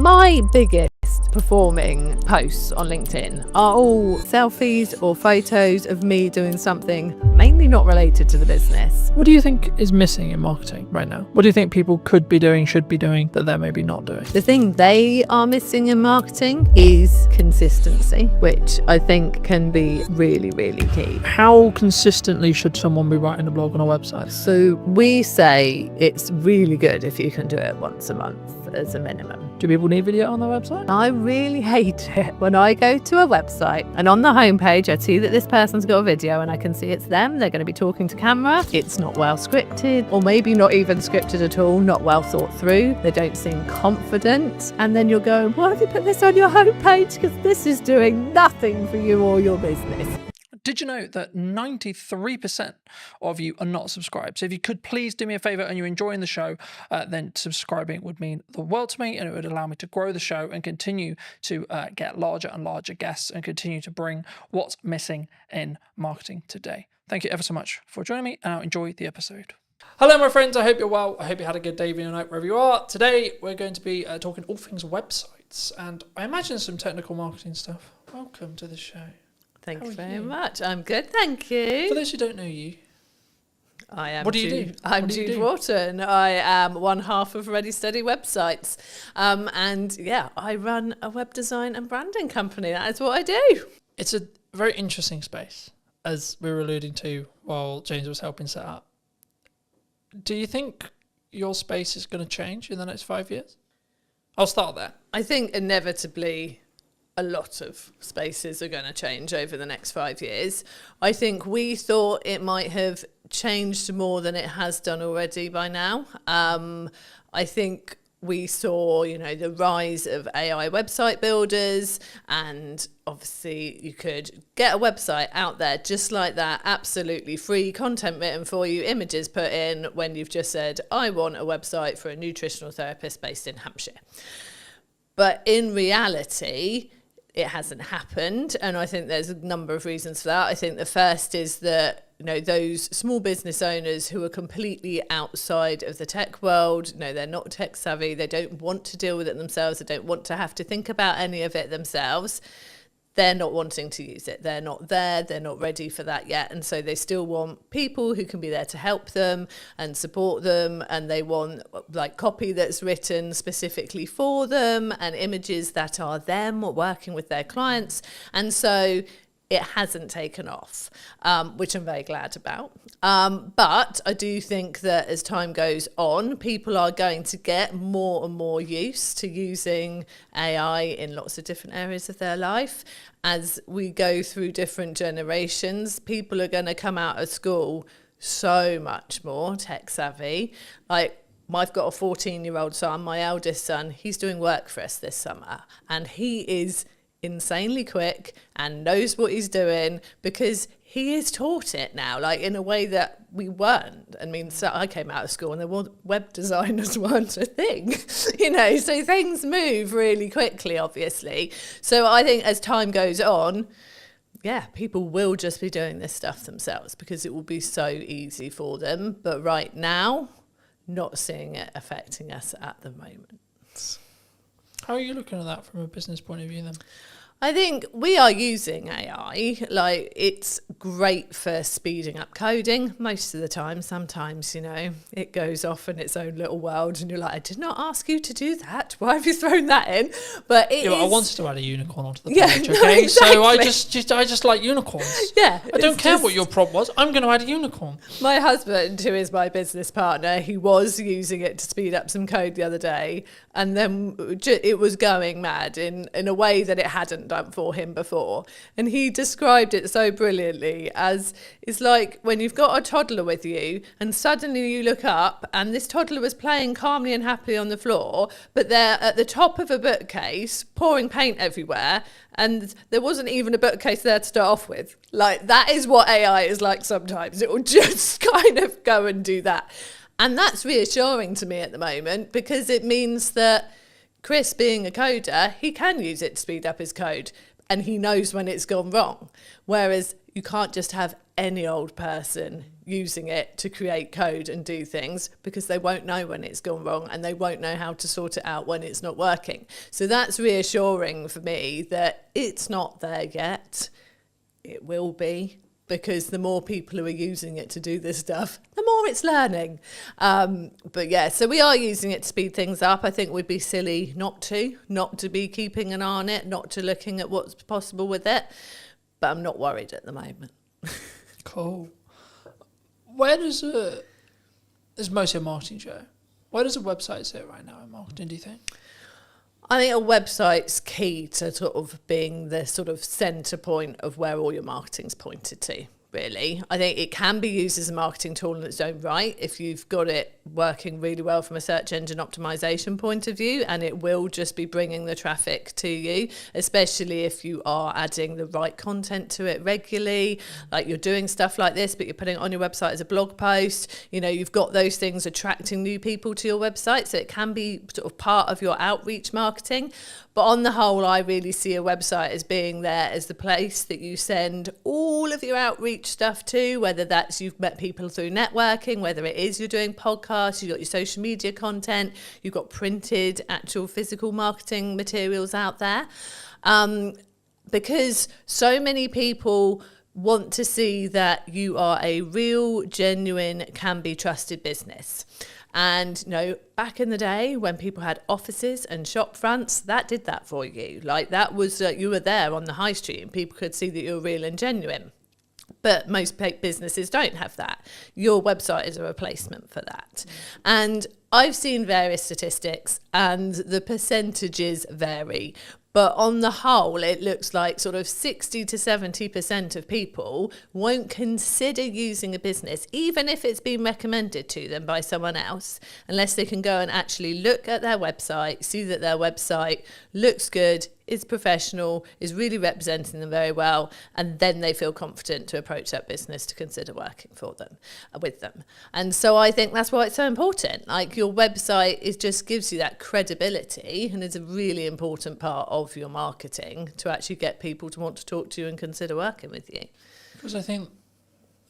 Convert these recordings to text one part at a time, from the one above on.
My biggest performing posts on LinkedIn are all selfies or photos of me doing something mainly not related to the business. What do you think is missing in marketing right now? What do you think people could be doing, should be doing, that they're maybe not doing? The thing they are missing in marketing is consistency, which I think can be really, really key. How consistently should someone be writing a blog on a website? So we say it's really good if you can do it once a month as a minimum. Do people need video on their website? I really hate it when I go to a website and on the homepage I see that this person's got a video and I can see it's them, they're going to be talking to camera. It's not well scripted, or maybe not even scripted at all, not well thought through. They don't seem confident. And then you're going, why have you put this on your homepage? Because this is doing nothing for you or your business. Did you know that 93% of you are not subscribed? So if you could please do me a favor and you're enjoying the show, then subscribing would mean the world to me, and it would allow me to grow the show and continue to get larger and larger guests and continue to bring what's missing in marketing today. Thank you ever so much for joining me, and I'll enjoy the episode. Hello, my friends. I hope you're well. I hope you had a good day, evening, or night, wherever you are. Today, we're going to be talking all things websites, and I imagine some technical marketing stuff. Welcome to the show. Thank you very much. I'm good, thank you. For those who don't know you, I am. What do you do? I'm Jude Wharton. I am one half of Ready Steady Websites, and yeah, I run a web design and branding company. That is what I do. It's a very interesting space, as we were alluding to while James was helping set up. Do you think your space is going to change in the next 5 years? I'll start there. I think inevitably a lot of spaces are going to change over the next 5 years. I think we thought it might have changed more than it has done already by now. I think we saw, the rise of AI website builders, and obviously you could get a website out there just like that, absolutely free, content written for you, images put in, when you've just said, I want a website for a nutritional therapist based in Hampshire. But in reality, it hasn't happened, and I think there's a number of reasons for that. I think the first is that those small business owners who are completely outside of the tech world, they're not tech savvy, they don't want to deal with it themselves, they don't want to have to think about any of it themselves. They're not wanting to use it. They're not there. They're not ready for that yet. And so they still want people who can be there to help them and support them. And they want copy that's written specifically for them and images that are them working with their clients. And so it hasn't taken off, which I'm very glad about. But I do think that as time goes on, people are going to get more and more used to using AI in lots of different areas of their life. As we go through different generations, people are going to come out of school so much more tech savvy. I've got a 14-year-old son, my eldest son, he's doing work for us this summer, and he is insanely quick and knows what he's doing because he is taught it now, in a way that we weren't. So I came out of school and the web designers weren't a thing, so things move really quickly, obviously. So I think as time goes on, people will just be doing this stuff themselves because it will be so easy for them. But right now, not seeing it affecting us at the moment. How are you looking at that from a business point of view then? I think we are using AI. It's great for speeding up coding most of the time. Sometimes, it goes off in its own little world and you're like, I did not ask you to do that. Why have you thrown that in? But I wanted to add a unicorn onto the page, okay? Exactly. So I just like unicorns. Yeah. I don't care what your problem was. I'm going to add a unicorn. My husband, who is my business partner, he was using it to speed up some code the other day, and then it was going mad in a way that it hadn't done for him before. And he described it so brilliantly as, it's like when you've got a toddler with you and suddenly you look up and this toddler was playing calmly and happily on the floor, but they're at the top of a bookcase pouring paint everywhere, and there wasn't even a bookcase there to start off with. That is what AI is like sometimes. It will just kind of go and do that. And that's reassuring to me at the moment, because it means that Chris, being a coder, he can use it to speed up his code. and he knows when it's gone wrong. Whereas you can't just have any old person using it to create code and do things, because they won't know when it's gone wrong and they won't know how to sort it out when it's not working. So that's reassuring for me that it's not there yet. It will be, because the more people who are using it to do this stuff, the more it's learning. But yeah, so we are using it to speed things up. I think we'd be silly not to be keeping an eye on it, not to looking at what's possible with it. But I'm not worried at the moment. Cool. Where does it's mostly a marketing show. Where does a website sit right now in marketing, do you think? I think a website's key to sort of being the sort of centre point of where all your marketing's pointed to, really. I think it can be used as a marketing tool in its own right if you've got it working really well from a search engine optimization point of view, and it will just be bringing the traffic to you, especially if you are adding the right content to it regularly, like you're doing stuff like this but you're putting it on your website as a blog post. You know, you've got those things attracting new people to your website, so it can be sort of part of your outreach marketing. But on the whole, I really see a website as being there as the place that you send all of your outreach stuff to, whether that's you've met people through networking, whether it is you're doing podcasts, you've got your social media content, you've got printed, actual physical marketing materials out there. Because so many people want to see that you are a real, genuine, can be trusted business. And, you know, back in the day when people had offices and shop fronts, that did that for you. Like that was, you were there on the high street and people could see that you were real and genuine. But most businesses don't have that. Your website is a replacement for that. And I've seen various statistics and the percentages vary. But on the whole, it looks like sort of 60 to 70% of people won't consider using a business, even if it's been recommended to them by someone else, unless they can go and actually look at their website, see that their website looks good, is professional, is really representing them very well, and then they feel confident to approach that business to consider working for them, with them. And so I think that's why it's so important. Like your website just gives you that credibility, and is a really important part of your marketing to actually get people to want to talk to you and consider working with you. Because I think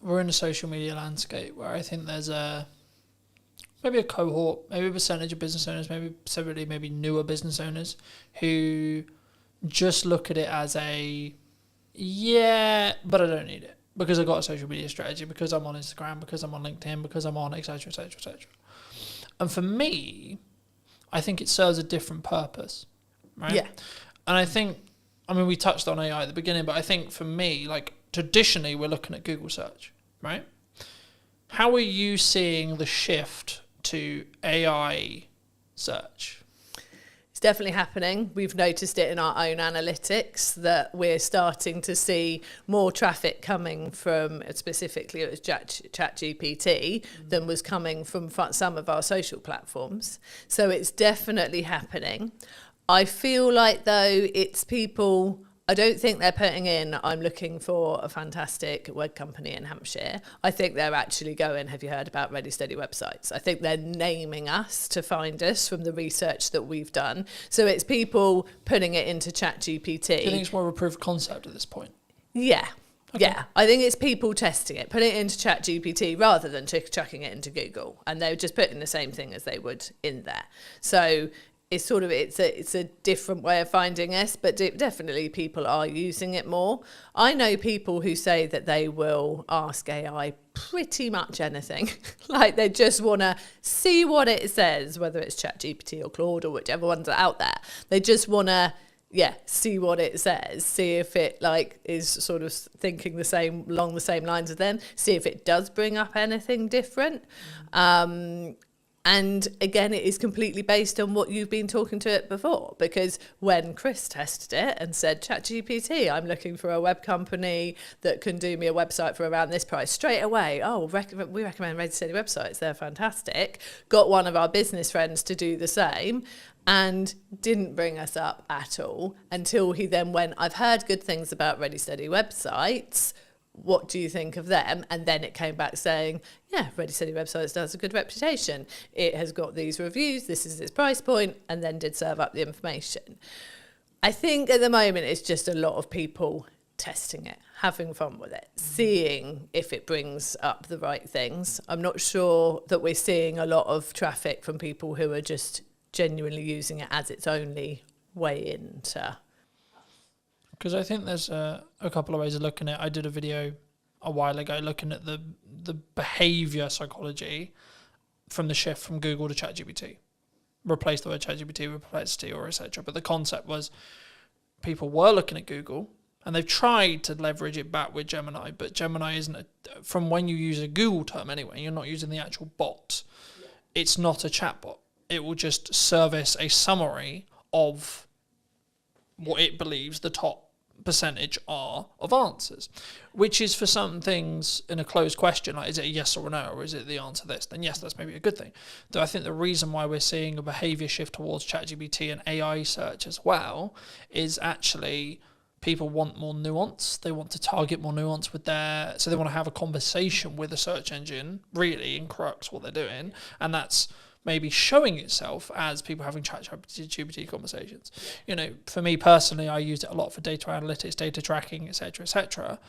we're in a social media landscape where I think there's maybe a cohort, maybe a percentage of business owners, maybe newer business owners who just look at it as but I don't need it because I've got a social media strategy, because I'm on Instagram, because I'm on LinkedIn, because I'm on etc, etc, etc. And for me, I think it serves a different purpose, right? Yeah. And I think, I mean, we touched on AI at the beginning, but I think for me, like traditionally we're looking at Google search, right? How are you seeing the shift to AI search? It's definitely happening. We've noticed it in our own analytics that we're starting to see more traffic coming from, specifically it was ChatGPT, than was coming from some of our social platforms. So it's definitely happening. I feel like though it's people, I don't think they're putting in, I'm looking for a fantastic web company in Hampshire. I think they're actually going, have you heard about Ready Steady websites? I think they're naming us to find us from the research that we've done. So it's people putting it into ChatGPT. Do you think it's more of a proof of concept at this point? Yeah. Okay. Yeah, I think it's people testing it, putting it into ChatGPT rather than chucking it into Google. And they're just putting the same thing as they would in there. So it's sort of, it's a different way of finding us, but definitely people are using it more. I know people who say that they will ask AI pretty much anything. Like they just want to see what it says, whether it's ChatGPT or Claude or whichever ones are out there. They just want to, see what it says, see if it like is sort of thinking along the same lines as them, see if it does bring up anything different. And again, it is completely based on what you've been talking to it before. Because when Chris tested it and said, ChatGPT, I'm looking for a web company that can do me a website for around this price, straight away, we recommend Ready Steady websites. They're fantastic. Got one of our business friends to do the same and didn't bring us up at all until he then went, I've heard good things about Ready Steady websites. What do you think of them? And then it came back saying, Ready Steady websites does a good reputation. It has got these reviews. This is its price point, and then did serve up the information. I think at the moment it's just a lot of people testing it, having fun with it, seeing if it brings up the right things. I'm not sure that we're seeing a lot of traffic from people who are just genuinely using it as its only way into. Because I think there's a couple of ways of looking at it. I did a video a while ago looking at the behaviour psychology from the shift from Google to ChatGPT. Replace the word ChatGPT with Perplexity or etc. But the concept was people were looking at Google and they've tried to leverage it back with Gemini, but Gemini isn't, from when you use a Google term anyway, you're not using the actual bot. Yeah. It's not a chatbot. It will just service a summary of what it believes the top percentage are of answers, which is for some things in a closed question, like is it a yes or a no, or is it the answer this, then yes, that's maybe a good thing. Though I think the reason why we're seeing a behaviour shift towards ChatGPT and AI search as well is actually people want more nuance. They want to target more nuance with so they want to have a conversation with a search engine, really, in crux what they're doing, and that's maybe showing itself as people having ChatGPT conversations. You know, for me personally, I used it a lot for data analytics, data tracking, etc.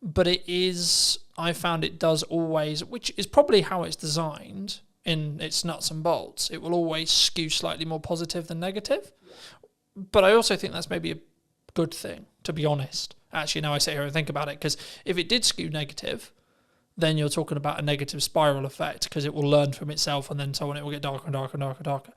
But I found it does always, which is probably how it's designed in its nuts and bolts, it will always skew slightly more positive than negative. But I also think that's maybe a good thing, to be honest. Actually, now I sit here and think about it, because if it did skew negative, then you're talking about a negative spiral effect, because it will learn from itself and then so on, it will get darker and darker and darker and darker.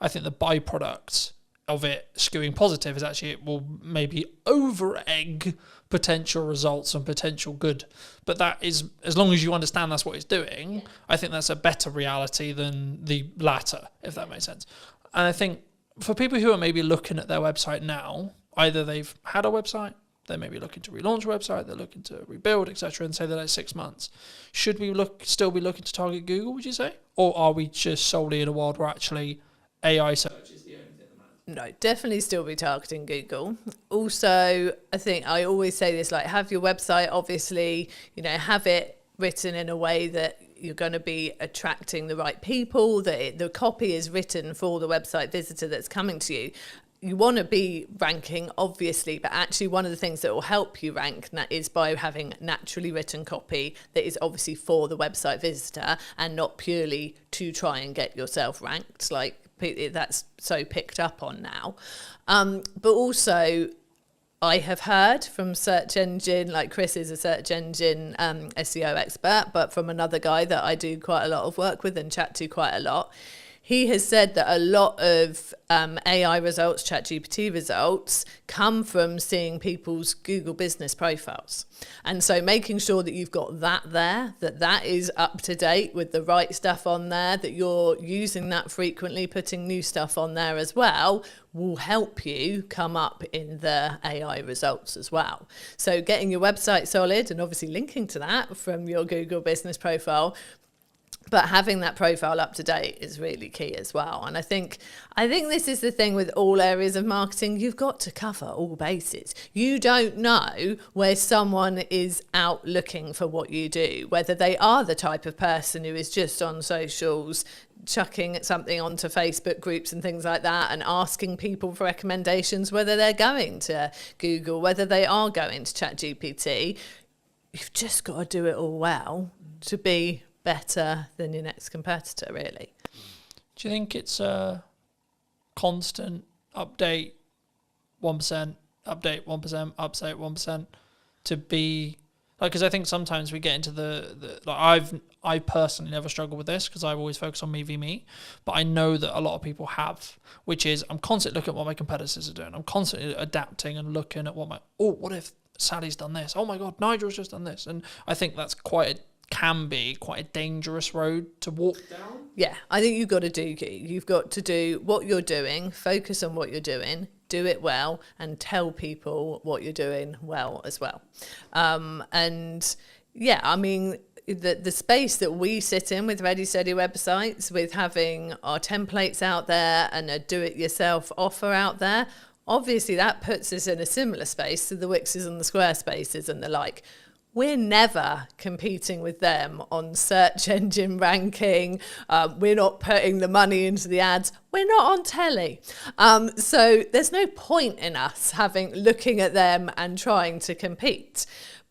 I think the byproduct of it skewing positive is actually it will maybe over-egg potential results and potential good. But that is, as long as you understand that's what it's doing, I think that's a better reality than the latter, if that makes sense. And I think for people who are maybe looking at their website now, either they've had a website, they may be looking to relaunch a website, they're looking to rebuild, etc., and say that it's 6 months. Should we still be looking to target Google, would you say? Or are we just solely in a world where actually AI search is the only thing that matters? No, definitely still be targeting Google. Also, I think I always say this, like, have your website, obviously, have it written in a way that you're going to be attracting the right people, that the copy is written for the website visitor that's coming to you. You want to be ranking, obviously, but actually one of the things that will help you rank is by having naturally written copy that is obviously for the website visitor and not purely to try and get yourself ranked, like that's so picked up on now. But also, I have heard from search engine, like Chris is a search engine SEO expert, but from another guy that I do quite a lot of work with and chat to quite a lot, he has said that a lot of AI results, ChatGPT results, come from seeing people's Google business profiles. And so making sure that you've got that there, that is up to date with the right stuff on there, that you're using that frequently, putting new stuff on there as well, will help you come up in the AI results as well. So getting your website solid and obviously linking to that from your Google business profile, but having that profile up to date is really key as well. And I think this is the thing with all areas of marketing. You've got to cover all bases. You don't know where someone is out looking for what you do, whether they are the type of person who is just on socials, chucking something onto Facebook groups and things like that and asking people for recommendations, whether they're going to Google, whether they are going to ChatGPT. You've just got to do it all well to be better than your next competitor, really. Do you think it's a constant update 1%, update 1%, update 1% to be like, because I think sometimes we get into I personally never struggle with this because I've always focused on me v me, but I know that a lot of people have, which is I'm constantly looking at what my competitors are doing. I'm constantly adapting and looking at what if Sally's done this? Oh my God, Nigel's just done this. And I think that's can be quite a dangerous road to walk down. Yeah, I think you've got to do what you're doing, focus on what you're doing, do it well, and tell people what you're doing well as well. And yeah, I mean, the space that we sit in with Ready Steady websites, with having our templates out there and a do-it-yourself offer out there, obviously that puts us in a similar space to the Wixes and the Squarespaces and the like. we're never competing with them on search engine ranking. We're not putting the money into the ads. We're not on telly. So there's no point in us looking at them and trying to compete.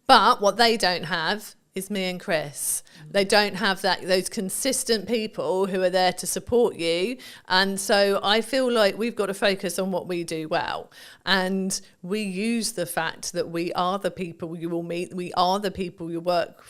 But what they don't have is me and Chris. They don't have those consistent people who are there to support you. And so I feel like we've got to focus on what we do well. And we use the fact that we are the people you will meet, we are the people you work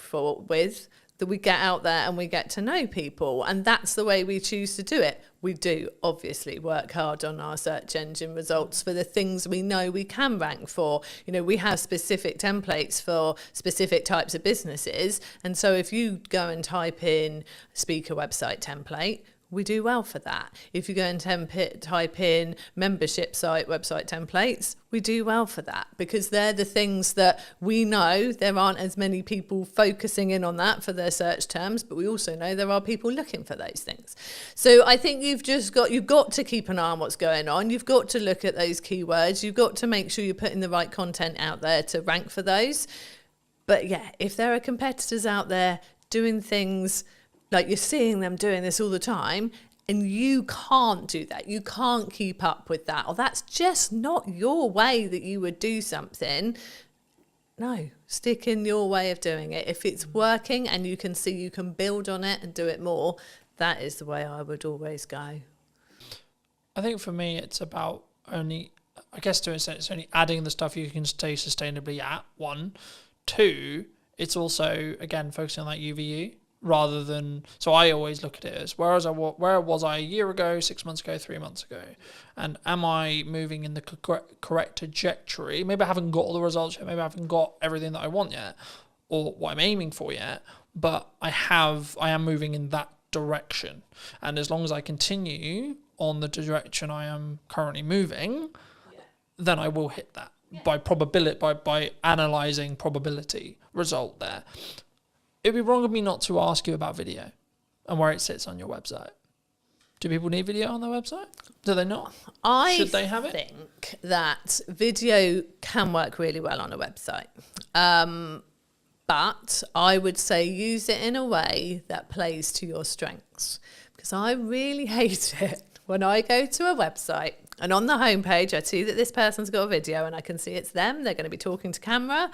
with, that we get out there and we get to know people. And that's the way we choose to do it. We do obviously work hard on our search engine results for the things we know we can rank for. You know, we have specific templates for specific types of businesses. And so if you go and type in speaker website template, we do well for that. If you go and type in membership site website templates, we do well for that, because they're the things that we know there aren't as many people focusing in on that for their search terms, but we also know there are people looking for those things. So I think you've got to keep an eye on what's going on. You've got to look at those keywords. You've got to make sure you're putting the right content out there to rank for those. But yeah, if there are competitors out there doing things like you're seeing them doing this all the time, and you can't do that, you can't keep up with that, or that's just not your way that you would do something, no, stick in your way of doing it. If it's working and you can see you can build on it and do it more, that is the way I would always go. I think for me, it's about only, I guess to an extent, it's only adding the stuff you can stay sustainably at, 1. 2, it's also, again, focusing on that UVU. Rather than, so I always look at it as where was I a year ago, 6 months ago, 3 months ago, and am I moving in the correct trajectory? Maybe I haven't got all the results yet, maybe I haven't got everything that I want yet, or what I'm aiming for yet, but I am moving in that direction, and as long as I continue on the direction I am currently moving, then I will hit that by probability, by analysing probability result there. It'd be wrong of me not to ask you about video and where it sits on your website. Do people need video on their website? Do they not? Should they have it? I think that video can work really well on a website. But I would say use it in a way that plays to your strengths. Because I really hate it when I go to a website and on the homepage I see that this person's got a video and I can see it's them, they're going to be talking to camera.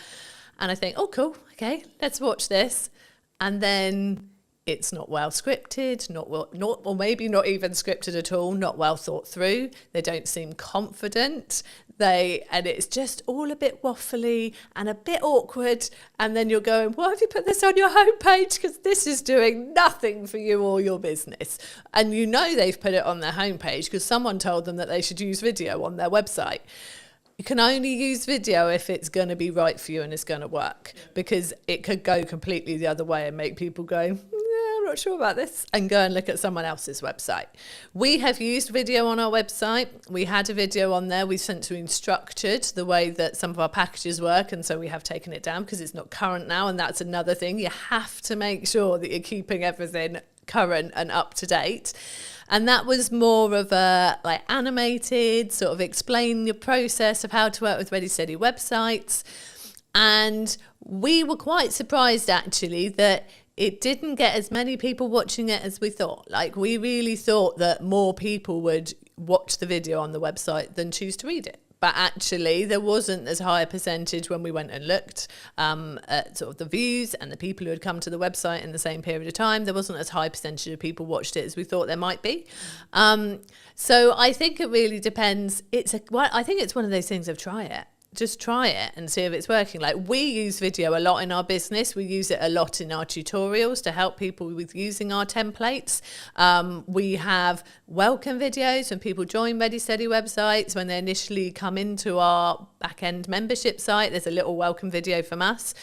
And I think, oh, cool, okay, let's watch this. And then it's not well scripted, or maybe not even scripted at all, not well thought through. They don't seem confident. And it's just all a bit waffly and a bit awkward. And then you're going, why have you put this on your homepage? Because this is doing nothing for you or your business. And you know they've put it on their homepage because someone told them that they should use video on their website. You can only use video if it's going to be right for you and it's going to work, because it could go completely the other way and make people go, I'm not sure about this, and go and look at someone else's website. We have used video on our website. We had a video on there. We sent to Instructured the way that some of our packages work, and so we have taken it down because it's not current now, and that's another thing. You have to make sure that you're keeping everything current and up to date. And that was more of a like animated, sort of explain your process of how to work with Ready Steady websites. And we were quite surprised actually that it didn't get as many people watching it as we thought. Like we really thought that more people would watch the video on the website than choose to read it. But actually, there wasn't as high a percentage when we went and looked at sort of the views and the people who had come to the website in the same period of time. There wasn't as high a percentage of people watched it as we thought there might be. So I think it really depends. I think it's one of those things of try it. Just try it and see if it's working. Like we use video a lot in our business. We use it a lot in our tutorials to help people with using our templates. We have welcome videos when people join Ready Steady websites. When they initially come into our back-end membership site, there's a little welcome video from us.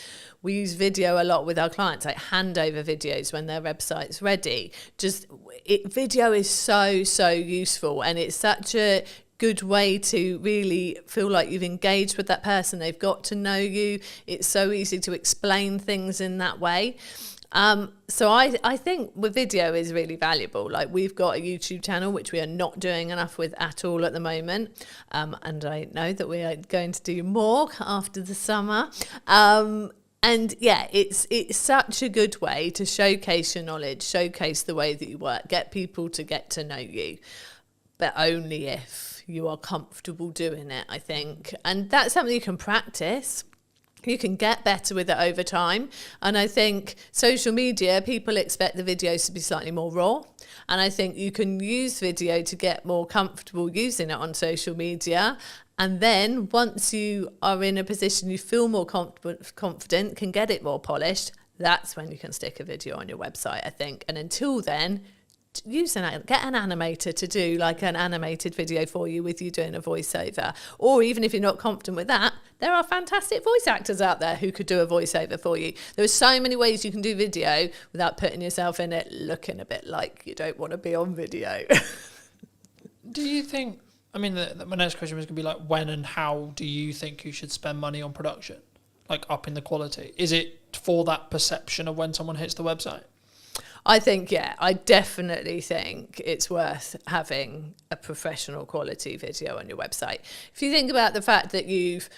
We use video a lot with our clients, like handover videos when their website's ready. Video is so useful, and it's such a good way to really feel like you've engaged with that person. They've got to know you. It's so easy to explain things in that way. So I think with video is really valuable. Like we've got a YouTube channel, which we are not doing enough with at all at the moment. And I know that we are going to do more after the summer. And yeah, it's such a good way to showcase your knowledge, showcase the way that you work, get people to get to know you, but only if you are comfortable doing it, I think. And that's something you can practice. You can get better with it over time. And I think social media, people expect the videos to be slightly more raw. And I think you can use video to get more comfortable using it on social media. And then once you are in a position you feel more confident, can get it more polished, that's when you can stick a video on your website, I think. And until then, get an animator to do like an animated video for you with you doing a voiceover. Or even if you're not confident with that, there are fantastic voice actors out there who could do a voiceover for you. There are so many ways you can do video without putting yourself in it looking a bit like you don't want to be on video. Do you think, I mean, my next question was going to be like, when and how do you think you should spend money on production? Like upping the quality? Is it for that perception of when someone hits the website? I think, yeah, I definitely think it's worth having a professional quality video on your website. If you think about the fact that you've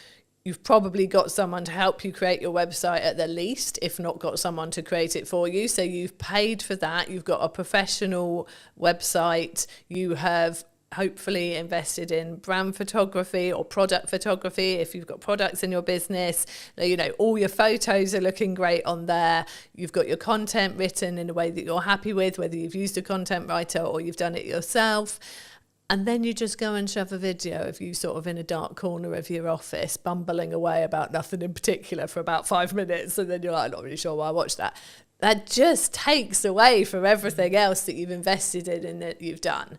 probably got someone to help you create your website at the least, if not got someone to create it for you. So you've paid for that. You've got a professional website. You have hopefully invested in brand photography or product photography if you've got products in your business. You know, all your photos are looking great on there. You've got your content written in a way that you're happy with, whether you've used a content writer or you've done it yourself. And then you just go and shove a video of you sort of in a dark corner of your office, bumbling away about nothing in particular for about 5 minutes. And then you're like, I'm not really sure why I watched that. That just takes away from everything else that you've invested in and that you've done.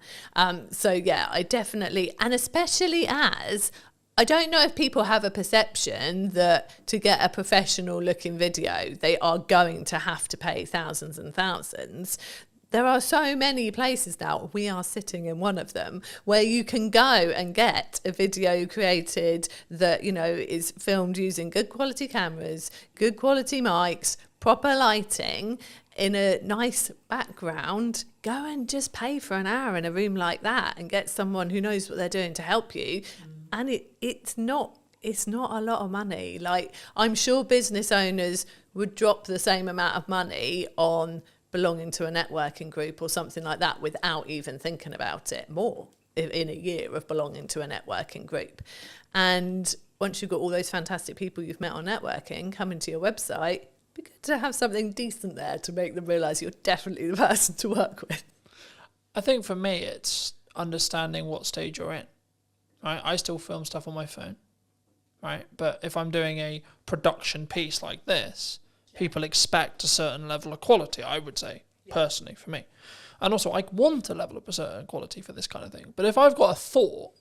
So yeah, I definitely, and especially as, I don't know if people have a perception that to get a professional looking video, they are going to have to pay thousands and thousands. There are so many places now, we are sitting in one of them, where you can go and get a video created that, you know, is filmed using good quality cameras, good quality mics, proper lighting, in a nice background. Go and just pay for an hour in a room like that and get someone who knows what they're doing to help you. And it's not a lot of money. Like, I'm sure business owners would drop the same amount of money on belonging to a networking group or something like that without even thinking about it more in a year of belonging to a networking group. And once you've got all those fantastic people you've met on networking coming to your website, be good to have something decent there to make them realise you're definitely the person to work with. I think for me, it's understanding what stage you're in. Right? I still film stuff on my phone, right? But if I'm doing a production piece like this, people expect a certain level of quality, I would say, personally, for me. And also, I want a level of certain quality for this kind of thing. But if I've got a thought,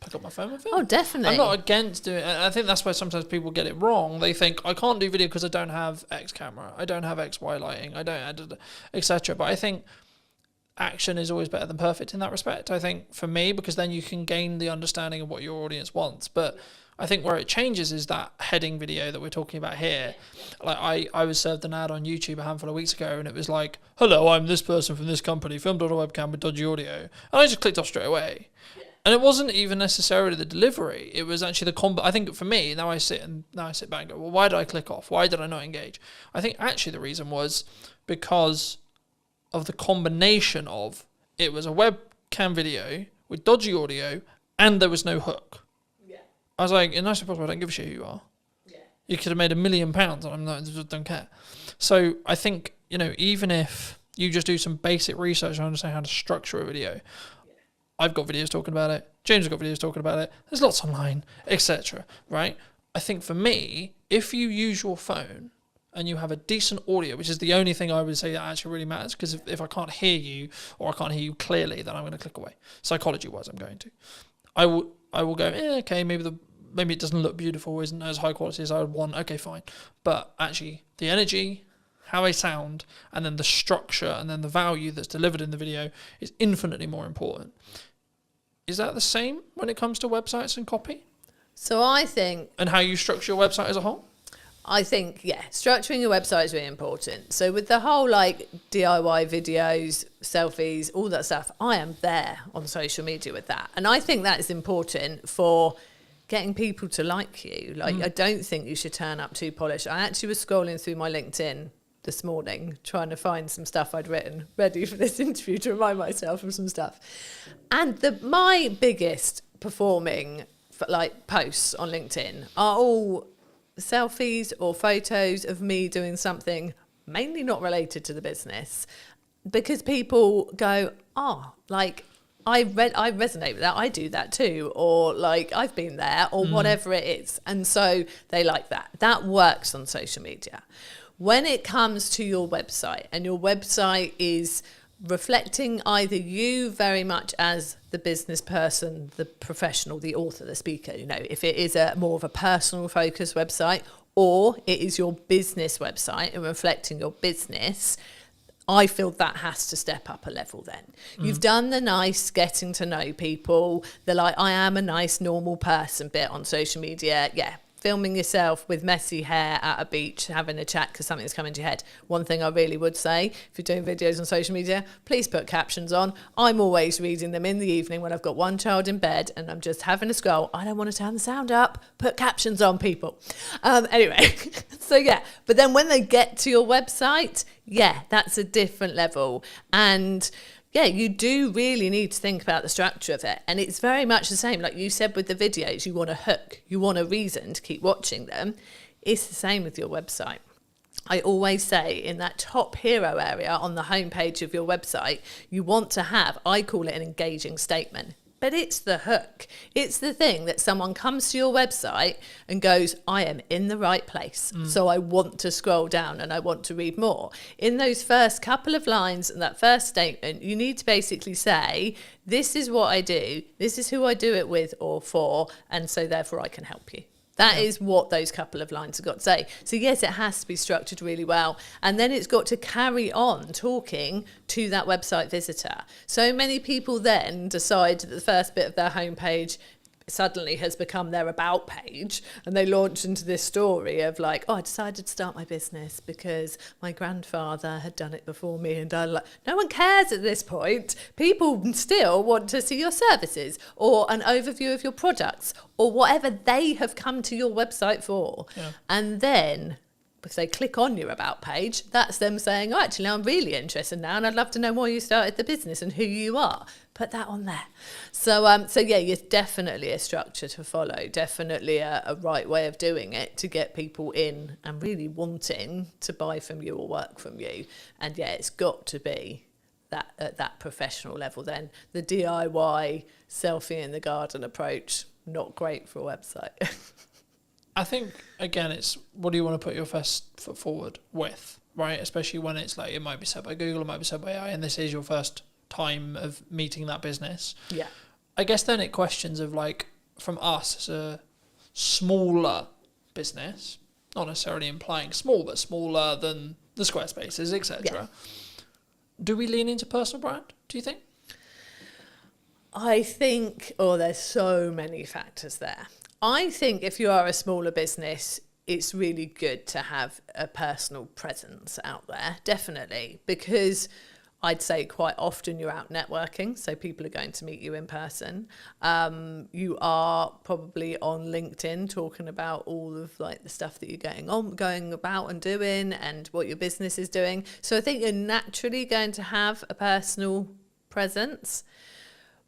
pick up my phone and film. Oh, definitely. I'm not against doing it. And I think that's why sometimes people get it wrong. They think, I can't do video because I don't have X camera, I don't have XY lighting, I don't, etc. But I think action is always better than perfect in that respect, I think, for me, because then you can gain the understanding of what your audience wants. But I think where it changes is that heading video that we're talking about here. Like I was served an ad on YouTube a handful of weeks ago, and it was like, hello, I'm this person from this company, filmed on a webcam with dodgy audio. And I just clicked off straight away. And it wasn't even necessarily the delivery. It was actually the I think for me, now I sit back and go, well, why did I click off? Why did I not engage? I think actually the reason was because of the combination of, it was a webcam video with dodgy audio and there was no hook. I was like, in nicely possible, I don't give a shit who you are. Yeah. You could have made £1 million and I'm not, just don't care. So I think, you know, even if you just do some basic research and understand how to structure a video, I've got videos talking about it, James has got videos talking about it, there's lots online, etc. Right? I think for me, if you use your phone and you have a decent audio, which is the only thing I would say that actually really matters, because if I can't hear you or I can't hear you clearly, then I'm going to click away. Psychology-wise, I'm going to. I will go, okay, maybe it doesn't look beautiful, isn't as high quality as I would want, okay, fine. But actually, the energy, how I sound, and then the structure, and then the value that's delivered in the video is infinitely more important. Is that the same when it comes to websites and copy? So I think... And how you structure your website as a whole? I think, yeah, structuring your website is really important. So with the whole like DIY videos, selfies, all that stuff, I am there on social media with that. And I think that is important for getting people to like you. Like, I don't think you should turn up too polished. I actually was scrolling through my LinkedIn this morning trying to find some stuff I'd written ready for this interview to remind myself of some stuff. And my biggest performing posts on LinkedIn are all selfies or photos of me doing something mainly not related to the business, because people go, oh, like, I resonate with that. I do that too. Or like, I've been there, or whatever it is. And so they like that. That works on social media. When it comes to your website, and your website is reflecting either you very much as the business person, the professional, the author, the speaker, you know, if it is a more of a personal focus website, or it is your business website and reflecting your business, I feel that has to step up a level then. You've done the nice getting to know people, the like, I am a nice normal person bit on social media. Yeah, filming yourself with messy hair at a beach, having a chat because something's come into your head. One thing I really would say, if you're doing videos on social media, please put captions on. I'm always reading them in the evening when I've got one child in bed and I'm just having a scroll. I don't want to turn the sound up. Put captions on, people. Anyway, so yeah. But then when they get to your website, yeah, that's a different level. And yeah, you do really need to think about the structure of it. And it's very much the same. Like you said with the videos, you want a hook, you want a reason to keep watching them. It's the same with your website. I always say in that top hero area on the homepage of your website, you want to have, I call it an engaging statement. But it's the hook. It's the thing that someone comes to your website and goes, I am in the right place. So I want to scroll down and I want to read more. In those first couple of lines and that first statement, you need to basically say, this is what I do. This is who I do it with or for. And so therefore I can help you. That is what those couple of lines have got to say. So yes, it has to be structured really well. And then it's got to carry on talking to that website visitor. So many people then decide that the first bit of their homepage suddenly has become their about page, and they launch into this story of like, oh, I decided to start my business because my grandfather had done it before me, and I like, no one cares at this point. People still want to see your services or an overview of your products or whatever they have come to your website for. And then if they click on your about page, that's them saying, oh, actually, I'm really interested now and I'd love to know why you started the business and who you are. Put that on there. So yeah, it's definitely a structure to follow, definitely a right way of doing it to get people in and really wanting to buy from you or work from you. And yeah, it's got to be that at that professional level then. The DIY selfie in the garden approach, not great for a website. I think, again, it's what do you want to put your first foot forward with, right? Especially when it's like, it might be said by Google, it might be said by AI, and this is your first time of meeting that business. Yeah. I guess then it questions of like, from us as a smaller business, not necessarily implying small, but smaller than the Squarespaces, etc. Yeah. Do we lean into personal brand, do you think? I think, there's so many factors there. I think if you are a smaller business, it's really good to have a personal presence out there, definitely, because I'd say quite often you're out networking, so people are going to meet you in person. You are probably on LinkedIn talking about all of like the stuff that you're going about and doing and what your business is doing. So I think you're naturally going to have a personal presence,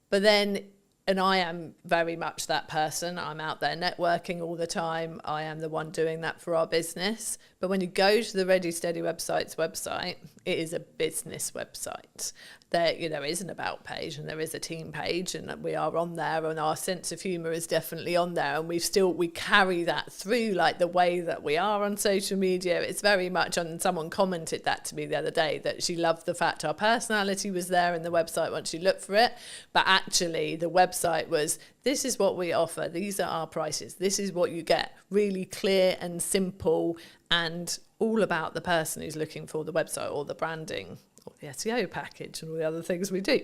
but then, and I am very much that person. I'm out there networking all the time. I am the one doing that for our business. But when you go to the Ready Steady Website's website, it is a business website. There is an about page and there is a team page, and we are on there, and our sense of humour is definitely on there, and we carry that through like the way that we are on social media. It's very much on. Someone commented that to me the other day, that she loved the fact our personality was there in the website once you look for it, but actually the website was, this is what we offer, these are our prices, this is what you get, really clear and simple, and all about the person who's looking for the website or the branding or the SEO package and all the other things we do.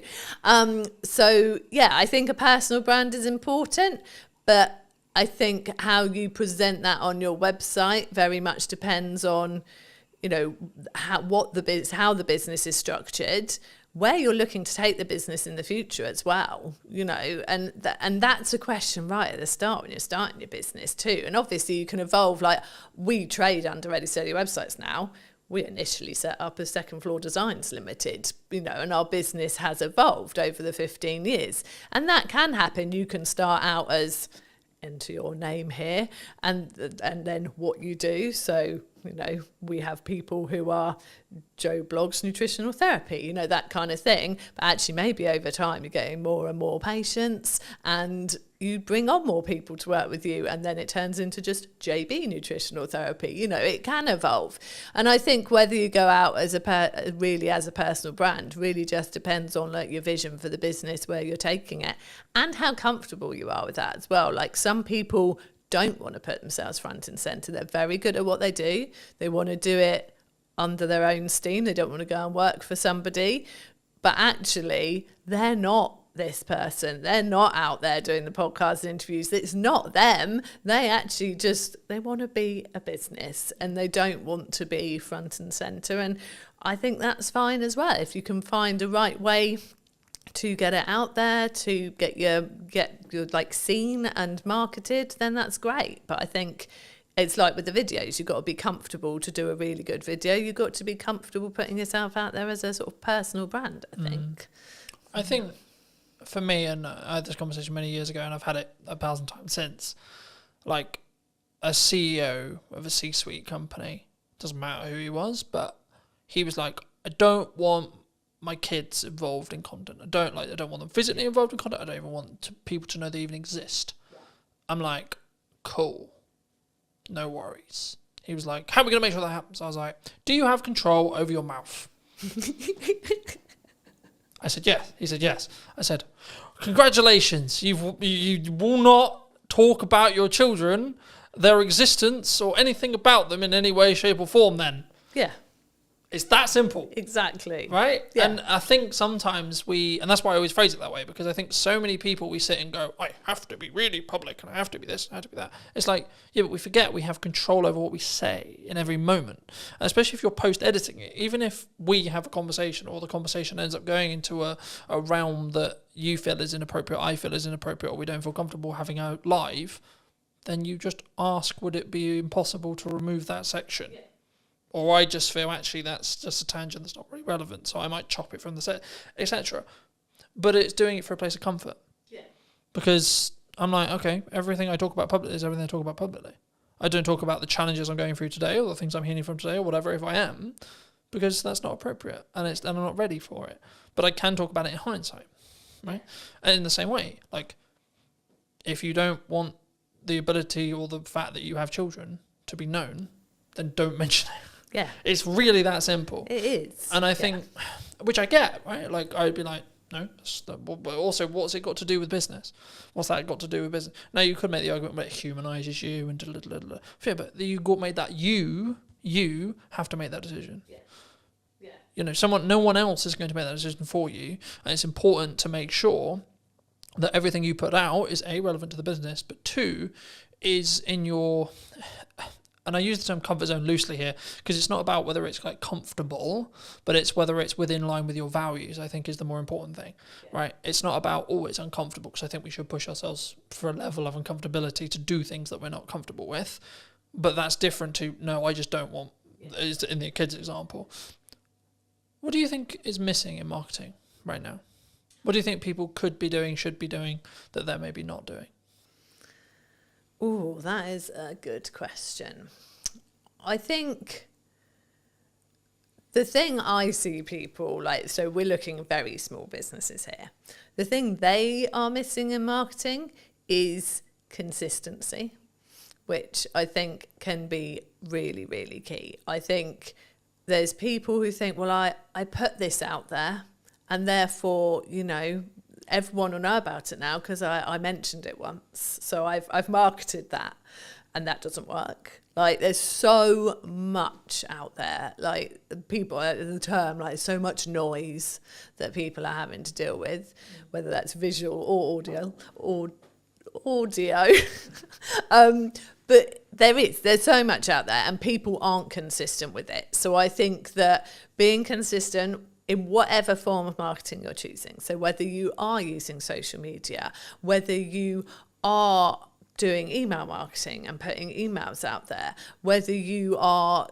So yeah, I think a personal brand is important, but I think how you present that on your website very much depends on, how the business is structured, where you're looking to take the business in the future as well, and that's a question right at the start when you're starting your business too. And obviously you can evolve, like we trade under Ready Steady Websites now. We initially set up as Second Floor Designs Limited, and our business has evolved over the 15 years. And that can happen. You can start out as, enter your name here, and then what you do. So, we have people who are Joe Blogs Nutritional Therapy, that kind of thing. But actually maybe over time you're getting more and more patients and you bring on more people to work with you, and then it turns into just JB Nutritional Therapy. It can evolve. And I think whether you go out as a personal brand really just depends on like your vision for the business, where you're taking it, and how comfortable you are with that as well. Like some people don't want to put themselves front and center. They're very good at what they do. They want to do it under their own steam. They don't want to go and work for somebody. But actually, they're not this person. They're not out there doing the podcast interviews. It's not them. They actually they want to be a business and they don't want to be front and center. And I think that's fine as well. If you can find the right way to get it out there, to get your like seen and marketed, then that's great. But I think it's like with the videos, you've got to be comfortable to do a really good video. You've got to be comfortable putting yourself out there as a sort of personal brand, I think. I think for me, and I had this conversation many years ago and I've had it 1,000 times since, like a CEO of a C-suite company, doesn't matter who he was, but he was like, I don't want my kids involved in content. I don't want them physically involved in content. I don't even want people to know they even exist. I'm like, cool, no worries. He was like, how are we going to make sure that happens? I was like, do you have control over your mouth? I said, yes. He said, yes. I said, congratulations. You will not talk about your children, their existence, or anything about them in any way, shape, or form then. Yeah. It's that simple. Exactly. Right? Yeah. And I think sometimes and that's why I always phrase it that way, because I think so many people, we sit and go, I have to be really public and I have to be this and I have to be that. It's like, yeah, but we forget we have control over what we say in every moment. And especially if you're post-editing it, even if we have a conversation or the conversation ends up going into a realm that you feel is inappropriate, I feel is inappropriate, or we don't feel comfortable having out live, then you just ask, would it be impossible to remove that section? Yeah. Or I just feel, actually, that's just a tangent that's not really relevant, so I might chop it from the set, etc. But it's doing it for a place of comfort. Yeah. Because I'm like, okay, everything I talk about publicly is everything I talk about publicly. I don't talk about the challenges I'm going through today or the things I'm healing from today or whatever, if I am, because that's not appropriate and I'm not ready for it. But I can talk about it in hindsight, right? And in the same way, like, if you don't want the ability or the fact that you have children to be known, then don't mention it. Yeah. It's really that simple. It is. And I think, which I get, right? Like, I'd be like, no, but also, what's it got to do with business? What's that got to do with business? Now, you could make the argument, but it humanises you and yeah, but you made that you have to make that decision. Yeah. Yeah. No one else is going to make that decision for you. And it's important to make sure that everything you put out is A, relevant to the business, but 2, is in your... And I use the term comfort zone loosely here because it's not about whether it's like comfortable, but it's whether it's within line with your values, I think, is the more important thing, right? It's not about, it's uncomfortable, because I think we should push ourselves for a level of uncomfortability to do things that we're not comfortable with. But that's different to, no, I just don't want, in the kids example. What do you think is missing in marketing right now? What do you think people could be doing, should be doing, that they're maybe not doing? Oh, that is a good question. I think the thing I see people so we're looking at very small businesses here. The thing they are missing in marketing is consistency, which I think can be really, really key. I think there's people who think, well, I put this out there and therefore, everyone will know about it now because I mentioned it once. So I've marketed that, and that doesn't work. Like, there's so much out there. Like, people, the term, so much noise that people are having to deal with, whether that's visual or audio. But there's so much out there, and people aren't consistent with it. So I think that being consistent in whatever form of marketing you're choosing. So whether you are using social media, whether you are doing email marketing and putting emails out there, whether you are,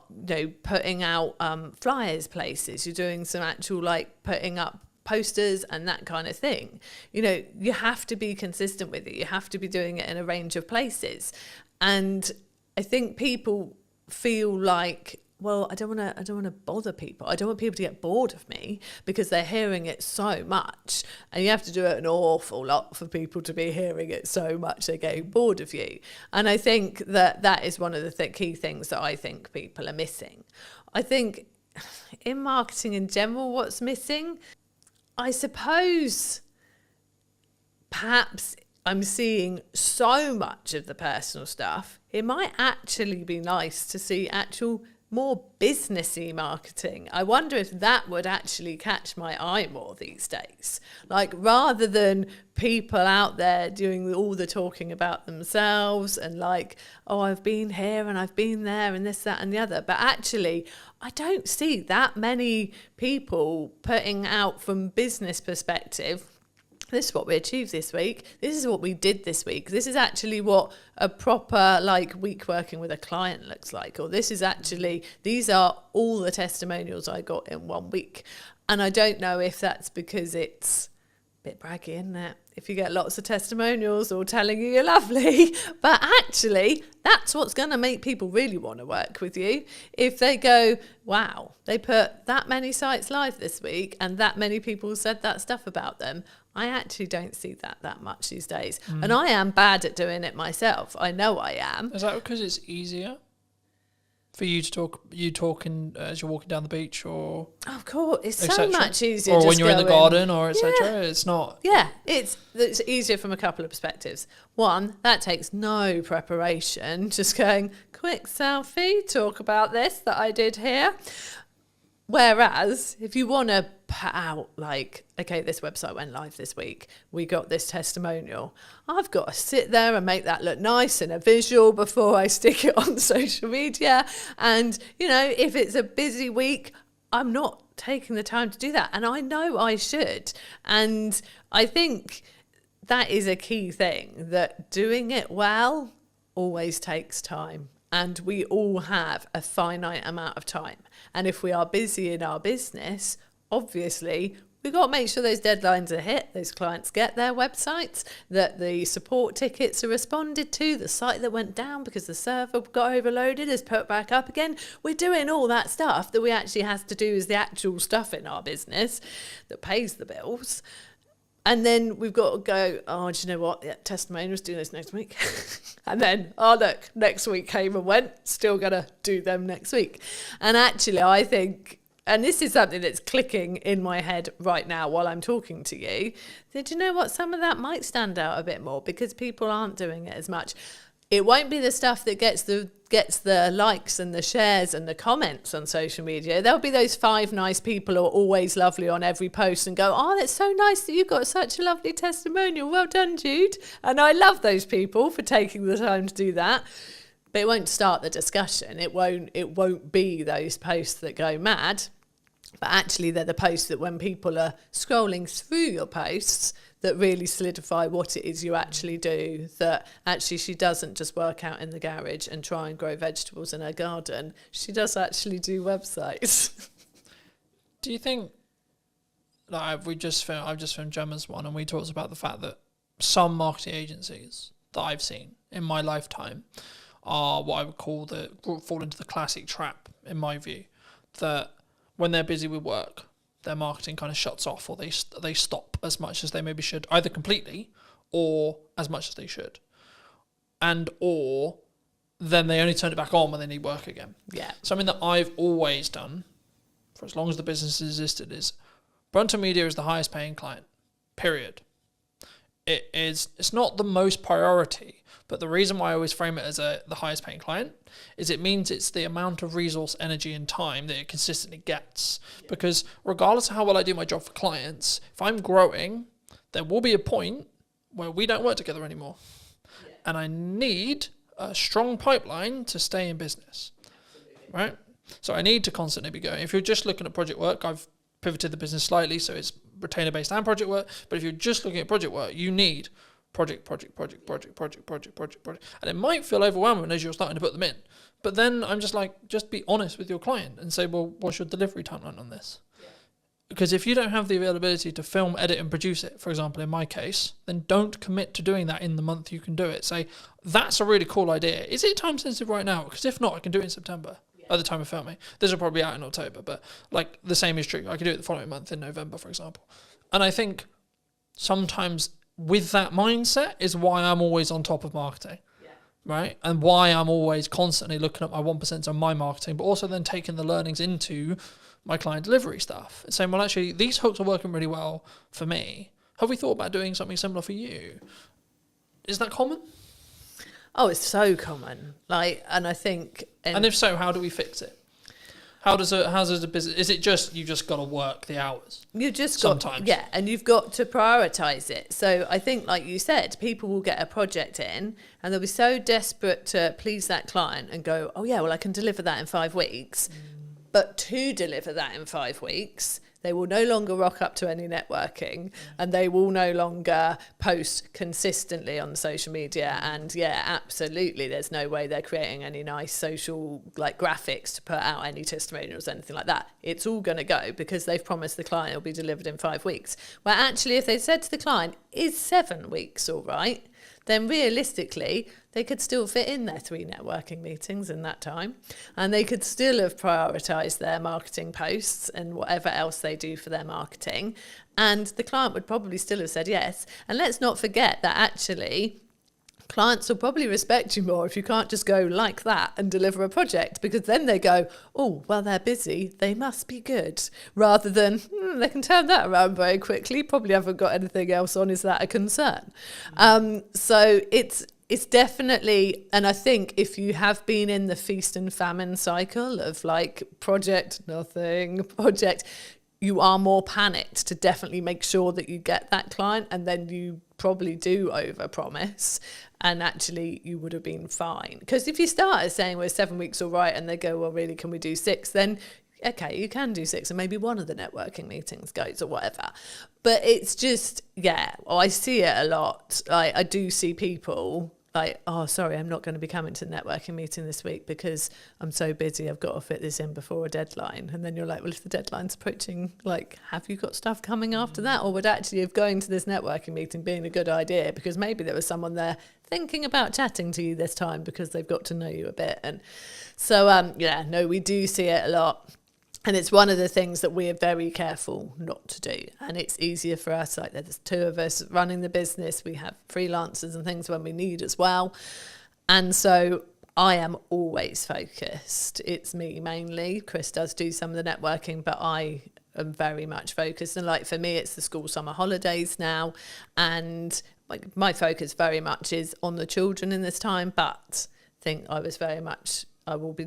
putting out flyers places, you're doing some actual like putting up posters and that kind of thing. You have to be consistent with it. You have to be doing it in a range of places. And I think people feel like, well, I don't want to bother people. I don't want people to get bored of me because they're hearing it so much. And you have to do it an awful lot for people to be hearing it so much they're getting bored of you. And I think that is one of the key things that I think people are missing. I think in marketing in general, what's missing, I suppose, perhaps I'm seeing so much of the personal stuff. It might actually be nice to see actual more businessy marketing. I wonder if that would actually catch my eye more these days. Like, rather than people out there doing all the talking about themselves and like, oh, I've been here and I've been there and this, that and the other. But actually, I don't see that many people putting out from business perspective, this is what we achieved this week. This is what we did this week. This is actually what a proper week working with a client looks like. Or these are all the testimonials I got in 1 week. And I don't know if that's because it's a bit braggy, isn't it? If you get lots of testimonials all telling you you're lovely. But actually, that's what's going to make people really want to work with you. If they go, wow, they put that many sites live this week and that many people said that stuff about them. I actually don't see that much these days. And I am bad at doing it myself. I know I am. Is that because it's easier for you to talk, as you're walking down the beach, or? Of course, it's so much easier. Or when you're in the garden, or etc. Yeah. It's not. Yeah, it's easier from a couple of perspectives. One, that takes no preparation. Just going, quick selfie, talk about this that I did here. Whereas if you want to put out okay, this website went live this week, we got this testimonial, I've got to sit there and make that look nice in a visual before I stick it on social media. And, if it's a busy week, I'm not taking the time to do that. And I know I should. And I think that is a key thing, that doing it well always takes time. And we all have a finite amount of time. And if we are busy in our business, obviously, we've got to make sure those deadlines are hit, those clients get their websites, that the support tickets are responded to, the site that went down because the server got overloaded is put back up again. We're doing all that stuff that we actually have to do as the actual stuff in our business that pays the bills. And then we've got to go, oh, do you know what? Yeah, testimonials, do this next week. And then, oh, look, next week came and went, still going to do them next week. And actually, I think, and this is something that's clicking in my head right now while I'm talking to you, do you know what? Some of that might stand out a bit more because people aren't doing it as much. It won't be the stuff that gets the likes and the shares and the comments on social media. There'll be those 5 nice people who are always lovely on every post and go, oh, that's so nice that you've got such a lovely testimonial. Well done, Jude. And I love those people for taking the time to do that. But it won't start the discussion. It won't be those posts that go mad. But actually, they're the posts that when people are scrolling through your posts, that really solidify what it is you actually do, that actually she doesn't just work out in the garage and try and grow vegetables in her garden. She does actually do websites. Do you think, I've just filmed Gemma's one, and we talked about the fact that some marketing agencies that I've seen in my lifetime are what I would call fall into the classic trap, in my view, that when they're busy with work, their marketing kind of shuts off, or they stop as much as they maybe should, either completely or as much as they should. Or then they only turn it back on when they need work again. Yeah. Something that I've always done for as long as the business has existed is Brunton Media is the highest paying client, period. It's not the most priority, but the reason why I always frame it as the highest paying client is it means it's the amount of resource, energy and time that it consistently gets. Because regardless of how well I do my job for clients, if I'm growing, there will be a point where we don't work together anymore. Yeah. And I need a strong pipeline to stay in business, right? So I need to constantly be going. If you're just looking at project work, I've pivoted the business slightly, so it's retainer-based and project work. But if you're just looking at project work, you need project. And it might feel overwhelming as you're starting to put them in. But then I'm just like, just be honest with your client and say, well, what's your delivery timeline on this? Because if you don't have the availability to film, edit and produce it, for example, in my case, then don't commit to doing that in the month you can do it. Say, that's a really cool idea. Is it time sensitive right now? Because if not, I can do it in September at the time of filming. This will probably be out in October, but like the same is true. I could do it the following month in November, for example. And I think sometimes with that mindset is why I'm always on top of marketing. Right? And why I'm always constantly looking at my 1% on my marketing, but also then taking the learnings into my client delivery stuff and saying, well, actually, these hooks are working really well for me. Have we thought about doing something similar for you? Is that common? Oh, it's so common. And I think... And if so, how do we fix it? How does a business... Is it just, you just got to work the hours? You just sometimes. Yeah, and you've got to prioritise it. So I think, like you said, people will get a project in and they'll be so desperate to please that client and go, oh yeah, well, I can deliver that in 5 weeks. But to deliver that in 5 weeks, they will no longer rock up to any networking and they will no longer post consistently on social media. And yeah, absolutely, there's no way they're creating any nice social graphics to put out any testimonials or anything like that. It's all going to go because they've promised the client it'll be delivered in 5 weeks. Well, actually, if they said to the client, is 7 weeks all right? Then realistically, they could still fit in their 3 networking meetings in that time. And they could still have prioritised their marketing posts and whatever else they do for their marketing. And the client would probably still have said yes. And let's not forget that actually clients will probably respect you more if you can't just go like that and deliver a project, because then they go, oh, well, they're busy, they must be good, rather than they can turn that around very quickly, probably haven't got anything else on, is that a concern? So it's definitely, and I think if you have been in the feast and famine cycle of project, nothing, project, you are more panicked to definitely make sure that you get that client, and then you probably do overpromise, and actually you would have been fine. Because if you start saying we're 7 weeks all right and they go, well, really, can we do 6? Then okay, you can do 6 and maybe one of the networking meetings goes or whatever. But it's just, I see it a lot. I do see people oh, sorry, I'm not going to be coming to the networking meeting this week because I'm so busy, I've got to fit this in before a deadline. And then you're like, well, if the deadline's approaching, have you got stuff coming after that? Or would actually have going to this networking meeting being a good idea, because maybe there was someone there thinking about chatting to you this time because they've got to know you a bit. And so, no, we do see it a lot. And it's one of the things that we're very careful not to do. And it's easier for us, there's 2 of us running the business. We have freelancers and things when we need as well. And so I am always focused. It's me mainly. Chris does do some of the networking, but I am very much focused. And for me, it's the school summer holidays now. And my focus very much is on the children in this time. But I think I was very much...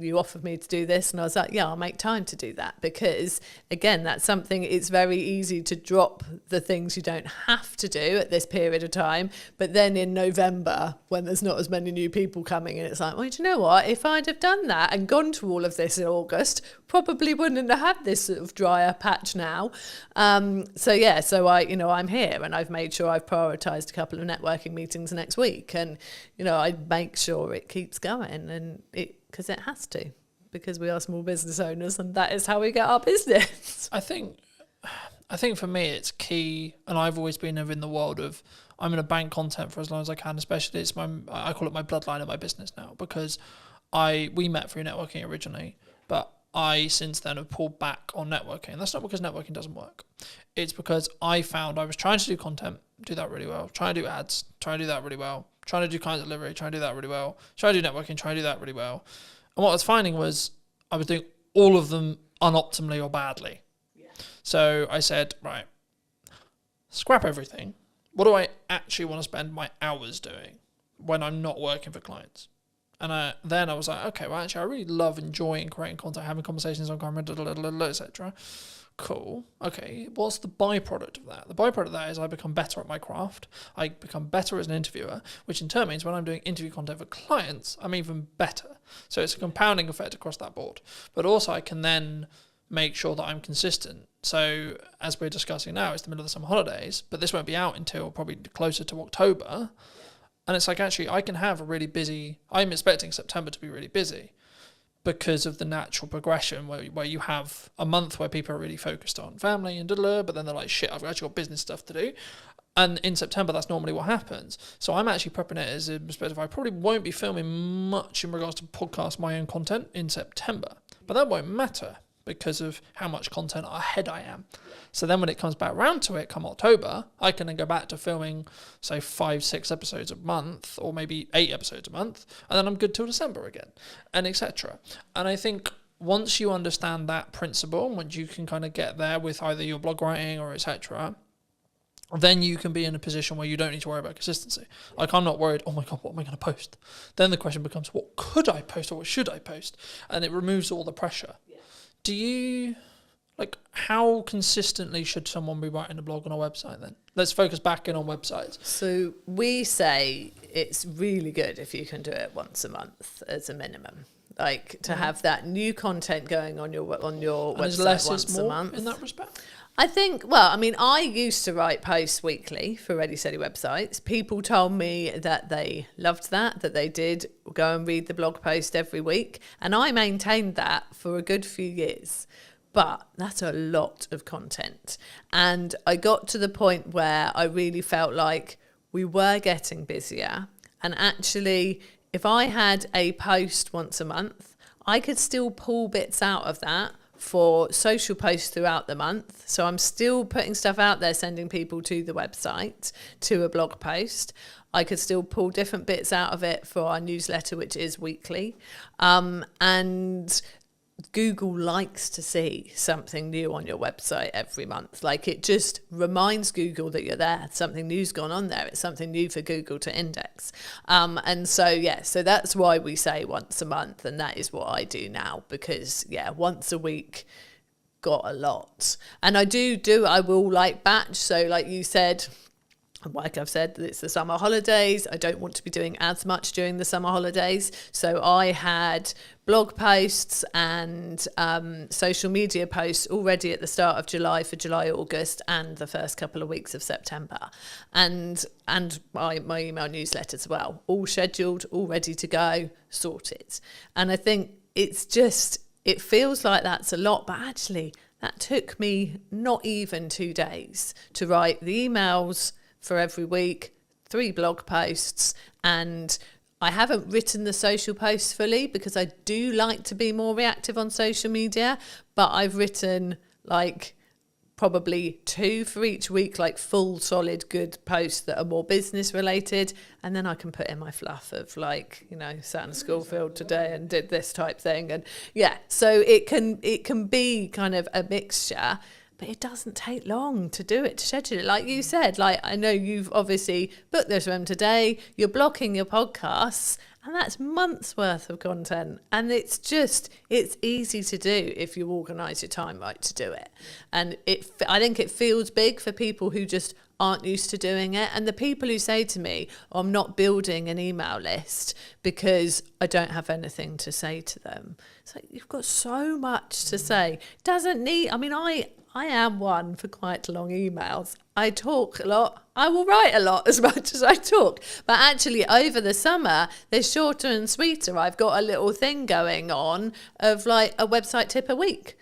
you offered me to do this, and I was like, yeah, I'll make time to do that, because again, that's something, it's very easy to drop the things you don't have to do at this period of time, but then in November when there's not as many new people coming in, it's like, well, do you know what, if I'd have done that and gone to all of this in August, probably wouldn't have had this sort of drier patch now. So I'm here, and I've made sure I've prioritised a couple of networking meetings next week, and I make sure it keeps going, and because it has to, because we are small business owners, and that is how we get our business. I think for me it's key, and I've always been in the world of, I'm going to bank content for as long as I can, especially I call it my bloodline of my business now, because we met through networking originally, but I since then have pulled back on networking. That's not because networking doesn't work. It's because I found I was trying to do content, do that really well, trying to do ads, trying to do that really well, trying to do client delivery, trying to do that really well, trying to do networking, trying to do that really well. And what I was finding was I was doing all of them unoptimally or badly. Yeah. So I said, right, scrap everything. What do I actually want to spend my hours doing when I'm not working for clients? And then I was like, okay, well, actually, I really love enjoying creating content, having conversations on camera, etc. Cool. Okay, what's the byproduct of that? The byproduct of that is I become better at my craft. I become better as an interviewer, which in turn means when I'm doing interview content for clients, I'm even better. So it's a compounding effect across that board. But also I can then make sure that I'm consistent. So as we're discussing now, it's the middle of the summer holidays, but this won't be out until probably closer to October. And it's like, actually, I can have a really busy, I'm expecting September to be really busy because of the natural progression where you have a month where people are really focused on family and but then they're like, shit, I've actually got business stuff to do. And in September, that's normally what happens. So I'm actually prepping it as a perspective. I probably won't be filming much in regards to podcast my own content in September, but that won't matter because of how much content ahead I am. So then when it comes back round to it, come October, I can then go back to filming, say, 5-6 episodes a month, or maybe 8 episodes a month, and then I'm good till December again, and etc. And I think once you understand that principle, once you can kind of get there with either your blog writing or etc., then you can be in a position where you don't need to worry about consistency. Like, I'm not worried, oh my God, what am I going to post? Then the question becomes, what could I post or what should I post? And it removes all the pressure. Yeah. Do you, like, how consistently should someone be writing a blog on a website then? Let's focus back in on websites. So we say it's really good if you can do it once a month as a minimum. Like, to have that new content going on your website once a month. In that respect? I think, well, I mean, I used to write posts weekly for Ready Steady websites. People told me that they loved that they did go and read the blog post every week. And I maintained that for a good few years. But that's a lot of content. And I got to the point where I really felt like we were getting busier. And actually, if I had a post once a month, I could still pull bits out of that for social posts throughout the month. So I'm still putting stuff out there, sending people to the website, to a blog post. I could still pull different bits out of it for our newsletter, which is weekly. And Google likes to see something new on your website every month. Like, it just reminds Google that you're there. Something new's gone on there. It's something new for Google to index. And so, so that's why we say once a month. And that is what I do now, because, once a week got a lot. And I will like batch. So like you said, like I've said, it's the summer holidays. I don't want to be doing as much during the summer holidays. So I had blog posts and social media posts already at the start of July for July, August, and the first couple of weeks of September. And my email newsletter as well, all scheduled, all ready to go, sorted. And I think it feels like that's a lot, but actually that took me not even 2 days to write the emails for every week, 3 blog posts, and I haven't written the social posts fully because I do like to be more reactive on social media, but I've written like probably 2 for each week, like full, solid, good posts that are more business related. And then I can put in my fluff of like, sat in the school field today and did this type thing. And so it can be kind of a mixture. But it doesn't take long to do it, to schedule it. Like you said, like I know you've obviously booked this room today, you're blocking your podcasts, and that's months worth of content. And it's easy to do if you organise your time right to do it. And I think it feels big for people who just aren't used to doing it. And the people who say to me, I'm not building an email list because I don't have anything to say to them. It's like, you've got so much to say. I am one for quite long emails. I talk a lot. I will write a lot as much as I talk. But actually, over the summer, they're shorter and sweeter. I've got a little thing going on of like a website tip a week.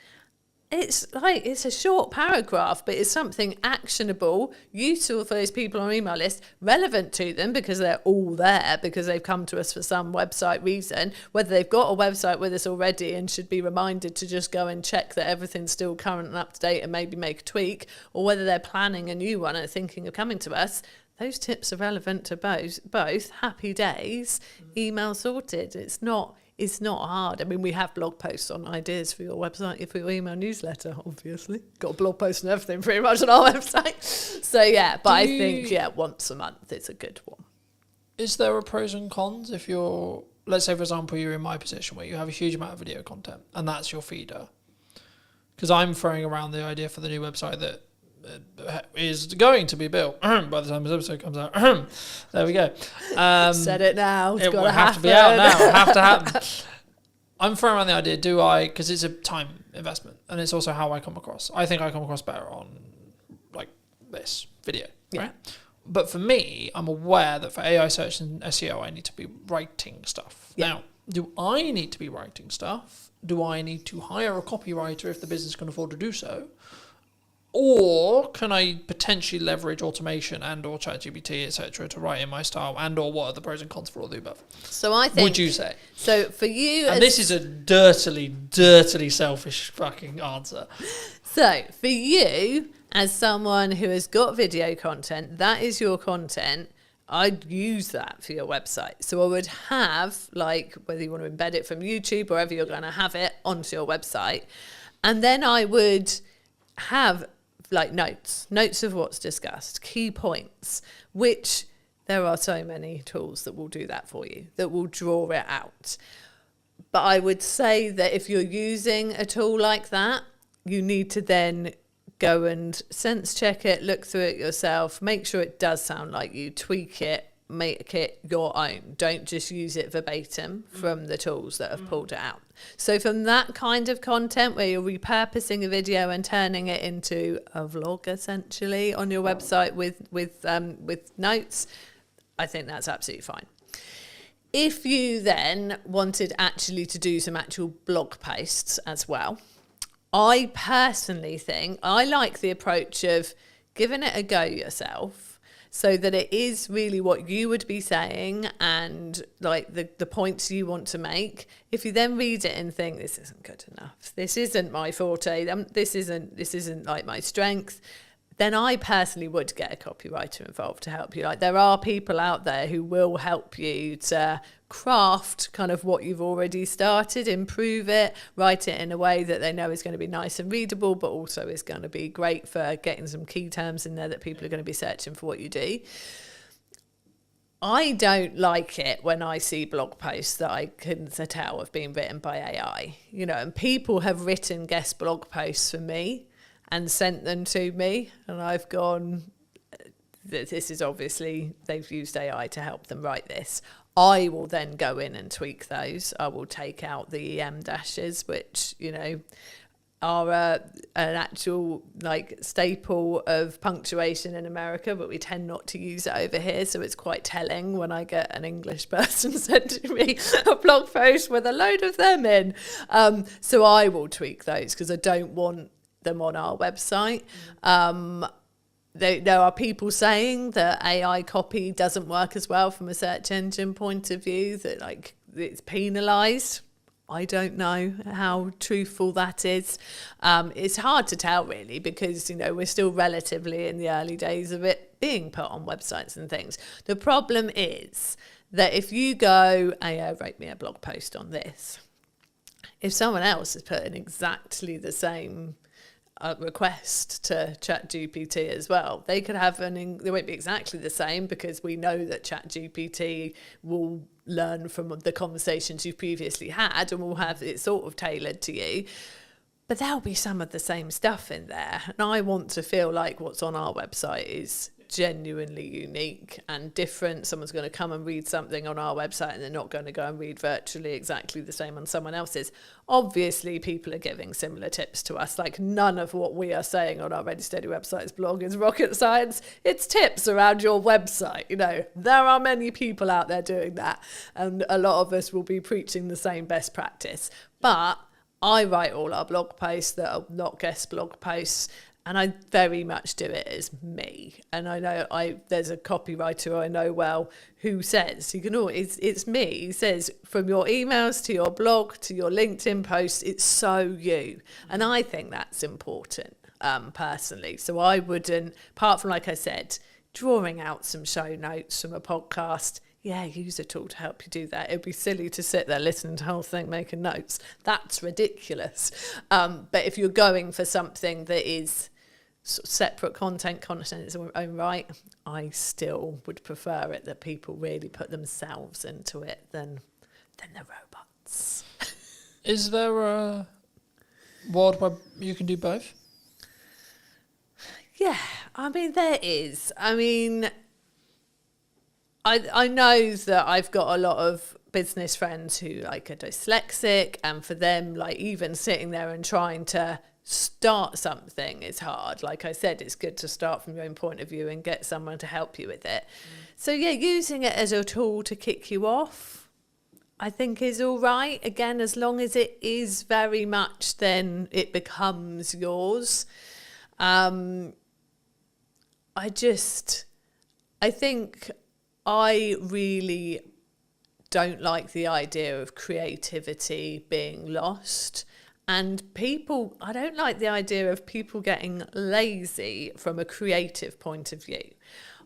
It's a short paragraph, but it's something actionable, useful for those people on our email list, relevant to them because they're all there, because they've come to us for some website reason, whether they've got a website with us already and should be reminded to just go and check that everything's still current and up to date and maybe make a tweak, or whether they're planning a new one and thinking of coming to us. Those tips are relevant to both. Happy days, email sorted. It's not hard. I mean, we have blog posts on ideas for your website, for your email newsletter, obviously. Got a blog post and everything pretty much on our website. So, I think, once a month is a good one. Is there a pros and cons if you're, let's say, for example, you're in my position where you have a huge amount of video content and that's your feeder? Because I'm throwing around the idea for the new website that is going to be built by the time this episode comes out. There we go. Said it now. It's got to be out now. Have to happen. I'm throwing around the idea, do I, because it's a time investment and it's also how I come across. I think I come across better on like this video, right? But for me, I'm aware that for AI search and SEO, I need to be writing stuff. Yeah. Now, do I need to be writing stuff? Do I need to hire a copywriter if the business can afford to do so? Or can I potentially leverage automation and or ChatGPT, etc., to write in my style, and or what are the pros and cons for all the above? So I think... Would you say? So for you... And this is a dirtily selfish fucking answer. So for you, as someone who has got video content, that is your content, I'd use that for your website. So I would have, like, whether you want to embed it from YouTube or wherever you're going to have it onto your website. And then I would have... like notes of what's discussed, key points, which there are so many tools that will do that for you, that will draw it out. But I would say that if you're using a tool like that, you need to then go and sense check it, look through it yourself, make sure it does sound like you, tweak it, make it your own. Don't just use it verbatim from the tools that have pulled it out. So from that kind of content where you're repurposing a video and turning it into a vlog essentially on your website with notes, I think that's absolutely fine. If you then wanted actually to do some actual blog posts as well, I personally think I like the approach of giving it a go yourself, so that it is really what you would be saying and like the points you want to make. If you then read it and think, this isn't good enough, this isn't my forte, this isn't like my strength, then I personally would get a copywriter involved to help you. Like, there are people out there who will help you to craft kind of what you've already started, improve it, write it in a way that they know is going to be nice and readable, but also is going to be great for getting some key terms in there that people are going to be searching for what you do. I don't like it when I see blog posts that I can tell have been written by AI, you know, and people have written guest blog posts for me and sent them to me, and I've gone, this is obviously, they've used AI to help them write this. I will then go in and tweak those. I will take out the EM dashes, which, you know, are an actual like staple of punctuation in America, but we tend not to use it over here. So it's quite telling when I get an English person sending me a blog post with a load of them in. So I will tweak those because I don't want them on our website. There are people saying that AI copy doesn't work as well from a search engine point of view, that like it's penalised. I don't know how truthful that is. It's hard to tell really, because, you know, we're still relatively in the early days of it being put on websites and things. The problem is that if you go, AI, write me a blog post on this, if someone else is putting exactly the same request to ChatGPT as well, they could have they won't be exactly the same, because we know that ChatGPT will learn from the conversations you've previously had and will have it sort of tailored to you, but there'll be some of the same stuff in there, and I want to feel like what's on our website is genuinely unique and different. Someone's going to come and read something on our website and they're not going to go and read virtually exactly the same on someone else's. Obviously, people are giving similar tips to us. Like, none of what we are saying on our Ready Steady Websites blog is rocket science. It's tips around your website. You know, there are many people out there doing that, and a lot of us will be preaching the same best practice. But I write all our blog posts that are not guest blog posts, and I very much do it as me. And I know there's a copywriter I know well who says, you can always, it's me. He says, from your emails to your blog to your LinkedIn posts, it's so you. And I think that's important, personally. So I wouldn't, apart from, like I said, drawing out some show notes from a podcast, yeah, use a tool to help you do that. It'd be silly to sit there listening to the whole thing, making notes. That's ridiculous. But if you're going for something that is sort of separate content in its own right, I still would prefer it that people really put themselves into it than the robots. Is there a world where you can do both? Yeah, I mean, there is. I mean, I know that I've got a lot of business friends who like are dyslexic, and for them, like even sitting there and trying to start something is hard. Like I said, it's good to start from your own point of view and get someone to help you with it. So yeah, using it as a tool to kick you off, I think is all right. Again, as long as it is very much, then it becomes yours. I think I really don't like the idea of creativity being lost. And I don't like the idea of people getting lazy from a creative point of view.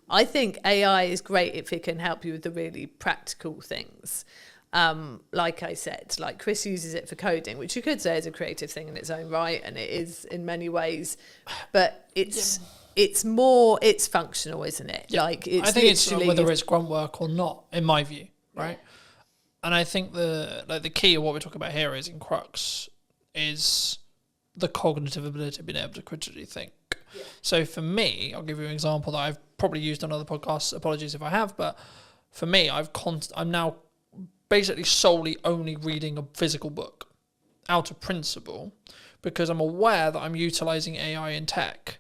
I think AI is great if it can help you with the really practical things. Like I said, like Chris uses it for coding, which you could say is a creative thing in its own right, and it is in many ways. But it's functional, isn't it? Yeah. Like it's I think it's whether it's grunt work or not, in my view, right? Yeah. And I think the key of what we're talking about here is in crux is the cognitive ability of being able to critically think. Yeah. So for me, I'll give you an example that I've probably used on other podcasts. Apologies if I have, but for me, I'm now basically solely only reading a physical book out of principle, because I'm aware that I'm utilizing AI in tech,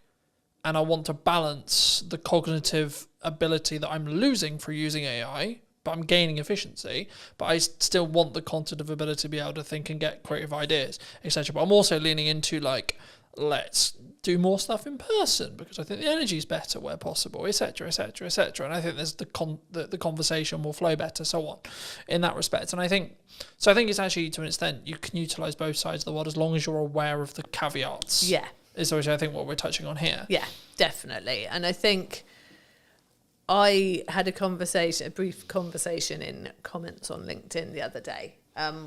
and I want to balance the cognitive ability that I'm losing through using AI, but I'm gaining efficiency, but I still want the cognitive ability to be able to think and get creative ideas, etc. But I'm also leaning into like, let's do more stuff in person because I think the energy is better where possible, etc., etc., etc. And I think there's the conversation will flow better, so on, in that respect. And I think it's actually, to an extent, you can utilize both sides of the world as long as you're aware of the caveats. Yeah. Is which I think what we're touching on here. Yeah, definitely. And I think I had a brief conversation in comments on LinkedIn the other day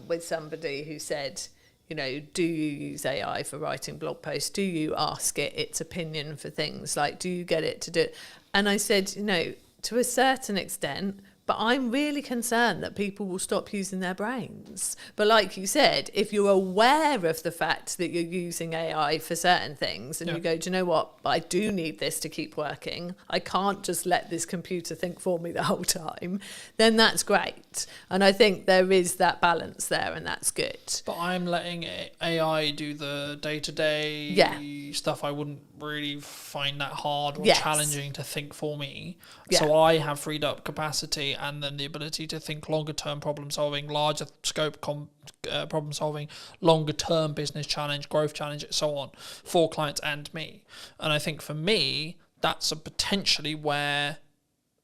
with somebody who said, you know, do you use AI for writing blog posts? Do you ask it its opinion for things? Like, do you get it to do it? And I said, you know, to a certain extent, but I'm really concerned that people will stop using their brains. But like you said, if you're aware of the fact that you're using AI for certain things and you go, do you know what, I do need this to keep working, I can't just let this computer think for me the whole time, then that's great. And I think there is that balance there, and that's good. But I'm letting AI do the day-to-day stuff I wouldn't really find that hard or challenging to think for me. Yeah. So I have freed up capacity and then the ability to think longer term problem solving, larger scope problem solving, longer term business challenge, growth challenge, and so on, for clients and me. And I think for me, that's potentially where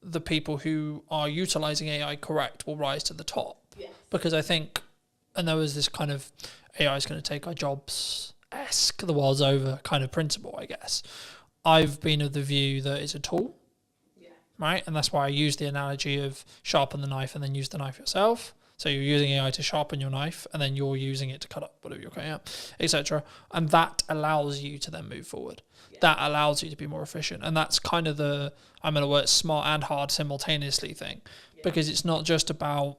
the people who are utilizing AI correct will rise to the top. Yeah. Because I think, and there was this kind of AI is going to take our jobs-esque, the world's over kind of principle, I guess. I've been of the view that it's a tool. Right, and that's why I use the analogy of sharpen the knife and then use the knife yourself. So you're using AI to sharpen your knife, and then you're using it to cut up whatever you're cutting up, etc. And that allows you to then move forward. Yeah. That allows you to be more efficient, and that's kind of I'm going to work smart and hard simultaneously thing, because it's not just about.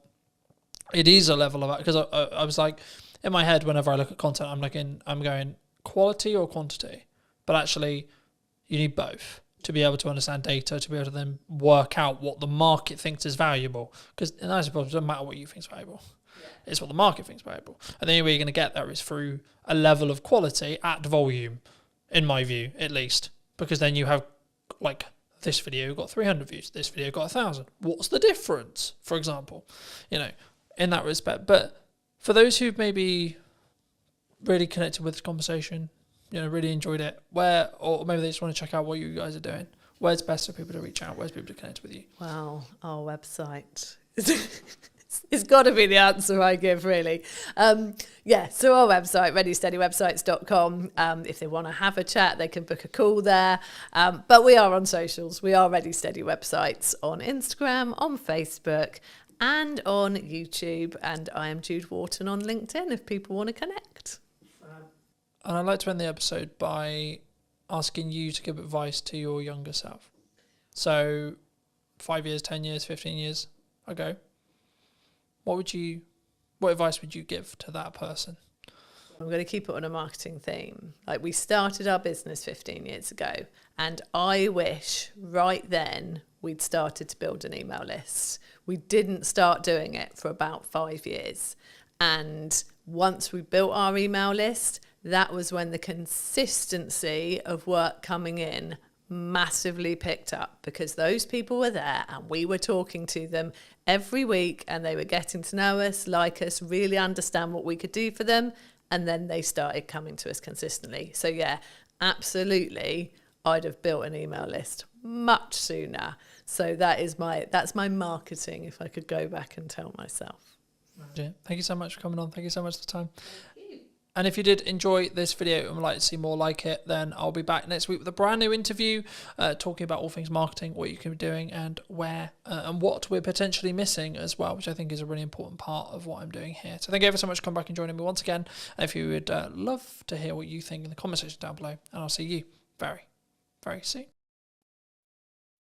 It is a level of, because I was like, in my head, whenever I look at content, I'm going quality or quantity, but actually, you need both to be able to understand data, to be able to then work out what the market thinks is valuable. Because I suppose it doesn't matter what you think is valuable. Yeah. It's what the market thinks is valuable. And the only way you're going to get there is through a level of quality at volume, in my view, at least. Because then you have, like, this video got 300 views, this video got 1,000. What's the difference, for example? You know, in that respect. But for those who've maybe really connected with this conversation, you know, really enjoyed it, or maybe they just want to check out what you guys are doing, where's best for people to reach out? Where's people to connect with you? Well, our website. It's got to be the answer I give, really. So our website, readysteadywebsites.com. If they want to have a chat, they can book a call there. But we are on socials. We are Ready Steady Websites on Instagram, on Facebook, and on YouTube. And I am Jude Wharton on LinkedIn if people want to connect. And I'd like to end the episode by asking you to give advice to your younger self. So 5 years, 10 years, 15 years ago, what advice would you give to that person? I'm going to keep it on a marketing theme. Like, we started our business 15 years ago, and I wish right then we'd started to build an email list. We didn't start doing it for about 5 years. And once we built our email list, that was when the consistency of work coming in massively picked up, because those people were there and we were talking to them every week and they were getting to know us, like us, really understand what we could do for them. And then they started coming to us consistently. So yeah, absolutely, I'd have built an email list much sooner. So that's my marketing, if I could go back and tell myself. Yeah, thank you so much for coming on. Thank you so much for the time. And if you did enjoy this video and would like to see more like it, then I'll be back next week with a brand new interview talking about all things marketing, what you can be doing and where and what we're potentially missing as well, which I think is a really important part of what I'm doing here. So thank you ever so much for coming back and joining me once again. And if you would love to hear what you think in the comment section down below, and I'll see you very, very soon.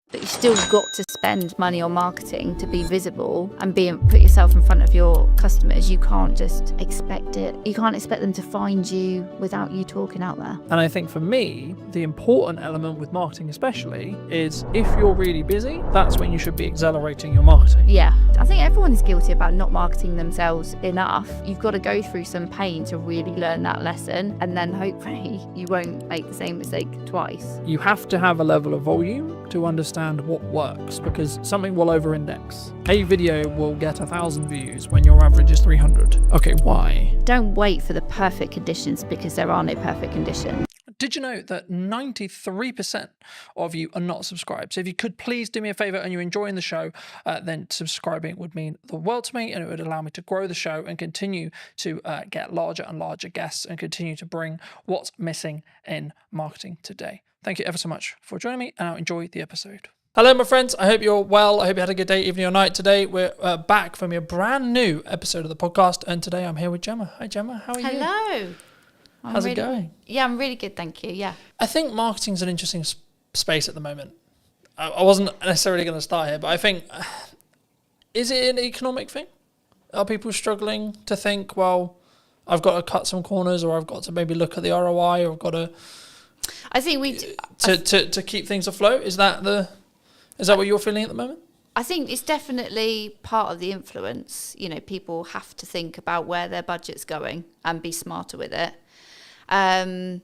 But you've still got to spend money on marketing to be visible and put yourself in front of your customers. You can't just expect it. You can't expect them to find you without you talking out there. And I think for me, the important element with marketing especially is if you're really busy, that's when you should be accelerating your marketing. Yeah, I think everyone is guilty about not marketing themselves enough. You've got to go through some pain to really learn that lesson, and then hopefully you won't make the same mistake twice. You have to have a level of volume to understand what works, because something will over-index. A video will get 1,000 views when your average is 300. Okay, why? Don't wait for the perfect conditions, because there are no perfect conditions. Did you know that 93% of you are not subscribed? So if you could please do me a favor and you're enjoying the show, then subscribing would mean the world to me, and it would allow me to grow the show and continue to get larger and larger guests and continue to bring what's missing in marketing today. Thank you ever so much for joining me, and I'll enjoy the episode. Hello, my friends. I hope you're well. I hope you had a good day, evening, or night. Today, we're back from a brand new episode of the podcast, and today I'm here with Gemma. Hi, Gemma. How are you? Hello. How's it going? Yeah, I'm really good, thank you. Yeah. I think marketing's an interesting space at the moment. I wasn't necessarily going to start here, but I think, is it an economic thing? Are people struggling to think, well, I've got to cut some corners, or I've got to maybe look at the ROI, or I've got to... I think to keep things afloat? Is that what you're feeling at the moment? I think it's definitely part of the influence. You know, people have to think about where their budget's going and be smarter with it. I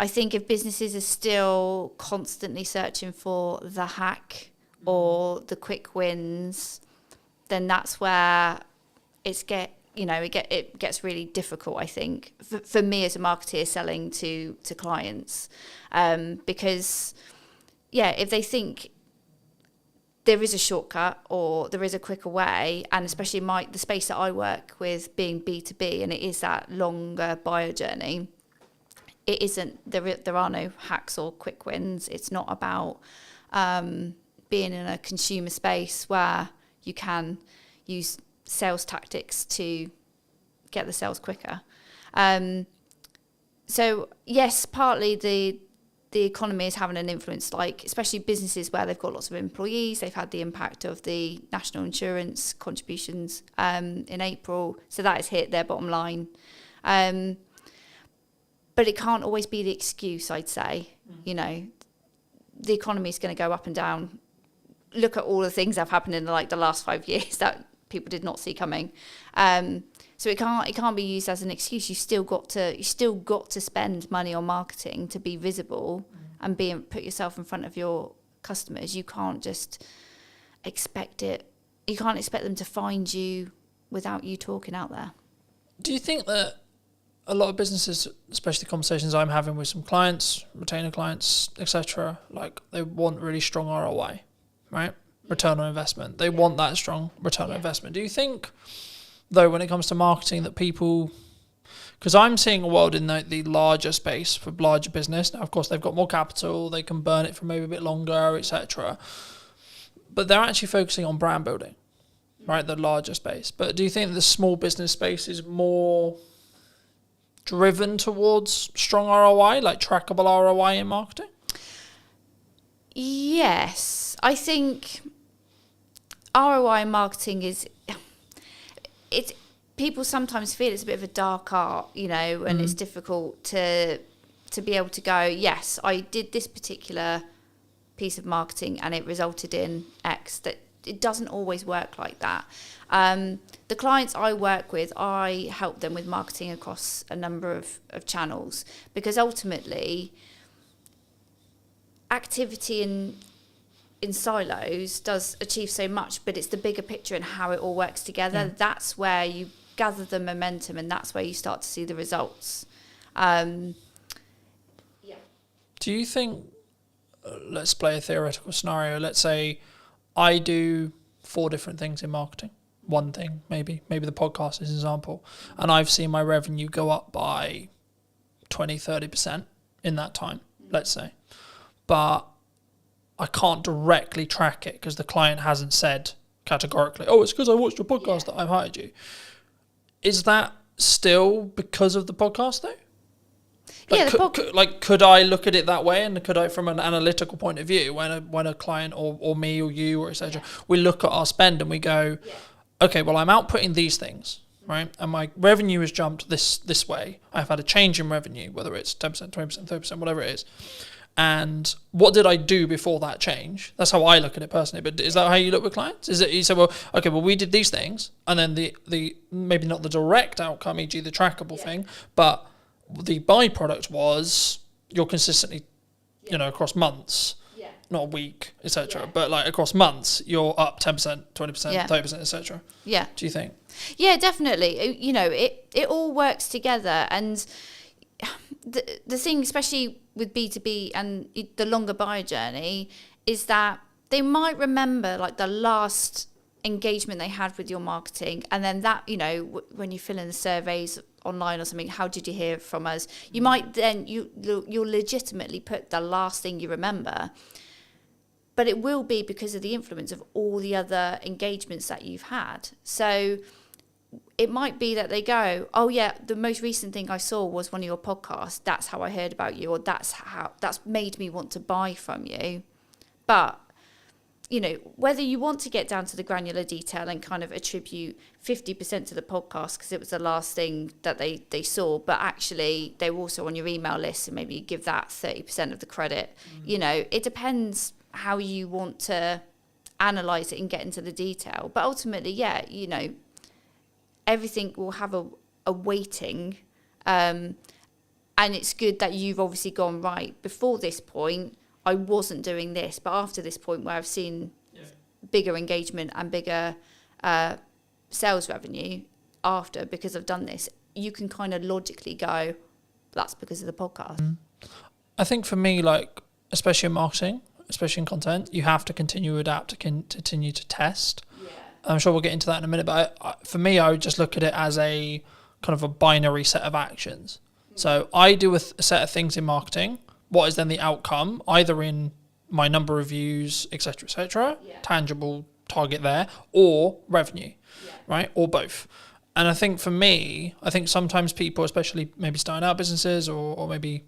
think if businesses are still constantly searching for the hack or the quick wins, then that's where it gets really difficult, I think, for me as a marketer selling to clients. Because, yeah, if they think there is a shortcut or there is a quicker way, and especially the space that I work with being B2B, and it is that longer buyer journey, it isn't, there are no hacks or quick wins. It's not about being in a consumer space where you can use sales tactics to get the sales quicker. So yes, partly the economy is having an influence, like especially businesses where they've got lots of employees. They've had the impact of the national insurance contributions in April, so that has hit their bottom line. But it can't always be the excuse, I'd say. You know, the economy is going to go up and down. Look at all the things that have happened in the last 5 years that people did not see coming. So it can't be used as an excuse. You still got to spend money on marketing to be visible and put yourself in front of your customers. You can't just expect it. You can't expect them to find you without you talking out there. Do you think that a lot of businesses, especially conversations I'm having with some clients, retainer clients, etc., like they want really strong ROI, right? Return on investment. They want that strong return on investment. Do you think, though, when it comes to marketing, that people, because I'm seeing a world in the larger space for larger business. Now, of course, they've got more capital, they can burn it for maybe a bit longer, etc. But they're actually focusing on brand building, right? The larger space. But do you think the small business space is more driven towards strong ROI, like trackable ROI in marketing? Yes, I think ROI marketing people sometimes feel it's a bit of a dark art, you know, and it's difficult to be able to go, yes, I did this particular piece of marketing and it resulted in X. That it doesn't always work like that. The clients I work with, I help them with marketing across a number of channels, because ultimately activity in silos does achieve so much, but it's the bigger picture and how it all works together. That's where you gather the momentum, and that's where you start to see the results. Do you think, let's play a theoretical scenario, let's say I do 4 different things in marketing, one thing maybe the podcast is an example, and I've seen my revenue go up by 20-30% in that time, let's say, but I can't directly track it because the client hasn't said categorically, oh, it's because I watched your podcast that I've hired you. Is that still because of the podcast though? Could I look at it that way, and could I, from an analytical point of view, when a client or me or you or etc., we look at our spend and we go, okay, well, I'm outputting these things, right, and my revenue has jumped this way. I've had a change in revenue, whether it's 10%, 20%, 30%, whatever it is. And what did I do before that change? That's how I look at it personally. But is that how you look with clients? Is it you say, well, okay, well, we did these things, and then the maybe not the direct outcome, e.g. the trackable thing, but the byproduct was you're consistently, across months, not a week, etc., but like across months, you're up 10%, 20%, 30%, etc. Yeah. Do you think? Yeah, definitely. It all works together, and the thing, especially with B2B and the longer buyer journey, is that they might remember like the last engagement they had with your marketing, and then that, when you fill in the surveys online or something, how did you hear from us? You might then, you'll legitimately put the last thing you remember, but it will be because of the influence of all the other engagements that you've had. So it might be that they go, oh yeah, the most recent thing I saw was one of your podcasts. That's how I heard about you, or that's made me want to buy from you. But, whether you want to get down to the granular detail and kind of attribute 50% to the podcast because it was the last thing that they saw, but actually they were also on your email list, and maybe you give that 30% of the credit. It depends how you want to analyze it and get into the detail. But ultimately, everything will have a weighting, and it's good that you've obviously gone, right, before this point I wasn't doing this, but after this point where I've seen bigger engagement and bigger sales revenue after, because I've done this, you can kind of logically go, that's because of the podcast. I think for me, like, especially in marketing, especially in content, you have to continue to adapt, to continue to test. I'm sure we'll get into that in a minute, but for me, I would just look at it as a kind of a binary set of actions. So I do a set of things in marketing. What is then the outcome, either in my number of views, etc., tangible target there, or revenue, right, or both. And I think for me, sometimes people, especially maybe starting out businesses, or maybe,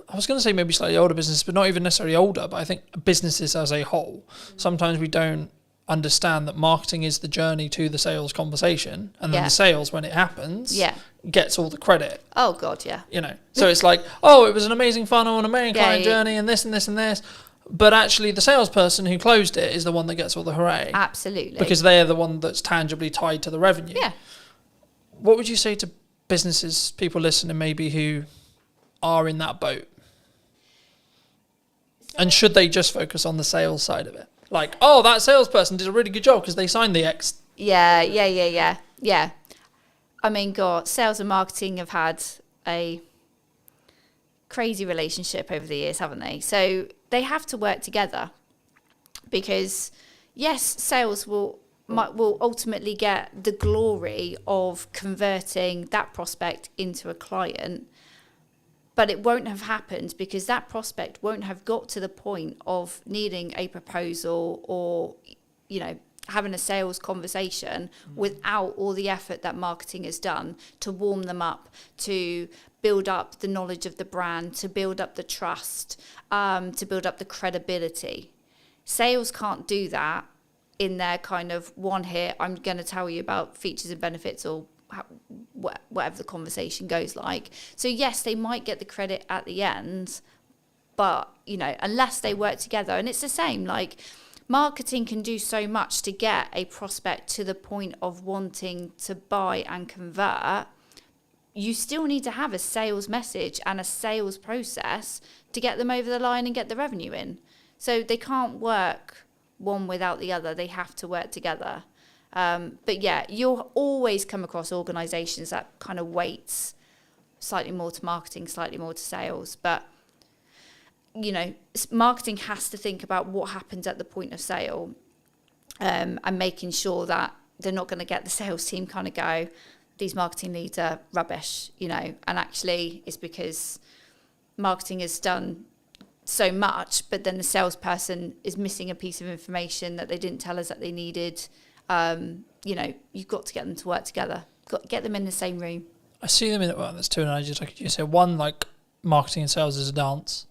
I was going to say maybe slightly older businesses, but not even necessarily older, but I think businesses as a whole, sometimes we don't understand that marketing is the journey to the sales conversation, and then the sales, when it happens, gets all the credit. Oh God, yeah. So it's like, oh, it was an amazing funnel and amazing client journey and this and this and this, but actually the salesperson who closed it is the one that gets all the hooray. Absolutely. Because they're the one that's tangibly tied to the revenue. Yeah. What would you say to businesses, people listening maybe who are in that boat? And should they just focus on the sales side of it? Like, oh, that salesperson did a really good job because they signed the X. Yeah. I mean, God, sales and marketing have had a crazy relationship over the years, haven't they? So they have to work together, because, yes, sales will ultimately get the glory of converting that prospect into a client, but it won't have happened because that prospect won't have got to the point of needing a proposal or, having a sales conversation without all the effort that marketing has done to warm them up, to build up the knowledge of the brand, to build up the trust, to build up the credibility. Sales can't do that in their kind of one hit, I'm going to tell you about features and benefits, or whatever the conversation goes like. So yes, they might get the credit at the end, But, you know, unless they work together, and it's the same, like marketing can do so much to get a prospect to the point of wanting to buy and convert. You still need to have a sales message and a sales process to get them over the line and get the revenue in. So they can't work one without the other. They have to work together. But yeah, you'll always come across organisations that kind of weights slightly more to marketing, slightly more to sales. But, you know, marketing has to think about what happens at the point of sale, and making sure that they're not going to get the sales team kind of go, these marketing leads are rubbish, you know, and actually it's because marketing has done so much, but then the salesperson is missing a piece of information that they didn't tell us that they needed. You know, you've got to get them to work together. Got to get them in the same room. I see them in, well, there's two analogies I could use here. One, like marketing and sales is a dance,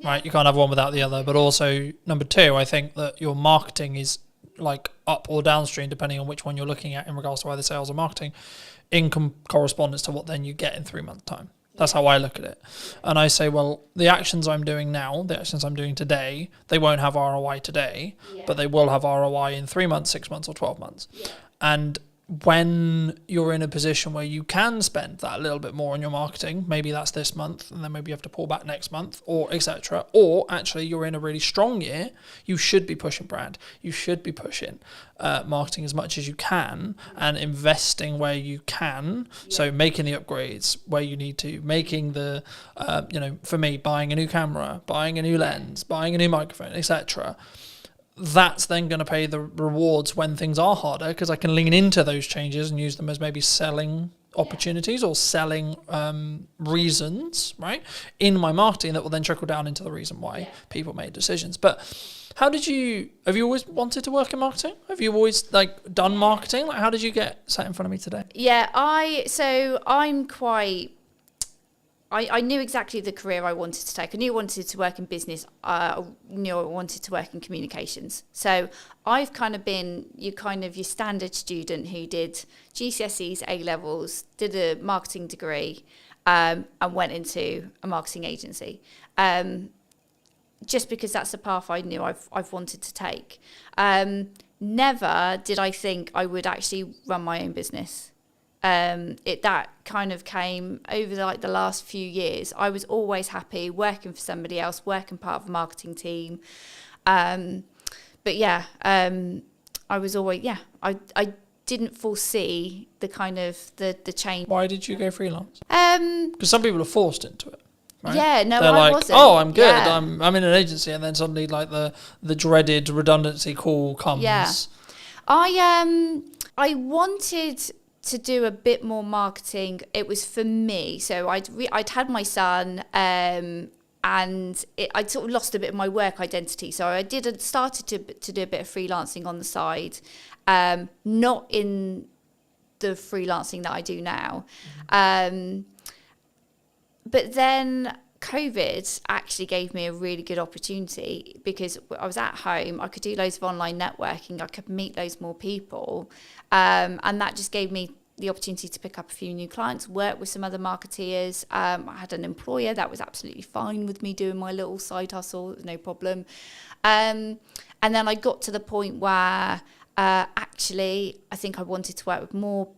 right? You can't have one without the other. But also, number two, I think that your marketing is like up or downstream, depending on which one you're looking at in regards to either sales or marketing, in correspondence to what then you get in 3 months' time. That's how I look at it. And I say, well, the actions I'm doing now, the actions I'm doing today, they won't have ROI today, but they will have ROI in 3 months, 6 months, or 12 months. Yeah. And when you're in a position where you can spend that a little bit more on your marketing, maybe that's this month, and then maybe you have to pull back next month, or etc. Or actually you're in a really strong year, you should be pushing brand, you should be pushing marketing as much as you can, and investing where you can. So making the upgrades where you need to, making the you know, for me, buying a new camera, buying a new lens, buying a new microphone, etc. That's then going to pay the rewards when things are harder, because I can lean into those changes and use them as maybe selling opportunities or selling reasons, right, in my marketing that will then trickle down into the reason why people made decisions. But have you always wanted to work in marketing? Have you always like done marketing? Like, how did you get sat in front of me today? Yeah, I knew exactly the career I wanted to take. I knew I wanted to work in business. I knew I wanted to work in communications. So I've kind of been your standard student who did GCSEs, A-levels, did a marketing degree, and went into a marketing agency. Just because that's the path I knew I've wanted to take. Never did I think I would actually run my own business. That kind of came over the last few years. I was always happy working for somebody else, working part of a marketing team. But yeah, I was always, I didn't foresee the kind of the change. Why did you go freelance? Because some people are forced into it. Right? Yeah, no, they're I like, wasn't. oh, I'm good. Yeah. I'm in an agency, and then suddenly like the dreaded redundancy call comes. Yeah, I wanted to do a bit more marketing. It was for me. So I'd had my son, and I'd sort of lost a bit of my work identity. So I started to do a bit of freelancing on the side, not in the freelancing that I do now. But then COVID actually gave me a really good opportunity, because I was at home, I could do loads of online networking, I could meet loads more people, and that just gave me the opportunity to pick up a few new clients, work with some other marketeers. I had an employer that was absolutely fine with me doing my little side hustle, no problem. And then I got to the point where actually I think I wanted to work with more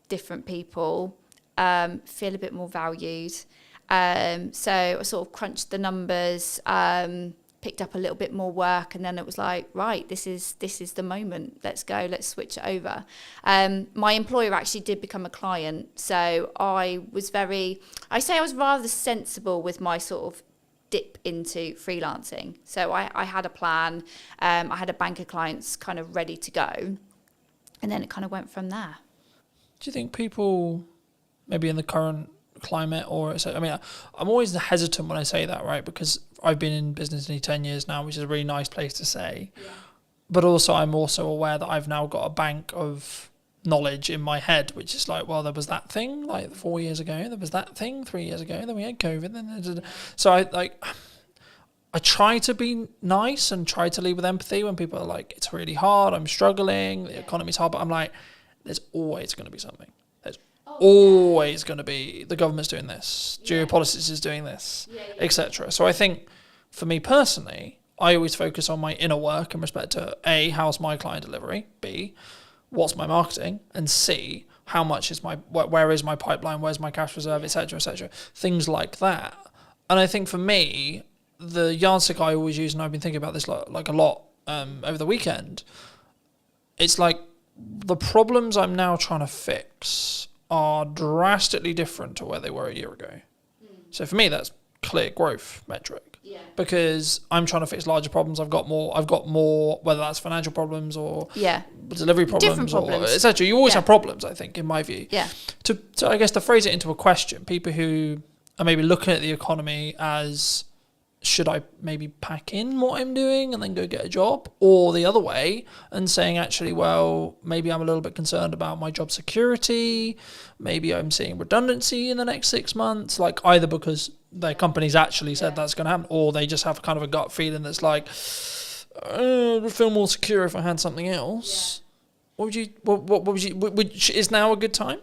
different people, feel a bit more valued. So I sort of crunched the numbers, picked up a little bit more work, and then it was like, right, this is the moment. Let's go. Let's switch it over. My employer actually did become a client, so I was rather sensible with my sort of dip into freelancing. So I had a plan. I had a bank of clients kind of ready to go, and then it kind of went from there. Do you think people, maybe in the current climate, or I mean, I'm always hesitant when I say that, right? Because I've been in business nearly 10 years now, which is a really nice place to say. Yeah. But also, I'm also aware that I've now got a bank of knowledge in my head, which is like, well, there was that thing like 4 years ago, there was that thing 3 years ago, then we had COVID, so I try to be nice and try to lead with empathy when people are like, it's really hard, I'm struggling, the economy's hard, but I'm like, there's always going to be something. Always going to be, the government's doing this, geopolitics is doing this, etc. So I think for me personally, I always focus on my inner work in respect to A, how's my client delivery, B, what's my marketing, and C, how much is where is my pipeline, where's my cash reserve, etc., things like that. And I think for me, the yardstick I always use, and I've been thinking about this like a lot over the weekend, it's like the problems I'm now trying to fix are drastically different to where they were a year ago. So for me, that's clear growth metric. Yeah. Because I'm trying to fix larger problems. I've got more, whether that's financial problems or delivery problems, Different problems. or etc. You always have problems, I think, in my view. Yeah. To I guess to phrase it into a question, people who are maybe looking at the economy as, should I maybe pack in what I'm doing and then go get a job? Or the other way, and saying, actually, well, maybe I'm a little bit concerned about my job security. Maybe I'm seeing redundancy in the next 6 months, like either because their company's actually said that's going to happen, or they just have kind of a gut feeling that's like, I would feel more secure if I had something else. Yeah. What would you, is now a good time,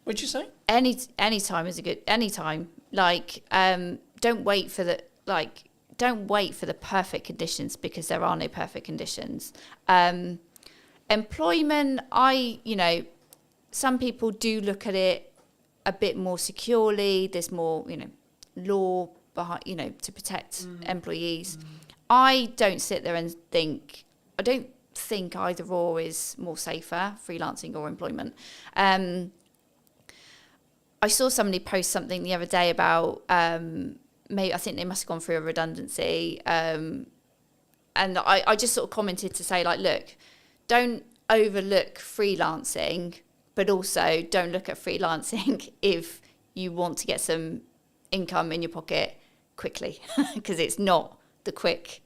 would you say? Any time is a good, any time. Like, don't wait for the perfect conditions, because there are no perfect conditions. Employment, some people do look at it a bit more securely. There's more, law behind, to protect employees. I don't sit there and think, I don't think either or is more safer, freelancing or employment. I saw somebody post something the other day about, maybe I think they must have gone through a redundancy, and I just sort of commented to say, like, look, don't overlook freelancing, but also don't look at freelancing if you want to get some income in your pocket quickly, because it's not the quick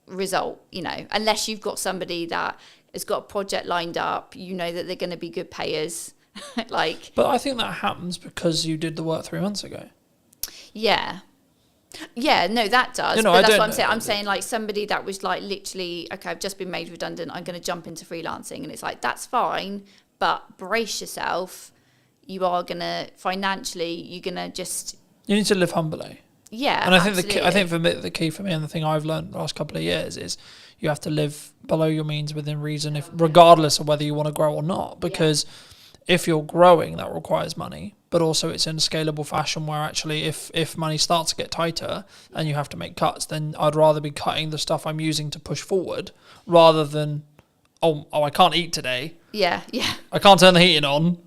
result, unless you've got somebody that has got a project lined up, that they're going to be good payers. But I think that happens because you did the work 3 months ago. Yeah, no, that does. But that's what I'm saying. I'm saying, like, somebody that was like literally, okay, I've just been made redundant, I'm going to jump into freelancing, and it's like, that's fine, but brace yourself. You are going to financially, you're going to just. You need to live humbly. Yeah, and I think the key for me, and the thing I've learned the last couple of years, is you have to live below your means within reason, regardless of whether you want to grow or not, because. Yeah. If you're growing, that requires money, but also it's in a scalable fashion where actually if money starts to get tighter and you have to make cuts, then I'd rather be cutting the stuff I'm using to push forward rather than, oh, I can't eat today. Yeah. I can't turn the heating on.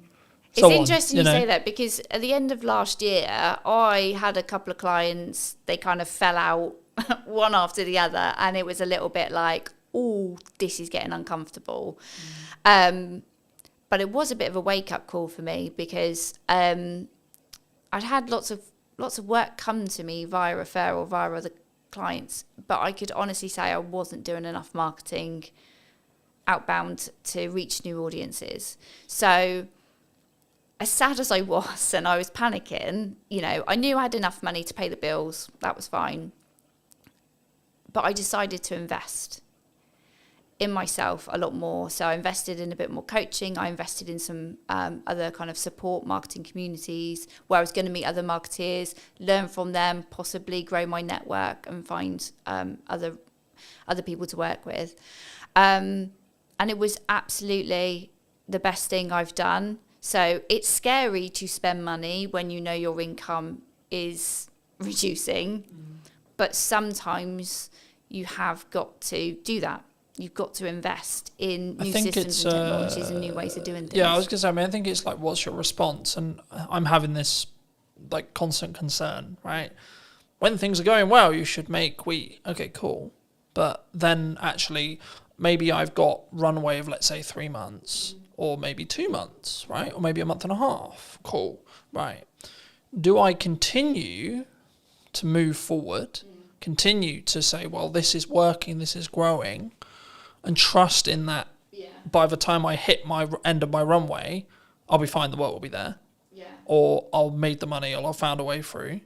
It's interesting you say that, because at the end of last year, I had a couple of clients, they kind of fell out one after the other, and it was a little bit like, oh, this is getting uncomfortable. But it was a bit of a wake-up call for me, because I'd had lots of work come to me via referral, via other clients, but I could honestly say I wasn't doing enough marketing outbound to reach new audiences. So as sad as I was, and I was panicking, I knew I had enough money to pay the bills. That was fine. But I decided to invest in myself a lot more. So I invested in a bit more coaching. I invested in some other kind of support marketing communities where I was going to meet other marketeers, learn from them, possibly grow my network and find other people to work with. And it was absolutely the best thing I've done. So it's scary to spend money when you know your income is reducing, but sometimes you have got to do that. You've got to invest in new systems and technologies and new ways of doing things. Yeah, I was going to say, I think it's like, what's your response? And I'm having this like constant concern, right? When things are going well, you should make wheat. Okay, cool. But then actually, maybe I've got runway of, let's say, 3 months or maybe 2 months, right? Or maybe a month and a half. Cool, right. Do I continue to move forward, continue to say, well, this is working, this is growing, and trust in that by the time I hit my end of my runway, I'll be fine, the work will be there. Yeah. Or I'll make the money, or I'll found a way through.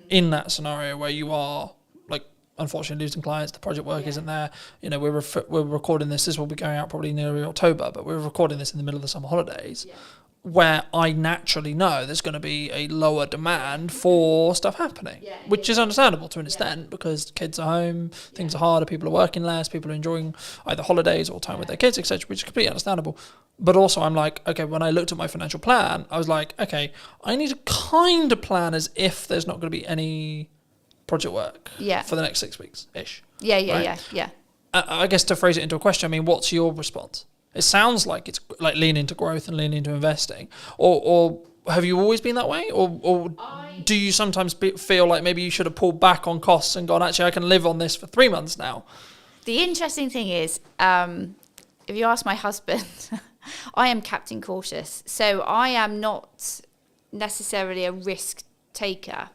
In that scenario where you are, like, unfortunately losing clients, the project work isn't there. We're recording this will be going out probably nearly October, but we're recording this in the middle of the summer holidays. Yeah. where I naturally know there's going to be a lower demand for stuff happening, which is understandable to an extent because kids are home, things are harder, people are working less, people are enjoying either holidays or time with their kids, etc., which is completely understandable. But also I'm like, okay, when I looked at my financial plan, I was like, okay, I need to kind of plan as if there's not going to be any project work for the next 6 weeks-ish. Yeah. I guess to phrase it into a question, I mean, what's your response? It sounds like it's like lean into growth and lean into investing. Or have you always been that way? Or do you sometimes feel like maybe you should have pulled back on costs and gone, actually, I can live on this for 3 months now? The interesting thing is, if you ask my husband, I am captain cautious. So I am not necessarily a risk taker.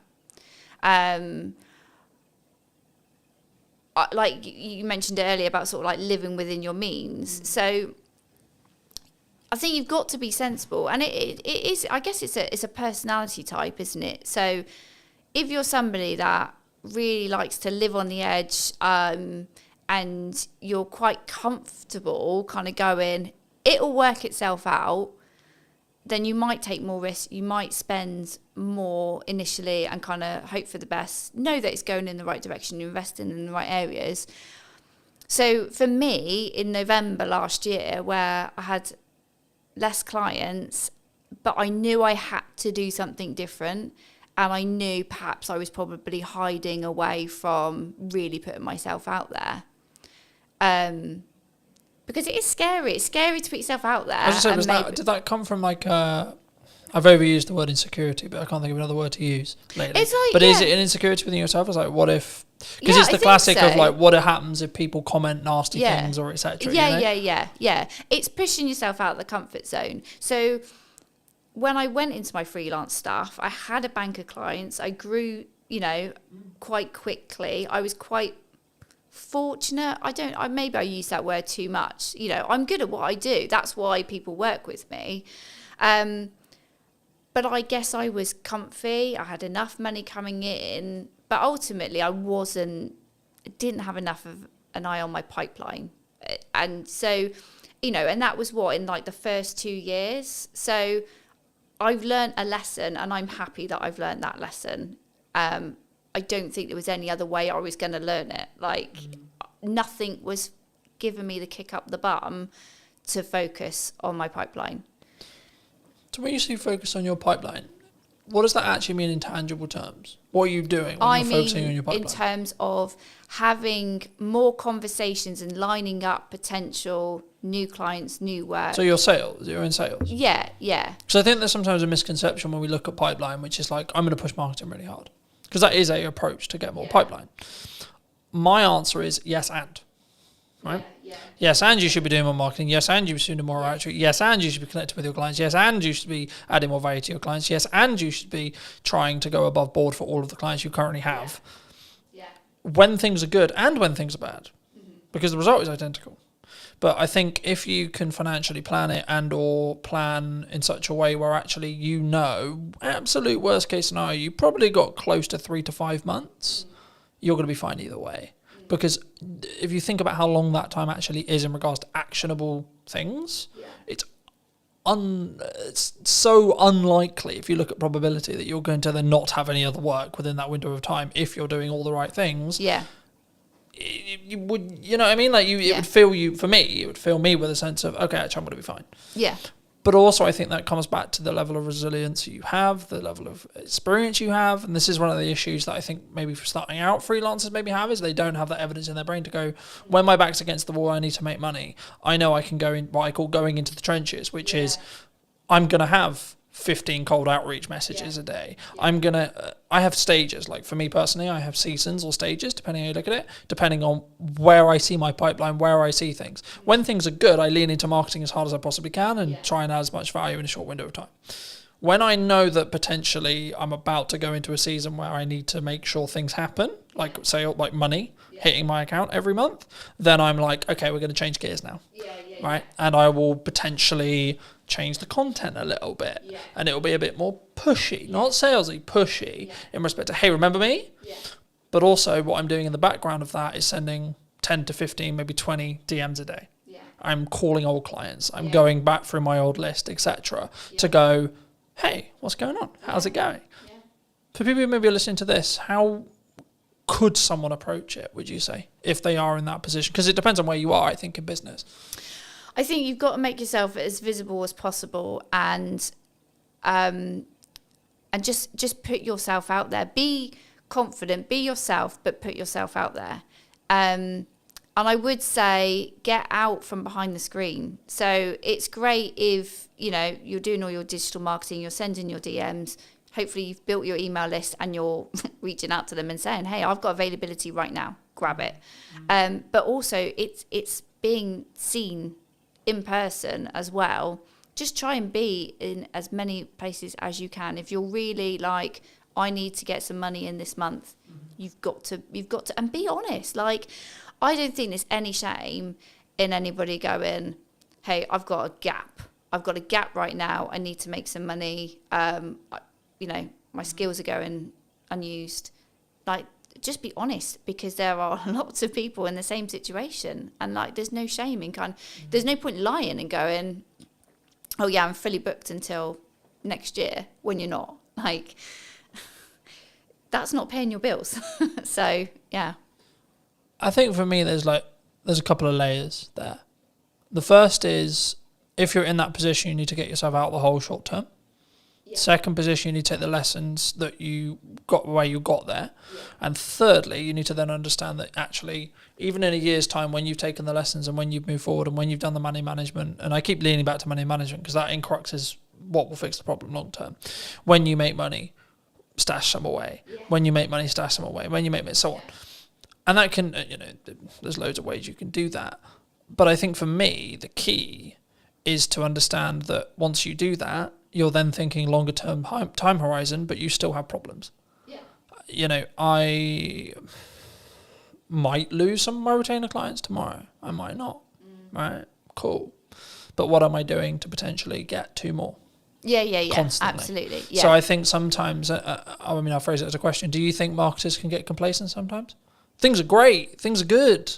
Like you mentioned earlier about sort of like living within your means. So I think you've got to be sensible, and it is. I guess it's a personality type, isn't it? So if you're somebody that really likes to live on the edge, and you're quite comfortable, kind of going, it'll work itself out, then you might take more risks. You might spend more initially and kind of hope for the best. Know that it's going in the right direction. You're investing in the right areas. So for me, in November last year, where I had less clients, but I knew I had to do something different, and I knew perhaps I was probably hiding away from really putting myself out there. Because it is scary. It's scary to put yourself out there. I was just saying, did that come from like I've overused the word insecurity, but I can't think of another word to use lately. It's like, but is it an insecurity within yourself? It's like, what if? Because it's the classic of like, what happens if people comment nasty things or etc. Yeah. It's pushing yourself out of the comfort zone. So when I went into my freelance stuff, I had a bank of clients. I grew, quite quickly. I was quite fortunate. Maybe I use that word too much. I'm good at what I do. That's why people work with me. But I guess I was comfy. I had enough money coming in, but ultimately I didn't have enough of an eye on my pipeline. And so, and that was in like the first 2 years. So I've learned a lesson, and I'm happy that I've learned that lesson. I don't think there was any other way I was going to learn it. Like nothing was giving me the kick up the bum to focus on my pipeline. So when you say focus on your pipeline, what does that actually mean in tangible terms? What are you doing when you're focusing on your pipeline? In terms of having more conversations and lining up potential new clients, new work. So you're in sales? Yeah. So I think there's sometimes a misconception when we look at pipeline, which is like, I'm going to push marketing really hard. Because that is a approach to get more pipeline. My answer is yes and. Right? Yeah. Yes, and you should be doing more marketing. Yes, and you should be doing more outreach. Yes, and you should be connecting with your clients. Yes, and you should be adding more value to your clients. Yes, and you should be trying to go above board for all of the clients you currently have. Yeah. When things are good and when things are bad. Mm-hmm. Because the result is identical. But I think if you can financially plan it and or plan in such a way where actually absolute worst case scenario, you probably got close to 3 to 5 months, you're going to be fine either way. Because if you think about how long that time actually is in regards to actionable things, it's so unlikely, if you look at probability, that you're going to then not have any other work within that window of time if you're doing all the right things. Yeah. You would, it would fill me with a sense of, okay, actually, I'm going to be fine. Yeah. But also, I think that comes back to the level of resilience you have, the level of experience you have. And this is one of the issues that I think maybe for starting out freelancers maybe have, is they don't have that evidence in their brain to go, when my back's against the wall, I need to make money. I know I can go in what I call going into the trenches, which is I'm going to have 15 cold outreach messages a day. I have stages. Like for me personally, I have seasons or stages, depending how you look at it, depending on where I see my pipeline, where I see things. When things are good, I lean into marketing as hard as I possibly can and try and add as much value in a short window of time. When I know that potentially I'm about to go into a season where I need to make sure things happen, like money hitting my account every month, then I'm like, okay, we're going to change gears now. Right? And I will potentially change the content a little bit, and it'll be a bit more pushy, not salesy, pushy in respect to, hey, remember me? But also what I'm doing in the background of that is sending 10 to 15, maybe 20 DMs a day. I'm calling old clients. I'm going back through my old list, etc. to go, hey, what's going on? How's it going? Yeah. For people who maybe are listening to this, how could someone approach it, would you say, if they are in that position? Because it depends on where you are, I think, in business. I think you've got to make yourself as visible as possible, and just put yourself out there. Be confident, be yourself, but put yourself out there. And I would say get out from behind the screen. So it's great if, you know, you're doing all your digital marketing, you're sending your DMs, hopefully you've built your email list and you're reaching out to them and saying, hey, I've got availability right now, grab it. But also it's being seen in person as well. Just try and be in as many places as you can. If you're really like, I need to get some money in this month, you've got to, and be honest. Like, I don't think there's any shame in anybody going, hey, I've got a gap. I've got a gap right now. I need to make some money. You know, my skills are going unused. Like, just be honest, because there are lots of people in the same situation. And like, there's no shame in there's no point lying and going, oh yeah, I'm fully booked until next year, when you're not. Like, that's not paying your bills. So, yeah. I think for me, there's a couple of layers there. The first is, if you're in that position, you need to get yourself out of the hole short term. Yeah. Second position, you need to take the lessons that you got where you got there. Yeah. And thirdly, you need to then understand that actually, even in a year's time, when you've taken the lessons and when you've moved forward and when you've done the money management, and I keep leaning back to money management because that in crux is what will fix the problem long term. When you make money, stash some away. Yeah. When you make money, stash some away. When you make money, so on. And that can, you know, there's loads of ways you can do that. But I think for me, the key is to understand that once you do that, you're then thinking longer term time horizon, but you still have problems. Yeah. You know, I might lose some of my retainer clients tomorrow. I might not. Right? Cool. But what am I doing to potentially get 2 more? Yeah. Constantly. Absolutely. Yeah. So I think sometimes, I mean, I'll phrase it as a question. Do you think marketers can get complacent sometimes? Things are great. Things are good.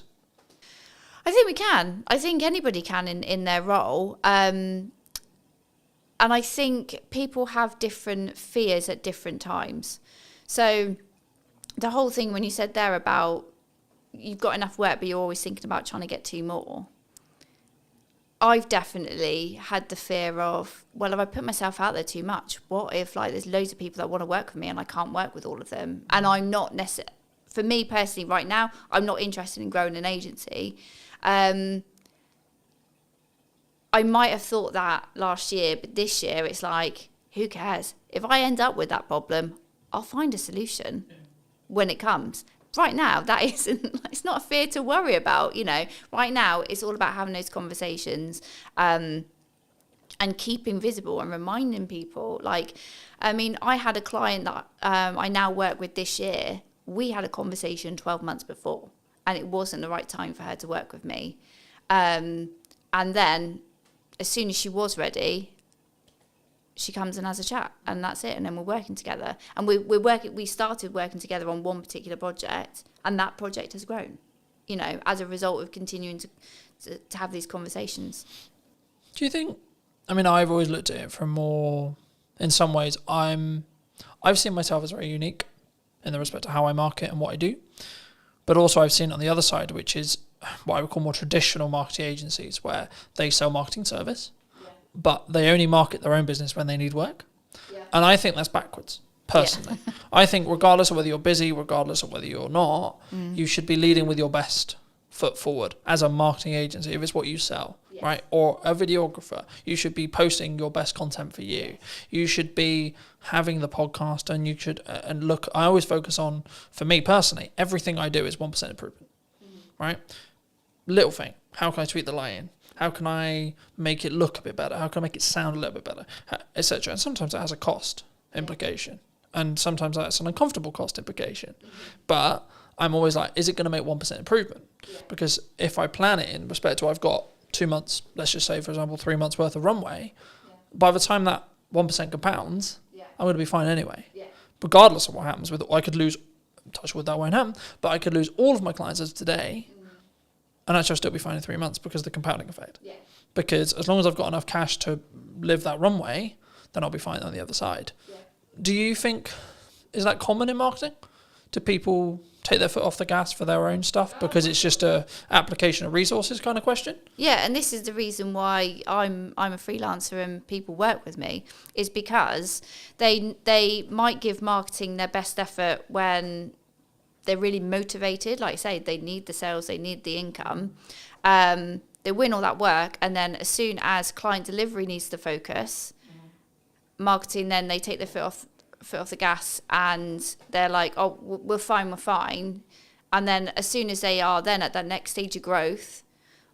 I think we can. I think anybody can in their role. And I think people have different fears at different times. So the whole thing when you said there about you've got enough work, but you're always thinking about trying to get 2 more. I've definitely had the fear of, well, if I put myself out there too much, what if like there's loads of people that want to work with me and I can't work with all of them? And I'm not necessarily... For me personally, right now, I'm not interested in growing an agency. I might have thought that last year, but this year it's like, who cares? If I end up with that problem, I'll find a solution when it comes. Right now, that isn't, it's not a fear to worry about, you know. Right now, it's all about having those conversations and keeping visible and reminding people. Like, I mean, I had a client that I now work with this year. We had a conversation 12 months before, and it wasn't the right time for her to work with me. And then, as soon as she was ready, she comes and has a chat, and that's it. And then we're working together, and we started working together on one particular project, and that project has grown, you know, as a result of continuing to have these conversations. Do you think? I mean, I've always looked at it from more. In some ways, I've seen myself as very unique in the respect to how I market and what I do. But also I've seen on the other side, which is what I would call more traditional marketing agencies, where they sell marketing service, but they only market their own business when they need work. Yeah. And I think that's backwards, personally. Yeah. I think regardless of whether you're busy, regardless of whether you're not, you should be leading with your best foot forward as a marketing agency, if it's what you sell. Yes. Right? Or a videographer, you should be posting your best content for you. You should be having the podcast, and you should, and look, I always focus on, for me personally, everything I do is 1% improvement, right? Little thing, how can I tweak the lighting? How can I make it look a bit better? How can I make it sound a little bit better? Etc. And sometimes it has a cost implication, and sometimes that's an uncomfortable cost implication. But I'm always like, is it going to make 1% improvement? Yeah. Because if I plan it in respect to I've got 2 months, let's just say, for example, 3 months worth of runway, by the time that 1% compounds, I'm going to be fine anyway. Yeah. Regardless of what happens with it, I could lose, touch wood, that won't happen, but I could lose all of my clients as of today, And actually I'll still be fine in 3 months because of the compounding effect. Yeah. Because as long as I've got enough cash to live that runway, then I'll be fine on the other side. Yeah. Do you think, is that common in marketing? Do people take their foot off the gas for their own stuff because it's just a application of resources kind of question? Yeah, and this is the reason why I'm a freelancer and people work with me, is because they might give marketing their best effort when they're really motivated. Like I say, they need the sales, they need the income. They win all that work, and then as soon as client delivery needs the focus, marketing, then they take their foot off the gas, and they're like, oh, we're fine. And then as soon as they are then at that next stage of growth,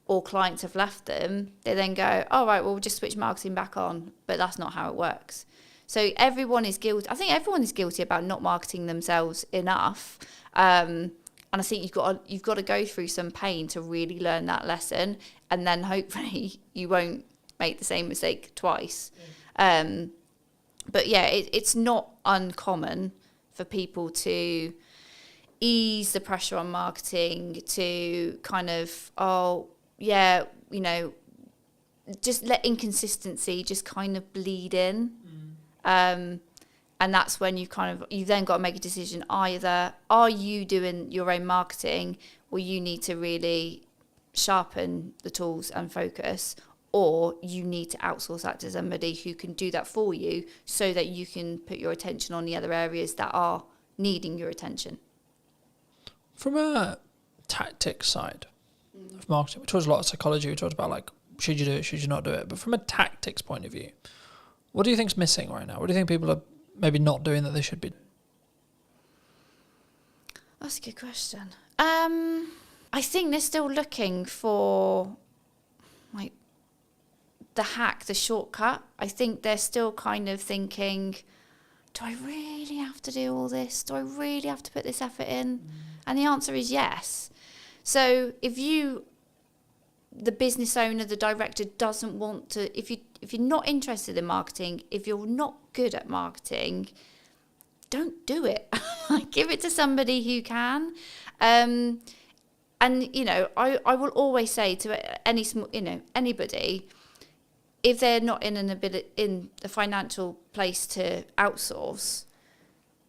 or clients have left them, they then go, all right, well, we'll just switch marketing back on. But that's not how it works. So everyone is guilty. I think everyone is guilty about not marketing themselves enough. And I think you've got to go through some pain to really learn that lesson, and then hopefully you won't make the same mistake twice. But yeah, it's not uncommon for people to ease the pressure on marketing, to kind of, just let inconsistency just kind of bleed in. And that's when you've then got to make a decision. Either are you doing your own marketing, or you need to really sharpen the tools and focus, or you need to outsource that to somebody who can do that for you so that you can put your attention on the other areas that are needing your attention. From a tactics side of marketing, we talked a lot of psychology, we talked about like, should you do it, should you not do it? But from a tactics point of view, what do you think's missing right now? What do you think people are maybe not doing that they should be? That's a good question. I think they're still looking for like the hack, the shortcut. I think they're still kind of thinking, do I really have to do all this? Do I really have to put this effort in? And the answer is yes. So if the business owner, the director doesn't want to, if you're not interested in marketing, if you're not good at marketing, don't do it. Give it to somebody who can. And I will always say to anybody, if they're not in a financial place to outsource,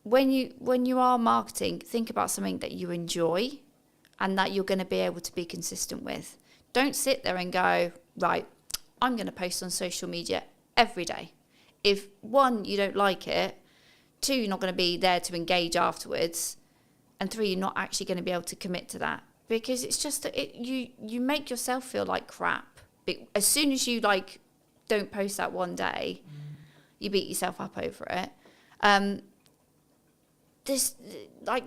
when you are marketing, think about something that you enjoy and that you're going to be able to be consistent with. Don't sit there and go, right, I'm going to post on social media every day. If 1, you don't like it, 2, you're not going to be there to engage afterwards, and 3, you're not actually going to be able to commit to that, because it's just that you make yourself feel like crap. As soon as you don't post that one day, you beat yourself up over it.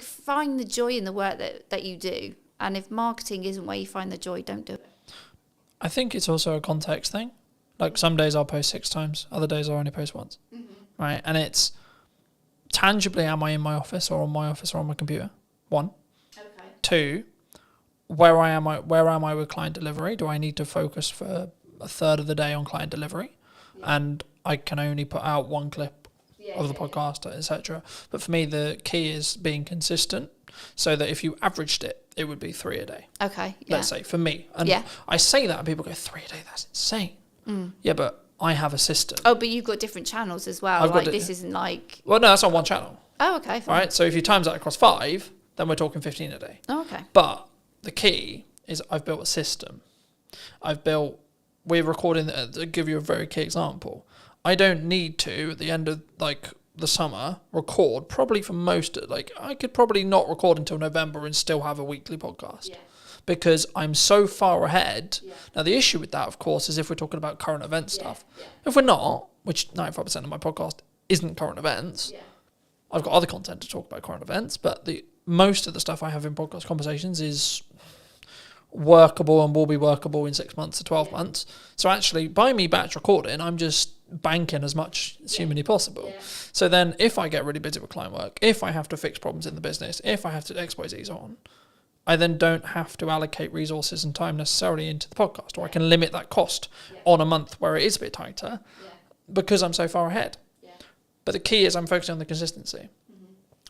Find the joy in the work that you do. And if marketing isn't where you find the joy, don't do it. I think it's also a context thing. Like some days I'll post 6 times, other days I'll only post once. Right? And it's tangibly, am I in my office or on my office or on my computer? 1. Okay. 2, where am I with client delivery? Do I need to focus for a third of the day on client delivery? Yeah. And I can only put out 1 clip of the podcast, etc. But for me, the key is being consistent, so that if you averaged it, it would be 3 a day. Okay. Yeah. Let's say for me. And I say that and people go, 3 a day, that's insane. Yeah, but I have a system. Oh, but you've got different channels as well. This isn't like... Well, no, that's on 1 channel. Oh, okay. Fine. Right, so if you times that across 5, then we're talking 15 a day. Oh, okay. But the key is I've built a system. We're recording, to give you a very key example, I don't need to, at the end of the summer, record probably for most, I could probably not record until November and still have a weekly podcast. Yeah. Because I'm so far ahead. Yeah. Now, the issue with that, of course, is if we're talking about current event stuff. Yeah. If we're not, which 95% of my podcast isn't current events, I've got other content to talk about current events, but most of the stuff I have in podcast conversations is workable and will be workable in 6 months to 12 months. So actually, by me batch recording, I'm just banking as much as humanly possible. Yeah. So then if I get really busy with client work, if I have to fix problems in the business, if I have to X, Y, Z's on, I then don't have to allocate resources and time necessarily into the podcast, or I can limit that cost on a month where it is a bit tighter because I'm so far ahead. Yeah. But the key is I'm focusing on the consistency.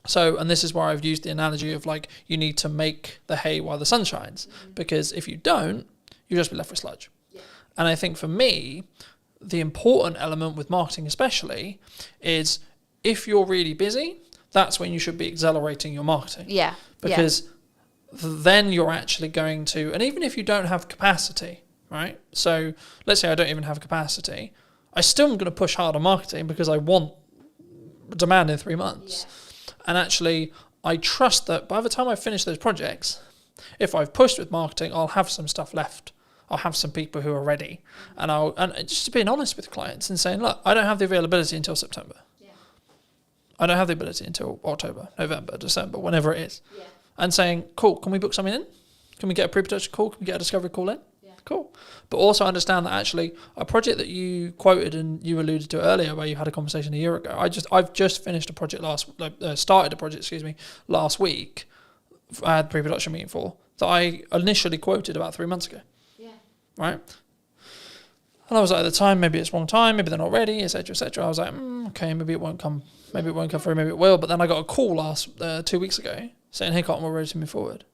So, and this is where I've used the analogy of like, you need to make the hay while the sun shines, because if you don't, you'll just be left with sludge. Yeah. And I think for me, the important element with marketing especially is if you're really busy, that's when you should be accelerating your marketing. Yeah. Because then you're actually going to, and even if you don't have capacity, right? So let's say I don't even have capacity, I still am going to push hard on marketing because I want demand in 3 months. Yeah. And actually, I trust that by the time I finish those projects, if I've pushed with marketing, I'll have some stuff left. I'll have some people who are ready. And just being honest with clients and saying, look, I don't have the availability until September. Yeah. I don't have the ability until October, November, December, whenever it is. Yeah. And saying, cool, can we book something in? Can we get a pre-production call? Can we get a discovery call in? Yeah. Cool. But also understand that actually a project that you quoted and you alluded to earlier, where you had a conversation a year ago, I've just finished a project started a project last week. I had a pre-production meeting for that I initially quoted about 3 months ago. Yeah. Right. And I was like, at the time, maybe it's wrong time, maybe they're not ready, etc., etc. I was like, okay, maybe it won't come through, maybe it will. But then I got a call 2 weeks ago saying, hey, Cotton, we're ready to move forward.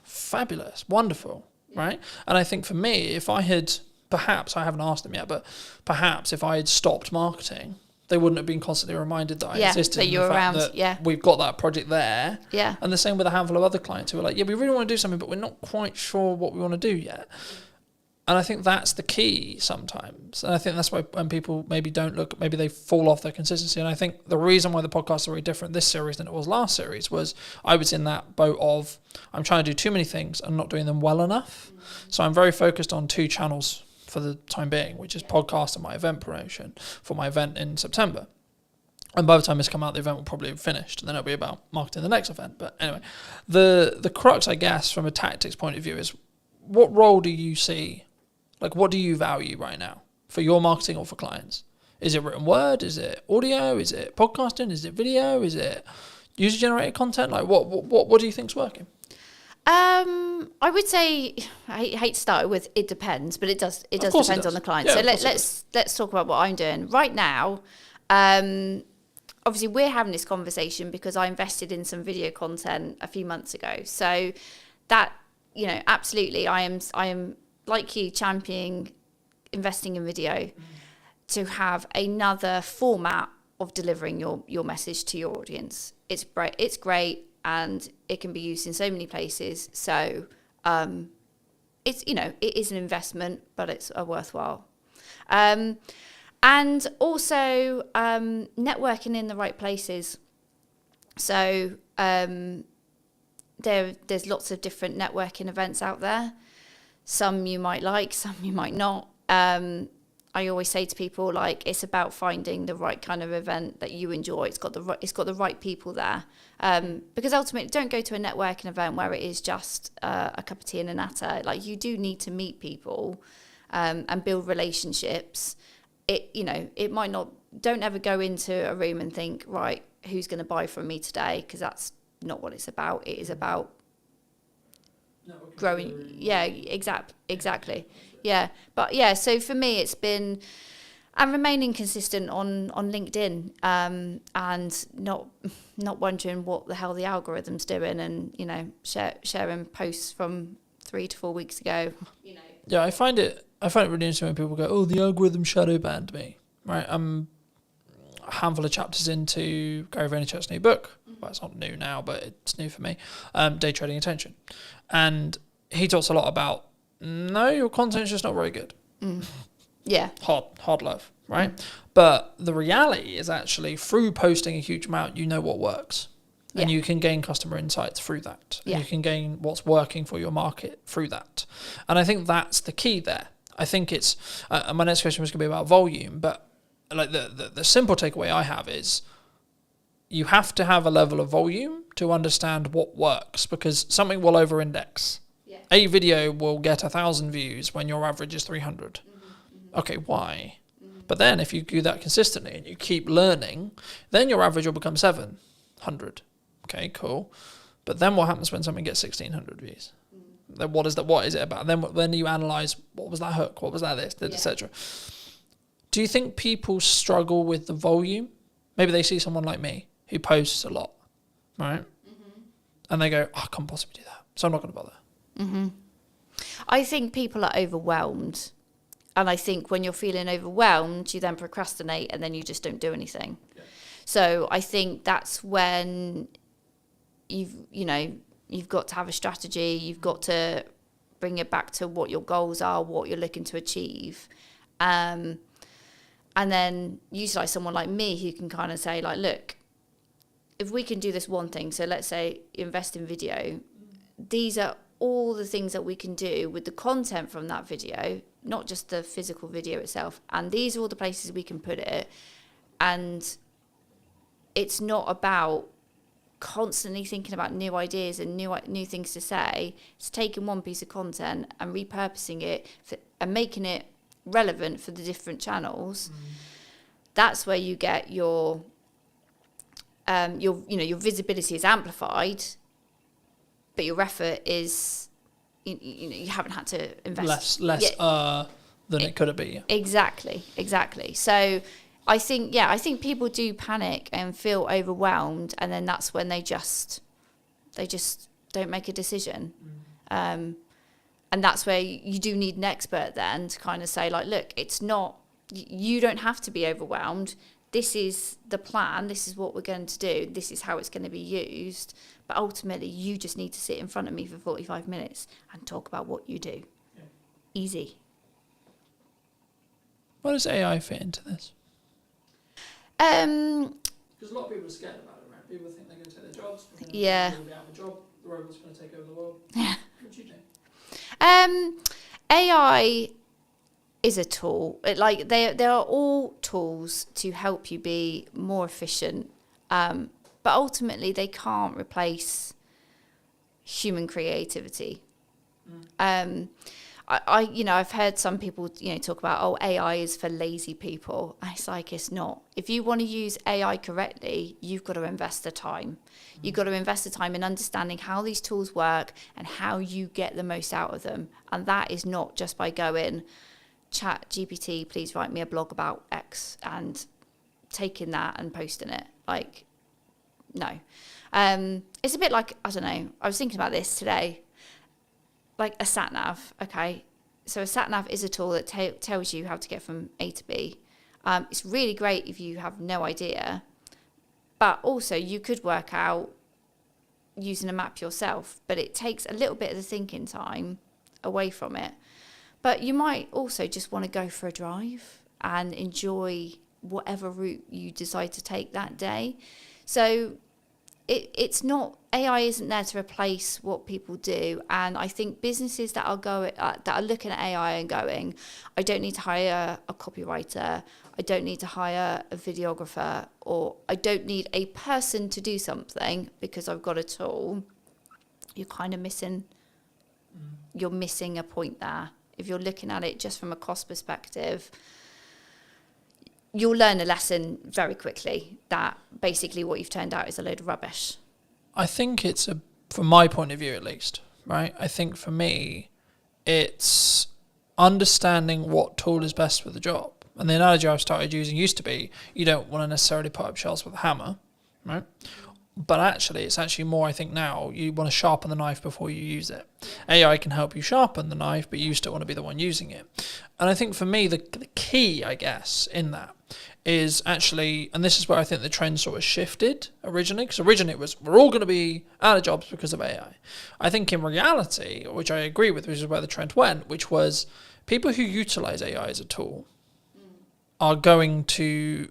Fabulous, wonderful. Right. And I think for me, if I had, perhaps, I haven't asked them yet, but perhaps if I had stopped marketing, they wouldn't have been constantly reminded that I existed. That you're around. That we've got that project there. Yeah. And the same with a handful of other clients who are like, yeah, we really want to do something, but we're not quite sure what we want to do yet. And I think that's the key sometimes. And I think that's why when people maybe don't look, maybe they fall off their consistency. And I think the reason why the podcasts are very different this series than it was last series was I was in that boat of I'm trying to do too many things and not doing them well enough. So I'm very focused on 2 channels for the time being, which is podcast and my event promotion for my event in September. And by the time this come out, the event will probably have finished, and then it'll be about marketing the next event. But anyway, the crux, I guess, from a tactics point of view is what role do you see? Like, what do you value right now for your marketing or for clients? Is it written word? Is it audio? Is it podcasting? Is it video? Is it user-generated content? Like, what do you think's working? I would say I hate to start with it depends, but it does depend on the client. Yeah, so let's talk about what I'm doing right now. Obviously, we're having this conversation because I invested in some video content a few months ago. So that, absolutely, I am like you, championing investing in video to have another format of delivering your message to your audience. It's great, and it can be used in so many places. So it's it is an investment, but it's a worthwhile. And also networking in the right places. So there's lots of different networking events out there. Some you might like, some you might not. I always say to people, like, it's about finding the right kind of event that you enjoy. It's got the right people there. Because ultimately, don't go to a networking event where it is just a cup of tea and a natter. Like, you do need to meet people and build relationships. It might not. Don't ever go into a room and think, right, who's going to buy from me today? Because that's not what it's about. It is about growing. Yeah, exactly. Yeah, but yeah. So for me, it's been and remaining consistent on LinkedIn, and not wondering what the hell the algorithm's doing, and sharing posts from 3 to 4 weeks ago. Yeah, I find it really interesting when people go, "Oh, the algorithm shadow banned me." Right, I'm a handful of chapters into Gary Vaynerchuk's new book. Well, it's not new now, but it's new for me. Day Trading Attention, and he talks a lot about your content's just not very good. Yeah, hard love, right? But the reality is actually through posting a huge amount, what works. And you can gain customer insights through that. And you can gain what's working for your market through that. And I think that's the key there. I think it's, my next question was going to be about volume, but like the simple takeaway I have is you have to have a level of volume to understand what works, because something will over-index. Yeah. A video will get 1,000 views when your average is 300. Okay, why? But then if you do that consistently and you keep learning, then your average will become 700. Okay, cool. But then what happens when something gets 1,600 views? Then what is it about? Then you analyze, what was that hook? What was that this, etc. Do you think people struggle with the volume? Maybe they see someone like me who posts a lot. right? And they go, oh, I can't possibly do that, so I'm not going to bother. I think people are overwhelmed. And I think when you're feeling overwhelmed, you then procrastinate and then you just don't do anything. Yeah. So I think that's when you've got to have a strategy. You've got to bring it back to what your goals are, what you're looking to achieve. And then utilize someone like me who can kind of say, like, look, if we can do this one thing, so let's say invest in video, these are all the things that we can do with the content from that video, not just the physical video itself. And these are all the places we can put it. And it's not about constantly thinking about new ideas and new things to say. It's taking one piece of content and repurposing it and making it relevant for the different channels. That's where you get your visibility is amplified, but your effort is, you haven't had to invest less than it could have been. Exactly. So I think people do panic and feel overwhelmed, and then that's when they just don't make a decision. And that's where you do need an expert then to kind of say, like, look, it's not, you don't have to be overwhelmed. This is the plan. This is what we're going to do. This is how it's going to be used. But ultimately, you just need to sit in front of me for 45 minutes and talk about what you do. Yeah. Easy. Where does AI fit into this? Because a lot of people are scared about it, right? People think they're going to take their jobs. Yeah. They're going to be out of a job. The robot's going to take over the world. Yeah. What do you think? AI is a tool. They are all tools to help you be more efficient, but ultimately they can't replace human creativity. I've heard some people talk about, AI is for lazy people. It's like, it's not. If you want to use AI correctly, you've got to invest the time. You've got to invest the time in understanding how these tools work and how you get the most out of them. And that is not just by going, Chat GPT, please write me a blog about X, and taking that and posting it. Like, no. It's a bit like, I don't know, I was thinking about this today. Like a sat nav, okay? So a sat nav is a tool that tells you how to get from A to B. It's really great if you have no idea, but also you could work out using a map yourself, but it takes a little bit of the thinking time away from it. But you might also just want to go for a drive and enjoy whatever route you decide to take that day. So it's not, AI isn't there to replace what people do. And I think businesses that are looking at AI and going, I don't need to hire a copywriter, I don't need to hire a videographer, or I don't need a person to do something because I've got a tool, you're kind of missing a point there. If you're looking at it just from a cost perspective, you'll learn a lesson very quickly that basically what you've turned out is a load of rubbish. I think it's from my point of view at least, right? I think for me, it's understanding what tool is best for the job. And the analogy I've started using used to be, you don't want to necessarily put up shelves with a hammer, right? But actually, it's actually more, I think now, you want to sharpen the knife before you use it. AI can help you sharpen the knife, but you still want to be the one using it. And I think for me, the key, I guess, in that is actually, and this is where I think the trend sort of shifted originally, because originally it was, we're all going to be out of jobs because of AI. I think in reality, which I agree with, which is where the trend went, which was people who utilize AI as a tool are going to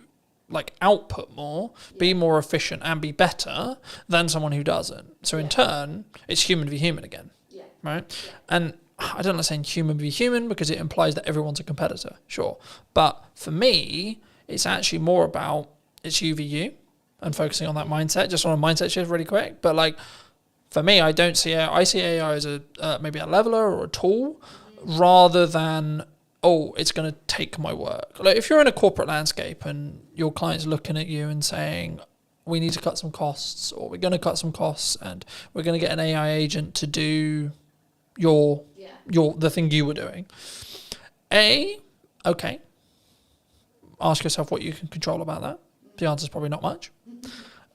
output more, be more efficient and be better than someone who doesn't. So in turn, it's human v human again, right? Yeah. And I don't like saying human v human because it implies that everyone's a competitor, sure. But for me, it's actually more about it's you v you and focusing on that mindset, just on a mindset shift really quick. But for me, I see AI as maybe a leveler or a tool rather than, it's going to take my work. If you're in a corporate landscape and your client's looking at you and saying, we need to cut some costs, or we're going to cut some costs and we're going to get an AI agent to do the thing you were doing. Okay. Ask yourself what you can control about that. The answer is probably not much.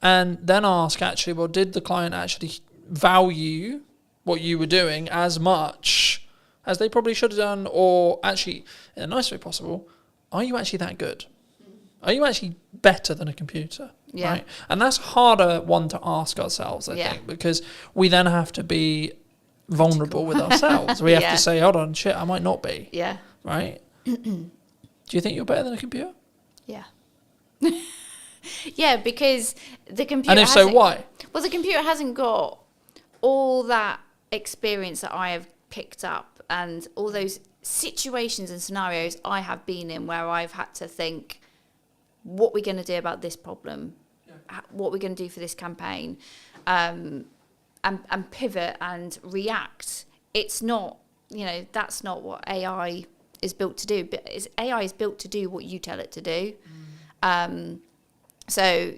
and then ask, actually, well, did the client actually value what you were doing as much as they probably should have done? Or actually, in the nicest way possible, are you actually that good? Are you actually better than a computer? Yeah. Right? And that's harder one to ask ourselves, I think, because we then have to be vulnerable with ourselves. We have to say, hold on, shit, I might not be. Yeah. Right? Do you think you're better than a computer? Yeah. Yeah, because the computer. And if so, why? Well, the computer hasn't got all that experience that I have picked up and all those situations and scenarios I have been in where I've had to think, what we're going to do about this problem, what we're going to do for this campaign, and pivot and react. It's not, that's not what AI is built to do. But AI is built to do what you tell it to do. So,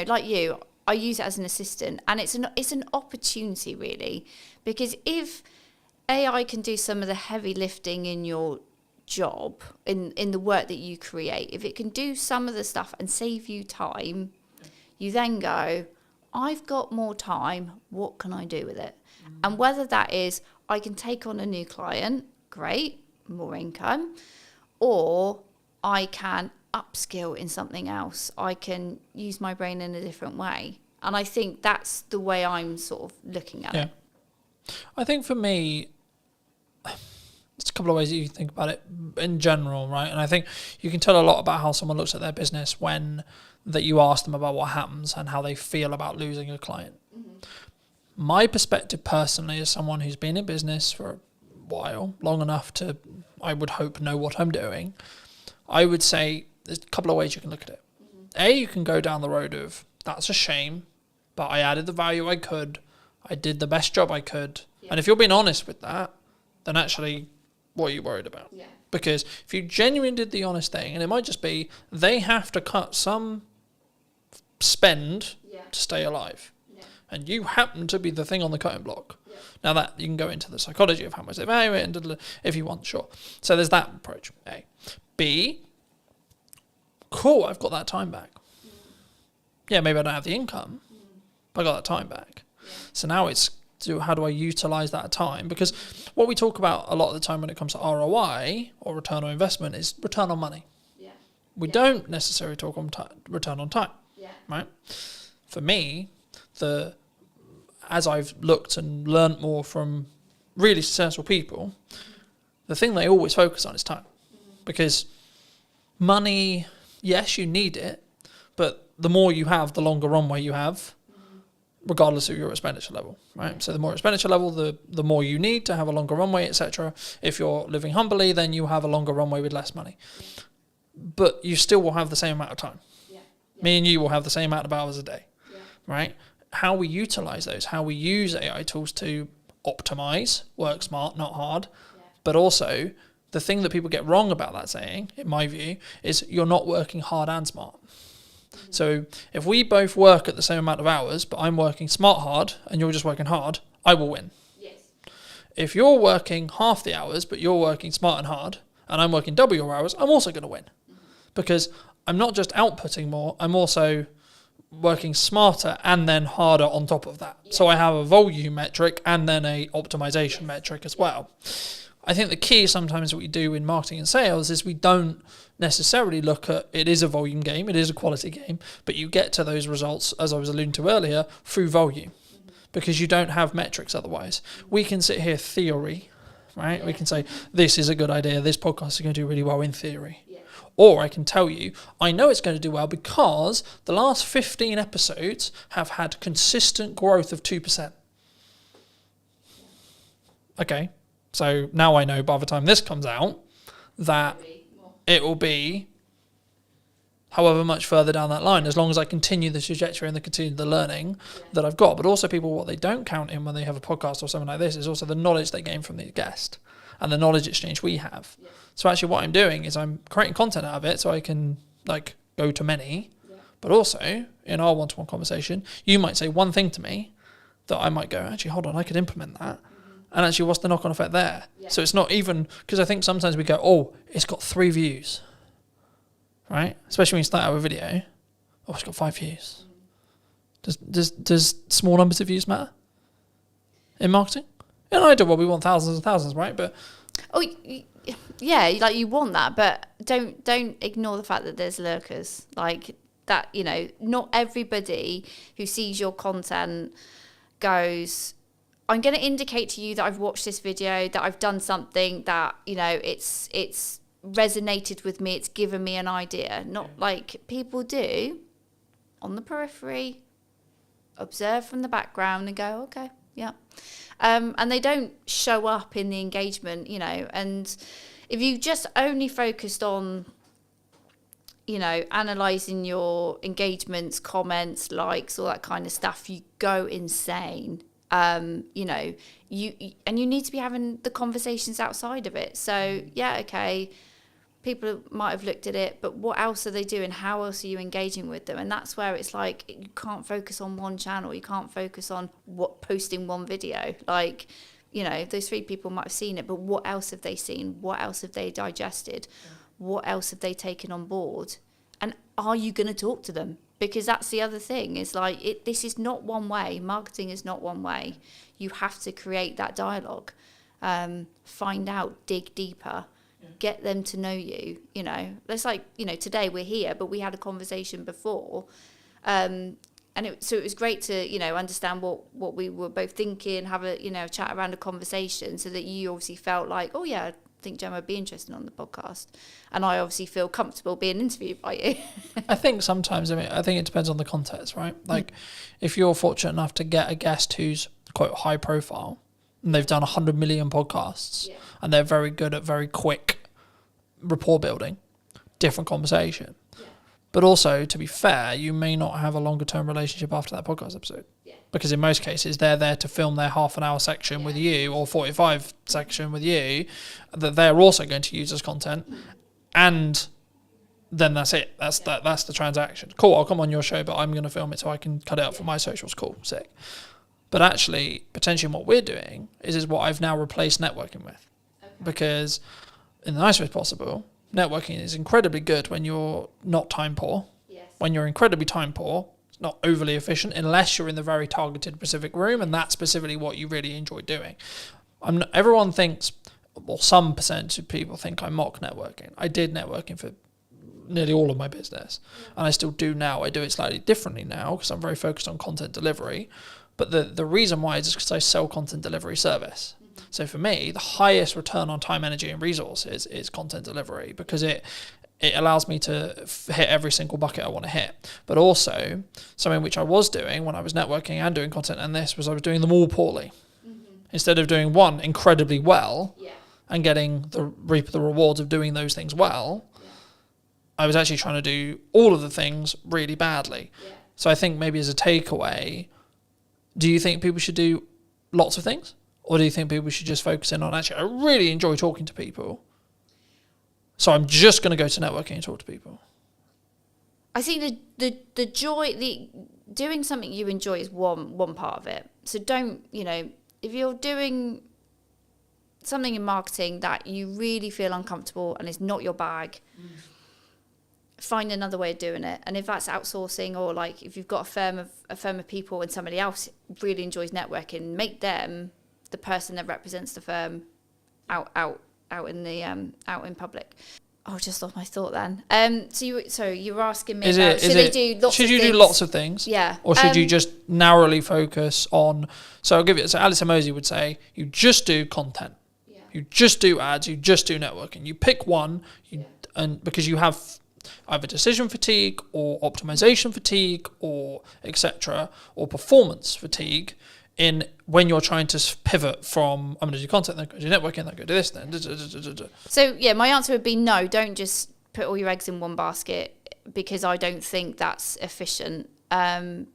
like you, I use it as an assistant, and it's an opportunity, really, because if AI can do some of the heavy lifting in your job, in the work that you create, if it can do some of the stuff and save you time, you then go, I've got more time, what can I do with it? And whether that is I can take on a new client, great, more income, or I can upskill in something else. I can use my brain in a different way. And I think that's the way I'm sort of looking at it. I think for me, there's a couple of ways that you think about it in general, right? And I think you can tell a lot about how someone looks at their business when that you ask them about what happens and how they feel about losing a client. My perspective personally, as someone who's been in business for a while, long enough to, I would hope, know what I'm doing, I would say there's a couple of ways you can look at it. A, you can go down the road of, that's a shame, but I added the value I could, I did the best job I could. And if you're being honest with that, then actually, what are you worried about? Because if you genuinely did the honest thing, and it might just be they have to cut some spend to stay alive, and you happen to be the thing on the cutting block. Now that you can go into the psychology of how much they value it, and if you want, sure. So there's that approach. A. B. Cool, I've got that time back. Yeah, maybe I don't have the income, but I got that time back. So now it's, how do I utilize that time? Because what we talk about a lot of the time when it comes to ROI or return on investment is return on money. We don't necessarily talk on return on time, right? For me, as I've looked and learnt more from really successful people, the thing they always focus on is time. Because money, yes, you need it, but the more you have, the longer runway you have, regardless of your expenditure level, right? So the more expenditure level, the more you need to have a longer runway, etc. If you're living humbly, then you have a longer runway with less money. But you still will have the same amount of time. Me and you will have the same amount of hours a day, right? How we utilize those, how we use AI tools to optimize, work smart, not hard, but also the thing that people get wrong about that saying, in my view, is you're not working hard and smart. So if we both work at the same amount of hours, but I'm working smart hard and you're just working hard, I will win. If you're working half the hours, but you're working smart and hard, and I'm working double your hours, I'm also going to win. Because I'm not just outputting more, I'm also working smarter and then harder on top of that. So I have a volume metric and then a optimization metric as well. I think the key sometimes what we do in marketing and sales is we don't necessarily look at, it is a volume game, it is a quality game, but you get to those results, as I was alluding to earlier, through volume, because you don't have metrics otherwise. We can sit here theory, right? We can say, this is a good idea, this podcast is going to do really well in theory. Or I can tell you, I know it's going to do well because the last 15 episodes have had consistent growth of 2%. Okay. So now I know by the time this comes out that it will be however much further down that line, as long as I continue the trajectory and continue the learning that I've got. But also people, what they don't count in when they have a podcast or something like this is also the knowledge they gain from the guest and the knowledge exchange we have. So actually what I'm doing is I'm creating content out of it so I can go to many, but also in our one-to-one conversation, you might say one thing to me that I might go, actually, hold on, I could implement that. And actually, what's the knock-on effect there? So it's not even, because I think sometimes we go, oh, it's got 3 views, right? Especially when you start out a video, oh, it's got 5 views. Does small numbers of views matter in marketing? In an ideal world, we want thousands and thousands, right? But yeah, like you want that, but don't ignore the fact that there's lurkers. Like that, you know, not everybody who sees your content goes, I'm going to indicate to you that I've watched this video, that I've done something that, you know, it's resonated with me, it's given me an idea. Not like people do on the periphery, observe from the background and go, okay, yeah. And they don't show up in the engagement, you know. And if you just only focused on, you know, analysing your engagements, comments, likes, all that kind of stuff, you go insane. You know, you need to be having the conversations outside of it. So, yeah, okay, people might have looked at it, but what else are they doing? How else are you engaging with them? And that's where it's like, you can't focus on one channel. You can't focus on posting one video. Like, you know, those 3 people might have seen it, but what else have they seen? What else have they digested? What else have they taken on board? And are you going to talk to them? Because that's the other thing, is like, this is not one way. Marketing is not one way. You have to create that dialogue, find out, dig deeper, get them to know you, you know. It's like, you know, today we're here, but we had a conversation before. So it was great to, you know, understand what we were both thinking, have a, you know, chat around a conversation, so that you obviously felt like, oh yeah, I think Gemma would be interested on the podcast. And I obviously feel comfortable being interviewed by you. I think sometimes, I think it depends on the context, right? Like if you're fortunate enough to get a guest who's quite high profile and they've done 100 million podcasts and they're very good at very quick rapport building, different conversation. But also, to be fair, you may not have a longer term relationship after that podcast episode. Because in most cases, they're there to film their half an hour section with you, or 45 section with you, that they're also going to use as content. And then that's it. That's the transaction. Cool, I'll come on your show, but I'm going to film it so I can cut it up for my socials. Cool, sick. But actually, potentially what we're doing is what I've now replaced networking with. Because in the nicest way possible, networking is incredibly good when you're not time poor. When you're incredibly time poor, it's not overly efficient unless you're in the very targeted specific room, and that's specifically what you really enjoy doing. Everyone thinks, well, some percentage of people think I mock networking. I did networking for nearly all of my business, and I still do now. I do it slightly differently now because I'm very focused on content delivery. But the reason why is just because I sell content delivery service. So for me, the highest return on time, energy, and resources is content delivery, because it allows me to hit every single bucket I want to hit. But also, something which I was doing when I was networking and doing content, and this was I was doing them all poorly. Instead of doing one incredibly well and reap the rewards of doing those things well, I was actually trying to do all of the things really badly. So I think maybe as a takeaway, do you think people should do lots of things? Or do you think people should just focus in on, actually, I really enjoy talking to people, so I'm just going to go to networking and talk to people? I think the joy, doing something you enjoy is one part of it. So don't, you know, if you're doing something in marketing that you really feel uncomfortable and it's not your bag, find another way of doing it. And if that's outsourcing, or like if you've got a firm of people and somebody else really enjoys networking, make them the person that represents the firm out in public. Oh, I just lost my thought then. So you were asking me about should you do lots of things? Yeah. Or should you just narrowly focus on? So I'll give it. So Alice Emosi would say, you just do content. You just do ads. You just do networking. You pick one, and because you have either decision fatigue or optimization fatigue or etc. or performance fatigue. When you're trying to pivot from, I'm going to do content, then go do networking, then go do this, then. So, yeah, my answer would be no, don't just put all your eggs in one basket, because I don't think that's efficient. And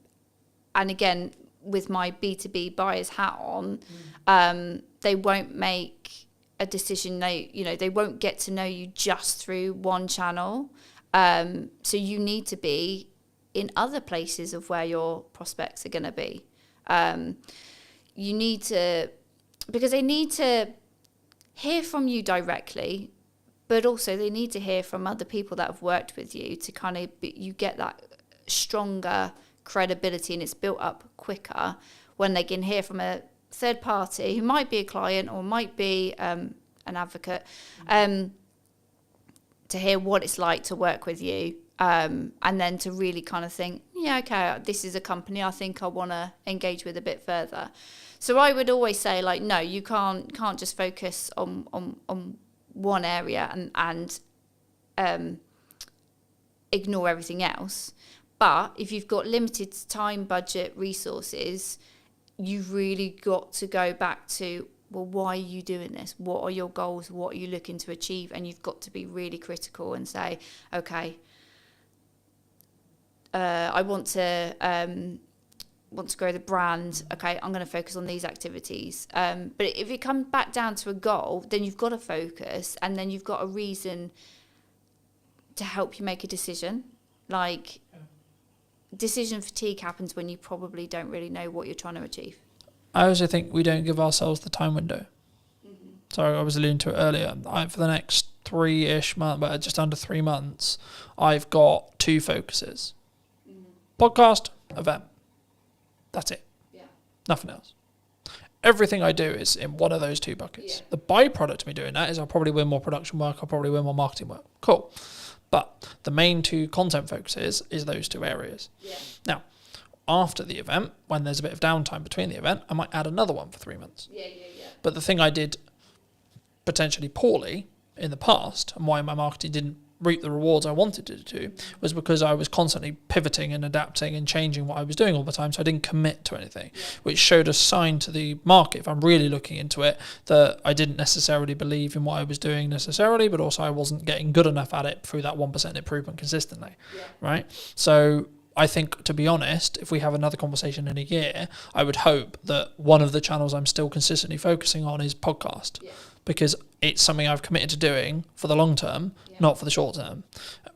again, with my B2B buyer's hat on, they won't make a decision. They won't get to know you just through one channel. So you need to be in other places of where your prospects are going to be. You need to, because they need to hear from you directly, but also they need to hear from other people that have worked with you to kind of you get that stronger credibility and it's built up quicker when they can hear from a third party who might be a client or might be an advocate, to hear what it's like to work with you, and then to really kind of think, yeah, okay, this is a company I think I want to engage with a bit further. So I would always say, like, no, you can't just focus on one area and ignore everything else. But if you've got limited time, budget, resources, you've really got to go back to, well, why are you doing this? What are your goals? What are you looking to achieve? And you've got to be really critical and say, okay, I want to grow the brand. Okay, I'm going to focus on these activities. But if it comes back down to a goal, then you've got to focus, and then you've got a reason to help you make a decision. Like, decision fatigue happens when you probably don't really know what you're trying to achieve. I also think we don't give ourselves the time window. So I was alluding to it earlier. For the next 3-ish months, but just under 3 months, I've got 2 focuses. Podcast, event. That's it. Yeah. Nothing else. Everything I do is in one of those 2 buckets. Yeah. The byproduct of me doing that is I'll probably win more production work, I'll probably win more marketing work. Cool. But the main 2 content focuses is those 2 areas. Yeah. Now, after the event, when there's a bit of downtime between the event, I might add another one for 3 months. Yeah. But the thing I did potentially poorly in the past, and why my marketing didn't reap the rewards I wanted it to do, was because I was constantly pivoting and adapting and changing what I was doing all the time, so I didn't commit to anything, which showed a sign to the market, if I'm really looking into it, that I didn't necessarily believe in what I was doing necessarily, but also I wasn't getting good enough at it through that 1% improvement consistently, right? So I think, to be honest, if we have another conversation in a year, I would hope that one of the channels I'm still consistently focusing on is podcast, because it's something I've committed to doing for the long term, not for the short term,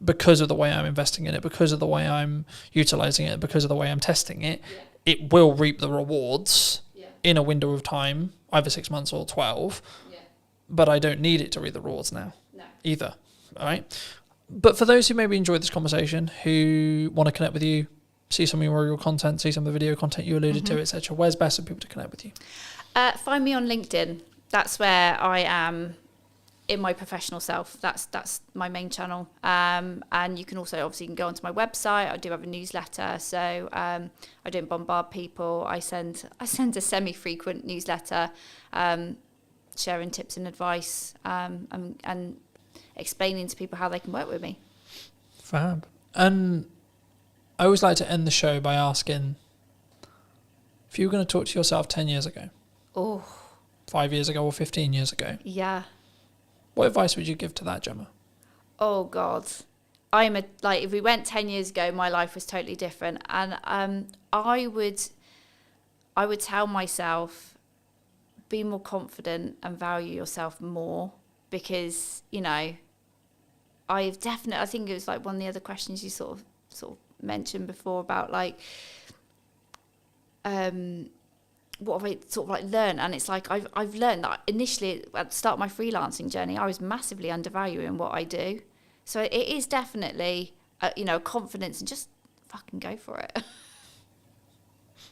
because of the way I'm investing in it, because of the way I'm utilizing it, because of the way I'm testing it. It will reap the rewards in a window of time, either 6 months or 12, but I don't need it to reap the rewards now either. All right. But for those who maybe enjoyed this conversation, who want to connect with you, see some of your content, see some of the video content you alluded to, etc., where's best for people to connect with you? Find me on LinkedIn. That's where I am in my professional self. That's my main channel. And you can also obviously go onto my website. I do have a newsletter, so I don't bombard people. I send a semi-frequent newsletter, sharing tips and advice, and explaining to people how they can work with me. Fab. And I always like to end the show by asking, if you were going to talk to yourself 10 years ago, 5 years ago or 15 years ago, what advice would you give to that Gemma? Oh God, if we went 10 years ago, my life was totally different, and I would tell myself, be more confident and value yourself more, because I think it was like one of the other questions you sort of mentioned before about like what have I sort of like learned, and it's like I've learned that initially at the start of my freelancing journey I was massively undervaluing what I do, so it is definitely confidence and just fucking go for it.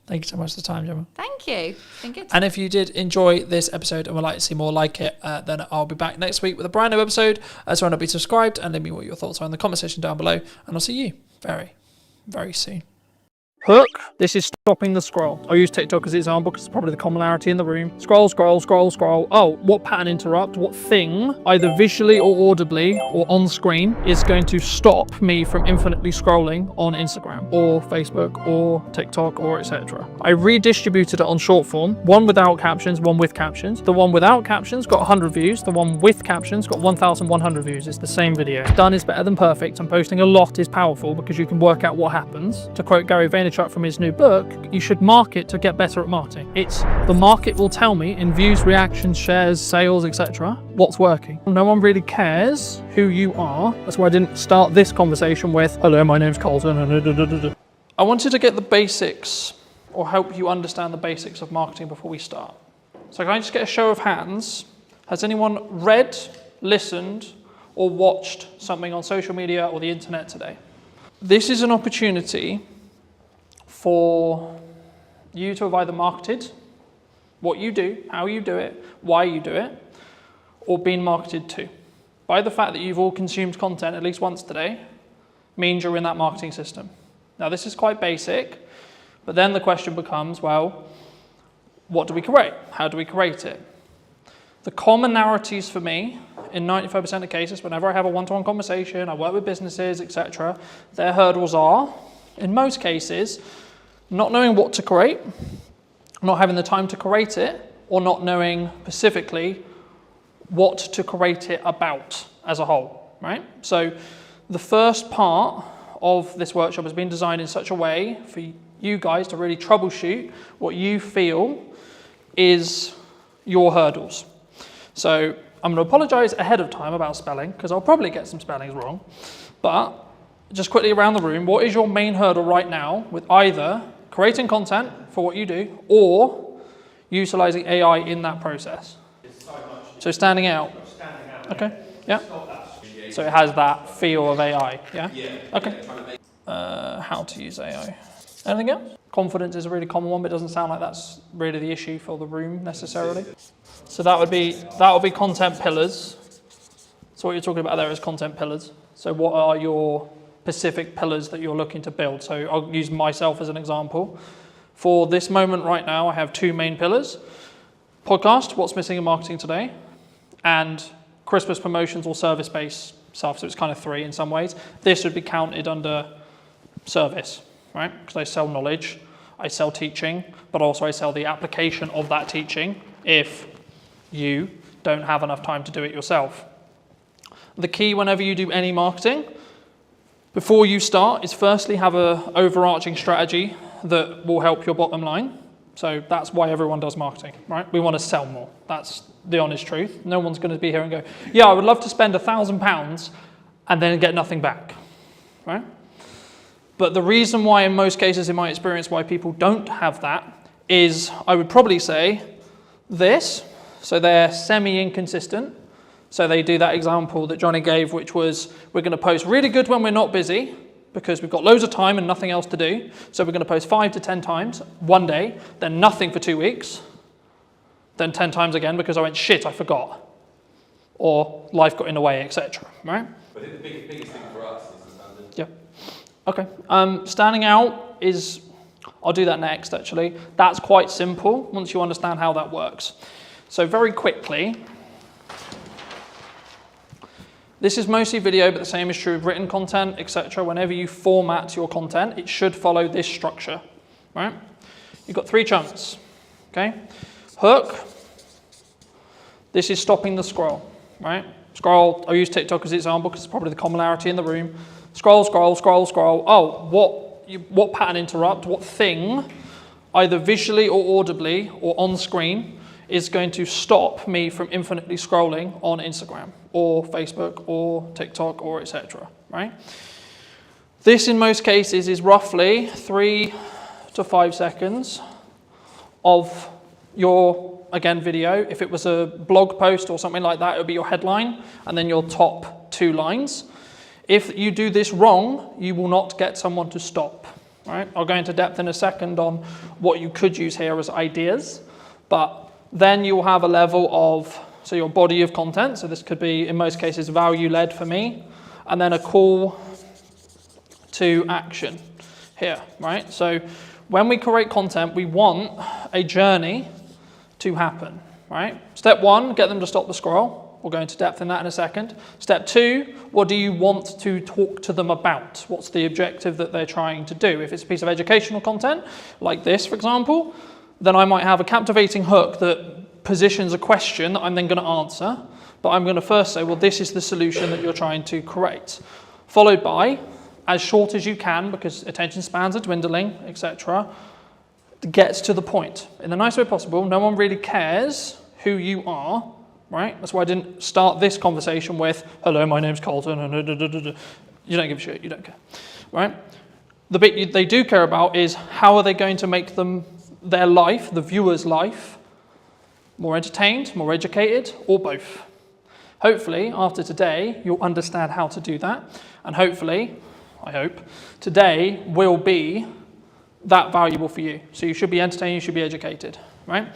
Thank you so much for the time, Gemma. Thank you. It's been good. And if you did enjoy this episode and would like to see more like it, then I'll be back next week with a brand new episode. So why not be subscribed and let me know what your thoughts are in the comment section down below. And I'll see you very, very soon. Hook. This is stopping the scroll. I'll use TikTok as an example because it's probably the commonality in the room. Scroll, scroll, scroll, scroll. Oh, what pattern interrupt? What thing, either visually or audibly or on screen, is going to stop me from infinitely scrolling on Instagram or Facebook or TikTok or etc. I redistributed it on short form. One without captions, one with captions. The one without captions got 100 views. The one with captions got 1,100 views. It's the same video. Done is better than perfect, and posting a lot is powerful because you can work out what happens. To quote Gary Vaynerchuk from his new book, you should market to get better at marketing. It's the market will tell me in views, reactions, shares, sales, etc. what's working. No one really cares who you are. That's why I didn't start this conversation with, hello, my name's Colton. I wanted to get the basics, or help you understand the basics of marketing before we start. So can I just get a show of hands? Has anyone read, listened, or watched something on social media or the internet today? This is an opportunity for you to have either marketed what you do, how you do it, why you do it, or been marketed to. By the fact that you've all consumed content at least once today means you're in that marketing system. Now this is quite basic, but then the question becomes, well, what do we create? How do we create it? The commonalities for me, in 95% of cases, whenever I have a one-to-one conversation, I work with businesses, etc., their hurdles are, in most cases, not knowing what to create, not having the time to create it, or not knowing specifically what to create it about as a whole, right? So the first part of this workshop has been designed in such a way for you guys to really troubleshoot what you feel is your hurdles. So I'm going to apologize ahead of time about spelling, because I'll probably get some spellings wrong, but just quickly around the room, what is your main hurdle right now with either creating content for what you do or utilizing AI in that process? So standing out. Okay, yeah. So it has that feel of AI, yeah? Okay. How to use AI. Anything else? Confidence is a really common one, but it doesn't sound like that's really the issue for the room necessarily. So that would be content pillars. So what you're talking about there is content pillars. So what are your specific pillars that you're looking to build? So I'll use myself as an example. For this moment right now, I have two main pillars. Podcast, what's missing in marketing today, and Christmas promotions or service-based stuff. So it's kind of three in some ways. This would be counted under service, right? Because I sell knowledge, I sell teaching, but also I sell the application of that teaching if you don't have enough time to do it yourself. The key whenever you do any marketing, before you start, is firstly have an overarching strategy that will help your bottom line. So that's why everyone does marketing, right? We want to sell more. That's the honest truth. No one's going to be here and go, yeah, I would love to spend £1,000 and then get nothing back, right? But the reason why in most cases, in my experience, why people don't have that is, I would probably say, this. So they're semi-inconsistent. So they do that example that Johnny gave, which was, we're going to post really good when we're not busy, because we've got loads of time and nothing else to do. So we're going to post 5 to 10 times one day, then nothing for 2 weeks, then 10 times again because I went, shit, I forgot. Or life got in the way, etc. Right? I think the biggest thing for us is the standard. Yeah. Okay. Standing out is, I'll do that next actually. That's quite simple once you understand how that works. So very quickly, this is mostly video, but the same is true of written content, etc. Whenever you format your content, it should follow this structure, right? You've got 3 chunks, okay? Hook, this is stopping the scroll, right? Scroll, I'll use TikTok as an example because it's probably the commonality in the room. Scroll, scroll, scroll, scroll. Oh, what pattern interrupt, what thing, either visually or audibly or on screen, is going to stop me from infinitely scrolling on Instagram or Facebook or TikTok or etc., right? This in most cases is roughly 3 to 5 seconds of your, again, video. If it was a blog post or something like that, it would be your headline and then your top 2 lines. If you do this wrong, you will not get someone to stop, right? I'll go into depth in a second on what you could use here as ideas, but then you'll have a level of, so your body of content, so this could be, in most cases, value-led for me, and then a call to action here, right? So when we create content, we want a journey to happen, right? Step 1, get them to stop the scroll. We'll go into depth in that in a second. Step 2, what do you want to talk to them about? What's the objective that they're trying to do? If it's a piece of educational content, like this, for example, then I might have a captivating hook that positions a question that I'm then going to answer, but I'm going to first say, well, this is the solution that you're trying to create, followed by, as short as you can, because attention spans are dwindling, etc., gets to the point in the nicest way possible. No one really cares who you are, right? That's why I didn't start this conversation with, hello, my name's Colton, you don't give a shit, you don't care, right? The bit they do care about is how are they going to make their life, the viewer's life, more entertained, more educated, or both. Hopefully, after today, you'll understand how to do that. And hopefully, I hope, today will be that valuable for you. So you should be entertained, you should be educated, right?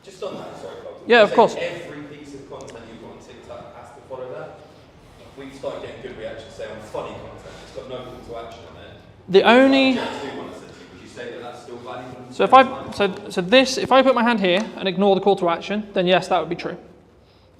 Just on that, sorry, Carl. Yeah, of course. Every piece of content you've got on TikTok has to follow that. We've started getting good reactions, say on funny content. It's got no call to action on it. The only... Would you say that that's still valuable? So if I put my hand here and ignore the call to action, then yes, that would be true.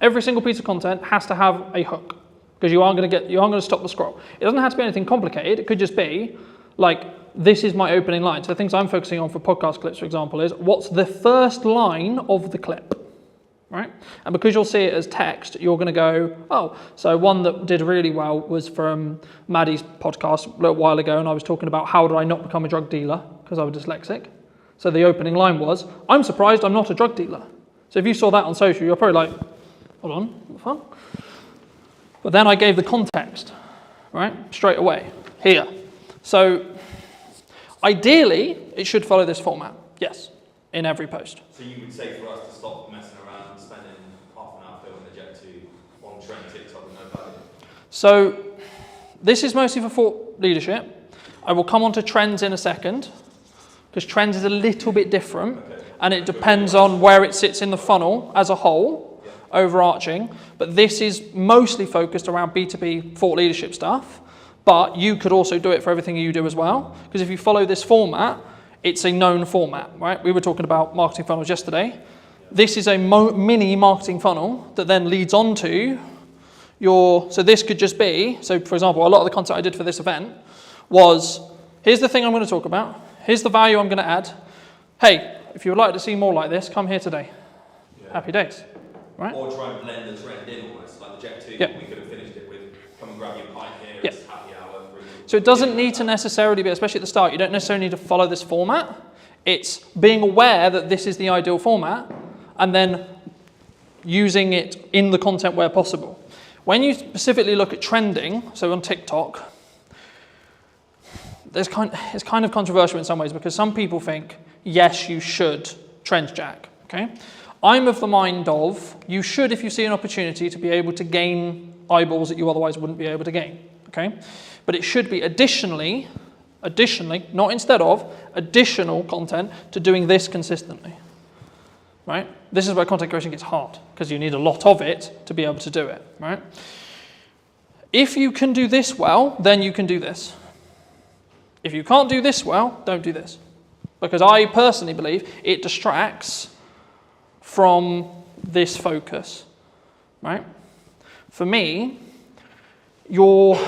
Every single piece of content has to have a hook, because you aren't going to stop the scroll. It doesn't have to be anything complicated. It could just be like, this is my opening line. So the things I'm focusing on for podcast clips, for example, is what's the first line of the clip, right? And because you'll see it as text, you're going to go, oh, so one that did really well was from Maddie's podcast a little while ago, and I was talking about how did I not become a drug dealer because I was dyslexic. So the opening line was, I'm surprised I'm not a drug dealer. So if you saw that on social, you're probably like, hold on, what the fuck? But then I gave the context, right, straight away, here. So ideally, it should follow this format, yes, in every post. So you would say for us to stop messing around and spending half an hour filming the Jet 2 on trend TikTok with no value? So this is mostly for thought leadership. I will come on to trends in a second, because trends is a little bit different, and it depends on where it sits in the funnel as a whole, overarching. But this is mostly focused around B2B thought leadership stuff. But you could also do it for everything you do as well. Because if you follow this format, it's a known format, right? We were talking about marketing funnels yesterday. This is a mini marketing funnel that then leads on to your, so this could just be, so for example, a lot of the content I did for this event was, here's the thing I'm going to talk about. Here's the value I'm going to add. Hey, if you would like to see more like this, come here today. Yeah. Happy days, right? Or try and blend the trend in almost, like the Jet 2, yeah. We could have finished it with, come and grab your pint here, yeah. It's happy hour. So it doesn't need to necessarily be, especially at the start, you don't necessarily need to follow this format. It's being aware that this is the ideal format and then using it in the content where possible. When you specifically look at trending, so on TikTok, it's kind of controversial in some ways because some people think, yes, you should trend jack, okay? I'm of the mind of, you should if you see an opportunity to be able to gain eyeballs that you otherwise wouldn't be able to gain, okay? But it should be additionally, not instead of, additional content to doing this consistently, right? This is where content creation gets hard because you need a lot of it to be able to do it, right? If you can do this well, then you can do this. If you can't do this well, don't do this. Because I personally believe it distracts from this focus, right? For me, the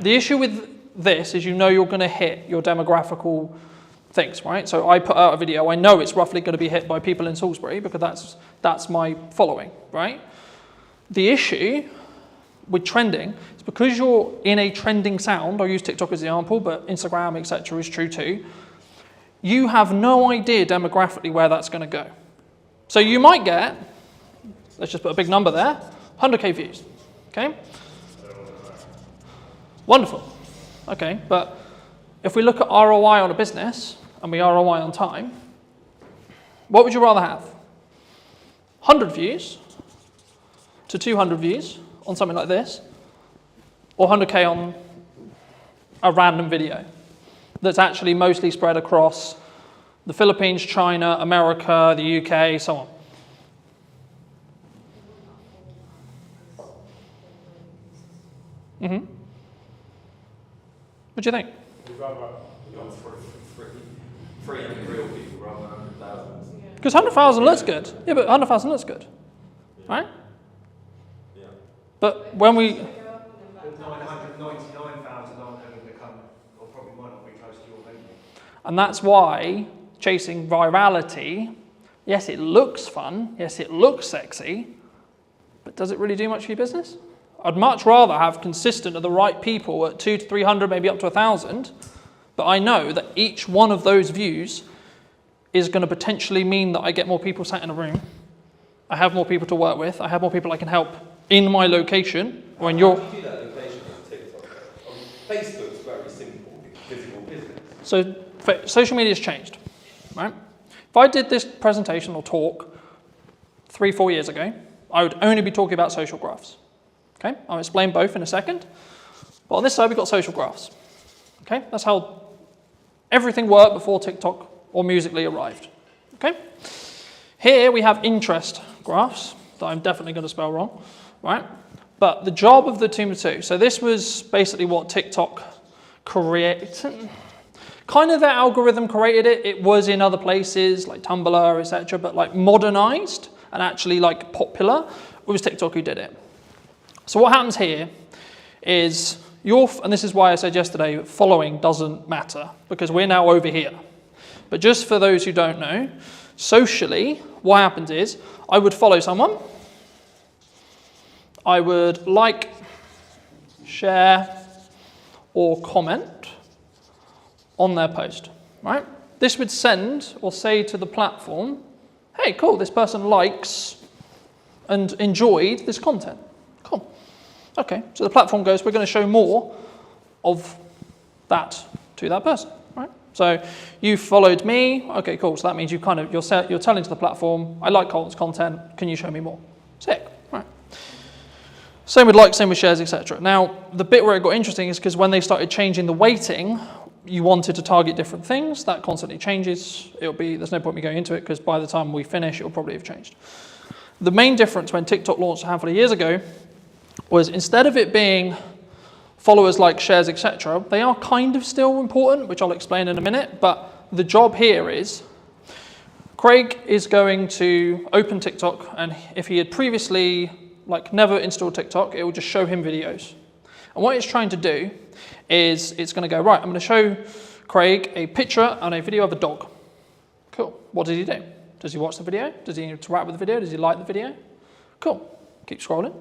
issue with this is you know you're going to hit your demographical things, right? So I put out a video, I know it's roughly going to be hit by people in Salisbury because that's my following, right? The issue with trending is because you're in a trending sound, I'll use TikTok as an example, but Instagram, etc. is true too, you have no idea demographically where that's going to go. So you might get, let's just put a big number there, 100k views, okay? Wonderful. Okay, but if we look at ROI on a business and we ROI on time, what would you rather have? 100 views to 200 views on something like this, or 100k on a random video that's actually mostly spread across the Philippines, China, America, the UK, so on. Mm-hmm. What do you think? We'd rather go for 300 real people rather than 100,000. Because 100,000 looks good. Yeah, but 100,000 looks good. Yeah. Right? Yeah. But when we... 999,000 aren't going to become, or probably might not be close to your venue. And that's why chasing virality, yes, it looks fun, yes, it looks sexy, but does it really do much for your business? I'd much rather have consistent of the right people at 200 to 300, maybe up to 1,000, but I know that each one of those views is going to potentially mean that I get more people sat in a room, I have more people to work with, I have more people I can help in my location, or in your... How do you do that location on TikTok? Facebook's very simple, physical business. So social media has changed, right? If I did this presentation or talk 3-4 years ago, I would only be talking about social graphs. Okay, I'll explain both in a second. But on this side, we've got social graphs. Okay, that's how Everything worked before TikTok or Musical.ly arrived. Okay? Here we have interest graphs that I'm definitely going to spell wrong, right? But the job of the team of two. So this was basically what TikTok created. Kind of their algorithm created it. It was in other places like Tumblr, etc. But like modernized and actually like popular, it was TikTok who did it. So what happens here is and this is why I said yesterday, following doesn't matter because we're now over here. But just for those who don't know, socially, what happens is I would follow someone. I would like, share, or comment on their post, right? This would send or say to the platform, hey, cool, this person likes and enjoyed this content. Cool. Okay, so the platform goes, we're going to show more of that to that person, right? So you followed me. Okay, cool. So that means you're telling to the platform, I like Colton's content. Can you show me more? Sick, right? Same with likes, same with shares, etc. Now, the bit where it got interesting is because when they started changing the weighting, you wanted to target different things. That constantly changes. There's no point me going into it because by the time we finish, it'll probably have changed. The main difference when TikTok launched a handful of years ago was instead of it being followers, like, shares, etc., they are kind of still important, which I'll explain in a minute, but the job here is Craig is going to open TikTok, and if he had previously never installed TikTok, it will just show him videos. And what it's trying to do is it's going to go, right, I'm going to show Craig a picture and a video of a dog. Cool. What does he do? Does he watch the video? Does he interact with the video? Does he like the video? Cool. Keep scrolling.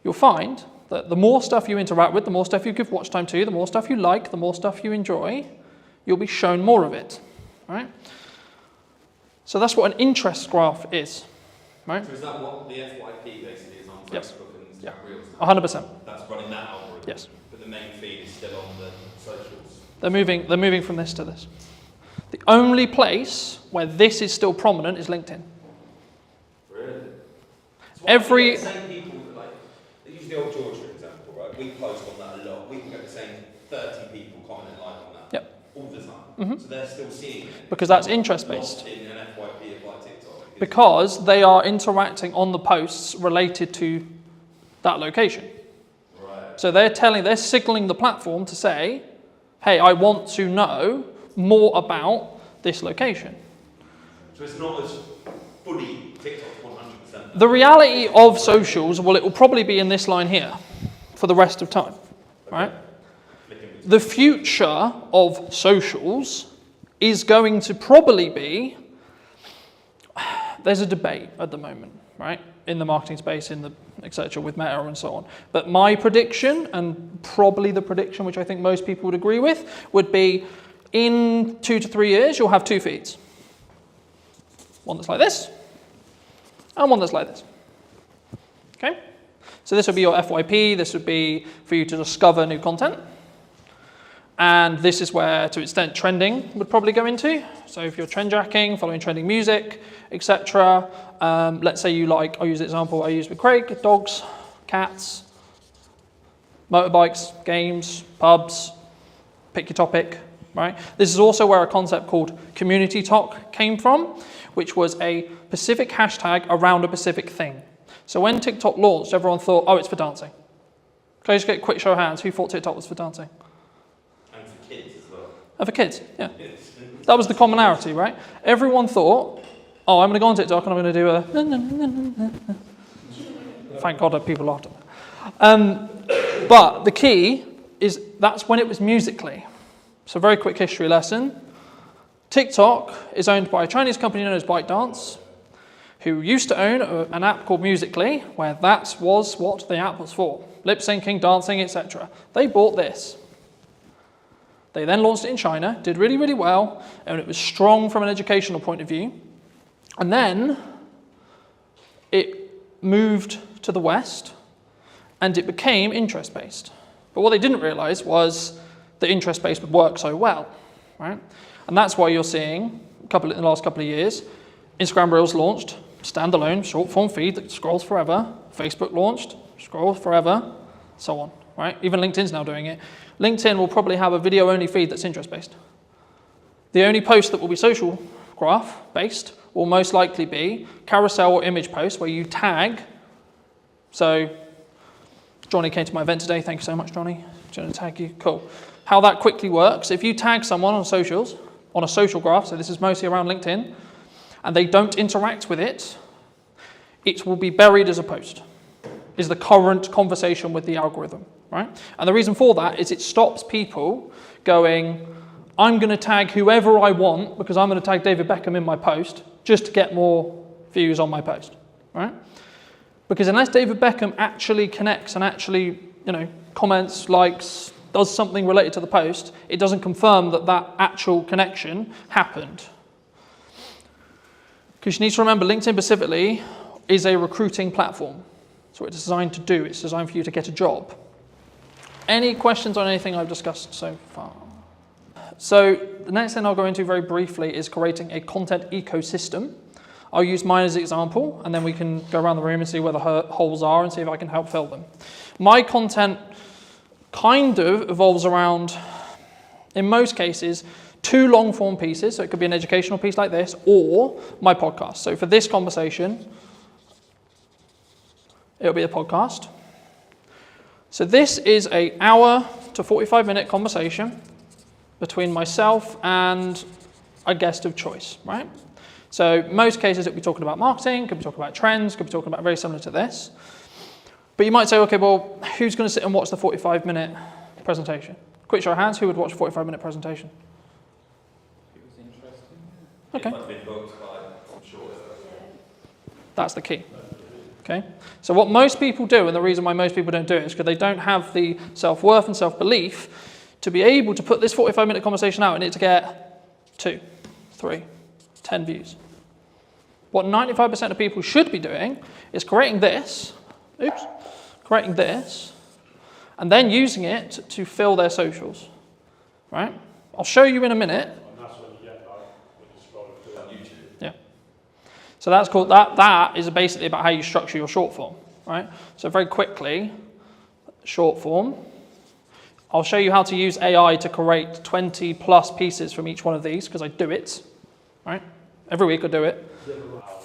You'll find that the more stuff you interact with, the more stuff you give watch time to, the more stuff you like, the more stuff you enjoy, you'll be shown more of it, right? So that's what an interest graph is, right? So is that what the FYP basically is on Facebook Yes. and Yeah. Reels? 100%. That's running that algorithm. Yes. But the main feed is still on the socials. They're moving from this to this. The only place where this is still prominent is LinkedIn. Really? So Every- the same people use the old Georgia example, right? We post on that a lot. We can get the same 30 people commenting like on that. Yep. All the time. Mm-hmm. So they're still seeing it. Because that's interest-based. Not in an FYP of like TikTok. Because they are interacting on the posts related to that location. Right. So they're signaling the platform to say, hey, I want to know more about this location. So it's not as fully TikTok's 100%. The reality of socials, well, it will probably be in this line here for the rest of time, right? The future of socials is going to probably be, there's a debate at the moment, right? In the marketing space, etc., with Meta and so on. But my prediction, and probably the prediction which I think most people would agree with, would be in 2 to 3 years, you'll have two feeds. One that's like this, and one that's like this. Okay? So this would be your FYP, this would be for you to discover new content. And this is where, to an extent, trending would probably go into. So if you're trend jacking, following trending music, etc. Let's say you like, I'll use the example I used with Craig, dogs, cats, motorbikes, games, pubs, pick your topic, right? This is also where a concept called community talk came from, which was a specific hashtag around a specific thing. So when TikTok launched, everyone thought, oh, it's for dancing. Can I just get a quick show of hands? Who thought TikTok was for dancing? And for kids as well. Oh, for kids, yeah. That was the commonality, right? Everyone thought, oh, I'm going to go on TikTok and I'm going to do a... Thank God people laughed at that. But the key is that's when it was Musical.ly. So very quick history lesson. TikTok is owned by a Chinese company known as ByteDance, who used to own an app called Musical.ly, where that was what the app was for. Lip syncing, dancing, etc. They bought this. They then launched it in China, did really, really well, and it was strong from an educational point of view. And then it moved to the West, and it became interest-based. But what they didn't realize was that interest-based would work so well, right? And that's why you're seeing, in the last couple of years, Instagram Reels launched, standalone, short-form feed that scrolls forever. Facebook launched, scrolls forever, so on, right? Even LinkedIn's now doing it. LinkedIn will probably have a video-only feed that's interest-based. The only post that will be social graph based will most likely be carousel or image posts where you tag. So Johnny came to my event today. Thank you so much, Johnny. Going to tag you. Cool. How that quickly works, if you tag someone on socials, on a social graph, so this is mostly around LinkedIn, and they don't interact with it, it will be buried as a post, is the current conversation with the algorithm, right? And the reason for that is it stops people going, I'm going to tag whoever I want because I'm going to tag David Beckham in my post just to get more views on my post, right? Because unless David Beckham actually connects and actually, comments, likes, does something related to the post, it doesn't confirm that that actual connection happened. Because you need to remember, LinkedIn specifically is a recruiting platform. That's what it's designed to do. It's designed for you to get a job. Any questions on anything I've discussed so far? So the next thing I'll go into very briefly is creating a content ecosystem. I'll use mine as an example, and then we can go around the room and see where the holes are and see if I can help fill them. My content kind of evolves around, in most cases, 2 long-form pieces. So it could be an educational piece like this, or my podcast. So for this conversation, it'll be a podcast. So this is an hour to 45-minute conversation between myself and a guest of choice, right? So most cases it'll be talking about marketing, could be talking about trends, could be talking about very similar to this. But you might say, okay, well, who's going to sit and watch the 45-minute presentation? Quick show of hands, who would watch a 45-minute presentation? It was interesting. Okay. If I've been booked by, I'm sure. That's the key. Okay. So what most people do, and the reason why most people don't do it, is because they don't have the self-worth and self-belief to be able to put this 45-minute conversation out and it to get 2, 3, 10 views. What 95% of people should be doing is creating this, and then using it to fill their socials, right? I'll show you in a minute. And that's when you get when you scroll through on YouTube. Yeah. So that's called, that is basically about how you structure your short form, right? So very quickly, short form. I'll show you how to use AI to create 20 plus pieces from each one of these, because I do it, right? Every week I do it.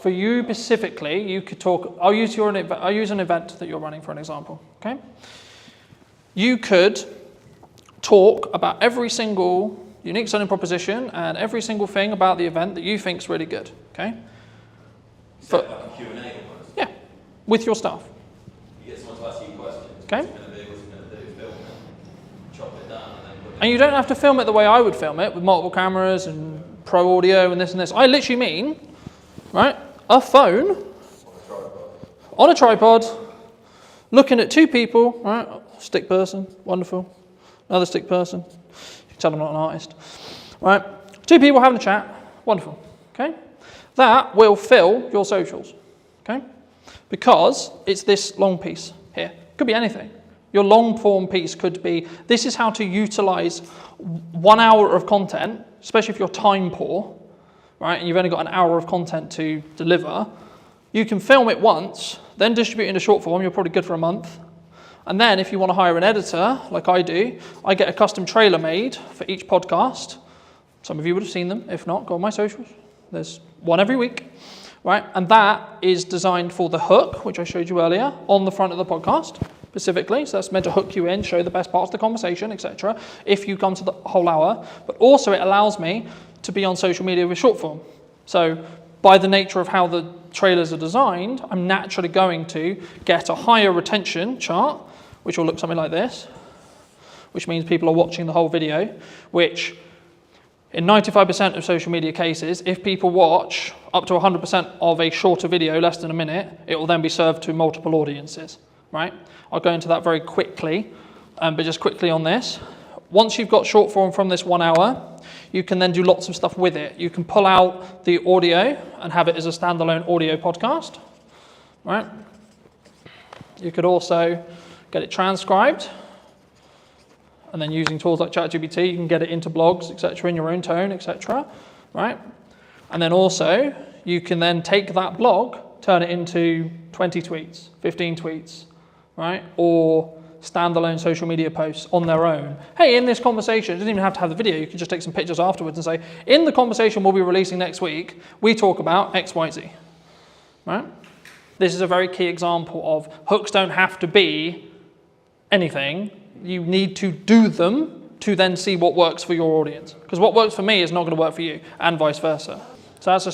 For you specifically, you could talk, I'll use an event that you're running for an example, okay? You could talk about every single unique selling proposition and every single thing about the event that you think is really good, okay? Like a Q&A almost. Yeah, with your staff. You get someone to ask you questions. Okay. What's it going to do, film it, chop it down, and then put it And you don't have to film it the way I would film it, with multiple cameras and pro audio and this and this. I literally mean, right, a phone on a tripod, looking at 2 people, right, stick person, wonderful, another stick person, you can tell I'm not an artist, right, 2 people having a chat, wonderful, okay? That will fill your socials, okay? Because it's this long piece here. Could be anything. Your long form piece could be, this is how to utilize 1 hour of content, especially if you're time poor, right, and you've only got an hour of content to deliver. You can film it once, then distribute it into short form, you're probably good for a month. And then if you want to hire an editor, like I do, I get a custom trailer made for each podcast. Some of you would have seen them. If not, go on my socials. There's one every week, right? And that is designed for the hook, which I showed you earlier, on the front of the podcast specifically. So that's meant to hook you in, show the best parts of the conversation, etc. if you come to the whole hour. But also it allows me to be on social media with short form. So by the nature of how the trailers are designed, I'm naturally going to get a higher retention chart, which will look something like this, which means people are watching the whole video, which in 95% of social media cases, if people watch up to 100% of a shorter video, less than a minute, it will then be served to multiple audiences, right? I'll go into that very quickly, but just quickly on this. Once you've got short form from this 1 hour, you can then do lots of stuff with it. You can pull out the audio and have it as a standalone audio podcast, right? You could also get it transcribed, and then using tools like ChatGPT, you can get it into blogs, etc., in your own tone, etc., right? And then also, you can then take that blog, turn it into 20 tweets, 15 tweets, right? Or standalone social media posts on their own. Hey, in this conversation, it doesn't even have to have the video, you can just take some pictures afterwards and say, in the conversation we'll be releasing next week, we talk about X, Y, Z, right? This is a very key example of hooks don't have to be anything. You need to do them to then see what works for your audience. Because what works for me is not going to work for you, and vice versa. So that's a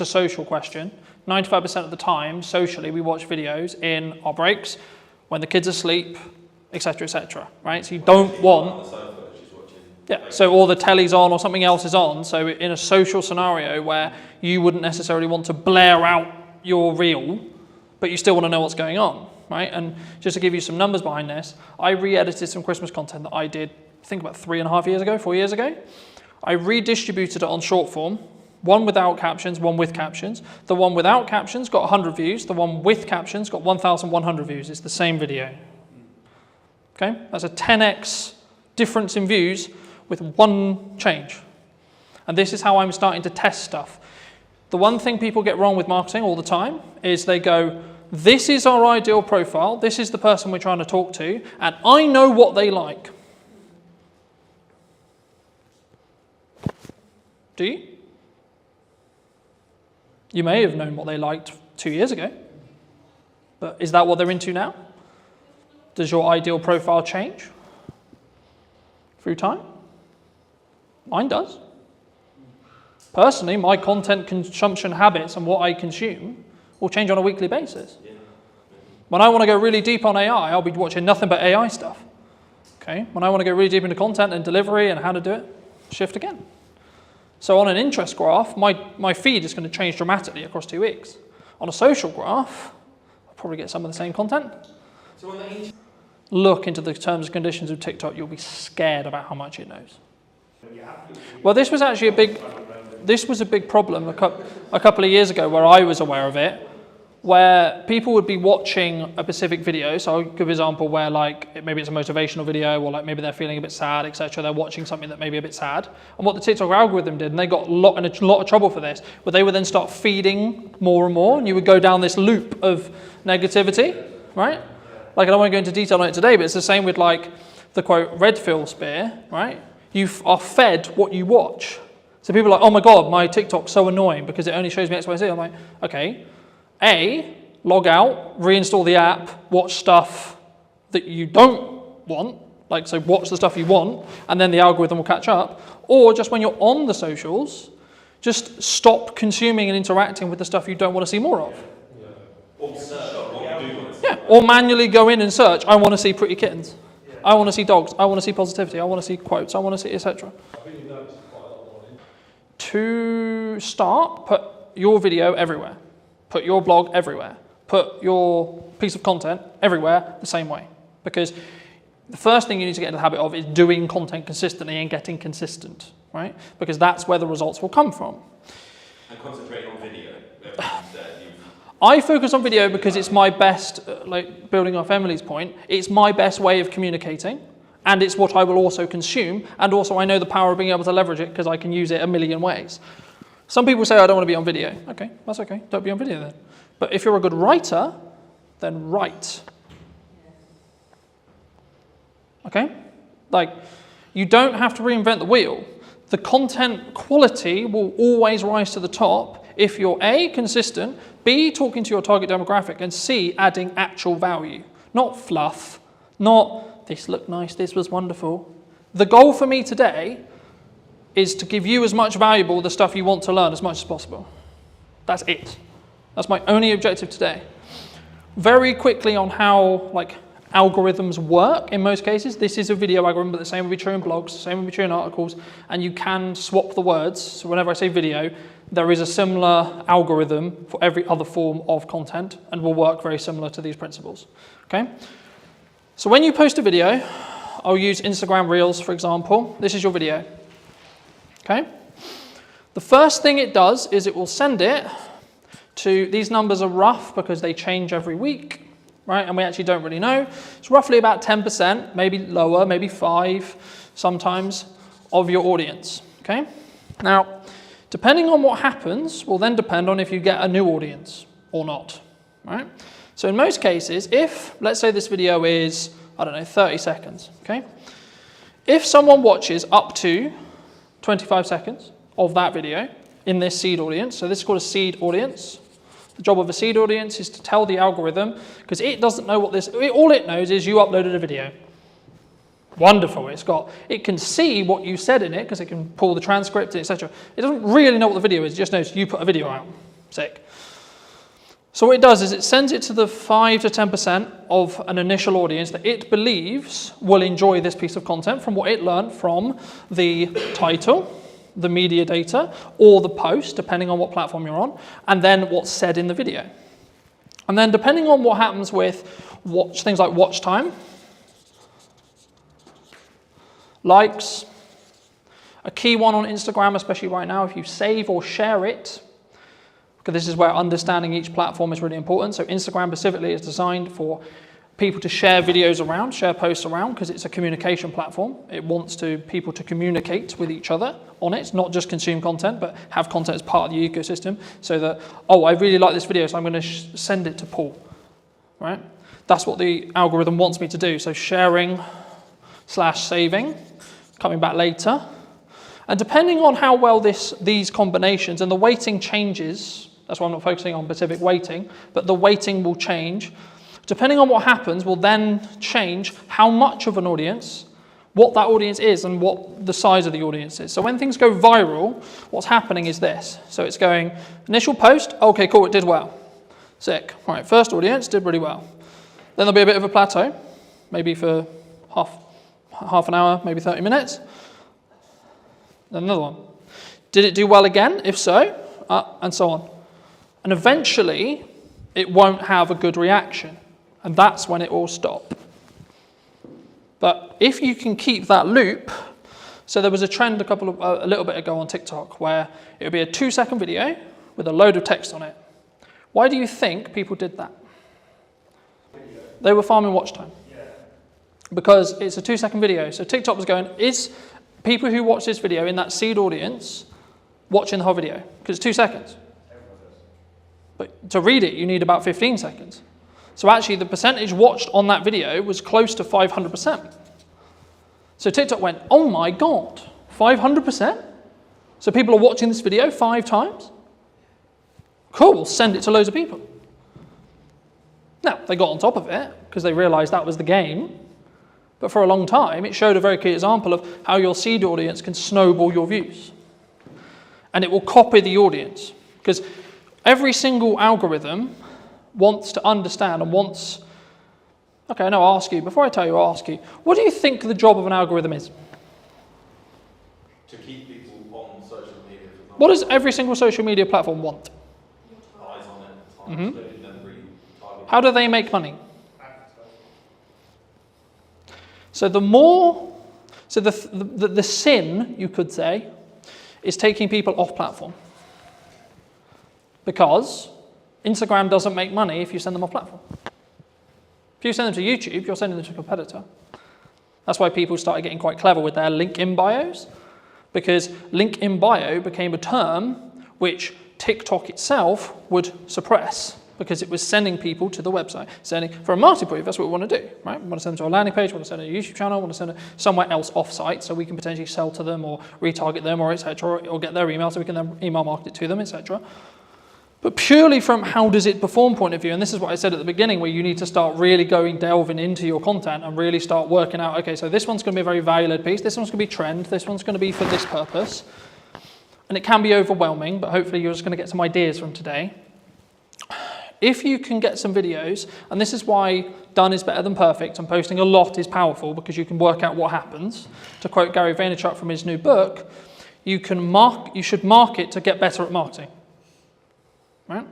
social question. 95% of the time, socially, we watch videos in our breaks, when the kids are asleep, etc., right? So you don't want... Yeah, so or the telly's on or something else is on. So in a social scenario where you wouldn't necessarily want to blare out your reel, but you still want to know what's going on, right? And just to give you some numbers behind this, I re-edited some Christmas content that I did, I think about 4 years ago. I redistributed it on short form, one without captions, one with captions. The one without captions got 100 views. The one with captions got 1,100 views. It's the same video. Okay, that's a 10x difference in views with one change. And this is how I'm starting to test stuff. The one thing people get wrong with marketing all the time is they go, this is our ideal profile, this is the person we're trying to talk to, and I know what they like. Do you? You may have known what they liked 2 years ago, but is that what they're into now? Does your ideal profile change through time? Mine does. Personally, my content consumption habits and what I consume will change on a weekly basis. When I want to go really deep on AI, I'll be watching nothing but AI stuff. Okay? When I want to go really deep into content and delivery and how to do it, shift again. So on an interest graph, my feed is going to change dramatically across 2 weeks. On a social graph, I'll probably get some of the same content. So on the Look into the terms and conditions of TikTok, you'll be scared about how much it knows. Well, this was actually a big problem a couple of years ago where I was aware of it, where people would be watching a specific video. So I'll give an example where maybe it's a motivational video, or maybe they're feeling a bit sad, etc. They're watching something that may be a bit sad. And what the TikTok algorithm did, and they got in a lot of trouble for this, but they would then start feeding more and more, and you would go down this loop of negativity, right? I don't want to go into detail on it today, but it's the same with the quote red pill spear, right? You are fed what you watch. So people are like, oh my God, my TikTok's so annoying because it only shows me X, Y, Z. I'm like, okay. A, log out, reinstall the app, watch stuff that you don't want, so watch the stuff you want, and then the algorithm will catch up. Or just when you're on the socials, just stop consuming and interacting with the stuff you don't want to see more of. Or search what you do want to see. Yeah, or manually go in and search, I want to see pretty kittens. I want to see dogs, I want to see positivity, I want to see quotes, I want to see etc. To start, put your video everywhere. Put your blog everywhere. Put your piece of content everywhere the same way. Because the first thing you need to get into the habit of is doing content consistently and getting consistent, right? Because that's where the results will come from. And concentrate on video. I focus on video because it's my best, building off Emily's point, it's my best way of communicating, and it's what I will also consume, and also I know the power of being able to leverage it because I can use it a million ways. Some people say, I don't want to be on video. Okay, that's okay, don't be on video then. But if you're a good writer, then write. Okay? You don't have to reinvent the wheel. The content quality will always rise to the top if you're A, consistent, B, talking to your target demographic, and C, adding actual value. Not fluff, not this looked nice, this was wonderful. The goal for me today is to give you as much valuable the stuff you want to learn as much as possible. That's it. That's my only objective today. Very quickly on how algorithms work in most cases. This is a video algorithm, but the same will be true in blogs, the same will be true in articles, and you can swap the words. So whenever I say video, there is a similar algorithm for every other form of content and will work very similar to these principles. Okay? So when you post a video, I'll use Instagram Reels, for example. This is your video. Okay? The first thing it does is it will send it to, these numbers are rough because they change every week, right? And we actually don't really know. It's roughly about 10%, maybe lower, maybe 5% sometimes, of your audience. Okay? Now, depending on what happens will then depend on if you get a new audience or not, right? So in most cases, if, let's say this video is I don't know, 30 seconds, okay? If someone watches up to 25 seconds of that video in this seed audience, so this is called a seed audience. The job of a seed audience is to tell the algorithm, because it doesn't know what all it knows is you uploaded a video. Wonderful, it can see what you said in it, because it can pull the transcript, etc. It doesn't really know what the video is, it just knows you put a video out. Sick. So what it does is it sends it to the 5 to 10% of an initial audience that it believes will enjoy this piece of content from what it learned from the title, the media data, or the post, depending on what platform you're on, and then what's said in the video. And then depending on what happens with things like watch time, likes, a key one on Instagram, especially right now, if you save or share it, because this is where understanding each platform is really important. So Instagram specifically is designed for people to share videos around, share posts around, because it's a communication platform. It wants people to communicate with each other on it, not just consume content, but have content as part of the ecosystem, so that, oh, I really like this video, so I'm going to send it to Paul, right? That's what the algorithm wants me to do. So sharing/saving, coming back later. And depending on how well these combinations, and the weighting changes, that's why I'm not focusing on specific weighting, but the weighting will change. Depending on what happens will then change how much of an audience, what that audience is, and what the size of the audience is. So when things go viral, what's happening is this. So it's going, initial post, okay, cool, it did well. Sick. All right, first audience, did really well. Then there'll be a bit of a plateau, maybe for half an hour, maybe 30 minutes. Then another one. Did it do well again? If so, and so on. And eventually, it won't have a good reaction. And that's when it will stop. But if you can keep that loop, so there was a trend a little bit ago on TikTok where it would be a 2-second video with a load of text on it. Why do you think people did that? They were farming watch time. Because it's a 2-second video. So TikTok was going, is people who watch this video in that seed audience watching the whole video? Because it's 2 seconds. But to read it, you need about 15 seconds. So actually, the percentage watched on that video was close to 500%. So TikTok went, oh my God, 500%? So people are watching this video 5 times? Cool, we'll send it to loads of people. Now, they got on top of it because they realized that was the game. But for a long time, it showed a very clear example of how your seed audience can snowball your views. And it will copy the audience. Because every single algorithm wants to understand and wants... Okay, no, I'll ask you. Before I tell you, I'll ask you. What do you think the job of an algorithm is? To keep people on social media. For example. What does every single social media platform want? Eyes on it. Time, so they never really target. How do they make money? So the sin, you could say, is taking people off platform. Because Instagram doesn't make money if you send them off platform. If you send them to YouTube, you're sending them to a competitor. That's why people started getting quite clever with their link in bios, because link in bio became a term which TikTok itself would suppress, because it was sending people to the website. For a marketing point, that's what we want to do, right? We want to send them to a landing page, we want to send them to a YouTube channel, we want to send them somewhere else off-site so we can potentially sell to them or retarget them or etc. or get their email so we can then email market it to them, etc. But purely from how does it perform point of view, and this is what I said at the beginning, where you need to start really delving into your content and really start working out, okay, so this one's going to be a very value-led piece, this one's going to be trend, this one's going to be for this purpose. And it can be overwhelming, but hopefully you're just going to get some ideas from today. If you can get some videos, and this is why done is better than perfect, and posting a lot is powerful because you can work out what happens. To quote Gary Vaynerchuk from his new book, you should market to get better at marketing. Right?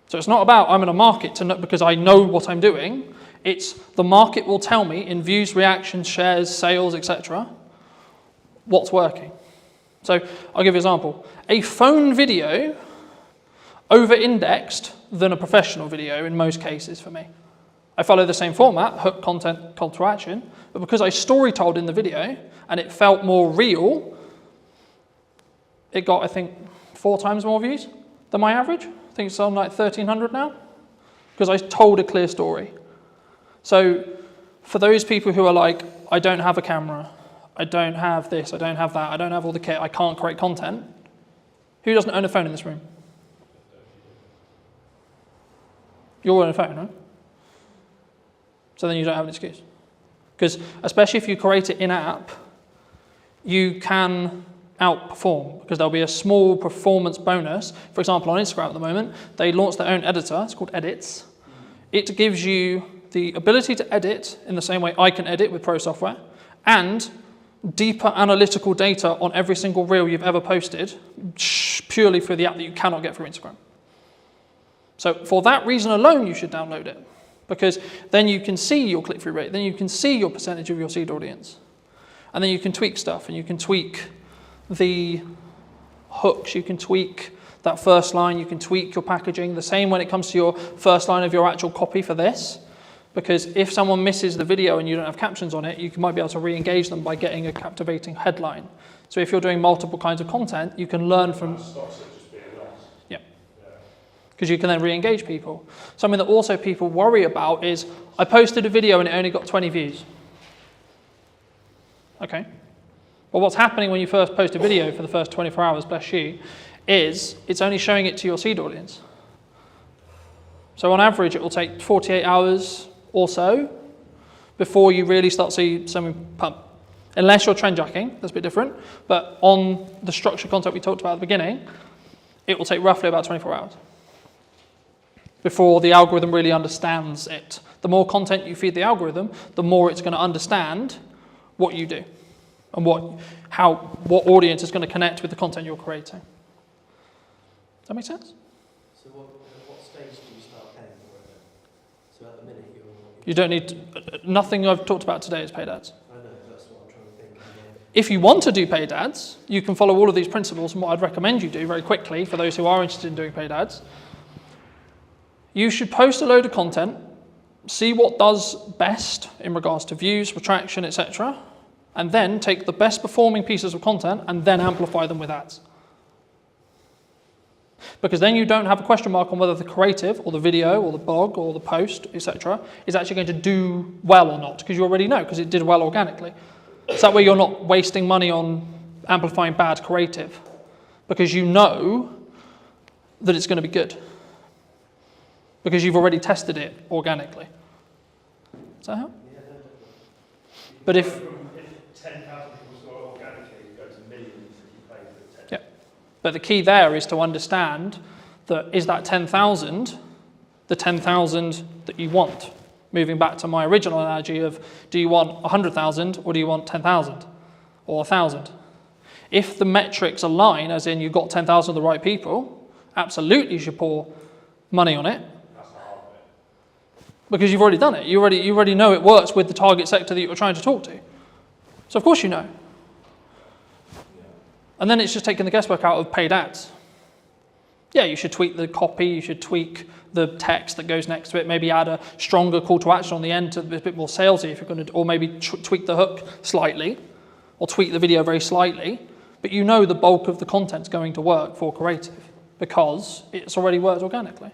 So it's not about I'm going to market because I know what I'm doing. It's the market will tell me in views, reactions, shares, sales, etc. what's working. So I'll give you an example. A phone video over-indexed than a professional video in most cases for me. I follow the same format, hook, content, call to action, but because I story-told in the video and it felt more real, it got, I think, 4 times more views than my average. I think it's on like 1,300 now, because I told a clear story. So for those people who are like, I don't have a camera, I don't have this, I don't have that, I don't have all the kit, I can't create content. Who doesn't own a phone in this room? You all own a phone, right? So then you don't have an excuse. Because especially if you create it in-app, you can outperform, because there'll be a small performance bonus. For example, on Instagram at the moment, they launched their own editor. It's called Edits. It gives you the ability to edit in the same way I can edit with Pro Software, and deeper analytical data on every single reel you've ever posted, purely through the app that you cannot get through Instagram. So for that reason alone, you should download it, because then you can see your click-through rate, then you can see your percentage of your seed audience, and then you can tweak stuff, and you can tweak the hooks, you can tweak that first line, you can tweak your packaging. The same when it comes to your first line of your actual copy for this, because if someone misses the video and you don't have captions on it, you might be able to re-engage them by getting a captivating headline. So if you're doing multiple kinds of content, you can learn from... Yeah. Because you can then re-engage people. Something that also people worry about is, I posted a video and it only got 20 views. Okay. Well, what's happening when you first post a video for the first 24 hours, bless you, is it's only showing it to your seed audience. So on average, it will take 48 hours or so before you really start to see something pump. Unless you're trend jacking, that's a bit different. But on the structured content we talked about at the beginning, it will take roughly about 24 hours before the algorithm really understands it. The more content you feed the algorithm, the more it's going to understand what you do and what audience is going to connect with the content you're creating. Does that make sense? So what stage do you start paying for it then? So at the minute You don't need to, nothing I've talked about today is paid ads. I know, that's what I'm trying to think. If you want to do paid ads, you can follow all of these principles, and what I'd recommend you do very quickly for those who are interested in doing paid ads, you should post a load of content, see what does best in regards to views, retraction, etc., and then take the best performing pieces of content and then amplify them with ads. Because then you don't have a question mark on whether the creative or the video or the blog or the post, etc., is actually going to do well or not, because you already know, because it did well organically. So that way you're not wasting money on amplifying bad creative, because you know that it's going to be good, because you've already tested it organically. Does that help? Yeah, no, But if 10,000 people saw it organically, you go to millions if you pay for the 10. Yeah. But the key there is to understand that is that 10,000 the 10,000 that you want? Moving back to my original analogy of, do you want 100,000 or do you want 10,000 or 1,000? If the metrics align, as in you've got 10,000 of the right people, absolutely you should pour money on it. That's the hard bit. Because you've already done it. You already know it works with the target sector that you're trying to talk to. So of course you know. And then it's just taking the guesswork out of paid ads. Yeah, you should tweak the copy, you should tweak the text that goes next to it, maybe add a stronger call to action on the end to be a bit more salesy if you're going to, or maybe tweak the hook slightly, or tweak the video very slightly, but you know the bulk of the content's going to work for creative because it's already worked organically.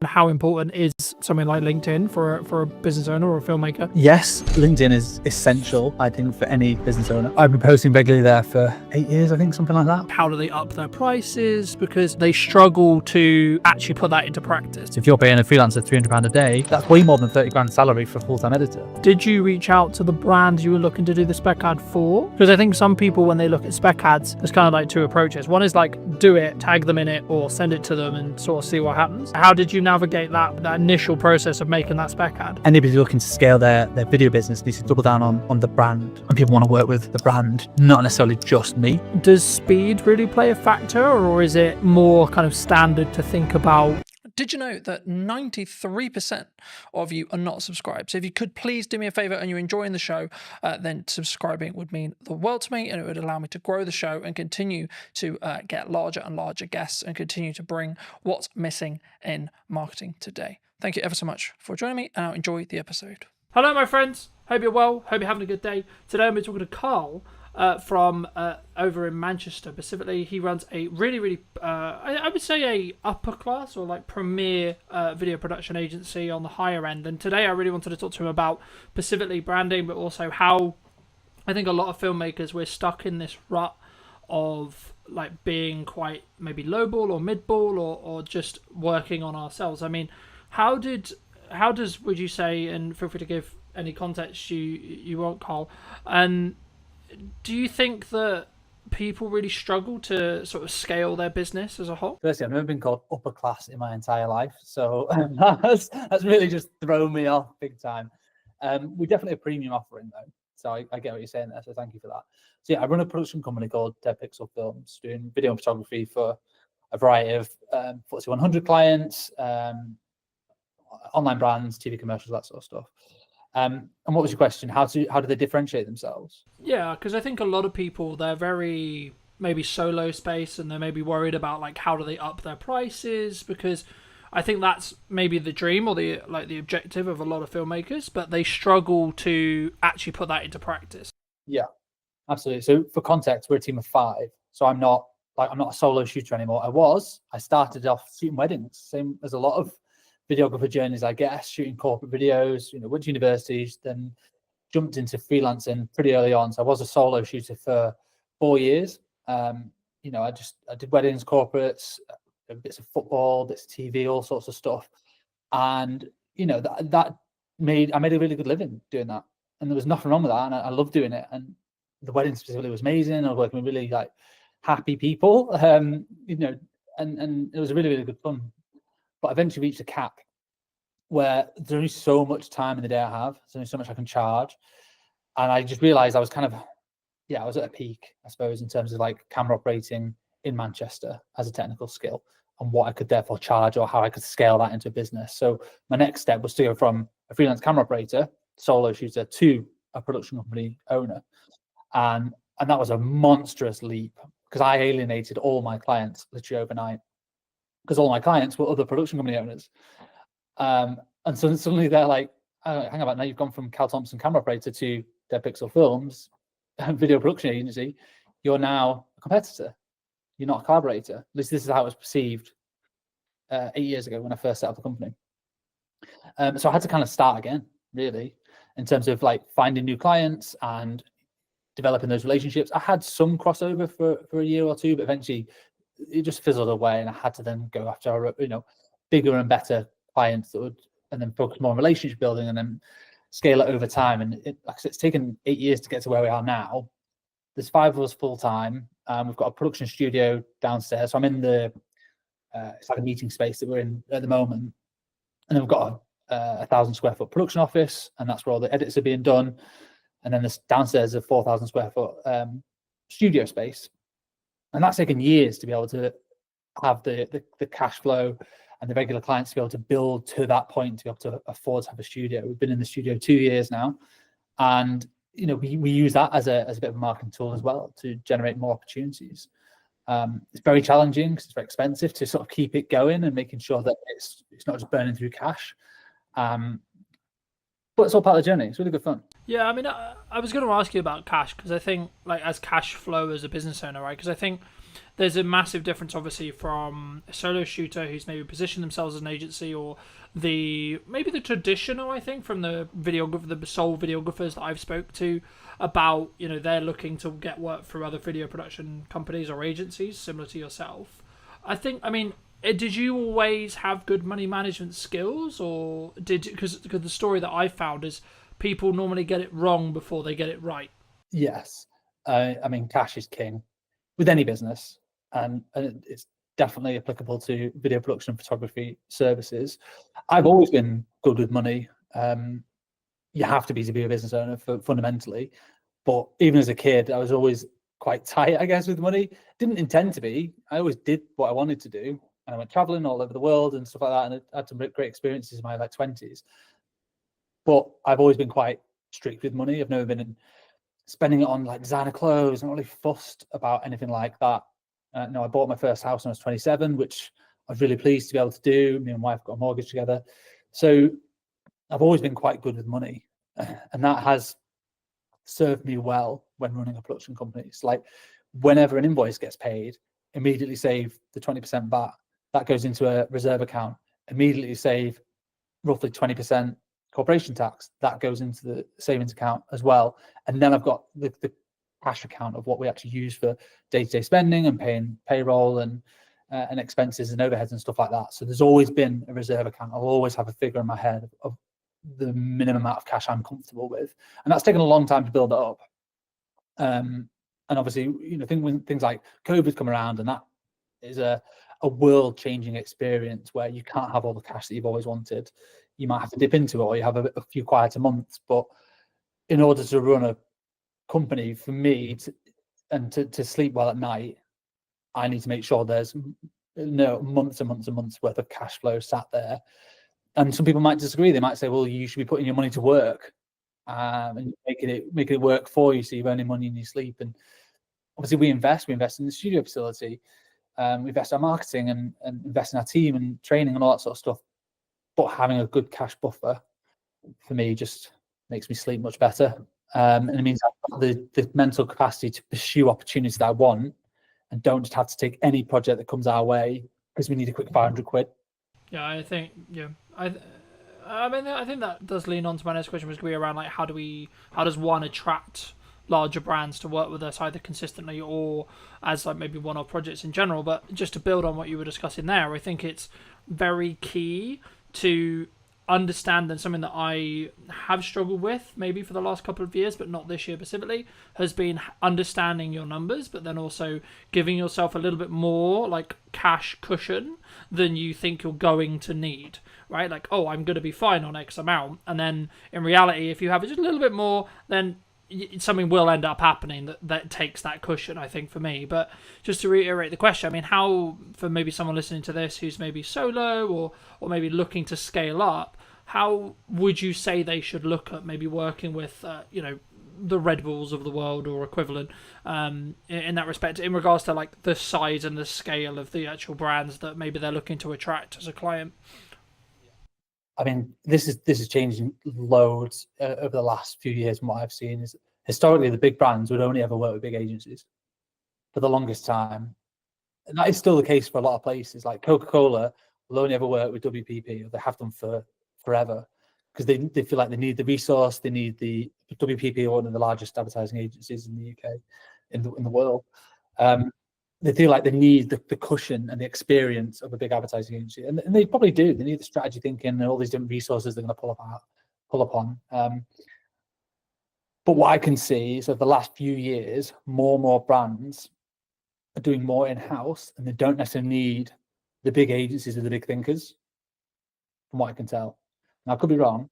How important is something like LinkedIn for a business owner or a filmmaker? Yes, LinkedIn is essential, I think, for any business owner. I've been posting regularly there for 8 years, I think, something like that. How do they up their prices? Because they struggle to actually put that into practice. If you're paying a freelancer £300 a day, that's way more than 30 grand salary for a full-time editor. Did you reach out to the brands you were looking to do the spec ad for? Because I think some people, when they look at spec ads, there's kind of like two approaches. One is like, do it, tag them in it, or send it to them and sort of see what happens. How did you navigate that initial process of making that spec ad? Anybody looking to scale their video business needs to double down on the brand. And people want to work with the brand, not necessarily just me. Does speed really play a factor, or is it more kind of standard to think about? Did you know that 93% of you are not subscribed? So if you could please do me a favor and you're enjoying the show, then subscribing would mean the world to me, and it would allow me to grow the show and continue to get larger and larger guests and continue to bring what's missing in marketing today. Thank you ever so much for joining me, and I'll enjoy the episode. Hello, my friends. Hope you're well. Hope you're having a good day. Today I'm talking to Carl from over in Manchester specifically. He runs a really, I would say a upper class or like premier video production agency on the higher end. And today I really wanted to talk to him about specifically branding, but also how I think a lot of filmmakers, we're stuck in this rut of like being quite maybe lowball or midball or just working on ourselves. I mean, how does would you say, and feel free to give any context you want, Carl, and do you think that people really struggle to sort of scale their business as a whole? Firstly, I've never been called upper class in my entire life, so that's really just thrown me off big time. We're definitely a premium offering though, so I get what you're saying there, so thank you for that. So yeah, I run a production company called Dead Pixel Films, doing video and photography for a variety of FTSE 100 clients, online brands, TV commercials, that sort of stuff. And what was your question? How do they differentiate themselves? Yeah, because I think a lot of people, they're very maybe solo space, and they're maybe worried about like how do they up their prices, because I think that's maybe the dream or the objective of a lot of filmmakers, but they struggle to actually put that into practice. Yeah, absolutely. So for context, we're a team of 5. So I'm not a solo shooter anymore. I started off shooting weddings, same as a lot of videographer journeys, I guess, shooting corporate videos, went to universities, then jumped into freelancing pretty early on. So I was a solo shooter for 4 years. I did weddings, corporates, bits of football, bits of TV, all sorts of stuff. And, I made a really good living doing that. And there was nothing wrong with that. And I loved doing it. And the wedding specifically was amazing. I was working with really like happy people, and it was really, really good fun. But I eventually reached a cap where there's only so much time in the day I have. There's only so much I can charge. And I just realized I was I was at a peak, I suppose, in terms of like camera operating in Manchester as a technical skill and what I could therefore charge or how I could scale that into a business. So my next step was to go from a freelance camera operator, solo shooter, to a production company owner. And that was a monstrous leap because I alienated all my clients literally overnight, because all my clients were other production company owners. And so suddenly they're like, oh, hang about, now you've gone from Cal Thompson camera operator to Dead Pixel Films, video production agency. You're now a competitor. You're not a collaborator. At least this is how it was perceived 8 years ago when I first set up the company. So I had to kind of start again, really, in terms of like finding new clients and developing those relationships. I had some crossover for a year or two, but eventually it just fizzled away, and I had to then go after bigger and better clients that would, and then focus more on relationship building and then scale it over time. And it's taken 8 years to get to where we are now. There's 5 of us full time. We've got a production studio downstairs. So I'm in the it's like a meeting space that we're in at the moment, and then we've got a 1,000 square foot production office, and that's where all the edits are being done. And then this downstairs is a 4,000 square foot studio space, and that's taken years to be able to have the cash flow and the regular clients to be able to build to that point, to be able to afford to have a studio. We've been in the studio 2 years now, and we use that as a bit of a marketing tool as well to generate more opportunities. It's very challenging because it's very expensive to sort of keep it going and making sure that it's not just burning through cash. But it's all part of the journey. It's really good fun. Yeah, I mean, I was going to ask you about cash, because I think, like, as cash flow as a business owner, right? Because I think there's a massive difference, obviously, from a solo shooter who's maybe positioned themselves as an agency, or maybe the traditional, I think, from the sole videographers that I've spoke to about, they're looking to get work through other video production companies or agencies, similar to yourself. Did you always have good money management skills, or because the story that I found is people normally get it wrong before they get it right? Yes. Cash is king with any business, and it's definitely applicable to video production and photography services. I've always been good with money. You have to be a business owner fundamentally, but even as a kid, I was always quite tight, I guess, with money. Didn't intend to be. I always did what I wanted to do. And I went traveling all over the world and stuff like that, and I had some great experiences in my 20s. But I've always been quite strict with money. I've never been spending it on like designer clothes. I'm not really fussed about anything like that. I bought my first house when I was 27, which I was really pleased to be able to do. Me and my wife got a mortgage together. So I've always been quite good with money. And that has served me well when running a production company. It's like whenever an invoice gets paid, immediately save the 20% VAT. That goes into a reserve account. Immediately save roughly 20% corporation tax. That goes into the savings account as well. And then I've got the cash account of what we actually use for day-to-day spending and paying payroll and expenses and overheads and stuff like that. So there's always been a reserve account. I'll always have a figure in my head of the minimum amount of cash I'm comfortable with, and that's taken a long time to build it up. And obviously, you know, when things like COVID come around, and that is a world-changing experience where you can't have all the cash that you've always wanted. You might have to dip into it, or you have a few quieter months. But in order to run a company, for me, to sleep well at night, I need to make sure there's months and months and months worth of cash flow sat there. And some people might disagree. They might say, well, you should be putting your money to work and making it work for you, so you're earning money in your sleep. And obviously we invest in the studio facility, we invest in our marketing and invest in our team and training and all that sort of stuff. But having a good cash buffer for me just makes me sleep much better. And it means I've got the mental capacity to pursue opportunities that I want, and don't just have to take any project that comes our way because we need a quick 500 quid. Yeah, I think, yeah, I mean, I think that does lean on to my next question, was going to be around like how does one attract larger brands to work with us, either consistently or as like maybe one-off projects in general. But just to build on what you were discussing there, I think it's very key to understand, and something that I have struggled with maybe for the last couple of years, but not this year specifically, has been understanding your numbers, but then also giving yourself a little bit more like cash cushion than you think you're going to need, right? Like, oh, I'm going to be fine on X amount. And then in reality, if you have just a little bit more, then something will end up happening that takes that cushion, I think, for me. But just to reiterate the question, I mean, how, for maybe someone listening to this who's maybe solo or maybe looking to scale up, how would you say they should look at maybe working with, the Red Bulls of the world or equivalent in that respect, in regards to like the size and the scale of the actual brands that maybe they're looking to attract as a client? I mean, this is changing loads over the last few years. From what I've seen, is historically the big brands would only ever work with big agencies for the longest time, and that is still the case for a lot of places. Like Coca-Cola will only ever work with WPP, or they have done for forever, because they feel like they need the resource. They need the WPP, are one of the largest advertising agencies in the UK, in the world. They feel like they need the cushion and the experience of a big advertising agency, and they probably do. They need the strategy thinking and all these different resources they're going to pull upon. But what I can see is over the last few years, more and more brands are doing more in-house, and they don't necessarily need the big agencies or the big thinkers, from what I can tell. Now, I could be wrong,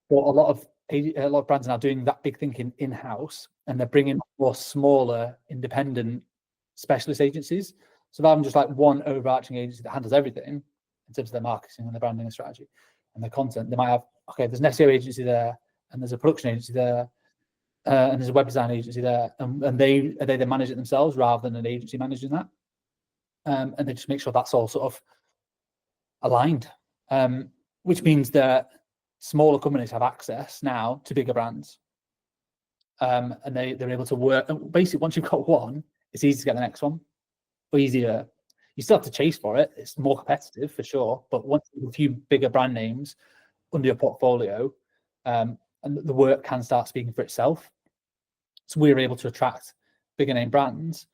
but a lot of brands are now doing that big thinking in-house, and they're bringing more smaller, independent specialist agencies. So rather than just like one overarching agency that handles everything in terms of their marketing and their branding and strategy and their content, they might have, okay, there's an SEO agency there, and there's a production agency there, and there's a web design agency there, and they manage it themselves rather than an agency managing that. And they just make sure that's all sort of aligned, which means that smaller companies have access now to bigger brands, and they're able to work. And basically, once you've got one, it's easy to get the next one, or easier. You still have to chase for it. It's more competitive for sure, but once you have a few bigger brand names under your portfolio, and the work can start speaking for itself. So we're able to attract bigger name brands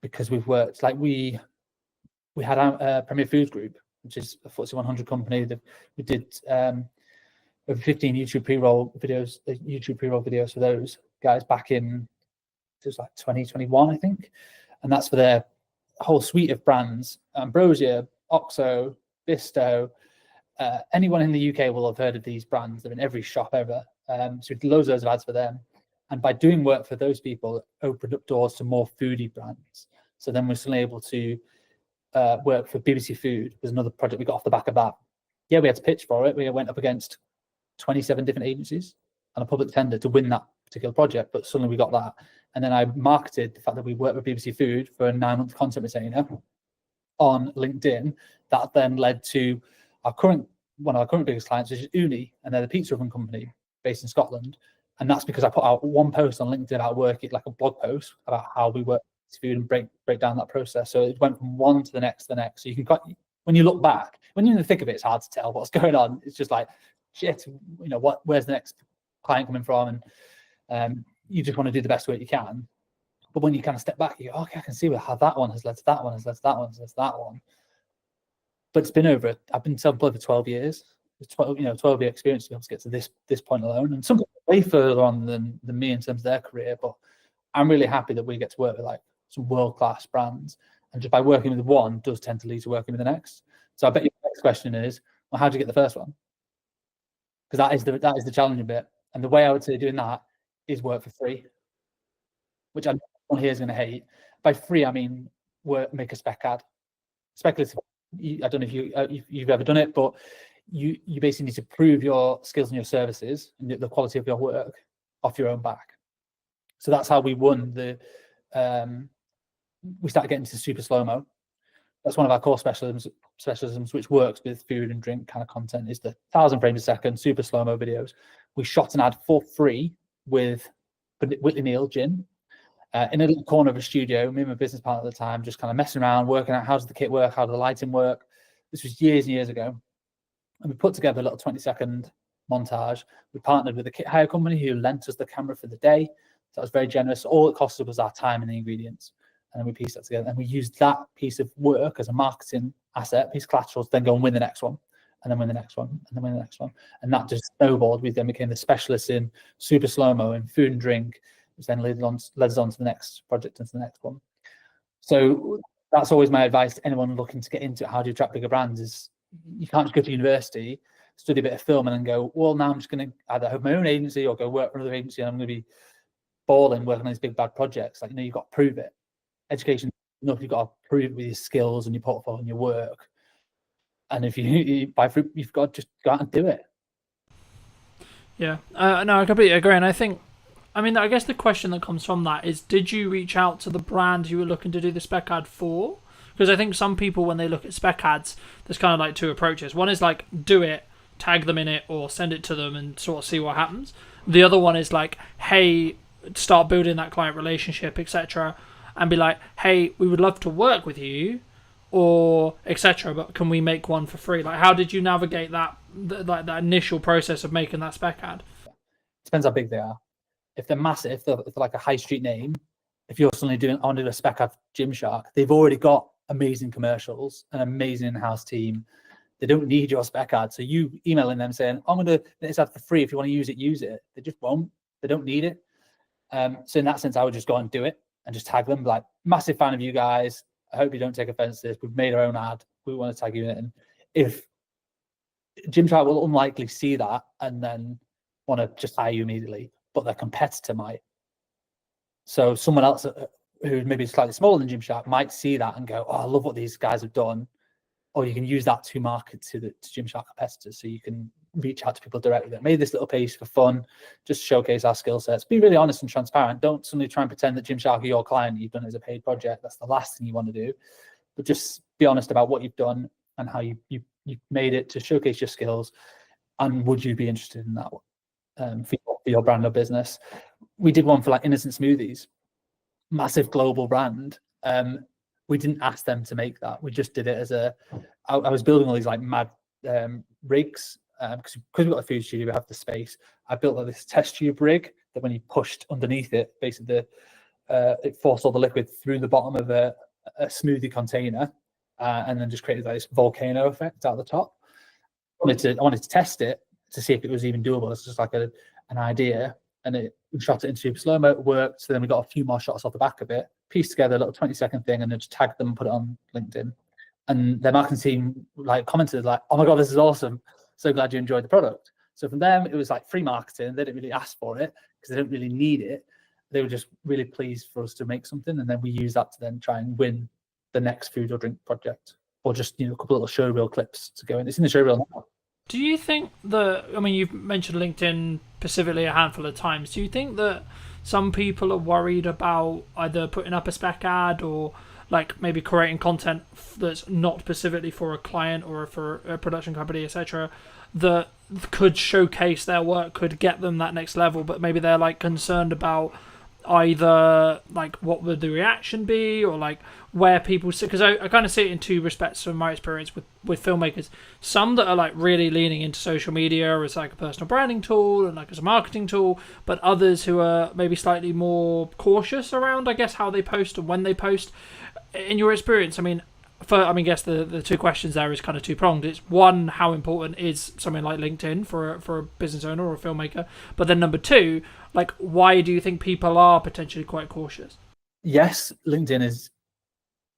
because we've worked, like we had our Premier Foods Group, which is a FTSE 100 company. That we did over 15 YouTube pre-roll videos for those guys back in, it was like 2021, I think. And that's for their whole suite of brands: Ambrosia, Oxo, Bisto. Anyone in the UK will have heard of these brands. They're in every shop ever. So we did loads of ads for them. And by doing work for those people, it opened up doors to more foodie brands. So then we're suddenly able to work for BBC Food. There's another project we got off the back of that. Yeah, we had to pitch for it. We went up against 27 different agencies and a public tender to win that particular project, but suddenly we got that. And then I marketed the fact that we worked with BBC Food for a 9-month content retainer on LinkedIn. That then led to one of our current biggest clients, which is Uni, and they're the pizza oven company based in Scotland. And that's because I put out one post on LinkedIn about working, like a blog post about how we work with food and break down that process. So it went from one to the next to the next. So you can when you look back, when you're in the thick of it, it's hard to tell what's going on. It's just like, shit, where's the next client coming from? And you just want to do the best work you can. But when you kind of step back, you go, okay, I can see how that one has led to that one, has led to that one, has led to that one. But it's been I've been self-employed for 12 years. It's 12-year experience to be able to get to this point alone. And some people are way further on than me in terms of their career, but I'm really happy that we get to work with like some world-class brands. And just by working with one does tend to lead to working with the next. So I bet your next question is, well, how did you get the first one? Because that is the challenging bit. And the way I would say doing that is work for free, which I know everyone here is going to hate. By free, I mean make a spec ad. Speculative. I don't know if you've ever done it, but you basically need to prove your skills and your services and the quality of your work off your own back. So that's how we won we started getting to super slow-mo. That's one of our core specialisms, which works with food and drink kind of content, is the 1,000 frames a second super slow-mo videos. We shot an ad for free with Whitley Neal Gin in a little corner of a studio, me and my business partner at the time, just kind of messing around, working out how does the kit work, how does the lighting work. This was years and years ago. And we put together a little 20-second montage. We partnered with a kit hire company who lent us the camera for the day. So that was very generous. All it costed was our time and the ingredients. And then we pieced that together. And we used that piece of work as a marketing asset, piece of collateral, to then go and win the next one, and then win the next one, and then win the next one. And that just snowballed. We then became the specialists in super slow-mo and food and drink, which then led us on to the next project and to the next one. So that's always my advice to anyone looking to get into it. How do you attract bigger brands? Is you can't just go to university, study a bit of film, and then go, well, now I'm just going to either have my own agency or go work for another agency, and I'm going to be balling working on these big bad projects. Like, you've got to prove it. Education, you've got to prove it with your skills and your portfolio and your work. And if you buy fruit, you've got to just go out and do it. Yeah, no, I completely agree. And I guess the question that comes from that is, did you reach out to the brand you were looking to do the spec ad for? Because I think some people, when they look at spec ads, there's kind of like two approaches. One is like, do it, tag them in it, or send it to them and sort of see what happens. The other one is like, hey, start building that client relationship, etc., and be like, hey, we would love to work with you, or etc., but can we make one for free? Like, how did you navigate that initial process of making that spec ad? Depends how big they are. If they're massive, if they're like a high street name, if you're suddenly I want to do a spec ad Gymshark, they've already got amazing commercials, an amazing in-house team. They don't need your spec ad. So you emailing them saying, I'm going to do this ad for free. If you want to use it, use it. They just won't. They don't need it. So in that sense, I would just go and do it and just tag them. Like, massive fan of you guys. I hope you don't take offense to this. We've made our own ad. We want to tag you in it. And if Gymshark will unlikely see that and then want to just hire you immediately, but their competitor might. So someone else who maybe slightly smaller than Gymshark might see that and go, oh, I love what these guys have done. Or you can use that to market to Gymshark competitors. So you can reach out to people directly that made this little piece for fun, just showcase our skill sets. Be really honest and transparent. Don't suddenly try and pretend that Gymshark are your client. You've done it as a paid project. That's the last thing you want to do. But just be honest about what you've done and how you made it to showcase your skills. And would you be interested in that one for your brand or business? We did one for like Innocent Smoothies, massive global brand. We didn't ask them to make that. We just did it as I was building all these like mad rigs because we've got a food studio, we have the space. I built like this test tube rig that when you pushed underneath it, basically it forced all the liquid through the bottom of a smoothie container and then just created like this volcano effect out the top. I wanted to test it to see if it was even doable. It's just like an idea. And we shot it in super slow-mo, it worked. So then we got a few more shots off the back of it, pieced together a little 20-second thing, and then just tagged them and put it on LinkedIn. And their marketing team like commented like, oh my God, this is awesome. So glad you enjoyed the product. So from them, it was like free marketing. They didn't really ask for it because they don't really need it. They were just really pleased for us to make something. And then we use that to then try and win the next food or drink project, or just, a couple of little showreel clips to go in. It's in the showreel now. Do you think you've mentioned LinkedIn specifically a handful of times. Do you think that some people are worried about either putting up a spec ad or like maybe creating content that's not specifically for a client or for a production company, etc., that could showcase their work, could get them that next level, but maybe they're like concerned about either like what would the reaction be, or like where people see, because I kind of see it in two respects from my experience with filmmakers. Some that are like really leaning into social media as like a personal branding tool and like as a marketing tool, but others who are maybe slightly more cautious around, I guess, how they post and when they post. In your experience, I mean, I guess the two questions there is kind of two pronged. It's one, how important is something like LinkedIn for a business owner or a filmmaker? But then number two, like, why do you think people are potentially quite cautious? Yes, LinkedIn is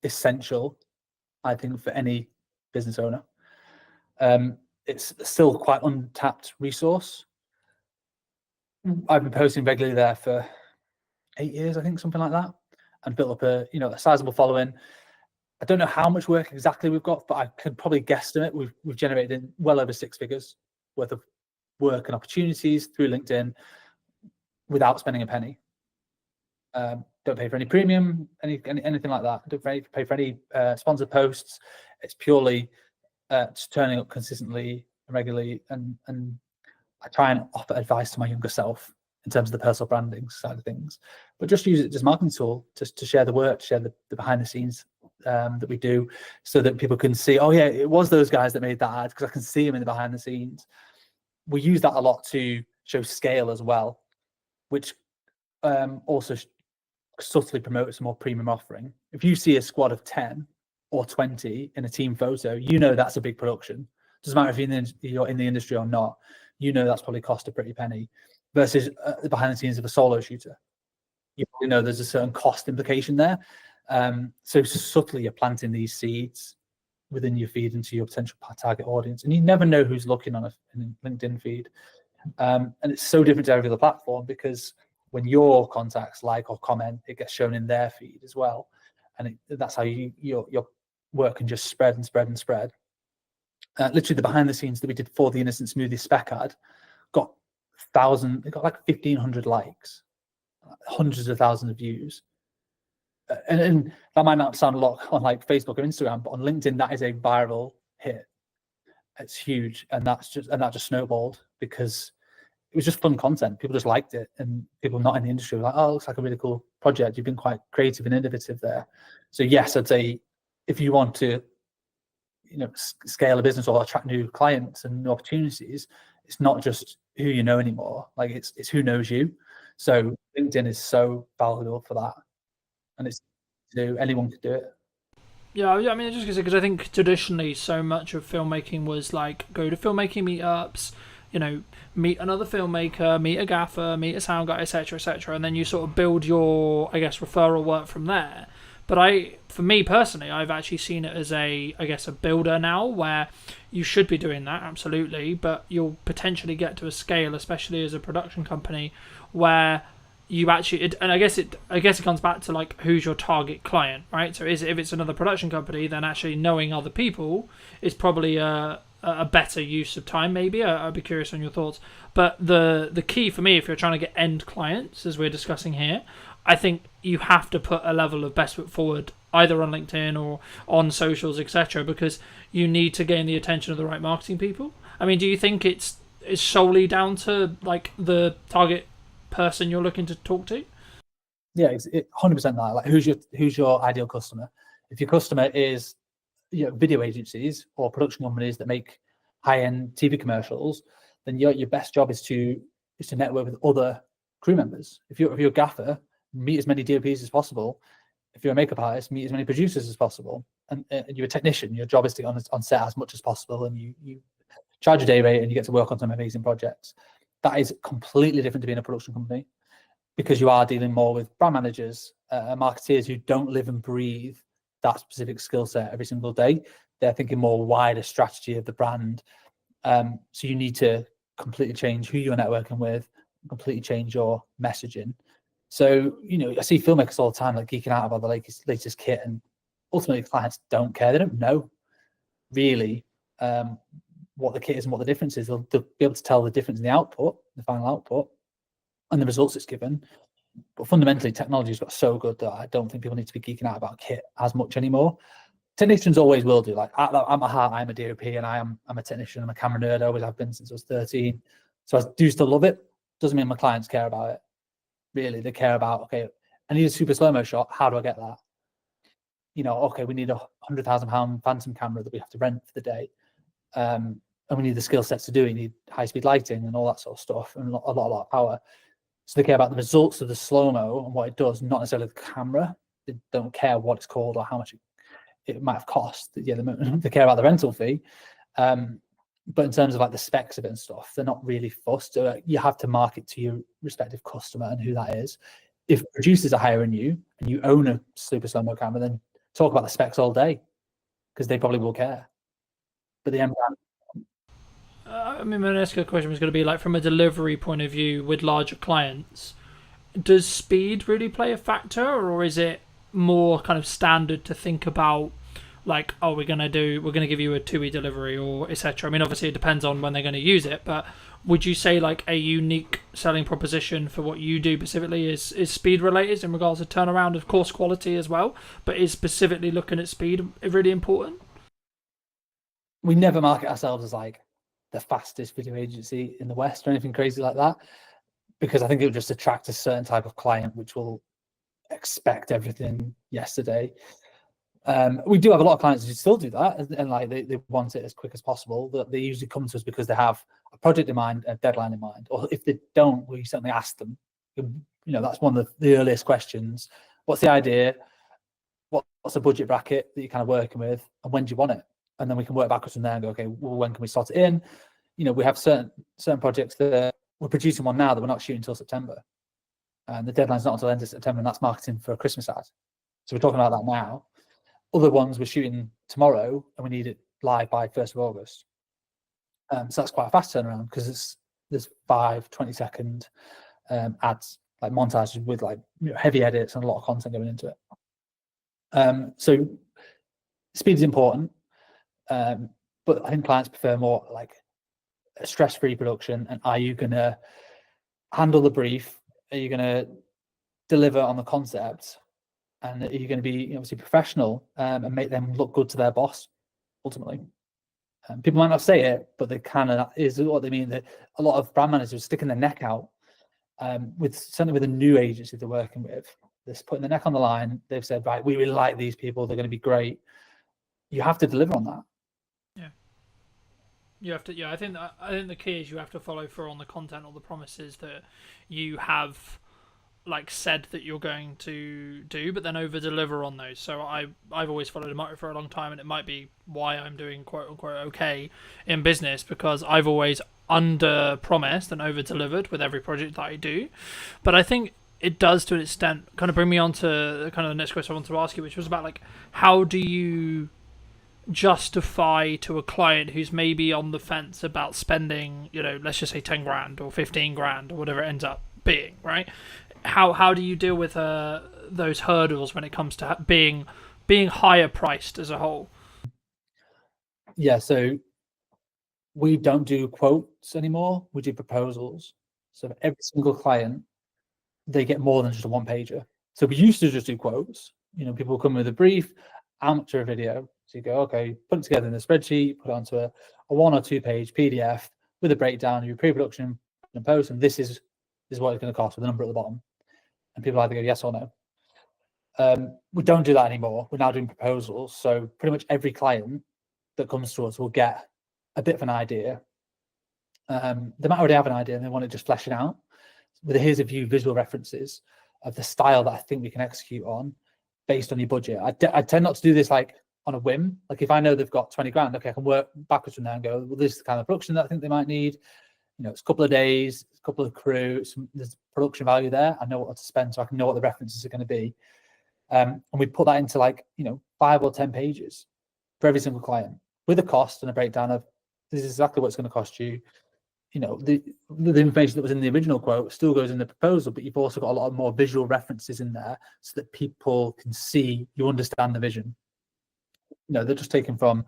essential, I think, for any business owner. It's still quite untapped resource. I've been posting regularly there for 8 years, I think, something like that, and built up a sizable following. I don't know how much work exactly we've got, but I could probably guesstimate we've generated well over 6 figures worth of work and opportunities through LinkedIn without spending a penny. Don't pay for any premium, anything like that. Don't pay for any sponsored posts. It's purely just turning up consistently and regularly, and I try and offer advice to my younger self in terms of the personal branding side of things, but just use it as a marketing tool to share the work, to share the behind the scenes that we do, so that people can see, oh yeah, it was those guys that made that ad, because I can see them in the behind the scenes. We use that a lot to show scale as well, which also subtly promotes a more premium offering. If you see a squad of 10 or 20 in a team photo, you know that's a big production. Doesn't matter if you're in the industry or not, you know that's probably cost a pretty penny, versus the behind the scenes of a solo shooter. You probably know there's a certain cost implication there. So subtly you're planting these seeds within your feed into your potential target audience, and you never know who's looking on a LinkedIn feed. And it's so different to every other platform, because when your contacts like or comment, it gets shown in their feed as well, and that's how your work can just spread and spread and spread. Literally, the behind the scenes that we did for the Innocent Smoothie spec ad got like 1,500 likes, hundreds of thousands of views. And that might not sound a lot on like Facebook or Instagram, but on LinkedIn, that is a viral hit. It's huge, and that just snowballed because it was just fun content. People just liked it, and people not in the industry were like, "Oh, it looks like a really cool project. You've been quite creative and innovative there." So yes, I'd say if you want to, scale a business or attract new clients and new opportunities, it's not just who you know anymore. Like it's who knows you. So LinkedIn is so valuable for that, and anyone could do it. Yeah, I mean, just because I think traditionally so much of filmmaking was like go to filmmaking meetups, meet another filmmaker, meet a gaffer, meet a sound guy, etc., and then you sort of build your, I guess, referral work from there. But for me personally, I've actually seen it as a builder now, where you should be doing that, absolutely, but you'll potentially get to a scale, especially as a production company, where you actually, and I guess it comes back to like who's your target client, right? So if it's another production company, then actually knowing other people is probably a better use of time. Maybe I'd be curious on your thoughts. But the key for me, if you're trying to get end clients, as we're discussing here, I think you have to put a level of best foot forward, either on LinkedIn or on socials, etc., because you need to gain the attention of the right marketing people. I mean, do you think it's solely down to like the target person you're looking to talk to? Yeah, it's 100% that. Like, who's your ideal customer? If your customer is video agencies or production companies that make high-end TV commercials, then your best job is to network with other crew members. If you're a gaffer, meet as many DOPs as possible. If you're a makeup artist, meet as many producers as possible. And you're a technician, your job is to get on set as much as possible, and you charge a day rate and you get to work on some amazing projects. That is completely different to being a production company, because you are dealing more with brand managers, marketeers who don't live and breathe that specific skill set every single day. They're thinking more wider strategy of the brand. So you need to completely change who you're networking with, completely change your messaging. So, I see filmmakers all the time like geeking out about the latest kit, and ultimately clients don't care. They don't know really what the kit is and what the difference is. They'll be able to tell the difference in the output, the final output, and the results it's given. But fundamentally, technology's got so good that I don't think people need to be geeking out about kit as much anymore. Technicians always will do. Like at my heart, I'm a DOP and I'm a technician. I'm a camera nerd. I always have been since I was 13. So I do still love it. Doesn't mean my clients care about it. Really, they care about, okay, I need a super slow-mo shot. How do I get that? You know, okay, we need a £100,000 phantom camera that we have to rent for the day. And we need the skill sets to do it. You need high-speed lighting and all that sort of stuff, and a lot of power. So they care about the results of the slow-mo and what it does, not necessarily the camera. They don't care what it's called or how much it might have cost. Yeah, they care about the rental fee. But in terms of like the specs of it and stuff, they're not really fussed. So you have to market to your respective customer and who that is. If producers are hiring you and you own a super slow-mo camera, then talk about the specs all day, because they probably will care. But the end I mean, my next question was going to be like, from a delivery point of view with larger clients, does speed really play a factor, or is it more kind of standard to think about, like, oh, we're going to give you a 2-week delivery or etc. I mean, obviously it depends on when they're going to use it, but would you say like a unique selling proposition for what you do specifically is speed related in regards to turnaround, of course quality as well, but is specifically looking at speed really important? We never market ourselves as like the fastest video agency in the West or anything crazy like that, because I think it would just attract a certain type of client which will expect everything yesterday. We do have a lot of clients who still do that, and like they want it as quick as possible. That they usually come to us because they have a project in mind, a deadline in mind, or if they don't, we certainly ask them. You know, that's one of the earliest questions. What's the idea? What's the budget bracket that you're kind of working with, and when do you want it? And then we can work backwards from there and go, okay, well, when can we slot it in? You know, we have certain projects that we're producing one now that we're not shooting until September, and the deadline's not until the end of September, and that's marketing for a Christmas ad. So we're talking about that now. Other ones we're shooting tomorrow and we need it live by 1st of August. So that's quite a fast turnaround, because there's 5 20-second ads, like montages with like heavy edits and a lot of content going into it. So speed is important, but I think clients prefer more like a stress-free production. And are you going to handle the brief? Are you going to deliver on the concept? And are you going to be obviously professional and make them look good to their boss, ultimately? People might not say it, but they kind of is what they mean. That a lot of brand managers are sticking their neck out certainly with a new agency they're working with. They're putting their neck on the line. They've said, right, we really like these people. They're going to be great. You have to deliver on that. Yeah. You have to. Yeah, I think the key is you have to follow through on the content or the promises that you have like said that you're going to do, but then over deliver on those. So I've always followed a motto for a long time, and it might be why I'm doing quote unquote okay in business, because I've always under promised and over delivered with every project that I do. But I think it does, to an extent, kind of bring me on to kind of the next question I wanted to ask you, which was about like, how do you justify to a client who's maybe on the fence about spending, let's just say 10 grand or 15 grand or whatever it ends up being, right? How do you deal with those hurdles when it comes to being higher priced as a whole? Yeah, so we don't do quotes anymore. We do proposals. So for every single client, they get more than just a one-pager. So we used to just do quotes. People come with a brief, amateur video. So you go, okay, put it together in a spreadsheet, put it onto a 1 or 2 page PDF with a breakdown of your pre-production and post, and this is what it's going to cost with a number at the bottom. And people either go yes or no. We don't do that anymore. We're now doing proposals. So pretty much every client that comes to us will get a bit of an idea. They might already have an idea and they want to just flesh it out. But here's a few visual references of the style that I think we can execute on based on your budget. I tend not to do this like on a whim. Like if I know they've got 20 grand, okay, I can work backwards from there and go, well, this is the kind of production that I think they might need. It's a couple of days, a couple of crew, there's production value there. I know what to spend, so I can know what the references are going to be. And we put that into like, 5 or 10 pages for every single client with a cost and a breakdown of this is exactly what it's going to cost you. The information that was in the original quote still goes in the proposal, but you've also got a lot of more visual references in there so that people can see, you understand the vision. They're just taken from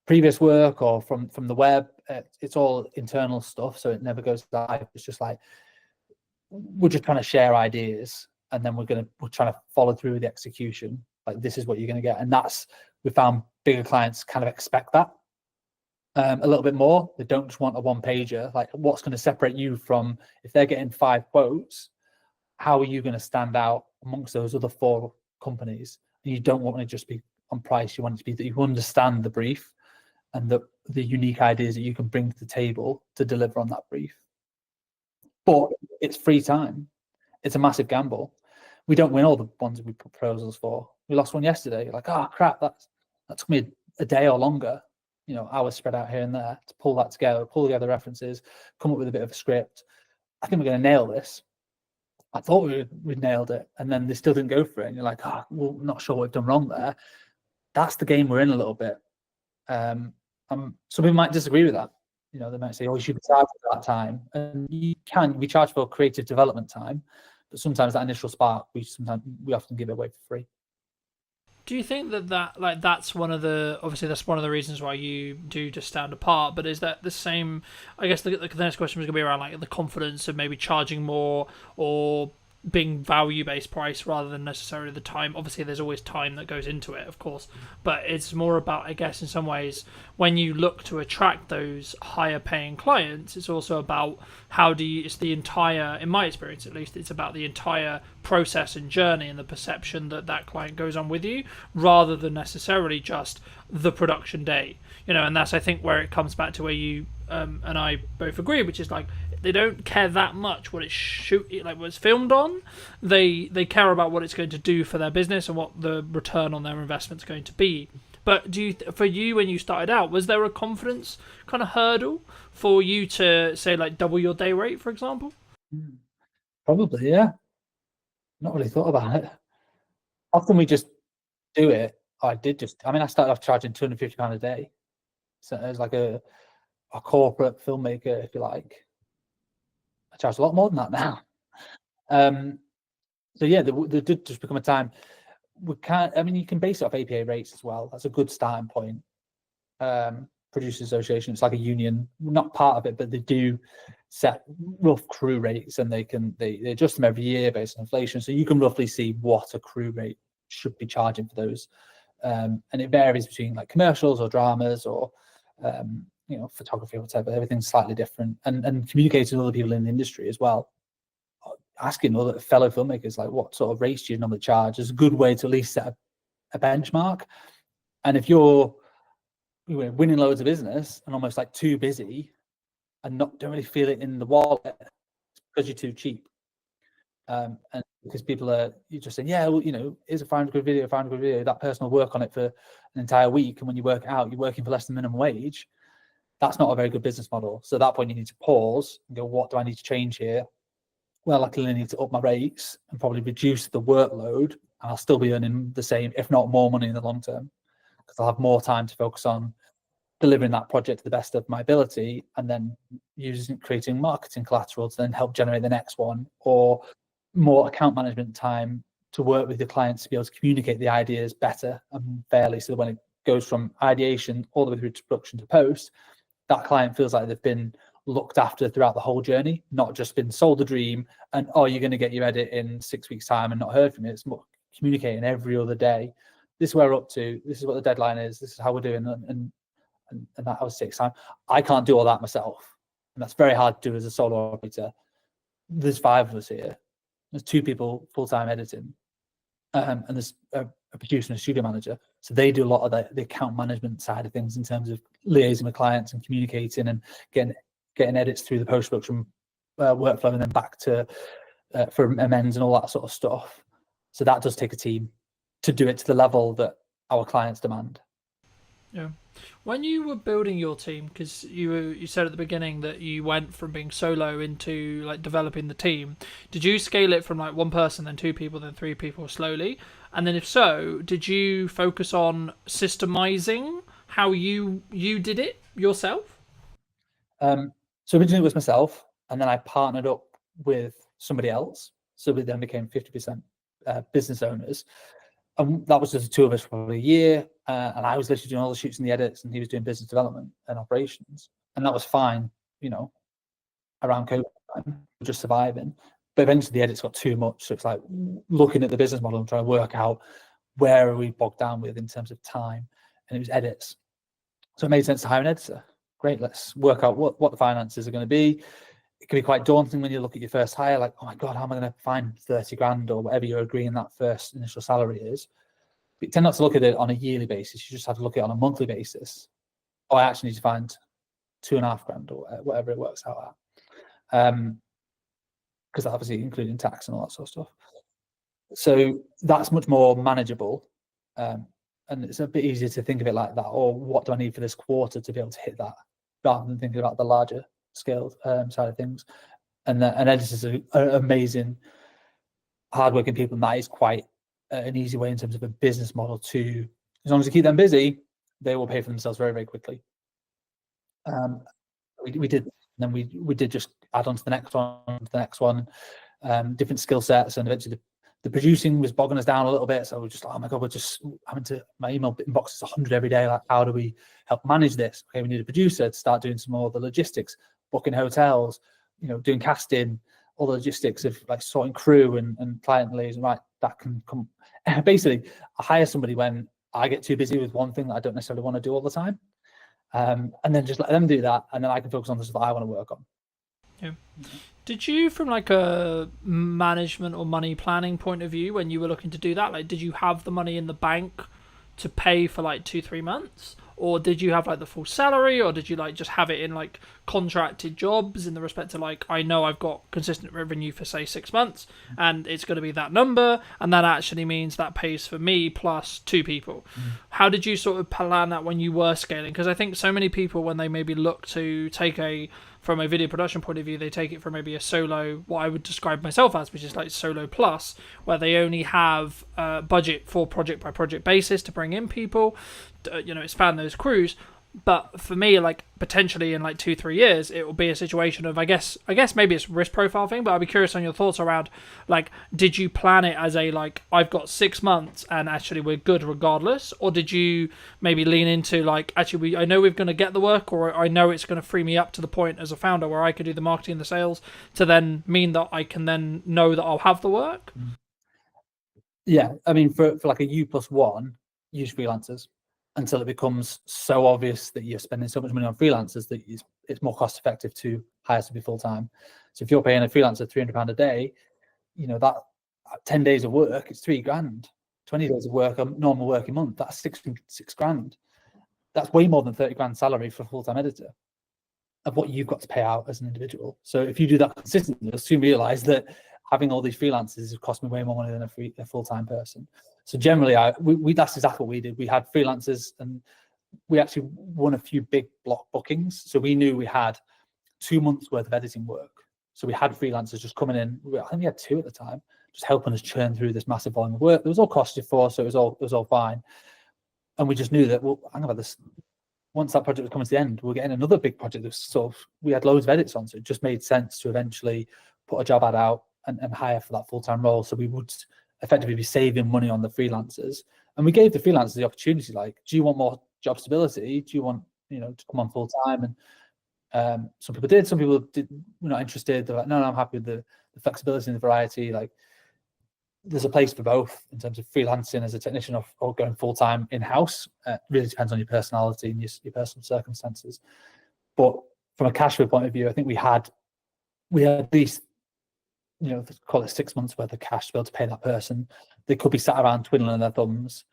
previous work or from the web. It's all internal stuff, so it never goes live. It's just like we're just trying to share ideas, and then we're trying to follow through with the execution. Like, this is what you're going to get, and we found bigger clients kind of expect that a little bit more. They don't just want a one pager. Like, what's going to separate you from, if they're getting 5 quotes, how are you going to stand out amongst those other 4 companies? And you don't want to just be on price. You want it to be that you understand the brief and the unique ideas that you can bring to the table to deliver on that brief. But it's free time. It's a massive gamble. We don't win all the ones that we put proposals for. We lost one yesterday. You're like, oh crap, that took me a day or longer, hours spread out here and there to pull that together, pull together references, come up with a bit of a script. I think we're going to nail this. I thought we'd nailed it, and then they still didn't go for it. And you're like, well, I'm not sure what we've done wrong there. That's the game we're in a little bit. Some people might disagree with that. They might say, oh, you should be charged for that time. And you can be charged for creative development time, but sometimes that initial spark, we often give it away for free. Do you think that's one of the reasons why you do just stand apart? But is that the same? I guess the next question was going to be around like the confidence of maybe charging more or being value-based price rather than necessarily the time. Obviously, there's always time that goes into it, of course, but it's more about, I guess, in some ways, when you look to attract those higher-paying clients, it's also about it's the entire, in my experience at least, it's about the entire process and journey and the perception that client goes on with you, rather than necessarily just the production day. And that's, I think, where it comes back to where you and I both agree, which is like, they don't care that much what it's filmed on. They care about what it's going to do for their business and what the return on their investment is going to be. But for you, when you started out, was there a confidence kind of hurdle for you to say like double your day rate, for example? Probably, yeah. Not really thought about it. Often we just do it. I started off charging £250 a day. So it was like a corporate filmmaker, if you like. I charge a lot more than that now. So yeah, there did just become a time you can base it off APA rates as well. That's a good starting point. Producers Association, it's like a union, not part of it, but they do set rough crew rates, and they adjust them every year based on inflation. So you can roughly see what a crew rate should be charging for those. And it varies between like commercials or dramas or photography or whatever. Everything's slightly different, and communicating with other people in the industry as well, asking other fellow filmmakers like, what sort of rates do you normally charge, is a good way to at least set a benchmark. And if you're winning loads of business and almost like too busy and don't really feel it in the wallet, it's because you're too cheap, and because you're just saying, yeah, well, here's a £500 video, that person will work on it for an entire week, and when you work it out, you're working for less than minimum wage. That's not a very good business model. So at that point, you need to pause and go, what do I need to change here? Well, I clearly need to up my rates and probably reduce the workload, and I'll still be earning the same, if not more money in the long term, because I'll have more time to focus on delivering that project to the best of my ability, and then creating marketing collateral to then help generate the next one, or more account management time to work with the clients to be able to communicate the ideas better and fairly, so that when it goes from ideation all the way through to production to post, that client feels like they've been looked after throughout the whole journey, not just been sold a dream and, oh, you're going to get your edit in 6 weeks' time and not heard from it. It's more communicating every other day. This is where we're up to. This is what the deadline is. This is how we're doing. And that always takes time. I can't do all that myself. And that's very hard to do as a solo operator. There's 5 of us here. There's 2 people full-time editing. And there's a producer and a studio manager. So they do a lot of the account management side of things in terms of liaising with clients and communicating and getting edits through the post-production workflow, and then back to for amends and all that sort of stuff. So that does take a team to do it to the level that our clients demand. Yeah. When you were building your team, because you said at the beginning that you went from being solo into like developing the team, did you scale it from like 1 person, then 2 people, then 3 people slowly? And then if so, did you focus on systemizing how you did it yourself? So originally it was myself, and then I partnered up with somebody else. So we then became 50% business owners. And that was just the 2 of us for probably a year. And I was literally doing all the shoots and the edits, and he was doing business development and operations. And that was fine, around COVID time, just surviving. but eventually the edits got too much. So it's like looking at the business model and trying to work out where are we bogged down with in terms of time, and it was edits. So it made sense to hire an editor. Great, let's work out what the finances are going to be. It can be quite daunting when you look at your first hire, like, oh my God, how am I going to find 30 grand or whatever you're agreeing that first initial salary is? But you tend not to look at it on a yearly basis. You just have to look at it on a monthly basis. Oh, I actually need to find 2.5 grand or whatever it works out at. Because that obviously including tax and all that sort of stuff. So that's much more manageable. And it's a bit easier to think of it like that, or what do I need for this quarter to be able to hit that, rather than thinking about the larger scale side of things. And editors are amazing, hardworking people, and that is quite an easy way in terms of a business model to, as long as you keep them busy, they will pay for themselves very, very quickly. We did, and then we did just add on to the next one, different skill sets, and eventually the producing was bogging us down a little bit. So we're just like, oh my God, we're just having to, my email inbox is 100 every day. Like, how do we help manage this? Okay, we need a producer to start doing some more of the logistics, booking hotels, doing casting, all the logistics of like sorting crew and client liaison. Right, that can come. Basically, I hire somebody when I get too busy with one thing that I don't necessarily want to do all the time. And then just let them do that, and then I can focus on the stuff I want to work on. Yeah. Did you, from like a management or money planning point of view, when you were looking to do that, like, did you have the money in the bank to pay for like 2-3 months, or did you have like the full salary, or did you like just have it in like contracted jobs in the respect to like, I know I've got consistent revenue for say 6 months and it's going to be that number, and that actually means that pays for me plus 2 people? How did you sort of plan that when you were scaling? Because I think so many people, when they maybe look to take from a video production point of view, they take it from maybe a solo, what I would describe myself as, which is like solo plus, where they only have budget for project by project basis to bring in people, expand those crews. But for me, like, potentially in like 2-3 years, it will be a situation of, I guess maybe it's risk profile thing, but I'd be curious on your thoughts around, like, did you plan it as a, like, I've got 6 months and actually we're good regardless? Or did you maybe lean into like, actually, I know we're going to get the work, or I know it's going to free me up to the point as a founder where I could do the marketing and the sales to then mean that I can then know that I'll have the work? Yeah, I mean, for like a U+1, use freelancers until it becomes so obvious that you're spending so much money on freelancers that it's more cost effective to hire somebody full time. So if you're paying a freelancer £300 a day, that 10 days of work, it's 3 grand. 20 days of work, a normal working month, that's 6 grand. That's way more than 30 grand salary for a full-time editor of what you've got to pay out as an individual. So if you do that consistently, you'll soon realize that having all these freelancers has cost me way more money than a full-time person. So generally, that's exactly what we did. We had freelancers, and we actually won a few big block bookings. So we knew we had 2 months worth of editing work. So we had freelancers just coming in. I think we had 2 at the time, just helping us churn through this massive volume of work. It was all costed for, so it was all fine. And we just knew that, well, hang about this. Once that project was coming to the end, we're getting another big project that sort of, we had loads of edits on. So it just made sense to eventually put a job ad out and hire for that full-time role. So we would effectively be saving money on the freelancers. And we gave the freelancers the opportunity, like, do you want more job stability? Do you want, to come on full-time? And some people did, some people were not interested. They're like, no, I'm happy with the flexibility and the variety. Like, there's a place for both in terms of freelancing as a technician or going full-time in-house. Really depends on your personality and your personal circumstances. But from a cash flow point of view, I think we had at least, call it 6 months worth of cash to be able to pay that person. They could be sat around twiddling their thumbs.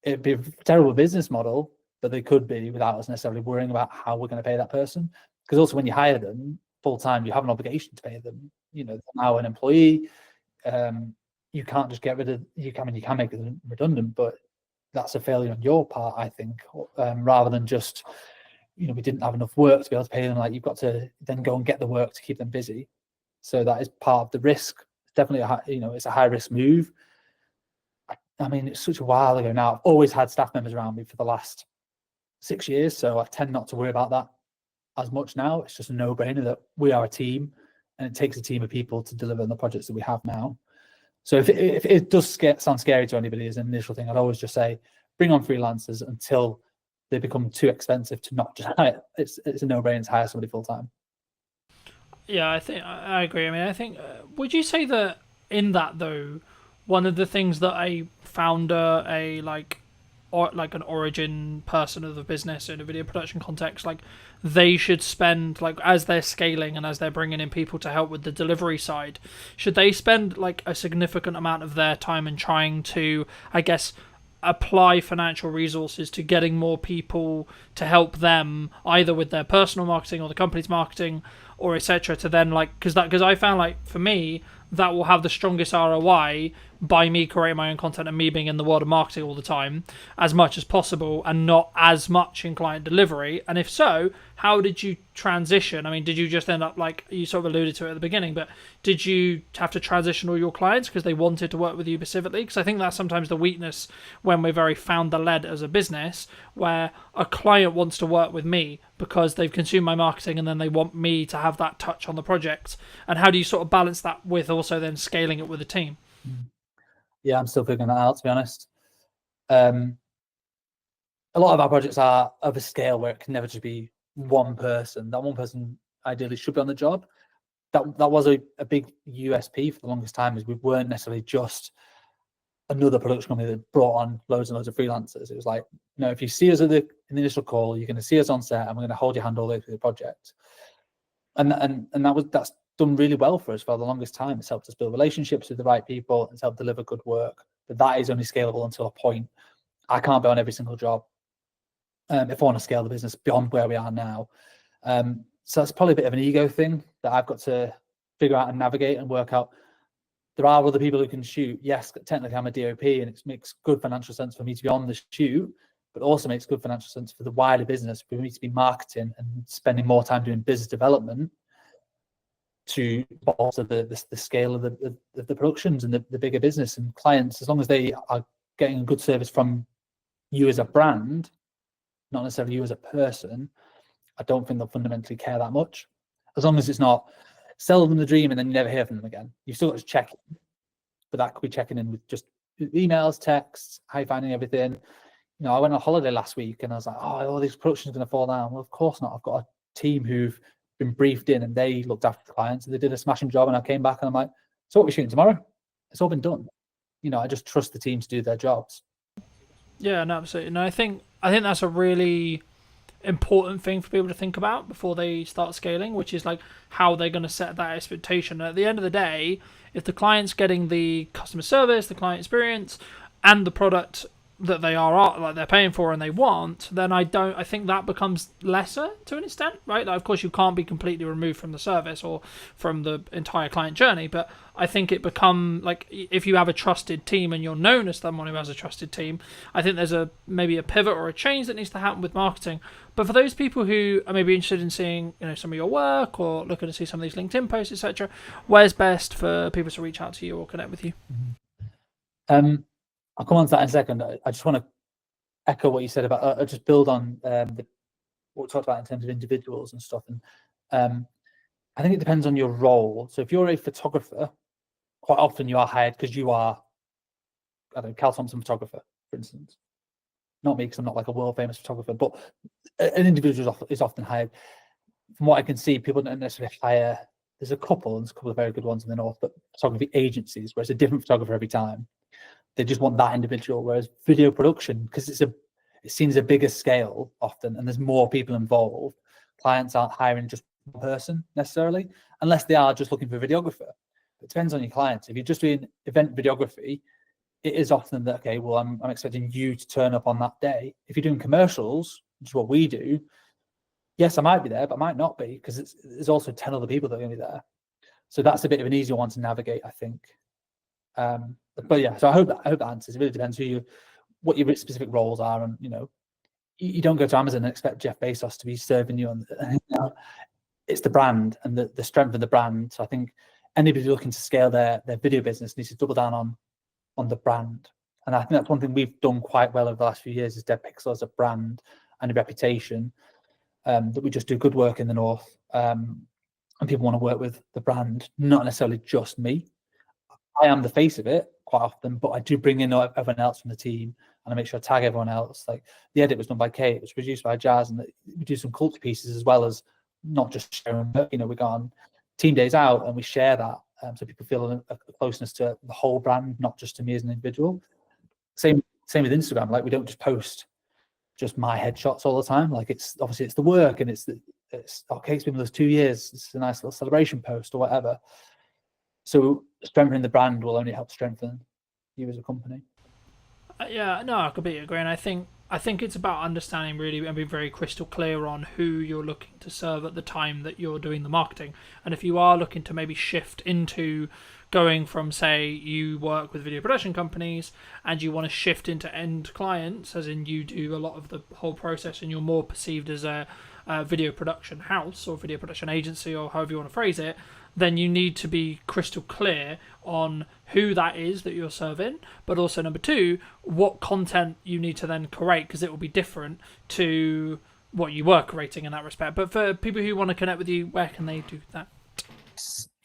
It'd be a terrible business model, but they could be without us necessarily worrying about how we're going to pay that person. Because also when you hire them full-time, you have an obligation to pay them. They're now an employee. You can't just get rid of, you can make them redundant, but that's a failure on your part, I think, rather than just, we didn't have enough work to be able to pay them. Like, you've got to then go and get the work to keep them busy. So that is part of the risk. It's definitely it's a high risk move. I mean, it's such a while ago now. I've always had staff members around me for the last 6 years, so I tend not to worry about that as much now. It's just a no-brainer that we are a team, and it takes a team of people to deliver on the projects that we have now. So if it does sound scary to anybody as an initial thing, I'd always just say, bring on freelancers until they become too expensive to not just hire. It's a no-brainer to hire somebody full-time. Yeah, I think I agree. I mean, I think would you say that in that though, one of the things that a founder, a or like an origin person of the business in a video production context, like they should spend like as they're scaling and as they're bringing in people to help with the delivery side, should they spend like a significant amount of their time in trying to, I guess, apply financial resources to getting more people to help them either with their personal marketing or the company's marketing or etc. to then like because I found like for me that will have the strongest ROI by me creating my own content and me being in the world of marketing all the time as much as possible and not as much in client delivery. And if so, how did you transition? I mean, did you just end up like you sort of alluded to it at the beginning, but did you have to transition all your clients because they wanted to work with you specifically? Because I think that's sometimes the weakness when we're very founder led as a business, where a client wants to work with me because they've consumed my marketing and then they want me to have that touch on the project. And how do you sort of balance that with also then scaling it with a team? Yeah, I'm still figuring that out, to be honest. A lot of our projects are of a scale where it can never just be one person. That one person ideally should be on the job. That was a big USP for the longest time, is we weren't necessarily just another production company that brought on loads and loads of freelancers. It was like, no, if you see us in the initial call, you're going to see us on set and we're going to hold your hand all the way through the project. And that's done really well for us for the longest time. It's helped us build relationships with the right people. It's helped deliver good work. But that is only scalable until a point. I can't be on every single job if I want to scale the business beyond where we are now. So that's probably a bit of an ego thing that I've got to figure out and navigate and work out. There are other people who can shoot. Yes, technically I'm a DOP and it makes good financial sense for me to be on the shoot, but also makes good financial sense for the wider business for me to be marketing and spending more time doing business development to bolster the scale of the productions and the bigger business and clients. As long as they are getting a good service from you as a brand, not necessarily you as a person, I don't think they'll fundamentally care that much. As long as it's not sell them the dream and then you never hear from them again. You've still got to check in, but that could be checking in with just emails, texts, how you finding everything. You know, I went on holiday last week and I was like, oh, all these productions are going to fall down. Well, of course not. I've got a team who've been briefed in and they looked after the clients and they did a smashing job. And I came back and I'm like, so what are we shooting tomorrow? It's all been done. You know, I just trust the team to do their jobs. Yeah, no, absolutely. No, I think that's a really important thing for people to think about before they start scaling, which is like how they're going to set that expectation. And at the end of the day, if the client's getting the customer service, the client experience, and the product that they are like they're paying for and they want, then I think that becomes lesser to an extent, right? Like, of course, you can't be completely removed from the service or from the entire client journey, but I think it become like if you have a trusted team and you're known as someone who has a trusted team, I think there's maybe a pivot or a change that needs to happen with marketing. But for those people who are maybe interested in seeing, you know, some of your work or looking to see some of these LinkedIn posts, etc., where's best for people to reach out to you or connect with you? I'll come on to that in a second. I just want to echo what you said about, just build on what we talked about in terms of individuals and stuff. And I think it depends on your role. So if you're a photographer, quite often you are hired because you are, I don't know, Cal Thompson photographer, for instance. Not me, because I'm not like a world famous photographer, but an individual is often hired. From what I can see, people don't necessarily hire. There's a couple of very good ones in the north, but photography agencies where it's a different photographer every time. They just want that individual. Whereas video production, because it's seen as a bigger scale often, and there's more people involved, clients aren't hiring just one person necessarily, unless they are just looking for a videographer. It depends on your clients. If you're just doing event videography, it is often that, okay, well, I'm expecting you to turn up on that day. If you're doing commercials, which is what we do, yes, I might be there, but I might not be, because there's also 10 other people that are going to be there. So that's a bit of an easier one to navigate, I think. But yeah, so I hope that answers. It really depends what your specific roles are, and you know, you don't go to Amazon and expect Jeff Bezos to be serving you on. You know, it's the brand and the strength of the brand. So I think anybody looking to scale their video business needs to double down on the brand, and I think that's one thing we've done quite well over the last few years is Dead Pixel as a brand and a reputation, that we just do good work in the north, and people want to work with the brand, not necessarily just me. I am the face of it quite often, but I do bring in everyone else from the team, and I make sure I tag everyone else. Like the edit was done by Kate, it was produced by Jazz, and we do some culture pieces as well as not just sharing. You know, we got on team days out and we share that, so people feel a closeness to the whole brand, not just to me as an individual. Same with Instagram. Like, we don't just post just my headshots all the time. Like, it's obviously it's the work, and it's okay, it's been with us 2 years. It's a nice little celebration post or whatever. So strengthening the brand will only help strengthen you as a company. Yeah, no, I completely agree, and I think it's about understanding really and being very crystal clear on who you're looking to serve at the time that you're doing the marketing. And if you are looking to maybe shift into going from, say, you work with video production companies and you want to shift into end clients, as in you do a lot of the whole process and you're more perceived as a video production house or video production agency or however you want to phrase it, then you need to be crystal clear on who that is that you're serving, but also number two, what content you need to then create, because it will be different to what you were creating in that respect. But for people who want to connect with you, where can they do that?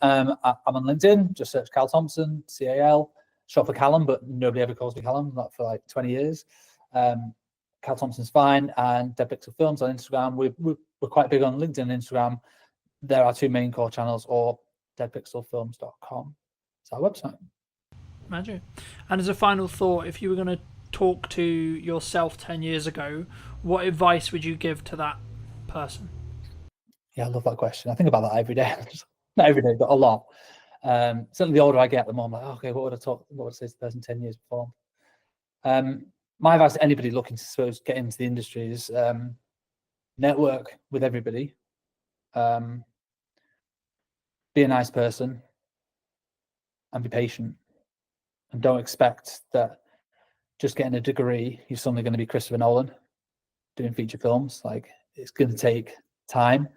I'm on LinkedIn, just search Cal Thompson, CAL, short for Callum, but nobody ever calls me Callum, not for like 20 years. Cal Thompson's fine, and Dead Pixel Films on Instagram. We're quite big on LinkedIn and Instagram. There are two main core channels, or deadpixelfilms.com. It's our website. Magic. And as a final thought, if you were going to talk to yourself 10 years ago, what advice would you give to that person? Yeah, I love that question. I think about that every day. Not every day, but a lot. Certainly the older I get, the more I'm like, okay, what would I say to the person 10 years before? My advice to anybody looking to suppose get into the industry is network with everybody. Be a nice person and be patient, and don't expect that just getting a degree you're suddenly going to be Christopher Nolan doing feature films. Like, it's going to take time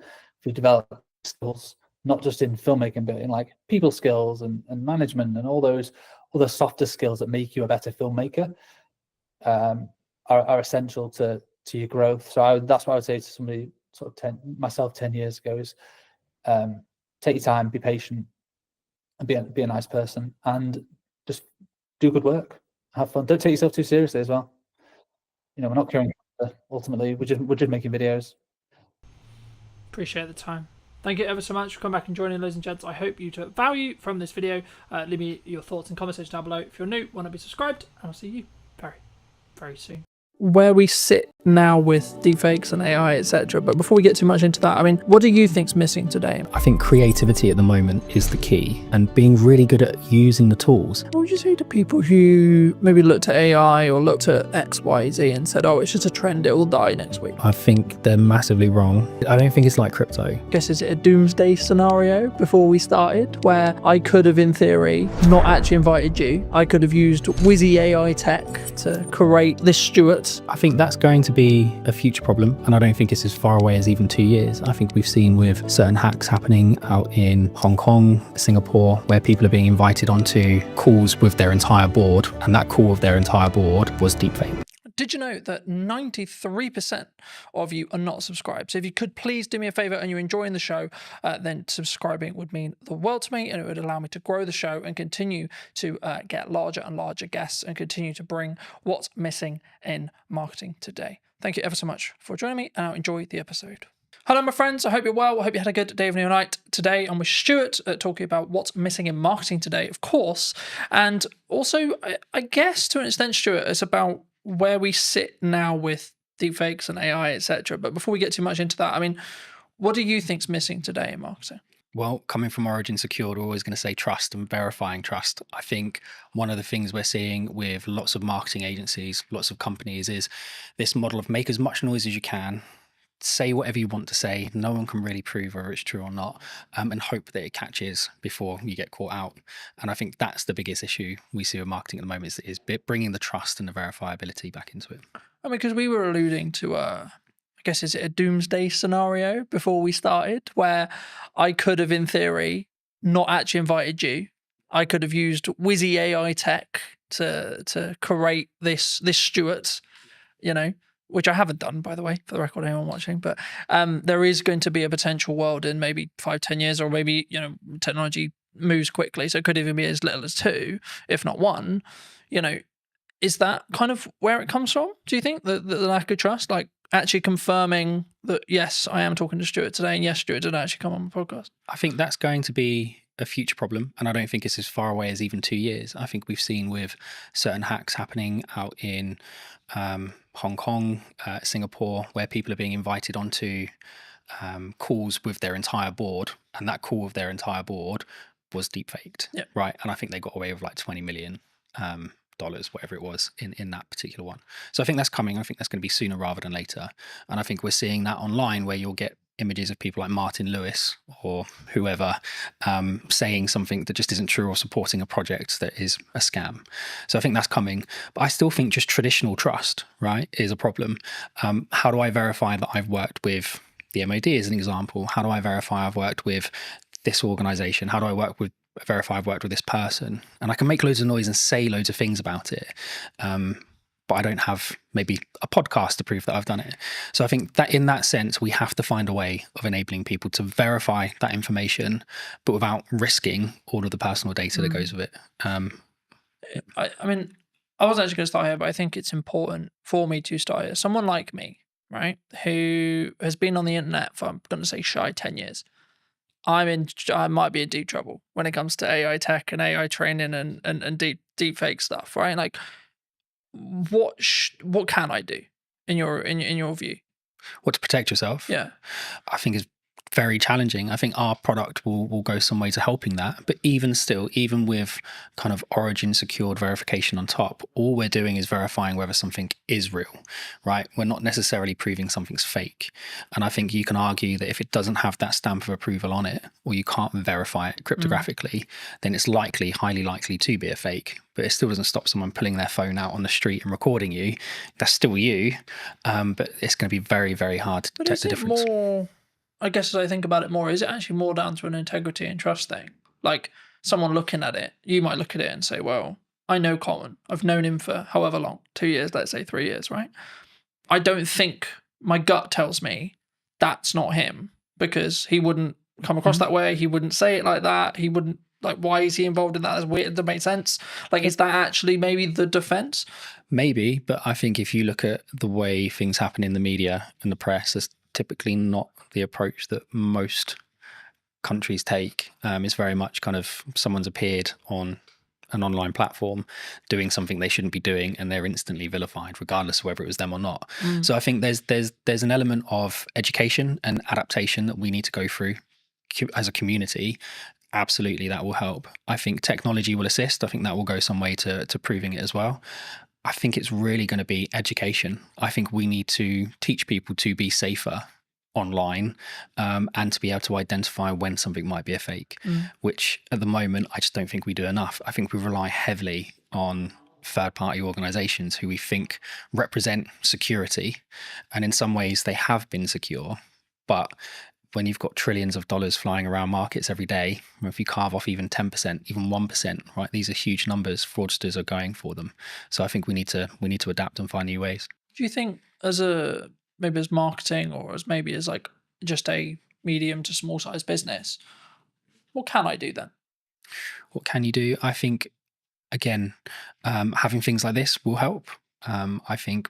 to develop skills, not just in filmmaking, but in like people skills and management and all those other softer skills that make you a better filmmaker, are essential to your growth. So that's what I would say to somebody sort of myself 10 years ago is, take your time, be patient, and be a nice person, and just do good work, have fun. Don't take yourself too seriously as well. You know, we're not curing cancer, ultimately. We're just making videos. Appreciate the time. Thank you ever so much for coming back and joining, ladies and gents. I hope you took value from this video. Leave me your thoughts and comments down below. If you're new, want to be subscribed, and I'll see you very, very soon. Where we sit now with deepfakes and AI, etc. But before we get too much into that, I mean, what do you think's missing today? I think creativity at the moment is the key, and being really good at using the tools. What would you say to people who maybe looked at AI or looked at X, Y, Z and said, oh, it's just a trend, it will die next week? I think they're massively wrong. I don't think it's like crypto. I guess, is it a doomsday scenario before we started, where I could have, in theory, not actually invited you? I could have used Wizzy AI tech to create this Stuart. I think that's going to be a future problem, and I don't think it's as far away as even 2 years. I think we've seen with certain hacks happening out in Hong Kong, Singapore, where people are being invited onto calls with their entire board, and that call with their entire board was deepfake. Did you know that 93% of you are not subscribed? So if you could please do me a favor and you're enjoying the show, then subscribing would mean the world to me, and it would allow me to grow the show and continue to get larger and larger guests and continue to bring what's missing in marketing today. Thank you ever so much for joining me, and I'll enjoy the episode. Hello, my friends. I hope you're well. I hope you had a good day, evening, or night. Today, I'm with Stuart talking about what's missing in marketing today, of course. And also, I guess to an extent, Stuart, it's about where we sit now with deepfakes and AI, etc. But before we get too much into that, I mean, what do you think's missing today in marketing? Well, coming from Origin Secured, we're always going to say trust and verifying trust. I think one of the things we're seeing with lots of marketing agencies, lots of companies, is this model of make as much noise as you can, say whatever you want to say, no one can really prove whether it's true or not, and hope that it catches before you get caught out. And I think that's the biggest issue we see with marketing at the moment, is bringing the trust and the verifiability back into it. I mean, because we were alluding to, I guess, is it a doomsday scenario before we started, where I could have, in theory, not actually invited you. I could have used Wizzy AI tech to create this Stuart, you know, which I haven't done, by the way, for the record, anyone watching. But there is going to be a potential world in maybe 5-10 years, or maybe, you know, technology moves quickly, so it could even be as little as 2, if not 1. You know, is that kind of where it comes from? Do you think the lack of trust? Like, actually confirming that, yes, I am talking to Stuart today, and yes, Stuart did actually come on the podcast? I think that's going to be a future problem, and I don't think it's as far away as even 2 years. I think we've seen with certain hacks happening out in Hong Kong, Singapore, where people are being invited onto calls with their entire board, and that call with their entire board was deepfaked, right? And I think they got away with like $20 million, whatever it was, in that particular one. So I think that's coming. I think that's going to be sooner rather than later. And I think we're seeing that online, where you'll get images of people like Martin Lewis or whoever saying something that just isn't true, or supporting a project that is a scam. So I think that's coming. But I still think just traditional trust, right, is a problem. How do I verify that I've worked with the MOD as an example? How do I verify I've worked with this organization? How do I verify I've worked with this person? And I can make loads of noise and say loads of things about it. But I don't have maybe a podcast to prove that I've done it. So I think that in that sense, we have to find a way of enabling people to verify that information, but without risking all of the personal data that goes with it. I mean, I wasn't actually going to start here, but I think it's important for me to start here. Someone like me, right, who has been on the internet for, I'm going to say, shy 10 years. I might be in deep trouble when it comes to AI tech and AI training and deep fake stuff, right? Like, what can I do in your view? What, to protect yourself? Yeah, I think is very challenging. I think our product will go some way to helping that. But even still, even with kind of origin secured verification on top, all we're doing is verifying whether something is real, right? We're not necessarily proving something's fake. And I think you can argue that if it doesn't have that stamp of approval on it, or you can't verify it cryptographically, then it's highly likely to be a fake. But it still doesn't stop someone pulling their phone out on the street and recording you. That's still you. But it's going to be very, very hard to detect the difference. More, I guess as I think about it more, is it actually more down to an integrity and trust thing? Like, someone looking at it, you might look at it and say, well, I know Colin. I've known him for however long, 2 years, let's say 3 years, right? I don't think, my gut tells me that's not him, because he wouldn't come across that way. He wouldn't say it like that. He wouldn't, like, why is he involved in that? That's weird. It doesn't make sense. Like, is that actually maybe the defense? Maybe, but I think if you look at the way things happen in the media and the press, it's typically not the approach that most countries take. It's very much kind of someone's appeared on an online platform doing something they shouldn't be doing, and they're instantly vilified, regardless of whether it was them or not. So I think there's an element of education and adaptation that we need to go through as a community. Absolutely, that will help. I think technology will assist. I think that will go some way to proving it as well. I think it's really going to be education. I think we need to teach people to be safer online, and to be able to identify when something might be a fake, which at the moment I just don't think we do enough. I think we rely heavily on third-party organizations who we think represent security, and in some ways they have been secure, but when you've got trillions of dollars flying around markets every day, if you carve off even 10%, even 1%, right, these are huge numbers. Fraudsters are going for them. So I think we need to adapt and find new ways. Do you think maybe as marketing, or as maybe as like just a medium to small size business, what can I do then? What can you do? I think, again, having things like this will help. I think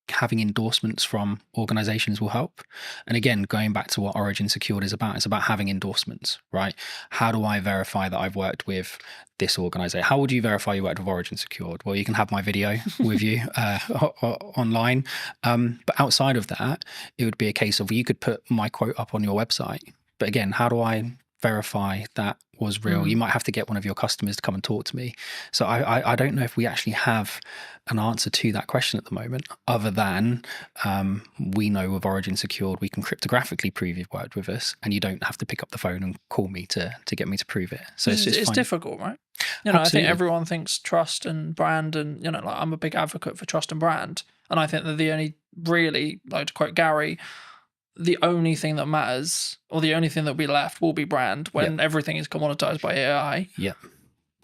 having endorsements from organizations will help. And again, going back to what Origin Secured is about, it's about having endorsements, right? How do I verify that I've worked with this organization? How would you verify you worked with Origin Secured? Well, you can have my video with you online. But outside of that, it would be a case of you could put my quote up on your website. But again, how do I verify that was real? You might have to get one of your customers to come and talk to me. So I don't know if we actually have an answer to that question at the moment, other than we know with Origin Secured, we can cryptographically prove you've worked with us, and you don't have to pick up the phone and call me to get me to prove it. So it's difficult, right? You know, Absolutely. I think everyone thinks trust and brand, and, you know, like, I'm a big advocate for trust and brand. And I think that the only really, like to quote Gary, the only thing that matters, or the only thing that will be left, will be brand when everything is commoditized by AI. Yeah.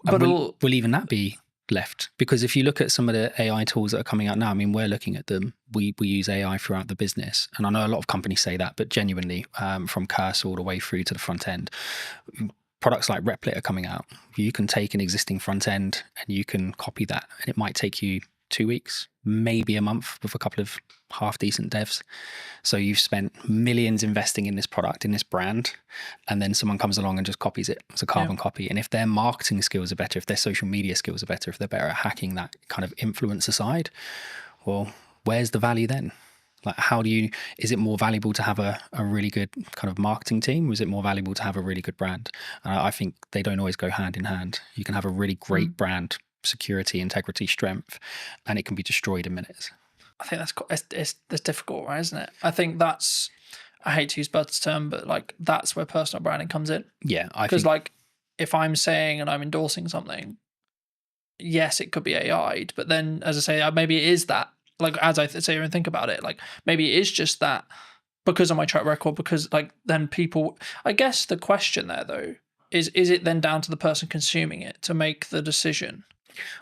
But will even that be left? Because if you look at some of the AI tools that are coming out now, I mean, we're looking at them. We use AI throughout the business. And I know a lot of companies say that, but genuinely, from cursor all the way through to the front end, products like Replit are coming out. You can take an existing front end and you can copy that, and it might take you 2 weeks, maybe a month with a couple of half decent devs. So you've spent millions investing in this product, in this brand, and then someone comes along and just copies it. It's a carbon copy. And if their marketing skills are better, if their social media skills are better, if they're better at hacking that kind of influencer side, well, where's the value then? Like, is it more valuable to have a really good kind of marketing team? Or is it more valuable to have a really good brand? I think they don't always go hand in hand. You can have a really great brand, security, integrity, strength, and it can be destroyed in minutes. I think that's difficult, right? Isn't it? I think that's, I hate to use Bud's term, but like that's where personal branding comes in. Yeah, because like if I'm saying and I'm endorsing something, yes, it could be AI'd, but then as I say, maybe it is that. Like as I say and think about it, like maybe it is just that because of my track record. Because like then people, I guess the question there though is it then down to the person consuming it to make the decision?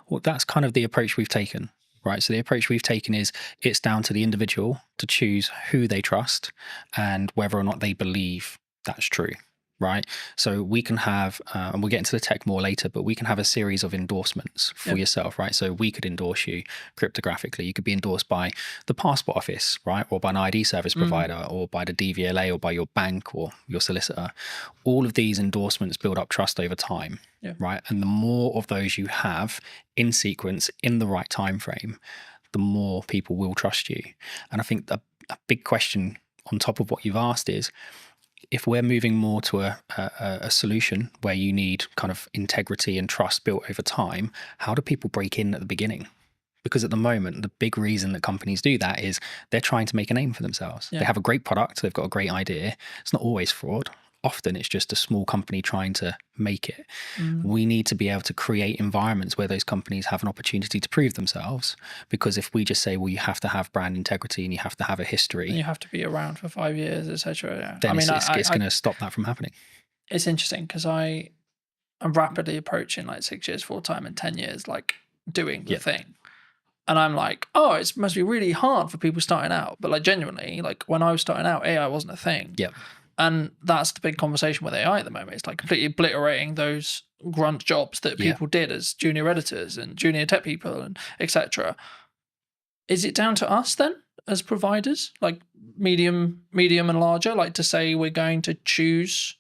Well, that's kind of the approach we've taken. Right. So the approach we've taken is it's down to the individual to choose who they trust and whether or not they believe that's true. Right. So we can have, and we'll get into the tech more later, but we can have a series of endorsements for yourself. Right. So we could endorse you cryptographically. You could be endorsed by the passport office, right, or by an ID service provider, or by the DVLA, or by your bank or your solicitor. All of these endorsements build up trust over time. Right. And the more of those you have in sequence in the right time frame, the more people will trust you. And I think a big question on top of what you've asked is, if we're moving more to a solution where you need kind of integrity and trust built over time, how do people break in at the beginning? Because at the moment, the big reason that companies do that is they're trying to make a name for themselves. They have a great product, they've got a great idea. It's not always fraud. Often it's just a small company trying to make it. We need to be able to create environments where those companies have an opportunity to prove themselves. Because if we just say, well, you have to have brand integrity and you have to have a history, and you have to be around for 5 years, etc. Then it's going to stop that from happening. It's interesting because I'm rapidly approaching like 6 years full time and 10 years like doing the thing. And I'm like, oh, it must be really hard for people starting out. But like genuinely, like when I was starting out, AI wasn't a thing. Yeah. And that's the big conversation with AI at the moment. It's like completely obliterating those grunt jobs that people did as junior editors and junior tech people and etc. Is it down to us then as providers, like medium and larger, like to say we're going to choose,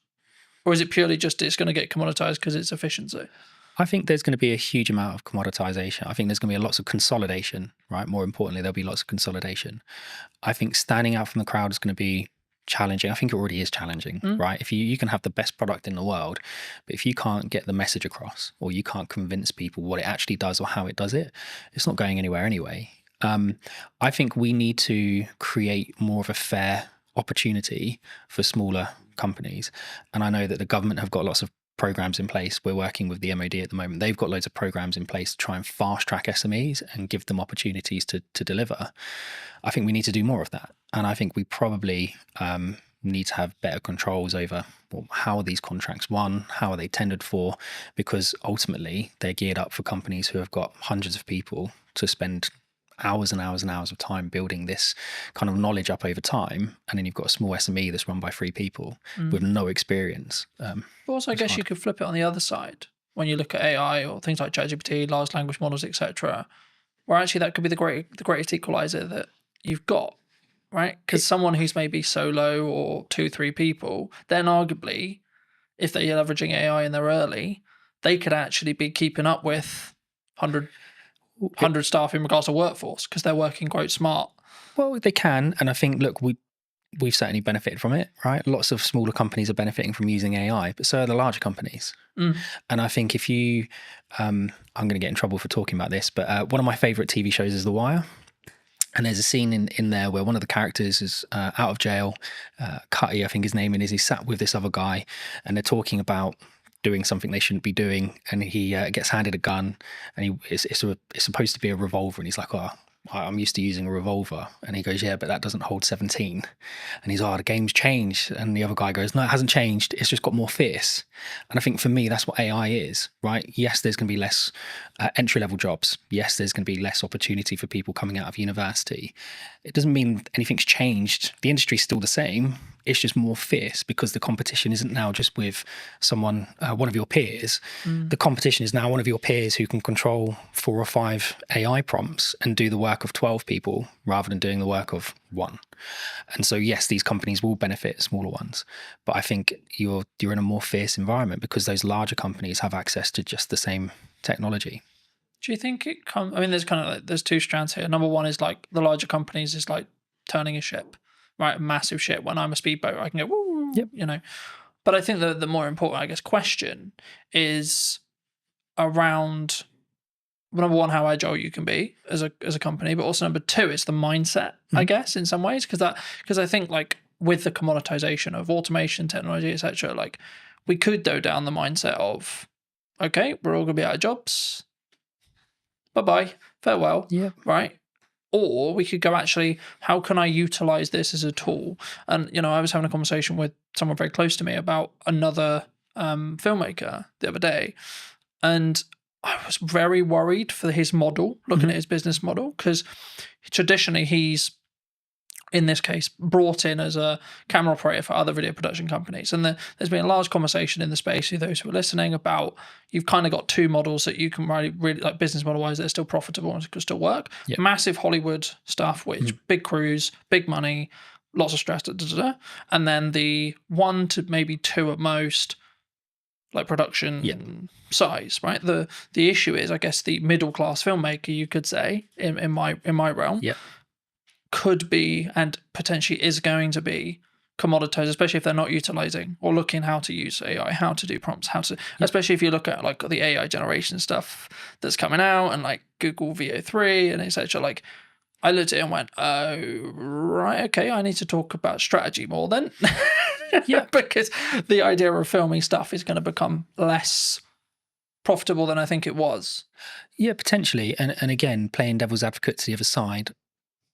or is it purely just it's going to get commoditized because it's efficiency? I think there's going to be a huge amount of commoditization. I think there's going to be lots of consolidation, right? More importantly, there'll be lots of consolidation. I think standing out from the crowd is going to be challenging. I think it already is challenging, right? If you can have the best product in the world, but if you can't get the message across, or you can't convince people what it actually does or how it does it, it's not going anywhere anyway. I think we need to create more of a fair opportunity for smaller companies. And I know that the government have got lots of programs in place. We're working with the MOD at the moment. They've got loads of programs in place to try and fast track SMEs and give them opportunities to deliver. I think we need to do more of that. And I think we probably need to have better controls over how are these contracts won, how are they tendered for, because ultimately they're geared up for companies who have got hundreds of people to spend hours and hours and hours of time building this kind of knowledge up over time, and then you've got a small SME that's run by 3 people with no experience. But also, I guess you could flip it on the other side when you look at AI or things like ChatGPT, large language models, etc., where actually that could be the greatest equalizer that you've got, right? Because someone who's maybe solo or 2-3 people, then arguably, if they're leveraging AI and they're early, they could actually be keeping up with 100 staff in regards to workforce because they're working quite smart. Well, they can. And I think, look, we've certainly benefited from it, right? Lots of smaller companies are benefiting from using AI, but so are the larger companies. And I think if you, I'm going to get in trouble for talking about this, but one of my favorite TV shows is The Wire. And there's a scene in there where one of the characters is out of jail. Cutty, I think his name is. He's sat with this other guy and they're talking about doing something they shouldn't be doing, and he gets handed a gun, and it's supposed to be a revolver, and he's like, oh, I'm used to using a revolver, and he goes, yeah, but that doesn't hold 17, and he's, oh, the game's changed, and the other guy goes, no, it hasn't changed, it's just got more fierce. And I think for me that's what AI is, right? Yes, there's going to be less entry-level jobs. Yes, there's going to be less opportunity for people coming out of university. It doesn't mean anything's changed. The industry's still the same. it's just more fierce because the competition isn't now just with someone, one of your peers. The competition is now one of your peers who can control 4 or 5 AI prompts and do the work of 12 people rather than doing the work of one. And so, yes, these companies will benefit smaller ones, but I think you're in a more fierce environment because those larger companies have access to just the same technology. Do you think it comes? I mean, there's kind of like, there's 2 strands here. Number one is like the larger companies is like turning a ship, right? A massive ship. When I'm a speedboat, I can go, woo, you know. But I think the more important, I guess, question is around, number one, how agile you can be as a company, but also number 2, it's the mindset, I guess, in some ways, because I think like with the commoditization of automation, technology, etc., like we could go down the mindset of, okay, we're all going to be out of jobs. Bye-bye, farewell, right? Or we could go, actually, how can I utilize this as a tool? And, you know, I was having a conversation with someone very close to me about another filmmaker the other day, and I was very worried for his model, looking at his business model, because traditionally he's, in this case, brought in as a camera operator for other video production companies. And there's been a large conversation in the space with those who are listening about, you've kind of got 2 models that you can really like business model wise, they're still profitable and can still work. Massive Hollywood stuff, which big crews, big money, lots of stress, and then the 1 to maybe 2 at most, like production size, right? The issue is, I guess, the middle class filmmaker, you could say, in my realm, could be and potentially is going to be commoditized, especially if they're not utilizing or looking how to use AI, how to do prompts, how to, especially if you look at like the AI generation stuff that's coming out and like Google VO3 and etc. Like, I looked at it and went, oh, right, okay, I need to talk about strategy more then. Because the idea of filming stuff is going to become less profitable than I think it was. Yeah, potentially. And again, playing devil's advocate to the other side,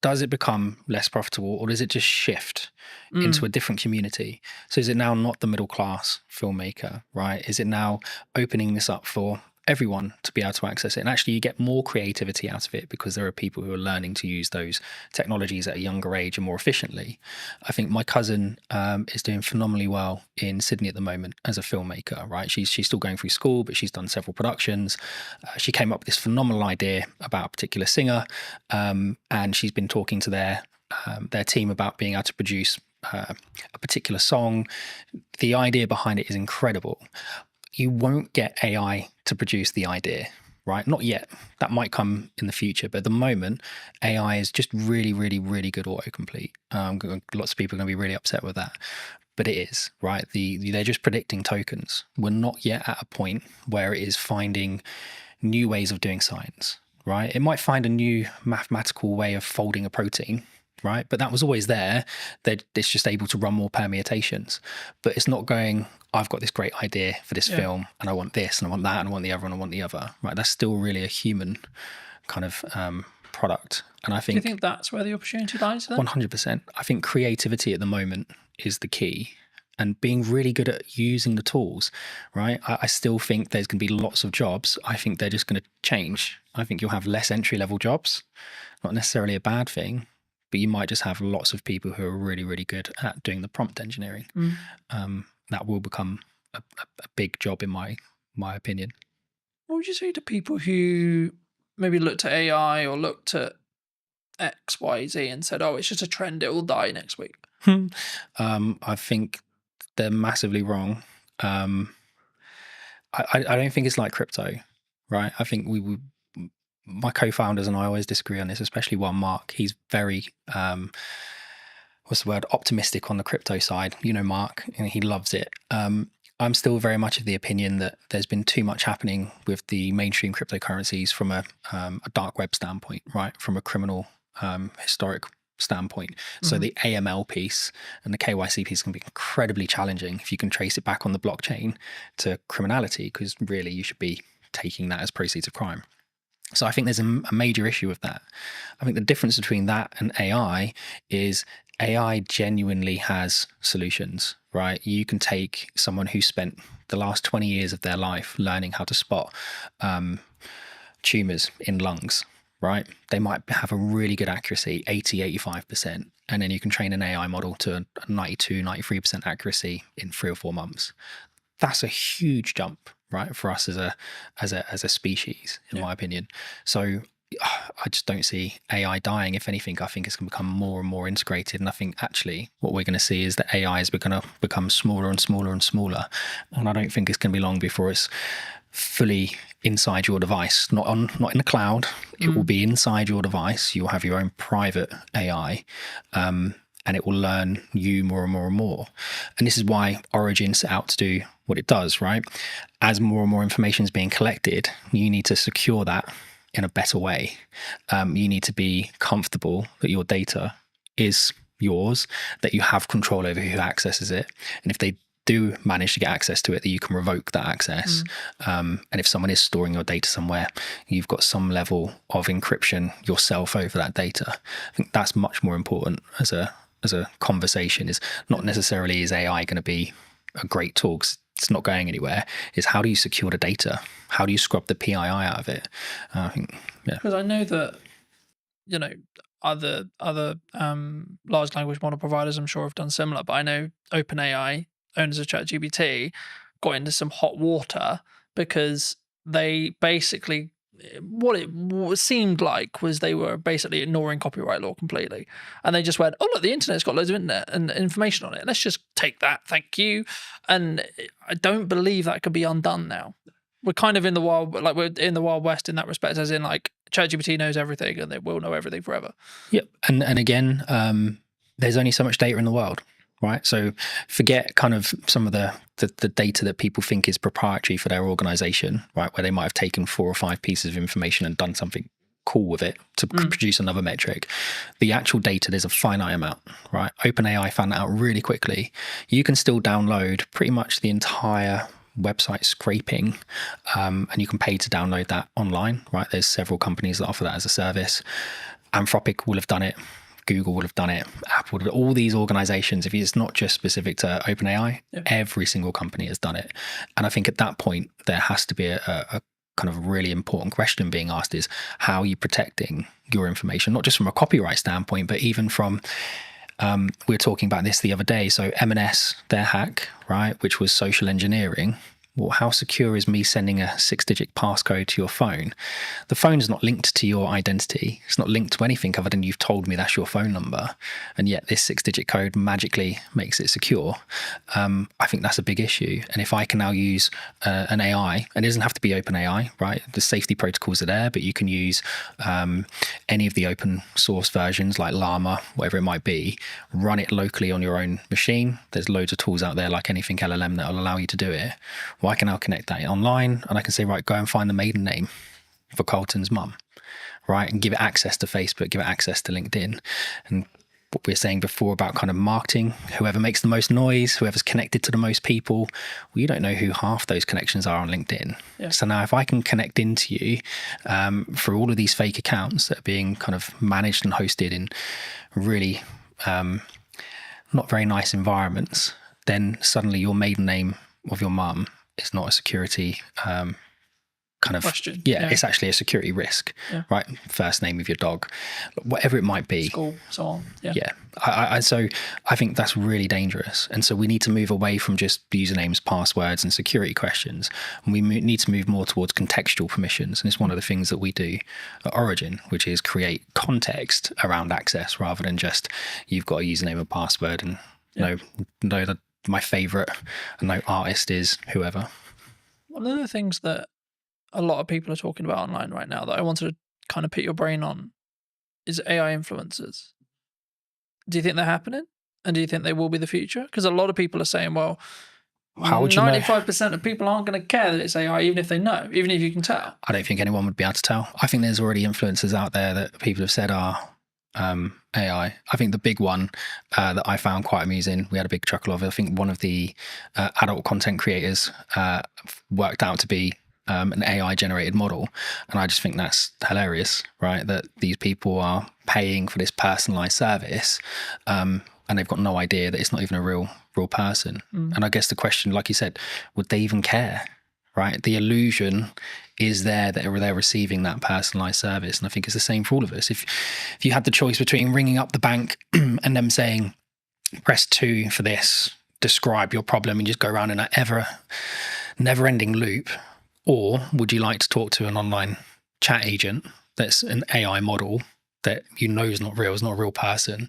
does it become less profitable, or does it just shift into a different community? So is it now not the middle class filmmaker, right? Is it now opening this up for everyone to be able to access it? And actually you get more creativity out of it because there are people who are learning to use those technologies at a younger age and more efficiently. I think my cousin is doing phenomenally well in Sydney at the moment as a filmmaker, right? She's still going through school, but she's done several productions. She came up with this phenomenal idea about a particular singer, and she's been talking to their team about being able to produce a particular song. The idea behind it is incredible. You won't get AI to produce the idea, right? Not yet. That might come in the future. But at the moment, AI is just really, really, really good autocomplete. Lots of people are going to be really upset with that. But it is, right? They're just predicting tokens. We're not yet at a point where it is finding new ways of doing science, right? It might find a new mathematical way of folding a protein, right? But that was always there. It's just able to run more permutations. But it's not going, I've got this great idea for this film, and I want this, and I want that, and I want the other, and I want the other, right? That's still really a human kind of product. And I think... Do you think that's where the opportunity lies then? 100%. I think creativity at the moment is the key, and being really good at using the tools, right? I still think there's going to be lots of jobs. I think they're just going to change. I think you'll have less entry-level jobs, not necessarily a bad thing, but you might just have lots of people who are really, really good at doing the prompt engineering. That will become a big job in my opinion. What would you say to people who maybe looked at AI or looked at X, Y, Z and said, oh, it's just a trend, it will die next week? I think they're massively wrong. I don't think it's like crypto, right? I think my co-founders and I always disagree on this, especially one Mark. He's very optimistic on the crypto side. You know Mark, and he loves it. I'm still very much of the opinion that there's been too much happening with the mainstream cryptocurrencies from a dark web standpoint, right? From a criminal historic standpoint. So the AML piece and the KYC piece can be incredibly challenging if you can trace it back on the blockchain to criminality, because really you should be taking that as proceeds of crime. So I think there's a major issue with that. I think the difference between that and AI is AI genuinely has solutions, right? You can take someone who spent the last 20 years of their life learning how to spot tumors in lungs, right? They might have a really good accuracy, 80-85%, and then you can train an AI model to a 92-93% accuracy in 3 or 4 months. That's a huge jump, right, for us as a species, in my opinion. So I just don't see AI dying. If anything, I think it's going to become more and more integrated. And I think actually what we're going to see is that AI is going to become smaller and smaller and smaller. And I don't think it's going to be long before it's fully inside your device, not in the cloud. It will be inside your device. You'll have your own private AI. And it will learn you more and more and more. And this is why Origin set out to do what it does, right? As more and more information is being collected, you need to secure that in a better way. You need to be comfortable that your data is yours, that you have control over who accesses it. And if they do manage to get access to it, that you can revoke that access. And if someone is storing your data somewhere, you've got some level of encryption yourself over that data. I think that's much more important as a conversation. Is not necessarily is AI going to be a great tool, 'cause it's not going anywhere. Is how do you secure the data? How do you scrub the PII out of it? I think, because I know that, you know, other large language model providers, I'm sure, have done similar. But I know OpenAI, owners of ChatGPT, got into some hot water because they basically, what it seemed like was they were basically ignoring copyright law completely. And they just went, oh, look, the internet's got loads of internet and information on it. Let's just take that. Thank you. And I don't believe that could be undone now. We're kind of in the wild, like we're in the Wild West in that respect, as in like ChatGPT knows everything and they will know everything forever. Yep. And again, there's only so much data in the world. Right. So forget kind of some of the data that people think is proprietary for their organization, right, where they might have taken 4 or 5 pieces of information and done something cool with it to produce another metric. The actual data, there's a finite amount, right? OpenAI found that out really quickly. You can still download pretty much the entire website scraping, and you can pay to download that online, right? There's several companies that offer that as a service. Anthropic will have done it. Google would have done it, Apple would have, all these organizations, if it's not just specific to OpenAI, every single company has done it. And I think at that point, there has to be a kind of really important question being asked is, how are you protecting your information? Not just from a copyright standpoint, but even from, we were talking about this the other day. So M&S, their hack, right, which was social engineering. Well, how secure is me sending a 6-digit passcode to your phone? The phone is not linked to your identity. It's not linked to anything other than you've told me that's your phone number. And yet this 6-digit code magically makes it secure. I think that's a big issue. And if I can now use an AI, and it doesn't have to be OpenAI, right? The safety protocols are there, but you can use any of the open source versions like Llama, whatever it might be, run it locally on your own machine. There's loads of tools out there like anything LLM that will allow you to do it. Well, I can now connect that online and I can say, right, go and find the maiden name for Carlton's mum, right? And give it access to Facebook, give it access to LinkedIn. And what we were saying before about kind of marketing, whoever makes the most noise, whoever's connected to the most people, well, you don't know who half those connections are on LinkedIn. Yeah. So now if I can connect into you through all of these fake accounts that are being kind of managed and hosted in really not very nice environments, then suddenly your maiden name of your mum is not a security kind of question. Yeah, it's actually a security risk, right? First name of your dog, whatever it might be. School, so on. So I think that's really dangerous. And so we need to move away from just usernames, passwords, and security questions. And we need to move more towards contextual permissions. And it's one of the things that we do at Origin, which is create context around access rather than just you've got a username and password and know that my favorite artist is whoever. One of the things that a lot of people are talking about online right now that I wanted to kind of put your brain on is AI influencers. Do you think they're happening? And do you think they will be the future? Because a lot of people are saying, well, how would you 95% of people aren't going to care that it's AI, even if they know, even if you can tell. I don't think anyone would be able to tell. I think there's already influencers out there that people have said are AI. I think the big one that I found quite amusing, we had a big chuckle of it. I think one of the adult content creators worked out to be an AI generated model. And I just think that's hilarious, right? That these people are paying for this personalized service and they've got no idea that it's not even a real person. And I guess the question, like you said, would they even care? right? The illusion is there that they're receiving that personalized service. And I think it's the same for all of us. If you had the choice between ringing up the bank and them saying, press 2 for this, describe your problem, and just go around in an never ending loop, or would you like to talk to an online chat agent that's an AI model that you know is not real, is not a real person,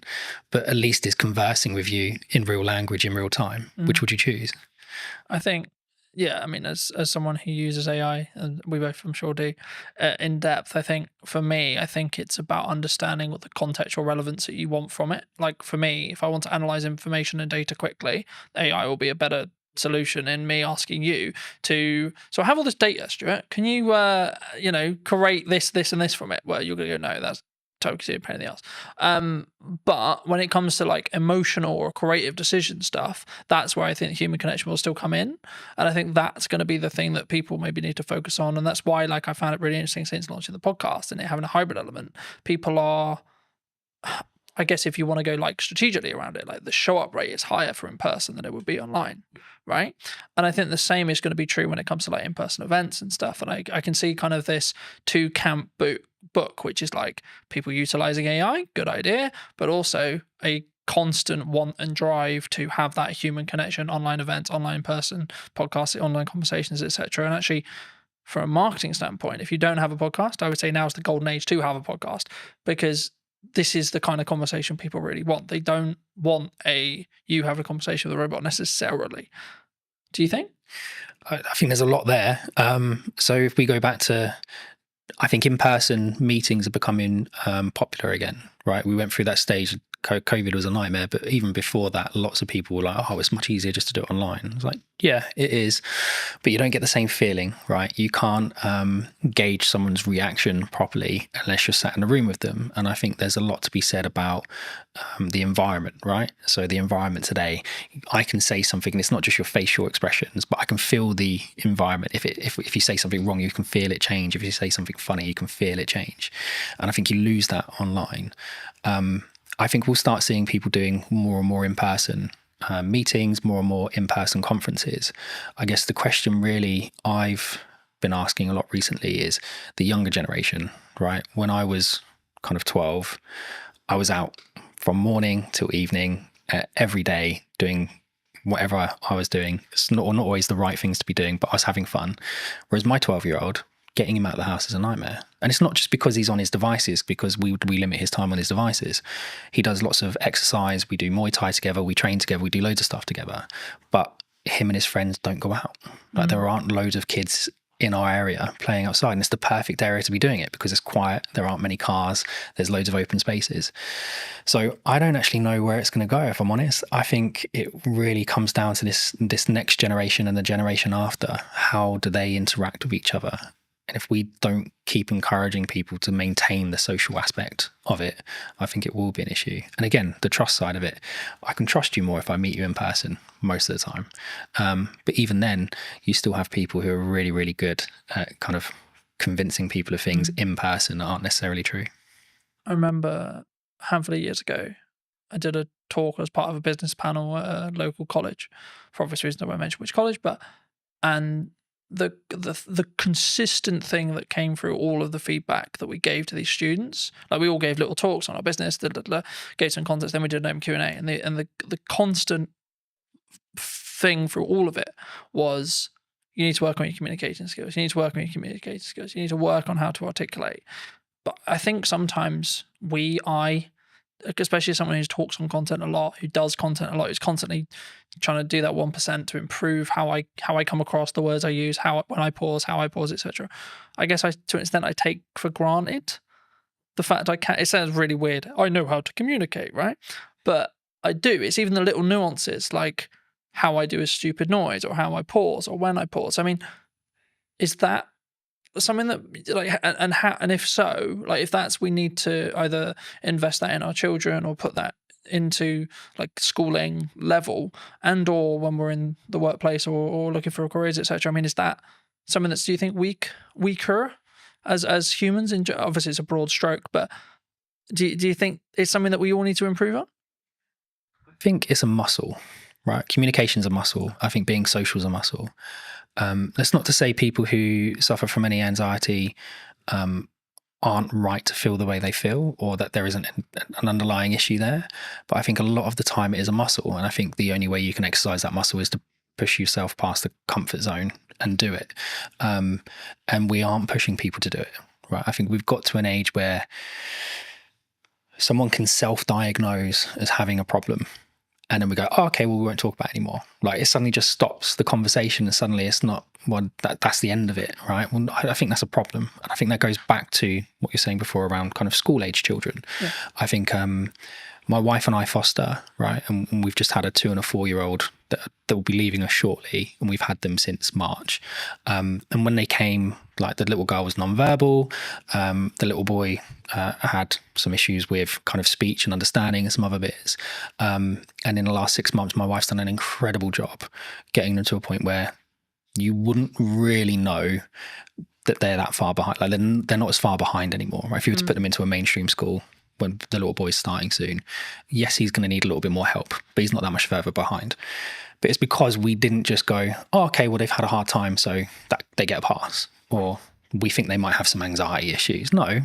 but at least is conversing with you in real language in real time? Which would you choose? I think, yeah, I mean, as someone who uses AI, and we both, I'm sure, do in depth, I think for me, I think it's about understanding what the contextual relevance that you want from it. Like for me, if I want to analyze information and data quickly, AI will be a better solution in me asking you to, so I have all this data, Stuart, can you create this and this from it? Well, you're gonna go, no, that's totally a pain in the ass. But when it comes to like emotional or creative decision stuff, that's where I think human connection will still come in, and I think that's going to be the thing that people maybe need to focus on. And that's why, like, I found it really interesting since launching the podcast and it having a hybrid element. People are, I guess, if you want to go like strategically around it, like the show up rate is higher for in person than it would be online, right? And I think the same is going to be true when it comes to like in-person events and stuff. And I can see kind of this two camp book, which is like people utilizing AI, good idea, but also a constant want and drive to have that human connection, online events, online person, podcasts, online conversations, etc. And actually, from a marketing standpoint, if you don't have a podcast, I would say now is the golden age to have a podcast, because this is the kind of conversation people really want. They don't want you have a conversation with a robot necessarily. Do you think? I think there's a lot there. So if we go back to, I think in-person meetings are becoming popular again, right? We went through that stage. COVID was a nightmare, but even before that, lots of people were like, oh, it's much easier just to do it online. I was like, yeah, it is, but you don't get the same feeling, right? You can't gauge someone's reaction properly unless you're sat in a room with them. And I think there's a lot to be said about the environment, right? So the environment today, I can say something, and it's not just your facial expressions, but I can feel the environment. If you say something wrong, you can feel it change. If you say something funny, you can feel it change. And I think you lose that online. I think we'll start seeing people doing more and more in-person meetings, more and more in-person conferences. I guess the question really I've been asking a lot recently is the younger generation, right? When I was kind of 12, I was out from morning till evening every day doing whatever I was doing. It's not always the right things to be doing, but I was having fun. Whereas my 12-year-old, getting him out of the house is a nightmare. And it's not just because he's on his devices, because we limit his time on his devices. He does lots of exercise. We do Muay Thai together. We train together. We do loads of stuff together. But him and his friends don't go out. Like there aren't loads of kids in our area playing outside. And it's the perfect area to be doing it because it's quiet. There aren't many cars. There's loads of open spaces. So I don't actually know where it's going to go, if I'm honest. I think it really comes down to this next generation and the generation after. How do they interact with each other? And if we don't keep encouraging people to maintain the social aspect of it, I think it will be an issue. And again, the trust side of it, I can trust you more if I meet you in person most of the time. But even then, you still have people who are really, really good at kind of convincing people of things in person that aren't necessarily true. I remember a handful of years ago, I did a talk as part of a business panel at a local college. For obvious reasons, I won't mention which college, and the consistent thing that came through all of the feedback that we gave to these students, like we all gave little talks on our business, gave some context, then we did an open Q&A, and the constant thing through all of it was, you need to work on your communication skills, you need to work on your communication skills, you need to work on how to articulate. But I think sometimes especially someone who talks on content a lot, who does content a lot, who's constantly trying to do that 1% to improve how I come across, the words I use, when I pause, etc. I guess to an extent I take for granted the fact I can't. It sounds really weird. I know how to communicate, right? But I do. It's even the little nuances, like how I do a stupid noise, or how I pause, or when I pause. I mean, is that something that, like, and if so, like, if that's, we need to either invest that in our children or put that into like schooling level, and or when we're in the workplace or looking for careers, etc. I mean, is that something that's, do you think, weaker as humans? Obviously it's a broad stroke, but do you think it's something that we all need to improve on? I think it's a muscle, right? Communication's a muscle. I think being social is a muscle. That's not to say people who suffer from any anxiety aren't right to feel the way they feel, or that there isn't an underlying issue there. But I think a lot of the time it is a muscle, and I think the only way you can exercise that muscle is to push yourself past the comfort zone and do it. And we aren't pushing people to do it, right? I think we've got to an age where someone can self-diagnose as having a problem, and then we go, oh, okay, well, we won't talk about it anymore. Like, it suddenly just stops the conversation, and suddenly it's not, well, that's the end of it, right? Well, I think that's a problem. And I think that goes back to what you're saying before around kind of school-age children. Yeah. I think my wife and I foster, right? And we've just had a 2 and a 4-year-old that will be leaving us shortly, and we've had them since March. And when they came, like, the little girl was nonverbal, the little boy had some issues with kind of speech and understanding and some other bits. And in the last 6 months, my wife's done an incredible job getting them to a point where you wouldn't really know that they're that far behind. Like, they're not as far behind anymore. Right? If you were to put them into a mainstream school when the little boy's starting soon, yes, he's going to need a little bit more help, but he's not that much further behind. But it's because we didn't just go, oh, okay, well, they've had a hard time, so that they get a pass, or we think they might have some anxiety issues. No,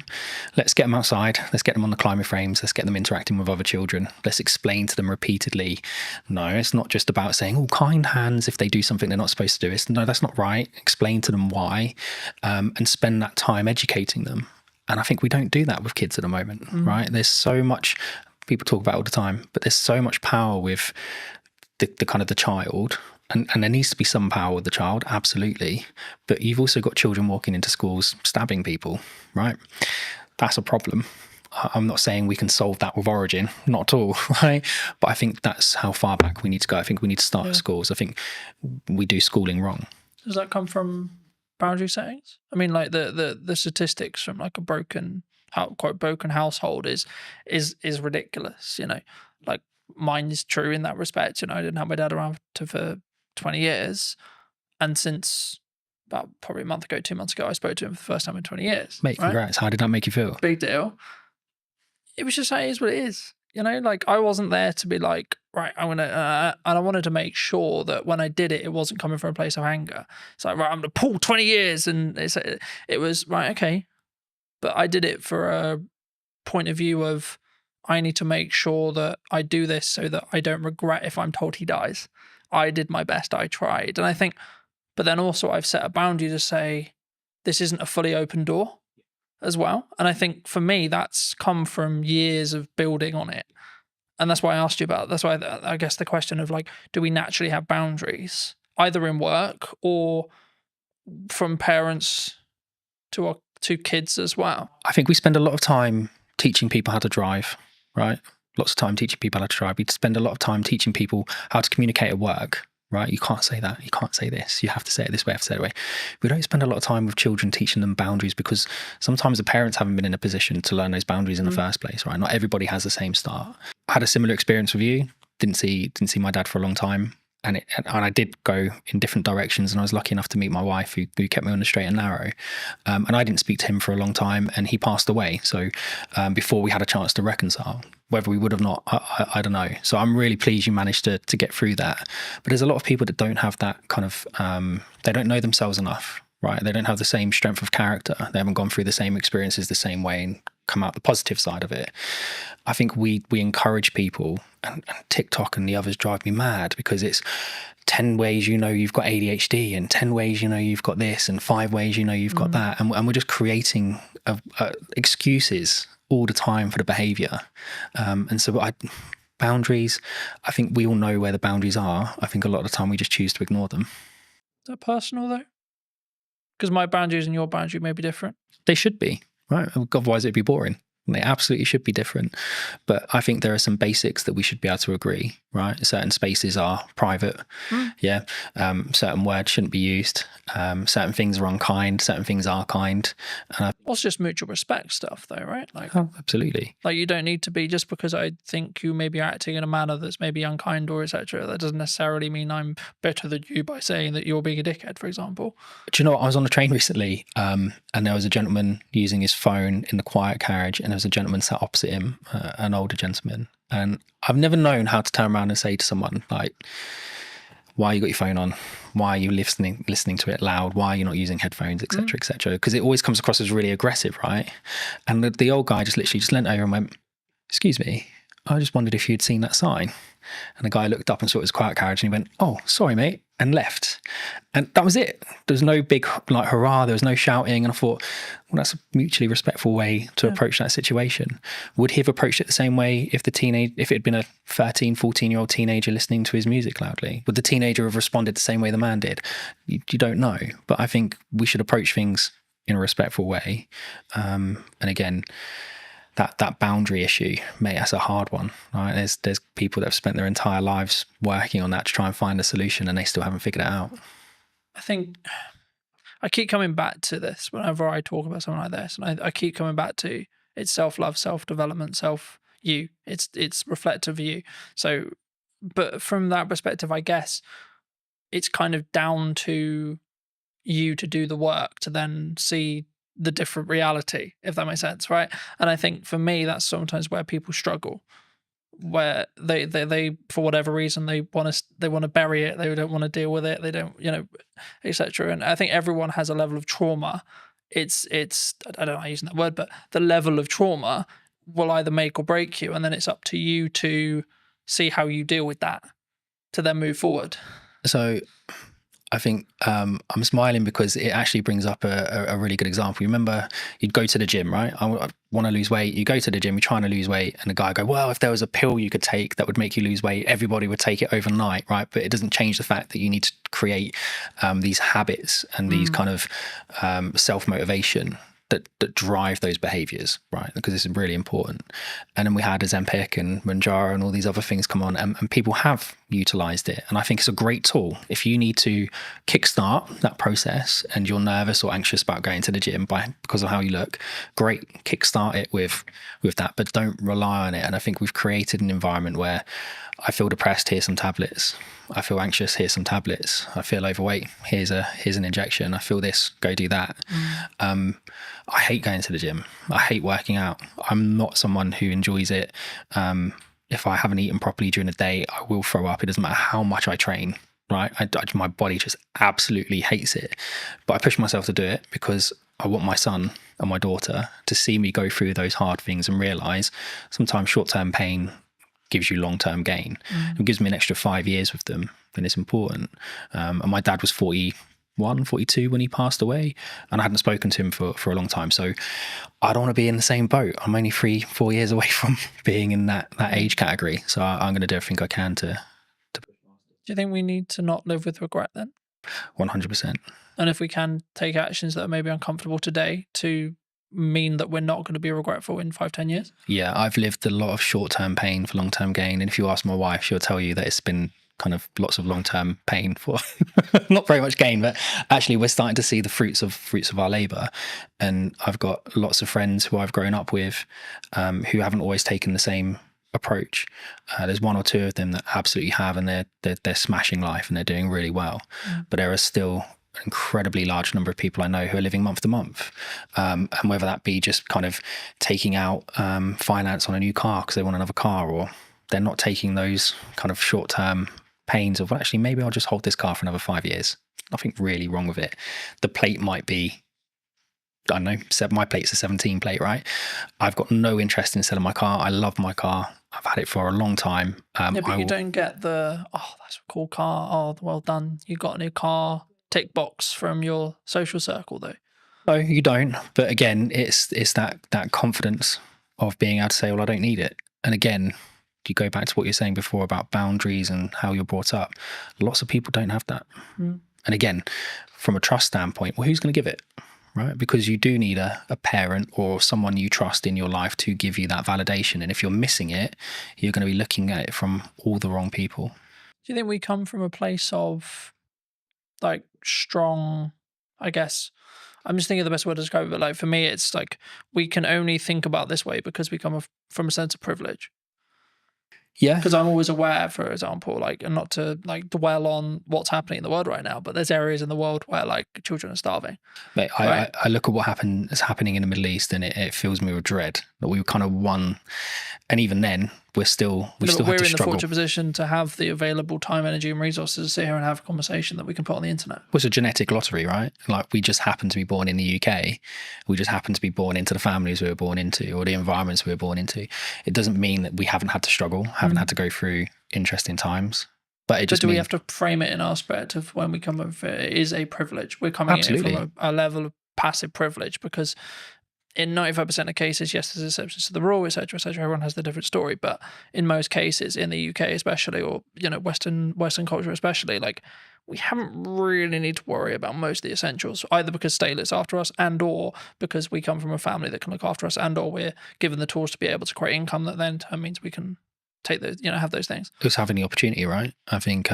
let's get them outside. Let's get them on the climber frames. Let's get them interacting with other children. Let's explain to them repeatedly. No, it's not just about saying, oh, kind hands if they do something they're not supposed to do. It's, no, that's not right. Explain to them why, and spend that time educating them. And I think we don't do that with kids at the moment, right? There's so much, people talk about it all the time, but there's so much power with the kind of the child. And there needs to be some power with the child, absolutely. But you've also got children walking into schools stabbing people, right? That's a problem. I'm not saying we can solve that with Origin, not at all, right? But I think that's how far back we need to go. I think we need to start at schools. I think we do schooling wrong. Does that come from boundary settings? I mean, like the statistics from like a quote broken household is ridiculous. You know, like mine is true in that respect. You know, I didn't have my dad around for 20 years, and since about probably a month ago, 2 months ago, I spoke to him for the first time in 20 years. Mate, congrats. Right? How did that make you feel? Big deal. It was just like, it is what it is. You know, like I wasn't there to be like, right, I'm gonna, and I wanted to make sure that when I did it, it wasn't coming from a place of anger. It's like, right, I'm gonna pull 20 years, and it was right, okay, but I did it for a point of view of I need to make sure that I do this so that I don't regret if I'm told he dies. I did my best, I tried, and I think, but then also I've set a boundary to say this isn't a fully open door as well. And I think for me, that's come from years of building on it. And that's why I asked you about, that's why I guess the question of like, do we naturally have boundaries, either in work or from parents to kids as well? I think we spend a lot of time teaching people how to drive, right? Lots of time teaching people how to drive. We spend a lot of time teaching people how to communicate at work, right? You can't say that. You can't say this. You have to say it this way. You have to say it that way. We don't spend a lot of time with children teaching them boundaries, because sometimes the parents haven't been in a position to learn those boundaries in the first place, right? Not everybody has the same start. I had a similar experience with you. Didn't see my dad for a long time. And I did go in different directions, and I was lucky enough to meet my wife who kept me on the straight and narrow. And I didn't speak to him for a long time, and he passed away. So before we had a chance to reconcile, whether we would have not, I don't know. So I'm really pleased you managed to get through that. But there's a lot of people that don't have that kind of, they don't know themselves enough, right? They don't have the same strength of character. They haven't gone through the same experiences the same way and come out the positive side of it. I think we encourage people, and TikTok and the others drive me mad, because it's 10 ways you know you've got ADHD, and 10 ways you know you've got this, and 5 ways you know you've got that, and we're just creating excuses all the time for the behaviour. And so boundaries, I think we all know where the boundaries are. I think a lot of the time we just choose to ignore them. Is that personal though? Because my boundaries and your boundary may be different. They should be, right? Otherwise it'd be boring. They absolutely should be different. But I think there are some basics that we should be able to agree, right? Certain spaces are private. Yeah. Certain words shouldn't be used. Certain things are unkind. Certain things are kind. Well, it's just mutual respect stuff though, right? Like, oh, absolutely. Like you don't need to be, just because I think you may be acting in a manner that's maybe unkind or etc. That doesn't necessarily mean I'm better than you by saying that you're being a dickhead, for example. Do you know what? I was on a train recently, and there was a gentleman using his phone in the quiet carriage, and there was a gentleman sat opposite him, an older gentleman. And I've never known how to turn around and say to someone, like, why you got your phone on, why are you listening to it loud, why are you not using headphones, etc., etc. Because it always comes across as really aggressive, right? And the old guy just literally just leant over and went, "Excuse me, I just wondered if you'd seen that sign." And the guy looked up and saw his quiet carriage and he went, "Oh, sorry, mate," and left. And that was it. There was no big like hurrah, there was no shouting. And I thought, well, that's a mutually respectful way to approach that situation. Would he have approached it the same way if it had been a 13, 14-year-old teenager listening to his music loudly? Would the teenager have responded the same way the man did? You don't know. But I think we should approach things in a respectful way. And again, that boundary issue, mate, that's a hard one, right? There's people that have spent their entire lives working on that to try and find a solution, and they still haven't figured it out. I think I keep coming back to this whenever I talk about something like this, and I keep coming back to it's self-love, self-development, self-you. It's reflective of you. So, but from that perspective, I guess it's kind of down to you to do the work to then see the different reality, if that makes sense, right? And I think for me, that's sometimes where people struggle, where they for whatever reason they want to bury it, they don't want to deal with it, they don't, etc. And I think everyone has a level of trauma. It's I don't like using that word, but the level of trauma will either make or break you, and then it's up to you to see how you deal with that to then move forward. So I think I'm smiling because it actually brings up a really good example. You remember you'd go to the gym, right? I want to lose weight. You go to the gym, you're trying to lose weight, and the guy go, "Well, if there was a pill you could take that would make you lose weight, everybody would take it overnight," right? But it doesn't change the fact that you need to create these habits and these kind of self-motivation that drive those behaviors, right? Because this is really important. And then we had Ozempic and Mounjaro and all these other things come on, and people have utilized it. And I think it's a great tool. If you need to kickstart that process and you're nervous or anxious about going to the gym because of how you look, great, kickstart it with that, but don't rely on it. And I think we've created an environment where I feel depressed, here's some tablets. I feel anxious, here's some tablets. I feel overweight, here's an injection. I feel this, go do that. I hate going to the gym. I hate working out. I'm not someone who enjoys it. If I haven't eaten properly during the day, I will throw up. It doesn't matter how much I train, right? My body just absolutely hates it. But I push myself to do it because I want my son and my daughter to see me go through those hard things and realize sometimes short-term pain gives you long-term gain. It gives me an extra 5 years with them, then it's important. And my dad was 41, 42 when he passed away, and I hadn't spoken to him for a long time. So I don't want to be in the same boat. I'm only 3-4 years away from being in that age category. So I'm going to do everything I can to. Do you think we need to not live with regret then? 100%. And if we can take actions that are maybe uncomfortable today to mean that we're not going to be regretful in 5-10 years? Yeah, I've lived a lot of short-term pain for long-term gain. And if you ask my wife, she'll tell you that it's been kind of lots of long-term pain for not very much gain, but actually we're starting to see the fruits of our labor. And I've got lots of friends who I've grown up with who haven't always taken the same approach. There's one or two of them that absolutely have, and they're smashing life and they're doing really well. But there are still an incredibly large number of people I know who are living month to month, and whether that be just kind of taking out finance on a new car because they want another car, or they're not taking those kind of short-term pains of, well, actually maybe I'll just hold this car for another 5 years. Nothing really wrong with it. The plate might be, I don't know, my plate's a 17 plate, right? I've got no interest in selling my car. I love my car. I've had it for a long time. But you don't get the, oh, that's a cool car, oh, well done, you got a new car tick box from your social circle though. No, you don't. But again, it's that confidence of being able to say, well, I don't need it. And again, you go back to what you're saying before about boundaries and how you're brought up. Lots of people don't have that. And again, from a trust standpoint, well, who's going to give it? Right? Because you do need a parent or someone you trust in your life to give you that validation. And if you're missing it, you're going to be looking at it from all the wrong people. Do you think we come from a place of like strong, I guess, I'm just thinking of the best word to describe it, but like for me, it's like we can only think about this way because we come from a sense of privilege. Yeah. Because I'm always aware, for example, like, and not to like dwell on what's happening in the world right now, but there's areas in the world where like children are starving. Mate, right? I look at what is happening in the Middle East, and it fills me with dread that we kind of won. And even then, we're still But had we're to in the struggle. fortunate position to have the available time, energy, and resources to sit here and have a conversation that we can put on the internet. It was a genetic lottery, right? Like, we just happened to be born in the UK. We just happened to be born into the families we were born into, or the environments we were born into. It doesn't mean that we haven't had to struggle, haven't had to go through interesting times. But it just But do we means, have to frame it in our perspective when we come over it is a privilege. We're coming in Absolutely. from a level of passive privilege, because in 95% of cases, yes, there's exceptions to the rule, etc., etc. Everyone has the different story, but in most cases, in the UK especially, or Western culture especially, like, we haven't really need to worry about most of the essentials, either because state looks after us, and or because we come from a family that can look after us, and or we're given the tools to be able to create income that then in turn means we can take those, have those things. it's having the opportunity, right? I think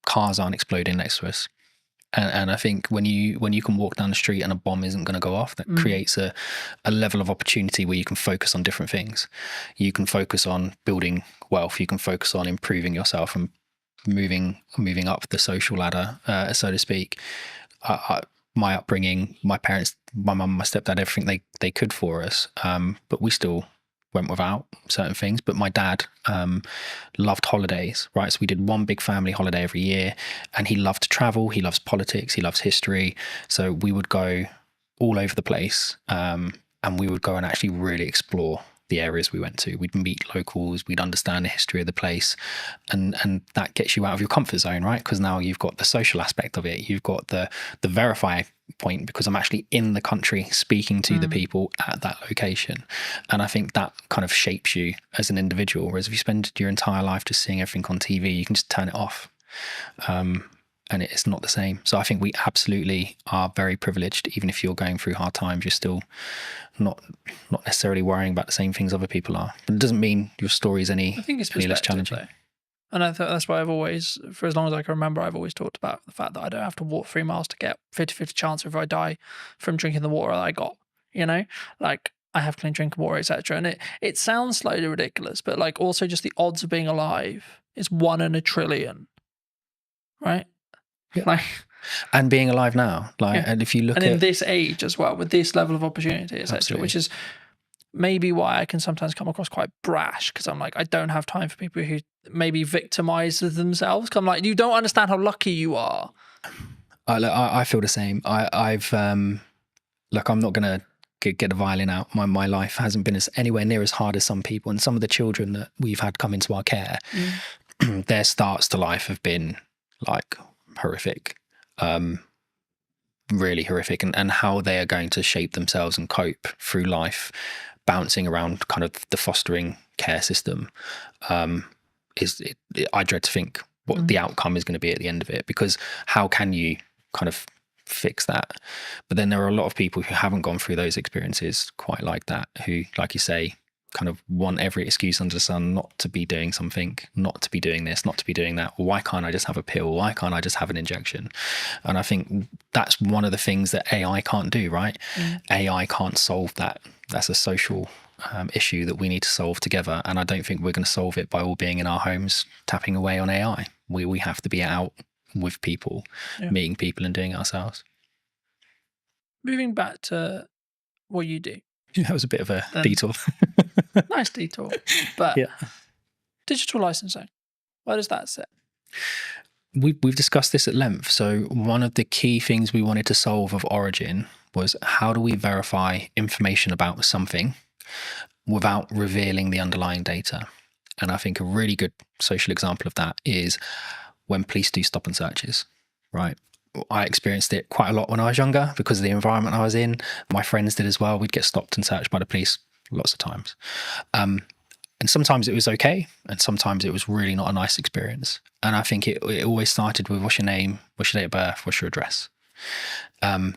cars aren't exploding next to us. And I think when you can walk down the street and a bomb isn't going to go off, that creates a level of opportunity where you can focus on different things. You can focus on building wealth. You can focus on improving yourself and moving up the social ladder, so to speak. My upbringing, my parents, my mum, my stepdad, everything they could for us, but we still went without certain things. But my dad loved holidays, right? So we did one big family holiday every year, and he loved to travel. He loves politics. He loves history. So we would go all over the place, and we would go and actually really explore the areas we went to. We'd meet locals. We'd understand the history of the place, and that gets you out of your comfort zone, right? Because now you've got the social aspect of it. You've got the verify point, because I'm actually in the country speaking to the people at that location. And I think that kind of shapes you as an individual. Whereas if you spend your entire life just seeing everything on TV, you can just turn it off. And it's not the same. So I think we absolutely are very privileged. Even if you're going through hard times, you're still not necessarily worrying about the same things other people are. But it doesn't mean your story is any I think it's less perspective, challenging. though. And I thought that's why I've always, for as long as I can remember, I've always talked about the fact that I don't have to walk 3 miles to get 50-50 chance if I die from drinking the water that I got, like, I have clean drinking water, etc. And it sounds slightly ridiculous, but like, also just the odds of being alive is 1 in a trillion, right? Yeah. Like, And being alive now, like, Yeah. and if you look and at in this age as well, with this level of opportunity, etc., Absolutely. which is maybe why I can sometimes come across quite brash, because I'm like, I don't have time for people who maybe victimize themselves. 'Cause I'm like, you don't understand how lucky you are. I feel the same. I've look, I'm not gonna get a violin out. My life hasn't been anywhere near as hard as some people, and some of the children that we've had come into our care, their starts to life have been like horrific, really horrific, and how they are going to shape themselves and cope through life, bouncing around kind of the fostering care system, I dread to think what the outcome is going to be at the end of it, because how can you kind of fix that? But then there are a lot of people who haven't gone through those experiences quite like that, who, like you say, kind of want every excuse under the sun not to be doing something, not to be doing this, not to be doing that. Why can't I just have a pill? Why can't I just have an injection? And I think that's one of the things that AI can't do, right? AI can't solve that. That's a social issue that we need to solve together. And I don't think we're going to solve it by all being in our homes tapping away on AI. We have to be out with people, meeting people and doing it ourselves. Moving back to what you do. That was a bit of a detour. Nice detour. But digital licensing, where does that sit? We've discussed this at length. So one of the key things we wanted to solve of origin was, how do we verify information about something without revealing the underlying data? And I think a really good social example of that is when police do stop and searches, right? I experienced it quite a lot when I was younger because of the environment I was in. My friends did as well. We'd get stopped and searched by the police lots of times. And sometimes it was okay, and sometimes it was really not a nice experience. And I think it always started with, what's your name, what's your date of birth, what's your address? And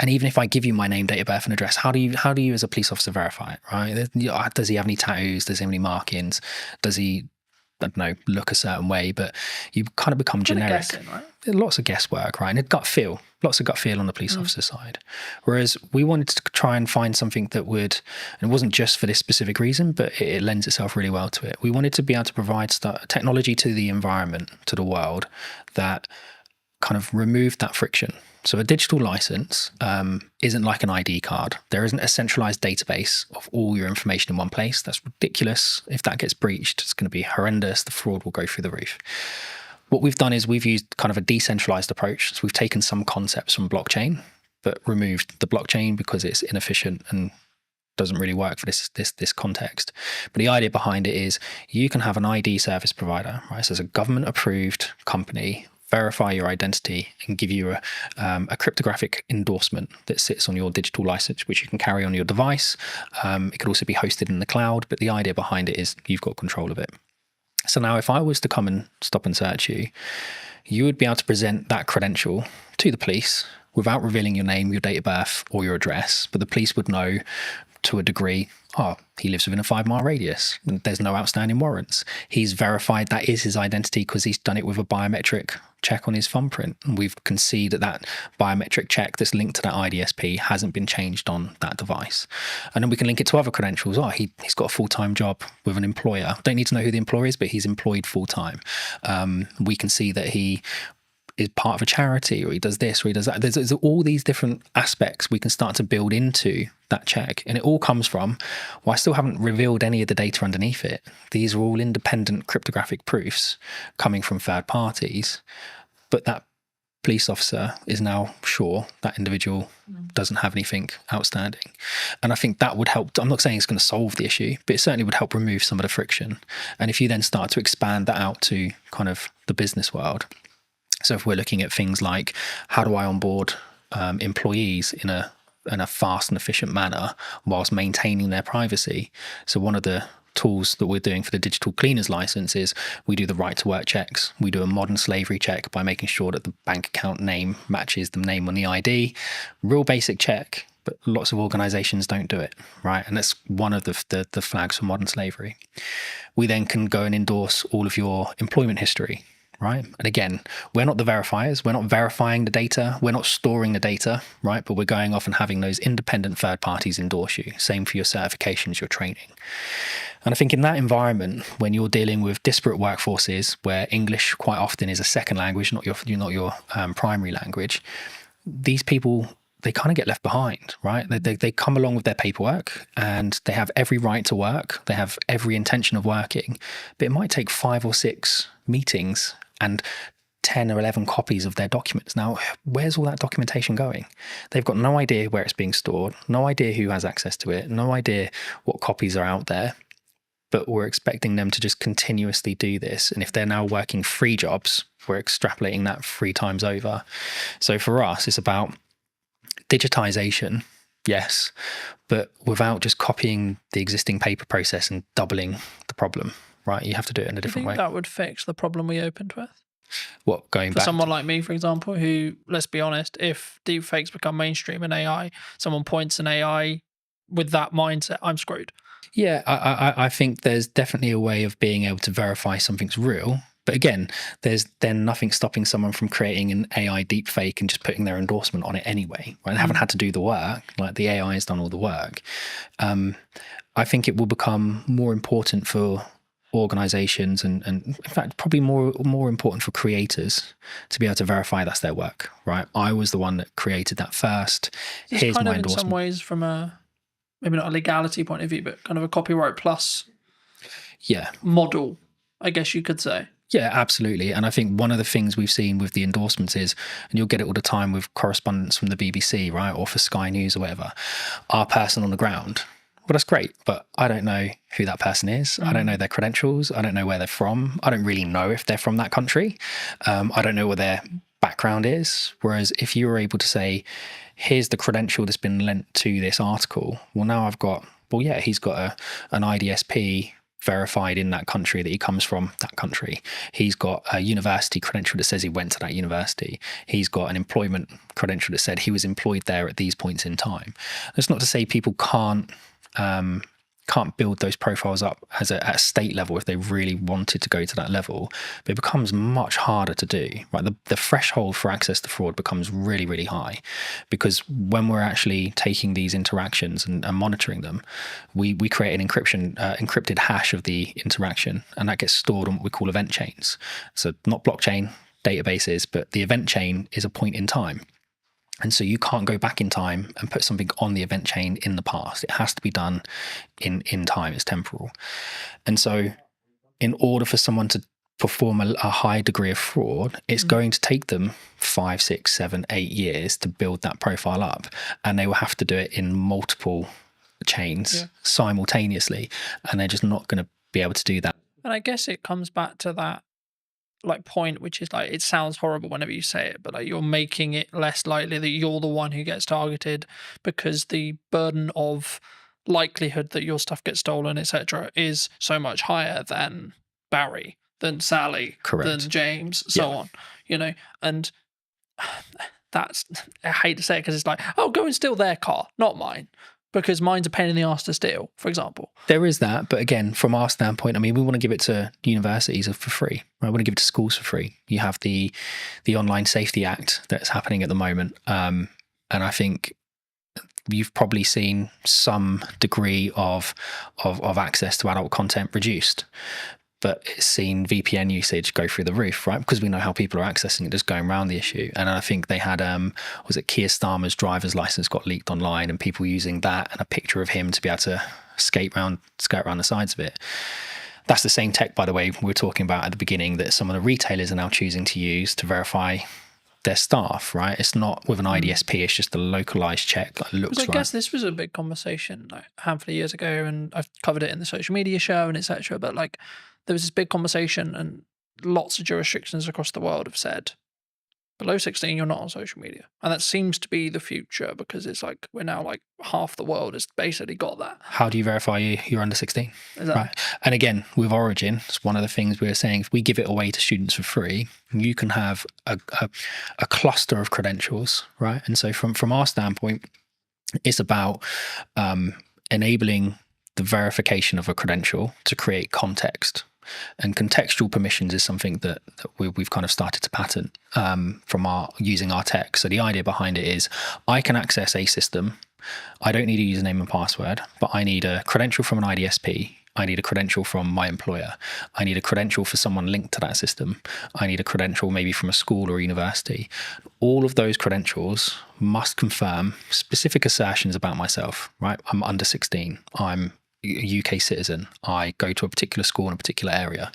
even if I give you my name, date of birth, and address, how do you as a police officer verify it, right? Does he have any tattoos? Does he have any markings? Does he, I don't know, look a certain way? But you kind of become generic. Guessing, right? Lots of guesswork, right? And lots of gut feel on the police officer side. Whereas we wanted to try and find something that would, and it wasn't just for this specific reason, but it lends itself really well to it. We wanted to be able to provide technology to the environment, to the world, that kind of removed that friction So a digital license isn't like an ID card. There isn't a centralized database of all your information in one place. That's ridiculous. If that gets breached, it's going to be horrendous. The fraud will go through the roof. What we've done is we've used kind of a decentralized approach. So we've taken some concepts from blockchain, but removed the blockchain because it's inefficient and doesn't really work for this context. But the idea behind it is you can have an ID service provider, right? So it's a government approved company, verify your identity and give you a cryptographic endorsement that sits on your digital license, which you can carry on your device. It could also be hosted in the cloud, but the idea behind it is you've got control of it. So now if I was to come and stop and search you, you would be able to present that credential to the police without revealing your name, your date of birth, or your address. But the police would know to a degree, oh, he lives within a 5-mile radius. There's no outstanding warrants. He's verified that is his identity because he's done it with a biometric check on his thumbprint. And we can see that that biometric check that's linked to that IDSP hasn't been changed on that device. And then we can link it to other credentials. Oh, he's got a full-time job with an employer. Don't need to know who the employer is, but he's employed full-time. We can see that he is part of a charity, or he does this, or he does that. There's all these different aspects we can start to build into that check. And it all comes from, well, I still haven't revealed any of the data underneath it. These are all independent cryptographic proofs coming from third parties. But that police officer is now sure that individual doesn't have anything outstanding. And I think that would help. I'm not saying it's going to solve the issue, but it certainly would help remove some of the friction. And if you then start to expand that out to kind of the business world, so if we're looking at things like how do I onboard employees in a fast and efficient manner whilst maintaining their privacy. So one of the tools that we're doing for the digital cleaners license is we do the right to work checks. We do a modern slavery check by making sure that the bank account name matches the name on the ID. Real basic check, but lots of organizations don't do it, right? And that's one of the flags for modern slavery. We then can go and endorse all of your employment history. Right. And again, we're not the verifiers. We're not verifying the data. We're not storing the data. Right. But we're going off and having those independent third parties endorse you. Same for your certifications, your training. And I think in that environment, when you're dealing with disparate workforces where English quite often is a second language, not your primary language, these people, they kind of get left behind, right? They come along with their paperwork and they have every right to work. They have every intention of working, but it might take 5 or 6 meetings and 10 or 11 copies of their documents. Now, where's all that documentation going? They've got no idea where it's being stored, no idea who has access to it, no idea what copies are out there, but we're expecting them to just continuously do this. And if they're now working 3 jobs, we're extrapolating that 3 times over. So for us, it's about digitization, yes, but without just copying the existing paper process and doubling the problem, right? You have to do it in a different way. That would fix the problem we opened with? What, going for back? Someone like me, for example, who, let's be honest, if deepfakes become mainstream in AI, someone points an AI with that mindset, I'm screwed. Yeah, I think there's definitely a way of being able to verify something's real. But again, there's then nothing stopping someone from creating an AI deepfake and just putting their endorsement on it anyway. Right? They haven't had to do the work. Like the AI has done all the work. I think it will become more important for organizations and in fact probably more important for creators to be able to verify that's their work, right? I was the one that created that first. Here's my endorsement. In some ways from a maybe not a legality point of view, but kind of a copyright plus model, I guess you could say. Yeah, absolutely. And I think one of the things we've seen with the endorsements is, and you'll get it all the time with correspondence from the BBC, right? Or for Sky News or whatever, our person on the ground. Well, that's great, but I don't know who that person is. I don't know their credentials. I don't know where they're from. I don't really know if they're from that country. I don't know what their background is. Whereas if you were able to say, here's the credential that's been lent to this article, well, now I've got, well, yeah, he's got an IDSP verified in that country that he comes from that country. He's got a university credential that says he went to that university. He's got an employment credential that said he was employed there at these points in time. That's not to say people can't build those profiles up at a state level if they really wanted to go to that level, but it becomes much harder to do, right? The threshold for access to fraud becomes really, really high, because when we're actually taking these interactions and monitoring them, we create an encrypted hash of the interaction, and that gets stored on what we call event chains. So not blockchain databases, but the event chain is a point in time. And so you can't go back in time and put something on the event chain in the past. It has to be done in time. It's temporal. And so in order for someone to perform a high degree of fraud, it's going to take them 5, 6, 7, 8 years to build that profile up. And they will have to do it in multiple chains simultaneously. And they're just not going to be able to do that. And I guess it comes back to that like point, which is like, it sounds horrible whenever you say it, but like you're making it less likely that you're the one who gets targeted, because the burden of likelihood that your stuff gets stolen, etc., is so much higher than Barry, than Sally, than James, so on, you know. And that's, I hate to say it because it's like, oh, go and steal their car, not mine, because mine's a pain in the arse to steal, for example. There is that, but again, from our standpoint, I mean, we want to give it to universities for free. I want to give it to schools for free. You have the Online Safety Act that's happening at the moment, and I think you've probably seen some degree of access to adult content reduced. But it's seen VPN usage go through the roof, right? Because we know how people are accessing it, just going around the issue. And I think they had, was it Keir Starmer's driver's license got leaked online, and people using that and a picture of him to be able to skate around the sides of it. That's the same tech, by the way, we were talking about at the beginning that some of the retailers are now choosing to use to verify their staff, right? It's not with an IDSP, it's just a localized check that looks right. I guess this was a big conversation like a handful of years ago, and I've covered it in the social media show and etc. But like, there was this big conversation, and lots of jurisdictions across the world have said, below 16, you're not on social media. And that seems to be the future, because it's like, we're now like half the world has basically got that. How do you verify you're under 16? Exactly. Right. And again, with Origin, it's one of the things we were saying, if we give it away to students for free, you can have a cluster of credentials, right? And so from our standpoint, it's about enabling the verification of a credential to create context. And contextual permissions is something that we've kind of started to patent from using our tech. So the idea behind it is, I can access a system. I don't need a username and password, but I need a credential from an IDSP. I need a credential from my employer. I need a credential for someone linked to that system. I need a credential maybe from a school or university. All of those credentials must confirm specific assertions about myself, right? I'm under 16. I'm a UK citizen. I go to a particular school in a particular area.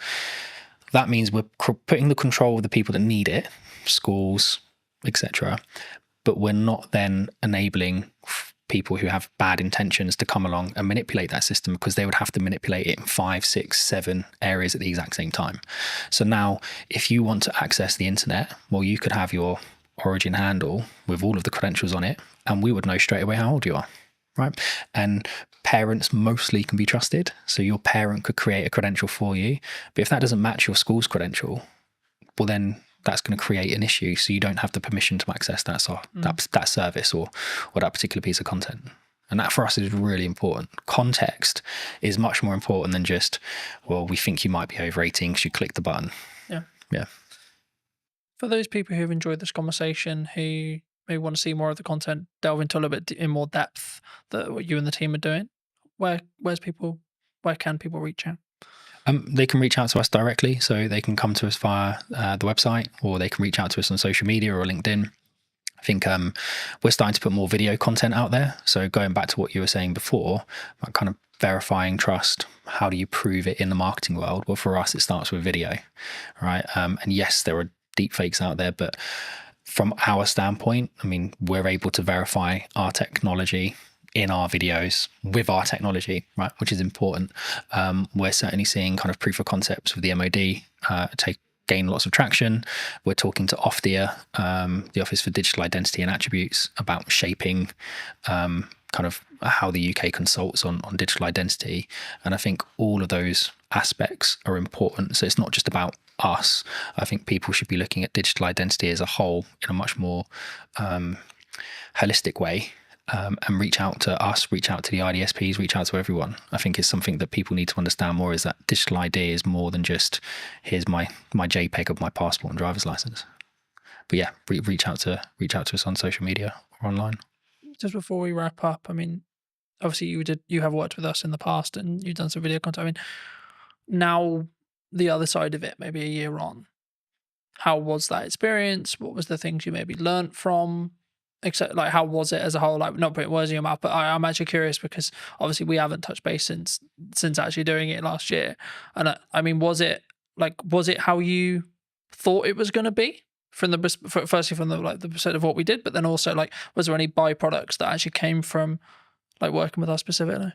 That means we're putting the control of the people that need it, schools, etc. But we're not then enabling people who have bad intentions to come along and manipulate that system, because they would have to manipulate it in 5, 6, 7 areas at the exact same time. So now, if you want to access the internet, well, you could have your Origin handle with all of the credentials on it, and we would know straight away how old you are, right? And parents mostly can be trusted. So your parent could create a credential for you. But if that doesn't match your school's credential, well, then that's going to create an issue. So you don't have the permission to access that service or that particular piece of content. And that for us is really important. Context is much more important than just, well, we think you might be over 18 because you click the button. Yeah. For those people who've enjoyed this conversation, who maybe want to see more of the content, delve into a little bit in more depth that what you and the team are doing, where can people reach out? They can reach out to us directly, so they can come to us via the website, or they can reach out to us on social media or LinkedIn. I think we're starting to put more video content out there. So going back to what you were saying before, about kind of verifying trust, how do you prove it in the marketing world? Well, for us, it starts with video, right? And yes, there are deep fakes out there, but from our standpoint, I mean, we're able to verify our technology in our videos with our technology, right, which is important. We're certainly seeing kind of proof of concepts with the MOD gain lots of traction. We're talking to OFDIA, the Office for Digital Identity and Attributes, about shaping kind of how the UK consults on digital identity. And I think all of those aspects are important. So it's not just about us. I think people should be looking at digital identity as a whole in a much more holistic way. And reach out to us, reach out to the IDSPs, reach out to everyone. I think it's something that people need to understand more, is that digital ID is more than just, here's my JPEG of my passport and driver's license. But yeah, reach out to us on social media or online. Just before we wrap up, I mean, obviously you have worked with us in the past and you've done some video content. I mean, now the other side of it, maybe a year on, how was that experience? What was the things you maybe learnt from except like how was it as a whole? Like, not putting words in your mouth, but I'm actually curious because obviously we haven't touched base since actually doing it last year. And I mean, was it how you thought it was going to be from firstly from the perspective of what we did, but then also like, was there any byproducts that actually came from like working with us specifically?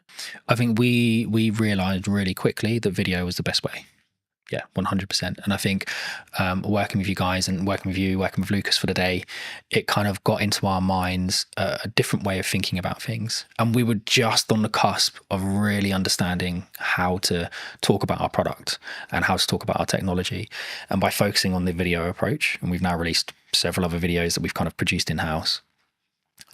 I think we realized really quickly that video was the best way. Yeah, 100%. And I think working with you guys and working with Lucas for the day, it kind of got into our minds a different way of thinking about things. And we were just on the cusp of really understanding how to talk about our product and how to talk about our technology. And by focusing on the video approach, and we've now released several other videos that we've kind of produced in-house,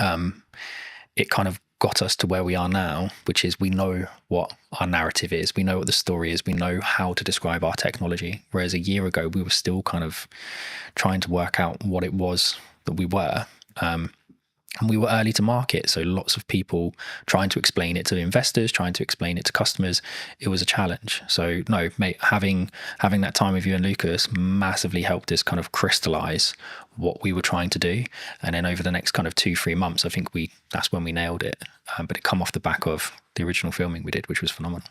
it kind of got us to where we are now, which is we know what our narrative is, we know what the story is, we know how to describe our technology. Whereas a year ago, we were still kind of trying to work out what it was that we were. And we were early to market, so lots of people trying to explain it to investors, trying to explain it to customers. It was a challenge. So no, mate, having that time with you and Lucas massively helped us kind of crystallize what we were trying to do. And then over the next kind of 2-3 months, I think that's when we nailed it. But it come off the back of the original filming we did, which was phenomenal.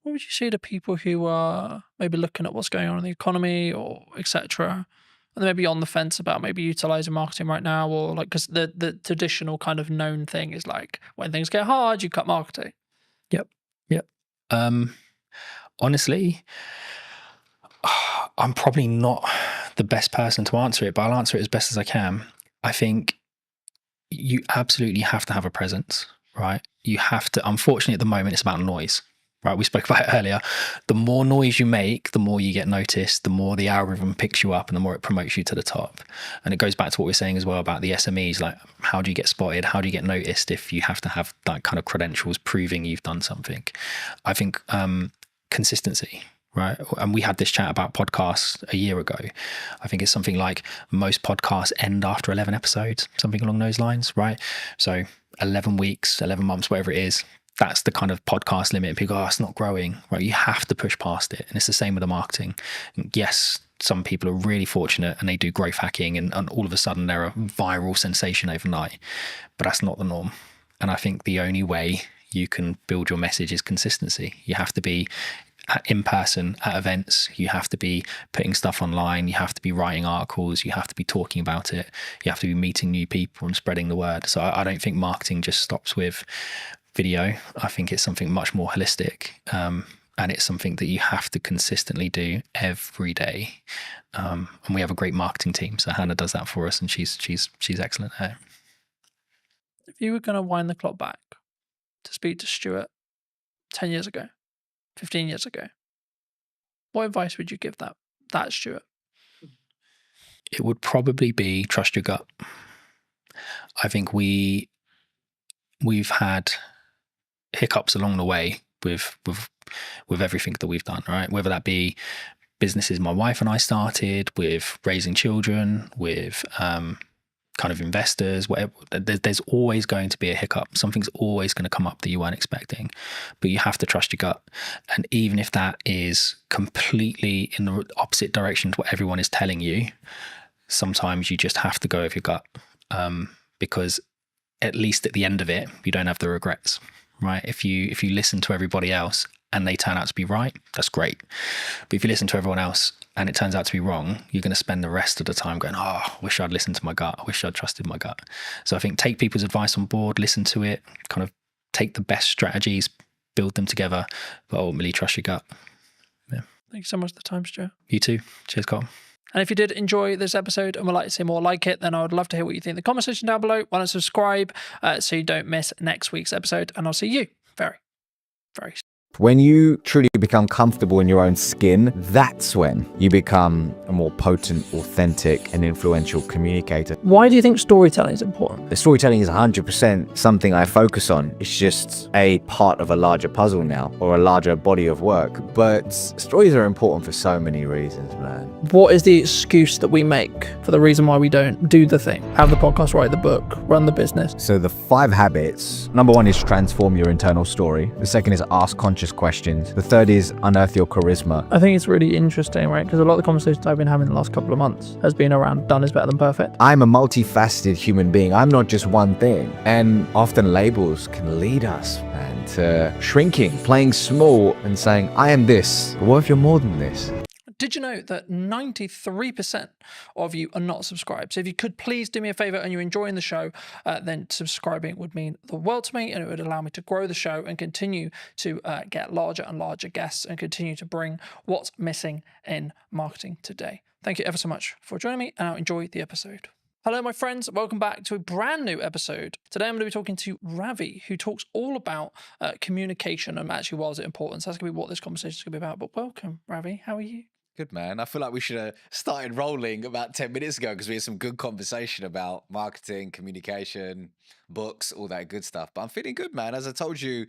What would you say to people who are maybe looking at what's going on in the economy or etc., and they may be on the fence about maybe utilizing marketing right now, or like, because the traditional kind of known thing is like, when things get hard, you cut marketing. Yep. Honestly, I'm probably not the best person to answer it, but I'll answer it as best as I can. I think you absolutely have to have a presence, right? You have to, unfortunately at the moment, it's about noise. Right, we spoke about it earlier. The more noise you make, the more you get noticed, the more the algorithm picks you up and the more it promotes you to the top. And it goes back to what we we're saying as well about the SMEs, like how do you get spotted? How do you get noticed if you have to have that kind of credentials proving you've done something? I think consistency, right? And we had this chat about podcasts a year ago. I think it's something like most podcasts end after 11 episodes, something along those lines, right? So 11 weeks, 11 months, whatever it is, that's the kind of podcast limit. And people go, it's not growing, right? You have to push past it. And it's the same with the marketing. And yes, some people are really fortunate and they do growth hacking and all of a sudden they're a viral sensation overnight. But that's not the norm. And I think the only way you can build your message is consistency. You have to be in person at events. You have to be putting stuff online. You have to be writing articles. You have to be talking about it. You have to be meeting new people and spreading the word. So I don't think marketing just stops with video. I think it's something much more holistic, and it's something that you have to consistently do every day. And we have a great marketing team, so Hannah does that for us, and she's excellent at it. If you were going to wind the clock back to speak to Stuart 10 years ago, 15 years ago, what advice would you give that Stuart? It would probably be trust your gut. I think we've had hiccups along the way with everything that we've done, right? Whether that be businesses my wife and I started, with raising children, with kind of investors, whatever. There's always going to be a hiccup. Something's always going to come up that you weren't expecting, but you have to trust your gut. And even if that is completely in the opposite direction to what everyone is telling you, sometimes you just have to go with your gut, because at least at the end of it, you don't have the regrets, right? If you listen to everybody else and they turn out to be right, that's great. But if you listen to everyone else and it turns out to be wrong, you're going to spend the rest of the time going, oh, I wish I'd listened to my gut. I wish I'd trusted my gut. So I think take people's advice on board, listen to it, kind of take the best strategies, build them together, but ultimately trust your gut. Yeah. Thank you so much for the time, Stuart. You too. Cheers, Carl. And if you did enjoy this episode and would like to see more like it, then I would love to hear what you think in the comment section down below. Why not subscribe so you don't miss next week's episode? And I'll see you very, very soon. When you truly become comfortable in your own skin, that's when you become a more potent, authentic, and influential communicator. Why do you think storytelling is important? The storytelling is 100% something I focus on. It's just a part of a larger puzzle now, or a larger body of work. But stories are important for so many reasons, man. What is the excuse that we make for the reason why we don't do the thing? Have the podcast, write the book, run the business. So the 5 habits, number 1 is transform your internal story. The second is ask conscious conscious questions. The third is unearth your charisma. I think it's really interesting, right? Because a lot of the conversations I've been having the last couple of months has been around done is better than perfect. I'm a multifaceted human being. I'm not just one thing. And often labels can lead us, man, to shrinking, playing small and saying, I am this. But what if you're more than this? Did you know that 93% of you are not subscribed? So if you could please do me a favor and you're enjoying the show, then subscribing would mean the world to me, and it would allow me to grow the show and continue to get larger and larger guests and continue to bring what's missing in marketing today. Thank you ever so much for joining me, and I'll enjoy the episode. Hello, my friends. Welcome back to a brand new episode. Today, I'm going to be talking to Ravi, who talks all about communication and actually why is it important. So that's going to be what this conversation is going to be about. But welcome, Ravi. How are you? Good, man. I feel like we should have started rolling about 10 minutes ago because we had some good conversation about marketing, communication, books, all that good stuff. But I'm feeling good, man. As I told you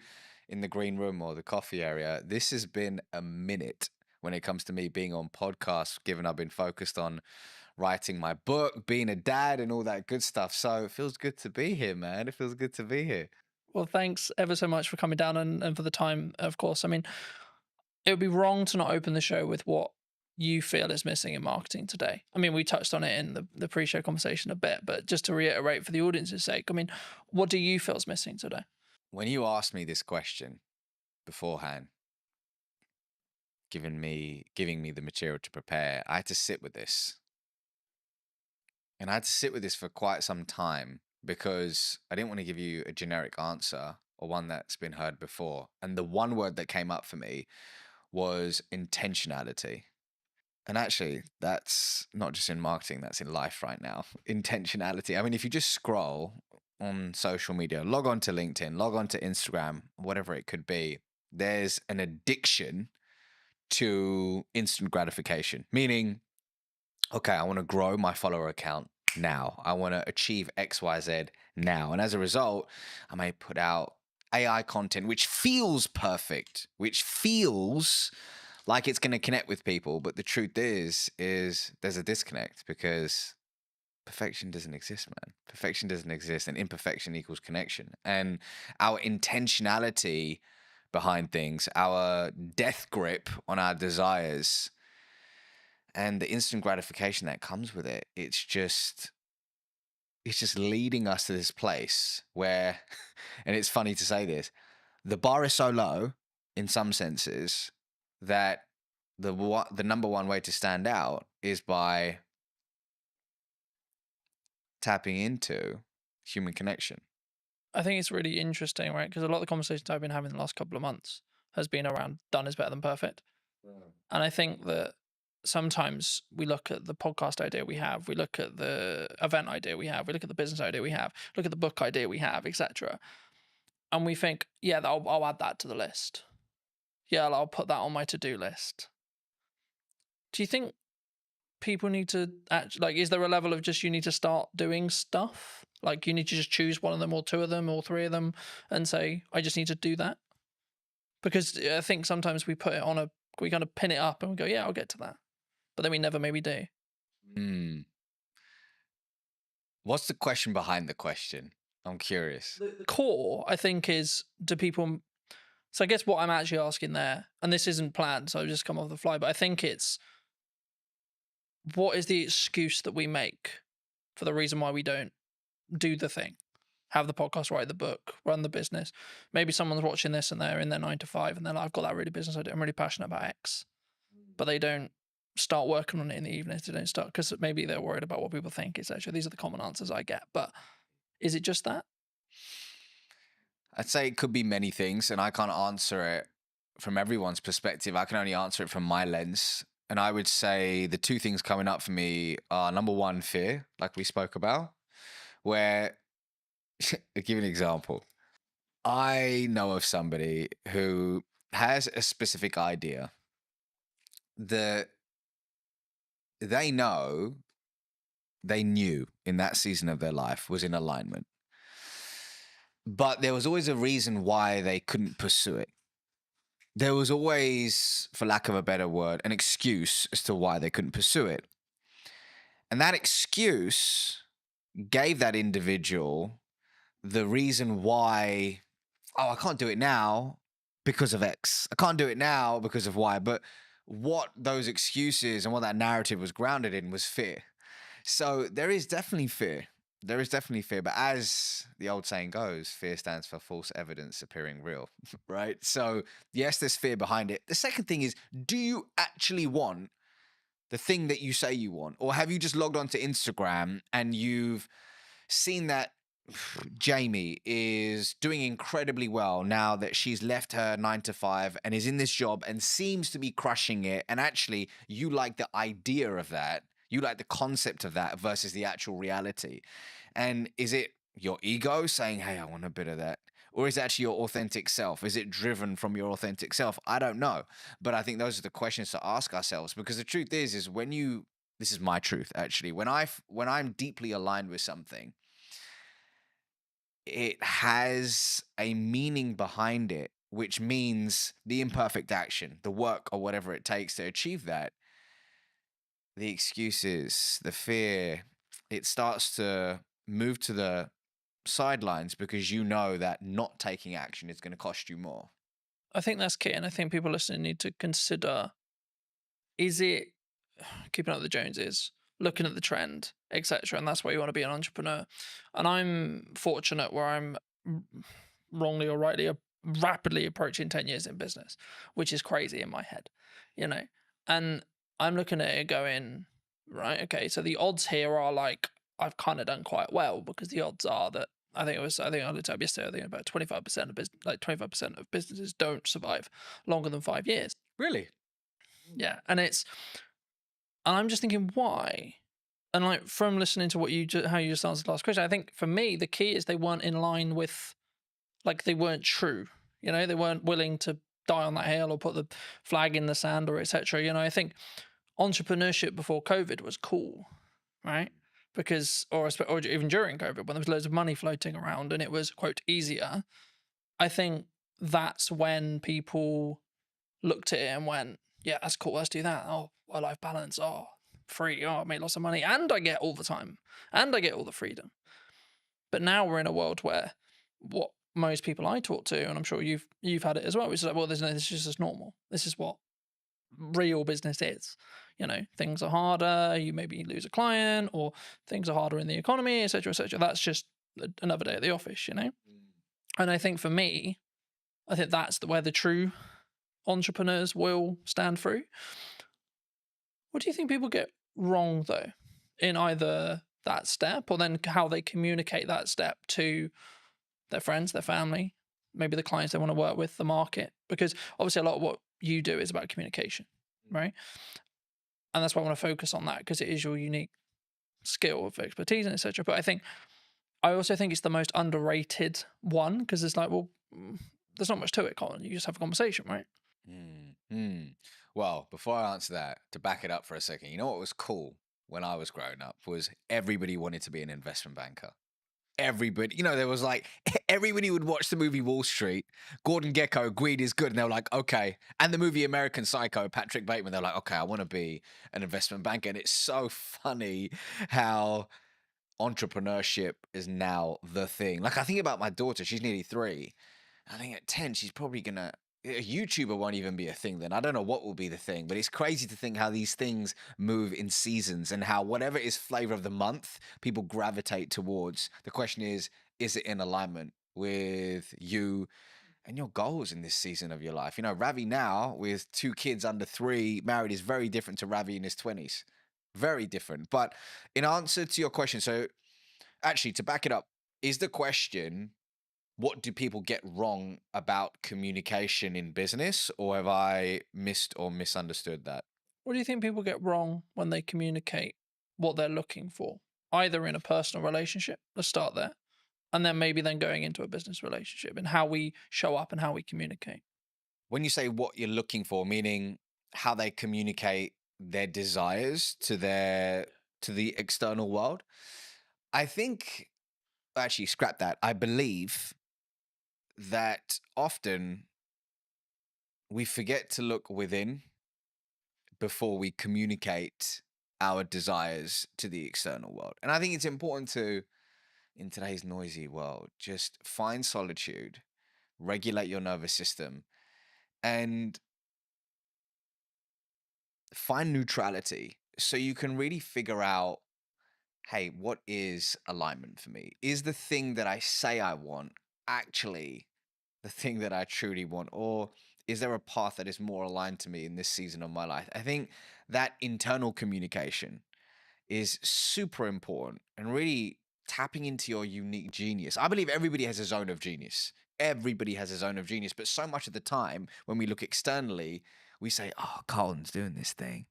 in the green room or the coffee area, this has been a minute when it comes to me being on podcasts, given I've been focused on writing my book, being a dad and all that good stuff. So it feels good to be here, man. It feels good to be here. Well, thanks ever so much for coming down and for the time, of course. I mean, it would be wrong to not open the show with what you feel is missing in marketing today. I mean, we touched on it in the pre-show conversation a bit, but just to reiterate for the audience's sake, I mean, what do you feel is missing today? When you asked me this question beforehand, giving me the material to prepare, I had to sit with this. And I had to sit with this for quite some time because I didn't want to give you a generic answer or one that's been heard before. And the one word that came up for me was intentionality. And actually, that's not just in marketing, that's in life right now. Intentionality. I mean, if you just scroll on social media, log on to LinkedIn, log on to Instagram, whatever it could be, there's an addiction to instant gratification, meaning, okay, I want to grow my follower account now. I want to achieve XYZ now. And as a result, I may put out AI content, which feels perfect, which feels like it's going to connect with people. But the truth is there's a disconnect because perfection doesn't exist, man. Perfection doesn't exist, and imperfection equals connection. And our intentionality behind things, our death grip on our desires, and the instant gratification that comes with it, it's just leading us to this place where, and it's funny to say this, the bar is so low in some senses that the number one way to stand out is by tapping into human connection. I think it's really interesting, right? Because a lot of the conversations I've been having the last couple of months has been around done is better than perfect. And I think that sometimes we look at the podcast idea we have, we look at the event idea we have, we look at the business idea we have, look at the book idea we have, etc. And we think, yeah, I'll add that to the list. Yeah, I'll put that on my to-do list. Do you think people need to is there a level of just you need to start doing stuff? Like you need to just choose one of them or two of them or three of them and say, I just need to do that? Because I think sometimes we put it on we kind of pin it up and we go, yeah, I'll get to that. But then we never maybe do. What's the question behind the question? I'm curious. The core, I think, is do people... So I guess what I'm actually asking there, and this isn't planned, so I've just come off the fly, but I think it's what is the excuse that we make for the reason why we don't do the thing? Have the podcast, write the book, run the business. Maybe someone's watching this and they're in their 9 to 5 and they're like, I've got that really business idea. I'm really passionate about X. But they don't start working on it in the evenings. They don't start because maybe they're worried about what people think, etc. These are the common answers I get. But is it just that? I'd say it could be many things, and I can't answer it from everyone's perspective. I can only answer it from my lens. And I would say the two things coming up for me are, number one, fear, like we spoke about, where, I'll give you an example. I know of somebody who has a specific idea that they knew in that season of their life was in alignment. But there was always a reason why they couldn't pursue it. There was always, for lack of a better word, an excuse as to why they couldn't pursue it. And that excuse gave that individual the reason why, I can't do it now because of X. I can't do it now because of Y. But what those excuses and what that narrative was grounded in was fear. So there is definitely fear. There is definitely fear. But as the old saying goes, fear stands for false evidence appearing real, right? So yes, there's fear behind it. The second thing is, do you actually want the thing that you say you want? Or have you just logged onto Instagram and you've seen that Jamie is doing incredibly well now that she's left her 9 to 5 and is in this job and seems to be crushing it. And actually, you like the idea of that. You like the concept of that versus the actual reality. And is it your ego saying, hey, I want a bit of that? Or is it actually your authentic self? Is it driven from your authentic self? I don't know. But I think those are the questions to ask ourselves, because the truth is when you, this is my truth actually, when I'm deeply aligned with something, it has a meaning behind it, which means the imperfect action, the work or whatever it takes to achieve that. The excuses, the fear, it starts to move to the sidelines because you know that not taking action is going to cost you more. I think that's key. And I think people listening need to consider, is it keeping up with the Joneses, looking at the trend, etc. And that's why you want to be an entrepreneur. And I'm fortunate where I'm wrongly or rightly rapidly approaching 10 years in business, which is crazy in my head, and I'm looking at it going, right, okay, so the odds here are like, I've kind of done quite well, because the odds are that I think I looked up yesterday, I think about 25% of business, like 25% of businesses don't survive longer than 5 years. Really? Yeah. And I'm just thinking, why? And like, from listening to how you just answered the last question, I think for me, the key is they weren't in line with, like, they weren't true. They weren't willing to die on that hill or put the flag in the sand or etc. I think entrepreneurship before COVID was cool, right? Because, or even during COVID, when there was loads of money floating around and it was, quote, easier, I think that's when people looked at it and went, yeah, that's cool, let's do that. Oh, work-life balance, oh, free, oh, I make lots of money, and I get all the time, and I get all the freedom. But now we're in a world where what most people I talk to, and I'm sure you've had it as well, which is like, well, this is just normal. This is what real business is. Things are harder, you maybe lose a client, or things are harder in the economy, etc., etc. That's just another day at the office, And I think for me, I think that's where the true entrepreneurs will stand through. What do you think people get wrong, though, in either that step or then how they communicate that step to their friends, their family, maybe the clients they want to work with, the market? Because obviously a lot of what you do is about communication, right? And that's why I want to focus on that, because it is your unique skill of expertise and etc. But I also think it's the most underrated one, because it's like, well, there's not much to it, Colin. You just have a conversation, right? Well, before I answer that, to back it up for a second, you know what was cool when I was growing up was everybody wanted to be an investment banker. Everybody, there was like, everybody would watch the movie Wall Street, Gordon Gekko, Greed is Good, and they were like, okay. And the movie American Psycho, Patrick Bateman, they're like, okay, I want to be an investment banker. And it's so funny how entrepreneurship is now the thing. Like, I think about my daughter, she's nearly 3. I think at 10, she's probably gonna, a YouTuber won't even be a thing then. I don't know what will be the thing, but it's crazy to think how these things move in seasons and how whatever is flavor of the month, people gravitate towards. The question is it in alignment with you and your goals in this season of your life? Ravi now with 2 kids under 3, married, is very different to Ravi in his 20s. Very different. But in answer to your question, so actually to back it up, is the question, what do people get wrong about communication in business, or have I missed or misunderstood that? What do you think people get wrong when they communicate what they're looking for, either in a personal relationship, let's start there, and then maybe then going into a business relationship, and how we show up and how we communicate? When you say what you're looking for, meaning how they communicate their desires to the external world, I think, actually scrap that. I believe that often we forget to look within before we communicate our desires to the external world. And I think it's important to, in today's noisy world, just find solitude, regulate your nervous system, and find neutrality so you can really figure out, hey, what is alignment for me? Is the thing that I say I want actually the thing that I truly want? Or is there a path that is more aligned to me in this season of my life? I think that internal communication is super important and really tapping into your unique genius. I believe everybody has a zone of genius. Everybody has a zone of genius. But so much of the time, when we look externally, we say, oh, Carlton's doing this thing.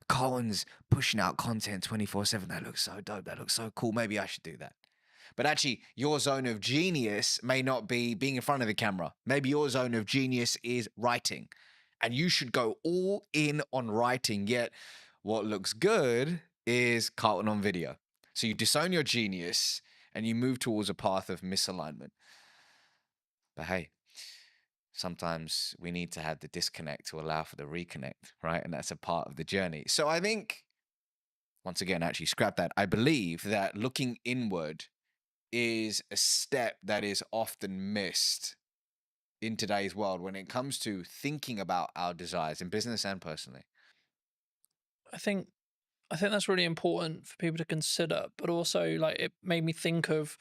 Carlton's pushing out content 24/7. That looks so dope. That looks so cool. Maybe I should do that. But actually, your zone of genius may not be being in front of the camera. Maybe your zone of genius is writing. And you should go all in on writing. Yet, what looks good is Carlton on video. So you disown your genius and you move towards a path of misalignment. But hey, sometimes we need to have the disconnect to allow for the reconnect, right? And that's a part of the journey. So I think, once again, actually scrap that. I believe that looking inward is a step that is often missed in today's world when it comes to thinking about our desires in business and personally. I think that's really important for people to consider, but also like it made me think of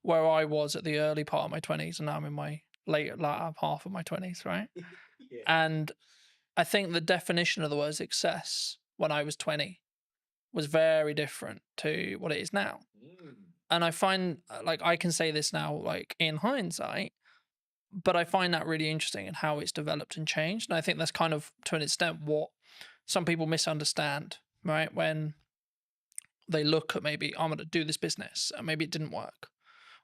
where I was at the early part of my 20s, and now I'm in my later half of my 20s, right? Yeah. And I think the definition of the word success when I was 20 was very different to what it is now. And I find like I can say this now, like in hindsight, but I find that really interesting in how it's developed and changed. And I think that's kind of to an extent what some people misunderstand, right? When they look at maybe I'm going to do this business and maybe it didn't work,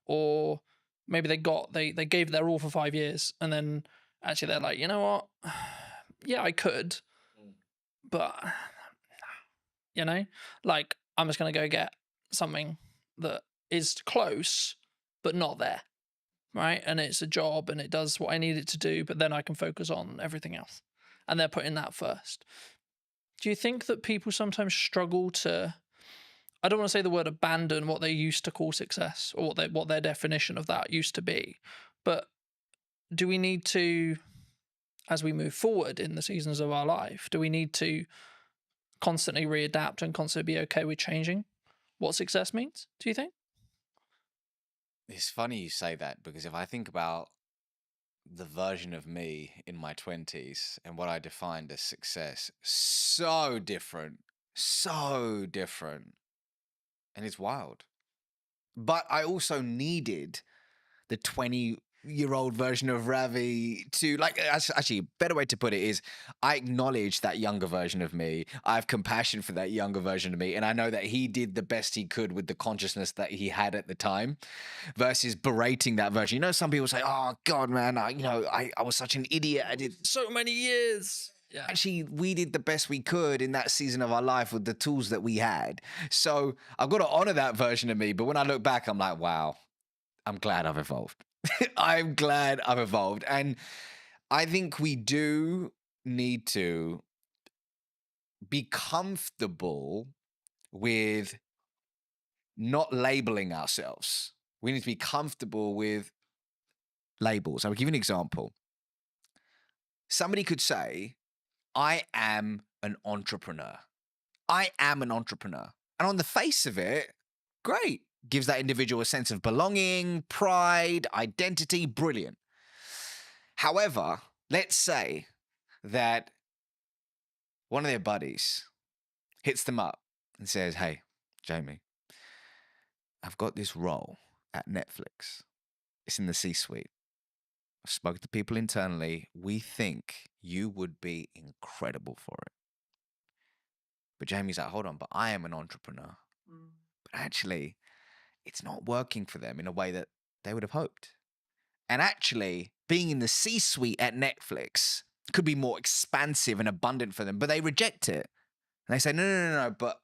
or maybe they gave their all for 5 years and then actually they're like, you know what? Yeah, I could, but you know, like I'm just going to go get something that is close, but not there. Right. And it's a job and it does what I need it to do, but then I can focus on everything else. And they're putting that first. Do you think that people sometimes struggle to, I don't want to say the word abandon what they used to call success or what their definition of that used to be, but do we need to, as we move forward in the seasons of our life, do we need to constantly readapt and constantly be okay with changing what success means, do you think? It's funny you say that because if I think about the version of me in my 20s and what I defined as success, so different. And it's wild. But I also needed the 20-year-old version of Ravi to, like, actually, a better way to put it is I acknowledge that younger version of me. I have compassion for that younger version of me. And I know that he did the best he could with the consciousness that he had at the time versus berating that version. You know, some people say, oh, God, man, I was such an idiot. I did so many years. Yeah. Actually, we did the best we could in that season of our life with the tools that we had. So I've got to honor that version of me. But when I look back, I'm like, wow, I'm glad I've evolved. I'm glad I've evolved. And I think we do need to be comfortable with not labeling ourselves. We need to be comfortable with labels. I'll give you an example. Somebody could say, I am an entrepreneur. I am an entrepreneur. And on the face of it, great. Gives that individual a sense of belonging, pride, identity, brilliant. However, let's say that one of their buddies hits them up and says, hey, Jamie, I've got this role at Netflix. It's in the C-suite. I've spoken to people internally. We think you would be incredible for it. But Jamie's like, hold on, but I am an entrepreneur. But actually, it's not working for them in a way that they would have hoped. And actually, being in the C-suite at Netflix could be more expansive and abundant for them, but they reject it. And they say, no, but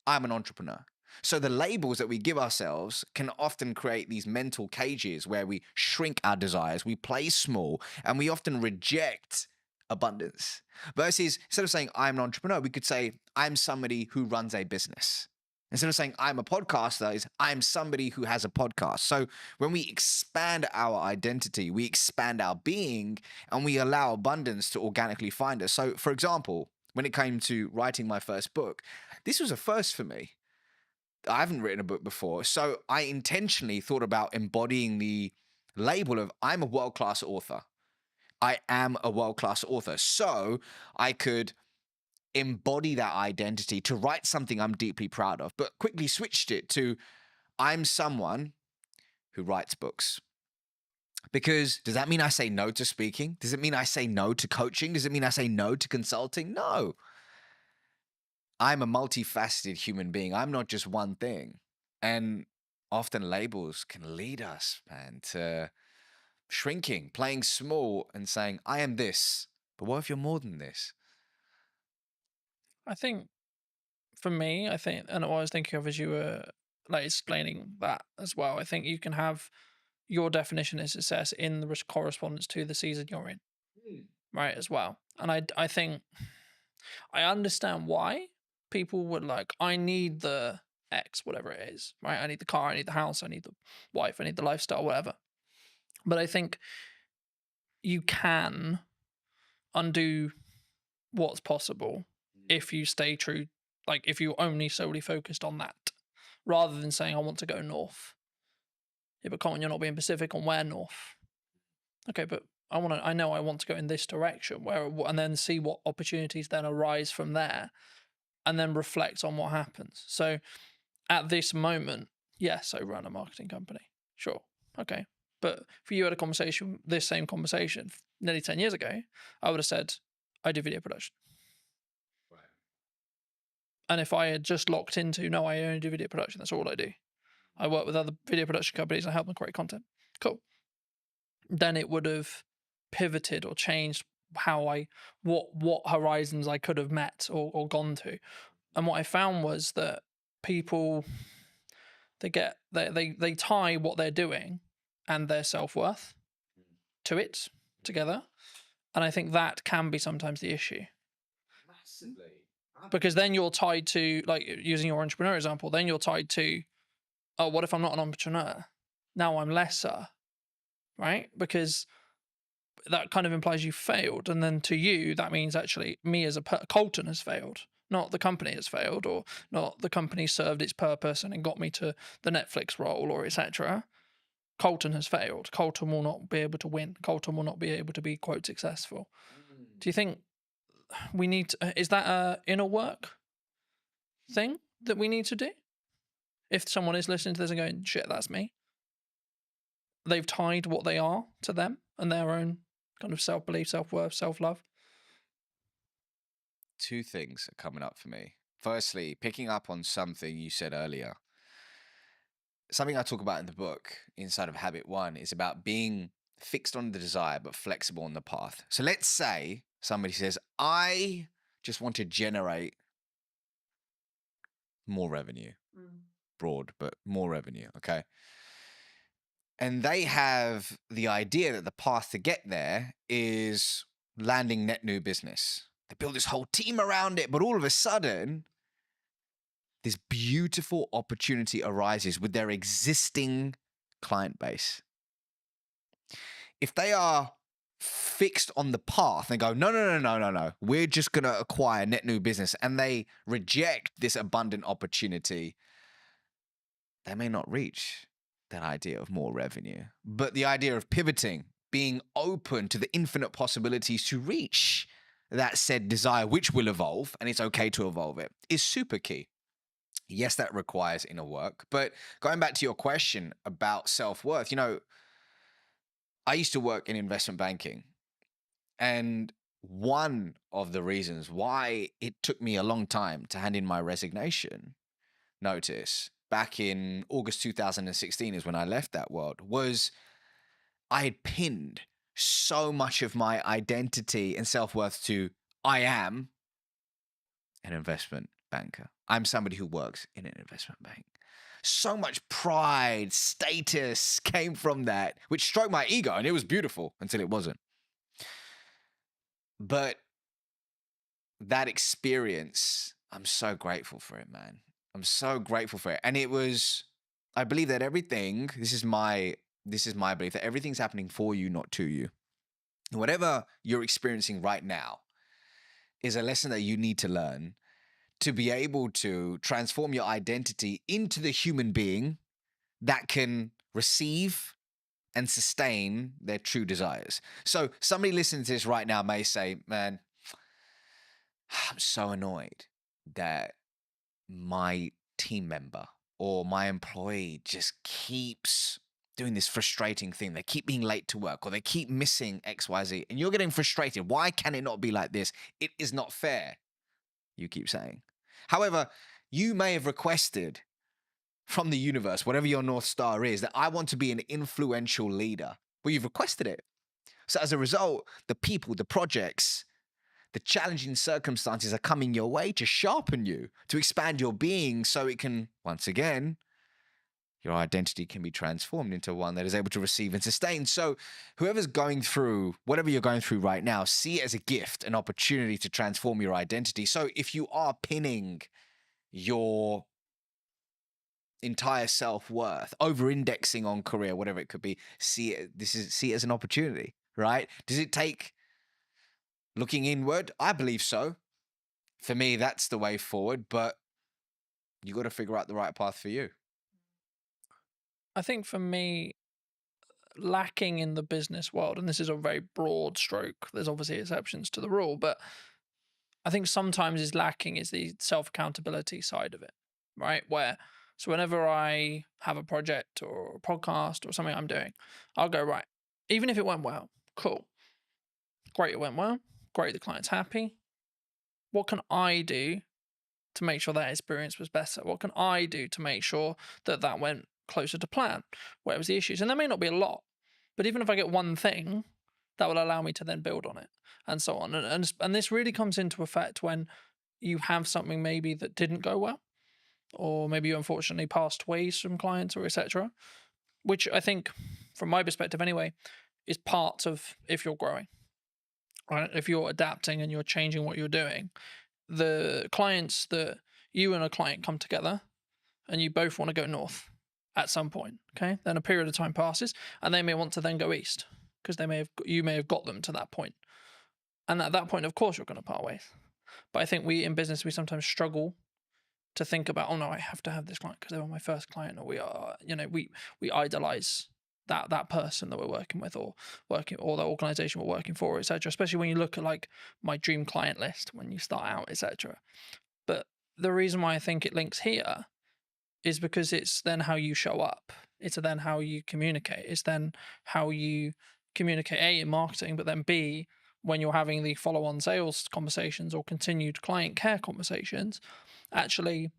I'm an entrepreneur. So the labels that we give ourselves can often create these mental cages where we shrink our desires, we play small, and we often reject abundance. Versus, instead of saying I'm an entrepreneur, we could say I'm somebody who runs a business. Instead of saying I'm a podcaster, is I'm somebody who has a podcast. So when we expand our identity, we expand our being, and we allow abundance to organically find us. So, for example, when it came to writing my first book, this was a first for me. I haven't written a book before, so I intentionally thought about embodying the label of I'm a world-class author. I am a world-class author. So I could embody that identity to write something I'm deeply proud of, but quickly switched it to I'm someone who writes books. Because does that mean I say no to speaking? Does it mean I say no to coaching? Does it mean I say no to consulting? No. I'm a multifaceted human being. I'm not just one thing. And often labels can lead us, man, to shrinking, playing small and saying, I am this. But what if you're more than this? I think for me, and what I was thinking of as you were like explaining that as well, I think you can have your definition of success in the correspondence to the season you're in, right, as well. And I think I understand why people would like, I need the X, whatever it is, right? I need the car, I need the house, I need the wife, I need the lifestyle, whatever. But I think you can undo what's possible if you stay true, like if you only solely focused on that, rather than saying, I want to go north. Yeah, but Colin, you're not being specific on where north. Okay, but I know I want to go in this direction, and then see what opportunities then arise from there, and then reflect on what happens. So at this moment, yes, I run a marketing company. Sure. Okay. But if you had this same conversation nearly 10 years ago, I would have said, I do video production. Right. And if I had just locked into, no, I only do video production, that's all I do. I work with other video production companies and I help them create content. Cool. Then it would have pivoted or changed what horizons I could have met or gone to. And what I found was that people, they tie what they're doing and their self-worth to it together. And I think that can be sometimes the issue. Massively. Because then you're tied to, like using your entrepreneur example, then you're tied to, oh, what if I'm not an entrepreneur? Now I'm lesser, right? Because that kind of implies you failed. And then to you, that means actually me as Colton has failed, not the company has failed, or not the company served its purpose and it got me to the Netflix role or etc. Colton has failed. Colton will not be able to win. Colton will not be able to be, quote, successful. Do you think we need to, is that a inner work thing that we need to do? If someone is listening to this and going, shit, that's me. They've tied what they are to them and their own kind of self-belief, self-worth, self-love. Two things are coming up for me. Firstly, picking up on something you said earlier. Something I talk about in the book, inside of Habit 1, is about being fixed on the desire, but flexible on the path. So let's say somebody says, I just want to generate more revenue. Broad, but more revenue, okay? And they have the idea that the path to get there is landing net new business. They build this whole team around it, but all of a sudden, this beautiful opportunity arises with their existing client base. If they are fixed on the path and go, no, we're just going to acquire net new business, and they reject this abundant opportunity, they may not reach that idea of more revenue. But the idea of pivoting, being open to the infinite possibilities to reach that said desire, which will evolve, and it's okay to evolve it, is super key. Yes, that requires inner work. But going back to your question about self-worth, I used to work in investment banking. And one of the reasons why it took me a long time to hand in my resignation notice back in August 2016 is when I left that world, was I had pinned so much of my identity and self-worth to I am an investment banker. I'm somebody who works in an investment bank. So much pride, status came from that, which stroked my ego, and it was beautiful until it wasn't. But that experience, I'm so grateful for it, man. I'm so grateful for it. And it was, I believe that everything, this is my belief, that everything's happening for you, not to you. Whatever you're experiencing right now is a lesson that you need to learn to be able to transform your identity into the human being that can receive and sustain their true desires. So somebody listening to this right now may say, man, I'm so annoyed that my team member or my employee just keeps doing this frustrating thing. They keep being late to work or they keep missing XYZ and you're getting frustrated. Why can it not be like this? It is not fair, you keep saying. However, you may have requested from the universe, whatever your North Star is, that I want to be an influential leader. Well, you've requested it. So as a result, the people, the projects, the challenging circumstances are coming your way to sharpen you, to expand your being so it can, once again, your identity can be transformed into one that is able to receive and sustain. So whoever's going through, whatever you're going through right now, see it as a gift, an opportunity to transform your identity. So if you are pinning your entire self-worth, over-indexing on career, whatever it could be, see it as an opportunity, right? Does it take looking inward? I believe so. For me, that's the way forward, but you got to figure out the right path for you. I think for me, lacking in the business world, and this is a very broad stroke, there's obviously exceptions to the rule, but I think sometimes is lacking is the self-accountability side of it, right? So whenever I have a project or a podcast or something I'm doing, I'll go, right, even if it went well, cool. Great, it went well. Great, the client's happy. What can I do to make sure that experience was better? What can I do to make sure that that went closer to plan? Where was the issues? And there may not be a lot, but even if I get one thing, that will allow me to then build on it and so on. And this really comes into effect when you have something maybe that didn't go well, or maybe you unfortunately passed ways from clients or etc., which I think, from my perspective anyway, is part of if you're growing, right? If you're adapting and you're changing what you're doing, the clients that you and a client come together and you both want to go north at some point, okay? Then a period of time passes and they may want to then go east because you may have got them to that point. And at that point, of course, you're going to part ways. But I think in business, we sometimes struggle to think about, oh no, I have to have this client because they were my first client, or we idolize that person that we're working with or the organization we're working for, etc. Especially when you look at like my dream client list when you start out, etc. But the reason why I think it links here is because it's then how you show up. It's then how you communicate. It's then how you communicate, A, in marketing, but then B, when you're having the follow-on sales conversations or continued client care conversations. Actually,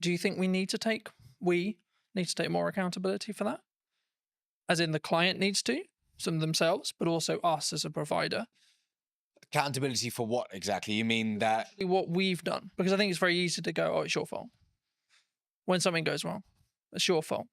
do you think we need to take more accountability for that? As in the client needs to, some themselves, but also us as a provider. Accountability for what exactly? You mean that? What we've done. Because I think it's very easy to go, oh, it's your fault. When something goes wrong, it's your fault.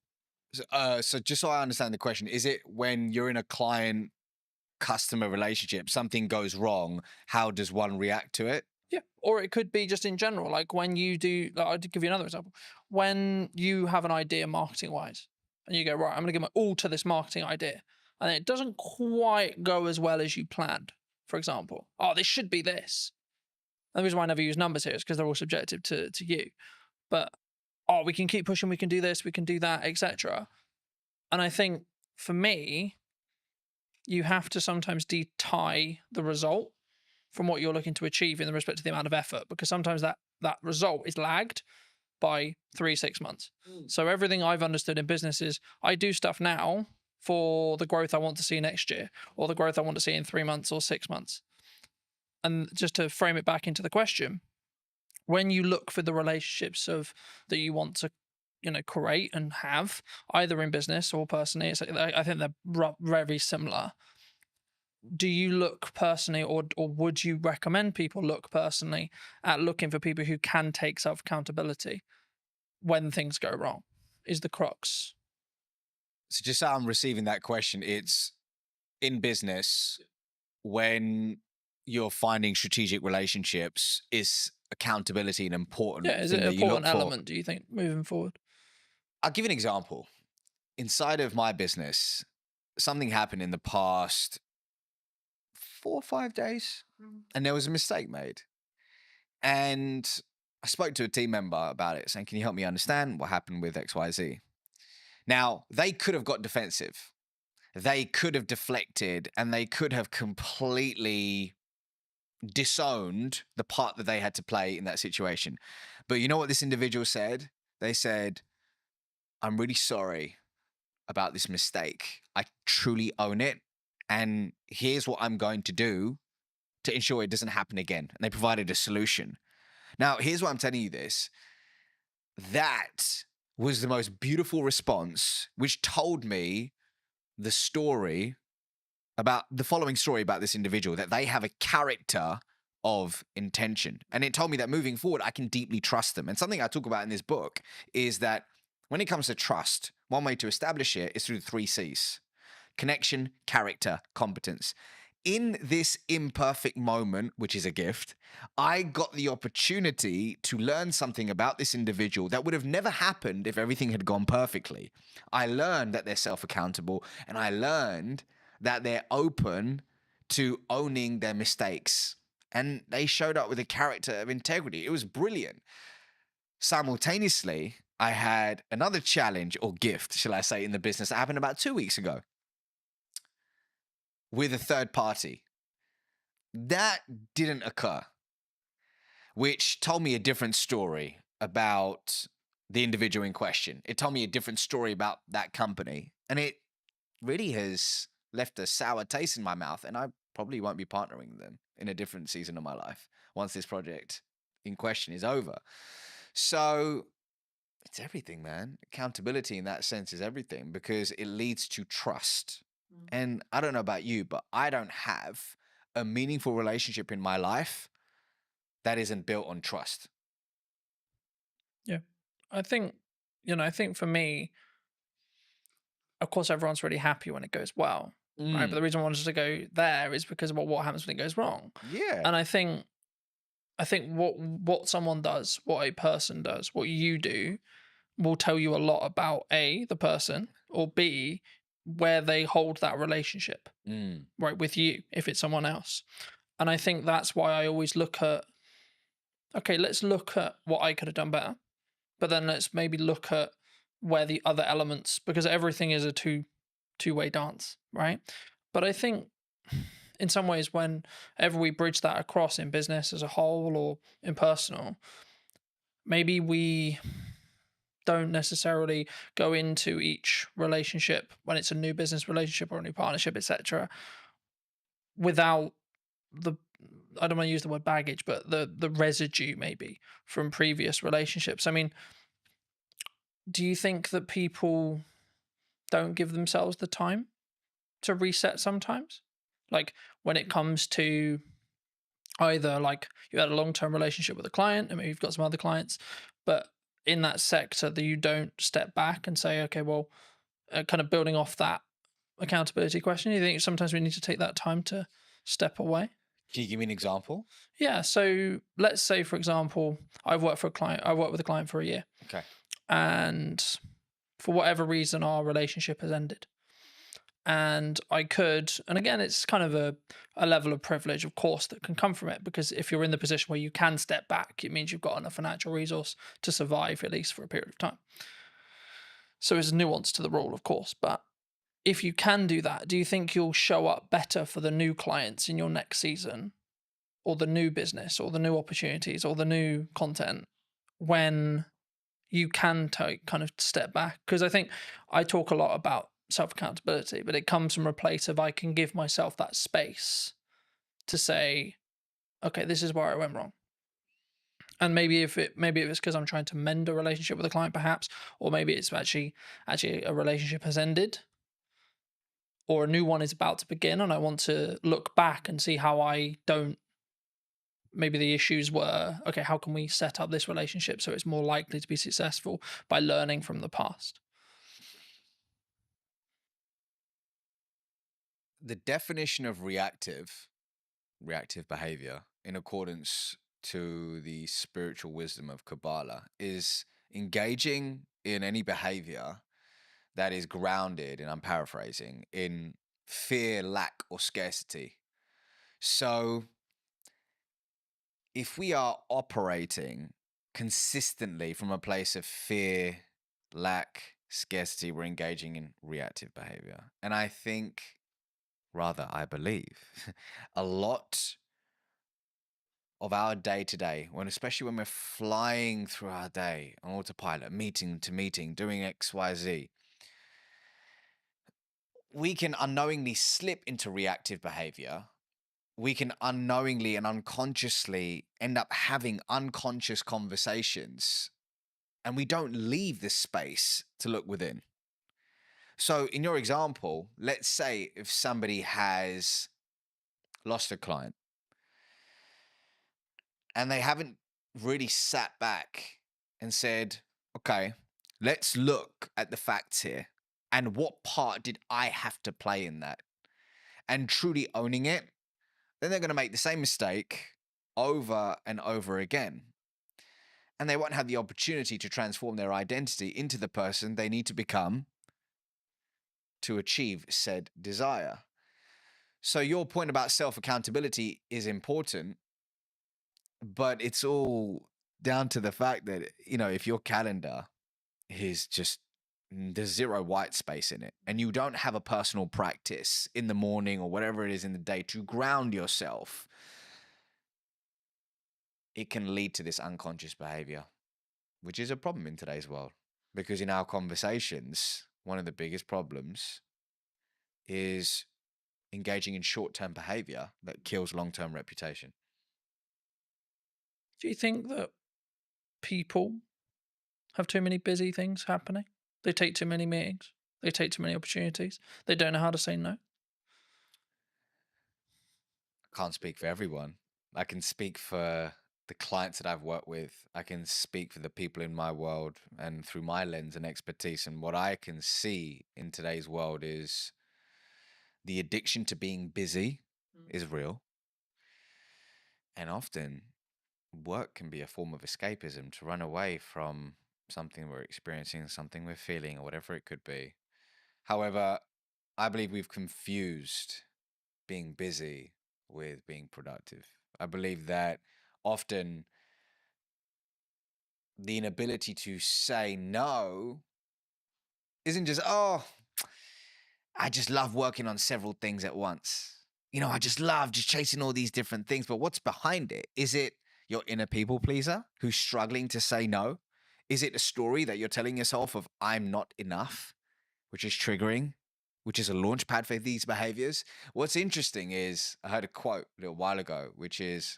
So just so I understand the question, is it when you're in a client-customer relationship, something goes wrong, how does one react to it? Yeah, or it could be just in general, like when you do, I'll give you another example. When you have an idea marketing-wise, and you go, right, I'm going to give my all to this marketing idea, and it doesn't quite go as well as you planned, for example. Oh, this should be this. And the reason why I never use numbers here is because they're all subjective to you. But, oh, we can keep pushing, we can do this, we can do that, etc. And I think, for me, you have to sometimes tie the result from what you're looking to achieve in the respect to the amount of effort, because sometimes that result is lagged by 3-6 months. So everything I've understood in business is I do stuff now for the growth I want to see next year, or the growth I want to see in 3 months or 6 months. And just to frame it back into the question, when you look for the relationships that you want to create and have, either in business or personally, I think they're very similar. Do you look personally, or would you recommend people look personally at looking for people who can take self-accountability when things go wrong? Is the crux. So just how I'm receiving that question, it's in business when you're finding strategic relationships, is accountability an important Yeah, is thing it an that you look important for? element, do you think, moving forward? I'll give you an example. Inside of my business, something happened in the past 4 or 5 days, and there was a mistake made. And I spoke to a team member about it, saying, "Can you help me understand what happened with XYZ?" Now, they could have got defensive. They could have deflected, and they could have completely disowned the part that they had to play in that situation. But you know what this individual said? They said, "I'm really sorry about this mistake. I truly own it. And here's what I'm going to do to ensure it doesn't happen again." And they provided a solution. Now, here's why I'm telling you this. That was the most beautiful response, which told me the story about the following story about this individual, that they have a character of intention. And it told me that moving forward, I can deeply trust them. And something I talk about in this book is that when it comes to trust, one way to establish it is through the 3 C's: connection, character, competence. In this imperfect moment, which is a gift, I got the opportunity to learn something about this individual that would have never happened if everything had gone perfectly. I learned that they're self-accountable, and I learned that they're open to owning their mistakes. And they showed up with a character of integrity. It was brilliant. Simultaneously, I had another challenge, or gift, shall I say, in the business that happened about 2 weeks ago with a third party. That didn't occur, which told me a different story about the individual in question. It told me a different story about that company. And it really has left a sour taste in my mouth. And I probably won't be partnering with them in a different season of my life once this project in question is over. So it's everything, man. Accountability in that sense is everything, because it leads to trust. And I don't know about you, but I don't have a meaningful relationship in my life that isn't built on trust. Yeah. I think, I think for me, of course, everyone's really happy when it goes well, right? But the reason I wanted to go there is because of what happens when it goes wrong. Yeah. And I think what someone does, what a person does, what you do will tell you a lot about A, the person, or B, where they hold that relationship, right, with you, if it's someone else. And I think that's why I always look at, okay, let's look at what I could have done better, but then let's maybe look at where the other elements, because everything is a two-way dance, right? But I think in some ways, whenever we bridge that across in business as a whole or in personal, maybe we don't necessarily go into each relationship when it's a new business relationship or a new partnership, etc., without the, I don't want to use the word baggage, but the residue maybe from previous relationships. I mean, do you think that people don't give themselves the time to reset sometimes? Like when it comes to either like you had a long-term relationship with a client and maybe you've got some other clients, but in that sector that you don't step back and say, okay, well, kind of building off that accountability question, you think sometimes we need to take that time to step away? Can you give me an example? Yeah. So let's say, for example, I worked with a client for a year. Okay. And for whatever reason, our relationship has ended. And I could, and again, it's kind of a level of privilege, of course, that can come from it, because if you're in the position where you can step back, it means you've got enough financial resource to survive, at least for a period of time. So there's nuance to the rule, of course. But if you can do that, do you think you'll show up better for the new clients in your next season, or the new business, or the new opportunities, or the new content, when you can kind of step back? Because I think I talk a lot about self-accountability, but it comes from a place of I can give myself that space to say, okay, this is where I went wrong. And maybe if it's because I'm trying to mend a relationship with a client, perhaps, or maybe it's actually a relationship has ended, or a new one is about to begin, and I want to look back and see how I don't. Maybe the issues were, okay, how can we set up this relationship so it's more likely to be successful by learning from the past? The definition of reactive reactive behavior in accordance to the spiritual wisdom of Kabbalah is engaging in any behavior that is grounded, and I'm paraphrasing, in fear, lack, or scarcity. So if we are operating consistently from a place of fear, lack, scarcity, we're engaging in reactive behavior. And I think, rather, I believe, a lot of our day to day, especially when we're flying through our day on autopilot, meeting to meeting, doing X, Y, Z, we can unknowingly slip into reactive behavior. We can unknowingly and unconsciously end up having unconscious conversations, and we don't leave this space to look within. So in your example, let's say if somebody has lost a client and they haven't really sat back and said, okay, let's look at the facts here. And what part did I have to play in that? And truly owning it, then they're going to make the same mistake over and over again. And they won't have the opportunity to transform their identity into the person they need to become to achieve said desire. So your point about self-accountability is important, but it's all down to the fact that, if your calendar is just, there's zero white space in it, and you don't have a personal practice in the morning or whatever it is in the day to ground yourself, it can lead to this unconscious behavior, which is a problem in today's world. Because in our conversations, one of the biggest problems is engaging in short-term behavior that kills long-term reputation. Do you think that people have too many busy things happening? They take too many meetings. They take too many opportunities. They don't know how to say no. I can't speak for everyone. I can speak for the clients that I've worked with. I can speak for the people in my world and through my lens and expertise. And what I can see in today's world is the addiction to being busy is real. And often work can be a form of escapism to run away from something we're experiencing, something we're feeling, or whatever it could be. However, I believe we've confused being busy with being productive. I believe that often the inability to say no isn't just, oh, I just love working on several things at once. I just love just chasing all these different things. But what's behind it? Is it your inner people pleaser who's struggling to say no? Is it a story that you're telling yourself of I'm not enough, which is triggering, which is a launch pad for these behaviors? What's interesting is I heard a quote a little while ago, which is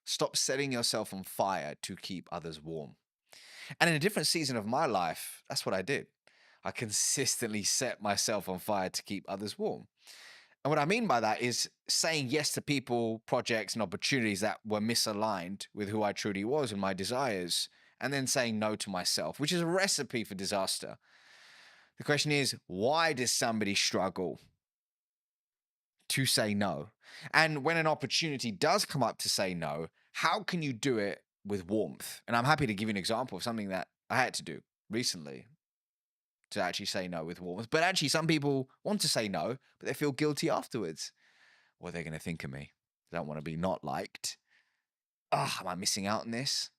stop setting yourself on fire to keep others warm. And in a different season of my life, that's what I did. I consistently set myself on fire to keep others warm. And what I mean by that is saying yes to people, projects, and opportunities that were misaligned with who I truly was and my desires, and then saying no to myself, which is a recipe for disaster. The question is, why does somebody struggle to say no? And when an opportunity does come up to say no, how can you do it with warmth? And I'm happy to give you an example of something that I had to do recently to actually say no with warmth. But actually, some people want to say no, but they feel guilty afterwards. What are they going to think of me? They don't want to be not liked. Am I missing out on this?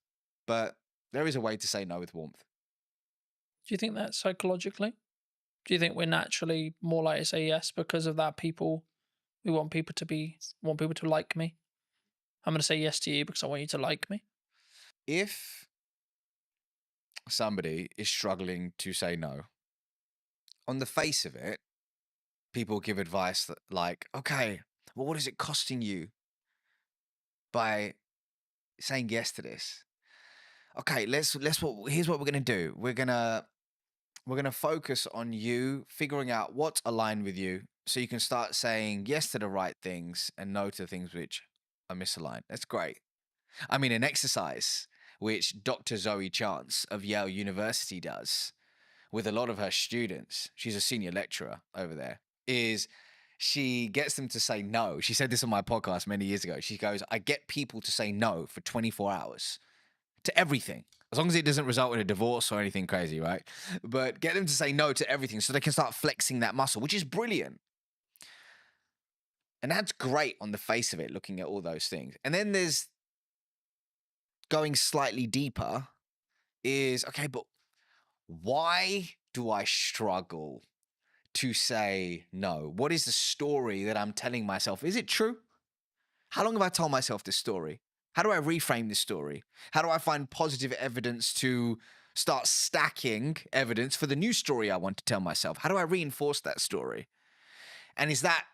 But there is a way to say no with warmth. Do you think that psychologically? Do you think we're naturally more likely to say yes because of that? We want people to like me. I'm going to say yes to you because I want you to like me. If somebody is struggling to say no, on the face of it, people give advice like, okay, well, what is it costing you by saying yes to this? Okay, here's what we're gonna do. We're gonna focus on you figuring out what's aligned with you, so you can start saying yes to the right things and no to things which are misaligned. That's great. I mean, an exercise which Dr. Zoe Chance of Yale University does with a lot of her students, she's a senior lecturer over there, is she gets them to say no. She said this on my podcast many years ago. She goes, I get people to say no for 24 hours to everything, as long as it doesn't result in a divorce or anything crazy, right? But get them to say no to everything so they can start flexing that muscle, which is brilliant. And that's great on the face of it, looking at all those things. And then there's going slightly deeper is, okay, but why do I struggle to say no? What is the story that I'm telling myself? Is it true? How long have I told myself this story? How do I reframe this story? How do I find positive evidence to start stacking evidence for the new story I want to tell myself? How do I reinforce that story? And is that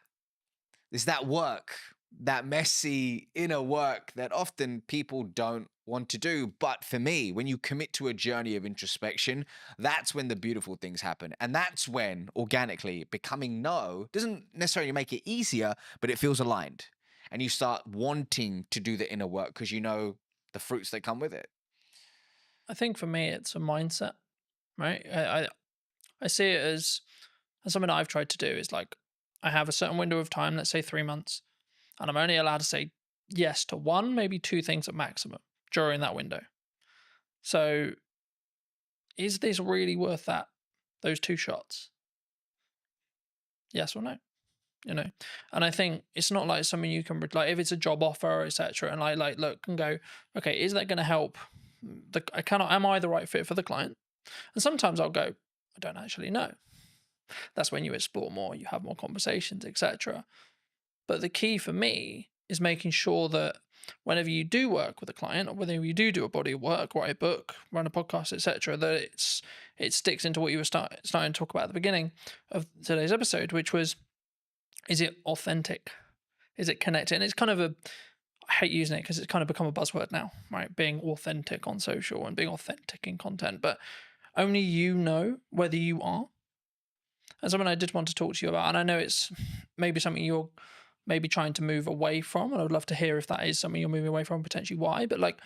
work, that messy inner work that often people don't want to do? But for me, when you commit to a journey of introspection, that's when the beautiful things happen. And that's when organically becoming no doesn't necessarily make it easier, but it feels aligned. And you start wanting to do the inner work because you know the fruits that come with it. I think for me, it's a mindset, right? I see it as something that I've tried to do is like, I have a certain window of time, let's say 3 months, and I'm only allowed to say yes to 1, maybe 2 things at maximum during that window. So is this really worth those 2 shots? Yes or no? You know, and I think it's not like something you can like if it's a job offer, etc. And like look and go, okay, is that going to help? Am I the right fit for the client? And sometimes I'll go, I don't actually know. That's when you explore more, you have more conversations, etc. But the key for me is making sure that whenever you do work with a client, or whether you do a body of work, write a book, run a podcast, etc., that it sticks into what you were starting to talk about at the beginning of today's episode, which was, is it authentic? Is it connected? And it's kind of I hate using it because it's kind of become a buzzword now, right? Being authentic on social and being authentic in content, but only you know whether you are. And something I did want to talk to you about, and I know it's maybe something you're maybe trying to move away from, and I would love to hear if that is something you're moving away from, potentially why, but like,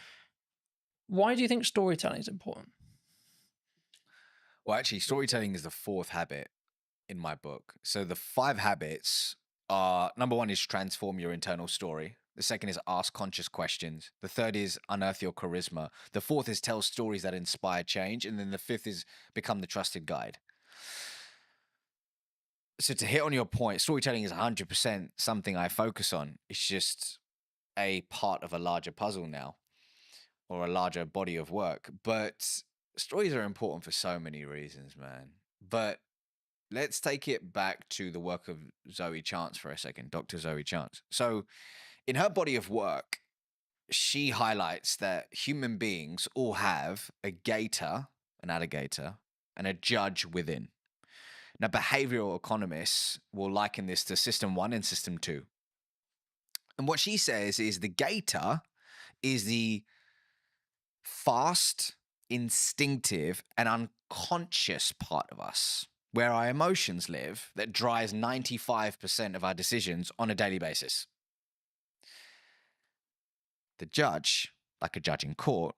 why do you think storytelling is important? Well, actually, storytelling is the 4th habit in my book. So the 5 habits are, number 1 is transform your internal story. The 2nd is ask conscious questions. The 3rd is unearth your charisma. The 4th is tell stories that inspire change. And then the 5th is become the trusted guide. So to hit on your point, storytelling is 100% something I focus on. It's just a part of a larger puzzle now, or a larger body of work. But stories are important for so many reasons, man. But let's take it back to the work of Zoe Chance for a second, Dr. Zoe Chance. So in her body of work, she highlights that human beings all have a gator, an alligator, and a judge within. Now, behavioral economists will liken this to system 1 and system 2. And what she says is the gator is the fast, instinctive, and unconscious part of us, where our emotions live, that drives 95% of our decisions on a daily basis. The judge, like a judge in court,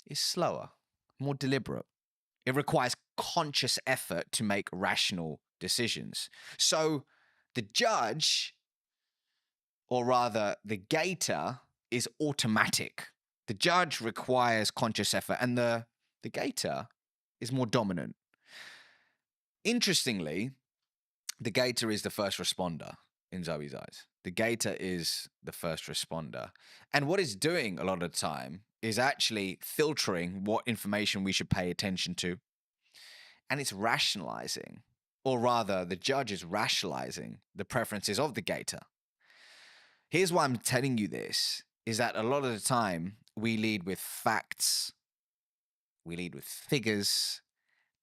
is slower, more deliberate. It requires conscious effort to make rational decisions. So the judge, or rather the gator, is automatic. The judge requires conscious effort, and the gator is more dominant. Interestingly, the gator is the first responder in Zoe's eyes. The gator is the first responder. And what it's doing a lot of the time is actually filtering what information we should pay attention to. And it's rationalizing, or rather, the judge is rationalizing the preferences of the gator. Here's why I'm telling you this, is that a lot of the time we lead with facts, we lead with figures,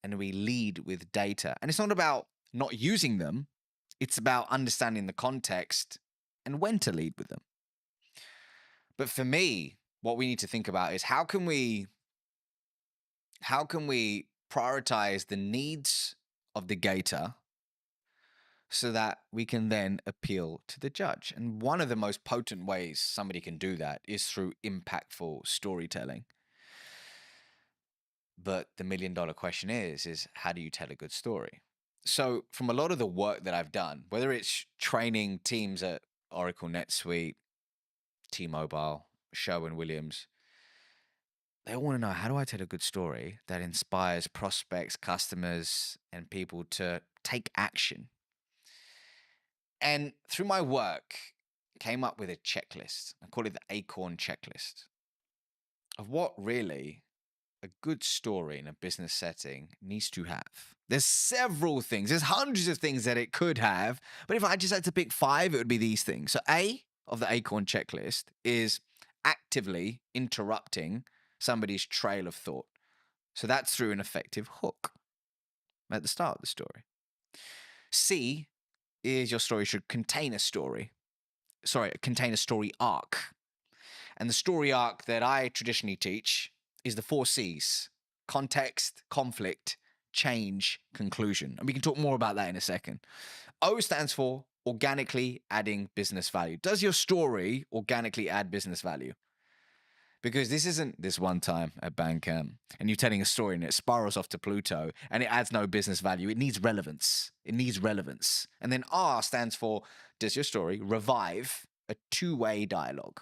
and we lead with data. And it's not about not using them, it's about understanding the context and when to lead with them. But for me, what we need to think about is how can we prioritize the needs of the gator so that we can then appeal to the judge. And one of the most potent ways somebody can do that is through impactful storytelling. But the $1 million question is how do you tell a good story? So from a lot of the work that I've done, whether it's training teams at Oracle NetSuite, T-Mobile, Sherwin-Williams, they all want to know, how do I tell a good story that inspires prospects, customers, and people to take action? And through my work, came up with a checklist. I call it the Acorn checklist of what really a good story in a business setting needs to have. There's several things. There's hundreds of things that it could have. But if I just had to pick 5, it would be these things. So A of the Acorn checklist is actively interrupting somebody's trail of thought. So that's through an effective hook at the start of the story. C is your story should contain a story. Contain a story arc. And the story arc that I traditionally teach is the 4 C's: context, conflict, change, conclusion. And we can talk more about that in a second. O stands for organically adding business value. Does your story organically add business value? Because this isn't this one time at Bandcamp and you're telling a story and it spirals off to Pluto and it adds no business value. It needs relevance. It needs relevance. And then R stands for, does your story revive a 2-way dialogue?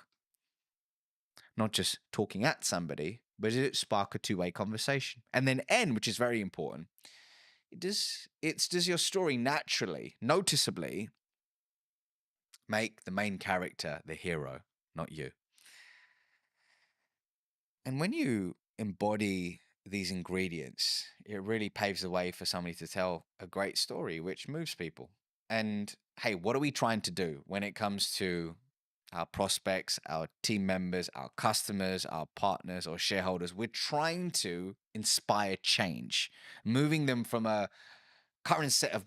Not just talking at somebody, but does it spark a 2-way conversation? And then N, which is very important, does your story naturally, noticeably make the main character the hero, not you? And when you embody these ingredients, it really paves the way for somebody to tell a great story, which moves people. And hey, what are we trying to do when it comes to our prospects, our team members, our customers, our partners or shareholders? We're trying to inspire change, moving them from a current set of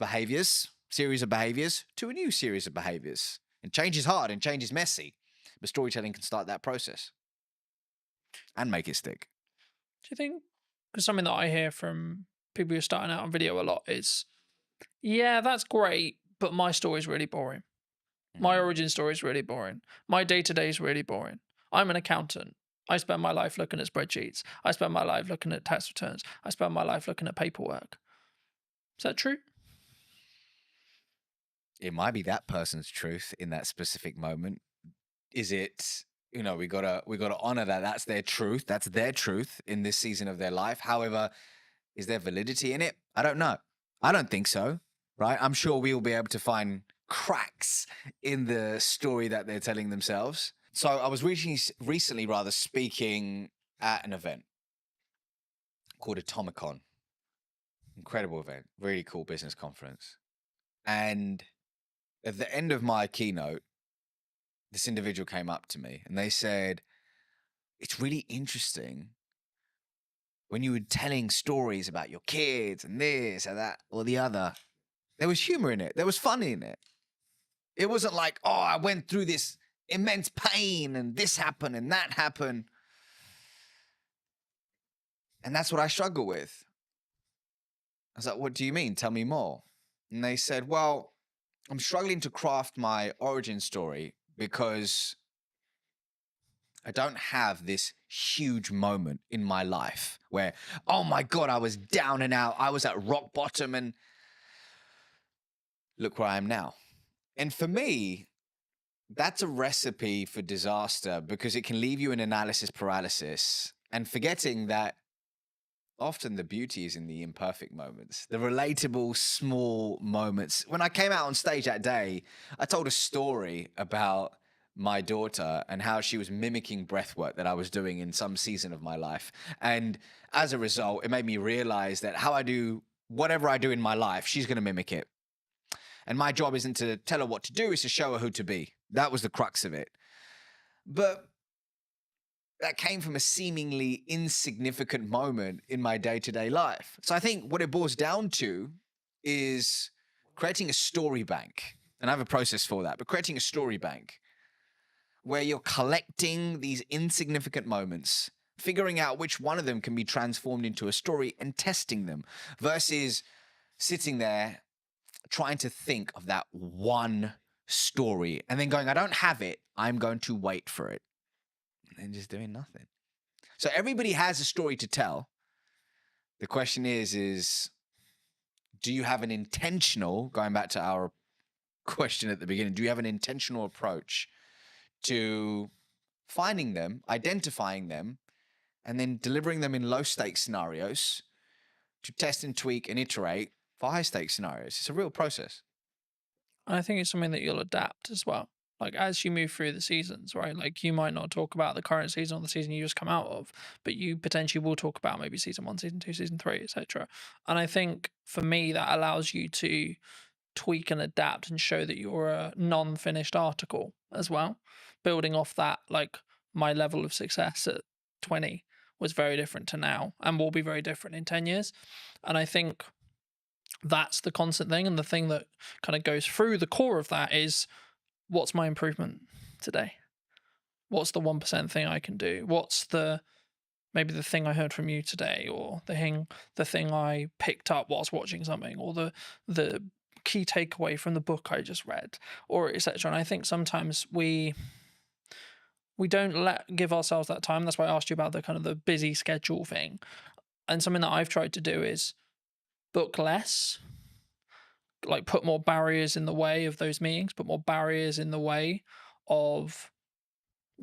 series of behaviors, to a new series of behaviors. And change is hard and change is messy, but storytelling can start that process and make it stick. Do you think, because something that I hear from people who are starting out on video a lot is, yeah, that's great, but my story is really boring. My origin story is really boring. My day-to-day is really boring. I'm an accountant. I spend my life looking at spreadsheets. I spend my life looking at tax returns. I spend my life looking at paperwork. Is that true? It might be that person's truth in that specific moment. Is it, we gotta honor that that's their truth. That's their truth in this season of their life. However, is there validity in it? I don't know. I don't think so, right? I'm sure we will be able to find cracks in the story that they're telling themselves. So I was recently speaking at an event called Atomicon. Incredible event, really cool business conference. And at the end of my keynote, this individual came up to me and they said, it's really interesting when you were telling stories about your kids and this and that or the other, there was humor in it. There was fun in it. It wasn't like, oh, I went through this immense pain and this happened and that happened. And that's what I struggle with. I was like, what do you mean? Tell me more. And they said, well, I'm struggling to craft my origin story because I don't have this huge moment in my life where, oh my God, I was down and out. I was at rock bottom and look where I am now. And for me, that's a recipe for disaster because it can leave you in analysis paralysis and forgetting that often the beauty is in the imperfect moments, the relatable small moments. When I came out on stage that day, I told a story about my daughter and how she was mimicking breathwork that I was doing in some season of my life. And as a result, it made me realize that how I do whatever I do in my life, she's going to mimic it. And my job isn't to tell her what to do, it's to show her who to be. That was the crux of it. But that came from a seemingly insignificant moment in my day-to-day life. So I think what it boils down to is creating a story bank. And I have a process for that, but creating a story bank where you're collecting these insignificant moments, figuring out which one of them can be transformed into a story and testing them versus sitting there trying to think of that one story and then going, I don't have it. I'm going to wait for it. And then just doing nothing. So everybody has a story to tell. The question is do you have an intentional, going back to our question at the beginning, do you have an intentional approach to finding them, identifying them, and then delivering them in low stakes scenarios to test and tweak and iterate for high stakes scenarios? It's a real process. I think it's something that you'll adapt as well. Like as you move through the seasons, right? Like you might not talk about the current season or the season you just come out of, but you potentially will talk about maybe season 1, season 2, season 3, etc. And I think for me that allows you to tweak and adapt and show that you're a non-finished article as well. Building off that, like my level of success at 20 was very different to now and will be very different in 10 years. And I think that's the constant thing. And the thing that kind of goes through the core of that is, what's my improvement today? What's the 1% thing I can do? What's maybe the thing I heard from you today, or the thing I picked up whilst watching something, or the key takeaway from the book I just read, or etc. And I think sometimes we don't give ourselves that time. That's why I asked you about the kind of the busy schedule thing. And something that I've tried to do is book less, like put more barriers in the way of those meetings, put more barriers in the way of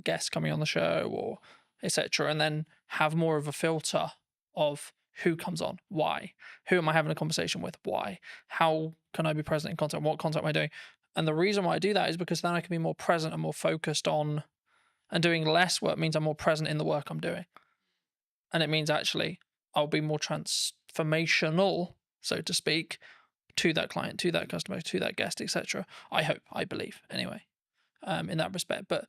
guests coming on the show or etc. And then have more of a filter of who comes on, why, who am I having a conversation with, why, how can I be present in content, what content am I doing? And the reason why I do that is because then I can be more present and more focused on, and doing less work means I'm more present in the work I'm doing. And it means actually I'll be more transformational, so to speak, to that client, to that customer, to that guest, etc. I hope, I believe, anyway, in that respect. But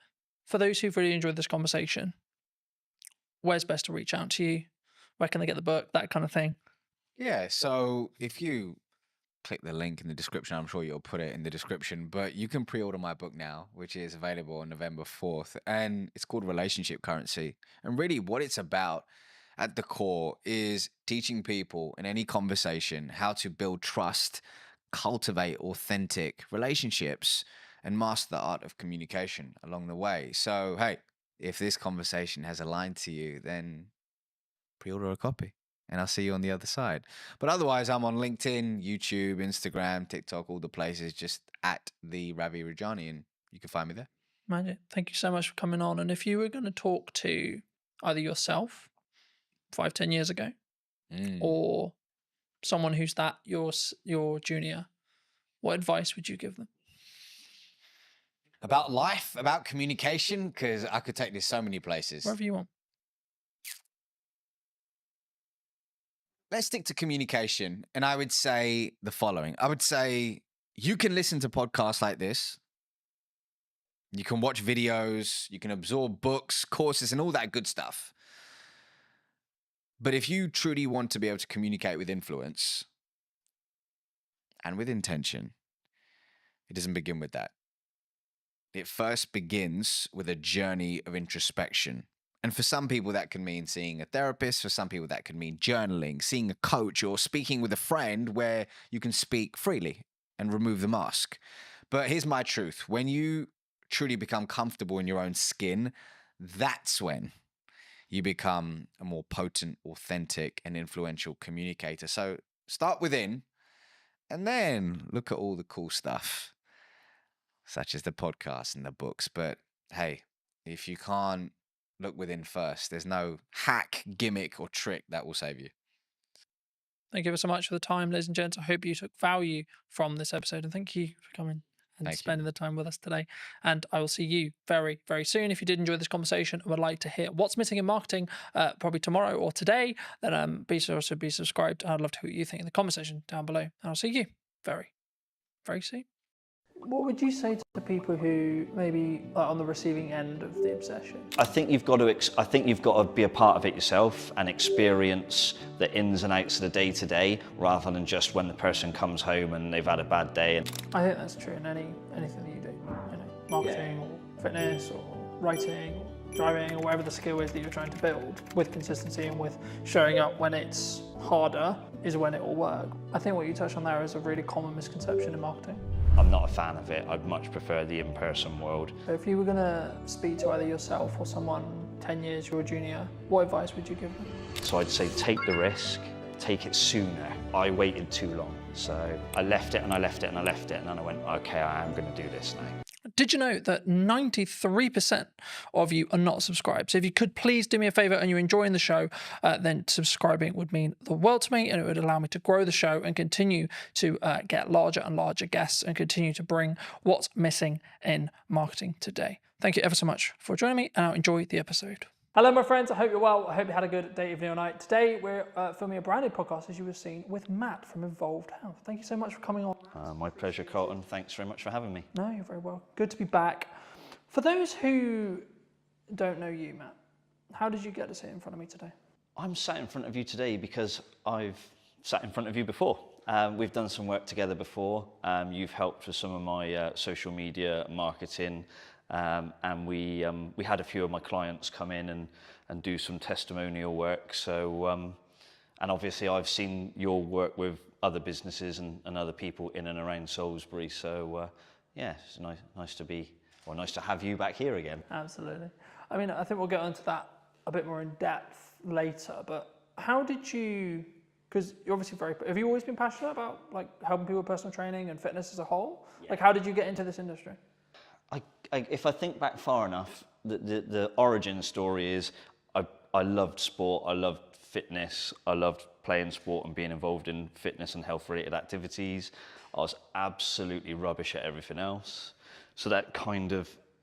for those who've really enjoyed this conversation, where's best to reach out to you? Where can they get the book? That kind of thing. Yeah, so if you click the link in the description, I'm sure you'll put it in the description, but you can pre-order my book now, which is available on November 4th, and it's called Relationship Currency. And really what it's about at the core is teaching people in any conversation how to build trust, cultivate authentic relationships, and master the art of communication along the way. So, hey, if this conversation has aligned to you, then pre-order a copy and I'll see you on the other side. But otherwise, I'm on LinkedIn, YouTube, Instagram, TikTok, all the places, just at the Ravi Rajani, and you can find me there. Magic. Thank you so much for coming on. And if you were going to talk to either yourself 5-10 years ago, or someone who's your junior, what advice would you give them? About life, about communication, because I could take this so many places. Wherever you want. Let's stick to communication. And I would say the following. I would say you can listen to podcasts like this. You can watch videos. You can absorb books, courses, and all that good stuff. But if you truly want to be able to communicate with influence and with intention, it doesn't begin with that. It first begins with a journey of introspection. And for some people, that can mean seeing a therapist. For some people, that could mean journaling, seeing a coach, or speaking with a friend where you can speak freely and remove the mask. But here's my truth. When you truly become comfortable in your own skin, that's when you become a more potent, authentic, and influential communicator. So start within, and then look at all the cool stuff, such as the podcast and the books. But hey, if you can't look within first, there's no hack, gimmick, or trick that will save you. Thank you so much for the time, ladies and gents. I hope you took value from this episode, and thank you for coming and spending the time with us today. And I will see you very, very soon. If you did enjoy this conversation and would like to hear what's missing in marketing, probably tomorrow or today, then be sure to be subscribed. I'd love to hear what you think in the conversation down below. And I'll see you very, very soon. What would you say to the people who maybe are on the receiving end of the obsession? I think you've got to be a part of it yourself and experience the ins and outs of the day to day, rather than just when the person comes home and they've had a bad day. I think that's true in anything that you do. You know, marketing or fitness or writing or driving or whatever the skill is that you're trying to build. With consistency and with showing up when it's harder is when it will work. I think what you touched on there is a really common misconception in marketing. I'm not a fan of it. I'd much prefer the in-person world. So if you were going to speak to either yourself or someone 10 years your junior, what advice would you give them? So I'd say take the risk, take it sooner. I waited too long. So I left it and I left it and I left it, and then I went, okay, I am going to do this now. Did you know that 93% of you are not subscribed? So if you could please do me a favor and you're enjoying the show, then subscribing would mean the world to me, and it would allow me to grow the show and continue to get larger and larger guests and continue to bring what's missing in marketing today. Thank you ever so much for joining me, and I'll enjoy the episode. Hello, my friends. I hope you're well. I hope you had a good day, evening, or night. Today, we're filming a brand new podcast, as you have seen, with Matt from Involved Health. Thank you so much for coming on. My pleasure, Colton. Thanks very much for having me. No, you're very well. Good to be back. For those who don't know you, Matt, how did you get to sit in front of me today? I'm sat in front of you today because I've sat in front of you before. We've done some work together before. You've helped with some of my social media marketing. And we had a few of my clients come in and do some testimonial work. So, and obviously I've seen your work with other businesses and other people in and around Salisbury. So, yeah, it's nice to have you back here again. Absolutely. I mean, I think we'll get onto that a bit more in depth later, but how did you, because you're obviously have you always been passionate about like helping people with personal training and fitness as a whole? Yeah. Like, how did you get into this industry? If I think back far enough, the origin story is I loved sport, I loved fitness, I loved playing sport and being involved in fitness and health related activities. I was absolutely rubbish at everything else. So that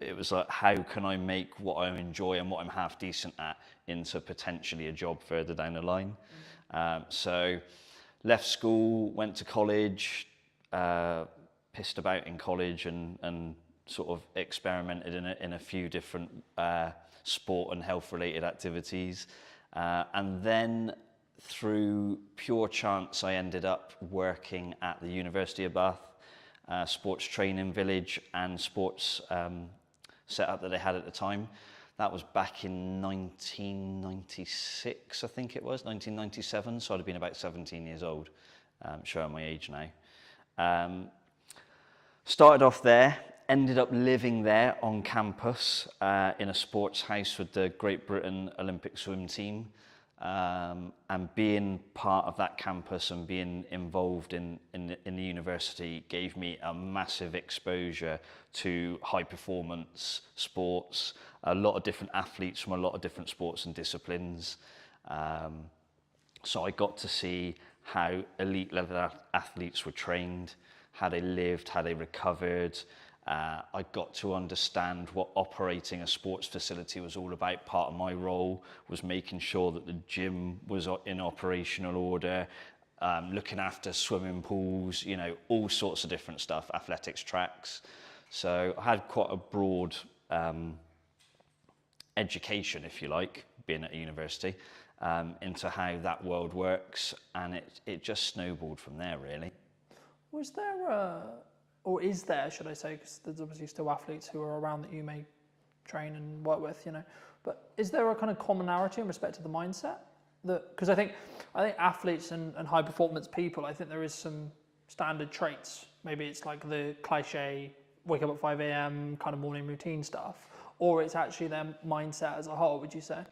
it was like, how can I make what I enjoy and what I'm half decent at into potentially a job further down the line? So left school, went to college, pissed about in college and sort of experimented in a few different sport and health related activities. And then through pure chance, I ended up working at the University of Bath, sports training village and sports setup that they had at the time. That was back in 1996, I think it was, 1997. So I'd have been about 17 years old, showing my age now. Started off there. Ended up living there on campus in a sports house with the Great Britain Olympic swim team, and being part of that campus and being involved in the university gave me a massive exposure to high performance sports, a lot of different athletes from a lot of different sports and disciplines. So I got to see how elite level athletes were trained, how they lived, how they recovered. I got to understand what operating a sports facility was all about. Part of my role was making sure that the gym was in operational order, looking after swimming pools, you know, all sorts of different stuff, athletics tracks. So I had quite a broad education, if you like, being at a university, into how that world works, and it just snowballed from there, really. Was there or is there, should I say, because there's obviously still athletes who are around that you may train and work with, you know, but is there a kind of commonality in respect to the mindset? Because I think athletes and high performance people, I think there is some standard traits. Maybe it's like the cliche, wake up at 5 a.m. kind of morning routine stuff, or it's actually their mindset as a whole, would you say?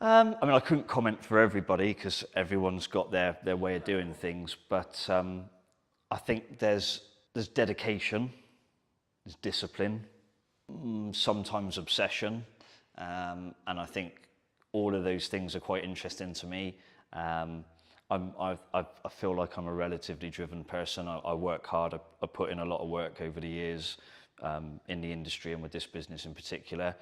I mean, I couldn't comment for everybody because everyone's got their way of doing things, but I think there's dedication, there's discipline, sometimes obsession, and I think all of those things are quite interesting to me. I feel like I'm a relatively driven person. I work hard. I put in a lot of work over the years in the industry and with this business in particular.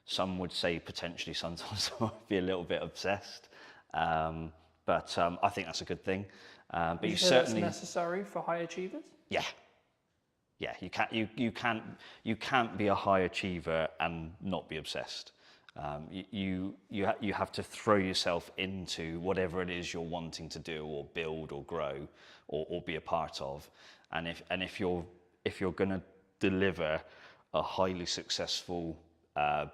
Some would say potentially sometimes I might be a little bit obsessed, but I think that's a good thing. But you certainly that's necessary for high achievers. Yeah, you can't be a high achiever and not be obsessed. You have to throw yourself into whatever it is you're wanting to do or build or grow or be a part of, and if you're going to deliver a highly successful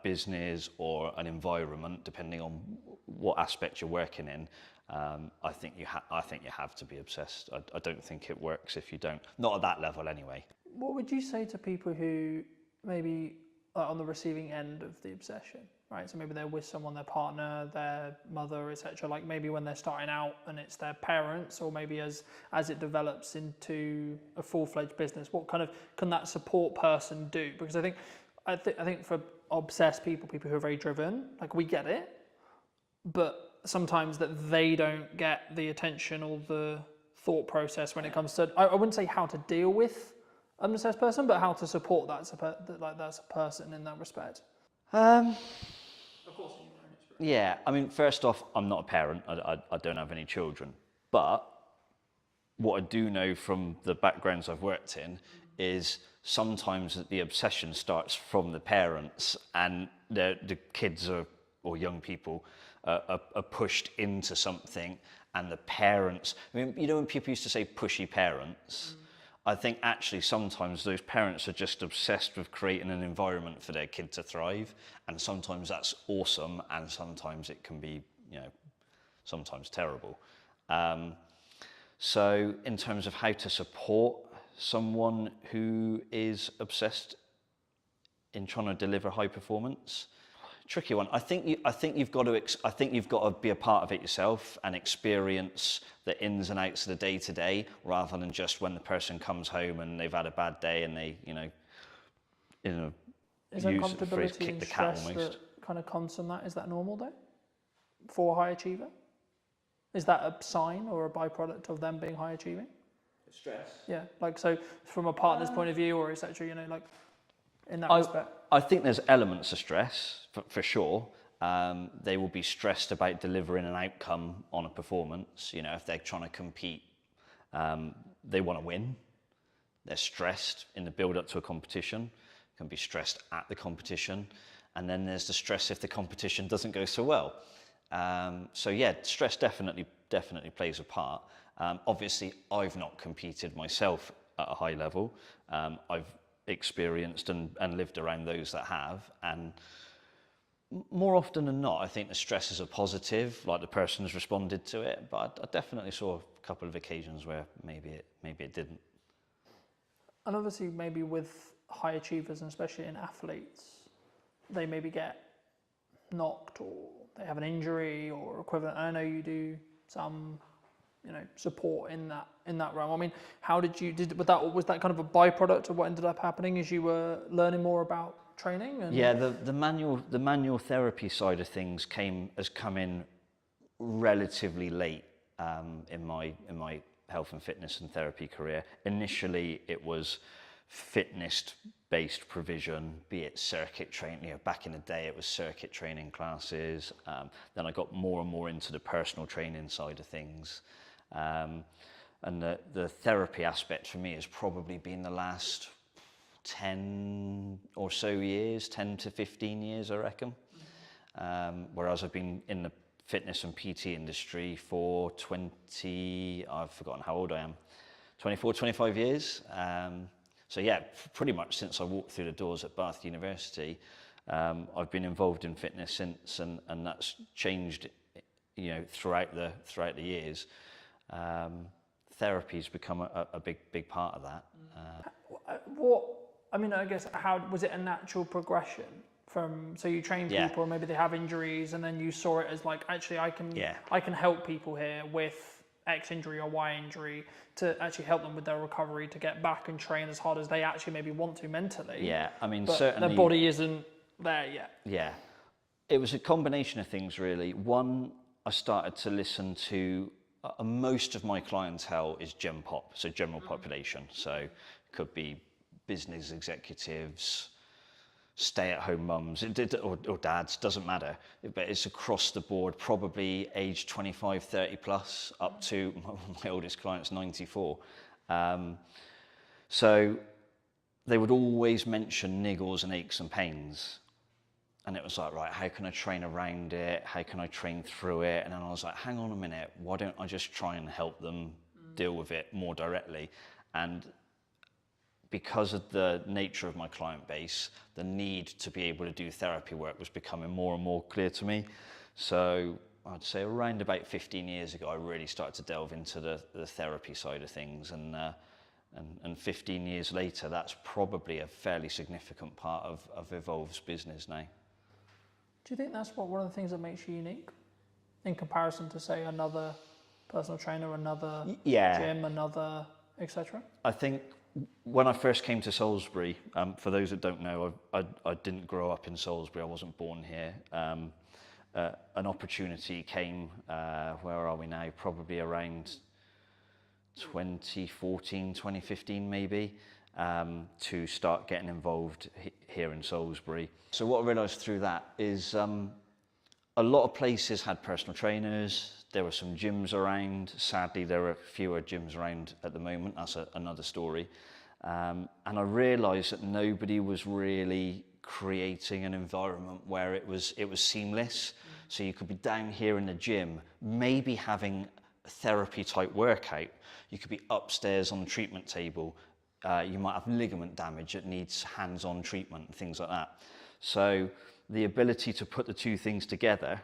business or an environment, depending on what aspect you're working in, I think you have to be obsessed. I don't think it works if you don't. Not at that level, anyway. What would you say to people who maybe on the receiving end of the obsession, right? So maybe they're with someone, their partner, their mother, etc. Like maybe when they're starting out and it's their parents, or maybe as it develops into a full-fledged business, what kind of can that support person do? Because I think for obsessed people who are very driven, like we get it, but sometimes that they don't get the attention or the thought process when it comes to, I wouldn't say how to deal with an obsessed person, but how to support that's a person in that respect. Um, Of course. yeah, I mean, first off, I'm not a parent. I don't have any children. But what I do know from the backgrounds I've worked in is sometimes the obsession starts from the parents, and the kids or young people are pushed into something, and the parents, I mean, you know, when people used to say pushy parents, I think actually sometimes those parents are just obsessed with creating an environment for their kid to thrive, and sometimes that's awesome, and sometimes it can be, you know, sometimes terrible. So in terms of how to support someone who is obsessed in trying to deliver high performance, tricky one. I think you've got to be a part of it yourself and experience the ins and outs of the day to day, rather than just when the person comes home and they've had a bad day and they, Is use the phrase uncomfortability kick and the cat stress almost. that kind of comes from that? Is that normal though, for a high achiever? Is that a sign or a byproduct of them being high achieving? Stress. Yeah, like so from a partner's point of view, or etc. You know, like in that respect. I think there's elements of stress for sure. They will be stressed about delivering an outcome on a performance. You know, if they're trying to compete, they want to win. They're stressed in the build up to a competition, can be stressed at the competition. And then there's the stress if the competition doesn't go so well. So yeah, stress definitely plays a part. Obviously, I've not competed myself at a high level. I've experienced and lived around those that have, and more often than not, I think the stress is a positive, like the person has responded to it. But I definitely saw a couple of occasions where maybe it didn't. And obviously, maybe with high achievers, and especially in athletes, they maybe get knocked or they have an injury or equivalent. I know you do some, support in that realm. I mean, how was that kind of a byproduct of what ended up happening as you were learning more about training? And yeah, the manual therapy side of things has come in relatively late in my health and fitness and therapy career. Initially, it was fitness-based provision, be it circuit training. Back in the day, it was circuit training classes. Then I got more and more into the personal training side of things. And the therapy aspect for me has probably been the last 10 or so years, 10 to 15 years, I reckon. Whereas I've been in the fitness and PT industry for I've forgotten how old I am, 24, 25 years. So yeah, pretty much since I walked through the doors at Bath University, I've been involved in fitness since, and that's changed, throughout the years. Therapy's become a big part of that. I guess, how was it a natural progression from, so you train people, maybe they have injuries, and then you saw it as like, actually I can help people here with X injury or Y injury to actually help them with their recovery to get back and train as hard as they actually maybe want to mentally. Yeah, I mean, but certainly their body isn't there yet. Yeah, it was a combination of things really. One, I started to listen to most of my clientele is Gen Pop, so general population. So it could be business executives, stay-at-home mums, or dads, doesn't matter. But it's across the board, probably age 25, 30 plus, up to my oldest client's 94. So they would always mention niggles and aches and pains. And it was like, right, how can I train around it? How can I train through it? And then I was like, hang on a minute, why don't I just try and help them deal with it more directly? And because of the nature of my client base, the need to be able to do therapy work was becoming more and more clear to me. So I'd say around about 15 years ago, I really started to delve into the therapy side of things. And And 15 years later, that's probably a fairly significant part of Evolve's business now. Do you think that's one of the things that makes you unique in comparison to, say, another personal trainer, another gym, another etc.? I think when I first came to Salisbury, for those that don't know, I didn't grow up in Salisbury. I wasn't born here. An opportunity came, where are we now? Probably around 2014, 2015 maybe, to start getting involved here in Salisbury. So what I realised through that is a lot of places had personal trainers. There were some gyms around. Sadly, there are fewer gyms around at the moment. That's another story. And I realised that nobody was really creating an environment where it was seamless. So you could be down here in the gym, maybe having a therapy type workout. You could be upstairs on the treatment table. You might have ligament damage that needs hands-on treatment and things like that. So the ability to put the two things together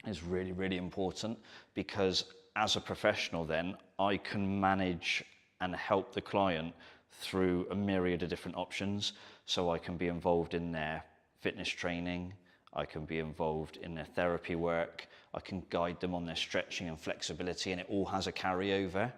is really, really important, because as a professional then, I can manage and help the client through a myriad of different options. So I can be involved in their fitness training, I can be involved in their therapy work, I can guide them on their stretching and flexibility, and it all has a carryover.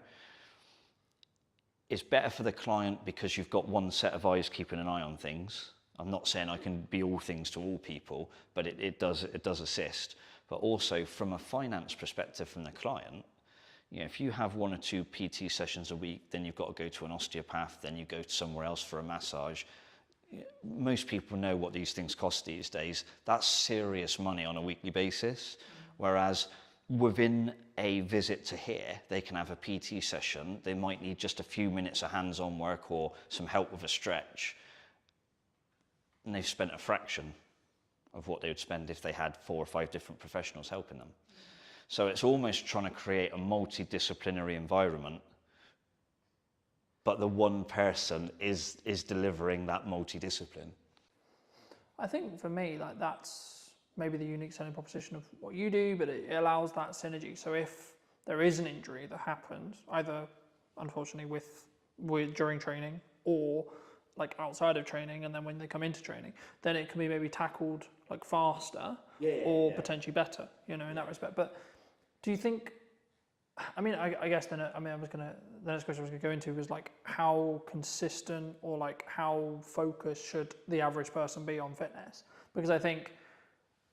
It's better for the client because you've got one set of eyes keeping an eye on things. I'm not saying I can be all things to all people, but it does assist. But also from a finance perspective from the client, you know, if you have 1 or 2 PT sessions a week, then you've got to go to an osteopath, then you go to somewhere else for a massage. Most people know what these things cost these days. That's serious money on a weekly basis. Whereas within a visit to here, they can have a PT session. They might need just a few minutes of hands-on work or some help with a stretch. And they've spent a fraction of what they would spend if they had 4 or 5 different professionals helping them. So it's almost trying to create a multidisciplinary environment, but the one person is delivering that multidiscipline. I think for me, like, that's maybe the unique selling proposition of what you do, but it allows that synergy. So if there is an injury that happens, either unfortunately with during training or like outside of training, and then when they come into training, then it can be maybe tackled like faster or potentially better, you know, in that respect. But do you think, I mean, I guess then, the next question I was going to go into was like how consistent or like how focused should the average person be on fitness? Because I think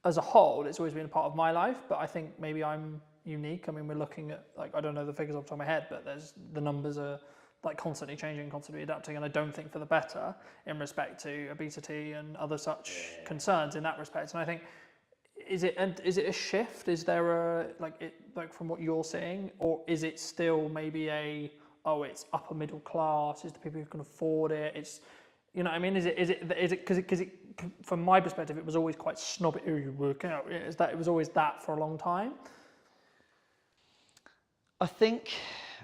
as a whole, it's always been a part of my life, but I think maybe I'm unique. I mean, we're looking at, like, I don't know the figures off the top of my head, but the numbers are like constantly changing, constantly adapting, and I don't think for the better in respect to obesity and other such concerns in that respect. And I think, is it a shift? Is there a like from what you're saying, or is it still maybe it's upper middle class? Is the people who can afford it? It's, you know what I mean? Is it because from my perspective, it was always quite snobby. Oh, you work out. Is that it was always that for a long time? I think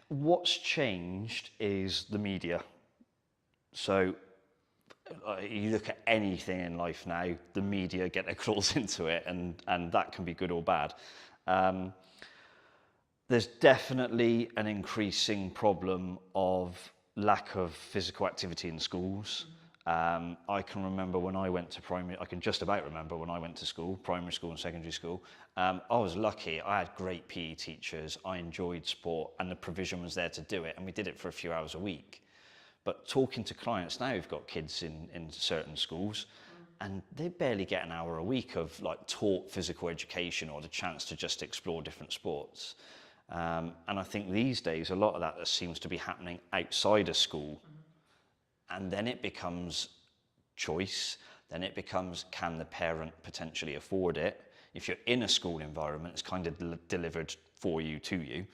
what's changed is the media. So you look at anything in life now, the media get their claws into it, and that can be good or bad. There's definitely an increasing problem of lack of physical activity in schools. I can remember when I went to primary, I can just about remember when I went to school, primary school and secondary school. I was lucky, I had great PE teachers, I enjoyed sport, and the provision was there to do it, and we did it for a few hours a week. But talking to clients now who've got kids in certain schools, and they barely get an hour a week of like taught physical education or the chance to just explore different sports. And I think these days, a lot of that seems to be happening outside of school. And then it becomes choice. Then it becomes, can the parent potentially afford it? If you're in a school environment, it's kind of delivered for you, to you.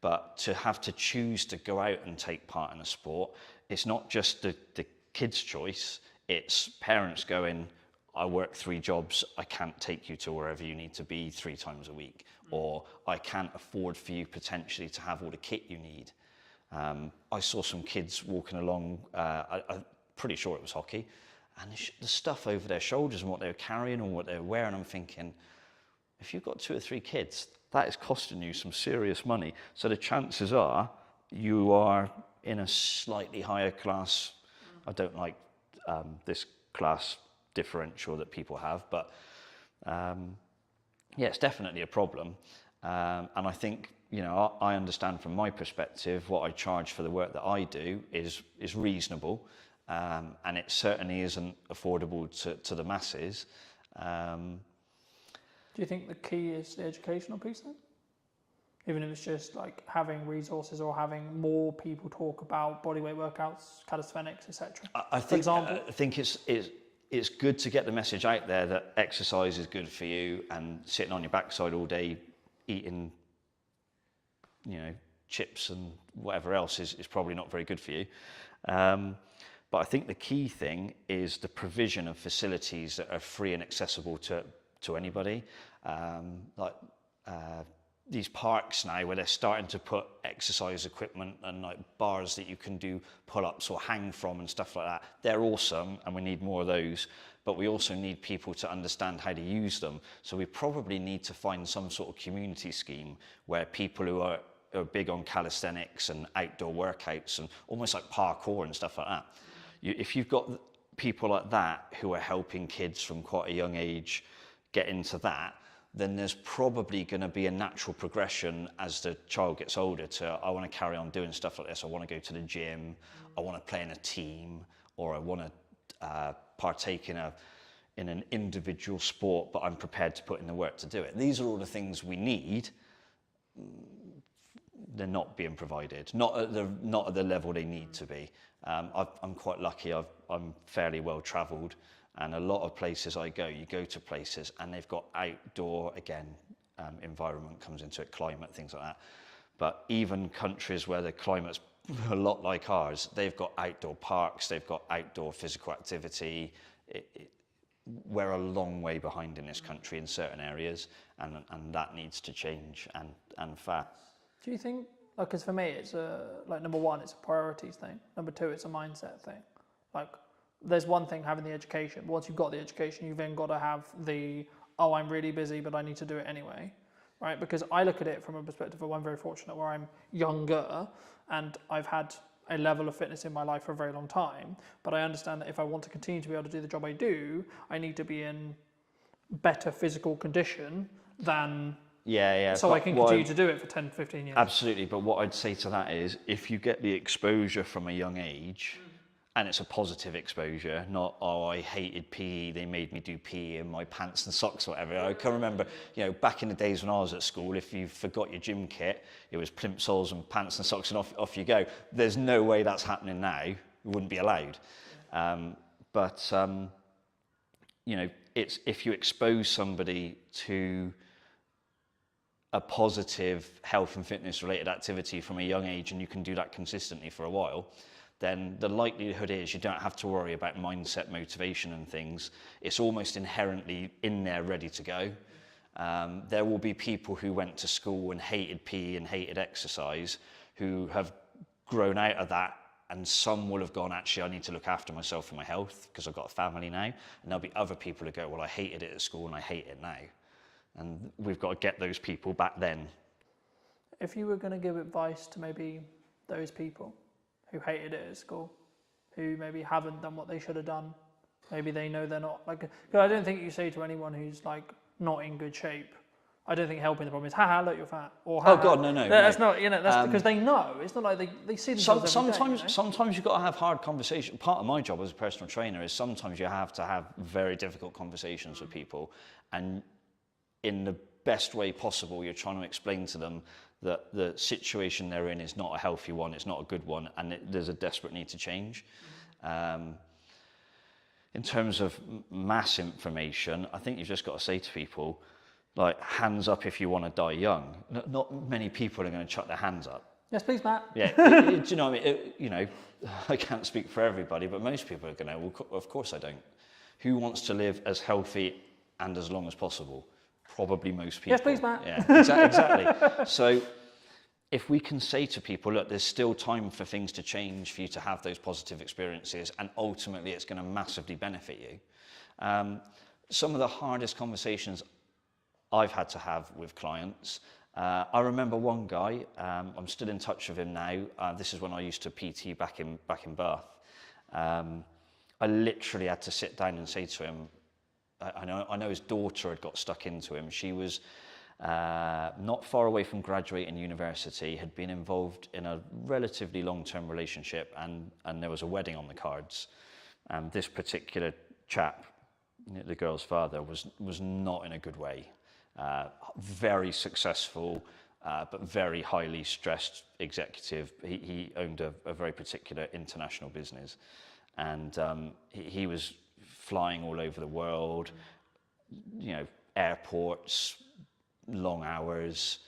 But to have to choose to go out and take part in a sport, it's not just the kid's choice, it's parents going, I work 3 jobs, I can't take you to wherever you need to be 3 times a week. Or I can't afford for you potentially to have all the kit you need. I saw some kids walking along, I'm pretty sure it was hockey, and the stuff over their shoulders and what they were carrying and what they were wearing, I'm thinking, if you've got 2 or 3 kids, that is costing you some serious money. So the chances are you are in a slightly higher class. I don't like this class differential that people have, but yeah, it's definitely a problem. And I think, you know, I understand from my perspective what I charge for the work that I do is reasonable, and it certainly isn't affordable to the masses. Do you think the key is the educational piece then? Even if it's just like having resources or having more people talk about bodyweight workouts, calisthenics, etc. I think it's good to get the message out there that exercise is good for you, and sitting on your backside all day eating, you know, chips and whatever else is probably not very good for you. But I think the key thing is the provision of facilities that are free and accessible to anybody. These parks now where they're starting to put exercise equipment and like bars that you can do pull-ups or hang from and stuff like that, they're awesome, and we need more of those, but we also need people to understand how to use them. So we probably need to find some sort of community scheme where people who are big on calisthenics and outdoor workouts and almost like parkour and stuff like that, if you've got people like that who are helping kids from quite a young age get into that, then there's probably going to be a natural progression as the child gets older to, I want to carry on doing stuff like this, I want to go to the gym, I want to play in a team, or I want to partake in an individual sport, but I'm prepared to put in the work to do it. These are all the things we need. They're not being provided, not at the level they need to be. I'm quite lucky, I'm fairly well travelled, and a lot of places I go, you go to places and they've got outdoor, again, environment comes into it, climate, things like that. But even countries where the climate's a lot like ours, they've got outdoor parks, they've got outdoor physical activity. We're a long way behind in this country in certain areas, and that needs to change, and fast. Do you think, like, because for me, it's like, number one, it's a priorities thing. Number two, it's a mindset thing. Like, there's one thing having the education. Once you've got the education, you've then got to have the, oh, I'm really busy, but I need to do it anyway, right? Because I look at it from a perspective of, I'm very fortunate where I'm younger and I've had a level of fitness in my life for a very long time. But I understand that if I want to continue to be able to do the job I do, I need to be in better physical condition than... Yeah. So I can continue to do it for 10, 15 years. Absolutely, but what I'd say to that is, if you get the exposure from a young age, and it's a positive exposure, not, oh, I hated PE, they made me do PE in my pants and socks or whatever. I can remember, you know, back in the days when I was at school, if you forgot your gym kit, it was plimsolls and pants and socks and off you go. There's no way that's happening now. It wouldn't be allowed. You know, it's if you expose somebody to a positive health and fitness related activity from a young age, and you can do that consistently for a while, then the likelihood is you don't have to worry about mindset, motivation and things. It's almost inherently in there, ready to go. There will be people who went to school and hated PE and hated exercise who have grown out of that, and some will have gone, actually, I need to look after myself and my health because I've got a family now. And there'll be other people who go, well, I hated it at school and I hate it now. And we've got to get those people back then. If you were going to give advice to maybe those people who hated it at school, who maybe haven't done what they should have done, maybe they know they're not, like, because I don't think you say to anyone who's like not in good shape, I don't think helping the problem is, haha, look, you're fat, or haha. Oh God, no. That's not, you know, that's because they know. It's not like they see themselves every day, you know? Sometimes you've got to have hard conversations. Part of my job as a personal trainer is sometimes you have to have very difficult conversations with people, and in the best way possible, you're trying to explain to them that the situation they're in is not a healthy one, it's not a good one, and there's a desperate need to change. In terms of mass information, I think you've just got to say to people, like, hands up if you want to die young. Not many people are going to chuck their hands up. Yes, please, Matt. Yeah, do you know what I mean? You know, I can't speak for everybody, but most people are going to, well, of course I don't. Who wants to live as healthy and as long as possible? Probably most people. Yes, please, Matt. Yeah, exactly. So if we can say to people, look, there's still time for things to change, for you to have those positive experiences, and ultimately it's going to massively benefit you. Some of the hardest conversations I've had to have with clients I remember one guy, I'm still in touch with him now. This is when I used to PT back in Bath. I literally had to sit down and say to him, I know his daughter had got stuck into him. She was not far away from graduating university, had been involved in a relatively long-term relationship, and there was a wedding on the cards. And this particular chap, the girl's father, was not in a good way. Very successful, but very highly stressed executive. He owned a very particular international business, and he was flying all over the world, airports, long hours,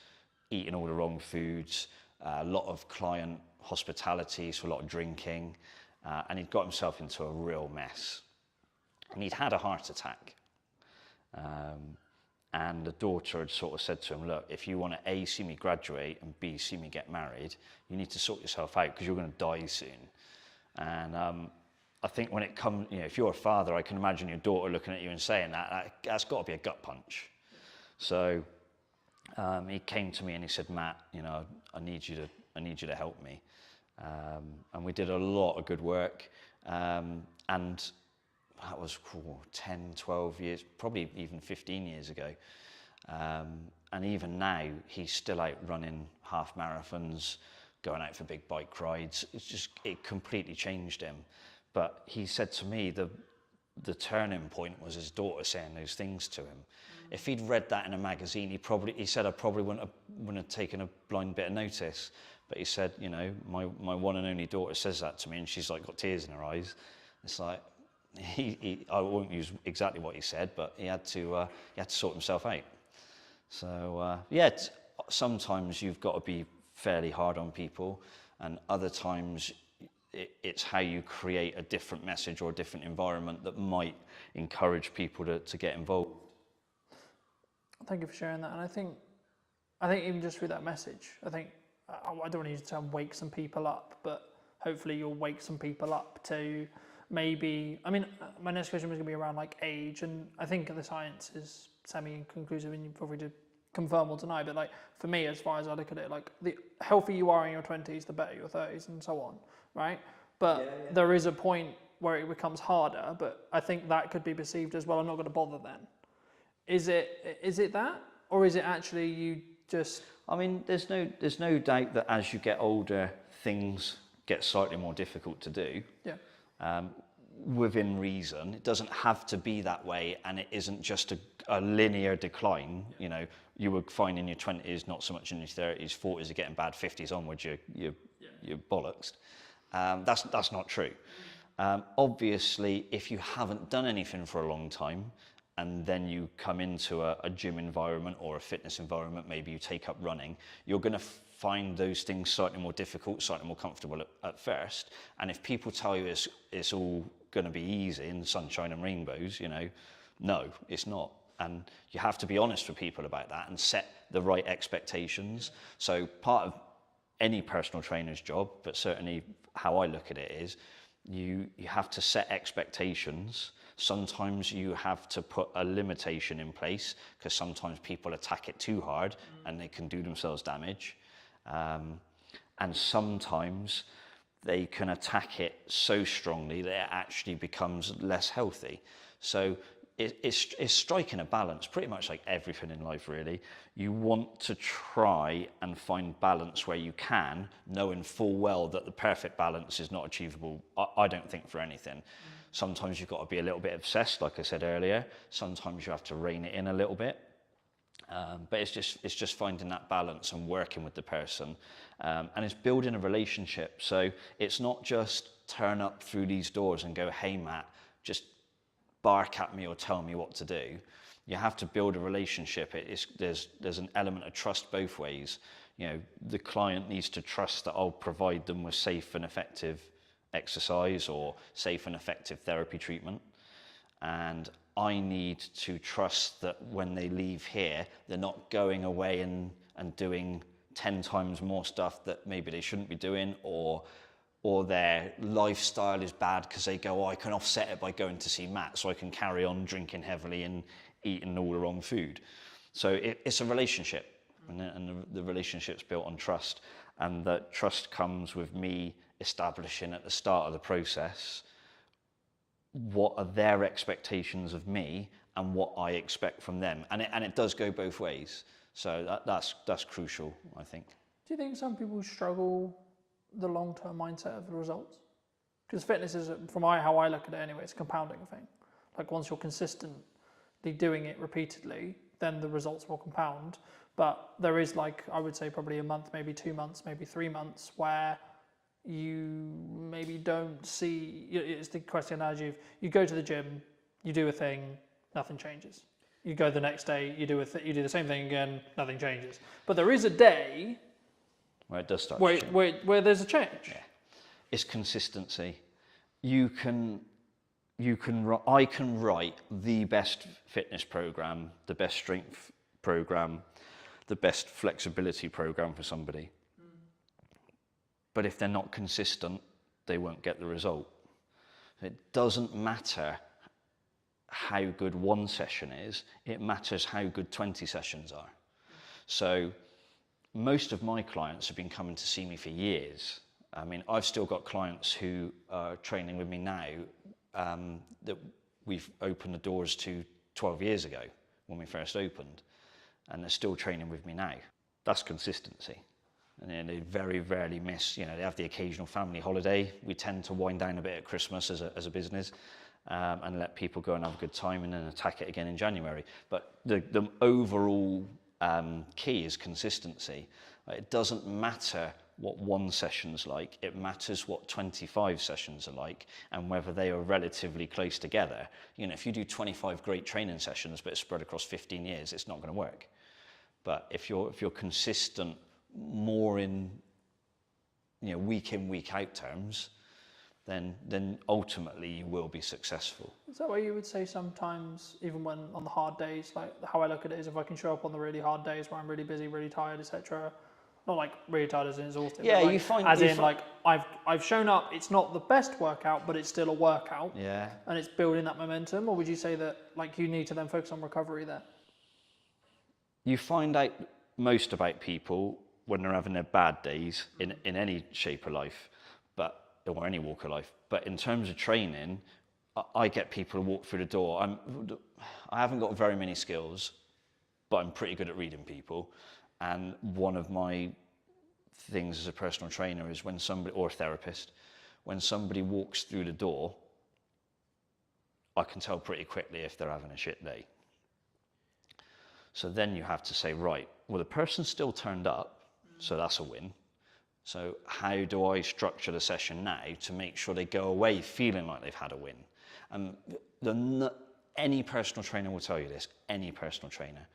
eating all the wrong foods, a lot of client hospitality, so a lot of drinking, and he'd got himself into a real mess. And he'd had a heart attack. And the daughter had sort of said to him, look, if you want to A, see me graduate, and B, see me get married, you need to sort yourself out because you're going to die soon. And I think when it comes, if you're a father, I can imagine your daughter looking at you and saying that's got to be a gut punch. So he came to me and he said, Matt, I need you to help me. And we did a lot of good work. And that was 10, 12 years, probably even 15 years ago. And even now, he's still out running half marathons, going out for big bike rides. It completely changed him. But he said to me, the turning point was his daughter saying those things to him. If he'd read that in a magazine, he said I probably wouldn't have taken a blind bit of notice. But he said, my one and only daughter says that to me, and she's like got tears in her eyes. It's like, I won't use exactly what he said, but he had to sort himself out. So sometimes you've got to be fairly hard on people, and other times it's how you create a different message or a different environment that might encourage people to get involved. Thank you for sharing that. And I think even just through that message, I don't want to use the term wake some people up, but hopefully you'll wake some people up to maybe, my next question was going to be around like age, and I think the science is semi-conclusive and you probably did confirm or deny, but like for me, as far as I look at it, like the healthier you are in your 20s, the better your 30s and so on, right? But there is a point where it becomes harder, but I think that could be perceived as, well, I'm not going to bother then. Is it that, or is it actually you just... there's no doubt that as you get older, things get slightly more difficult to do. Yeah. Within reason. It doesn't have to be that way, and it isn't just a linear decline. You would find in your 20s, not so much in your 30s, 40s are getting bad, 50s onwards, you're bollocks. That's not true. Obviously, if you haven't done anything for a long time, and then you come into a gym environment or a fitness environment, maybe you take up running, you're going to find those things slightly more difficult, slightly more comfortable at first. And if people tell you it's all going to be easy and sunshine and rainbows, no, it's not. And you have to be honest with people about that and set the right expectations. So part of any personal trainer's job, but certainly how I look at it is, you have to set expectations. Sometimes you have to put a limitation in place because sometimes people attack it too hard and they can do themselves damage. And sometimes they can attack it so strongly that it actually becomes less healthy. So it's striking a balance, pretty much like everything in life, really. You want to try and find balance where you can, knowing full well that the perfect balance is not achievable, I don't think, for anything. Sometimes you've got to be a little bit obsessed, like I said earlier. Sometimes you have to rein it in a little bit. But it's just finding that balance and working with the person. And it's building a relationship. So it's not just turn up through these doors and go, hey, Matt, just bark at me or tell me what to do. You have to build a relationship. There's an element of trust both ways. The client needs to trust that I'll provide them with safe and effective exercise or safe and effective therapy treatment. And I need to trust that when they leave here, they're not going away and doing 10 times more stuff that maybe they shouldn't be doing, or their lifestyle is bad because they go, I can offset it by going to see Matt, so I can carry on drinking heavily and eating all the wrong food. So it's a relationship. and the relationship's built on trust, and that trust comes with me establishing at the start of the process what are their expectations of me and what I expect from them, and it does go both ways. So that's crucial, I think. Do you think some people struggle the long-term mindset of the results? Because fitness is, from how I look at it anyway, it's a compounding thing. Like once you're consistently doing it repeatedly, then the results will compound. But there is, like, I would say probably a month, maybe 2 months, maybe 3 months where you maybe don't see, it's the question analogy of you go to the gym, you do a thing, nothing changes. You go the next day, you do the same thing again, nothing changes. But there is a day where it does start where there's a change. Yeah. It's consistency. I can write the best fitness program, the best strength program, the best flexibility program for somebody. But if they're not consistent, they won't get the result. It doesn't matter how good one session is, it matters how good 20 sessions are. So most of my clients have been coming to see me for years. I mean, I've still got clients who are training with me now that we've opened the doors to 12 years ago when we first opened, and they're still training with me now. That's consistency. And they very rarely miss, they have the occasional family holiday. We tend to wind down a bit at Christmas as a business and let people go and have a good time and then attack it again in January. But the overall key is consistency. It doesn't matter what one session's like, it matters what 25 sessions are like and whether they are relatively close together. If you do 25 great training sessions but it's spread across 15 years, it's not going to work. But if you're consistent more in week in, week out terms, then ultimately you will be successful. Is that what you would say sometimes, even when on the hard days, like how I look at it is if I can show up on the really hard days where I'm really busy, really tired, etc. Not like really tired as in exhausted. Yeah, like, you find I've shown up. It's not the best workout, but it's still a workout. Yeah. And it's building that momentum. Or would you say that you need to then focus on recovery there? You find out most about people when they're having their bad days in any shape of life, or any walk of life. But in terms of training, I get people to walk through the door. I haven't got very many skills, but I'm pretty good at reading people. And one of my things as a personal trainer is when somebody, or a therapist, when somebody walks through the door, I can tell pretty quickly if they're having a shit day. So then you have to say, right, well, the person still turned up, so that's a win. So how do I structure the session now to make sure they go away feeling like they've had a win? And any personal trainer will tell you this, any personal trainer.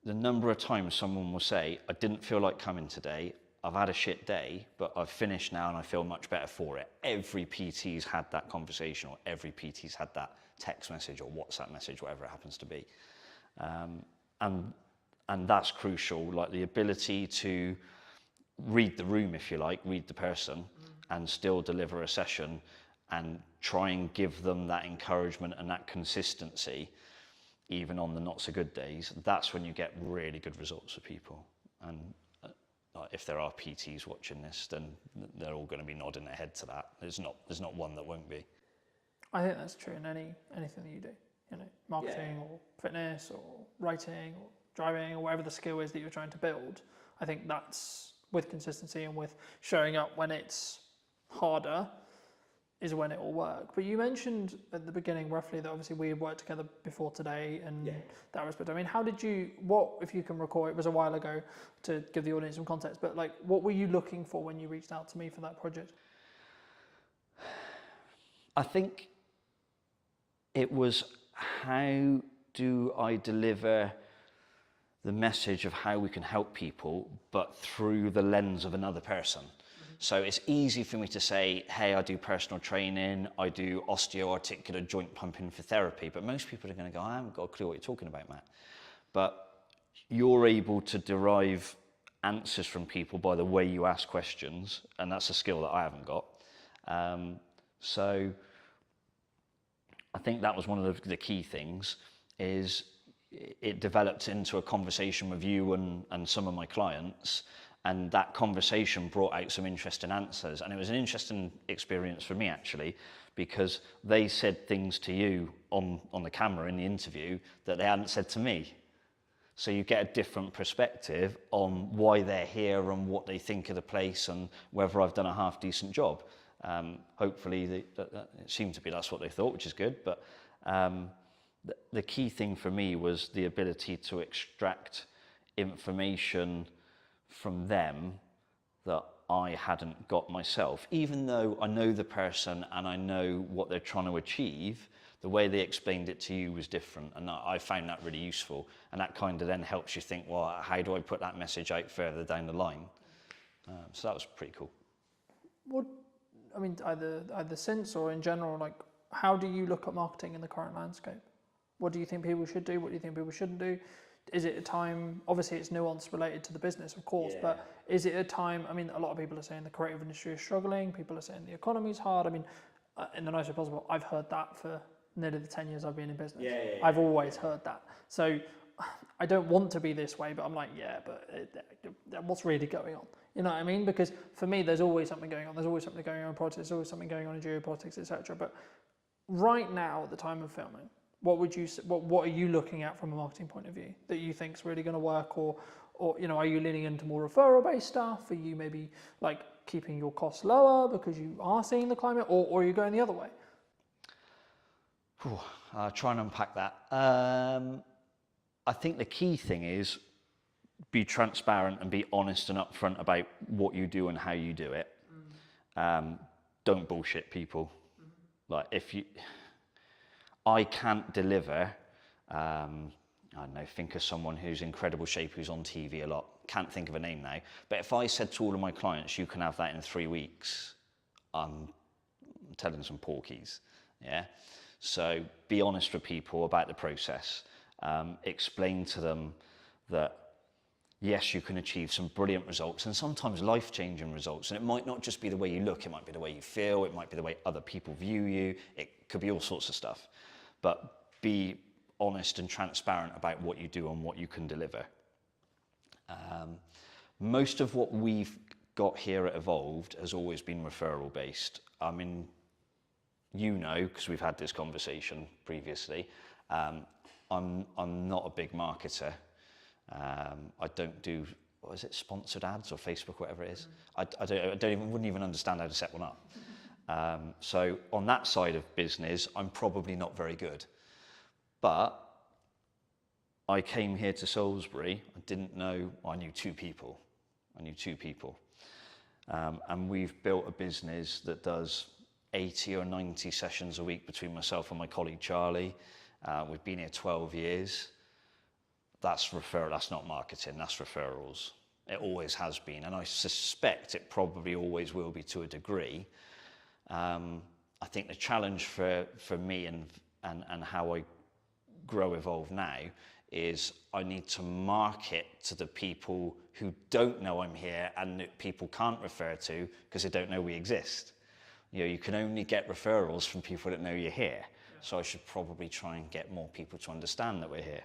The number of times someone will say, I didn't feel like coming today, I've had a shit day, but I've finished now and I feel much better for it. Every PT's had that conversation, or every PT's had that text message or WhatsApp message, whatever it happens to be. And that's crucial, like the ability to read the room, if you like, read the person, and still deliver a session and try and give them that encouragement and that consistency, even on the not so good days. That's when you get really good results for people. And if there are PTs watching this, then they're all going to be nodding their head to that. There's not one that won't be. I think that's true in anything that you do, marketing or fitness or writing or driving or whatever the skill is that you're trying to build. I think that's with consistency and with showing up when it's harder is when it will work. But you mentioned at the beginning roughly that obviously we worked together before today and that respect. I mean, what, if you can recall, it was a while ago to give the audience some context, but what were you looking for when you reached out to me for that project? I think it was, how do I deliver the message of how we can help people, but through the lens of another person? So it's easy for me to say, hey, I do personal training, I do osteoarticular joint pumping for therapy, but most people are going to go, I haven't got a clue what you're talking about, Matt. But you're able to derive answers from people by the way you ask questions, and that's a skill that I haven't got. So I think that was one of the key things, is it developed into a conversation with you and some of my clients, and that conversation brought out some interesting answers. And it was an interesting experience for me, actually, because they said things to you on the camera in the interview that they hadn't said to me. So you get a different perspective on why they're here and what they think of the place and whether I've done a half decent job. Hopefully it seemed to be that's what they thought, which is good. But the key thing for me was the ability to extract information from them that I hadn't got myself. Even though I know the person and I know what they're trying to achieve, the way they explained it to you was different, and I found that really useful. And that kind of then helps you think, well, how do I put that message out further down the line? So that was pretty cool. What, I mean, either since or in general, like, how do you look at marketing in the current landscape? What do you think people should do? What do you think people shouldn't do? Is it a time, obviously it's nuance related to the business, of course, but is it a time, I mean, a lot of people are saying the creative industry is struggling, people are saying the economy is hard. I mean, in the nicest way possible, I've heard that for nearly the 10 years I've been in business. I've always heard that. So I don't want to be this way, but I'm like, but what's really going on? You know what I mean? Because for me, there's always something going on. There's always something going on in politics. There's always something going on in geopolitics, etc. But right now, at the time of filming, what are you looking at from a marketing point of view that you think is really going to work, or you know, are you leaning into more referral-based stuff? Are you maybe like keeping your costs lower because you are seeing the climate, or are you going the other way? I'll try and unpack that. I think the key thing is be transparent and be honest and upfront about what you do and how you do it. Don't bullshit people. Like I can't deliver, I don't know, think of someone who's in incredible shape, who's on TV a lot, can't think of a name now, but if I said to all of my clients, you can have that in 3 weeks, I'm telling some porkies, yeah? So be honest with people about the process. Explain to them that yes, you can achieve some brilliant results and sometimes life-changing results. And it might not just be the way you look, it might be the way you feel, it might be the way other people view you, it could be all sorts of stuff. But be honest and transparent about what you do and what you can deliver. Most of what we've got here at Evolved has always been referral-based. I mean, you know, because we've had this conversation previously, I'm not a big marketer. I don't do, what is it, sponsored ads or Facebook, whatever it is. Wouldn't even understand how to set one up. So on that side of business, I'm probably not very good. But I came here to Salisbury, I didn't know, well, I knew two people. And we've built a business that does 80 or 90 sessions a week between myself and my colleague Charlie. We've been here 12 years. That's referral, that's not marketing, that's referrals. It always has been, and I suspect it probably always will be to a degree. I think the challenge for me and how I grow Evolve now is I need to market to the people who don't know I'm here and that people can't refer to because they don't know we exist. You know, you can only get referrals from people that know you're here. So I should probably try and get more people to understand that we're here.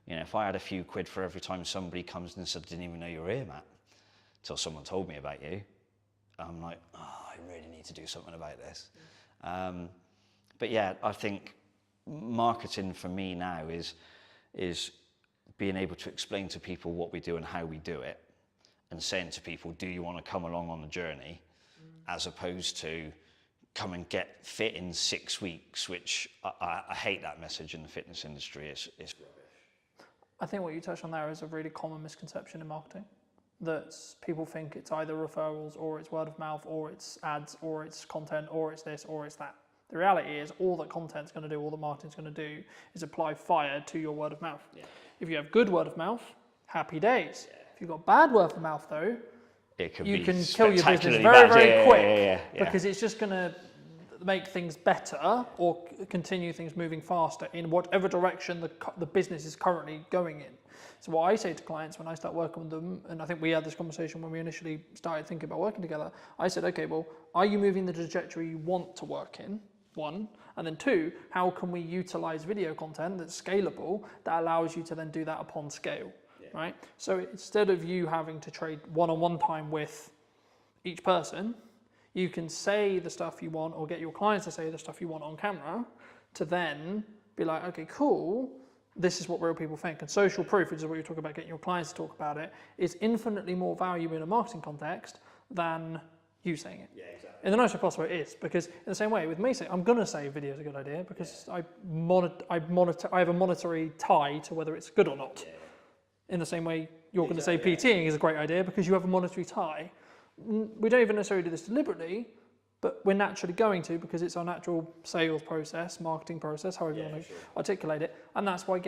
You know, if I had a few quid for every time somebody comes and said, I didn't even know you were here, Matt, until someone told me about you, I'm like, oh, I really need to do something about this. But yeah, I think marketing for me now is being able to explain to people what we do and how we do it, and saying to people, do you want to come along on the journey, as opposed to come and get fit in 6 weeks, which I hate that message in the fitness industry. It's rubbish. I think what you touched on there is a really common misconception in marketing, that people think it's either referrals or it's word of mouth or it's ads or it's content or it's this or it's that. The reality is all that content's going to do, all that marketing's going to do is apply fire to your word of mouth. Yeah. If you have good word of mouth, happy days. Yeah. If you've got bad word of mouth though, you can kill your business very quick because it's just going to make things better or continue things moving faster in whatever direction the business is currently going in. So what I say to clients when I start working with them, and I think we had this conversation when we initially started thinking about working together, I said, okay, well, are you moving the trajectory you want to work in? one. And then two, how can we utilize video content that's scalable that allows you to then do that upon scale, right? So instead of you having to trade one-on-one time with each person, you can say the stuff you want or get your clients to say the stuff you want on camera to then be like, okay, cool, this is what real people think. And social proof, which is what you're talking about, getting your clients to talk about it, is infinitely more value in a marketing context than you saying it. Yeah, exactly. In the nicest possible way it is, because in the same way with me saying, I'm going to say video is a good idea because I have a monetary tie to whether it's good or not. Yeah. In the same way you're going to say PTing is a great idea because you have a monetary tie. We don't even necessarily do this deliberately, but we're naturally going to because it's our natural sales process, marketing process, however you want to articulate it. And that's why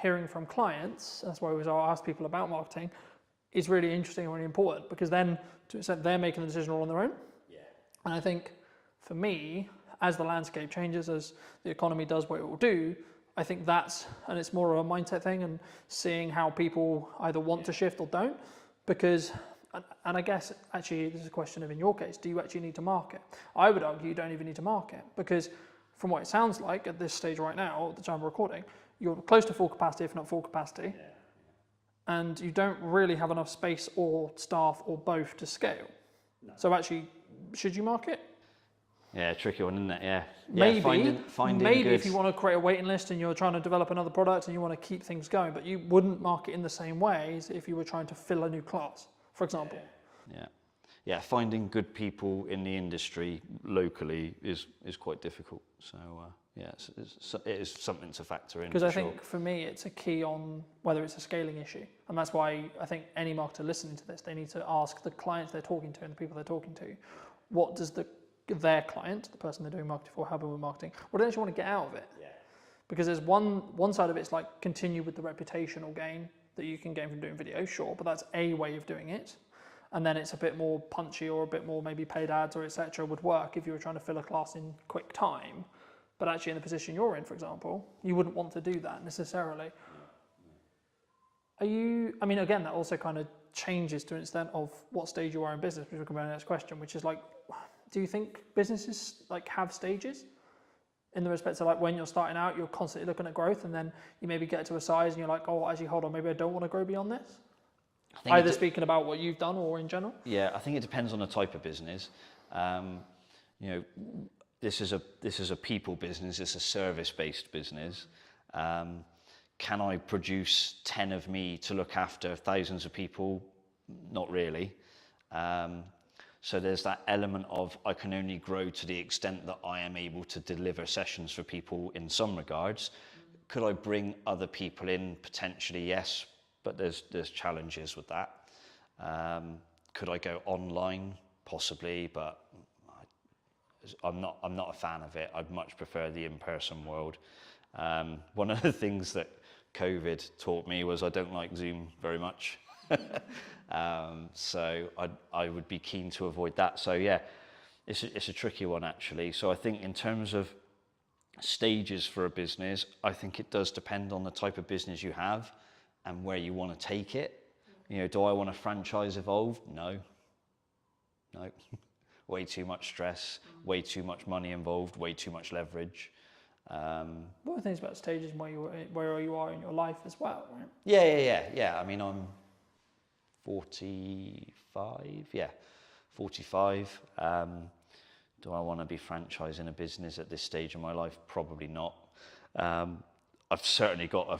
hearing from clients, that's why I ask people about marketing, is really interesting and really important, because then to an extent they're making the decision all on their own. Yeah. And I think for me, as the landscape changes, as the economy does what it will do, I think and it's more of a mindset thing and seeing how people either want to shift or don't, because, and I guess actually this is a question of, in your case, do you actually need to market? I would argue you don't even need to market, because from what it sounds like at this stage right now, at the time of recording, you're close to full capacity, if not full capacity. Yeah. And you don't really have enough space or staff or both to scale. No. So actually, should you market? Yeah, tricky one, isn't it? Yeah. Maybe, finding maybe good... if you want to create a waiting list and you're trying to develop another product and you want to keep things going, but you wouldn't market in the same way as if you were trying to fill a new class, for example. Yeah, finding good people in the industry locally is quite difficult. So it is something to factor in. Because I think for me, it's a key on whether it's a scaling issue. And that's why I think any marketer listening to this, they need to ask the clients they're talking to and the people they're talking to, what does their client, the person they're doing marketing for, helping with marketing, what do they actually want to get out of it? Yeah. Because there's one side of it's like continue with the reputational gain that you can gain from doing video, sure, but that's a way of doing it. And then it's a bit more punchy or a bit more maybe paid ads or etc. would work if you were trying to fill a class in quick time. But actually in the position you're in, for example, you wouldn't want to do that necessarily. I mean, again, that also kind of changes to an extent of what stage you are in business, which will come to the next question, which is like, do you think businesses like have stages? In the respect of like when you're starting out, you're constantly looking at growth and then you maybe get to a size and you're like, oh, actually, hold on, maybe I don't want to grow beyond this? Either speaking about what you've done or in general? Yeah, I think it depends on the type of business. This is a people business, it's a service-based business. Can I produce 10 of me to look after thousands of people? Not really. So there's that element of I can only grow to the extent that I am able to deliver sessions for people in some regards. Could I bring other people in? Potentially, yes. But there's challenges with that. Could I go online? Possibly, but I'm not a fan of it. I'd much prefer the in-person world. One of the things that COVID taught me was I don't like Zoom very much. So I would be keen to avoid that. So yeah, it's a tricky one actually. So I think in terms of stages for a business, I think it does depend on the type of business you have and where you want to take it. Do I want a franchise evolved? No. Way too much stress, way too much money involved, way too much leverage. What are the things about stages where you are in your life as well, right? Yeah. I mean, I'm 45. Yeah, 45. Do I want to be franchising a business at this stage of my life? Probably not. I've certainly got a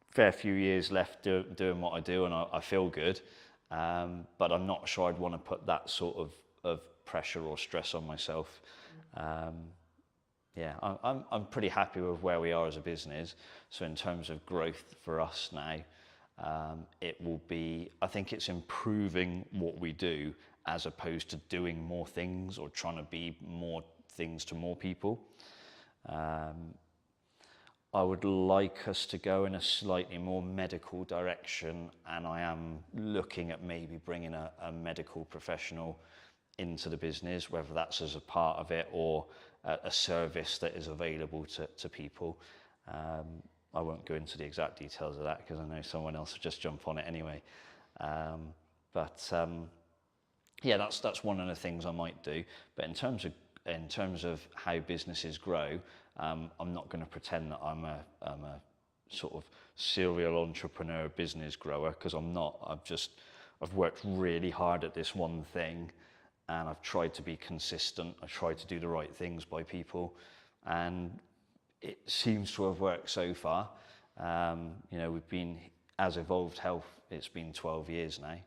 fair few years left doing what I do, and I feel good. But I'm not sure I'd want to put that sort of pressure or stress on myself. I'm pretty happy with where we are as a business. So in terms of growth for us now, it will be, I think it's improving what we do as opposed to doing more things or trying to be more things to more people. I would like us to go in a slightly more medical direction, and I am looking at maybe bringing a medical professional into the business, whether that's as a part of it or a service that is available to people. I won't go into the exact details of that because I know someone else will just jump on it anyway. That's one of the things I might do. But in terms in terms of how businesses grow, I'm not going to pretend that I'm a sort of serial entrepreneur business grower, because I'm not. I've worked really hard at this one thing, and I've tried to be consistent. I tried to do the right things by people, and it seems to have worked so far. You know, we've been, as Evolved Health, it's been 12 years now,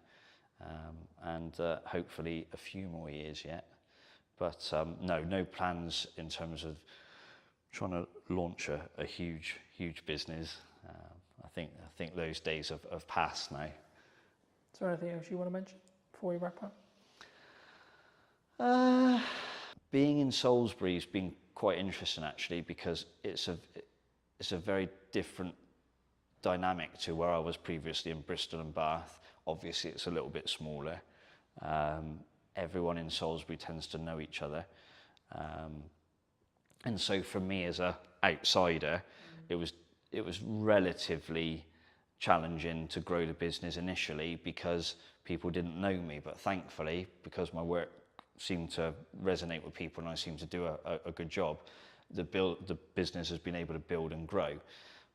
and hopefully a few more years yet. But no plans in terms of trying to launch a huge business. I think those days have passed now. Is there anything else you want to mention before we wrap up? Being in Salisbury has been quite interesting, actually, because it's a very different dynamic to where I was previously in Bristol and Bath. Obviously, it's a little bit smaller. Everyone in Salisbury tends to know each other. And so for me as an outsider, it was relatively challenging to grow the business initially because people didn't know me. But thankfully, because my work seemed to resonate with people and I seemed to do a good job, the business has been able to build and grow.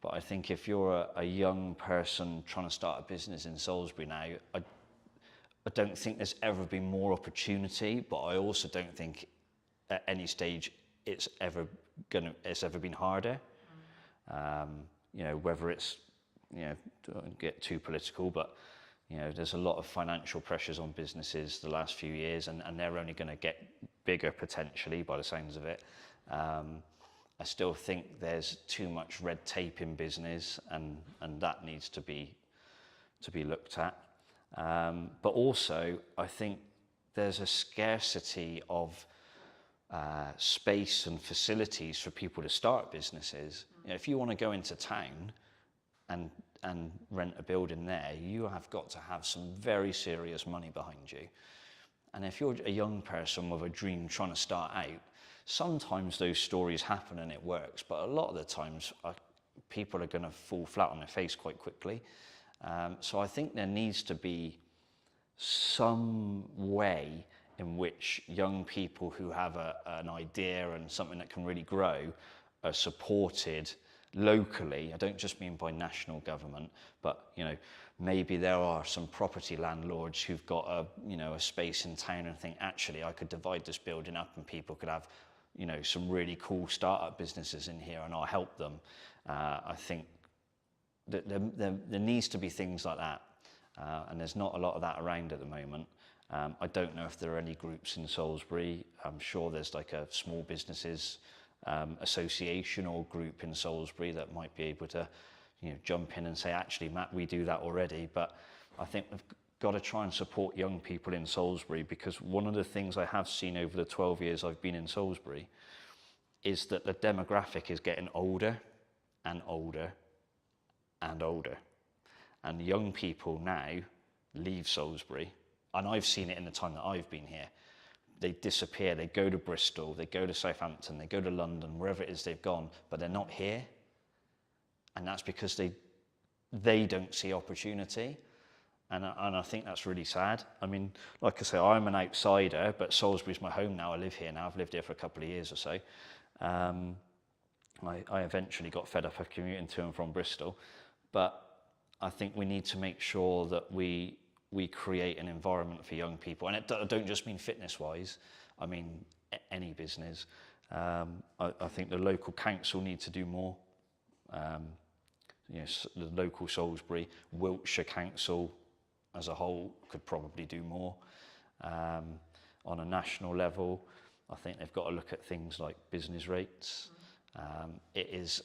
But I think if you're a young person trying to start a business in Salisbury now, I don't think there's ever been more opportunity, but I also don't think at any stage it's ever been harder. You know, whether it's, you know, don't get too political, but you know, there's a lot of financial pressures on businesses the last few years, and they're only going to get bigger potentially by the sounds of it. I still think there's too much red tape in business, and that needs to be looked at. But also, I think there's a scarcity of space and facilities for people to start businesses. You know, if you want to go into town and rent a building there, you have got to have some very serious money behind you. And if you're a young person with a dream trying to start out, sometimes those stories happen and it works, but a lot of the times people are going to fall flat on their face quite quickly. So I think there needs to be some way in which young people who have an idea and something that can really grow are supported locally. I don't just mean by national government, but you know, maybe there are some property landlords who've got a space in town and think, actually, I could divide this building up and people could have, you know, some really cool startup businesses in here, and I'll help them. I think that there needs to be things like that, and there's not a lot of that around at the moment. I don't know if there are any groups in Salisbury. I'm sure there's like a small businesses association or group in Salisbury that might be able to, you know, jump in and say, actually, Matt, we do that already. But I think we've got to try and support young people in Salisbury, because one of the things I have seen over the 12 years I've been in Salisbury is that the demographic is getting older and older and older. And young people now leave Salisbury, and I've seen it in the time that I've been here. They disappear, they go to Bristol, they go to Southampton, they go to London, wherever it is they've gone, but they're not here. And that's because they don't see opportunity. And I think that's really sad. I mean, like I say, I'm an outsider, but Salisbury's my home now. I live here now. I've lived here for a couple of years or so. I eventually got fed up of commuting to and from Bristol. But I think we need to make sure that we create an environment for young people. And I don't just mean fitness-wise. I mean any business. I think the local council need to do more. The local Salisbury, Wiltshire Council as a whole could probably do more. On a national level, I think they've got to look at things like business rates. It is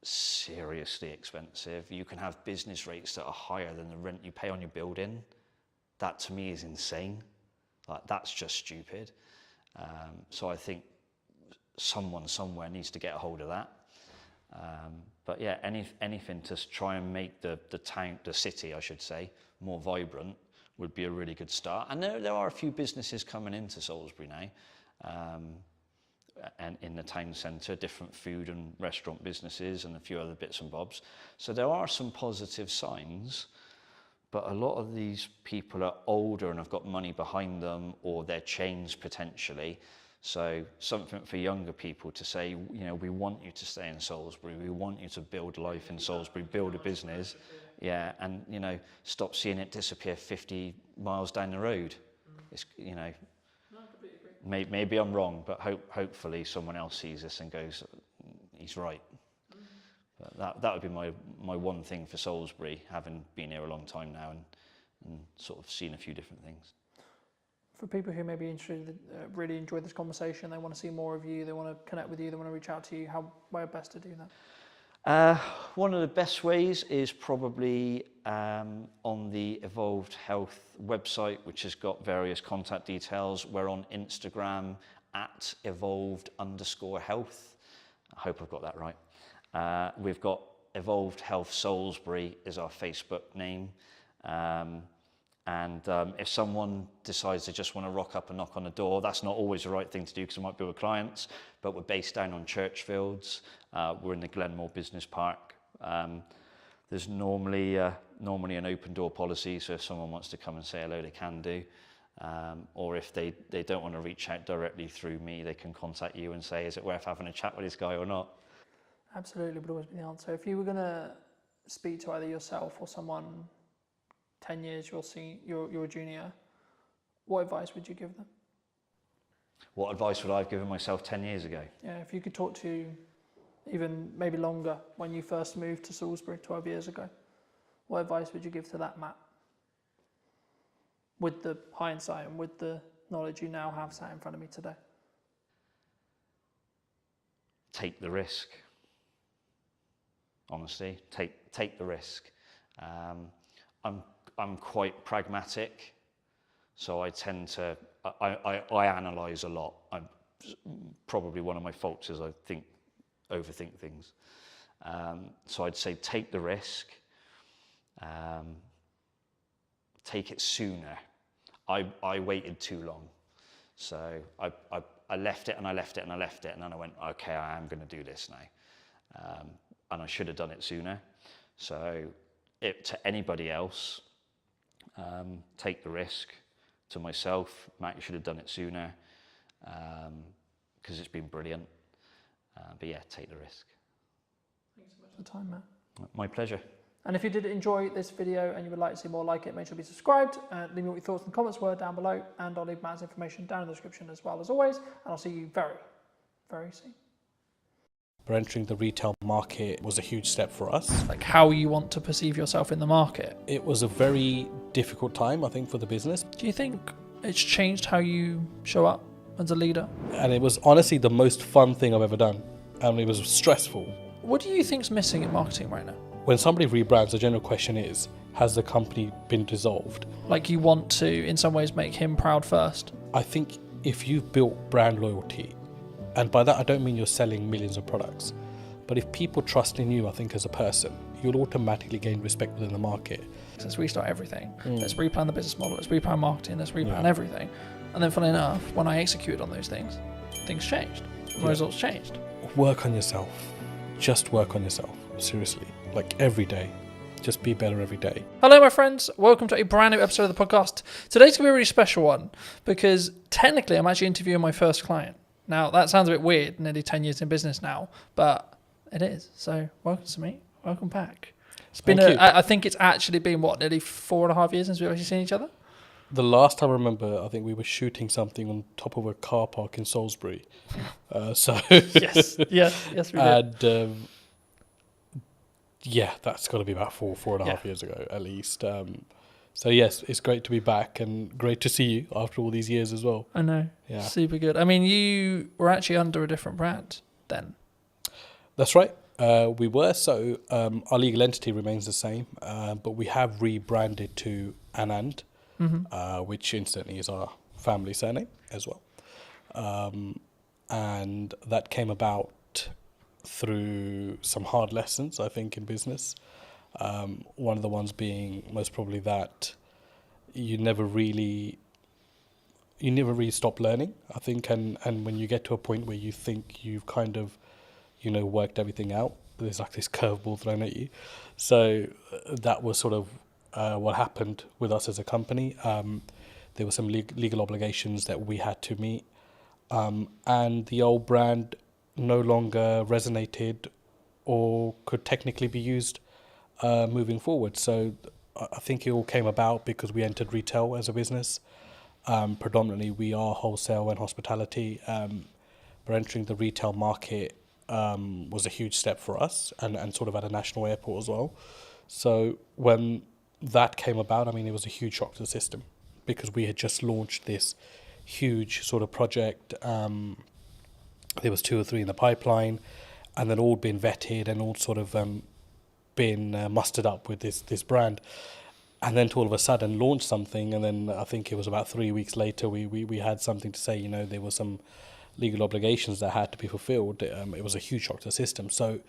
seriously expensive. You can have business rates that are higher than the rent you pay on your building. That to me is insane. Like, that's just stupid. So I think someone somewhere needs to get a hold of that. But yeah, anything to try and make the city, I should say, more vibrant would be a really good start. And there are a few businesses coming into Salisbury now, and in the town centre, different food and restaurant businesses and a few other bits and bobs. So there are some positive signs, but a lot of these people are older and have got money behind them, or their chains potentially. So something for younger people to say, you know, we want you to stay in Salisbury, we want you to build life in Salisbury, build a business, yeah, and, you know, stop seeing it disappear 50 miles down the road. It's, you know, maybe I'm wrong, but hopefully someone else sees this and goes, he's right. But that would be my one thing for Salisbury, having been here a long time now and sort of seen a few different things. For people who may be interested, really enjoy this conversation, they want to see more of you, they want to connect with you, they want to reach out to you, where best to do that? One of the best ways is probably on the Evolved Health website, which has got various contact details. We're on Instagram at evolved_health. I hope I've got that right. We've got Evolved Health Salisbury is our Facebook name. And if someone decides they just want to rock up and knock on the door, that's not always the right thing to do because it might be with clients, but we're based down on Churchfields. We're in the Glenmore Business Park. There's normally an open door policy, so if someone wants to come and say hello, they can do. Or if they don't want to reach out directly through me, they can contact you and say, is it worth having a chat with this guy or not? Absolutely, would always be the answer. If you were going to speak to either yourself or someone 10 years you're a junior, what advice would you give them? What advice would I have given myself 10 years ago? Yeah, if you could talk to even maybe longer when you first moved to Salisbury 12 years ago, what advice would you give to that Matt? With the hindsight and with the knowledge you now have sat in front of me today. Take the risk. Honestly, take the risk. I'm quite pragmatic, so I tend to, I analyse a lot. Probably one of my faults is I overthink things. So I'd say take the risk, take it sooner. I waited too long. So I left it and I left it and I left it, and then I went, okay, I am going to do this now. And I should have done it sooner. So to anybody else, take the risk. To myself, Matt, you should have done it sooner, because it's been brilliant. But yeah, take the risk. Thanks so much for the time, Matt. My pleasure. And if you did enjoy this video and you would like to see more like it, make sure to be subscribed. Leave me what your thoughts and comments were down below, and I'll leave Matt's information down in the description as well as always. And I'll see you very, very soon. But entering the retail market was a huge step for us. Like how you want to perceive yourself in the market. It was a very difficult time, I think, for the business. Do you think it's changed how you show up as a leader? And it was honestly the most fun thing I've ever done. And it was stressful. What do you think's missing in marketing right now? When somebody rebrands, the general question is, has the company been dissolved? Like you want to, in some ways, make him proud first? I think if you've built brand loyalty, and by that I don't mean you're selling millions of products, but if people trust in you, I think as a person, you'll automatically gain respect within the market. Let's restart everything. Let's replan the business model. Let's replan marketing. Let's replan everything. And then funnily enough, when I executed on those things, things changed. The results changed. Work on yourself. Just work on yourself. Seriously. Like every day. Just be better every day. Hello, my friends. Welcome to a brand new episode of the podcast. Today's going to be a really special one because technically I'm actually interviewing my first client. Now, that sounds a bit weird, nearly 10 years in business now, but it is. So, welcome to me. Welcome back. It's been, I think it's actually been, nearly 4.5 years since we've actually seen each other? The last time I remember, I think we were shooting something on top of a car park in Salisbury. Yes, we did. And yeah, that's got to be about 4.5 years ago, at least. So yes, it's great to be back and great to see you after all these years as well. I know. Yeah. Super good. I mean, you were actually under a different brand then. That's right. We were. So our legal entity remains the same, but we have rebranded to Anand, which incidentally is our family surname as well. And that came about through some hard lessons, I think, in business. One of the ones being most probably that you never really stop learning, I think, and when you get to a point where you think you've kind of, worked everything out, there's like this curveball thrown at you. So that was sort of what happened with us as a company. There were some legal obligations that we had to meet, and the old brand no longer resonated or could technically be used moving forward. So I think it all came about because we entered retail as a business. Predominantly, we are wholesale and hospitality. But entering the retail market was a huge step for us, and sort of at a national airport as well. So when that came about, I mean, it was a huge shock to the system because we had just launched this huge sort of project. There was 2 or 3 in the pipeline, and then all been vetted and all sort of been mustered up with this brand. And then to all of a sudden launch something, and then I think it was about 3 weeks later we had something to say. There were some legal obligations that had to be fulfilled. It was a huge shock to the system. So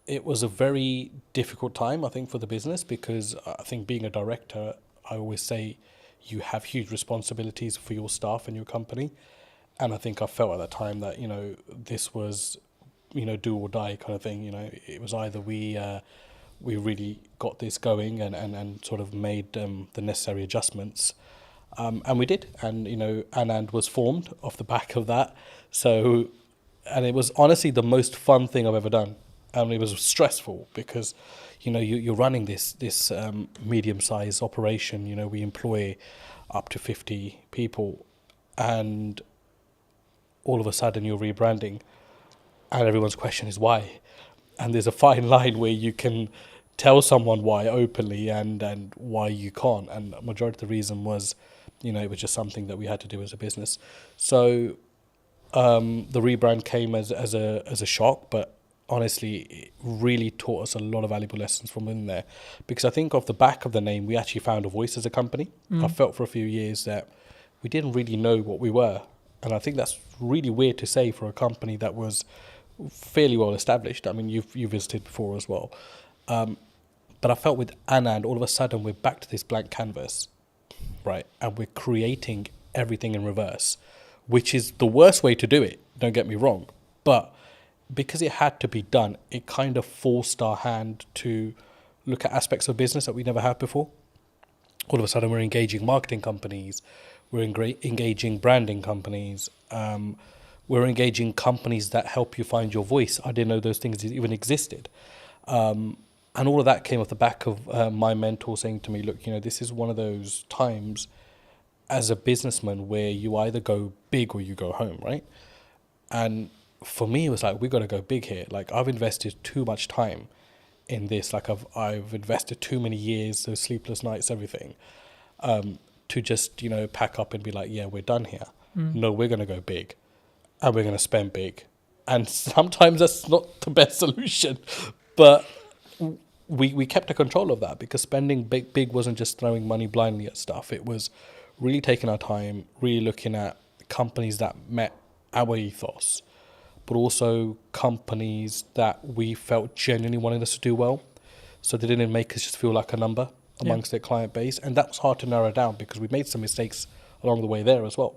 it was a very difficult time, I think, for the business, because I think being a director, I always say you have huge responsibilities for your staff and your company. And I think I felt at that time that, this was, do or die kind of thing. It was either we really got this going and sort of made the necessary adjustments. And we did. And, Anand was formed off the back of that. So, and it was honestly the most fun thing I've ever done. And it was stressful because, you're running this medium-sized operation. We employ up to 50 people, and all of a sudden you're rebranding, and everyone's question is why. And there's a fine line where you can tell someone why openly and why you can't. And the majority of the reason was, it was just something that we had to do as a business. So the rebrand came as a shock, but honestly, it really taught us a lot of valuable lessons from in there, because I think off the back of the name, we actually found a voice as a company. I felt for a few years that we didn't really know what we were. And I think that's really weird to say for a company that was fairly well established. I mean, you visited before as well. But I felt with Anand, all of a sudden, we're back to this blank canvas, right? And we're creating everything in reverse, which is the worst way to do it, don't get me wrong. But because it had to be done, it kind of forced our hand to look at aspects of business that we never had before. All of a sudden, we're engaging marketing companies, we're engaging branding companies, we're engaging companies that help you find your voice. I didn't know those things even existed. And all of that came off the back of my mentor saying to me, look, this is one of those times as a businessman where you either go big or you go home, right? And for me, it was like, we've got to go big here. Like, I've invested too much time in this. Like, I've invested too many years, those sleepless nights, everything, to just, pack up and be like, yeah, we're done here. No, we're going to go big, and we're going to spend big. And sometimes that's not the best solution, but we kept a control of that, because spending big wasn't just throwing money blindly at stuff. It was really taking our time, really looking at companies that met our ethos, but also companies that we felt genuinely wanted us to do well. So they didn't make us just feel like a number amongst their client base. And that was hard to narrow down, because we made some mistakes along the way there as well.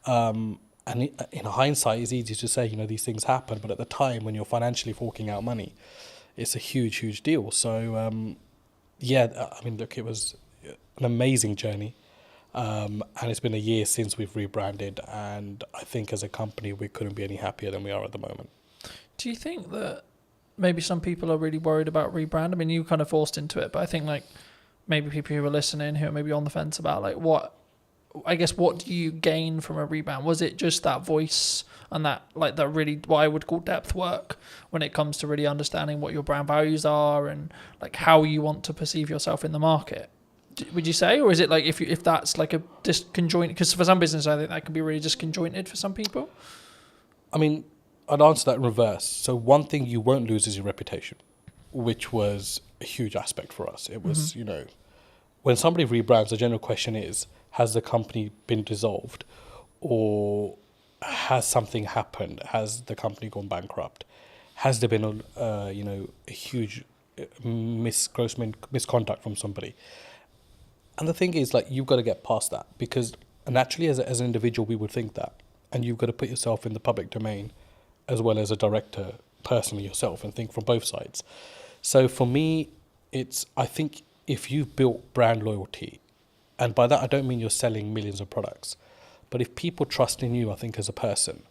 And in hindsight, it's easy to say, these things happen. But at the time, when you're financially forking out money, it's a huge, huge deal. So, I mean, look, it was an amazing journey. And it's been a year since we've rebranded, and I think as a company we couldn't be any happier than we are at the moment. Do you think that maybe some people are really worried about rebrand? I mean, you kind of forced into it, but I think like maybe people who are listening who are maybe on the fence about like what do you gain from a rebrand? Was it just that voice and that like that really what I would call depth work when it comes to really understanding what your brand values are and like how you want to perceive yourself in the market? Would you say, or is it like if that's like a disconjointed? Because for some business, I think that can be really disconjointed for some people. I mean, I'd answer that in reverse. So one thing you won't lose is your reputation, which was a huge aspect for us. It was, when somebody rebrands, the general question is, has the company been dissolved, or has something happened? Has the company gone bankrupt? Has there been a huge gross misconduct from somebody? And the thing is, like, you've got to get past that, because naturally as an individual, we would think that. And you've got to put yourself in the public domain as well as a director personally yourself and think from both sides. So for me, I think if you've built brand loyalty, and by that I don't mean you're selling millions of products, But if people trust in you, I think, as a person,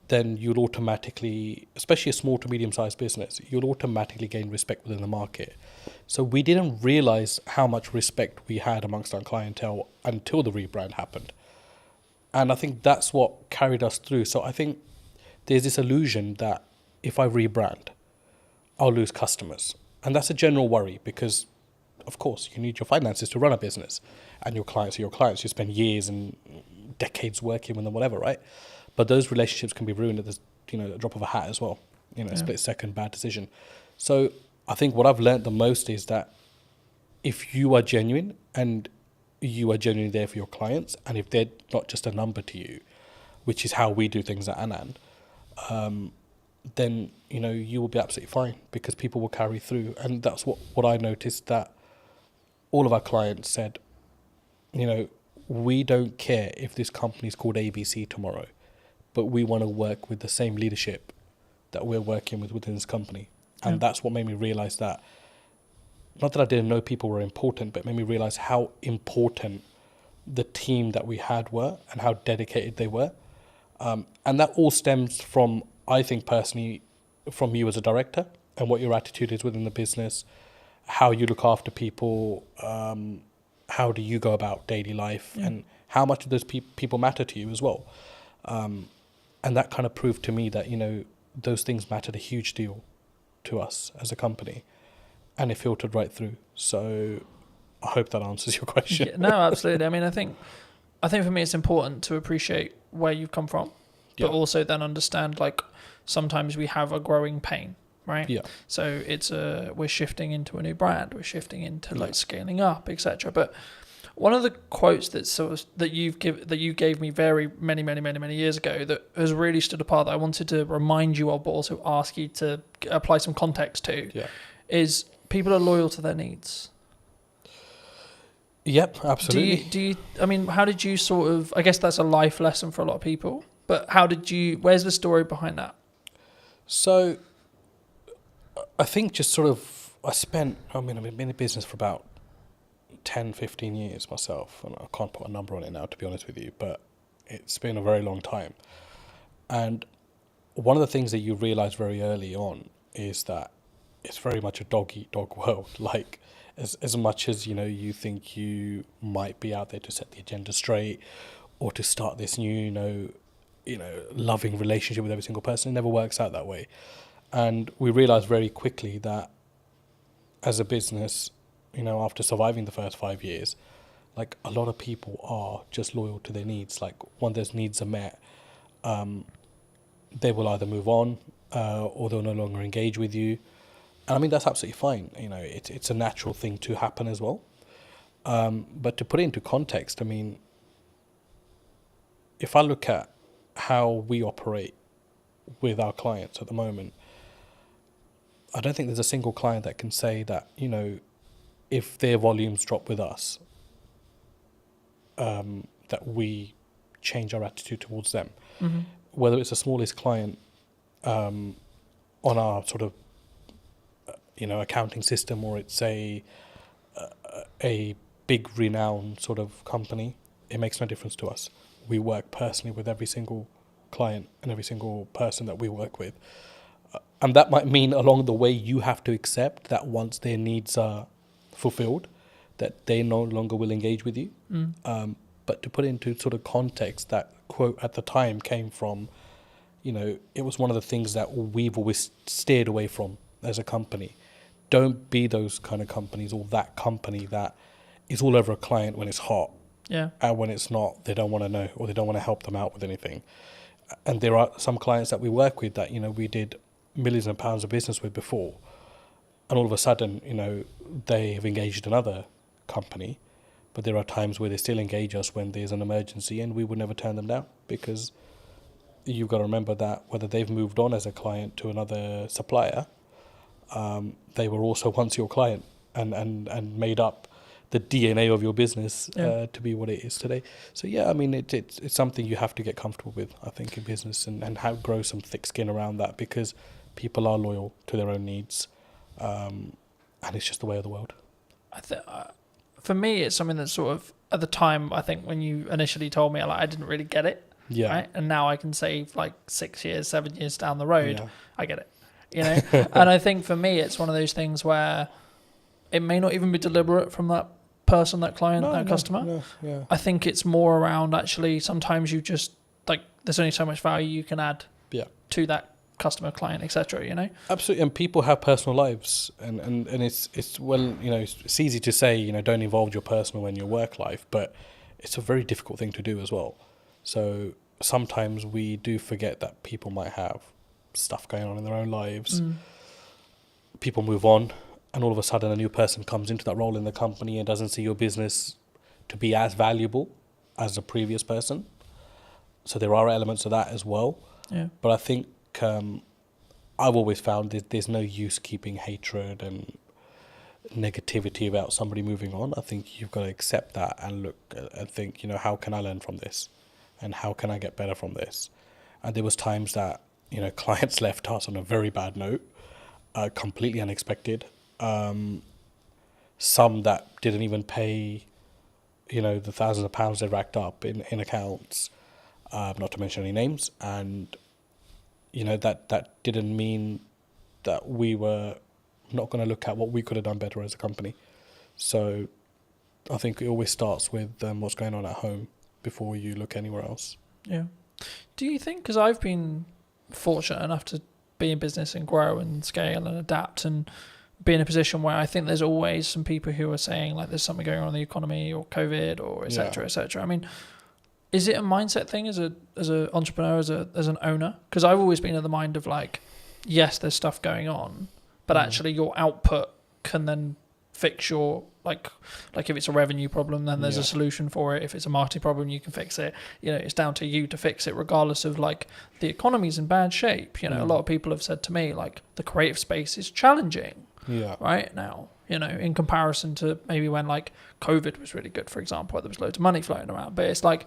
then you'll automatically, especially a small to medium-sized business, you'll automatically gain respect within the market. So we didn't realize how much respect we had amongst our clientele until the rebrand happened. And I think that's what carried us through. So I think there's this illusion that if I rebrand, I'll lose customers. And that's a general worry because, of course, you need your finances to run a business. And your clients are your clients. You spend years and decades working with them, whatever, right? But those relationships can be ruined at the, a drop of a hat as well. A split-second bad decision. So I think what I've learned the most is that if you are genuine and you are genuinely there for your clients, and if they're not just a number to you, which is how we do things at Anand, then you will be absolutely fine because people will carry through. And that's what I noticed, that all of our clients said, we don't care if this company is called ABC tomorrow, but we want to work with the same leadership that we're working with within this company. And that's what made me realize that, not that I didn't know people were important, but it made me realize how important the team that we had were and how dedicated they were. And that all stems from, I think personally, from you as a director and what your attitude is within the business, how you look after people, how do you go about daily life, and how much of those people matter to you as well. And that kind of proved to me that, those things mattered a huge deal to us as a company, and it filtered right through. So I hope that answers your question. Yeah, no, absolutely. I mean, I think for me it's important to appreciate where you've come from, but also then understand, like, sometimes we have a growing pain, right? Yeah. So it's we're shifting into a new brand, we're shifting into like scaling up, etc. But one of the quotes that you gave me very many years ago that has really stood apart, that I wanted to remind you of, but also ask you to apply some context to, is people are loyal to their needs. Yep, absolutely. Do you I mean, how did you sort of, I guess that's a life lesson for a lot of people, but where's the story behind that? So I think just sort of, I've been in business for about 10, 15 years myself, and I can't put a number on it now, to be honest with you, but it's been a very long time. And one of the things that you realize very early on is that it's very much a dog-eat-dog world. Like, as much as, you think you might be out there to set the agenda straight or to start this new, loving relationship with every single person, it never works out that way. And we realized very quickly that as a business, after surviving the first 5 years, like, a lot of people are just loyal to their needs. Like, when those needs are met, they will either move on or they'll no longer engage with you. And I mean, that's absolutely fine. It's a natural thing to happen as well. But to put it into context, I mean, if I look at how we operate with our clients at the moment, I don't think there's a single client that can say that, if their volumes drop with us, that we change our attitude towards them. Mm-hmm. Whether it's the smallest client on our sort of, accounting system, or it's a big renowned sort of company, it makes no difference to us. We work personally with every single client and every single person that we work with. And that might mean along the way you have to accept that once their needs are fulfilled, that they no longer will engage with you. But to put it into sort of context, that quote at the time came from, it was one of the things that we've always steered away from as a company. Don't be those kind of companies, or that company that is all over a client when it's hot. Yeah. And when it's not, they don't want to know, or they don't want to help them out with anything. And there are some clients that we work with that, we did millions of pounds of business with before, and all of a sudden, they have engaged another company, but there are times where they still engage us when there's an emergency, and we would never turn them down, because you've got to remember that whether they've moved on as a client to another supplier, they were also once your client and made up the DNA of your business to be what it is today. So yeah, I mean, it's something you have to get comfortable with, I think, in business, and grow some thick skin around that, because people are loyal to their own needs, and it's just the way of the world. For me, it's something that sort of at the time, I think when you initially told me, I didn't really get it. Yeah. Right? And now I can say like 6 years, 7 years down the road, Yeah. I get it. You know? And I think for me, it's one of those things where it may not even be deliberate from that person, that client, that customer. No, yeah. I think it's more around actually sometimes you just like there's only so much value you can add to that customer, client, etc. You know, absolutely. And people have personal lives, and it's well, you know, it's easy to say, you know, don't involve your personal in your work life, but it's a very difficult thing to do as well. So sometimes we do forget that people might have stuff going on in their own lives. People move on, and all of a sudden a new person comes into that role in the company and doesn't see your business to be as valuable as the previous person. So there are elements of that as well. Yeah. But I think I've always found there's no use keeping hatred and negativity about somebody moving on. I think you've got to accept that and look and think, you know, how can I learn from this? And how can I get better from this? And there was times that, you know, clients left us on a very bad note, completely unexpected. Some that didn't even pay, you know, the thousands of pounds they racked up in accounts, not to mention any names. And, you know, that didn't mean that we were not going to look at what we could have done better as a company. So I think it always starts with what's going on at home before you look anywhere else. Yeah. Do you think, because I've been fortunate enough to be in business and grow and scale and adapt and be in a position where I think there's always some people who are saying like there's something going on in the economy or COVID or et cetera, et cetera. I mean, is it a mindset thing as an entrepreneur, as an owner? Because I've always been of the mind of like, yes, there's stuff going on, but actually your output can then fix your like if it's a revenue problem, then there's a solution for it. If it's a marketing problem, you can fix it. You know, it's down to you to fix it, regardless of like the economy's in bad shape. You know, a lot of people have said to me like the creative space is challenging. Right now, you know, in comparison to maybe when like COVID was really good, for example, where there was loads of money floating around. But it's like,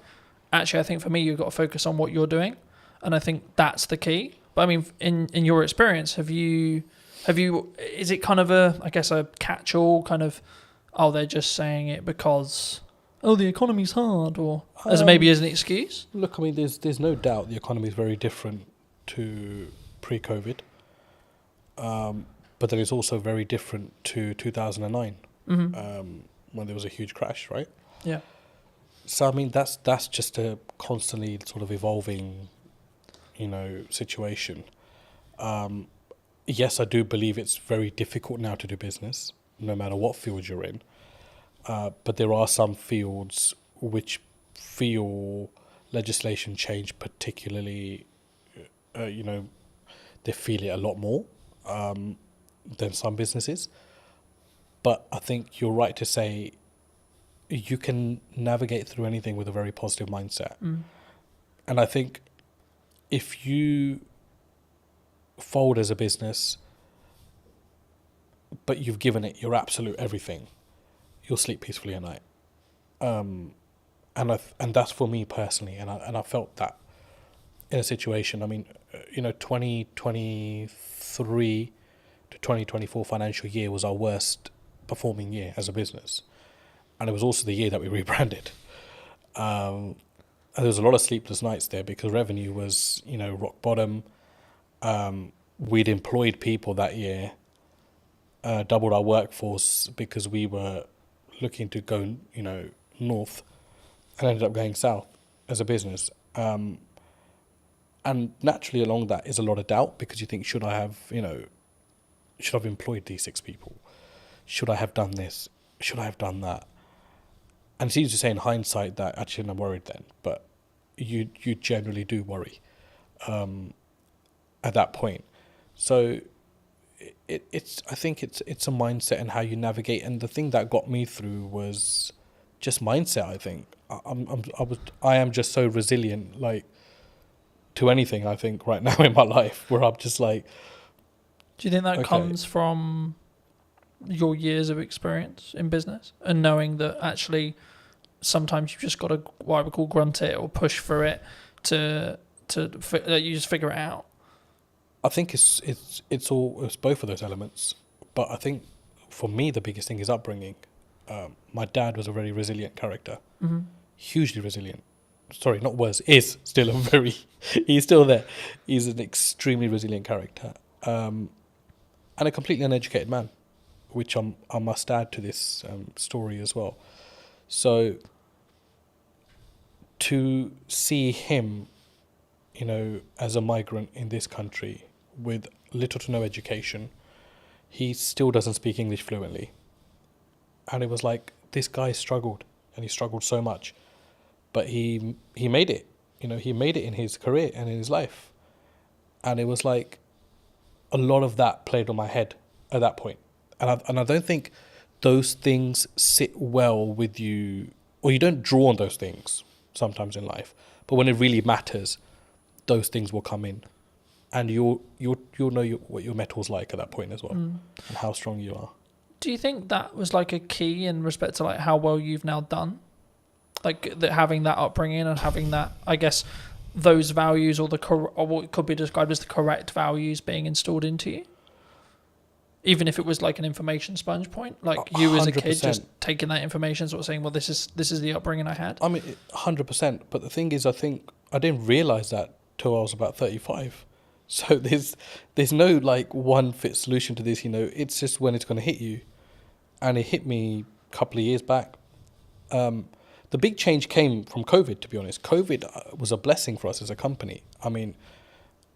actually, I think for me, you've got to focus on what you're doing, and I think that's the key. But I mean, in your experience, have you? Is it kind of I guess a catch-all kind of? Oh, they're just saying it because the economy's hard, or as maybe as an excuse. Look, I mean, there's no doubt the economy is very different to pre-COVID. But then it's also very different to 2009, when there was a huge crash, right? Yeah. So I mean, that's just a constantly sort of evolving, you know, situation. Yes, I do believe it's very difficult now to do business, no matter what field you're in. But there are some fields which feel legislation change particularly, you know, they feel it a lot more than some businesses. But I think you're right to say you can navigate through anything with a very positive mindset. And I think if you fold as a business, but you've given it your absolute everything, you'll sleep peacefully at night. And that's for me personally. And I felt that in a situation. I mean, you know, 2023 to 2024 financial year was our worst performing year as a business. And it was also the year that we rebranded. And there was a lot of sleepless nights there because revenue was, you know, rock bottom. We'd employed people that year, doubled our workforce because we were looking to go, you know, north, and ended up going south as a business. And naturally along that is a lot of doubt because you think, should I have employed these 6 people? Should I have done this? Should I have done that? And it's easy to say in hindsight that actually I'm worried then, but you generally do worry at that point. So I think it's a mindset and how you navigate. And the thing that got me through was just mindset. I think I am just so resilient, like to anything. I think right now in my life, where I'm just like. Do you think that comes from your years of experience in business and knowing that actually sometimes you've just got to what I would call grunt it or push for it to you just figure it out? I think it's both of those elements, but I think for me the biggest thing is upbringing. My dad was a very resilient character. hugely resilient. Sorry, not was, is still a very, he's still there. He's an extremely resilient character, and a completely uneducated man, which I must add to this story as well. So to see him, you know, as a migrant in this country with little to no education, he still doesn't speak English fluently. And it was like, this guy struggled, and he struggled so much, but he made it. You know, he made it in his career and in his life. And it was like a lot of that played on my head at that point. And I don't think those things sit well with you, or you don't draw on those things sometimes in life. But when it really matters, those things will come in, and you'll know what your metal's like at that point as well, and how strong you are. Do you think that was like a key in respect to like how well you've now done? Like that, having that upbringing and having that, I guess, those values, or or what could be described as the correct values being installed into you? Even if it was like an information sponge point, like you as a kid 100%. just taking that information, sort of saying, well, this is the upbringing I had. I mean, 100%. But the thing is, I think I didn't realize that till I was about 35. So there's no like one fit solution to this. You know, it's just when it's going to hit you, and it hit me a couple of years back. The big change came from COVID, to be honest. COVID was a blessing for us as a company. I mean,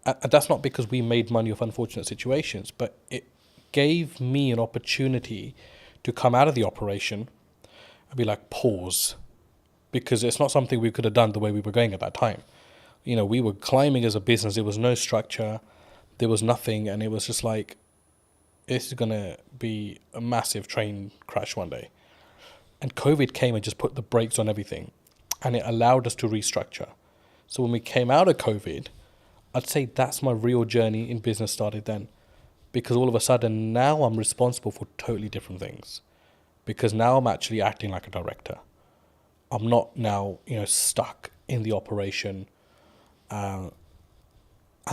and that's not because we made money off unfortunate situations, but it gave me an opportunity to come out of the operation and be like, pause, because it's not something we could have done the way we were going at that time. You know, we were climbing as a business. There was no structure. There was nothing. And it was just like, this is going to be a massive train crash one day. And COVID came and just put the brakes on everything. And it allowed us to restructure. So when we came out of COVID, I'd say that's my real journey in business started then. Because all of a sudden now I'm responsible for totally different things. Because now I'm actually acting like a director. I'm not now, you know, stuck in the operation. And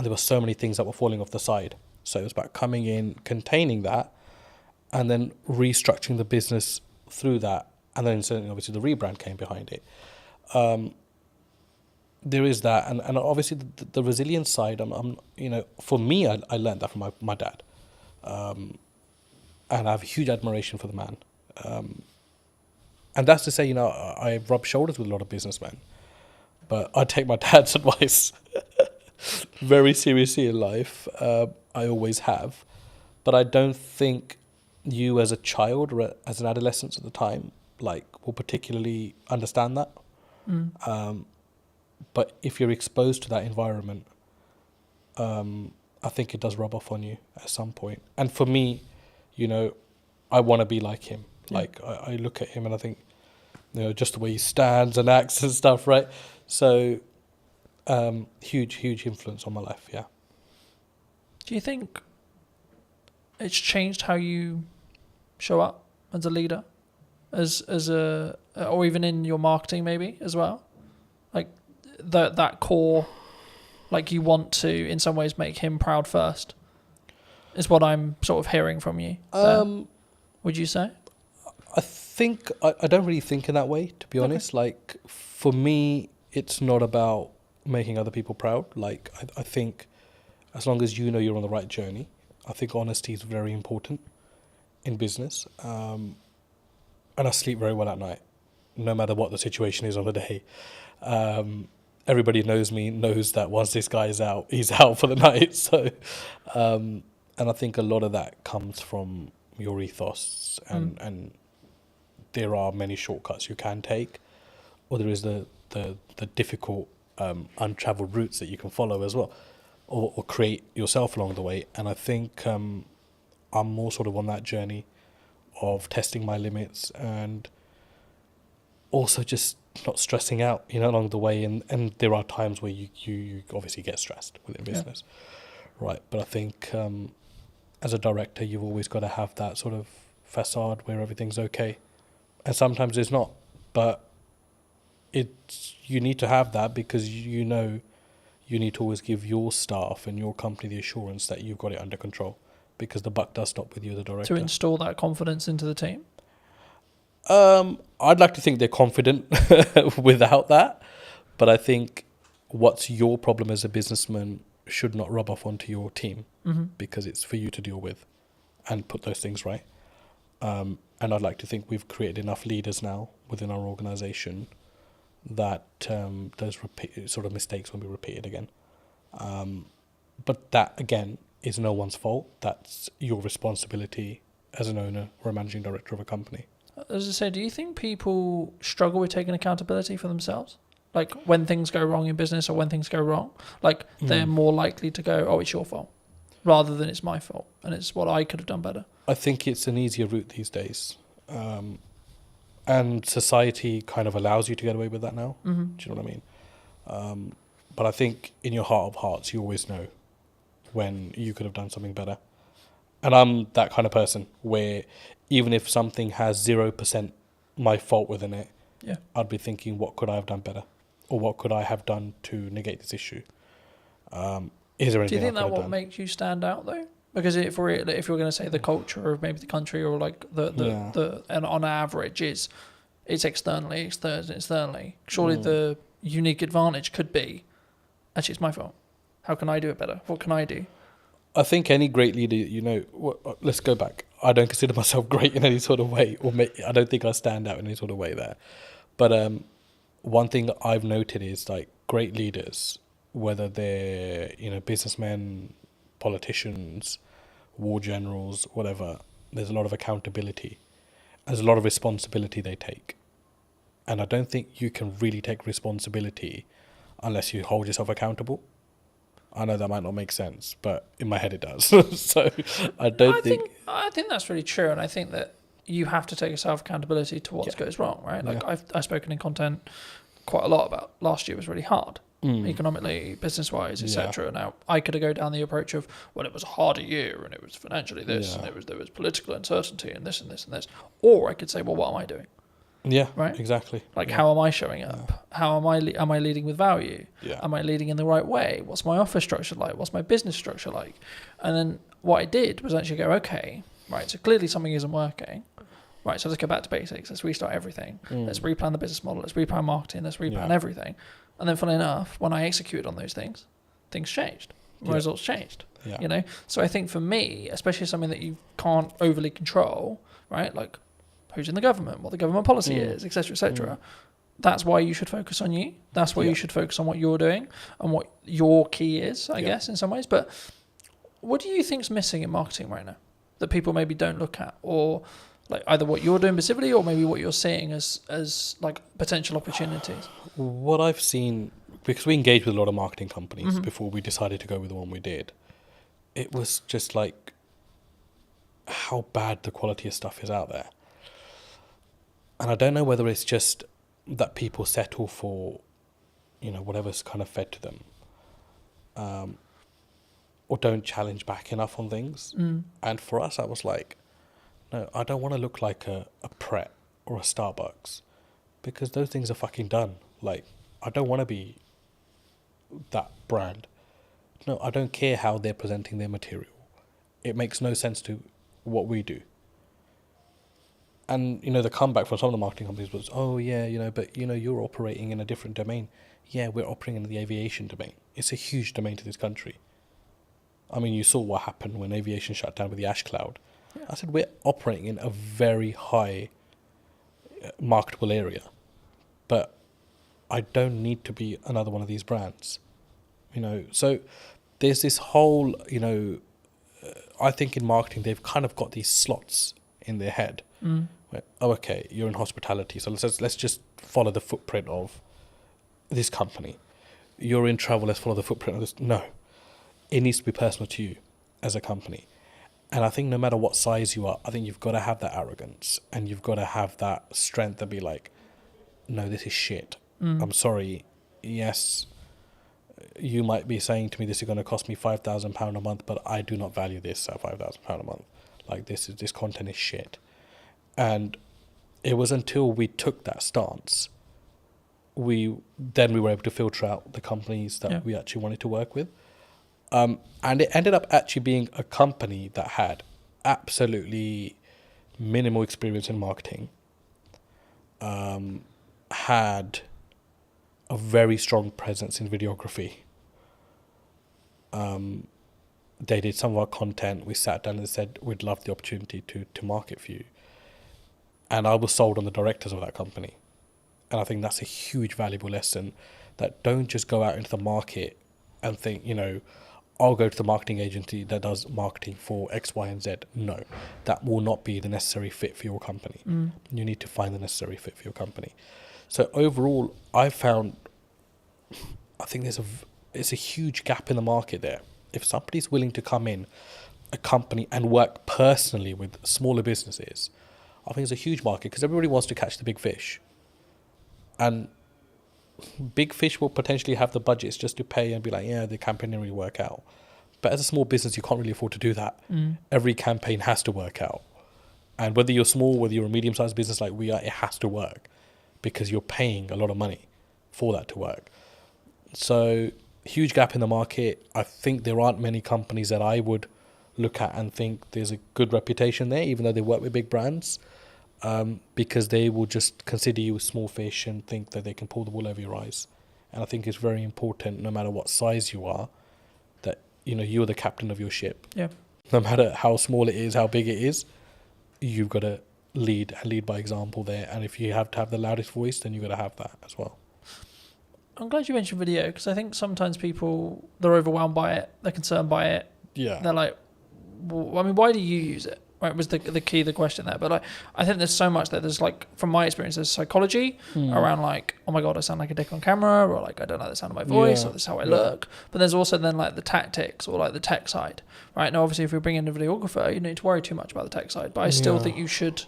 there were so many things that were falling off the side. So it was about coming in, containing that, and then restructuring the business through that. And then certainly, obviously, the rebrand came behind it. There is that, and obviously the resilience side. I'm you know, for me, I learned that from my dad, and I have a huge admiration for the man. And that's to say, you know, I rub shoulders with a lot of businessmen, but I take my dad's advice very seriously in life. I always have, but I don't think you as a child or as an adolescent at the time, like, will particularly understand that. But if you're exposed to that environment, I think it does rub off on you at some point. And for me, you know, I want to be like him. Yeah. Like, I look at him and I think, you know, just the way he stands and acts and stuff, right? So, huge influence on my life, yeah. Do you think it's changed how you show up as a leader, as a, or even in your marketing maybe as well? Like that core, like you want to in some ways make him proud first, is what I'm sort of hearing from you. Would you say? I think I don't really think in that way, to be honest. Like, for me, it's not about making other people proud. Like, I think as long as you know you're on the right journey, I think honesty is very important in business. And I sleep very well at night, no matter what the situation is on the day. Everybody knows me, knows that once this guy is out, he's out for the night. So, and I think a lot of that comes from your ethos, and there are many shortcuts you can take, or there is the difficult untraveled routes that you can follow as well, or create yourself along the way. And I think I'm more sort of on that journey of testing my limits and also just not stressing out, you know, along the way. And there are times where you obviously get stressed within business, right? But I think as a director, you've always got to have that sort of facade where everything's okay. And sometimes it's not, but you need to have that, because you know you need to always give your staff and your company the assurance that you've got it under control, because the buck does stop with you, the director. To install that confidence into the team? I'd like to think they're confident without that, but I think what's your problem as a businessman should not rub off onto your team, because it's for you to deal with and put those things right. And I'd like to think we've created enough leaders now within our organisation that those sort of mistakes won't be repeated again. But that, again, is no one's fault. That's your responsibility as an owner or a managing director of a company. As I say, do you think people struggle with taking accountability for themselves? Like when things go wrong in business or when things go wrong, like they're more likely to go, oh, it's your fault, rather than it's my fault and it's what I could have done better. I think it's an easier route these days. And society kind of allows you to get away with that now. Do you know what I mean? But I think in your heart of hearts, you always know when you could have done something better. And I'm that kind of person where even if something has 0% my fault within it, I'd be thinking, what could I have done better? Or what could I have done to negate this issue? Is there anything Do you think I could that have what done? makes you stand out though? Because if you're going to say the culture of maybe the country or like the and on average it's externally. Surely the unique advantage could be, actually it's my fault. How can I do it better? What can I do? I think any great leader, let's go back. I don't consider myself great in any sort of way, I don't think I stand out in any sort of way there. But one thing that I've noted is like great leaders, whether they're businessmen, politicians, war generals, whatever, there's a lot of accountability. There's a lot of responsibility they take. And I don't think you can really take responsibility unless you hold yourself accountable. I know that might not make sense, but in my head it does. So I think that's really true, and I think that you have to take a self accountability to what goes wrong, right? Like I've spoken in content quite a lot about last year was really hard, economically, business wise, etc. Now I could go down the approach of, well, it was a harder year and it was financially this and there was political uncertainty and this and this and this, or I could say, well, what am I doing? Yeah, right. Exactly. Like, how am I showing up? How am I leading with value? Yeah. Am I leading in the right way? What's my office structure like? What's my business structure like? And then what I did was actually go, okay, right. So clearly something isn't working. Right. So let's go back to basics. Let's restart everything. Let's replan the business model. Let's replan marketing. Let's replan everything. And then, funnily enough, when I executed on those things changed. My results changed. Yeah. So I think for me, especially something that you can't overly control, right? Like, who's in the government, what the government policy is, etc., etc. That's why you should focus on you. That's why you should focus on what you're doing and what your key is, I guess, in some ways. But what do you think's missing in marketing right now that people maybe don't look at, or like either what you're doing specifically, or maybe what you're seeing as like potential opportunities? What I've seen, because we engaged with a lot of marketing companies before we decided to go with the one we did, it was just like how bad the quality of stuff is out there. And I don't know whether it's just that people settle for, whatever's kind of fed to them, or don't challenge back enough on things. And for us, I was like, no, I don't want to look like a Pret or a Starbucks, because those things are fucking done. Like, I don't want to be that brand. No, I don't care how they're presenting their material. It makes no sense to what we do. And, the comeback from some of the marketing companies was, oh, yeah, but, you're operating in a different domain. Yeah, we're operating in the aviation domain. It's a huge domain to this country. I mean, you saw what happened when aviation shut down with the ash cloud. Yeah. I said, we're operating in a very high marketable area. But I don't need to be another one of these brands. So there's this whole, I think in marketing, they've kind of got these slots in their head. Where, oh, okay, you're in hospitality, so let's just follow the footprint of this company. You're in travel, let's follow the footprint of this. No, it needs to be personal to you as a company. And I think no matter what size you are, I think you've got to have that arrogance and you've got to have that strength to be like, no, this is shit. I'm sorry. Yes, you might be saying to me this is going to cost me £5,000 a month, but I do not value this at £5,000 a month. Like, this content is shit. And it was until we took that stance, we were able to filter out the companies that we actually wanted to work with. And it ended up actually being a company that had absolutely minimal experience in marketing, had a very strong presence in videography. They did some of our content. We sat down and said, we'd love the opportunity to market for you. And I was sold on the directors of that company. And I think that's a huge valuable lesson, that don't just go out into the market and think, I'll go to the marketing agency that does marketing for X, Y, and Z. No, that will not be the necessary fit for your company. You need to find the necessary fit for your company. So overall, I think it's a huge gap in the market there. If somebody's willing to come in a company and work personally with smaller businesses, I think it's a huge market, because everybody wants to catch the big fish. And big fish will potentially have the budgets just to pay and be like, yeah, the campaign didn't really work out. But as a small business, you can't really afford to do that. Every campaign has to work out. And whether you're small, whether you're a medium-sized business like we are, it has to work, because you're paying a lot of money for that to work. So huge gap in the market. I think there aren't many companies that I would look at and think there's a good reputation there, even though they work with big brands, because they will just consider you a small fish and think that they can pull the wool over your eyes. And I think it's very important, no matter what size you are, that you're the captain of your ship. Yeah. No matter how small it is, how big it is, you've got to lead by example there. And if you have to have the loudest voice, then you've got to have that as well. I'm glad you mentioned video, because I think sometimes people, they're overwhelmed by it, they're concerned by it. Yeah. They're like, well, I mean, why do you use it? Right, was the key, the question there. But I think there's so much that there's from my experience, there's psychology around oh my God, I sound like a dick on camera, or I don't like the sound of my voice, or this is how I look. But there's also then the tactics, or the tech side, right? Now, obviously, if you're bringing in a videographer, you don't need to worry too much about the tech side. But I still think you should,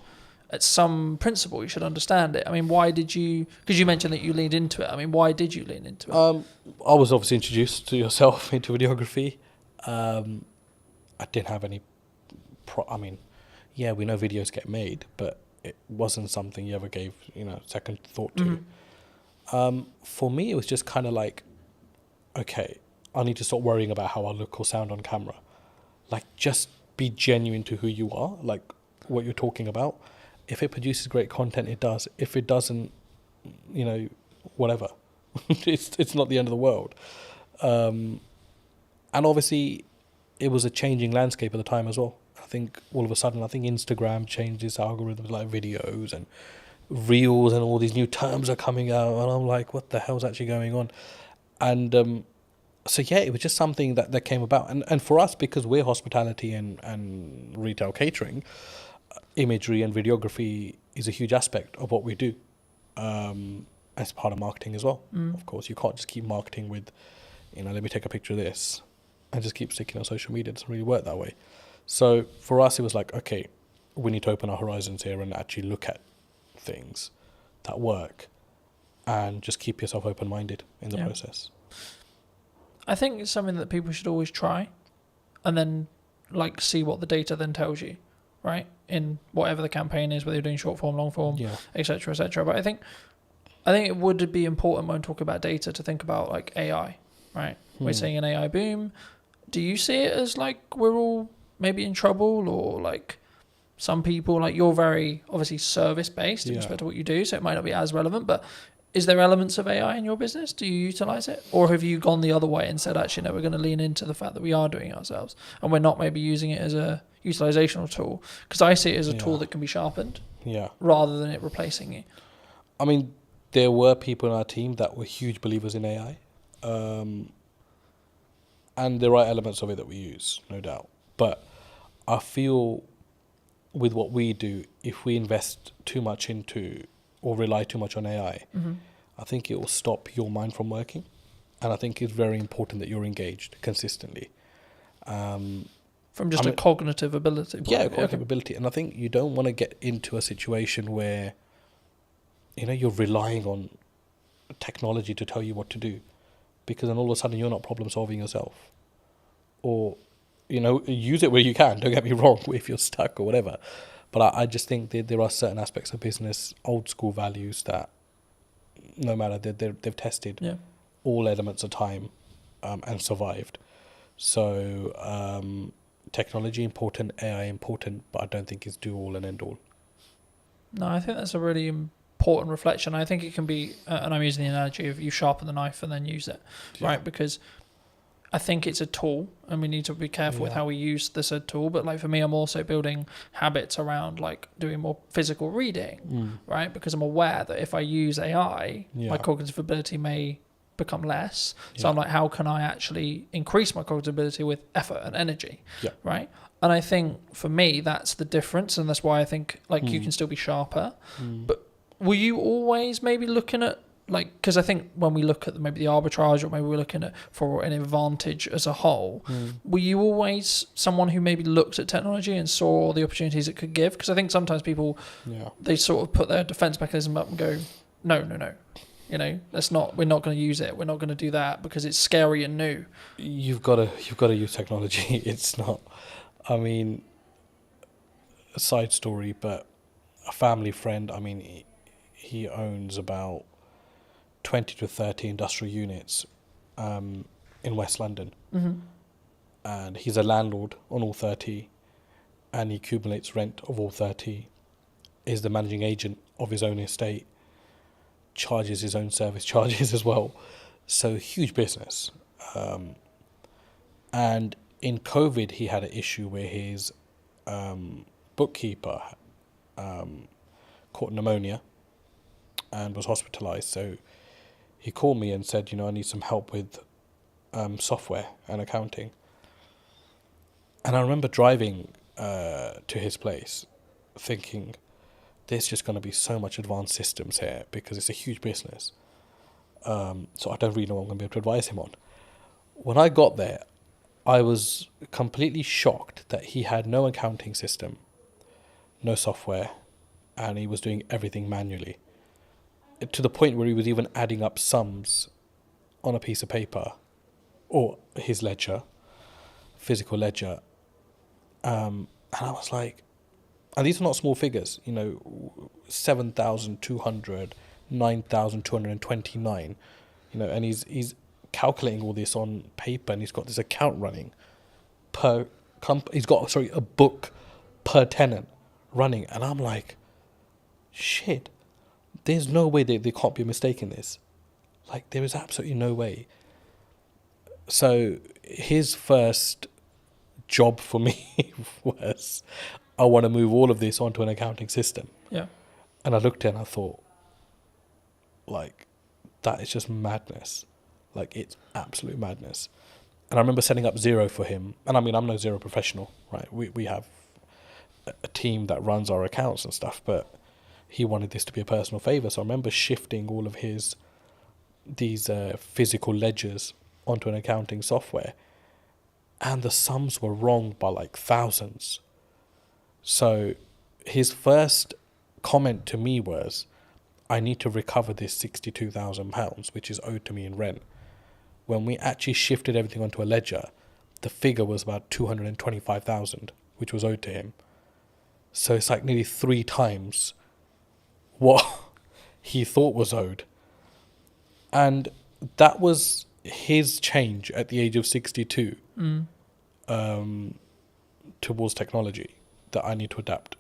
at some principle, you should understand it. I mean, why did you? Because you mentioned that you leaned into it. I mean, why did you lean into it? I was obviously introduced to yourself into videography. I didn't have any. We know videos get made, but it wasn't something you ever gave second thought to. For me, it was just kind of okay, I need to stop worrying about how I look or sound on camera. Just be genuine to who you are, what you're talking about. If it produces great content, it does. If it doesn't, whatever. it's not the end of the world. And obviously, it was a changing landscape at the time as well. I think all of a sudden, Instagram changed its algorithms, videos and reels, and all these new terms are coming out. And I'm like, what the hell's actually going on? And it was just something that came about. And for us, because we're hospitality and retail catering, imagery and videography is a huge aspect of what we do as part of marketing as well. Of course, you can't just keep marketing with, let me take a picture of this and just keep sticking on social media. It doesn't really work that way. So for us, it was okay, we need to open our horizons here and actually look at things that work, and just keep yourself open-minded in the process. I think it's something that people should always try, and then see what the data then tells you, right? In whatever the campaign is, whether you're doing short form, long form, etc., etc. But I think it would be important when talking about data to think about AI, right? We're seeing an AI boom. Do you see it as we're all maybe in trouble, or some people, you're very obviously service based in respect to what you do, so it might not be as relevant, but is there elements of AI in your business? Do you utilize it, or have you gone the other way and said, actually no, we're going to lean into the fact that we are doing it ourselves and we're not maybe using it as a utilizational tool? Because I see it as a tool that can be sharpened rather than it replacing you. I mean, there were people in our team that were huge believers in AI, and there are elements of it that we use, no doubt. But I feel with what we do, if we invest too much into or rely too much on AI, I think it will stop your mind from working. And I think it's very important that you're engaged consistently. From just a cognitive ability. Cognitive ability. And I think you don't want to get into a situation where, you're relying on technology to tell you what to do, because then all of a sudden you're not problem solving yourself. Or, use it where you can, don't get me wrong, if you're stuck or whatever. But I just think that there are certain aspects of business, old school values, that no matter, they've tested all elements of time and survived. So technology important, AI important, but I don't think it's do all and end all. No, I think that's a really port and reflection. I think it can be, and I'm using the analogy of you sharpen the knife and then use it, right? Because I think it's a tool, and we need to be careful with how we use this a tool. But like for me, I'm also building habits around like doing more physical reading, right? Because I'm aware that if I use AI, my cognitive ability may become less. So I'm like, how can I actually increase my cognitive ability with effort and energy, right? And I think for me, that's the difference, and that's why I think like you can still be sharper. But were you always maybe looking at like, because I think when we look at maybe the arbitrage, or maybe we're looking at for an advantage as a whole, were you always someone who maybe looked at technology and saw the opportunities it could give? Because I think sometimes people, they sort of put their defense mechanism up and go, no, you know, we're not going to use it. We're not going to do that because it's scary and new. You've got to use technology. It's not, I mean, a side story, but a family friend, I mean, he owns about 20 to 30 industrial units in West London. And he's a landlord on all 30, and he accumulates rent of all 30, is the managing agent of his own estate, charges his own service charges as well. So huge business. And in COVID, he had an issue where his bookkeeper caught pneumonia and was hospitalized. So he called me and said, I need some help with software and accounting. And I remember driving to his place thinking, there's just going to be so much advanced systems here because it's a huge business. So I don't really know what I'm going to be able to advise him on. When I got there, I was completely shocked that he had no accounting system, no software, and he was doing everything manually. To the point where he was even adding up sums on a piece of paper or his ledger, physical ledger. And I was like, and these are not small figures, 7,200, 9,229, and he's calculating all this on paper, and he's got this account running he's got a book per tenant running, and I'm like, shit, there's no way they can't be mistaking this. Like, there is absolutely no way. So his first job for me was, I want to move all of this onto an accounting system. Yeah. And I looked at it and I thought, like, that is just madness. Like, it's absolute madness. And I remember setting up Xero for him. And I mean, I'm no Xero professional, right? We have a team that runs our accounts and stuff, but he wanted this to be a personal favor. So I remember shifting all of these physical ledgers onto an accounting software. And the sums were wrong by like thousands. So his first comment to me was, I need to recover this £62,000, which is owed to me in rent. When we actually shifted everything onto a ledger, the figure was about 225,000, which was owed to him. So it's like nearly 3 times what he thought was owed. And that was his change at the age of 62 towards technology, that I need to adapt.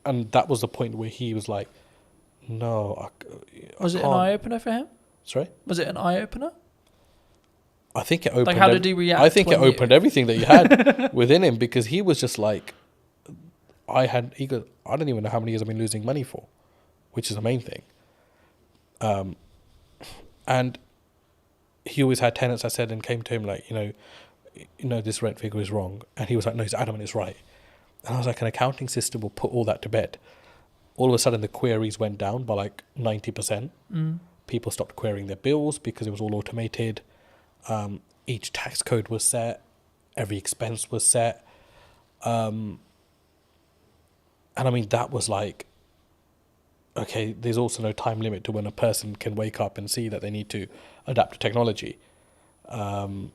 And that was the point where he was like, no, Was it an eye-opener for him? Sorry? Was it an eye-opener? I think it opened... Like, how did he react? I think it opened everything that he had within him, because he was just like, he goes, I don't even know how many years I've been losing money for, which is the main thing. And he always had tenants, I said, and came to him like, this rent figure is wrong. And he was like, no, he's adamant it's right. And I was like, an accounting system will put all that to bed. All of a sudden, the queries went down by like 90%. People stopped querying their bills because it was all automated. Each tax code was set. Every expense was set. And I mean, that was like, okay, there's also no time limit to when a person can wake up and see that they need to adapt to technology. And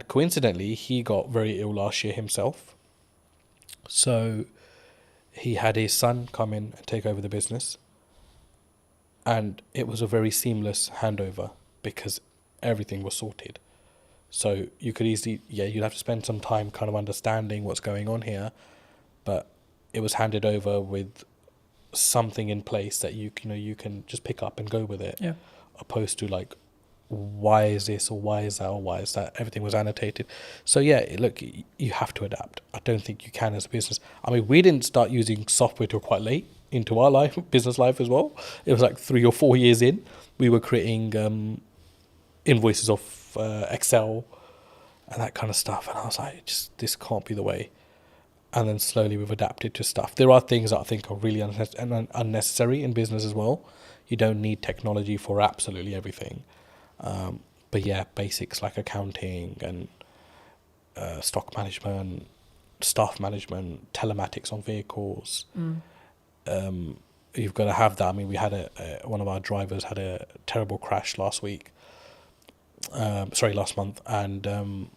coincidentally, he got very ill last year himself. So he had his son come in and take over the business. And it was a very seamless handover because everything was sorted. So you could easily, you'd have to spend some time kind of understanding what's going on here. But it was handed over with something in place that you can just pick up and go with it, Yeah. opposed to like, why is this or why is that or why is that? Everything was annotated. So yeah, look, you have to adapt. I don't think you can as a business. I mean, we didn't start using software till quite late into our life, business life as well. It was like 3 or 4 years in, we were creating invoices off Excel and that kind of stuff. And I was like, this can't be the way. And then slowly we've adapted to stuff. There are things that I think are really unnecessary in business as well. You don't need technology for absolutely everything. But yeah, basics like accounting and stock management, staff management, telematics on vehicles. You've got to have that. I mean, we had one of our drivers had a terrible crash last month, and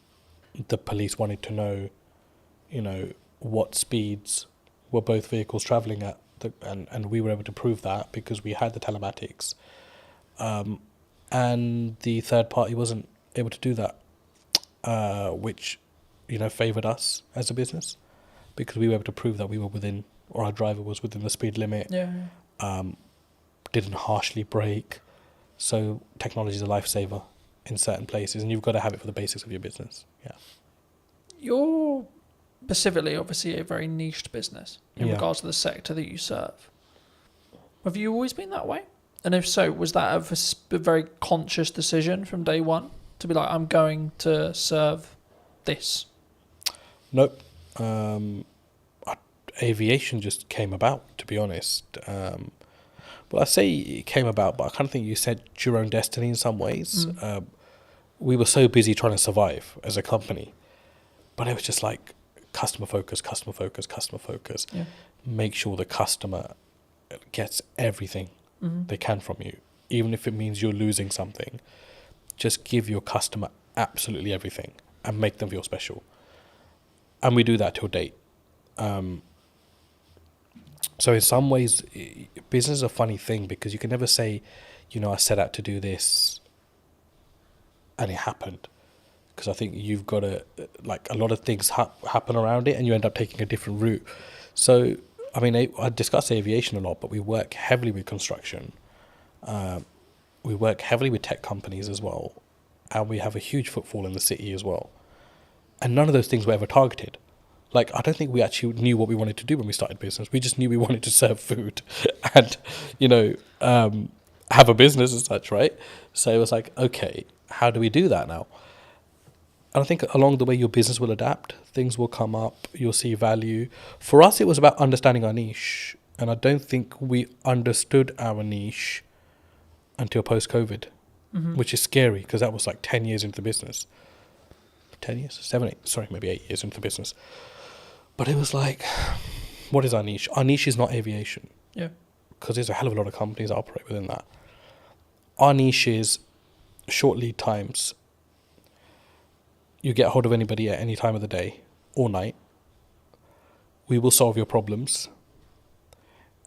the police wanted to know, what speeds were both vehicles travelling at, and we were able to prove that because we had the telematics. And the third party wasn't able to do that, which, favoured us as a business because we were able to prove that we were within, or our driver was within the speed limit. Yeah. Didn't harshly brake. So technology is a lifesaver in certain places, and you've got to have it for the basics of your business. Yeah. You're specifically, obviously, a very niched business in Yeah. regards to the sector that you serve. Have you always been that way? And if so, was that a very conscious decision from day one to be like, I'm going to serve this? Nope. Aviation just came about, to be honest. Well, I say it came about, but I kind of think you set your own destiny in some ways. We were so busy trying to survive as a company, but it was just like customer focus. Yeah. Make sure the customer gets everything they can from you, even if it means you're losing something. Just give your customer absolutely everything and make them feel special. And we do that till date. So in some ways, business is a funny thing because you can never say, I set out to do this and it happened. Because I think you've got to, a lot of things happen around it and you end up taking a different route. So, I mean, I discuss aviation a lot, but we work heavily with construction. We work heavily with tech companies as well. And we have a huge footfall in the city as well. And none of those things were ever targeted. I don't think we actually knew what we wanted to do when we started business. We just knew we wanted to serve food and, have a business as such, right? So it was like, okay, how do we do that now? And I think along the way, your business will adapt. Things will come up. You'll see value. For us, it was about understanding our niche. And I don't think we understood our niche until post-COVID, which is scary because that was 10 years into the business. 10 years? 7, 8, sorry, maybe 8 years into the business. But it was what is our niche? Our niche is not aviation. Yeah. Because there's a hell of a lot of companies that operate within that. Our niche is short lead times. You get hold of anybody at any time of the day or night. We will solve your problems.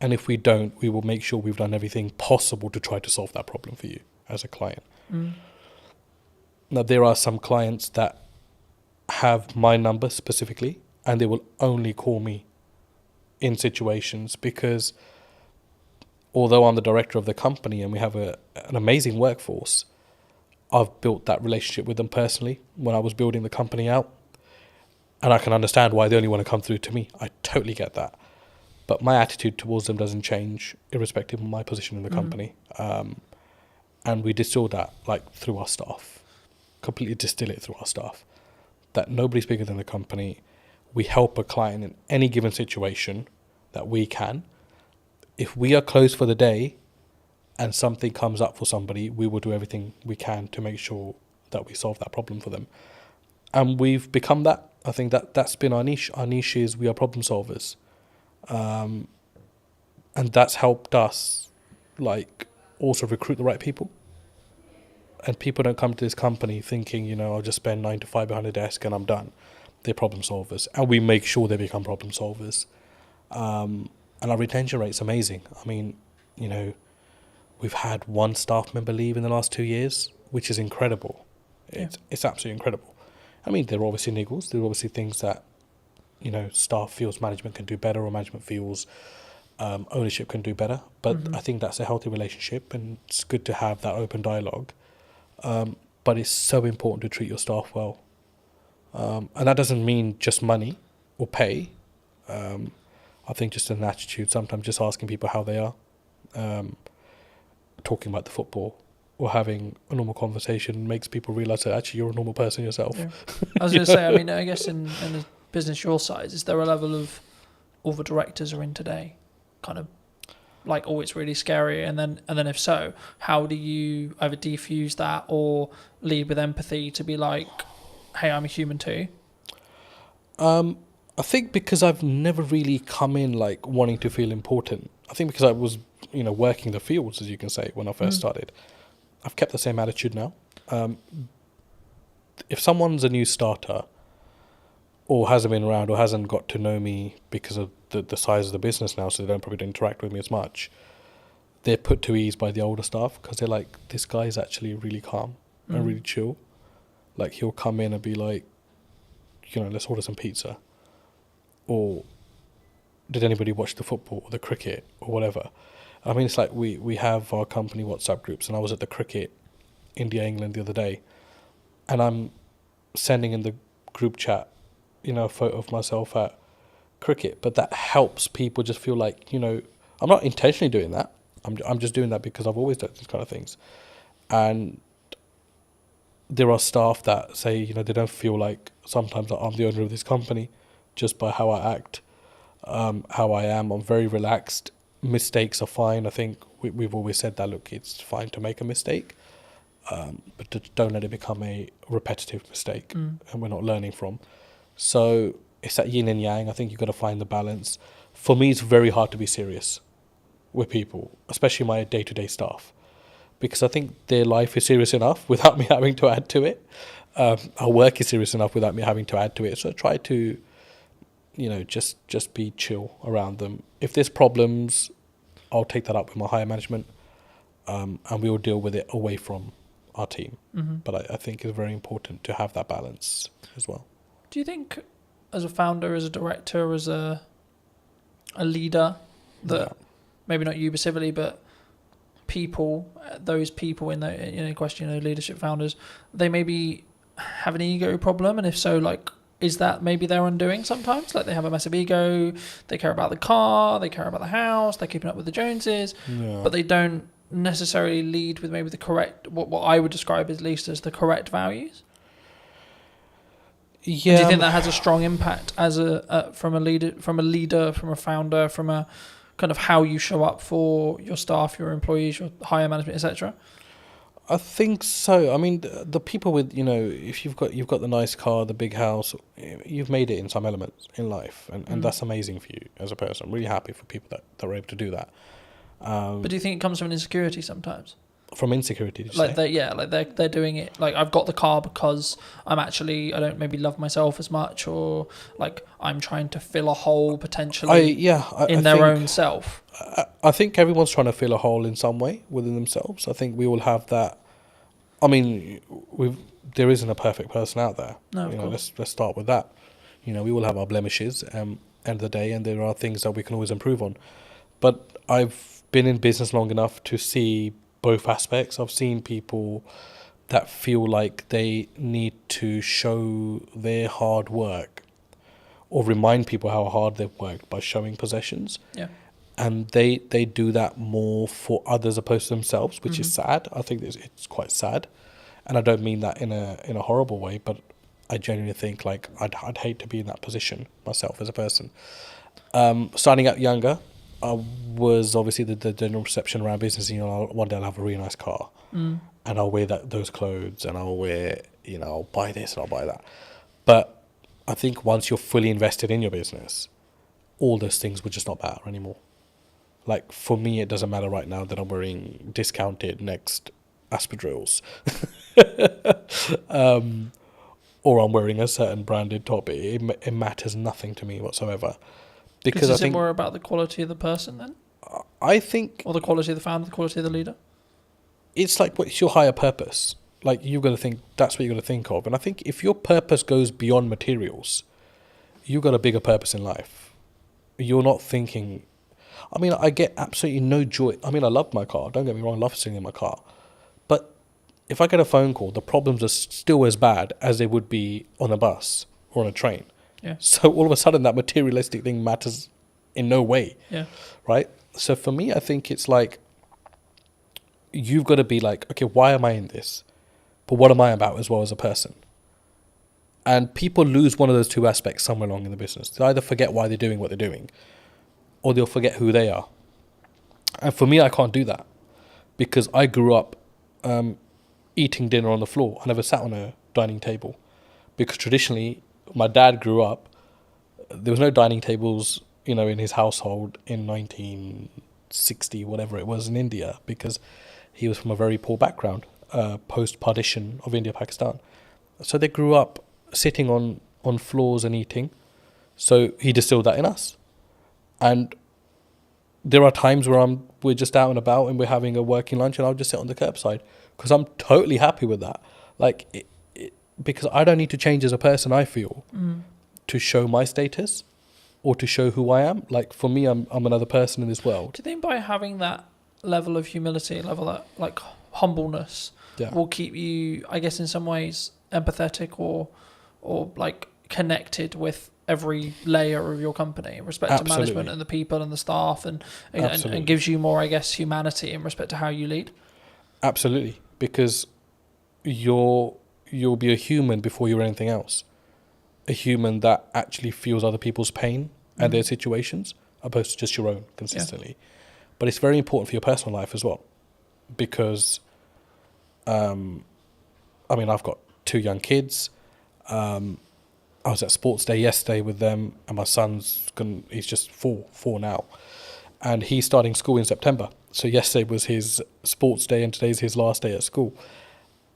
And if we don't, we will make sure we've done everything possible to try to solve that problem for you as a client. Now, there are some clients that have my number specifically, and they will only call me in situations because although I'm the director of the company and we have an amazing workforce, I've built that relationship with them personally when I was building the company out. And I can understand why they only want to come through to me. I totally get that. But my attitude towards them doesn't change irrespective of my position in the company. And we distill that through our staff, completely distill it through our staff. That nobody's bigger than the company. We help a client in any given situation that we can. If we are closed for the day and something comes up for somebody, we will do everything we can to make sure that we solve that problem for them. And we've become that. I think that's been our niche. Our niche is we are problem solvers. And that's helped us also recruit the right people. And people don't come to this company thinking, I'll just spend 9 to 5 behind a desk and I'm done. They're problem solvers. And we make sure they become problem solvers. And our retention rate's amazing. I mean, we've had one staff member leave in the last 2 years, which is incredible. It's absolutely incredible. I mean, there are obviously niggles. There are obviously things that, staff feels management can do better or management feels ownership can do better. But I think that's a healthy relationship, and it's good to have that open dialogue. But it's so important to treat your staff well. And that doesn't mean just money or pay. I think just an attitude, sometimes just asking people how they are, talking about the football, or having a normal conversation makes people realise that actually you're a normal person yourself. Yeah. I was going to say, I mean, I guess in a business your size, is there a level of all the directors are in today, kind of like, oh, it's really scary, and then if so, how do you either defuse that or lead with empathy to be like, hey, I'm a human too? I think because I've never really come in like wanting to feel important. I think because I was, working the fields, as you can say, when I first started. I've kept the same attitude now. If someone's a new starter or hasn't been around or hasn't got to know me because of the size of the business now, so they probably don't interact with me as much, they're put to ease by the older staff because they're like, this guy is actually really calm and really chill. Like, he'll come in and be like, let's order some pizza. Or did anybody watch the football or the cricket or whatever? I mean, it's like we have our company WhatsApp groups, and I was at the cricket India-England the other day, and I'm sending in the group chat, a photo of myself at cricket, but that helps people just feel like, I'm not intentionally doing that. I'm just doing that because I've always done these kind of things. And there are staff that say, they don't feel like sometimes that I'm the owner of this company just by how I act, how I am. I'm very relaxed. Mistakes are fine. I think we've always said that, look, it's fine to make a mistake, but don't let it become a repetitive mistake and we're not learning from. So it's that yin and yang. I think you've got to find the balance. For me, it's very hard to be serious with people, especially my day-to-day staff, because I think their life is serious enough without me having to add to it. Our work is serious enough without me having to add to it. So I try to, just be chill around them. If there's problems, I'll take that up with my higher management, and we'll deal with it away from our team. But I think it's very important to have that balance as well. Do you think, as a founder, as a director, as a leader, that maybe not you specifically, but those people in the question, leadership founders, they maybe have an ego problem, and if so, like, is that maybe their undoing sometimes? Like, they have a massive ego, they care about the car, they care about the house, they're keeping up with the Joneses, but they don't necessarily lead with maybe the correct, what I would describe at least as the correct values. Yeah. Do you think that has a strong impact as from a leader, from a founder, from a kind of how you show up for your staff, your employees, your higher management, etc.? I think so. I mean, the people with, if you've got the nice car, the big house, you've made it in some elements in life, and that's amazing for you as a person. I'm really happy for people that are able to do that. But do you think it comes from an insecurity sometimes? From insecurity, did you like say? They're doing it like, I've got the car because I don't maybe love myself as much, or like I'm trying to fill a hole potentially in their own self. I think everyone's trying to fill a hole in some way within themselves. I think we all have that. I mean, there isn't a perfect person out there. No, of course. Let's start with that. We all have our blemishes end of the day, and there are things that we can always improve on. But I've been in business long enough to see both aspects. I've seen people that feel like they need to show their hard work or remind people how hard they've worked by showing possessions. Yeah. And they do that more for others opposed to themselves, which is sad. I think it's quite sad. And I don't mean that in a horrible way, but I genuinely think like I'd hate to be in that position myself as a person. Starting out younger, I was obviously the general perception around business, one day I'll have a really nice car and I'll wear those clothes and I'll wear, I'll buy this and I'll buy that. But I think once you're fully invested in your business, all those things would just not matter anymore. Like, for me, it doesn't matter right now that I'm wearing discounted Next Aspadrilles or I'm wearing a certain branded top. It matters nothing to me whatsoever. Because I think more about the quality of the person then? I think... Or the quality of the founder, the quality of the leader? It's like, what's your higher purpose? Like, you've got to think, that's what you've got to think of. And I think if your purpose goes beyond materials, you've got a bigger purpose in life. You're not thinking... I mean, I get absolutely no joy. I mean, I love my car. Don't get me wrong, I love sitting in my car. But if I get a phone call, the problems are still as bad as they would be on a bus or on a train. Yeah. So all of a sudden, that materialistic thing matters in no way. Yeah. Right? So for me, I think it's like, you've got to be like, okay, why am I in this? But what am I about as well as a person? And people lose one of those two aspects somewhere along in the business. They either forget why they're doing what they're doing, or they'll forget who they are. And for me, I can't do that, because I grew up eating dinner on the floor. I never sat on a dining table, because traditionally, my dad grew up, there was no dining tables, in his household in 1960, whatever it was, in India, because he was from a very poor background, post-partition of India, Pakistan. So they grew up sitting on floors and eating. So he distilled that in us. And there are times where we're just out and about and we're having a working lunch, and I'll just sit on the curbside, because I'm totally happy with that. Like, because I don't need to change as a person, I feel, to show my status or to show who I am. Like, for me, I'm another person in this world. Do you think by having that level of humility, level of like humbleness, will keep you, I guess, in some ways empathetic or like connected with every layer of your company in respect to management and the people and the staff, and gives you more, I guess, humanity in respect to how you lead? Absolutely, because you'll be a human before you're anything else. A human that actually feels other people's pain and their situations, opposed to just your own consistently. Yeah. But it's very important for your personal life as well, because I've got 2 young kids. I was at sports day yesterday with them, and my he's just four now, and he's starting school in September. So yesterday was his sports day and today's his last day at school.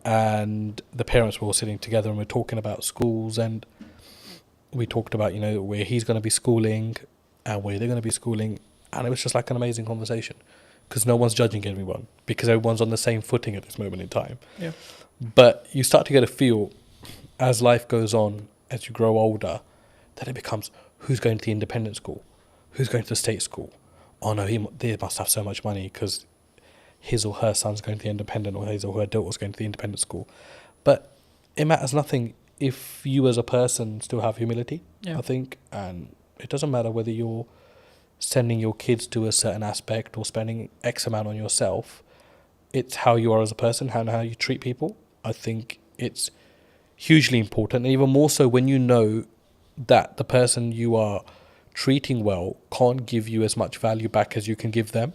And the parents were all sitting together and we're talking about schools, and we talked about, where he's going to be schooling and where they're going to be schooling. And it was just like an amazing conversation, because no one's judging anyone, because everyone's on the same footing at this moment in time. Yeah. But you start to get a feel as life goes on, as you grow older, that it becomes, who's going to the independent school? Who's going to the state school? Oh no, they must have so much money because his or her son's going to the independent, or his or her daughter's going to the independent school. But it matters nothing if you as a person still have humility, I think. And it doesn't matter whether you're sending your kids to a certain aspect or spending X amount on yourself. It's how you are as a person, how you treat people. I think it's hugely important, and even more so when you know that the person you are treating well can't give you as much value back as you can give them.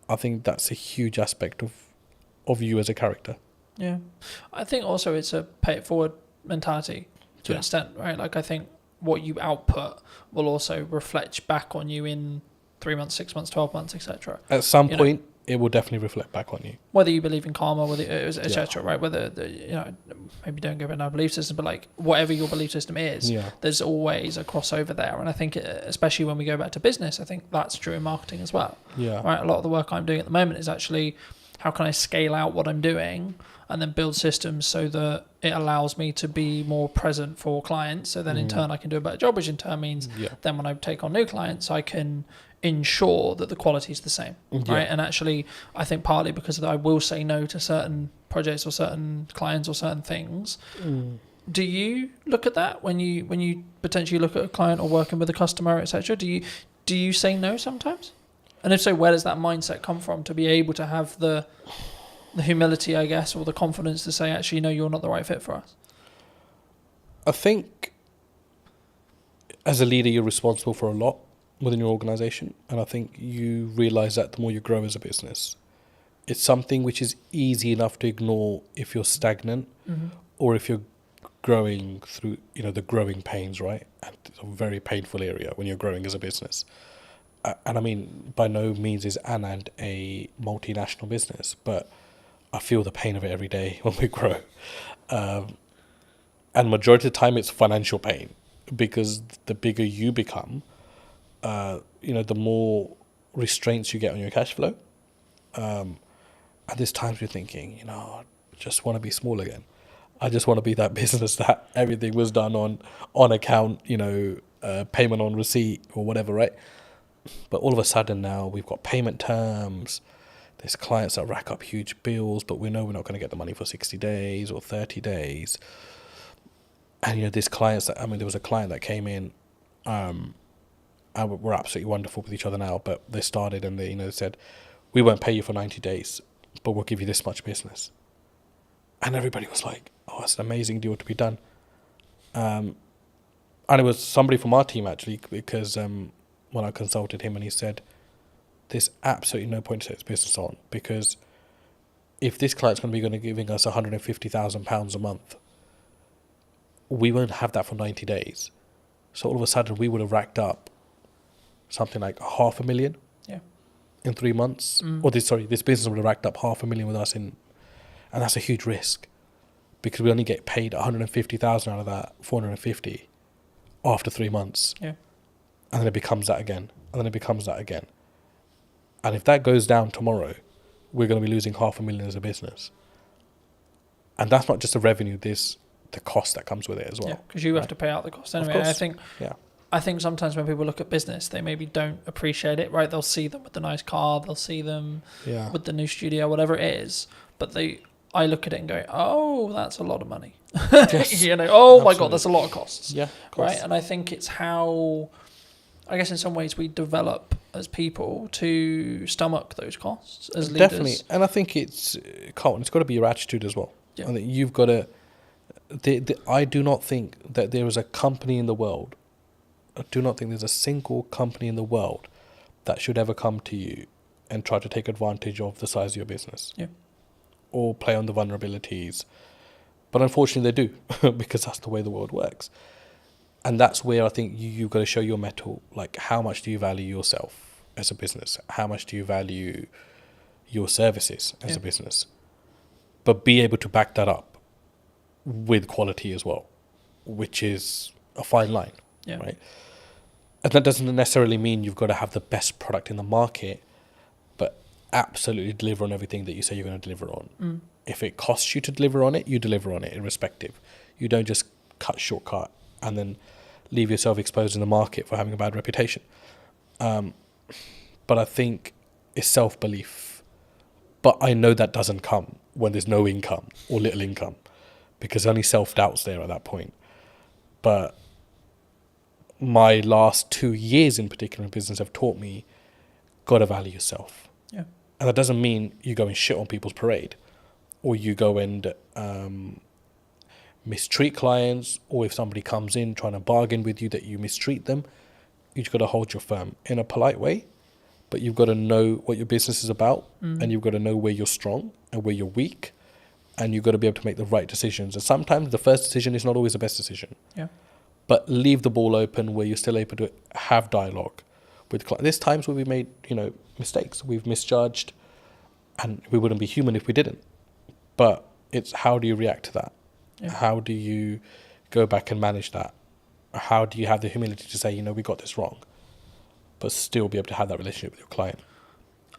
I think that's a huge aspect of you as a character. Yeah. I think also it's a pay it forward mentality to an extent, right? Like, I think what you output will also reflect back on you in 3 months, 6 months, 12 months, etc. At some point, it will definitely reflect back on you. Whether you believe in karma, whether etc. Right? Whether maybe don't go with no belief system, but like whatever your belief system is, there's always a crossover there. And I think, especially when we go back to business, I think that's true in marketing as well. Yeah. Right. A lot of the work I'm doing at the moment is actually, how can I scale out what I'm doing and then build systems so that it allows me to be more present for clients. So then in turn I can do a better job, which in turn means then when I take on new clients, I can ensure that the quality is the same, right? And actually, I think partly because I will say no to certain projects or certain clients or certain things. Do you look at that when you potentially look at a client or working with a customer, etc.? Do you say no sometimes? And if so, where does that mindset come from to be able to have the humility, I guess, or the confidence to say, actually, no, you're not the right fit for us? I think as a leader, you're responsible for a lot within your organization. And I think you realize that the more you grow as a business. It's something which is easy enough to ignore if you're stagnant or if you're growing through, the growing pains, right? And it's a very painful area when you're growing as a business. And I mean, by no means is Anand a multinational business, but I feel the pain of it every day when we grow. And majority of the time it's financial pain, because the bigger you become, the more restraints you get on your cash flow. And there's times you're thinking, I just want to be small again. I just want to be that business that everything was done on account, payment on receipt or whatever, right? But all of a sudden now we've got payment terms. There's clients that rack up huge bills, but we know we're not going to get the money for 60 days or 30 days. And, you know, there's clients that, I mean, there was a client that came in, and we're absolutely wonderful with each other now, but they started and they, you know, said, we won't pay you for 90 days, but we'll give you this much business. And everybody was like, oh, it's an amazing deal to be done. And it was somebody from our team, actually, because when I consulted him, and he said, there's absolutely no point to take this business on, because if this client's going to be giving us £150,000 a month, we won't have that for 90 days. So all of a sudden we would have racked up something like $500,000 in 3 months. Or this business would have racked up $500,000 with us and that's a huge risk, because we only get paid 150,000 out of that 450 after 3 months. Yeah. And then it becomes that again. And then it becomes that again. And if that goes down tomorrow, we're going to be losing $500,000 as a business. And that's not just the revenue, there's the cost that comes with it as well. Yeah, because you have to pay out the cost anyway. Of course. I think sometimes when people look at business, they maybe don't appreciate it, right? They'll see them with the nice car, they'll see them with the new studio, whatever it is. But I look at it and go, oh, that's a lot of money. Yes, you know, oh my absolutely. God, that's a lot of costs. Yeah, of course. Right. And I think it's how, I guess in some ways we develop as people to stomach those costs as leaders. Definitely. And I think Carlton, it's got to be your attitude as well. Yeah. I think you've got to, I do not think that there is a company in the world, I do not think there's a single company in the world that should ever come to you and try to take advantage of the size of your business. Yeah. Or play on the vulnerabilities. But unfortunately they do, because that's the way the world works. And that's where I think you've got to show your mettle. Like, how much do you value yourself as a business? How much do you value your services as a business? But be able to back that up with quality as well, which is a fine line, right? And that doesn't necessarily mean you've got to have the best product in the market, but absolutely deliver on everything that you say you're going to deliver on. If it costs you to deliver on it, you deliver on it irrespective. You don't just shortcut and then leave yourself exposed in the market for having a bad reputation. But I think it's self-belief. But I know that doesn't come when there's no income or little income, because only self-doubt's there at that point. But my last 2 years in particular in business have taught me, gotta value yourself. Yeah. And that doesn't mean you go and shit on people's parade, or you go and mistreat clients, or if somebody comes in trying to bargain with you that you mistreat them. You've got to hold your firm in a polite way, but you've got to know what your business is about, and you've got to know where you're strong and where you're weak, and you've got to be able to make the right decisions. And sometimes the first decision is not always the best decision. Yeah. But leave the ball open where you're still able to have dialogue with clients. There's times where we've made, mistakes. We've misjudged, and we wouldn't be human if we didn't. But it's how do you react to that? Yeah. How do you go back and manage that? How do you have the humility to say, we got this wrong, but still be able to have that relationship with your client?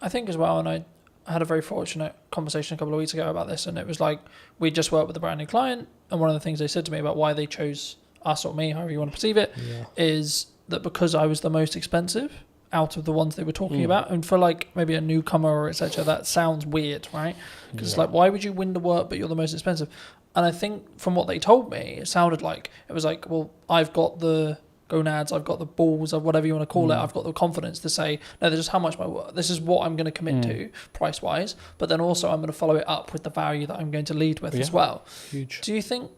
I think as well, and I had a very fortunate conversation a couple of weeks ago about this, and it was like, we just worked with a brand new client, and one of the things they said to me about why they chose us or me, however you want to perceive it, is that because I was the most expensive out of the ones they were talking about, and for like maybe a newcomer or etc., that sounds weird, right? Because it's like, why would you win the work but you're the most expensive? And I think from what they told me, it sounded like it was like, well, I've got the gonads, I've got the balls, or whatever you want to call it, I've got the confidence to say, no, this is how much this is what I'm going to commit to price wise, but then also I'm going to follow it up with the value that I'm going to lead with as well. Huge. Do you think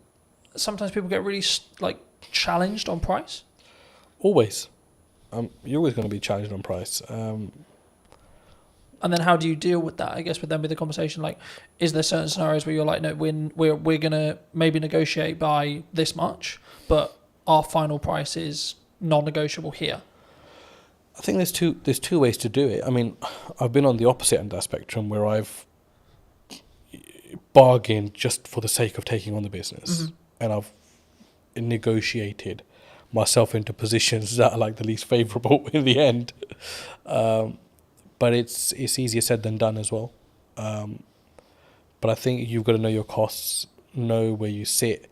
sometimes people get really challenged on price? Always. You're always going to be challenged on price. And then how do you deal with that? I guess with them with the conversation, like, is there certain scenarios where you're like, no, we're going to maybe negotiate by this much, but our final price is non-negotiable here? I think there's two ways to do it. I mean, I've been on the opposite end of that spectrum where I've bargained just for the sake of taking on the business, and I've negotiated myself into positions that are like the least favourable in the end. But it's easier said than done as well. But I think you've got to know your costs, know where you sit,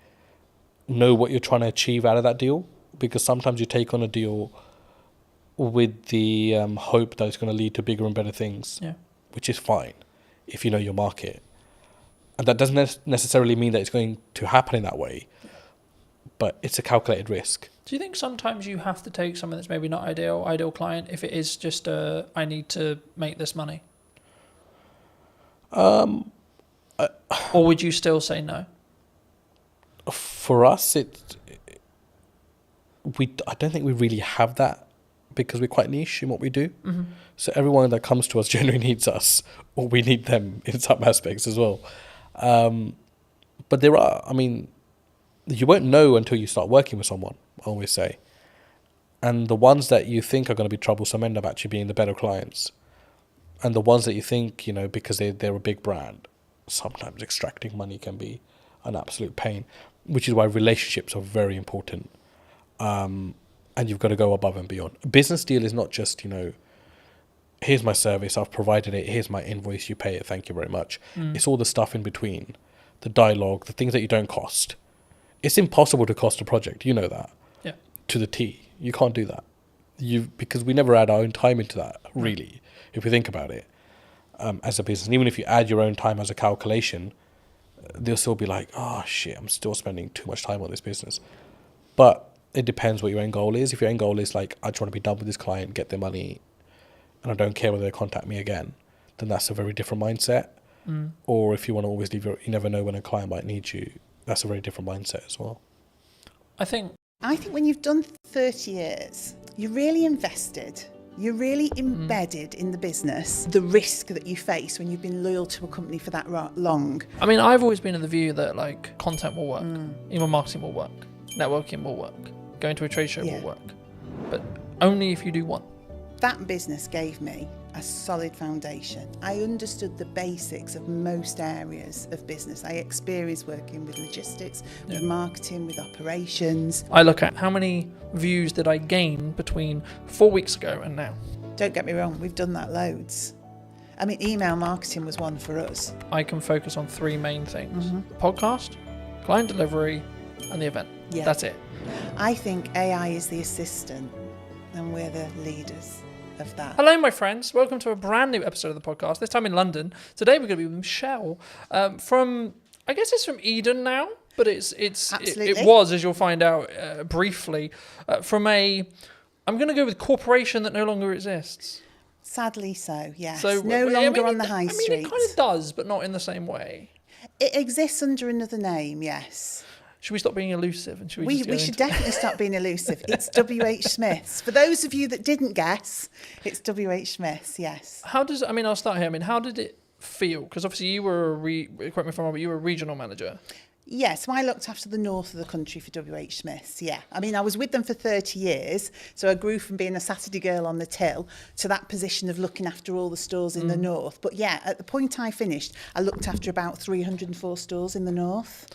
know what you're trying to achieve out of that deal, because sometimes you take on a deal with the hope that it's going to lead to bigger and better things, which is fine if you know your market. And that doesn't necessarily mean that it's going to happen in that way, but it's a calculated risk. Do you think sometimes you have to take something that's maybe not ideal client, if it is just I need to make this money? Or would you still say no? For us, I don't think we really have that, because we're quite niche in what we do. Mm-hmm. So everyone that comes to us generally needs us, or we need them in some aspects as well. But there are, I mean, you won't know until you start working with someone, I always say. And the ones that you think are going to be troublesome end up actually being the better clients. And the ones that you think, you know, because they're a big brand, sometimes extracting money can be an absolute pain, which is why relationships are very important. And you've got to go above and beyond. A business deal is not just, you know, here's my service, I've provided it, here's my invoice, you pay it, thank you very much. It's all the stuff in between, the dialogue, the things that you don't cost. It's impossible to cost a project, you know that. Yeah. To the T. You can't do that. Because we never add our own time into that, really, if we think about it, as a business. And even if you add your own time as a calculation, they'll still be like, oh shit, I'm still spending too much time on this business. But it depends what your end goal is. If your end goal is like, I just want to be done with this client, get their money, and I don't care whether they contact me again, then that's a very different mindset. Or if you want to always leave you never know when a client might need you, that's a very different mindset as well. I think when you've done 30 years, you're really invested. You're really embedded in the business, the risk that you face when you've been loyal to a company for that long. I mean, I've always been of the view that like content will work, email marketing will work, networking will work, going to a trade show will work, but only if you do one. That business gave me a solid foundation. I understood the basics of most areas of business. I experienced working with logistics, with marketing, with operations. I look at how many views did I gain between 4 weeks ago and now. Don't get me wrong, we've done that loads. I mean, email marketing was one for us. I can focus on three main things: the podcast, client delivery, and the event. Yeah. That's it. I think AI is the assistant and we're the leaders of that. Hello, my friends. Welcome to a brand new episode of the podcast, this time in London. Today we're going to be with Michelle from, I guess it's from Eden now, but it was, as you'll find out briefly, from I'm going to go with corporation that no longer exists. Sadly so, yes. So no longer on the high street. I mean, it kind of does, but not in the same way. It exists under another name, yes. Should we stop being elusive? And should we should definitely stop being elusive. It's W.H. Smith's. For those of you that didn't guess, it's W.H. Smith's, yes. I'll start here. I mean, how did it feel? Because obviously you were, correct me if I'm wrong, but you were a regional manager. Yeah, so I looked after the north of the country for W.H. Smith's, yeah. I mean, I was with them for 30 years, so I grew from being a Saturday girl on the till to that position of looking after all the stores in the north. But yeah, at the point I finished, I looked after about 304 stores in the north.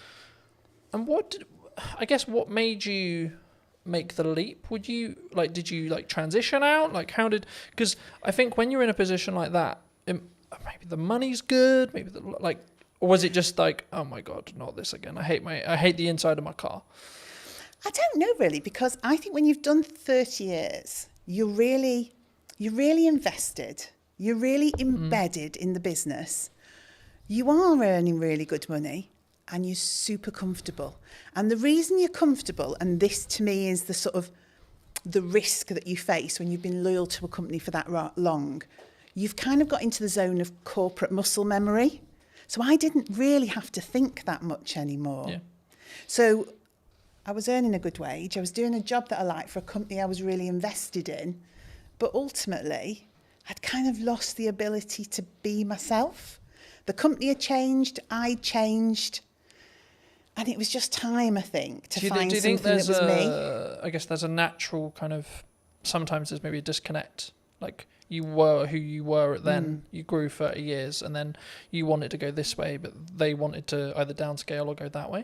And what made you make the leap? Did you transition out? Because I think when you're in a position like that, maybe the money's good, or was it just like, oh my God, not this again. I hate the inside of my car. I don't know really, because I think when you've done 30 years, you're really invested. You're really embedded in the business. You are earning really good money. And you're super comfortable. And the reason you're comfortable, and this to me is the sort of the risk that you face when you've been loyal to a company for that long, you've kind of got into the zone of corporate muscle memory. So I didn't really have to think that much anymore. Yeah. So I was earning a good wage. I was doing a job that I liked for a company I was really invested in. But ultimately, I'd kind of lost the ability to be myself. The company had changed, I'd changed. And it was just time, I think, to find something that was me. I guess there's a natural kind of, sometimes there's maybe a disconnect. Like you were who you were then, you grew 30 years and then you wanted to go this way, but they wanted to either downscale or go that way.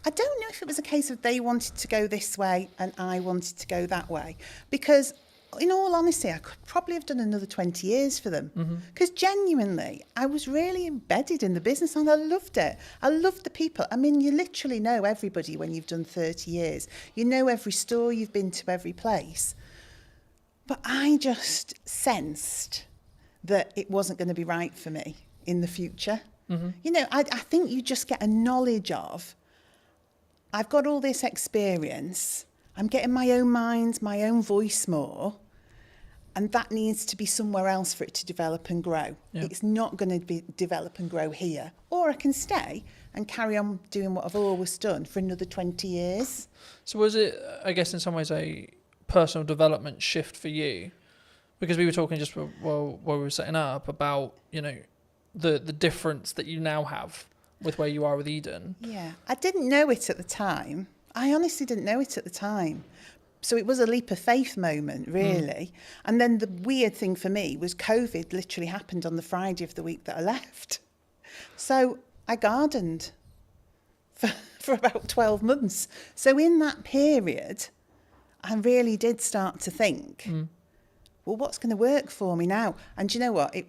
I don't know if it was a case of they wanted to go this way and I wanted to go that way. Because in all honesty, I could probably have done another 20 years for them. Because genuinely, I was really embedded in the business and I loved it. I loved the people. I mean, you literally know everybody when you've done 30 years. You know every store, you've been to every place. But I just sensed that it wasn't going to be right for me in the future. You know, I think you just get a knowledge of, I've got all this experience, I'm getting my own mind, my own voice more, and that needs to be somewhere else for it to develop and grow. Yeah. It's not going to be develop and grow here. Or I can stay and carry on doing what I've always done for another 20 years. So was it, I guess, in some ways a personal development shift for you? Because we were talking just while we were setting up about, you know, the difference that you now have with where you are with Eden. Yeah, I didn't know it at the time. I honestly didn't know it at the time. So it was a leap of faith moment, really. And then the weird thing for me was COVID literally happened on the Friday of the week that I left. So I gardened for about 12 months. So in that period, I really did start to think, well, what's going to work for me now? And do you know what? It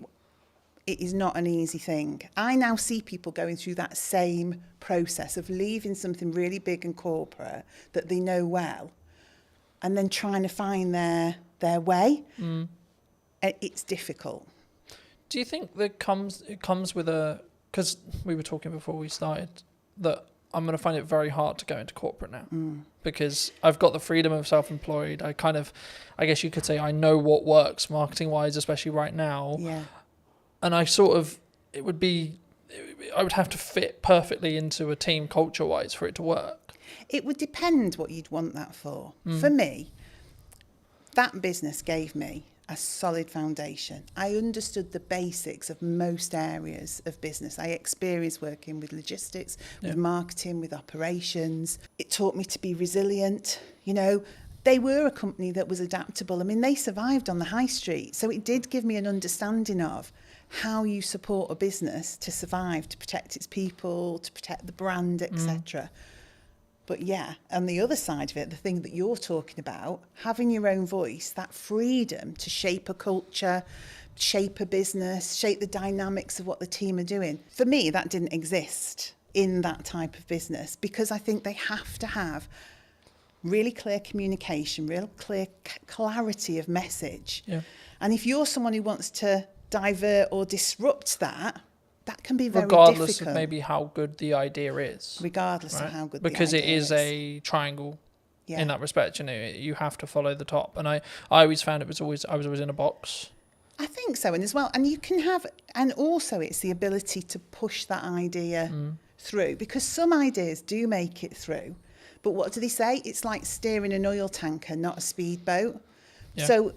is not an easy thing. I now see people going through that same process of leaving something really big and corporate that they know well and then trying to find their way. It's difficult. Do you think that it comes with a, because we were talking before we started, that I'm going to find it very hard to go into corporate now because I've got the freedom of self-employed. I guess you could say I know what works marketing-wise, especially right now. Yeah. And I would have to fit perfectly into a team culture-wise for it to work. It would depend what you'd want that for. For me, that business gave me a solid foundation. I understood the basics of most areas of business. I experienced working with logistics, with marketing, with operations. It taught me to be resilient. You know, they were a company that was adaptable. I mean, they survived on the high street. So it did give me an understanding of how you support a business to survive, to protect its people, to protect the brand, etc. But yeah, on the other side of it, the thing that you're talking about, having your own voice, that freedom to shape a culture, shape a business, shape the dynamics of what the team are doing. For me, that didn't exist in that type of business because I think they have to have really clear communication, real clear clarity of message. Yeah. And if you're someone who wants to divert or disrupt that can be very regardless difficult. Of maybe how good the idea is. Regardless of how good because the idea is. Because it is a triangle in that respect. You know, you have to follow the top. And I always found I was always in a box. I think so. And as well, and you can have, and also it's the ability to push that idea through because some ideas do make it through. But what do they say? It's like steering an oil tanker, not a speedboat. Yeah. So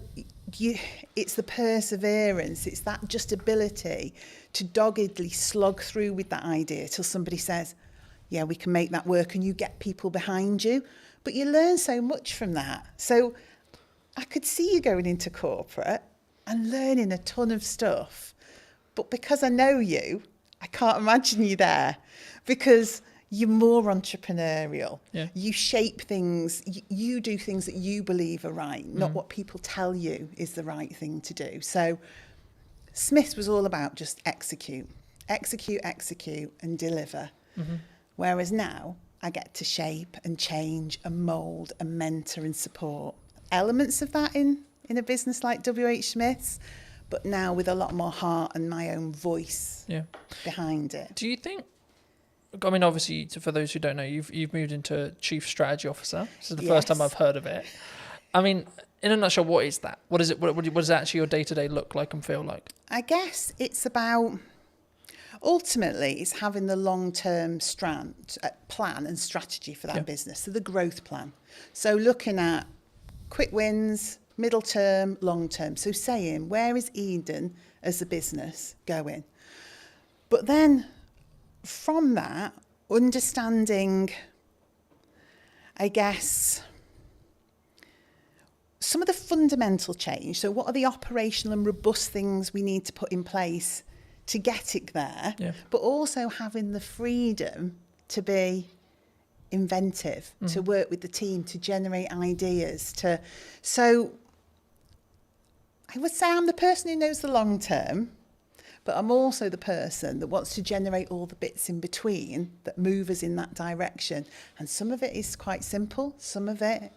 it's the perseverance, it's that just ability to doggedly slog through with that idea till somebody says, yeah, we can make that work, and you get people behind you. But you learn so much from that. So I could see you going into corporate and learning a ton of stuff. But because I know you, I can't imagine you there because you're more entrepreneurial. Yeah. You shape things. You do things that you believe are right, not what people tell you is the right thing to do. So Smith's was all about just execute, and deliver. Whereas now I get to shape and change and mould and mentor and support elements of that in a business like WH Smith's, but now with a lot more heart and my own voice behind it. Do you think, I mean, obviously, for those who don't know, you've moved into Chief Strategy Officer. This is the first time I've heard of it. I mean, in a nutshell, what is that? What is it? What does actually your day-to-day look like and feel like? I guess it's about, ultimately, it's having the long-term plan and strategy for that business, so the growth plan. So looking at quick wins, middle term, long term. So saying, where is Eden as a business going? But then from that, understanding, I guess, some of the fundamental change. So what are the operational and robust things we need to put in place to get it there? Yeah. But also having the freedom to be inventive, to work with the team, to generate ideas. So I would say I'm the person who knows the long term, but I'm also the person that wants to generate all the bits in between that move us in that direction. And some of it is quite simple. Some of it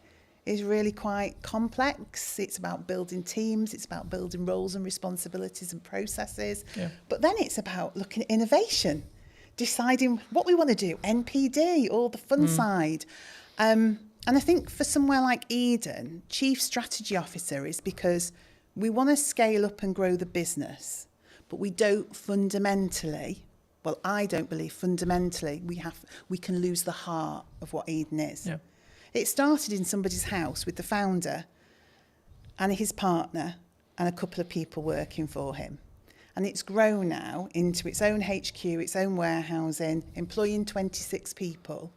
is really quite complex. It's about building teams, it's about building roles and responsibilities and processes. Yeah. But then it's about looking at innovation, deciding what we want to do, NPD, all the fun side. And I think for somewhere like Eden, Chief Strategy Officer is because we want to scale up and grow the business, but we don't fundamentally, well, I don't believe fundamentally we can lose the heart of what Eden is. Yeah. It started in somebody's house with the founder and his partner and a couple of people working for him. And it's grown now into its own HQ, its own warehousing, employing 26 people.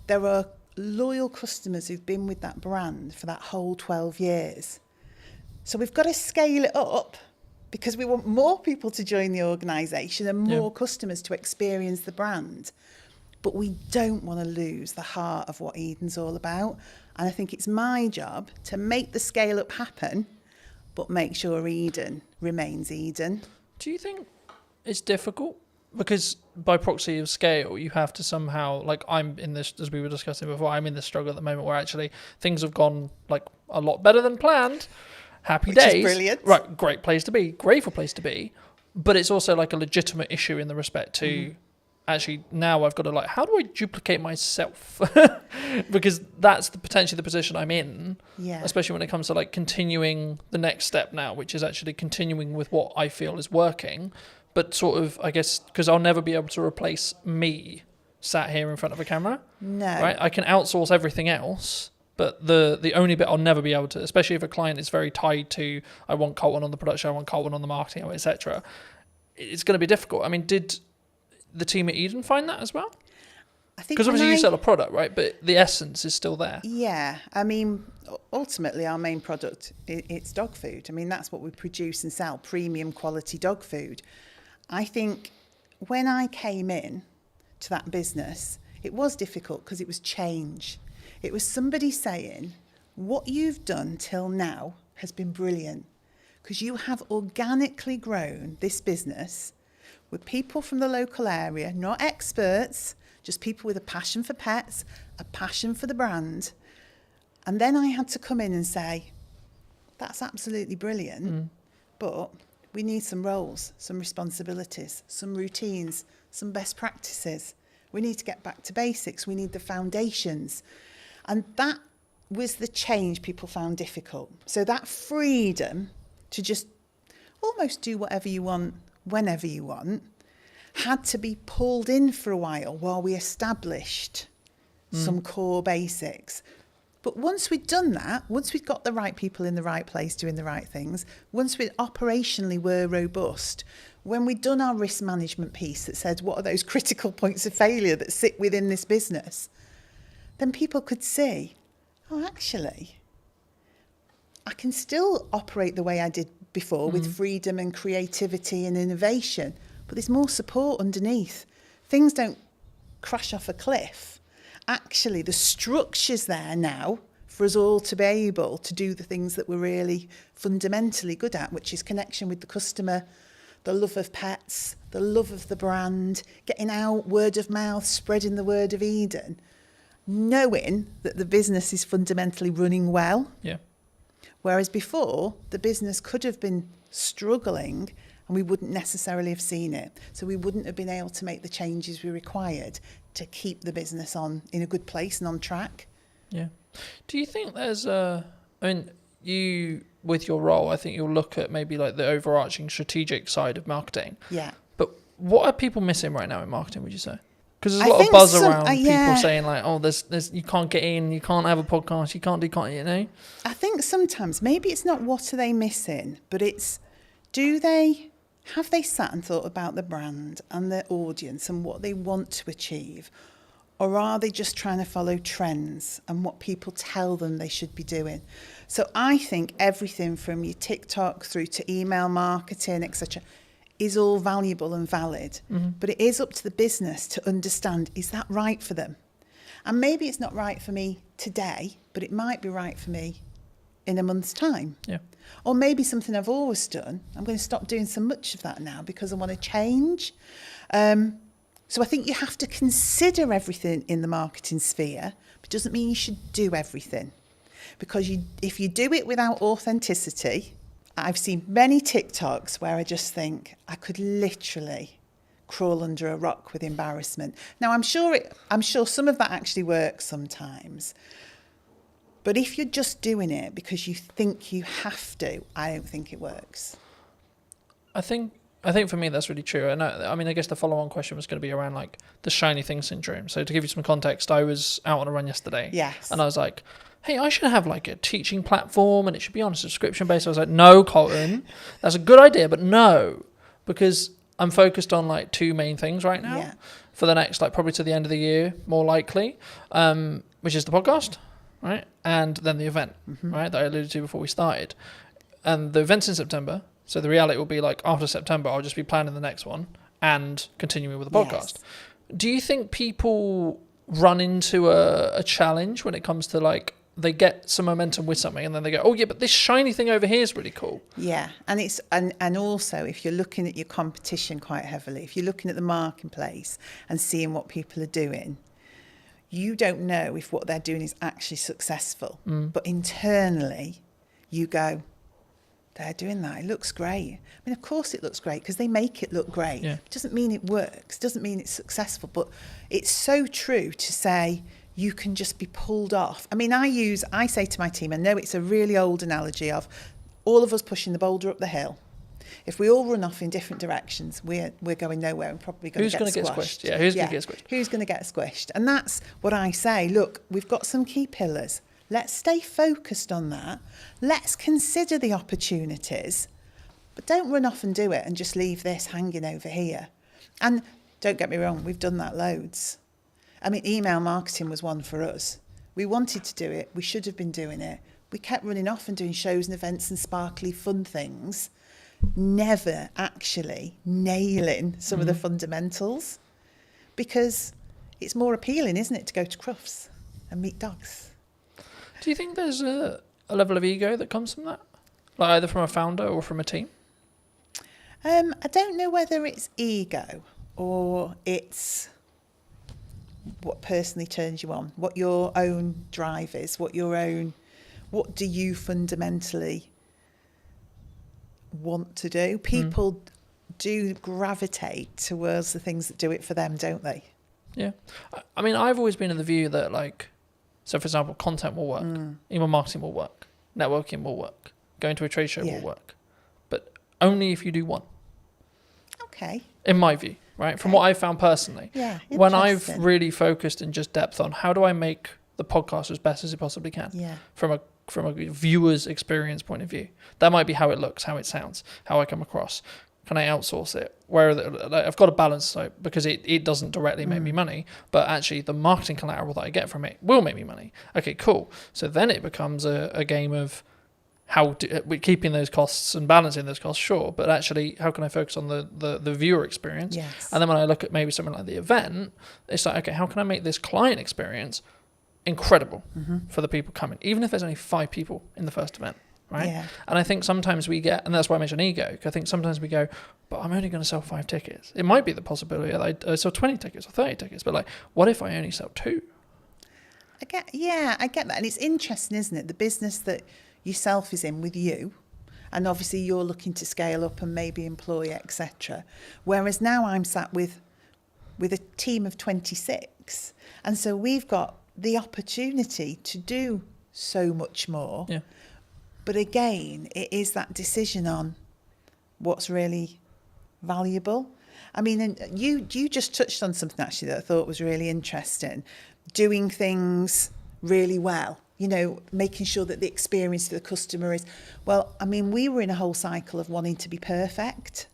There are loyal customers who've been with that brand for that whole 12 years. So we've got to scale it up because we want more people to join the organisation and more customers to experience the brand. But we don't want to lose the heart of what Eden's all about. And I think it's my job to make the scale up happen, but make sure Eden remains Eden. Do you think it's difficult? Because by proxy of scale, you have to somehow, like I'm in this, as we were discussing before, I'm in this struggle at the moment where actually things have gone like a lot better than planned. Happy days. Which is brilliant. Right, great place to be, grateful place to be. But it's also like a legitimate issue in the respect to... Actually, now I've got to how do I duplicate myself? Because that's potentially the position I'm in, especially when it comes to continuing the next step now, which is actually continuing with what I feel is working, but sort of, I guess, because I'll never be able to replace me sat here in front of a camera. No. Right? I can outsource everything else, but the only bit I'll never be able to, especially if a client is very tied to, I want Colton on the production, I want Colton on the marketing, etc. It's going to be difficult. I mean, did the team at Eden find that as well? I think because obviously you sell a product, right? But the essence is still there. Yeah, I mean, ultimately our main product, it's dog food. I mean, that's what we produce and sell, premium quality dog food. I think when I came in to that business, it was difficult because it was change. It was somebody saying, what you've done till now has been brilliant because you have organically grown this business with people from the local area, not experts, just people with a passion for pets, a passion for the brand. And then I had to come in and say, that's absolutely brilliant, but we need some roles, some responsibilities, some routines, some best practices. We need to get back to basics. We need the foundations. And that was the change people found difficult. So that freedom to just almost do whatever you want, whenever you want, had to be pulled in for a while we established some core basics. But once we'd done that, once we'd got the right people in the right place doing the right things, once we operationally were robust, when we'd done our risk management piece that said what are those critical points of failure that sit within this business, then people could see, oh, actually, I can still operate the way I did before with freedom and creativity and innovation, but there's more support underneath. Things don't crash off a cliff. Actually, the structure's there now for us all to be able to do the things that we're really fundamentally good at, which is connection with the customer, the love of pets, the love of the brand, getting out word of mouth, spreading the word of Eden, knowing that the business is fundamentally running well. Yeah. Whereas before, the business could have been struggling and we wouldn't necessarily have seen it. So we wouldn't have been able to make the changes we required to keep the business in a good place and on track. Yeah. Do you think there's you, with your role, I think you'll look at maybe the overarching strategic side of marketing. Yeah. But what are people missing right now in marketing, would you say? Because there's a lot of buzz around people saying there's you can't get in, you can't have a podcast, you can't, you know? I think sometimes maybe it's not what are they missing, but it's have they sat and thought about the brand and their audience and what they want to achieve? Or are they just trying to follow trends and what people tell them they should be doing? So I think everything from your TikTok through to email marketing, etc., is all valuable and valid. But it is up to the business to understand, is that right for them? And maybe it's not right for me today, but it might be right for me in a month's time. Yeah. Or maybe something I've always done, I'm going to stop doing so much of that now because I want to change. So I think you have to consider everything in the marketing sphere, but it doesn't mean you should do everything. because if you do it without authenticity, I've seen many TikToks where I just think I could literally crawl under a rock with embarrassment. Now, I'm sure some of that actually works sometimes. But if you're just doing it because you think you have to, I don't think it works. I think for me that's really true. And I mean, I guess the follow-on question was going to be around like the shiny thing syndrome. So to give you some context, I was out on a run yesterday. Yes. And I was like, hey, I should have like a teaching platform and it should be on a subscription basis. I was like, no, Colton, that's a good idea, but no, because I'm focused on like two main things right now for the next, like probably to the end of the year, more likely, which is the podcast, right? And then the event, right? That I alluded to before we started. And the event's in September. So the reality will be like after September, I'll just be planning the next one and continuing with the podcast. Yes. Do you think people run into a challenge when it comes to like, they get some momentum with something and then they go, oh yeah, but this shiny thing over here is really cool. Yeah. And it's, and also if you're looking at your competition quite heavily, if you're looking at the marketplace and seeing what people are doing, you don't know if what they're doing is actually successful. But internally you go, they're doing that. It looks great. I mean, of course it looks great because they make it look great. Yeah. It doesn't mean it works. Doesn't mean it's successful. But it's so true to say you can just be pulled off. I mean, I say to my team, I know it's a really old analogy of all of us pushing the boulder up the hill. If we all run off in different directions, we're going nowhere and probably going to get squashed. Yeah, who's going to get squished? Who's going to get squished? And that's what I say. Look, we've got some key pillars. Let's stay focused on that. Let's consider the opportunities, but don't run off and do it and just leave this hanging over here. And don't get me wrong, we've done that loads. I mean, email marketing was one for us. We wanted to do it. We should have been doing it. We kept running off and doing shows and events and sparkly fun things, never actually nailing some of the fundamentals, because it's more appealing, isn't it, to go to Crufts and meet dogs. Do you think there's a level of ego that comes from that? Like either from a founder or from a team? I don't know whether it's ego or it's what personally turns you on, what your own drive is, what do you fundamentally want to do? People do gravitate towards the things that do it for them, don't they? Yeah. I mean, I've always been of the view that like, so for example, content will work, email marketing will work, networking will work, going to a trade show will work, but only if you do one. Okay. In my view, right? Okay. From what I've found personally. Yeah. When I've really focused in just depth on how do I make the podcast as best as it possibly can. Yeah. From a viewer's experience point of view. That might be how it looks, how it sounds, how I come across. Can I outsource it? I've got a balance, so because it doesn't directly make me money, but actually the marketing collateral that I get from it will make me money. Okay, cool. So then it becomes a game of we're keeping those costs and balancing those costs, sure, but actually how can I focus on the viewer experience? Yes. And then when I look at maybe something like the event, it's like, okay, how can I make this client experience incredible for the people coming, even if there's only 5 people in the first event, right? Yeah. And I think sometimes we get, and that's why I mentioned ego, because I think sometimes we go, but I'm only going to sell 5 tickets. It might be the possibility that I sell 20 tickets or 30 tickets, but like, what if I only sell 2? I get that. And it's interesting, isn't it? The business that yourself is in with you, and obviously you're looking to scale up and maybe employ, etc. Whereas now I'm sat with a team of 26, and so we've got the opportunity to do so much more. Yeah. But again, it is that decision on what's really valuable. I mean, and you just touched on something actually that I thought was really interesting. Doing things really well, making sure that the experience for the customer is, well, I mean, we were in a whole cycle of wanting to be perfect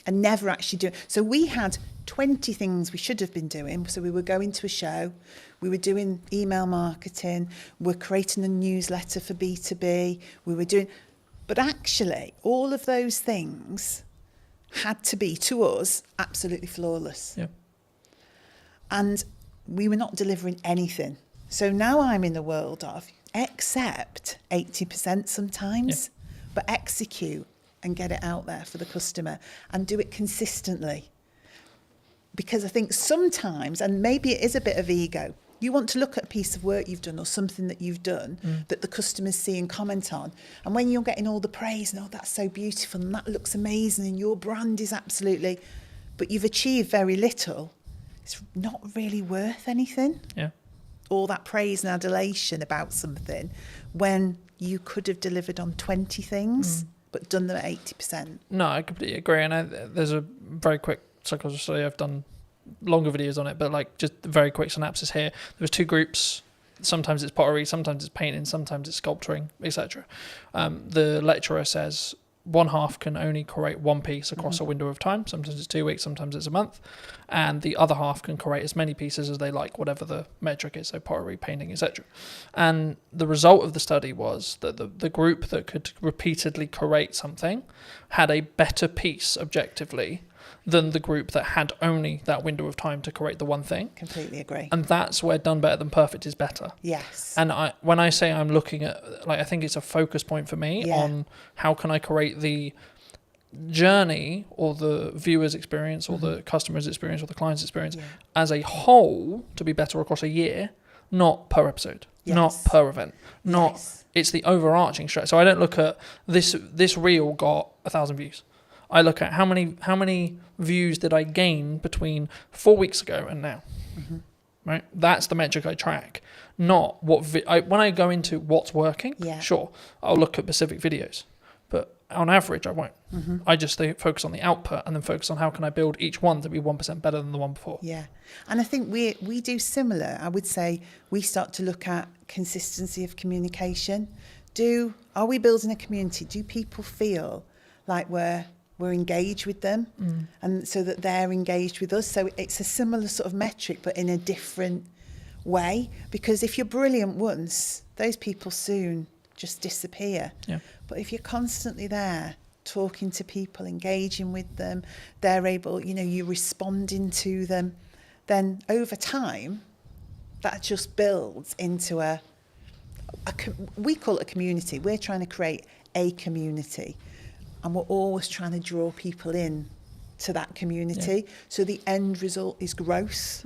and never actually doing. So we had 20 things we should have been doing. So we were going to a show, we were doing email marketing, we're creating a newsletter for B2B, but actually all of those things had to be, to us, absolutely flawless. Yeah. And we were not delivering anything. So now I'm in the world of accept 80% sometimes, but execute and get it out there for the customer and do it consistently. Because I think sometimes, and maybe it is a bit of ego, You want to look at a piece of work you've done or something that you've done that the customers see and comment on. And when you're getting all the praise and, oh, that's so beautiful and that looks amazing and your brand is absolutely, but you've achieved very little, it's not really worth anything. Yeah. All that praise and adulation about something when you could have delivered on 20 things but done them at 80%. No, I completely agree. And there's a very quick psychology study. I've done longer videos on it, but like just a very quick synopsis here. There was 2 groups. Sometimes it's pottery, sometimes it's painting, sometimes it's sculpturing, etc. The lecturer says one half can only create one piece across a window of time. Sometimes it's 2 weeks, sometimes it's a month. And the other half can create as many pieces as they like, whatever the metric is, so pottery, painting, etc. And the result of the study was that the group that could repeatedly create something had a better piece objectively than the group that had only that window of time to create the one thing. Completely agree. And that's where done better than perfect is better. Yes. And when I say I'm looking at, like, I think it's a focus point for me on how can I create the journey or the viewer's experience or the customer's experience or the client's experience as a whole to be better across a year, not per episode, not per event, not it's the overarching strategy. So I don't look at this reel got 1,000 views. I look at how many views did I gain between 4 weeks ago and now, right? That's the metric I track, not what when I go into what's working. Sure, I'll look at specific videos, but on average, I won't. I just focus on the output and then focus on how can I build each one to be 1% better than the one before. Yeah, and I think we do similar. I would say we start to look at consistency of communication. Are we building a community? Do people feel like we're engaged with them and so that they're engaged with us? So it's a similar sort of metric but in a different way, because if you're brilliant once, those people soon just disappear. But if you're constantly there talking to people, engaging with them, they're able, you're responding to them, then over time that just builds into we call it a community. We're trying to create a community. And we're always trying to draw people in to that community. So the end result is growth.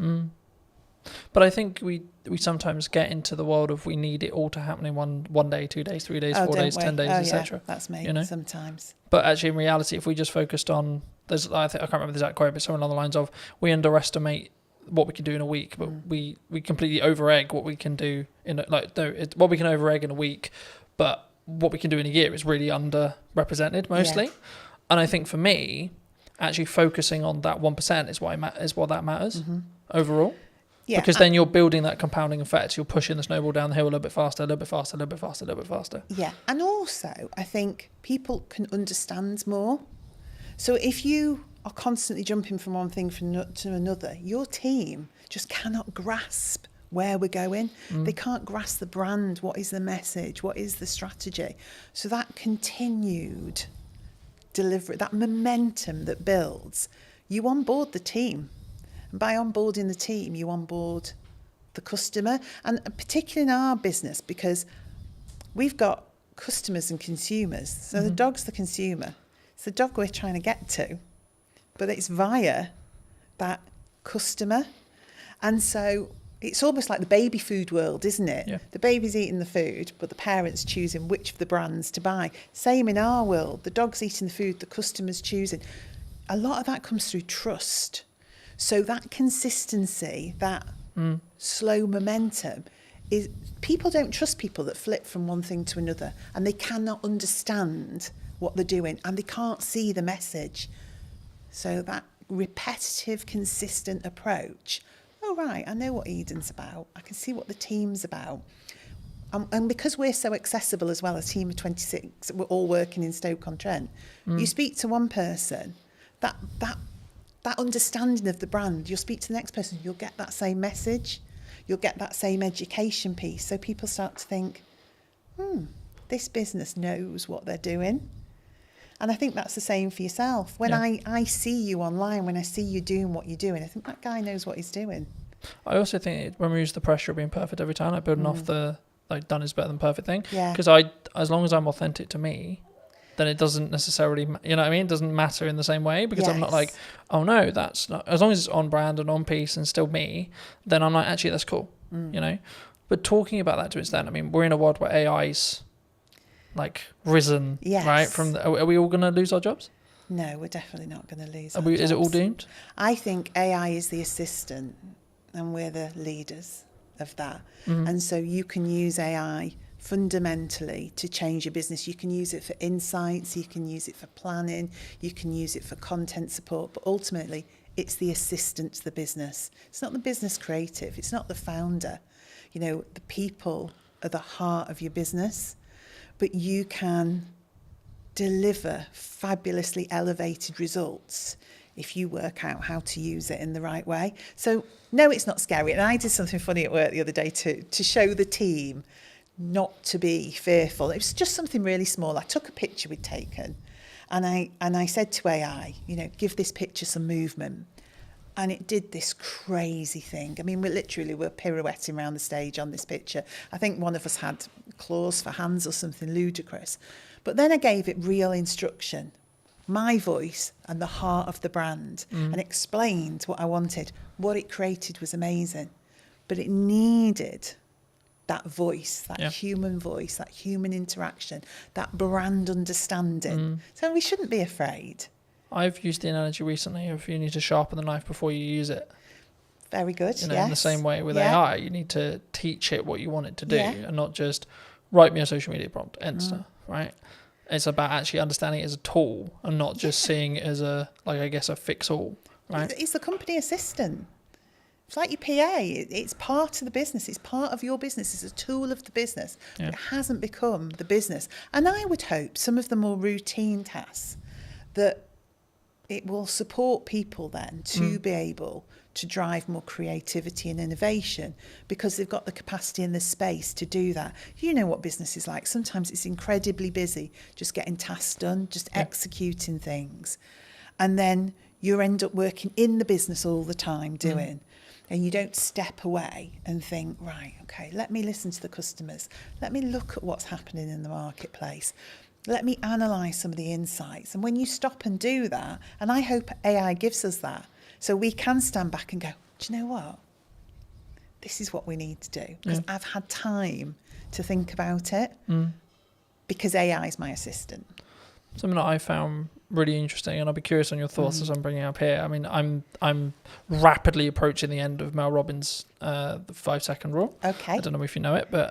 But I think we sometimes get into the world of we need it all to happen in one day, 2 days, 3 days, 4 days, 10 days, etc. That's me sometimes. But actually, in reality, if we just focused on, I can't remember the exact quote, but something along the lines of we underestimate what we can do in a week, but we completely over-egg what we can do what we can over-egg in a week, but what we can do in a year is really underrepresented mostly. And I think for me, actually focusing on that 1% is what that matters overall. Because then you're building that compounding effect. You're pushing the snowball down the hill a little bit faster, a little bit faster, a little bit faster, a little bit faster. Yeah, and also I think people can understand more. So if you are constantly jumping from one thing to another, your team just cannot grasp where we're going. They can't grasp the brand. What is the message? What is the strategy? So that continued delivery, that momentum that builds, you onboard the team. And by onboarding the team, you onboard the customer. And particularly in our business, because we've got customers and consumers. So the dog's the consumer. It's the dog we're trying to get to, but it's via that customer. And so it's almost like the baby food world, isn't it? Yeah. The baby's eating the food, but the parent's choosing which of the brands to buy. Same in our world. The dog's eating the food, the customer's choosing. A lot of that comes through trust. So that consistency, that slow momentum, is people don't trust people that flip from one thing to another, and they cannot understand what they're doing, and they can't see the message. So that repetitive, consistent approach. Oh, right, I know what Eden's about. I can see what the team's about. And because we're so accessible as well, a team of 26, we're all working in Stoke-on-Trent. You speak to one person, that understanding of the brand, you'll speak to the next person, you'll get that same message. You'll get that same education piece. So people start to think, this business knows what they're doing. And I think that's the same for yourself. When I see you online, when I see you doing what you're doing, I think that guy knows what he's doing. I also think it removes the pressure of being perfect every time, like building off the done is better than perfect thing. Yeah. Because as long as I'm authentic to me, then it doesn't necessarily, you know what I mean? It doesn't matter in the same way, because I'm not like, oh no, that's not, as long as it's on brand and on piece and still me, then I'm like, actually, that's cool. you know. But talking about that to its extent, I mean, we're in a world where AI's like risen, right? Are we all going to lose our jobs? No, we're definitely not going to lose Is it all doomed? I think AI is the assistant and we're the leaders of that. And so you can use AI fundamentally to change your business. You can use it for insights, you can use it for planning, you can use it for content support, but ultimately it's the assistant to the business. It's not the business creative, it's not the founder. You know, the people are the heart of your business, but you can deliver fabulously elevated results if you work out how to use it in the right way. So no, it's not scary. And I did something funny at work the other day to show the team not to be fearful. It was just something really small. I took a picture we'd taken and I said to AI, you know, give this picture some movement. And it did this crazy thing. I mean, we're pirouetting around the stage on this picture. I think one of us had claws for hands or something ludicrous. But then I gave it real instruction, my voice and the heart of the brand, and explained what I wanted. What it created was amazing. But it needed that voice, that human voice, that human interaction, that brand understanding. So we shouldn't be afraid. I've used the analogy recently of you need to sharpen the knife before you use it. Very good, you know, in the same way with AI, you need to teach it what you want it to do and not just write me a social media prompt, Insta, right? It's about actually understanding it as a tool and not just seeing it as a fix-all, right? It's the company assistant. It's like your PA. It's part of the business. It's part of your business. It's a tool of the business. But it hasn't become the business. And I would hope some of the more routine tasks that it will support people then to be able to drive more creativity and innovation because they've got the capacity and the space to do that. You know what business is like. Sometimes it's incredibly busy just getting tasks done, just executing things. And then you end up working in the business all the time doing. And you don't step away and think, right, okay, let me listen to the customers. Let me look at what's happening in the marketplace. Let me analyse some of the insights. And when you stop and do that, and I hope AI gives us that, so we can stand back and go, do you know what? This is what we need to do. Because I've had time to think about it because AI is my assistant. Something that I found really interesting, and I'll be curious on your thoughts as I'm bringing it up here. I mean, I'm rapidly approaching the end of Mel Robbins' the 5-second rule. Okay. I don't know if you know it, but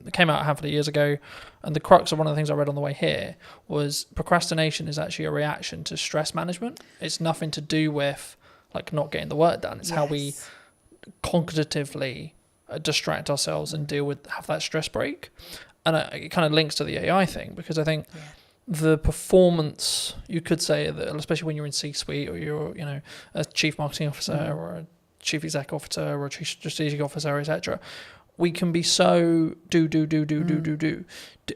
it came out a handful of years ago, and the crux of one of the things I read on the way here was procrastination is actually a reaction to stress management. It's nothing to do with like not getting the work done. It's how we cognitively distract ourselves and have that stress break. And it kind of links to the AI thing because I think the performance, you could say that, especially when you're in C-suite or you're, you know, a chief marketing officer or a chief exec officer or a chief strategic officer, etc., we can be so do.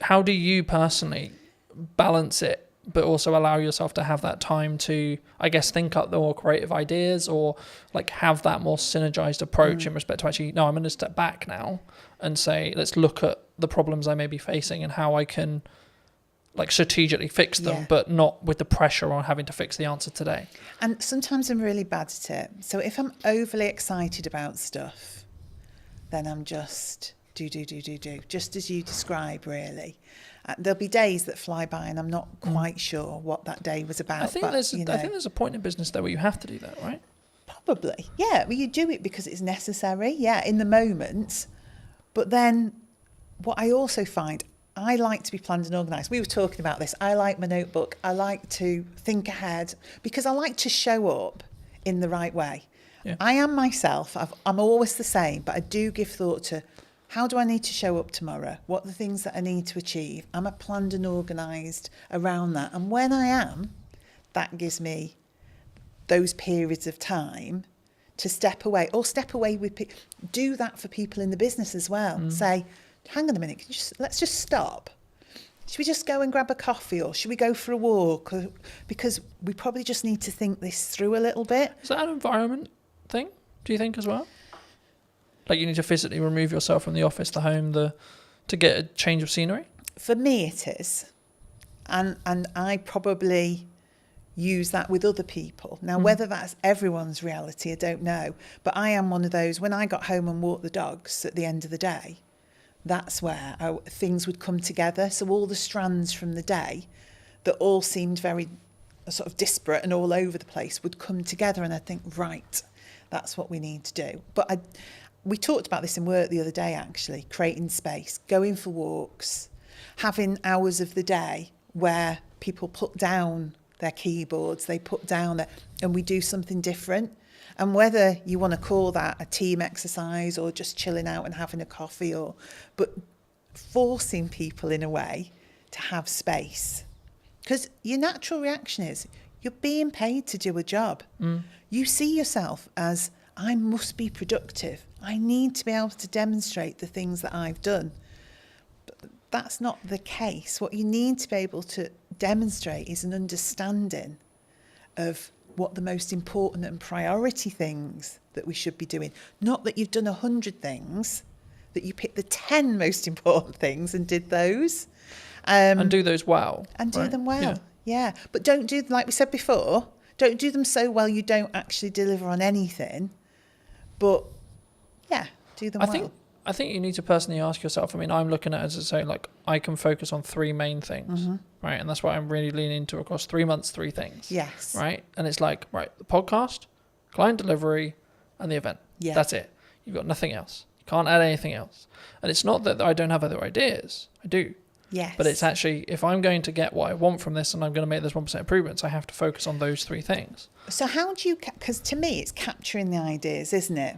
How do you personally balance it, but also allow yourself to have that time to, I guess, think up the more creative ideas or like have that more synergized approach in respect to actually, no, I'm going to step back now and say, let's look at the problems I may be facing and how I can like strategically fix them, but not with the pressure on having to fix the answer today. And sometimes I'm really bad at it. So if I'm overly excited about stuff, then I'm just do, just as you describe, really. There'll be days that fly by and I'm not quite sure what that day was about. I think there's a point in business there where you have to do that, right? Probably, yeah. Well, you do it because it's necessary, in the moment. But then what I also find, I like to be planned and organised. We were talking about this. I like my notebook. I like to think ahead because I like to show up in the right way. Yeah. I am myself. I'm always the same, but I do give thought to how do I need to show up tomorrow? What are the things that I need to achieve? Am I planned and organised around that? And when I am, that gives me those periods of time to step away with do that for people in the business as well. Say, hang on a minute, let's just stop. Should we just go and grab a coffee or should we go for a walk? Because we probably just need to think this through a little bit. Is that an environment thing, do you think, as well? Like you need to physically remove yourself from the office, the home, to get a change of scenery? For me it is. And I probably use that with other people. Now, whether that's everyone's reality, I don't know. But I am one of those, when I got home and walked the dogs at the end of the day, that's where things would come together. So all the strands from the day that all seemed very sort of disparate and all over the place would come together, and I'd think, right, that's what we need to do. But we talked about this in work the other day, actually, creating space, going for walks, having hours of the day where people put down their keyboards, they put down and we do something different. And whether you want to call that a team exercise or just chilling out and having a coffee, but forcing people in a way to have space. Because your natural reaction is you're being paid to do a job. You see yourself as, I must be productive. I need to be able to demonstrate the things that I've done. But that's not the case. What you need to be able to demonstrate is an understanding of what the most important and priority things that we should be doing. Not that you've done 100 things, that you picked the 10 most important things and did those. And do those well. And do them well, yeah. But don't do, like we said before, don't do them so well you don't actually deliver on anything. But, yeah, do them well. I think you need to personally ask yourself, I mean, I'm looking at it as I say, like, I can focus on 3 main things, right? And that's what I'm really leaning into across 3 months, 3 things. Yes. Right? And it's like, right, the podcast, client delivery, and the event. Yeah. That's it. You've got nothing else. You can't add anything else. And it's not that I don't have other ideas. I do. Yes. But it's actually, if I'm going to get what I want from this and I'm going to make those 1% improvements, I have to focus on those 3 things. So how do you, because to me it's capturing the ideas, isn't it?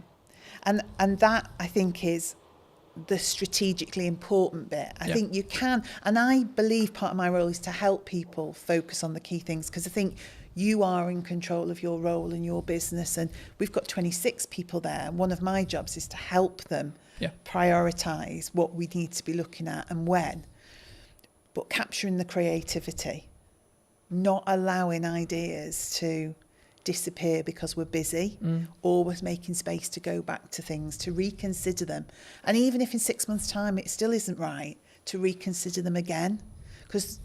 And that, I think, is the strategically important bit. I think you can, and I believe part of my role is to help people focus on the key things, because I think you are in control of your role and your business, and we've got 26 people there. And one of my jobs is to help them prioritise what we need to be looking at and when. But capturing the creativity, not allowing ideas to disappear because we're busy, always making space to go back to things, to reconsider them. And even if in 6 months' time it still isn't right, to reconsider them again. Because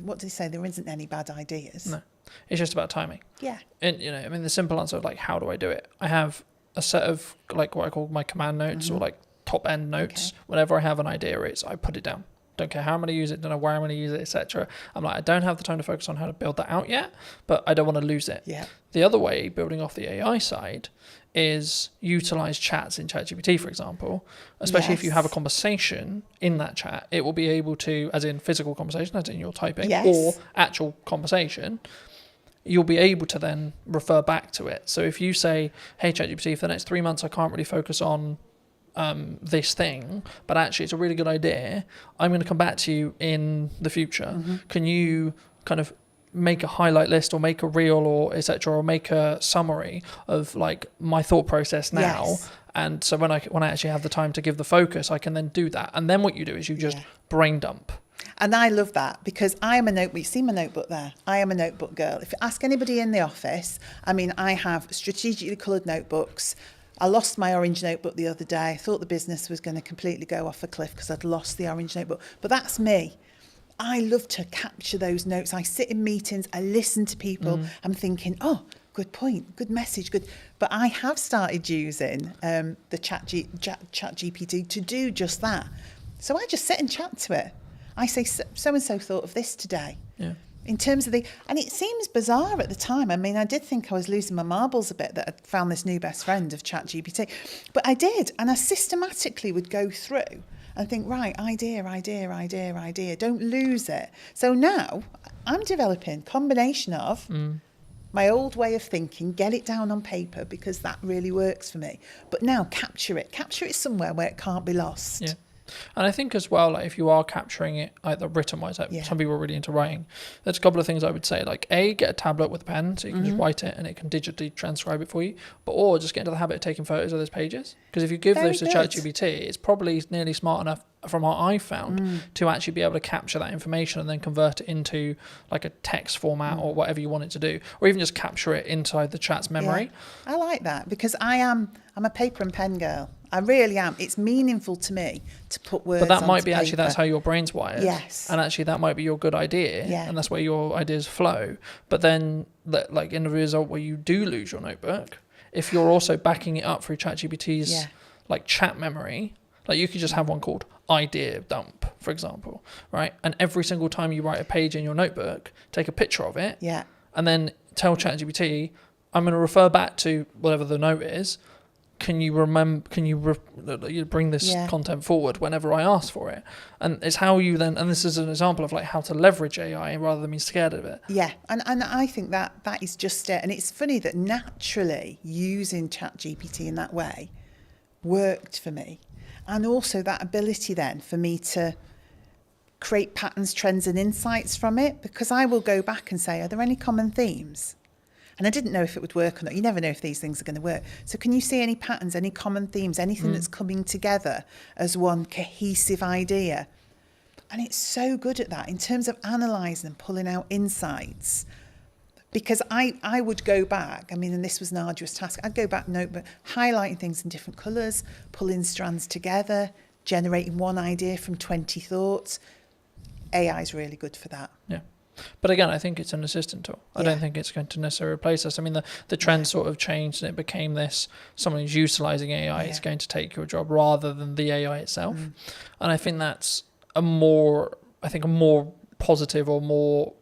what do they say? There isn't any bad ideas. No, it's just about timing. Yeah. And, you know, I mean, the simple answer of like, how do I do it? I have a set of like what I call my command notes or like top end notes. Okay. Whenever I have an idea, I put it down. Don't care how I'm going to use it, don't know where I'm going to use it, etc. I'm like, I don't have the time to focus on how to build that out yet, but I don't want to lose it. Yeah. The other way, building off the AI side, is utilize chats in ChatGPT, for example, especially if you have a conversation in that chat, it will be able to, as in physical conversation, as in you're typing, or actual conversation, you'll be able to then refer back to it. So if you say, hey, ChatGPT, for the next 3 months, I can't really focus on this thing, but actually it's a really good idea, I'm going to come back to you in the future. Can you kind of make a highlight list or make a reel or etc., or make a summary of like my thought process now? And so when I actually have the time to give the focus, I can then do that. And then what you do is you just brain dump. And I love that, because I am a notebook. You see my notebook there? I am a notebook girl. If you ask anybody in the office, I mean, I have strategically coloured notebooks. I lost my orange notebook the other day. I thought the business was going to completely go off a cliff because I'd lost the orange notebook. But that's me. I love to capture those notes. I sit in meetings, I listen to people. I'm thinking, oh, good point, good message, good. But I have started using the chat GPT to do just that. So I just sit and chat to it. I say, so-and-so thought of this today. Yeah. In terms of and it seems bizarre at the time. I mean, I did think I was losing my marbles a bit that I'd found this new best friend of ChatGPT. But I did. And I systematically would go through and think, right, idea. Don't lose it. So now I'm developing a combination of my old way of thinking, get it down on paper because that really works for me. But now capture it somewhere where it can't be lost. Yeah. And I think as well, like if you are capturing it like the written wise, like some people are really into writing, there's a couple of things I would say, like get a tablet with a pen so you can just write it and it can digitally transcribe it for you, or just get into the habit of taking photos of those pages, because if you give those to ChatGPT, it's probably nearly smart enough from what I've found to actually be able to capture that information and then convert it into like a text format or whatever you want it to do, or even just capture it inside the chat's memory. I like that, because I'm a paper and pen girl. I really am. It's meaningful to me to put words But that might onto be actually, paper. that's how your brain's wired. Yes. And actually that might be your good idea. Yeah. And that's where your ideas flow. But then, like in the result where you do lose your notebook, if you're also backing it up through ChatGPT's Yeah. like chat memory, like you could just have one called idea dump, for example, right? And every single time you write a page in your notebook, take a picture of it. Yeah. And then tell ChatGPT, I'm going to refer back to whatever the note is. Can you remember? Can you bring this content forward whenever I ask for it? And it's how you then. And this is an example of like how to leverage AI rather than being scared of it. Yeah, and I think that is just it. And it's funny that naturally using ChatGPT in that way worked for me, and also that ability then for me to create patterns, trends, and insights from it, because I will go back and say, are there any common themes? And I didn't know if it would work or not. You never know if these things are going to work. So can you see any patterns, any common themes, anything that's coming together as one cohesive idea? And it's so good at that in terms of analysing and pulling out insights. Because I would go back, I mean, and this was an arduous task, I'd go back notebook, highlighting things in different colours, pulling strands together, generating one idea from 20 thoughts. AI is really good for that. Yeah. But again, I think it's an assistant tool. I don't think it's going to necessarily replace us. I mean, the trend sort of changed and it became this, someone who's utilising AI is going to take your job rather than the AI itself. And I think that's a more positive or more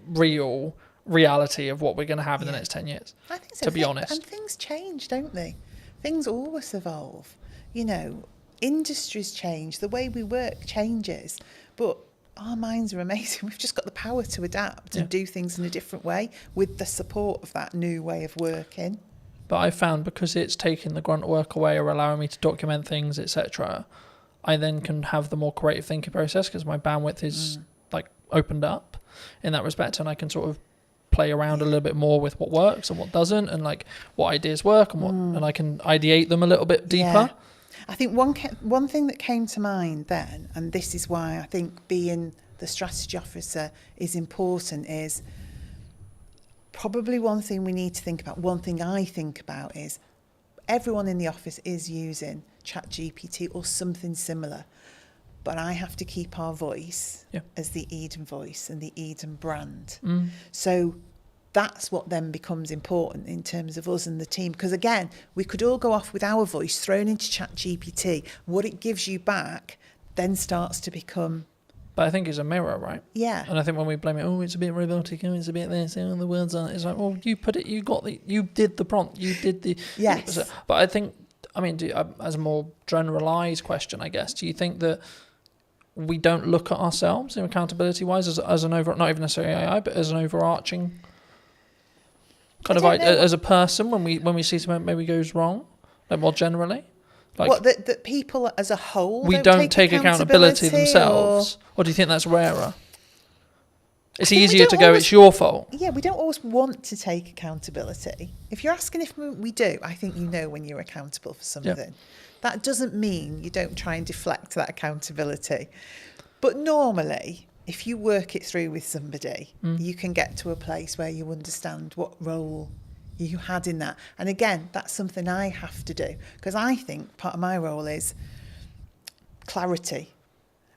real reality of what we're going to have in the next 10 years, I think so. to be honest. And things change, don't they? Things always evolve. You know, industries change, the way we work changes, but our minds are amazing. We've just got the power to adapt and do things in a different way with the support of that new way of working. But I found because it's taking the grunt work away or allowing me to document things, etc., I then can have the more creative thinking process because my bandwidth is like opened up in that respect, and I can sort of play around a little bit more with what works and what doesn't, and like what ideas work and what, and I can ideate them a little bit deeper. Yeah. I think one thing that came to mind then, and this is why I think being the strategy officer is important, is probably one thing we need to think about. One thing I think about is everyone in the office is using ChatGPT or something similar, but I have to keep our voice as the Eden voice and the Eden brand. So that's what then becomes important in terms of us and the team. Because again, we could all go off with our voice thrown into ChatGPT. What it gives you back then starts to become... But I think it's a mirror, right? Yeah. And I think when we blame it, oh, it's a bit robotic, oh, it's a bit this, oh, the words aren't... It's like, well, you put it, you did the prompt, you did the... Yes. But I think, I mean, as a more generalised question, I guess, do you think that we don't look at ourselves in accountability-wise as an over... Not even necessarily AI, but as an overarching... kind of like as a person when we see something maybe goes wrong, like more generally, like what that people as a whole we don't take accountability themselves, or do you think that's rarer? It's easier to go, it's your fault. Yeah, we don't always want to take accountability. If you're asking if we do, I think you know when you're accountable for something. Yeah. That doesn't mean you don't try and deflect that accountability, but normally, if you work it through with somebody, you can get to a place where you understand what role you had in that. And again, that's something I have to do, because I think part of my role is clarity.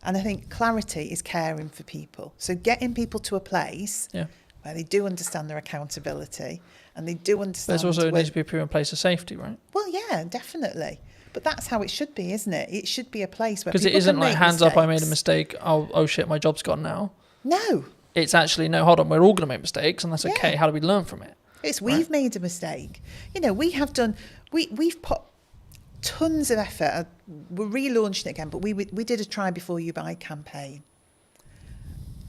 And I think clarity is caring for people. So getting people to a place where they do understand their accountability and they do understand... There's also needs to be a proven place of safety, right? Well, yeah, definitely. But that's how it should be, isn't it? It should be a place where people can make mistakes. Because it isn't like, hands up, I made a mistake, oh shit, my job's gone now. No. It's actually, no, hold on, we're all going to make mistakes, and that's okay. How do we learn from it? It's we've made a mistake. You know, we have done, we've put tons of effort. We're relaunching it again, but we did a Try Before You Buy campaign.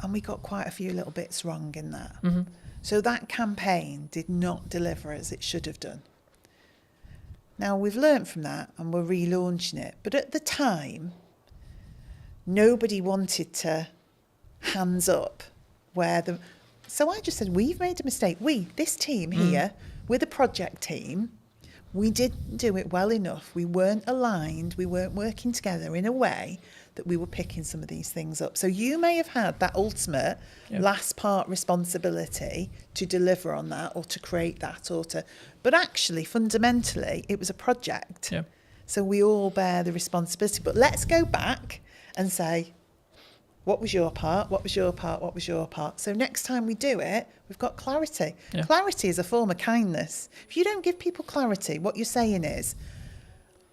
And we got quite a few little bits wrong in that. So that campaign did not deliver as it should have done. Now, we've learnt from that and we're relaunching it. But at the time, nobody wanted to hands up where the... So I just said, we've made a mistake. This team here, we're the project team. We didn't do it well enough. We weren't aligned. We weren't working together in a way that we were picking some of these things up. So you may have had that ultimate last part responsibility to deliver on that or to create that or to... But actually, fundamentally, it was a project. So we all bear the responsibility. But let's go back and say, what was your part? What was your part? What was your part? So next time we do it, we've got clarity. Yeah. Clarity is a form of kindness. If you don't give people clarity, what you're saying is,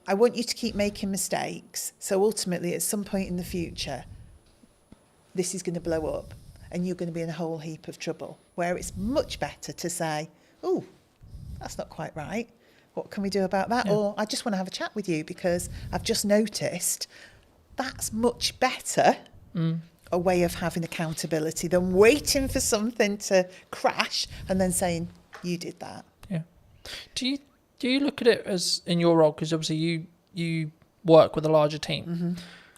I want you to keep making mistakes. So ultimately, at some point in the future, this is going to blow up and you're going to be in a whole heap of trouble. Where it's much better to say, oh, that's not quite right. What can we do about that? Yeah. Or I just want to have a chat with you because I've just noticed. That's much better a way of having accountability than waiting for something to crash and then saying, you did that. Yeah. Do you look at it as, in your role, because obviously you work with a larger team. Mm-hmm.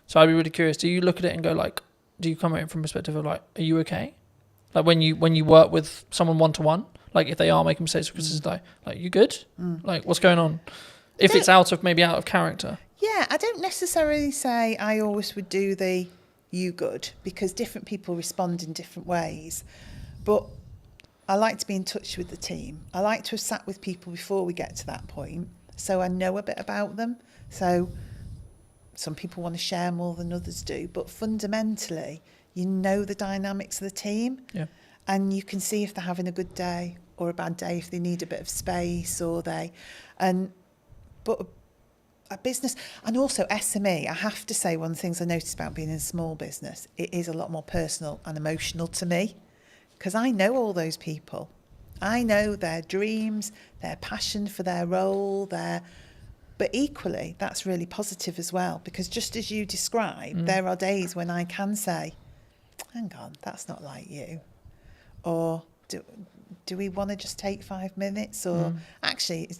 So I'd be really curious, do you look at it and go like, do you come at it from a perspective of like, are you okay? Like when you work with someone one-to-one, like if they are making mistakes, because it's like you good? Like what's going on? If it's out of character. Yeah, I don't necessarily say I always would do the you good, because different people respond in different ways. But I like to be in touch with the team. I like to have sat with people before we get to that point, so I know a bit about them. So some people want to share more than others do, but fundamentally, you know the dynamics of the team. Yeah. And you can see if they're having a good day or a bad day, if they need a bit of space but a business, and also SME, I have to say, one of the things I noticed about being in a small business, it is a lot more personal and emotional to me, because I know all those people. I know their dreams, their passion for their role, but equally, that's really positive as well, because just as you described, there are days when I can say, hang on, that's not like you. Or do we want to just take 5 minutes? Or actually,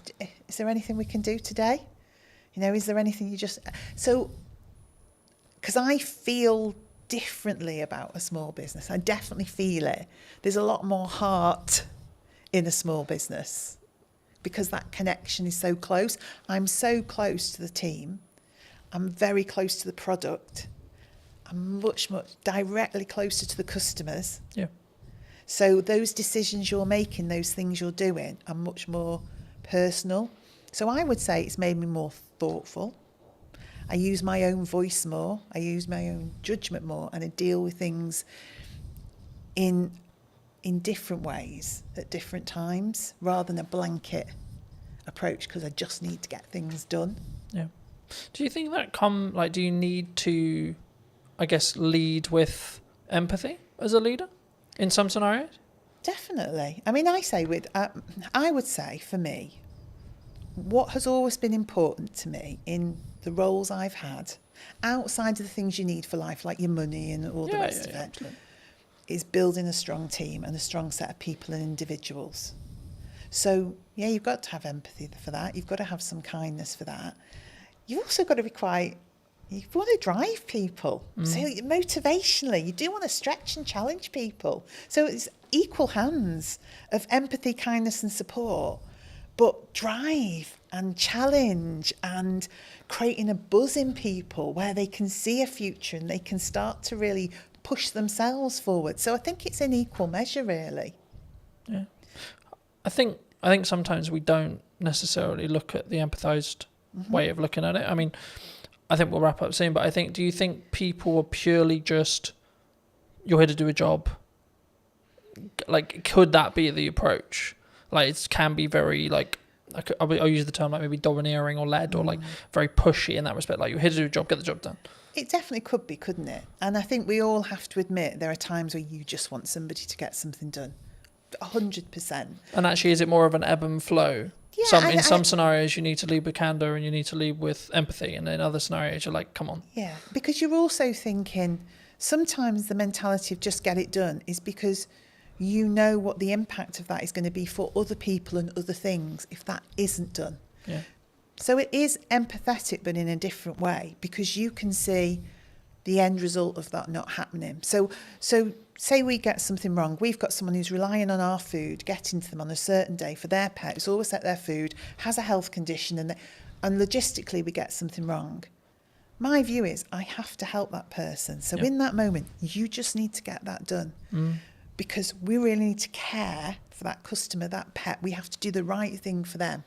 is there anything we can do today? You know, is there anything you just... So, because I feel differently about a small business. I definitely feel it. There's a lot more heart in a small business because that connection is so close. I'm so close to the team. I'm very close to the product. I'm much directly closer to the customers. Yeah. So those decisions you're making, those things you're doing are much more personal. So I would say it's made me more thoughtful. I use my own voice more. I use my own judgment more, and I deal with things in different ways at different times rather than a blanket approach because I just need to get things done. Yeah. Do you think that do you need to, I guess, lead with empathy as a leader in some scenarios? Definitely. I mean, I would say for me, what has always been important to me in the roles I've had, outside of the things you need for life, like your money and all the rest of it, absolutely. is building a strong team and a strong set of people and individuals. So, yeah, you've got to have empathy for that. You've got to have some kindness for that. You've also got to you want to drive people. So motivationally, you do want to stretch and challenge people. So it's equal hands of empathy, kindness and support, but drive and challenge and creating a buzz in people where they can see a future and they can start to really push themselves forward. So I think it's in equal measure, really. Yeah. I think sometimes we don't necessarily look at the empathized way of looking at it. I mean, I think we'll wrap up soon, but do you think people are purely just, you're here to do a job? Like, could that be the approach? Like, it can be very, like, I'll use the term like maybe domineering or led or like very pushy in that respect. Like, you're here to do a job, get the job done. It definitely could be, couldn't it? And I think we all have to admit there are times where you just want somebody to get something done. 100%. And actually, is it more of an ebb and flow? Yeah, in some scenarios, you need to lead with candor and you need to lead with empathy. And in other scenarios, you're like, come on. Yeah, because you're also thinking sometimes the mentality of just get it done is because you know what the impact of that is going to be for other people and other things if that isn't done. Yeah. So it is empathetic, but in a different way, because you can see the end result of that not happening. So say we get something wrong. We've got someone who's relying on our food, getting to them on a certain day for their pet, who's always at their food, has a health condition, and logistically we get something wrong. My view is I have to help that person. So in that moment, you just need to get that done. Because we really need to care for that customer, that pet. We have to do the right thing for them.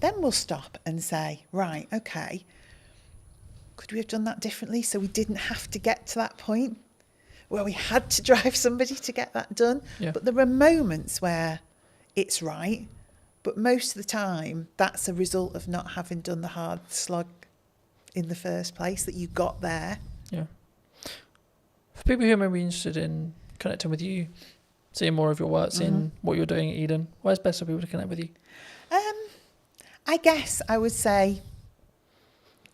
then we'll stop and say, right, okay, could we have done that differently so we didn't have to get to that point where we had to drive somebody to get that done? Yeah. But there are moments where it's right, but most of the time that's a result of not having done the hard slog in the first place, that you got there. Yeah. For people who may be interested in connecting with you, seeing more of your work, seeing what you're doing at Eden, where's best for people to connect with you? I guess I would say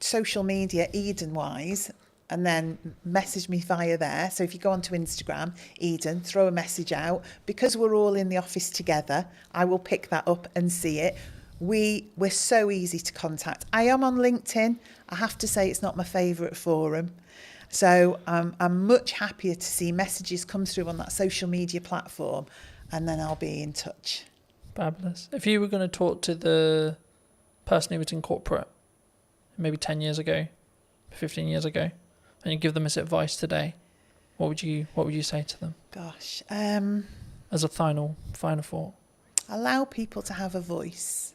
social media, Eden-wise, and then message me via there. So if you go onto Instagram, Eden, throw a message out. Because we're all in the office together, I will pick that up and see it. We're so easy to contact. I am on LinkedIn. I have to say it's not my favourite forum. So I'm much happier to see messages come through on that social media platform, and then I'll be in touch. Fabulous. If you were going to talk to the person who was in corporate maybe 10 years ago, 15 years ago, and you give them this advice today, what would you say to them? Gosh. As a final thought. Allow people to have a voice.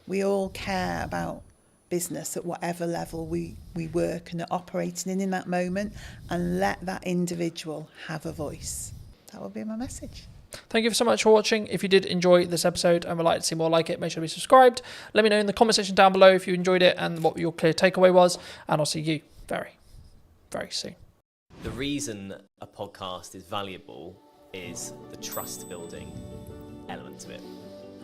We all care about business at whatever level we work and are operating in that moment, and let that individual have a voice. That would be my message. Thank you so much for watching. If you did enjoy this episode and would like to see more like it, make sure to be subscribed. Let me know in the comment section down below if you enjoyed it and what your clear takeaway was, and I'll see you very, very soon. The reason a podcast is valuable is the trust building element to it.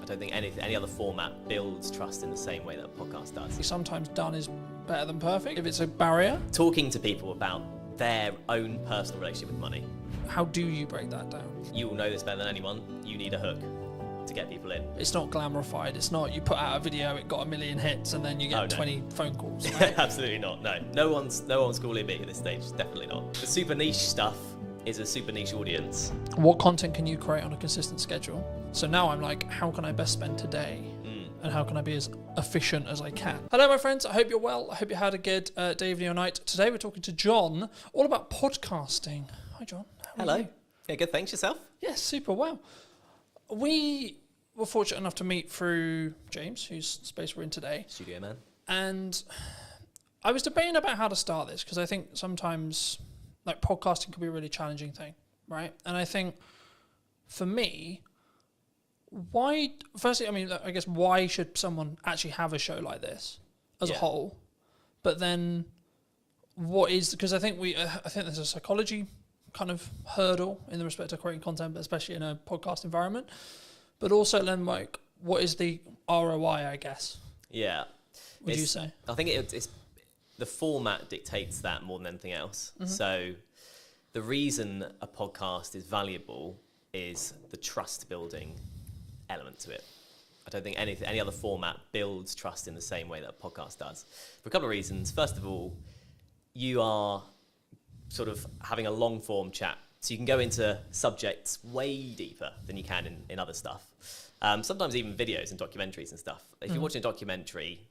I don't think any other format builds trust in the same way that a podcast does. Sometimes done is better than perfect if it's a barrier. Talking to people about their own personal relationship with money. How do you break that down? You will know this better than anyone. You need a hook to get people in. It's not glamorified. It's not you put out a video, it got 1 million hits, and then you get 20 phone calls. Right? Absolutely not. No one's calling me at this stage. Definitely not. The super niche stuff is a super niche audience. What content can you create on a consistent schedule? So now I'm like, how can I best spend today? And how can I be as efficient as I can? Hello, my friends. I hope you're well. I hope you had a good day, evening, or night. Today we're talking to John all about podcasting. Hi, John. Hello. Yeah, good. Thanks. Yourself? Yes, super well. We were fortunate enough to meet through James, whose space we're in today. Studio man. And I was debating about how to start this, because I think sometimes like podcasting can be a really challenging thing, right? And I think for me, why should someone actually have a show like this as a whole? But then because I think there's a psychology kind of hurdle in the respect of creating content, but especially in a podcast environment. But also then, like, what is the ROI, I guess? Yeah. Would you say? I think it's the format dictates that more than anything else. Mm-hmm. So the reason a podcast is valuable is the trust building element to it. I don't think any other format builds trust in the same way that a podcast does. For a couple of reasons. First of all, you are sort of having a long form chat. So you can go into subjects way deeper than you can in other stuff. Sometimes even videos and documentaries and stuff. If you're watching a documentary,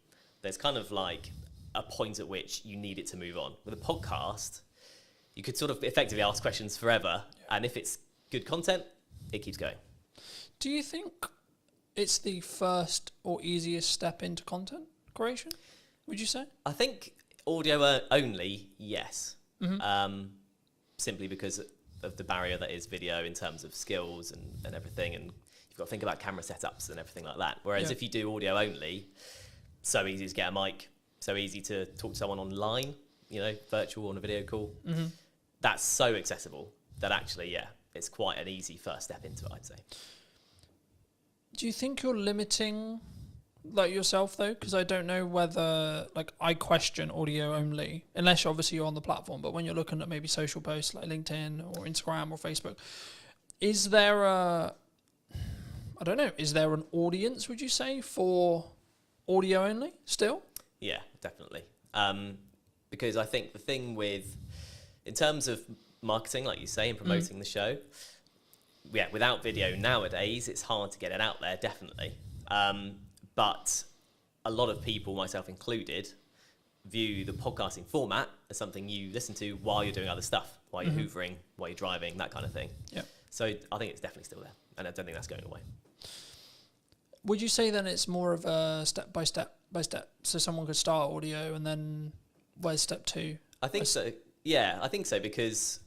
there's kind of like a point at which you need it to move on. With a podcast, you could sort of effectively ask questions forever. And if it's good content, it keeps going. Do you think it's the first or easiest step into content creation, would you say? I think audio only, yes. Mm-hmm. Simply because of the barrier that is video in terms of skills and everything, and you've got to think about camera setups and everything like that. Whereas if you do audio only, so easy to get a mic, so easy to talk to someone online, virtual on a video call. Mm-hmm. That's so accessible that actually, it's quite an easy first step into it, I'd say. Do you think you're limiting like yourself though? Because I don't know whether I question audio only, unless obviously you're on the platform, but when you're looking at maybe social posts like LinkedIn or Instagram or Facebook, is there an audience, would you say, for audio only still? Yeah, definitely. Because I think the thing in terms of marketing, like you say, and promoting the show, without video nowadays, it's hard to get it out there, definitely. But a lot of people, myself included, view the podcasting format as something you listen to while you're doing other stuff, while you're hoovering, while you're driving, that kind of thing. Yeah. So I think it's definitely still there, and I don't think that's going away. Would you say then it's more of a step by step? So someone could start audio and then where's step 2? I think so. Yeah, I think so because,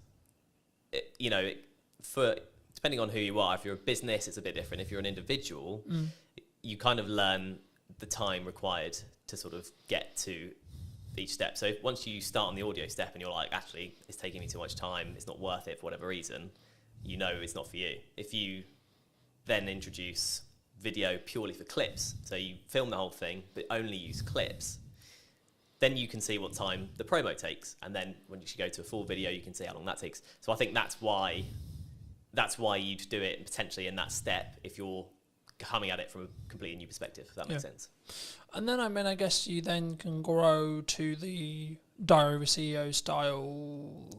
for depending on who you are, if you're a business, it's a bit different. If you're an individual, you kind of learn the time required to sort of get to each step. So once you start on the audio step and you're like, actually, it's taking me too much time, it's not worth it for whatever reason, you know it's not for you. If you then introduce video purely for clips, so you film the whole thing but only use clips, then you can see what time the promo takes, and then when you should go to a full video, you can see how long that takes. So I think that's why you'd do it potentially in that step if you're coming at it from a completely new perspective, if that makes sense. And then, I guess you then can grow to the Diary of a CEO style,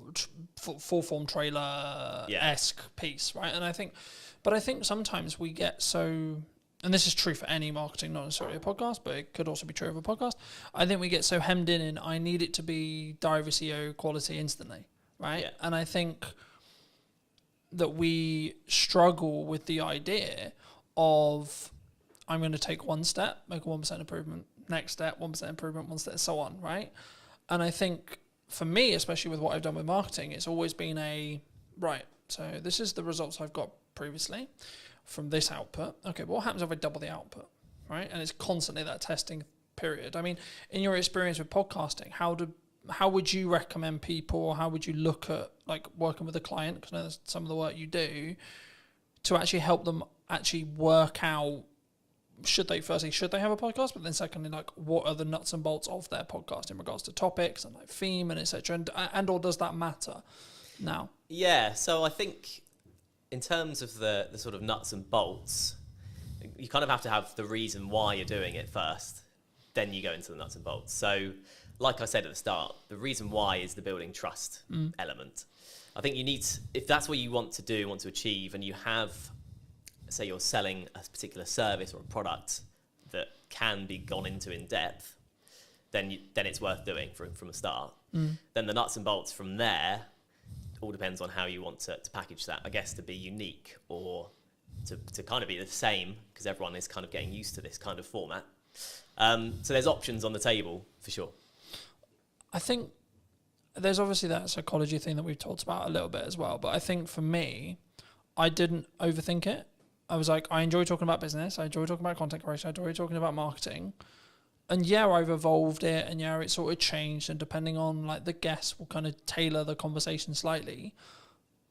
full form trailer-esque piece, right? And I think sometimes we get so, and this is true for any marketing, not necessarily a podcast, but it could also be true of a podcast. I think we get so hemmed in I need it to be Diary of a CEO quality instantly, right? Yeah. And I think that we struggle with the idea of, I'm going to take one step, make a 1% improvement, next step, 1% improvement, one step, so on, right? And I think for me, especially with what I've done with marketing, it's always been so this is the results I've got previously from this output. Okay, but what happens if I double the output, right? And it's constantly that testing period. I mean, in your experience with podcasting, how would you recommend people, or how would you look at like working with a client, because I know that's some of the work you do, to actually help them actually work out, should they have a podcast, but then secondly, like, what are the nuts and bolts of their podcast in regards to topics and like theme and etc. And or does that matter now? Yeah, so I think in terms of the sort of nuts and bolts, you kind of have to have the reason why you're doing it first, then you go into the nuts and bolts. So like I said at the start, the reason why is the building trust element. I think you need to, if that's what you want to achieve, and you have, say you're selling a particular service or a product that can be gone into in depth, then it's worth doing from the start. Then the nuts and bolts from there all depends on how you want to package that, I guess, to be unique or to kind of be the same, because everyone is kind of getting used to this kind of format. So there's options on the table for sure. I think there's obviously that psychology thing that we've talked about a little bit as well, but I think for me, I didn't overthink it. I was like, I enjoy talking about business, I enjoy talking about content creation, I enjoy talking about marketing. And yeah, I've evolved it, and yeah, it sort of changed, and depending on like the guest, will kind of tailor the conversation slightly.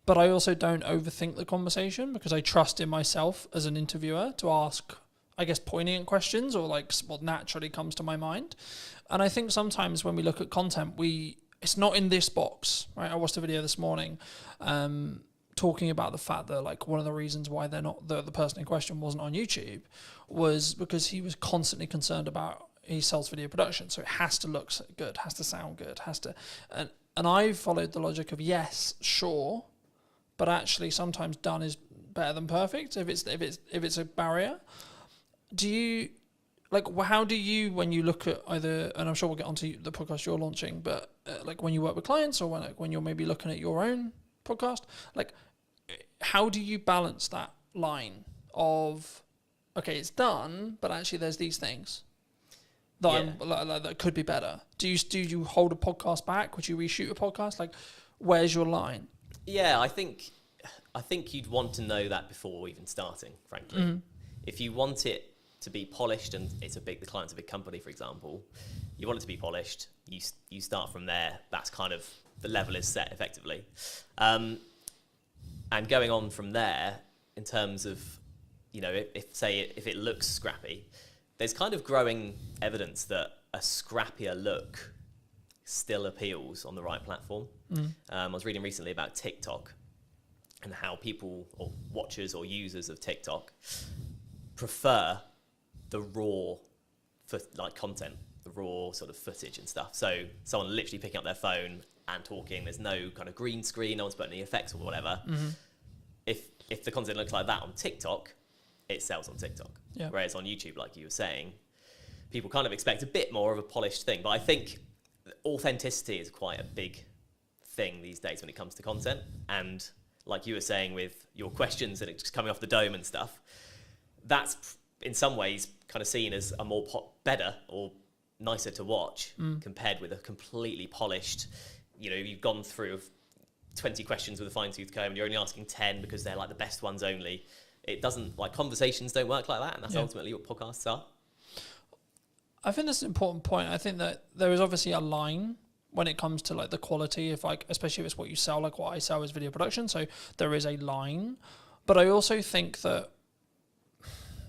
But I also don't overthink the conversation, because I trust in myself as an interviewer to ask, I guess, poignant questions, or like what naturally comes to my mind. And I think sometimes when we look at content, it's not in this box, right? I watched a video this morning talking about the fact that like one of the reasons why they're not, the person in question wasn't on YouTube, was because he was constantly concerned about, he sells video production, so it has to look good, has to sound good, and I followed the logic of yes, sure, but actually sometimes done is better than perfect if it's a barrier. Do you, like, how do you, when you look at either, and I'm sure we'll get onto the podcast you're launching, but like when you work with clients, or when you're maybe looking at your own podcast, like, how do you balance that line of, okay, it's done, but actually there's these things that that could be better? Do you hold a podcast back? Would you reshoot a podcast? Like, where's your line? Yeah, I think you'd want to know that before even starting, frankly. If you want it to be polished, and the client's a big company, for example, you want it to be polished, you start from there. That's kind of, the level is set effectively. And going on from there, in terms of, if it looks scrappy, there's kind of growing evidence that a scrappier look still appeals on the right platform. I was reading recently about TikTok and how people, or watchers or users of TikTok, prefer the raw content, the raw sort of footage and stuff. So someone literally picking up their phone and talking, there's no kind of green screen, no one's putting any effects or whatever. If the content looks like that on TikTok, it sells on TikTok. Yeah. Whereas on YouTube, like you were saying, people kind of expect a bit more of a polished thing. But I think authenticity is quite a big thing these days when it comes to content. And like you were saying with your questions and it's coming off the dome and stuff, that's in some ways kind of seen as a more better or nicer to watch compared with a completely polished, you've gone through 20 questions with a fine-tooth comb and you're only asking 10 because they're like the best ones only. It doesn't, like, conversations don't work like that, and that's ultimately what podcasts are. I think that's an important point. I think that there is obviously a line when it comes to like the quality of, like, especially if it's what you sell, like what I sell is video production. So there is a line, but I also think that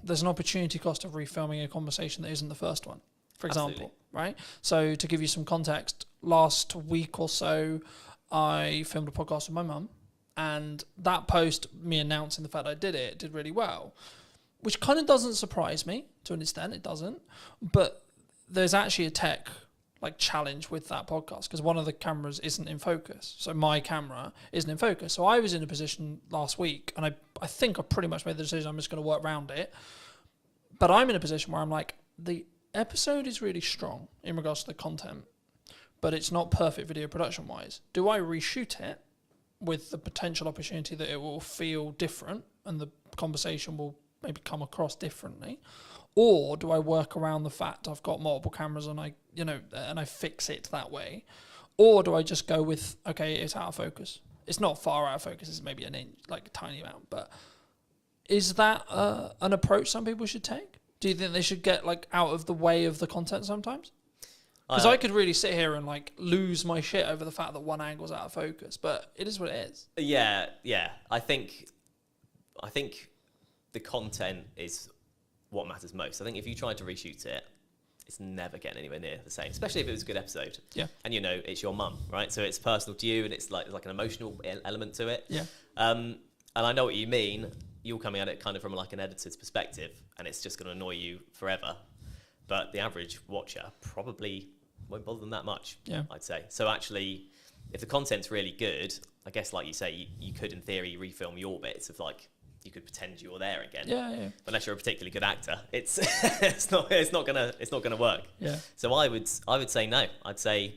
there's an opportunity cost of refilming a conversation that isn't the first one, for example. Absolutely. Right? So to give you some context, last week or so, I filmed a podcast with my mum, and that post, me announcing the fact I did it, did really well, which kind of doesn't surprise me to an extent. It doesn't, but there's actually a tech like challenge with that podcast because one of the cameras isn't in focus. So my camera isn't in focus. So I was in a position last week, and I think I pretty much made the decision I'm just going to work around it. But I'm in a position where I'm like, the episode is really strong in regards to the content, but it's not perfect video production wise. Do I reshoot it with the potential opportunity that it will feel different and the conversation will maybe come across differently? Or do I work around the fact I've got multiple cameras and I fix it that way? Or do I just go with, okay, it's out of focus. It's not far out of focus. It's maybe an inch, like a tiny amount. But is that an approach some people should take? Do you think they should get like out of the way of the content sometimes? Because I could really sit here and like lose my shit over the fact that one angle's out of focus, but it is what it is. Yeah. I think the content is what matters most. I think if you try to reshoot it, it's never getting anywhere near the same, especially if it was a good episode. Yeah. And it's your mum, right? So it's personal to you, and it's like an emotional element to it. Yeah. And I know what you mean. You're coming at it kind of from like an editor's perspective, and it's just going to annoy you forever. But the average watcher probably won't bother them that much, I'd say. So actually, if the content's really good, I guess like you say, you could in theory refilm your bits of like, you could pretend you're there again. Yeah. But unless you're a particularly good actor, it's it's not gonna work. Yeah. So I would say no. I'd say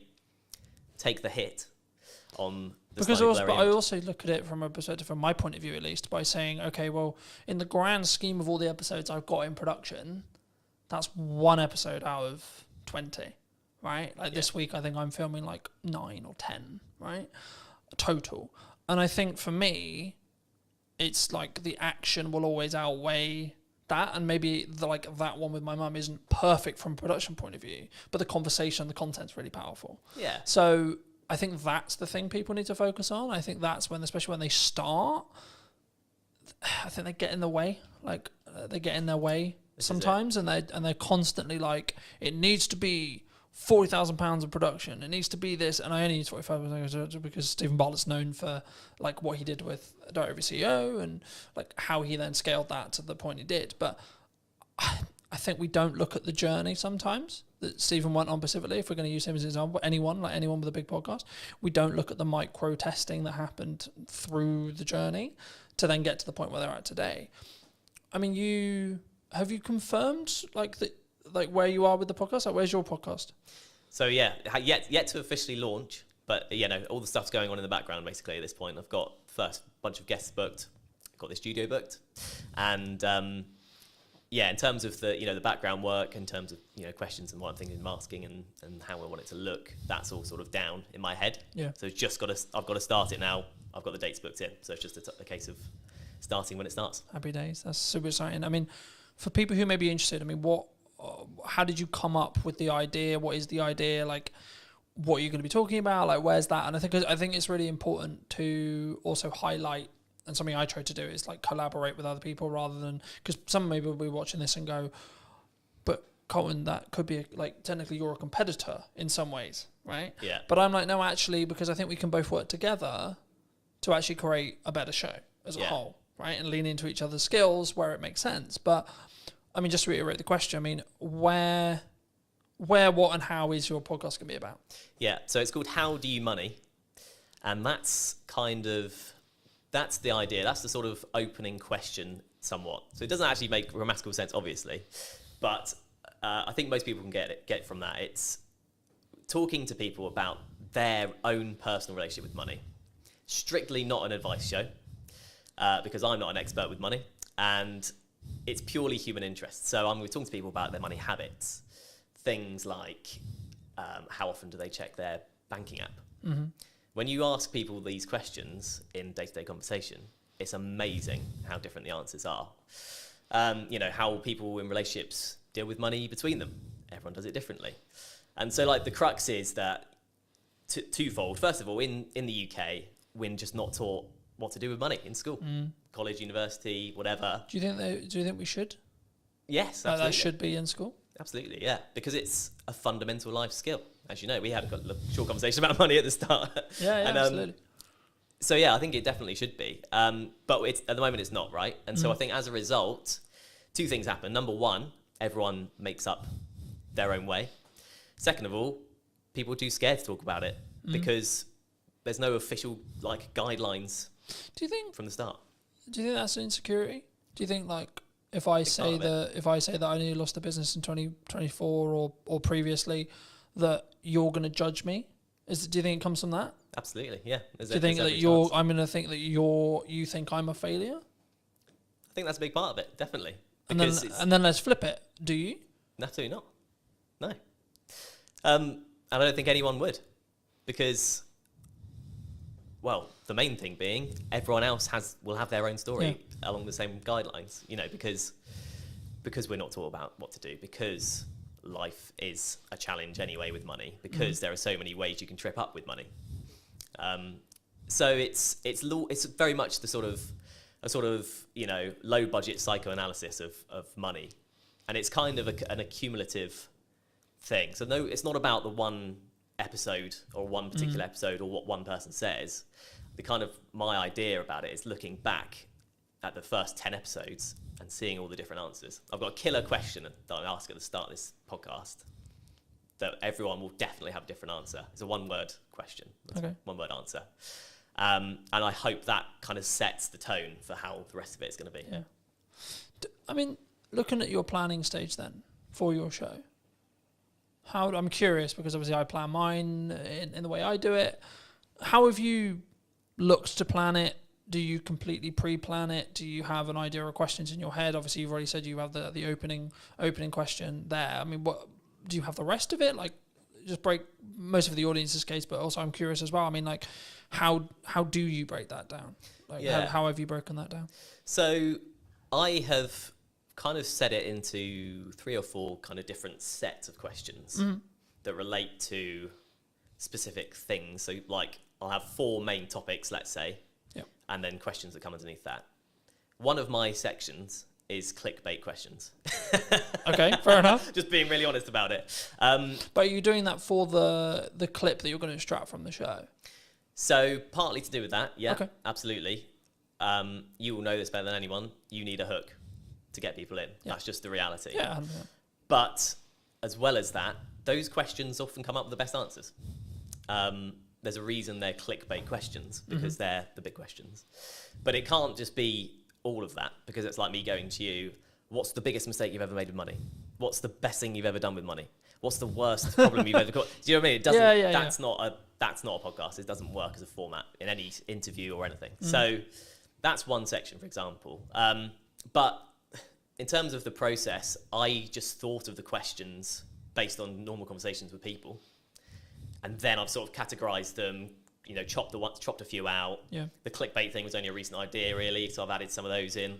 take the hit on the because slightly also, blurry but I image. also look at it from a perspective, from my point of view at least, by saying, okay, well, in the grand scheme of all the episodes I've got in production, that's one episode out of 20, right? Like this week, I think I'm filming like 9 or 10, right? Total. And I think for me, it's like the action will always outweigh that, and maybe that one with my mum isn't perfect from a production point of view, but the conversation, the content's really powerful. Yeah. So I think that's the thing people need to focus on. I think that's when, especially when they start, I think they get in the way. Like they get in their way sometimes, and they're constantly like, it needs to be £40,000 of production. It needs to be this, and I only need 45 because Stephen Bartlett's known for like what he did with Direct Over CEO and like how he then scaled that to the point he did. But I think we don't look at the journey sometimes that Stephen went on specifically. If we're going to use him as an example, anyone with a big podcast, we don't look at the micro testing that happened through the journey to then get to the point where they're at today. I mean, have you confirmed like where you are with the podcast? Like, where's your podcast? So yeah, yet to officially launch, but all the stuff's going on in the background basically at this point. I've got first bunch of guests booked, got the studio booked, and in terms of the background work, in terms of questions and what I'm thinking, masking and how I want it to look, that's all sort of down in my head. Yeah. So it's I've got to start it now. I've got the dates booked in, so it's just a case of starting when it starts. Happy days. That's super exciting. I mean, for people who may be interested, I mean, how did you come up with the idea? What is the idea? Like, what are you going to be talking about? Like, where's that? And I think it's really important to also highlight, and something I try to do is like collaborate with other people rather than, because some maybe will be watching this and go, but Colton, that could be like technically you're a competitor in some ways, right? Yeah. But I'm like, no, actually, because I think we can both work together to actually create a better show as a whole, right? And lean into each other's skills where it makes sense. But I mean, just to reiterate the question, I mean, where, what, and how is your podcast going to be about? Yeah, so it's called How Do You Money? And that's the idea. That's the sort of opening question somewhat. So it doesn't actually make grammatical sense, obviously. But I think most people can get from that. It's talking to people about their own personal relationship with money. Strictly not an advice show, because I'm not an expert with money. And it's purely human interest. So we're talking to people about their money habits, things like how often do they check their banking app. Mm-hmm. When you ask people these questions in day-to-day conversation, it's amazing how different the answers are. How people in relationships deal with money between them. Everyone does it differently. And so like the crux is that twofold. First of all, in the UK, we're just not taught what to do with money in school, college, university, whatever. Do you think we should? Yes, absolutely. That should be in school? Absolutely, yeah, because it's a fundamental life skill. As you know, we had a short conversation about money at the start. Yeah, absolutely. So yeah, I think it definitely should be. But at the moment it's not, right? And so I think as a result, two things happen. Number one, everyone makes up their own way. Second of all, people are too scared to talk about it because there's no official guidelines. Do you think from the start? Do you think that's an insecurity? Do you think if I say that I nearly lost the business in 2024 or previously, that you're going to judge me? Do you think it comes from that? Absolutely, yeah. Do you think that I'm going to think that you think I'm a failure? I think that's a big part of it, definitely. And then let's flip it. Do you? Absolutely not. No. And I don't think anyone would, because, well, the main thing being everyone else will have their own story along the same guidelines. Because we're not taught about what to do, because life is a challenge anyway with money, because there are so many ways you can trip up with money. So it's very much a sort of low budget psychoanalysis of money, and it's kind of an accumulative thing. So no, it's not about the one episode or one particular episode or what one person says. My idea about it is looking back at the first 10 episodes and seeing all the different answers. I've got a killer question that I ask at the start of this podcast that everyone will definitely have a different answer. It's a one-word question. Okay. One-word answer. And I hope that kind of sets the tone for how the rest of it is going to be. Yeah. Looking at your planning stage then for your show, I'm curious, because obviously I plan mine in the way I do it. How have you looked to plan it? Do you completely pre-plan it? Do you have an idea of questions in your head? Obviously, you've already said you have the opening question there. What do you have the rest of it? Just break most of the audience's case, but also I'm curious as well. How do you break that down? How have you broken that down? So I have kind of set it into 3 or 4 kind of different sets of questions that relate to specific things. So I'll have 4 main topics, let's say, and then questions that come underneath that. One of my sections is clickbait questions. Okay, fair enough. Just being really honest about it. But are you doing that for the clip that you're going to extract from the show? So partly to do with that, yeah, okay. Absolutely. You will know this better than anyone. You need a hook to get people in. Yeah. That's just the reality. Yeah. But as well as that, those questions often come up with the best answers. There's a reason they're clickbait questions, because they're the big questions. But it can't just be all of that, because it's like me going to you, what's the biggest mistake you've ever made with money? What's the best thing you've ever done with money? What's the worst problem you've ever got? Do you know what I mean? It doesn't, that's not a podcast. It doesn't work as a format in any interview or anything. So that's one section, for example. But in terms of the process, I just thought of the questions based on normal conversations with people. And then I've sort of categorized them, chopped a few out. Yeah. The clickbait thing was only a recent idea, really, so I've added some of those in.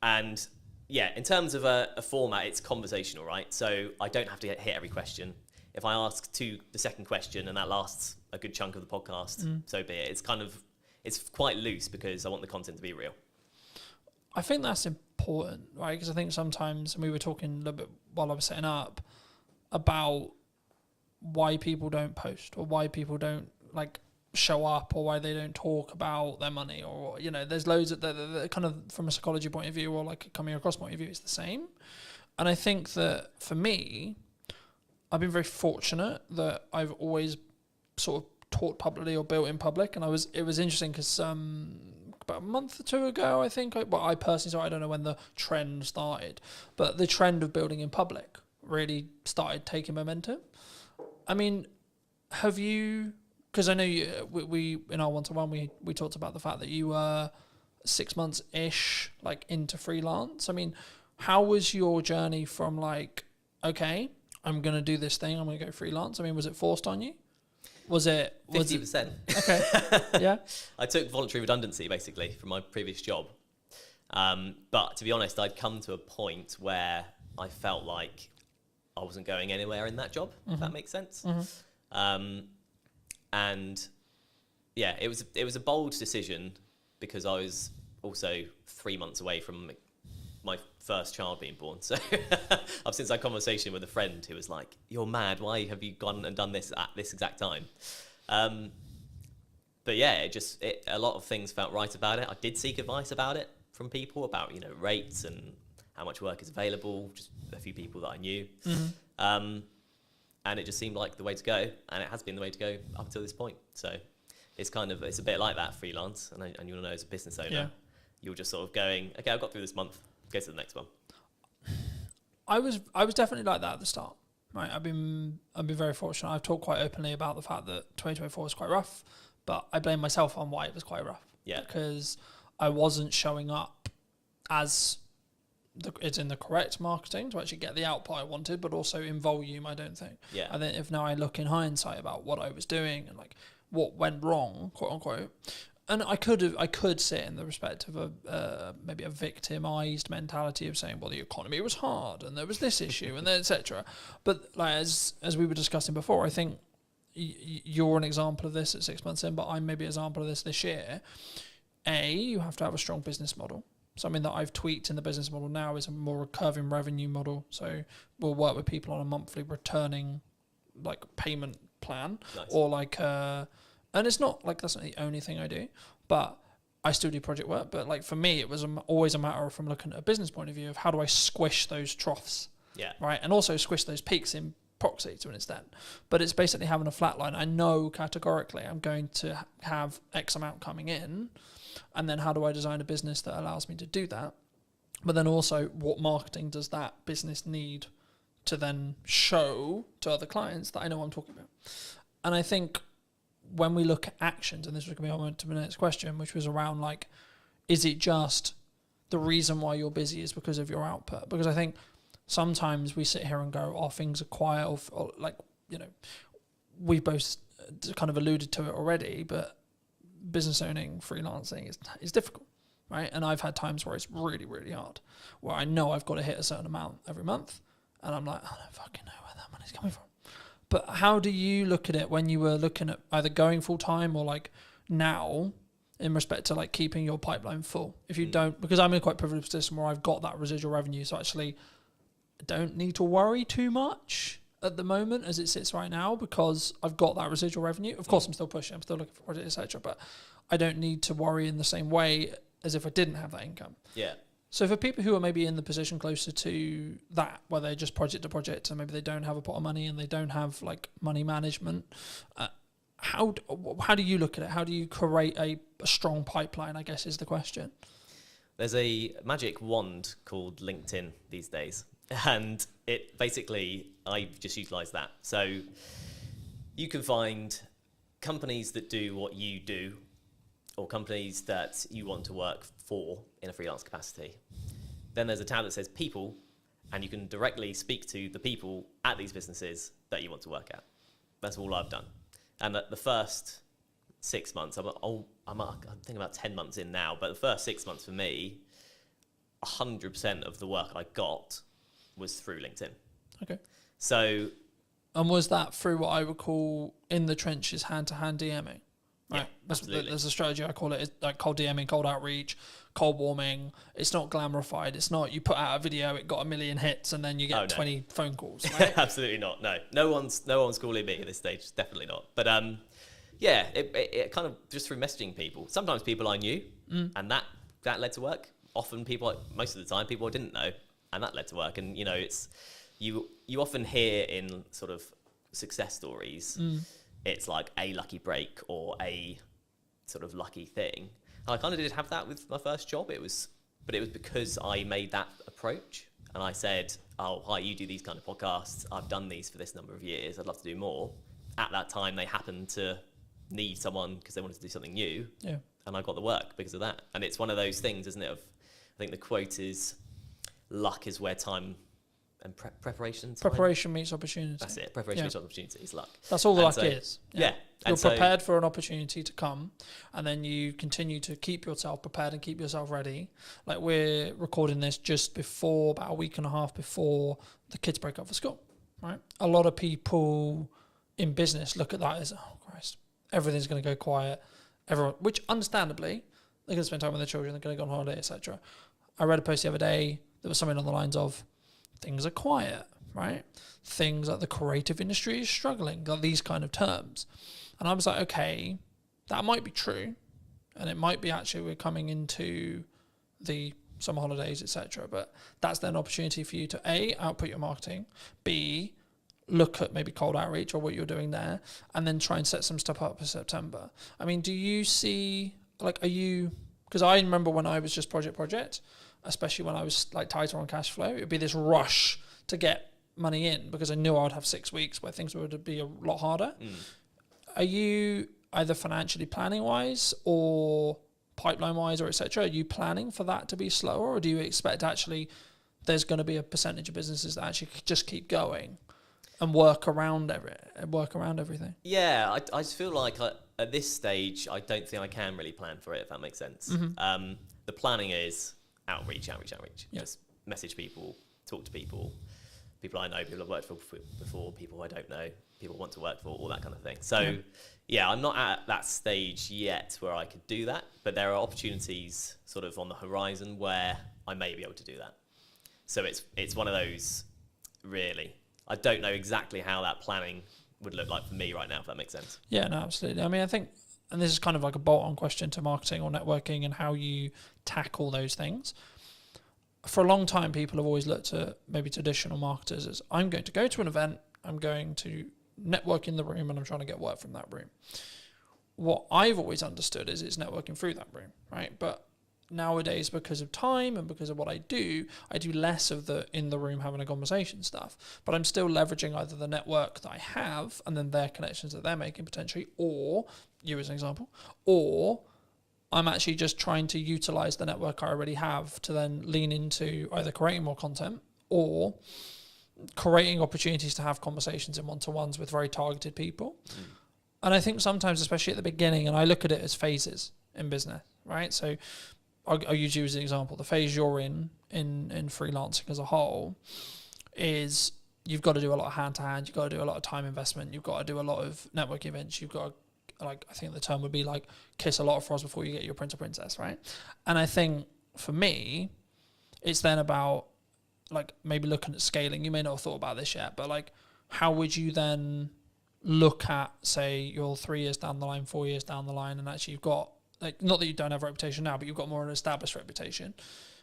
And yeah, in terms of a format, it's conversational, right? So I don't have to hit every question. If I ask the second question and that lasts a good chunk of the podcast, so be it. It's quite loose because I want the content to be real. I think that's important, right? Because I think sometimes, and we were talking a little bit while I was setting up, about why people don't post or why people don't show up or why they don't talk about their money, or there's loads of the kind of from a psychology point of view or a coming across point of view, it's the same. And I think that for me, I've been very fortunate that I've always sort of taught publicly or built in public, and it was interesting because about a month or 2 ago, I think, I personally, so I don't know when the trend started, but the trend of building in public really started taking momentum. Have you, because I know we in our one-to-one we talked about the fact that you were 6 months ish, like into freelance. I mean, how was your journey from like, okay, I'm going to do this thing, I'm going to go freelance? I mean, was it forced on you? Was it 50%? Okay. Yeah. I took voluntary redundancy basically from my previous job. But to be honest, I'd come to a point where I felt like I wasn't going anywhere in that job, if that makes sense. And yeah, it was a bold decision because I was also 3 months away from my first child being born. So I've since had a conversation with a friend who was like, "You're mad. Why have you gone and done this at this exact time?" But yeah, a lot of things felt right about it. I did seek advice about it from people about, rates and how much work is available, just a few people that I knew. And it just seemed like the way to go, and it has been the way to go up until this point. So it's a bit like that freelance, and you'll know as a business owner, you're just sort of going, okay, I've got through this month, go to the next one. I was definitely like that at the start. Right, I've been very fortunate. I've talked quite openly about the fact that 2024 was quite rough, but I blame myself on why it was quite rough. Yeah, because I wasn't showing up as it's in the correct marketing to actually get the output I wanted, but also in volume, I don't think. Yeah. And then if now I look in hindsight about what I was doing and like what went wrong, quote unquote, and I could sit in the respect of maybe a victimized mentality of saying, well, the economy was hard and there was this issue and etc. But like as we were discussing before, I think you're an example of this at 6 months in, but I'm maybe an example of this year. You have to have a strong business model. Something that I've tweaked in the business model now is a more recurring revenue model. So we'll work with people on a monthly returning like payment plan. Nice. Or like, and it's not like that's not the only thing I do, but I still do project work. But like for me, it was always a matter of, from looking at a business point of view, of how do I squish those troughs? Yeah. Right. And also squish those peaks in proxy to an extent. But it's basically having a flat line. I know categorically I'm going to have X amount coming in. And then how do I design a business that allows me to do that? But then also, what marketing does that business need to then show to other clients that I know what I'm talking about? And I think when we look at actions, and this was going to be on to the next question, which was around like, is it just the reason why you're busy is because of your output? Because I think sometimes we sit here and go, oh, things are quiet, or like, we both kind of alluded to it already, but business owning, freelancing is difficult, right? And I've had times where it's really, really hard, where I know I've got to hit a certain amount every month, and I'm like, I don't fucking know where that money's coming from. But how do you look at it when you were looking at either going full time or like now, in respect to like keeping your pipeline full? If you don't, because I'm in a quite privileged position where I've got that residual revenue, so actually I don't need to worry too much at the moment as it sits right now, because I've got that residual revenue. Of course, I'm still pushing, I'm still looking for projects, etc. But I don't need to worry in the same way as if I didn't have that income. Yeah. So for people who are maybe in the position closer to that, where they're just project to project, and maybe they don't have a pot of money and they don't have like money management, how do you look at it? How do you create a strong pipeline, I guess is the question. There's a magic wand called LinkedIn these days. And it basically, I've just utilised that. So you can find companies that do what you do, or companies that you want to work for in a freelance capacity. Then there's a tab that says people, and you can directly speak to the people at these businesses that you want to work at. That's all I've done. And the first 6 months, I'm thinking about 10 months in now, but the first 6 months for me, 100% of the work I got was through LinkedIn. Okay. So. And was that through what I would call in the trenches, hand-to-hand DMing? Right. Yeah, absolutely. There's a strategy, I call it, it's like cold DMing, cold outreach, cold warming. It's not glamorified. It's not you put out a video, it got 1 million hits, and then you get 20 phone calls. Right? Absolutely not. No one's calling me at this stage. Definitely not. But yeah, it kind of just through messaging people. Sometimes people I knew, and that led to work. Often most of the time, people I didn't know. And that led to work. And, it's, you often hear in sort of success stories, it's like a lucky break or a sort of lucky thing. And I kind of did have that with my first job. But it was because I made that approach. And I said, oh, hi, you do these kind of podcasts. I've done these for this number of years. I'd love to do more. At that time, they happened to need someone because they wanted to do something new. Yeah. and I got the work because of that. And it's one of those things, isn't it? I think the quote is, luck is where time and preparation. Preparation meets opportunity. That's it. Preparation meets opportunity. It's luck. That's all the luck so, is. Yeah. You're prepared for an opportunity to come, and then you continue to keep yourself prepared and keep yourself ready. Like, we're recording this just before, about a week and a half before the kids break up for school, right? A lot of people in business look at that as, oh Christ, everything's going to go quiet. Everyone, which understandably, they're going to spend time with their children, they're going to go on holiday, etc. I read a post the other day, there was something on the lines of, things are quiet, right? Things like the creative industry is struggling, got these kind of terms. And I was like, okay, that might be true. And it might be actually we're coming into the summer holidays, etc. But that's then an opportunity for you to A, output your marketing, B, look at maybe cold outreach or what you're doing there, and then try and set some stuff up for September. I mean, do you see, like, are you, because I remember when I was just project, especially when I was like tighter on cash flow, it'd be this rush to get money in because I knew I'd have 6 weeks where things would be a lot harder. Are you either financially planning wise or pipeline wise or etc., are you planning for that to be slower, or do you expect actually there's going to be a percentage of businesses that actually just keep going and work around everything? Yeah, I just feel like at this stage I don't think I can really plan for it, if that makes sense. The planning is outreach. Just message people, talk to people I know, people I've worked for before, people I don't know, people I want to work for, all that kind of thing. So yeah, I'm not at that stage yet where I could do that, but there are opportunities sort of on the horizon where I may be able to do that. So it's one of those, really. I don't know exactly how that planning would look like for me right now, if that makes sense. Yeah, no, absolutely. I mean, I think, and this is kind of like a bolt-on question to marketing or networking and how you tackle those things. For a long time, people have always looked at maybe traditional marketers as, I'm going to go to an event, I'm going to network in the room, and I'm trying to get work from that room. What I've always understood is it's networking through that room, right? But nowadays, because of time and because of what I do less of the in the room having a conversation stuff, but I'm still leveraging either the network that I have and then their connections that they're making potentially, or you as an example, or I'm actually just trying to utilize the network I already have to then lean into either creating more content or creating opportunities to have conversations in one-to-ones with very targeted people. And I think sometimes, especially at the beginning, and I look at it as phases in business, right? So I'll use you as an example. The phase you're in freelancing as a whole is you've got to do a lot of hand-to-hand, you've got to do a lot of time investment, you've got to do a lot of network events, you've got to, like, I think the term would be like kiss a lot of frogs before you get your prince or princess, right? And I think for me, it's then about like maybe looking at scaling. You may not have thought about this yet, but like how would you then look at, say, you're 3 years down the line, 4 years down the line, and actually you've got, like, not that you don't have a reputation now, but you've got more of an established reputation.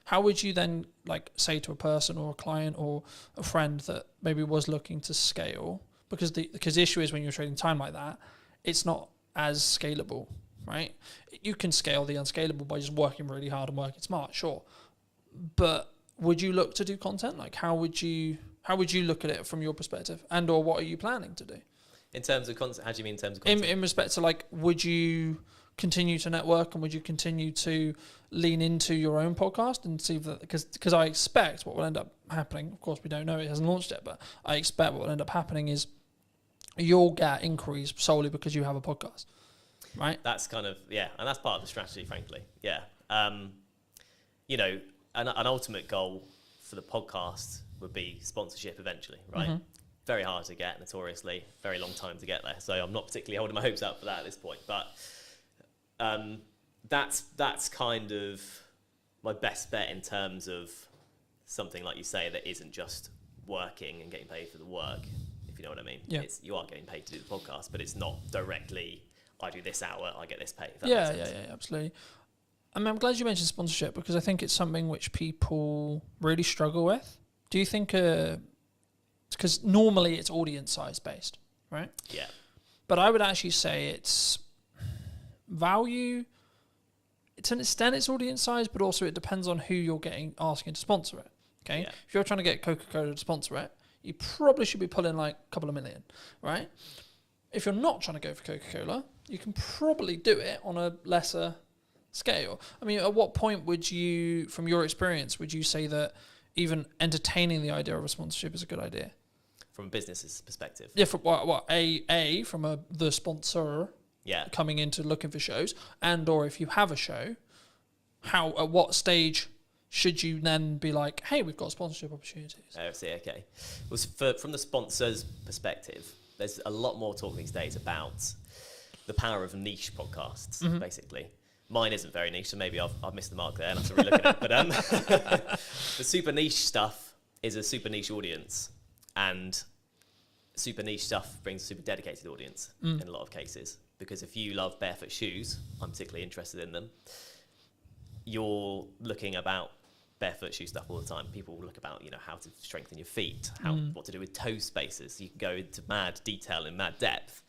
How would you then like say to a person or a client or a friend that maybe was looking to scale? Because the issue is when you're trading time like that, it's not as scalable, right? You can scale the unscalable by just working really hard and working smart, sure. But would you look to do content? Like how would you look at it from your perspective, and or what are you planning to do? In terms of content, how do you mean in terms of content? In respect to like, would you continue to network and would you continue to lean into your own podcast and see that, because I expect what will end up happening, of course we don't know, it hasn't launched yet, but I expect what will end up happening is you'll get inquiries solely because you have a podcast, right? That's kind of, yeah, and that's part of the strategy, frankly. Yeah. You know, an ultimate goal for the podcast would be sponsorship eventually, right? Mm-hmm. Very hard to get, notoriously, very long time to get there. So I'm not particularly holding my hopes out for that at this point, but that's kind of my best bet in terms of something like you say that isn't just working and getting paid for the work, if you know what I mean. Yeah. You are getting paid to do the podcast, but it's not directly, I do this hour, I get this pay. Yeah, absolutely. I mean, I'm glad you mentioned sponsorship because I think it's something which people really struggle with. Do you think, because normally it's audience size based, right? Yeah. But I would actually say it's value, to an extent it's audience size, but also it depends on who you're asking to sponsor it, okay? Yeah. If you're trying to get Coca-Cola to sponsor it, you probably should be pulling like a couple of million, right? If you're not trying to go for Coca-Cola, you can probably do it on a lesser scale. I mean, at what point would you, from your experience, would you say that even entertaining the idea of a sponsorship is a good idea? From a business's perspective. Yeah, from from the sponsor coming into looking for shows, and or if you have a show, at what stage should you then be like, hey, we've got sponsorship opportunities? Oh, I see, okay. Well, from the sponsor's perspective, there's a lot more talk these days about the power of niche podcasts, basically. Mine isn't very niche, so maybe I've missed the mark there and I have to relook at it. But the super niche stuff is a super niche audience, and super niche stuff brings a super dedicated audience in a lot of cases. Because if you love barefoot shoes, I'm particularly interested in them, you're looking about barefoot shoe stuff all the time. People will look about, how to strengthen your feet, what to do with toe spaces. You can go into mad detail and mad depth.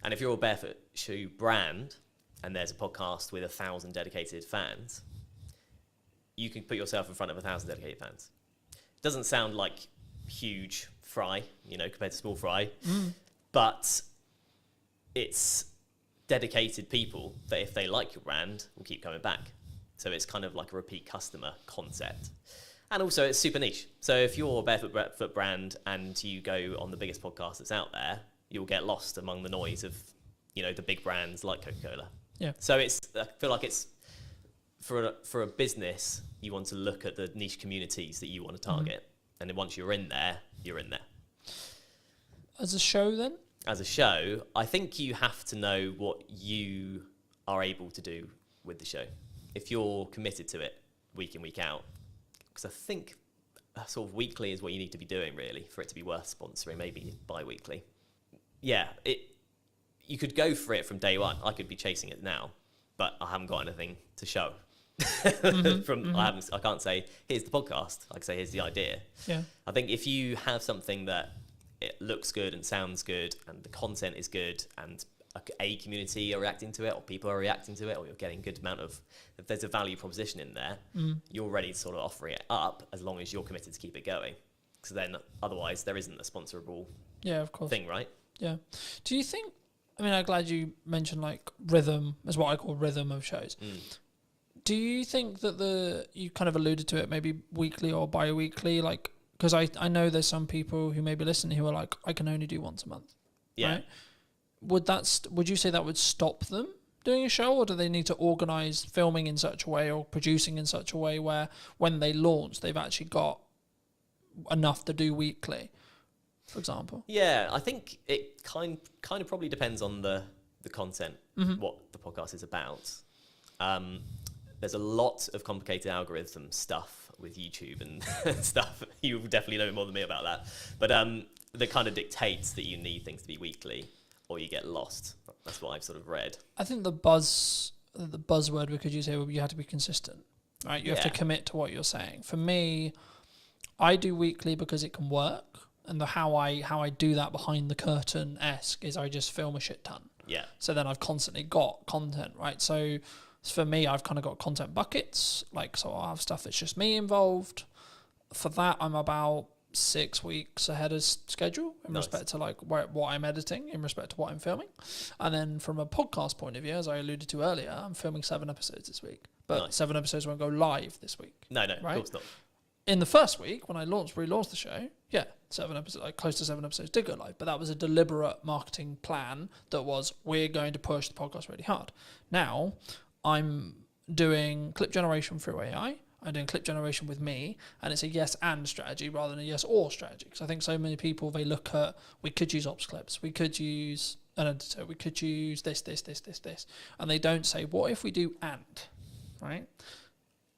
And if you're a barefoot shoe brand and there's a podcast with 1,000 dedicated fans, you can put yourself in front of 1,000 dedicated fans. It doesn't sound like huge fry, compared to small fry, but it's dedicated people that if they like your brand will keep coming back. So it's kind of like a repeat customer concept. And also it's super niche. So if you're a barefoot brand and you go on the biggest podcast that's out there, you'll get lost among the noise of, the big brands like Coca-Cola. Yeah. So I feel like it's for a business, you want to look at the niche communities that you want to target. And then once you're in there, you're in there. As a show then? As a show, I think you have to know what you are able to do with the show. If you're committed to it week in, week out, because I think sort of weekly is what you need to be doing really for it to be worth sponsoring, maybe bi-weekly. Yeah, you could go for it from day one. I could be chasing it now, but I haven't got anything to show. I can't say, here's the podcast. I can say, here's the idea. Yeah. I think if you have something that it looks good and sounds good and the content is good and a community are reacting to it or people are reacting to it or you're getting a good amount of, if there's a value proposition in there, you're ready to sort of offer it up as long as you're committed to keep it going. Because then otherwise there isn't a sponsorable thing, right? Yeah. Do you think, I'm glad you mentioned like rhythm is what I call rhythm of shows. Do you think that you kind of alluded to it, maybe weekly or bi-weekly, like, because I know there's some people who may be listening who are like, I can only do once a month. Yeah. Right? Would you say that would stop them doing a show, or do they need to organise filming in such a way or producing in such a way where when they launch, they've actually got enough to do weekly, for example? Yeah, I think it kind of probably depends on the content, what the podcast is about. There's a lot of complicated algorithm stuff with YouTube and stuff. You definitely know more than me about that. But that kind of dictates that you need things to be weekly or you get lost. That's what I've sort of read. I think the buzzword we could use here would be you have to be consistent, right? You have to commit to what you're saying. For me, I do weekly because it can work. And how I do that behind the curtain-esque is I just film a shit ton. Yeah. So then I've constantly got content, right? So for me, I've kind of got content buckets. So I'll have stuff that's just me involved. For that, I'm about 6 weeks ahead of schedule in respect to like what I'm editing, in respect to what I'm filming. And then from a podcast point of view, as I alluded to earlier, I'm filming 7 episodes this week. But 7 episodes won't go live this week. No, right? Of course not. In the first week, when I relaunched the show, 7 episodes, like close to 7 episodes did go live, but that was a deliberate marketing plan that was, we're going to push the podcast really hard. Now, I'm doing clip generation through AI, I'm doing clip generation with me, and it's a yes and strategy rather than a yes or strategy. Because I think so many people, they look at, we could use ops clips, we could use an editor, we could use this, and they don't say, what if we do and, right?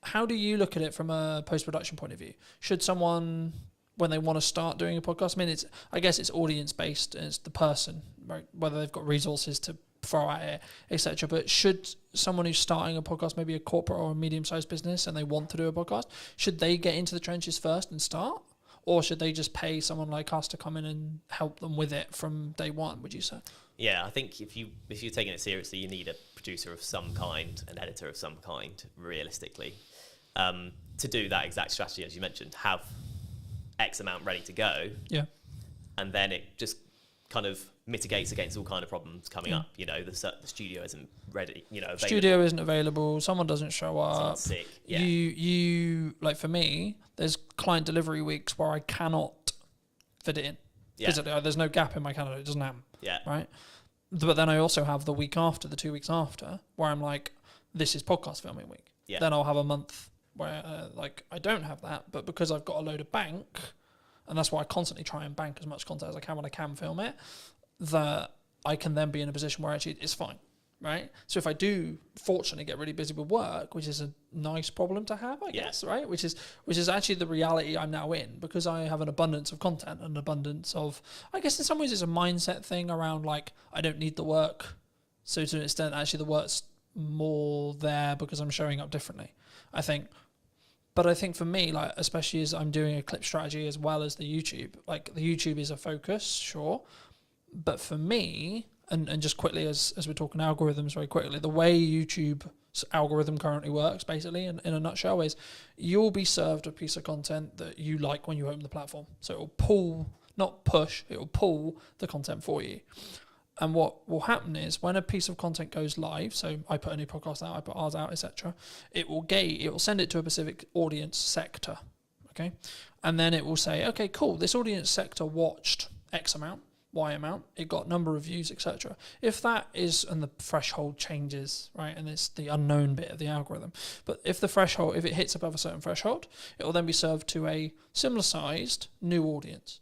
How do you look at it from a post-production point of view? Should someone, when they want to start doing a podcast, I guess it's audience-based, and it's the person, right? Whether they've got resources to throw at it, etc. But should someone who's starting a podcast, maybe a corporate or a medium-sized business, and they want to do a podcast, should they get into the trenches first and start? Or should they just pay someone like us to come in and help them with it from day one, would you say? Yeah, I think if you're taking it seriously, you need a producer of some kind, an editor of some kind, realistically. To do that exact strategy, as you mentioned, have X amount ready to go. Yeah. And then it just kind of mitigates against all kind of problems coming up. You know, the studio isn't ready. You know, available. Studio isn't available. Someone doesn't show up. Someone's sick. Yeah. You like for me, there's client delivery weeks where I cannot fit it in. Yeah. Physically, there's no gap in my calendar. It doesn't happen. Yeah. Right. But then I also have the week after, the 2 weeks after, where I'm like, this is podcast filming week. Yeah. Then I'll have a month where like I don't have that, but because I've got a load of bank, and that's why I constantly try and bank as much content as I can when I can film it, that I can then be in a position where actually it's fine, right? So if I do fortunately get really busy with work, which is a nice problem to have, I guess, right? Which is actually the reality I'm now in, because I have an abundance of content, an abundance of, I guess in some ways it's a mindset thing around like, I don't need the work. So to an extent, actually the work's more there because I'm showing up differently, I think. But I think for me, like, especially as I'm doing a clip strategy as well as the YouTube, like the YouTube is a focus, sure. But for me, and just quickly as we're talking algorithms very quickly, the way YouTube's algorithm currently works, basically, in a nutshell, is you'll be served a piece of content that you like when you open the platform. So it will pull, not push, it will pull the content for you. And what will happen is when a piece of content goes live, so I put a new podcast out, I put ours out, etc., it will send it to a specific audience sector, okay? And then it will say, okay, cool, this audience sector watched X amount, Y amount, it got number of views, etc. If that is, and the threshold changes, right, and it's the unknown bit of the algorithm, but if the threshold, if it hits above a certain threshold, it will then be served to a similar sized new audience.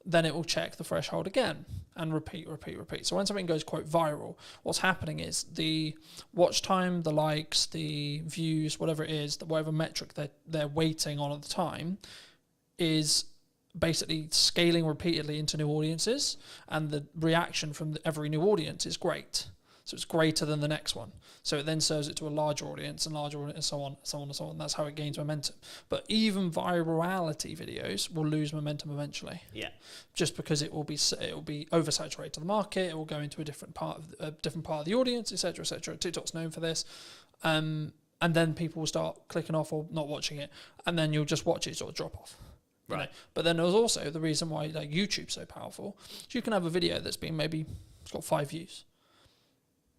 Then it will check the threshold again and repeat. So when something goes quote viral, what's happening is the watch time, the likes, the views, whatever it is, whatever metric they're waiting on at the time, is basically scaling repeatedly into new audiences, and the reaction from every new audience is great. So it's greater than the next one. So it then serves it to a larger audience and so on. That's how it gains momentum. But even virality videos will lose momentum eventually. Yeah. Just because it will be oversaturated to the market. It will go into a different part of the audience, etc., etc. TikTok's known for this. And then people will start clicking off or not watching it, and then you'll just watch it sort of drop off. Right. You know? But then there's also the reason why like YouTube's so powerful. So you can have a video that's been it's got 5 views.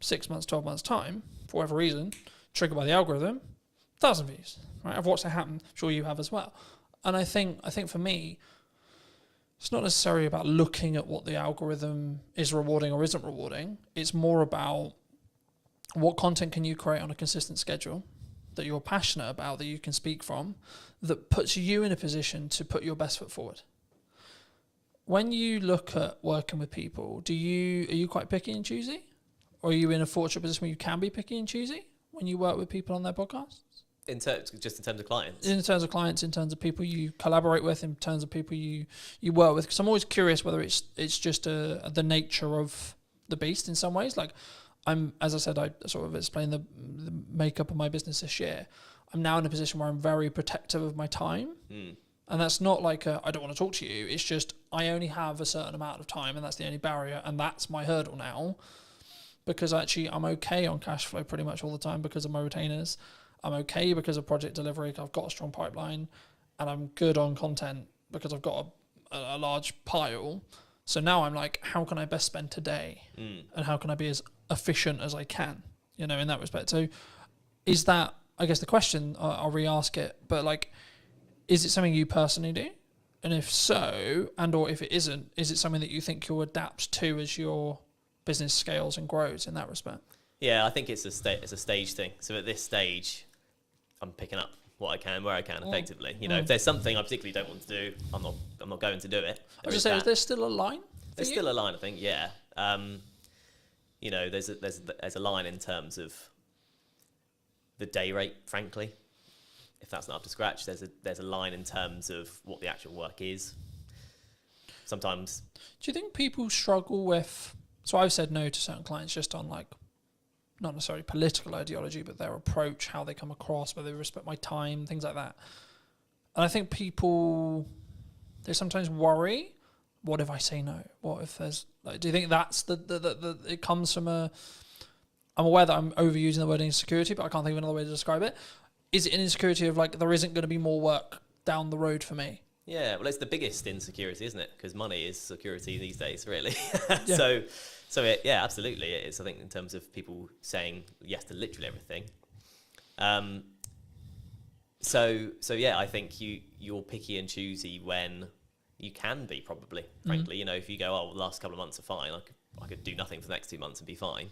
6 months, 12 months time, for whatever reason, triggered by the algorithm, 1,000 views. Right? I've watched it happen. I'm sure you have as well. And I think for me, it's not necessarily about looking at what the algorithm is rewarding or isn't rewarding. It's more about what content can you create on a consistent schedule that you're passionate about, that you can speak from, that puts you in a position to put your best foot forward. When you look at working with people, are you quite picky and choosy? Or are you in a fortunate position where you can be picky and choosy when you work with people on their podcasts? In terms of clients? In terms of clients, in terms of people you collaborate with, in terms of people you work with. Because I'm always curious whether it's just the nature of the beast in some ways. Like as I said, I sort of explained the makeup of my business this year. I'm now in a position where I'm very protective of my time. Mm. And that's not like I don't want to talk to you. It's just I only have a certain amount of time, and that's the only barrier. And that's my hurdle now. Because actually I'm okay on cash flow pretty much all the time because of my retainers. I'm okay because of project delivery. I've got a strong pipeline, and I'm good on content because I've got a large pile. So now I'm like, how can I best spend today? And how can I be as efficient as I can, in that respect? So is that, I guess the question, I'll re-ask it, but like, is it something you personally do? And if so, and or if it isn't, is it something that you think you'll adapt to as your business scales and grows in that respect? Yeah, I think it's a stage thing. So at this stage, I'm picking up what I can where I can effectively. If there's something I particularly don't want to do, I'm not going to do it. I was just saying, is there still a line? There's still a line, I think. Yeah. There's a line in terms of the day rate. Frankly, if that's not up to scratch, there's a line in terms of what the actual work is. Sometimes. Do you think people struggle with? So I've said no to certain clients just on like, not necessarily political ideology, but their approach, how they come across, whether they respect my time, things like that. And I think people, they sometimes worry, what if I say no? What if there's, like, do you think that's it comes from I'm aware that I'm overusing the word insecurity, but I can't think of another way to describe it. Is it an insecurity of like, there isn't going to be more work down the road for me? Yeah, well, it's the biggest insecurity, isn't it? Because money is security these days, really. Yeah. Yeah, absolutely, it is. I think in terms of people saying yes to literally everything. So yeah, I think you're picky and choosy when you can be, probably. Frankly, you know, if you go, oh, the last couple of months are fine, I could do nothing for the next 2 months and be fine.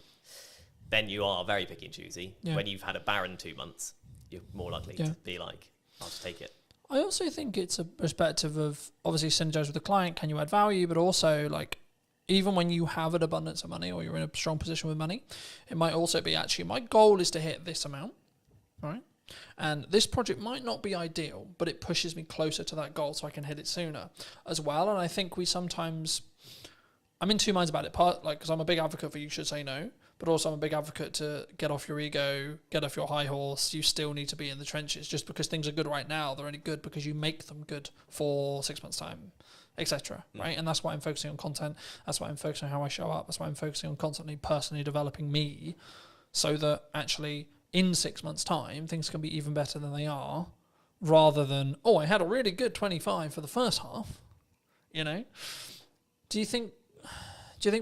Then you are very picky and choosy. Yeah. When you've had a barren 2 months, you're more likely to be like, I'll just take it. I also think it's a perspective of obviously synergize with the client. Can you add value? But also, like, even when you have an abundance of money or you're in a strong position with money, it might also be actually my goal is to hit this amount, right? And this project might not be ideal, but it pushes me closer to that goal so I can hit it sooner as well. And I think we sometimes, I'm in two minds about it. Part, like, because I'm a big advocate for you should say no, but also I'm a big advocate to get off your ego, get off your high horse. You still need to be in the trenches. Just because things are good right now, they're only good because you make them good for 6 months' time, etc. Right? And that's why I'm focusing on content. That's why I'm focusing on how I show up. That's why I'm focusing on constantly personally developing me, so that actually in 6 months' time things can be even better than they are, rather than, oh, I had a really good 25 for the first half. You know? Do you think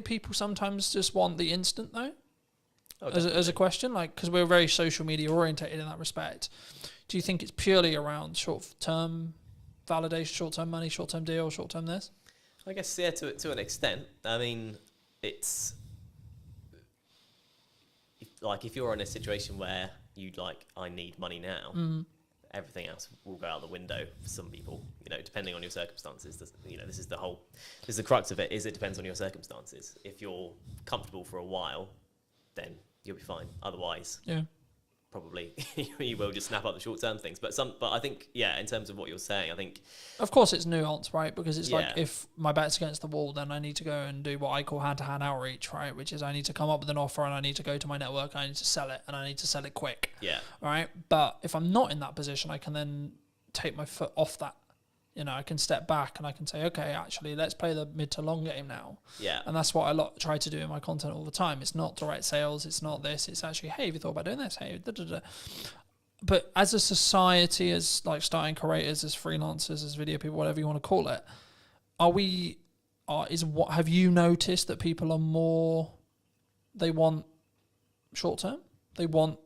people sometimes just want the instant though? Oh, as a question, like, because we're very social media orientated in that respect. Do you think it's purely around short-term validation, short-term money, short-term deal, short-term this? I guess, yeah, to an extent. I mean, it's like if you're in a situation where you'd like, I need money now, everything else will go out the window for some people, you know, depending on your circumstances. You know, this is the crux of it, is it depends on your circumstances. If you're comfortable for a while, then you'll be fine. Otherwise, probably you will just snap up the short-term things. But I think, yeah, in terms of what you're saying, I think, of course it's nuanced, right? Because it's like, if my back's against the wall, then I need to go and do what I call hand-to-hand outreach, right? Which is I need to come up with an offer and I need to go to my network and I need to sell it and I need to sell it quick. Yeah. Right? But if I'm not in that position, I can then take my foot off that. You know, I can step back and I can say, okay, actually, let's play the mid to long game now. Yeah. And that's what I try to do in my content all the time. It's not direct sales. It's not this. It's actually, hey, have you thought about doing this? Hey, da, da, da. But as a society, as like starting creators, as freelancers, as video people, whatever you want to call it, have you noticed that people are more, they want short term? And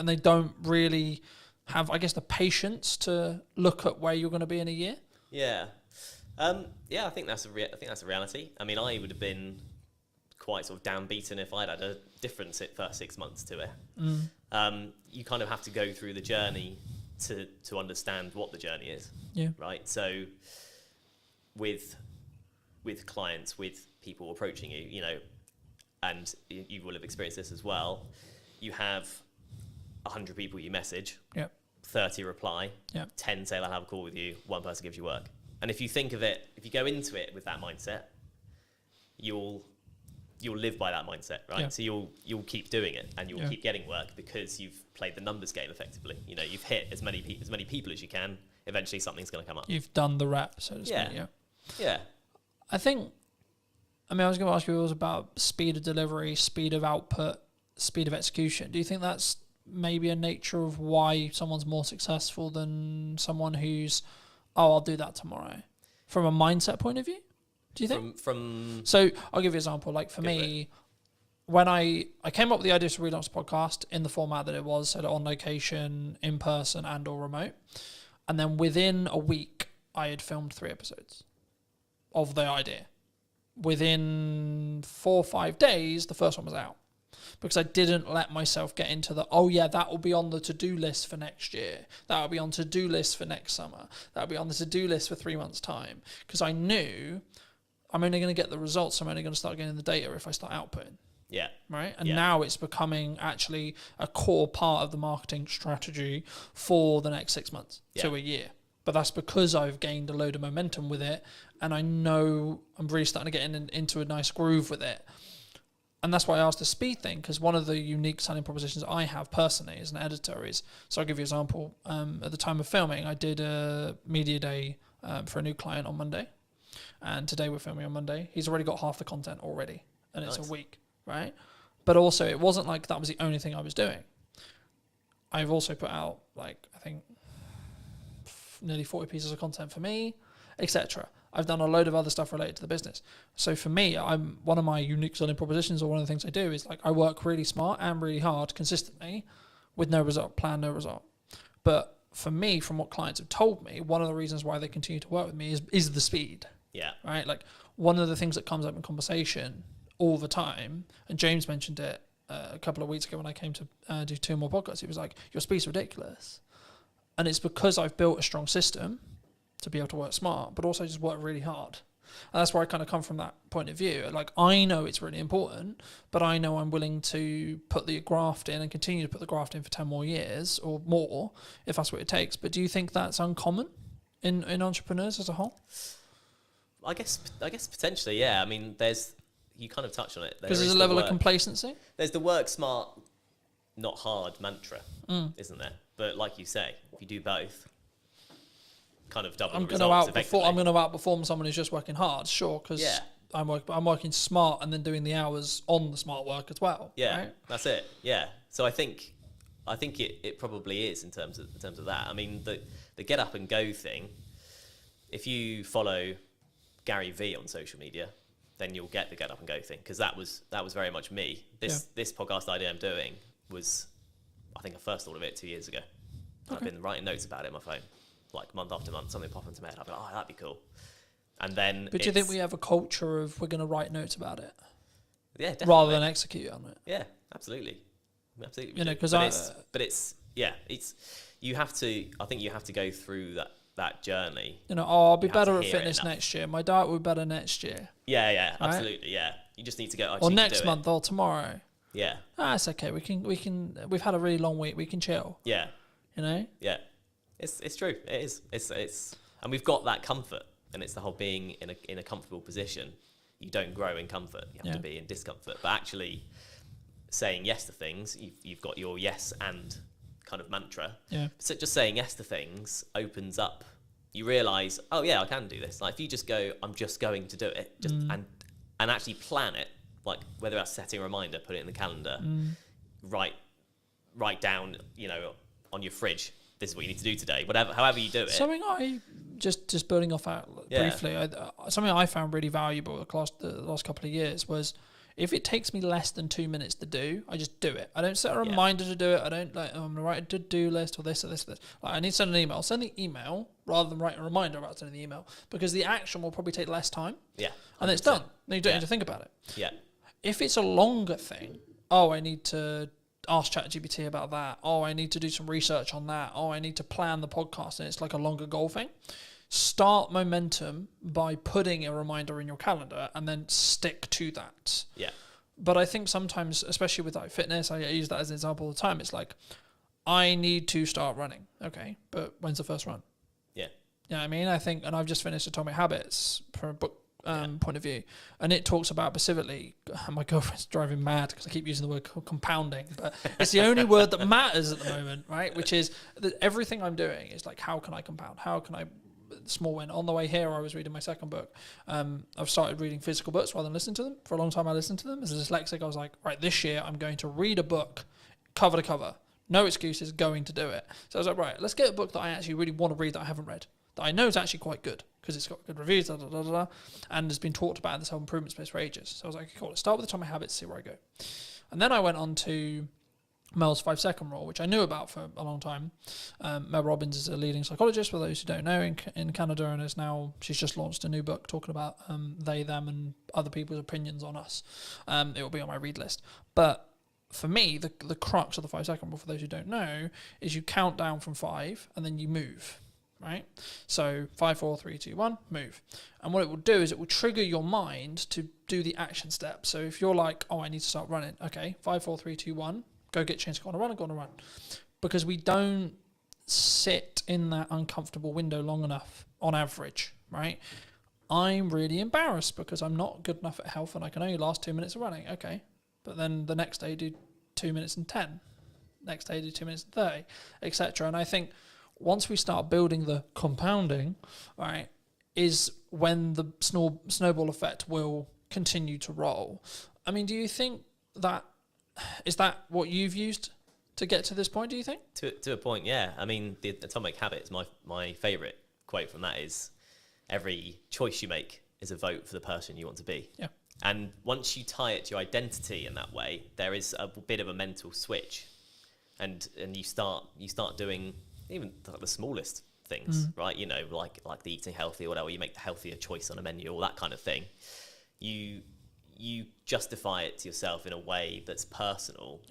they don't really have, I guess, the patience to look at where you're going to be in a year? Yeah. I think that's a reality. I mean, I would have been quite sort of downbeaten if I'd had a different first 6 months to it. You kind of have to go through the journey to understand what the journey is. Yeah. Right. So with clients, with people approaching you, you know, and you will have experienced this as well. You have 100 people you message. Yeah. 30 reply, 10 say I'll have a call with you, 1 person gives you work. And if you think of it, if you go into it with that mindset, you'll live by that mindset, right? Yeah. So you'll keep doing it and you'll keep getting work because you've played the numbers game effectively. You know, you've hit as many people as you can. Eventually something's going to come up. You've done the rep, so to speak. Yeah. I think, I was going to ask you always about speed of delivery, speed of output, speed of execution. Do you think that's maybe a nature of why someone's more successful than someone who's, I'll do that tomorrow, from a mindset point of view? Do you think? So I'll give you an example. Like for me, when I came up with the idea to relaunch the podcast in the format that it was, so on location, in person, and or remote, and then within a week I had filmed 3 episodes of the idea. Within 4 or 5 days, the first one was out. Because I didn't let myself get into that will be on the to-do list for next year. That will be on to-do list for next summer. That will be on the to-do list for 3 months' time. Because I knew I'm only going to get the results. I'm only going to start getting the data if I start outputting. Yeah. Right? And now it's becoming actually a core part of the marketing strategy for the next 6 months to a year. But that's because I've gained a load of momentum with it. And I know I'm really starting to get into a nice groove with it. And that's why I asked the speed thing, because one of the unique selling propositions I have personally as an editor is, so I'll give you an example. At the time of filming, I did a media day for a new client on Monday. And today we're filming on Monday. He's already got half the content already. And it's a week, right? But also, it wasn't like that was the only thing I was doing. I've also put out, like, I think, nearly 40 pieces of content for me. etc. I've done a load of other stuff related to the business. So for me, I'm one of my unique selling propositions, or one of the things I do is like I work really smart and really hard consistently with no result, plan no result. But for me, from what clients have told me, one of the reasons why they continue to work with me is the speed. Yeah. Right? Like one of the things that comes up in conversation all the time, and James mentioned it a couple of weeks ago when I came to do 2 more podcasts, he was like, your speed's ridiculous. And it's because I've built a strong system to be able to work smart, but also just work really hard. And that's where I kind of come from that point of view. Like, I know it's really important, but I know I'm willing to put the graft in and continue to put the graft in for 10 more years or more, if that's what it takes. But do you think that's uncommon in entrepreneurs as a whole? I guess potentially, yeah. I mean, you kind of touched on it. Because there's a level of complacency. There's the work smart, not hard mantra, isn't there? But like you say, if you do both, kind of double the results effectively. I'm going to outperform someone who's just working hard, sure, because I'm working smart and then doing the hours on the smart work as well. Yeah, right? That's it. Yeah. So I think it probably is in terms of that. I mean, the get up and go thing. If you follow Gary V on social media, then you'll get the get up and go thing, because that was very much me. This podcast idea I'm doing was, I think I first thought of it 2 years ago. Okay. I've been writing notes about it on my phone, like month after month, something pop into my head. I'd be like, oh, that'd be cool. And then, but do you think we have a culture of we're going to write notes about it? Yeah, definitely. Rather than execute on it. Yeah, absolutely. You know, because it's you have to. I think you have to go through that journey. You know, I'll be better at fitness next year. My diet will be better next year. Yeah, absolutely. Yeah, you just need to go. Or next month or tomorrow. Yeah. It's okay. We can. We've had a really long week. We can chill. Yeah. You know. Yeah, it's true. It is. It's and we've got that comfort, and it's the whole being in a comfortable position. You don't grow in comfort. You have to be in discomfort. But actually, saying yes to things, you've got your yes and kind of mantra. Yeah. So just saying yes to things opens up. You realise, oh yeah, I can do this. Like if you just go, I'm just going to do it, and actually plan it. Like whether that's setting a reminder, put it in the calendar, write down, you know, on your fridge, this is what you need to do today. Whatever, however you do it. Something I just building off that briefly. Something I found really valuable the last couple of years was, if it takes me less than 2 minutes to do, I just do it. I don't set a reminder to do it. I don't I'm going to write a to-do list or this or this or this. Like, I need to send an email. I'll send the email rather than write a reminder about sending the email, because the action will probably take less time. Yeah. 100%. And then it's done. Then you don't need to think about it. Yeah. If it's a longer thing, I need to ask ChatGPT about that. I need to do some research on that. I need to plan the podcast, and it's like a longer goal thing. Start momentum by putting a reminder in your calendar and then stick to that. Yeah. But I think sometimes, especially with like fitness, I use that as an example all the time. It's like, I need to start running. Okay, but when's the first run? Yeah. You know what I mean? I think, and I've just finished Atomic Habits from a book point of view, and it talks about specifically, my girlfriend's driving mad because I keep using the word compounding, but it's the only word that matters at the moment, right? Which is that everything I'm doing is like, how can I compound? How can I small win? On the way here, I was reading my second book. I've started reading physical books rather than listening to them. For a long time, I listened to them. As a dyslexic, I was like, right, this year I'm going to read a book cover to cover. No excuses, going to do it. So I was like, right, let's get a book that I actually really want to read that I haven't read, that I know is actually quite good because it's got good reviews, and has been talked about in this whole improvement space for ages. So I was like, cool, let's start with Atomic Habits, see where I go. And then I went on to Mel's 5-second rule, which I knew about for a long time. Mel Robbins is a leading psychologist, for those who don't know, in Canada, and she's just launched a new book talking about they, them, and other people's opinions on us. It will be on my read list. But for me, the crux of the 5-second rule, for those who don't know, is you count down from 5 and then you move, right? So 5, 4, 3, 2, 1, move. And what it will do is it will trigger your mind to do the action step. So if you're like, I need to start running, okay, 5, 4, 3, 2, 1, go get changed, go on a run. Because we don't sit in that uncomfortable window long enough on average, right? I'm really embarrassed because I'm not good enough at health and I can only last 2 minutes of running. Okay. But then the next day do 2 minutes and 10. Next day do 2 minutes and 30, etc. And I think once we start building the compounding, right, is when the snowball effect will continue to roll. I mean, do you think that, is that what you've used to get to this point, do you think? To a point, yeah. I mean, the Atomic Habits, my favourite quote from that is, every choice you make is a vote for the person you want to be. Yeah. And once you tie it to your identity in that way, there is a bit of a mental switch, and you start doing even the smallest things, right? You know, like the eating healthy or whatever. You make the healthier choice on a menu, all that kind of thing. You justify it to yourself in a way that's personal,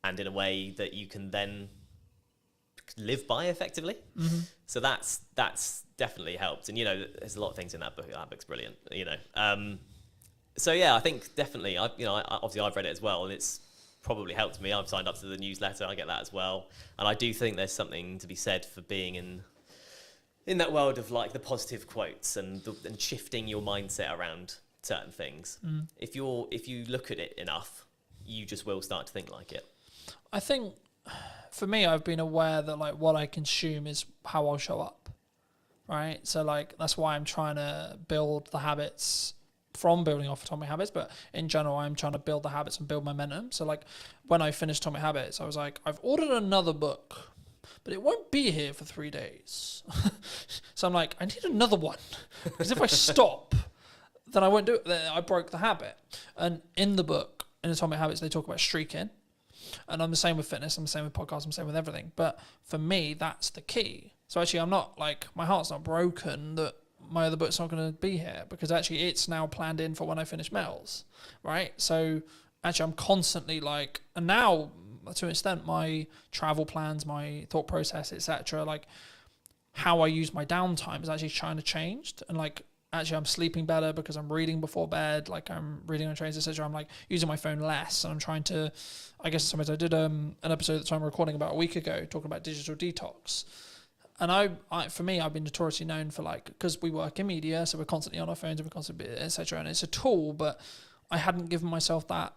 and in a way that you can then live by effectively. So that's definitely helped. And you know, there's a lot of things in that book. That book's brilliant. You know. So yeah, I think definitely. Obviously I've read it as well, and it's probably helped me. I've signed up to the newsletter. I get that as well, and I do think there's something to be said for being in that world of like the positive quotes and shifting your mindset around certain things. If you look at it enough, you just will start to think like it. I think for me, I've been aware that like what I consume is how I'll show up, right? So like that's why I'm trying to build the habits from building off Atomic Habits, but in general, I'm trying to build the habits and build momentum. So like when I finished Atomic Habits, I was like, I've ordered another book, but it won't be here for 3 days. So I'm like, I need another one, because if I stop, then I won't do it. Then I broke the habit. And in the book, in Atomic Habits, they talk about streaking. And I'm the same with fitness, I'm the same with podcasts, I'm the same with everything. But for me, that's the key. So actually, I'm not like, my heart's not broken that my other book's not going to be here, because actually it's now planned in for when I finish Mel's, right? So actually I'm constantly like, and now to an extent, my travel plans, my thought process, etc., like how I use my downtime is actually trying to change. And like, actually I'm sleeping better because I'm reading before bed, like I'm reading on trains, etc. I'm like using my phone less, and I'm trying to, I guess sometimes I did an episode that I'm recording about a week ago talking about digital detox. And I for me, I've been notoriously known for like, because we work in media, so we're constantly on our phones and we're constantly, etc. And it's a tool, but I hadn't given myself that.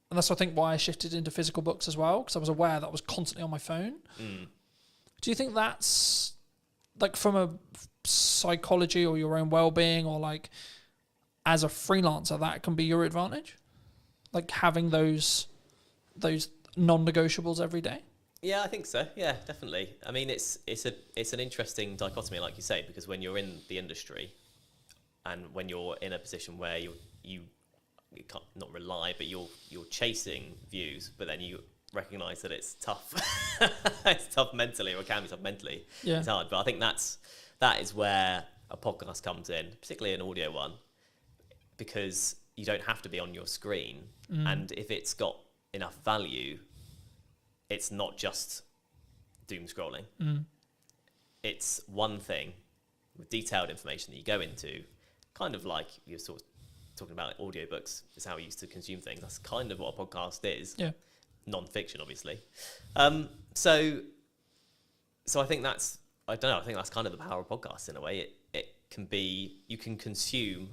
And that's, I think, why I shifted into physical books as well, because I was aware that I was constantly on my phone. Do you think that's like from a psychology or your own well-being, or like as a freelancer, that can be your advantage? Like having those non-negotiables every day? Yeah, I think so. Yeah, definitely. I mean, it's an interesting dichotomy, like you say, because when you're in the industry and when you're in a position where you can't not rely, but you're chasing views, but then you recognise that it's tough. It's tough mentally, or it can be tough mentally. Yeah. It's hard, but I think that is where a podcast comes in, particularly an audio one, because you don't have to be on your screen, and if it's got enough value, it's not just doom scrolling. It's one thing with detailed information that you go into, kind of like you're sort of talking about audiobooks is how we used to consume things. That's kind of what a podcast is. Yeah. Non-fiction, obviously. So I think that's, I don't know, I think that's kind of the power of podcasts in a way. It can be, you can consume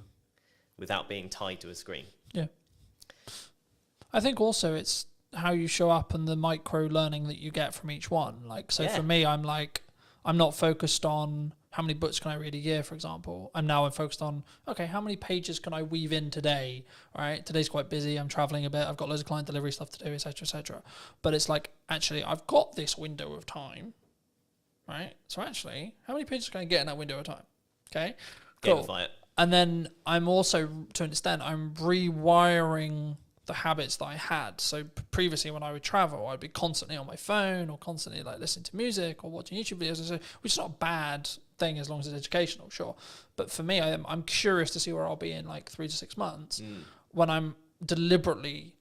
without being tied to a screen. Yeah. I think also it's how you show up and the micro learning that you get from each one. Like, so for me, I'm like, I'm not focused on how many books can I read a year, for example. I'm focused on, okay, how many pages can I weave in today, right? Today's quite busy. I'm traveling a bit. I've got loads of client delivery stuff to do, et cetera, et cetera. But it's like, actually, I've got this window of time, right? So actually, how many pages can I get in that window of time? Okay, cool. Gamify it. And then I'm also, to an extent, I'm rewiring the habits that I had. So previously when I would travel, I'd be constantly on my phone or constantly like listening to music or watching YouTube videos, which is not a bad thing as long as it's educational, sure. But for me, I'm curious to see where I'll be in like 3 to 6 months when I'm deliberately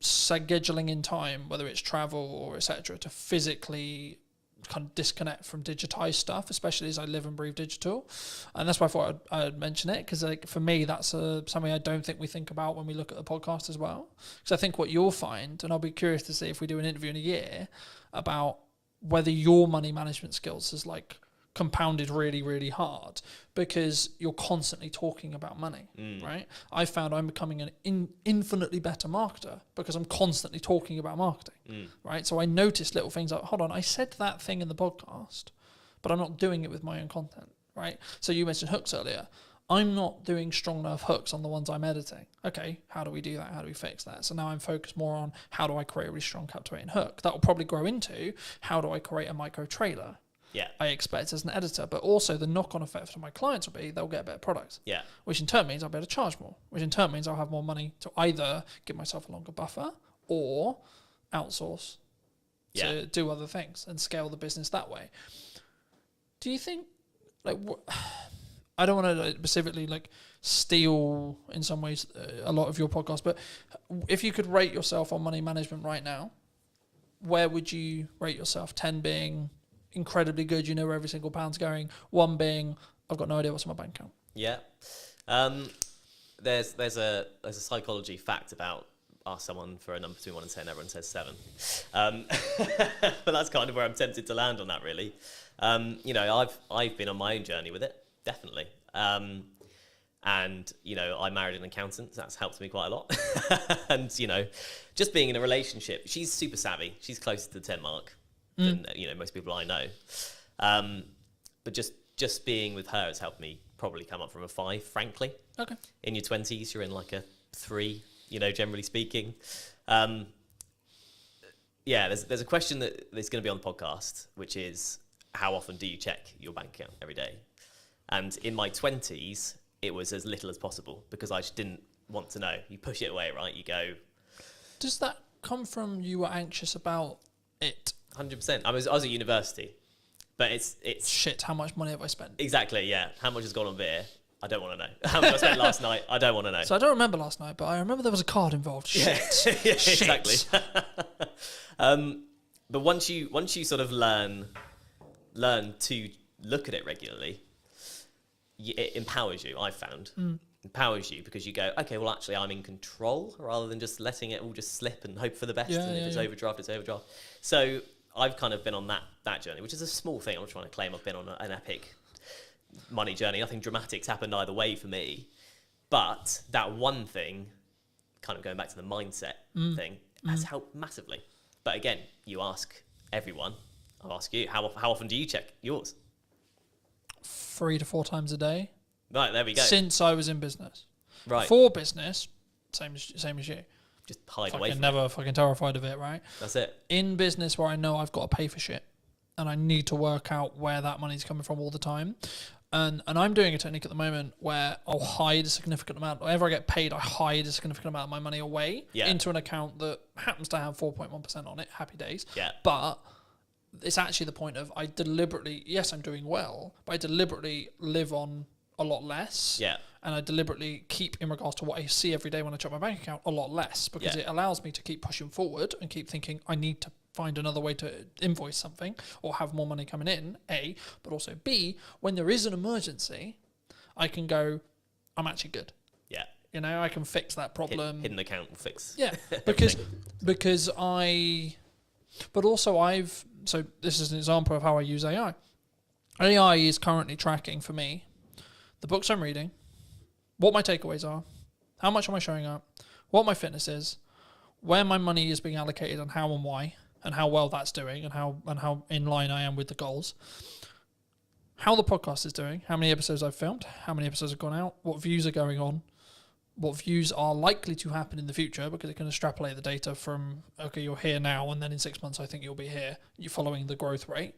scheduling in time, whether it's travel or etc., to physically kind of disconnect from digitized stuff, especially as I live and breathe digital. And that's why I thought I'd mention it, because like for me, that's something I don't think we think about when we look at the podcast as well. Because I think what you'll find, and I'll be curious to see if we do an interview in a year about whether your money management skills is like compounded really, really hard, because you're constantly talking about money, right? I found I'm becoming an infinitely better marketer because I'm constantly talking about marketing, right? So I notice little things like, hold on, I said that thing in the podcast, but I'm not doing it with my own content, right? So you mentioned hooks earlier. I'm not doing strong enough hooks on the ones I'm editing. Okay, how do we do that? How do we fix that? So now I'm focused more on how do I create a really strong captivating hook. That will probably grow into how do I create a micro trailer. Yeah. I expect as an editor, but also the knock-on effect for my clients will be they'll get a better product. Yeah. Which in turn means I'll be able to charge more, which in turn means I'll have more money to either give myself a longer buffer or outsource to do other things and scale the business that way. Do you think, like, I don't want to specifically like steal in some ways a lot of your podcast, but if you could rate yourself on money management right now, where would you rate yourself? 10 being incredibly good, you know where every single pound's going. 1 being, I've got no idea what's in my bank account. Yeah. There's a psychology fact about ask someone for a number between 1 and 10, everyone says 7. But that's kind of where I'm tempted to land on that, really. You know, I've been on my own journey with it, definitely. And, you know, I married an accountant, so that's helped me quite a lot. And, you know, just being in a relationship, she's super savvy. She's closer to the 10 mark than, you know, most people I know. But just being with her has helped me probably come up from a 5, frankly. Okay. In your 20s, you're in like a 3, you know, generally speaking. Yeah, there's a question that's going to be on the podcast, which is, how often do you check your bank account every day? And in my 20s, it was as little as possible because I just didn't want to know. You push it away, right? You go... Does that come from you were anxious about it? 100%. I was at university, but it's... Shit, how much money have I spent? Exactly, yeah. How much has gone on beer? I don't want to know. How much I spent last night? I don't want to know. So I don't remember last night, but I remember there was a card involved. Shit. Yeah, Shit. Exactly. But once you sort of learn to look at it regularly, it empowers you, I've found. Empowers you because you go, okay, well, actually, I'm in control rather than just letting it all just slip and hope for the best. And if it's overdraft, it's overdraft. So I've kind of been on that journey, which is a small thing. I'm not trying to claim I've been on an epic money journey. Nothing dramatic's happened either way for me. But that one thing, kind of going back to the mindset thing, has helped massively. But again, you ask everyone. I'll ask you, how often do you check yours? 3 to 4 times a day. Right, there we go. Since I was in business. Right. For business, same as you. Just hide away from never fucking terrified of it, right? That's it. In business where I know I've got to pay for shit and I need to work out where that money's coming from all the time. And I'm doing a technique at the moment where I'll hide a significant amount. Whenever I get paid, I hide a significant amount of my money away into an account that happens to have 4.1% on it. Happy days. Yeah. But it's actually the point of I deliberately, yes, I'm doing well, but I deliberately live on a lot less. Yeah. And I deliberately keep, in regards to what I see every day when I check my bank account, a lot less because it allows me to keep pushing forward and keep thinking I need to find another way to invoice something or have more money coming in, A, but also B, when there is an emergency, I can go, I'm actually good. Yeah. You know, I can fix that problem. Hidden account will fix. Yeah, so this is an example of how I use AI. AI is currently tracking for me the books I'm reading, what my takeaways are, how much am I showing up, what my fitness is, where my money is being allocated and how and why, and how well that's doing and how in line I am with the goals, how the podcast is doing, how many episodes I've filmed, how many episodes have gone out, what views are going on, what views are likely to happen in the future because it can extrapolate the data from, okay, you're here now and then in 6 months I think you'll be here. You're following the growth rate.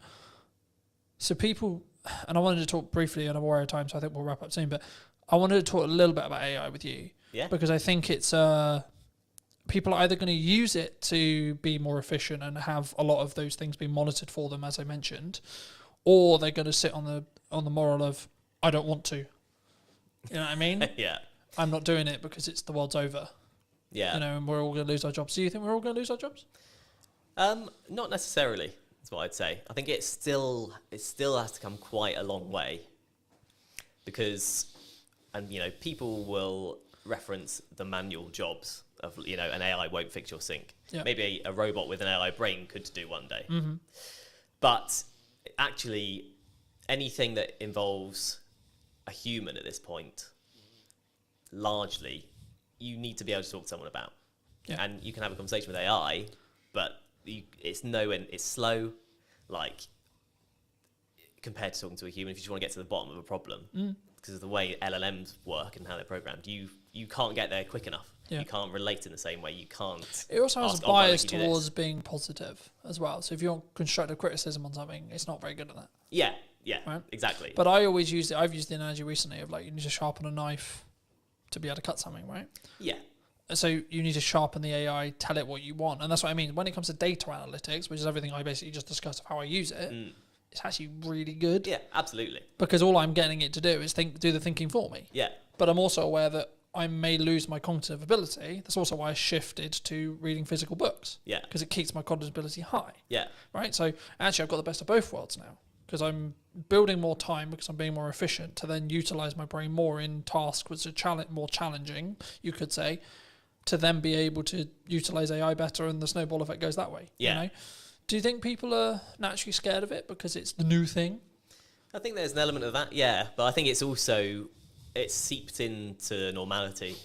So people, and I wanted to talk briefly, and I'm aware of time, so I think we'll wrap up soon, but I wanted to talk a little bit about AI with you. Yeah. Because I think it's, people are either going to use it to be more efficient and have a lot of those things being monitored for them, as I mentioned, or they're going to sit on the moral of, I don't want to. You know what I mean? Yeah. I'm not doing it because it's the world's over. Yeah. You know, and we're all going to lose our jobs. Do you think we're all going to lose our jobs? Not necessarily, is what I'd say. I think it still has to come quite a long way because, and you know, people will reference the manual jobs of, you know, an AI won't fix your sink. Yeah. Maybe a robot with an AI brain could do one day. Mm-hmm. But actually, anything that involves a human at this point, largely, you need to be able to talk to someone about. Yeah. And you can have a conversation with AI, but it's slow, like, compared to talking to a human. If you just want to get to the bottom of a problem, because of the way LLMs work and how they're programmed, you can't get there quick enough. Yeah. You can't relate in the same way. You can't. It also has ask, a "Oh, why don't bias you do this?" towards being positive as well. So if you want constructive criticism on something, it's not very good at that. Yeah, yeah, Right? exactly. But I always use it. I've used the analogy recently of like you need to sharpen a knife to be able to cut something, right? Yeah. So you need to sharpen the AI, tell it what you want, and that's what I mean. When it comes to data analytics, which is everything I basically just discussed of how I use it, it's actually really good. Yeah, absolutely. Because all I'm getting it to do is do the thinking for me. Yeah. But I'm also aware that I may lose my cognitive ability. That's also why I shifted to reading physical books. Yeah. Because it keeps my cognitive ability high. Yeah. Right? So actually I've got the best of both worlds now. Because I'm building more time because I'm being more efficient to then utilize my brain more in tasks which are more challenging, you could say, to then be able to utilize AI better, and the snowball effect goes that way. Yeah. You know? Do you think people are naturally scared of it because it's the new thing? I think there's an element of that, yeah. But I think it's also, it's seeped into normality.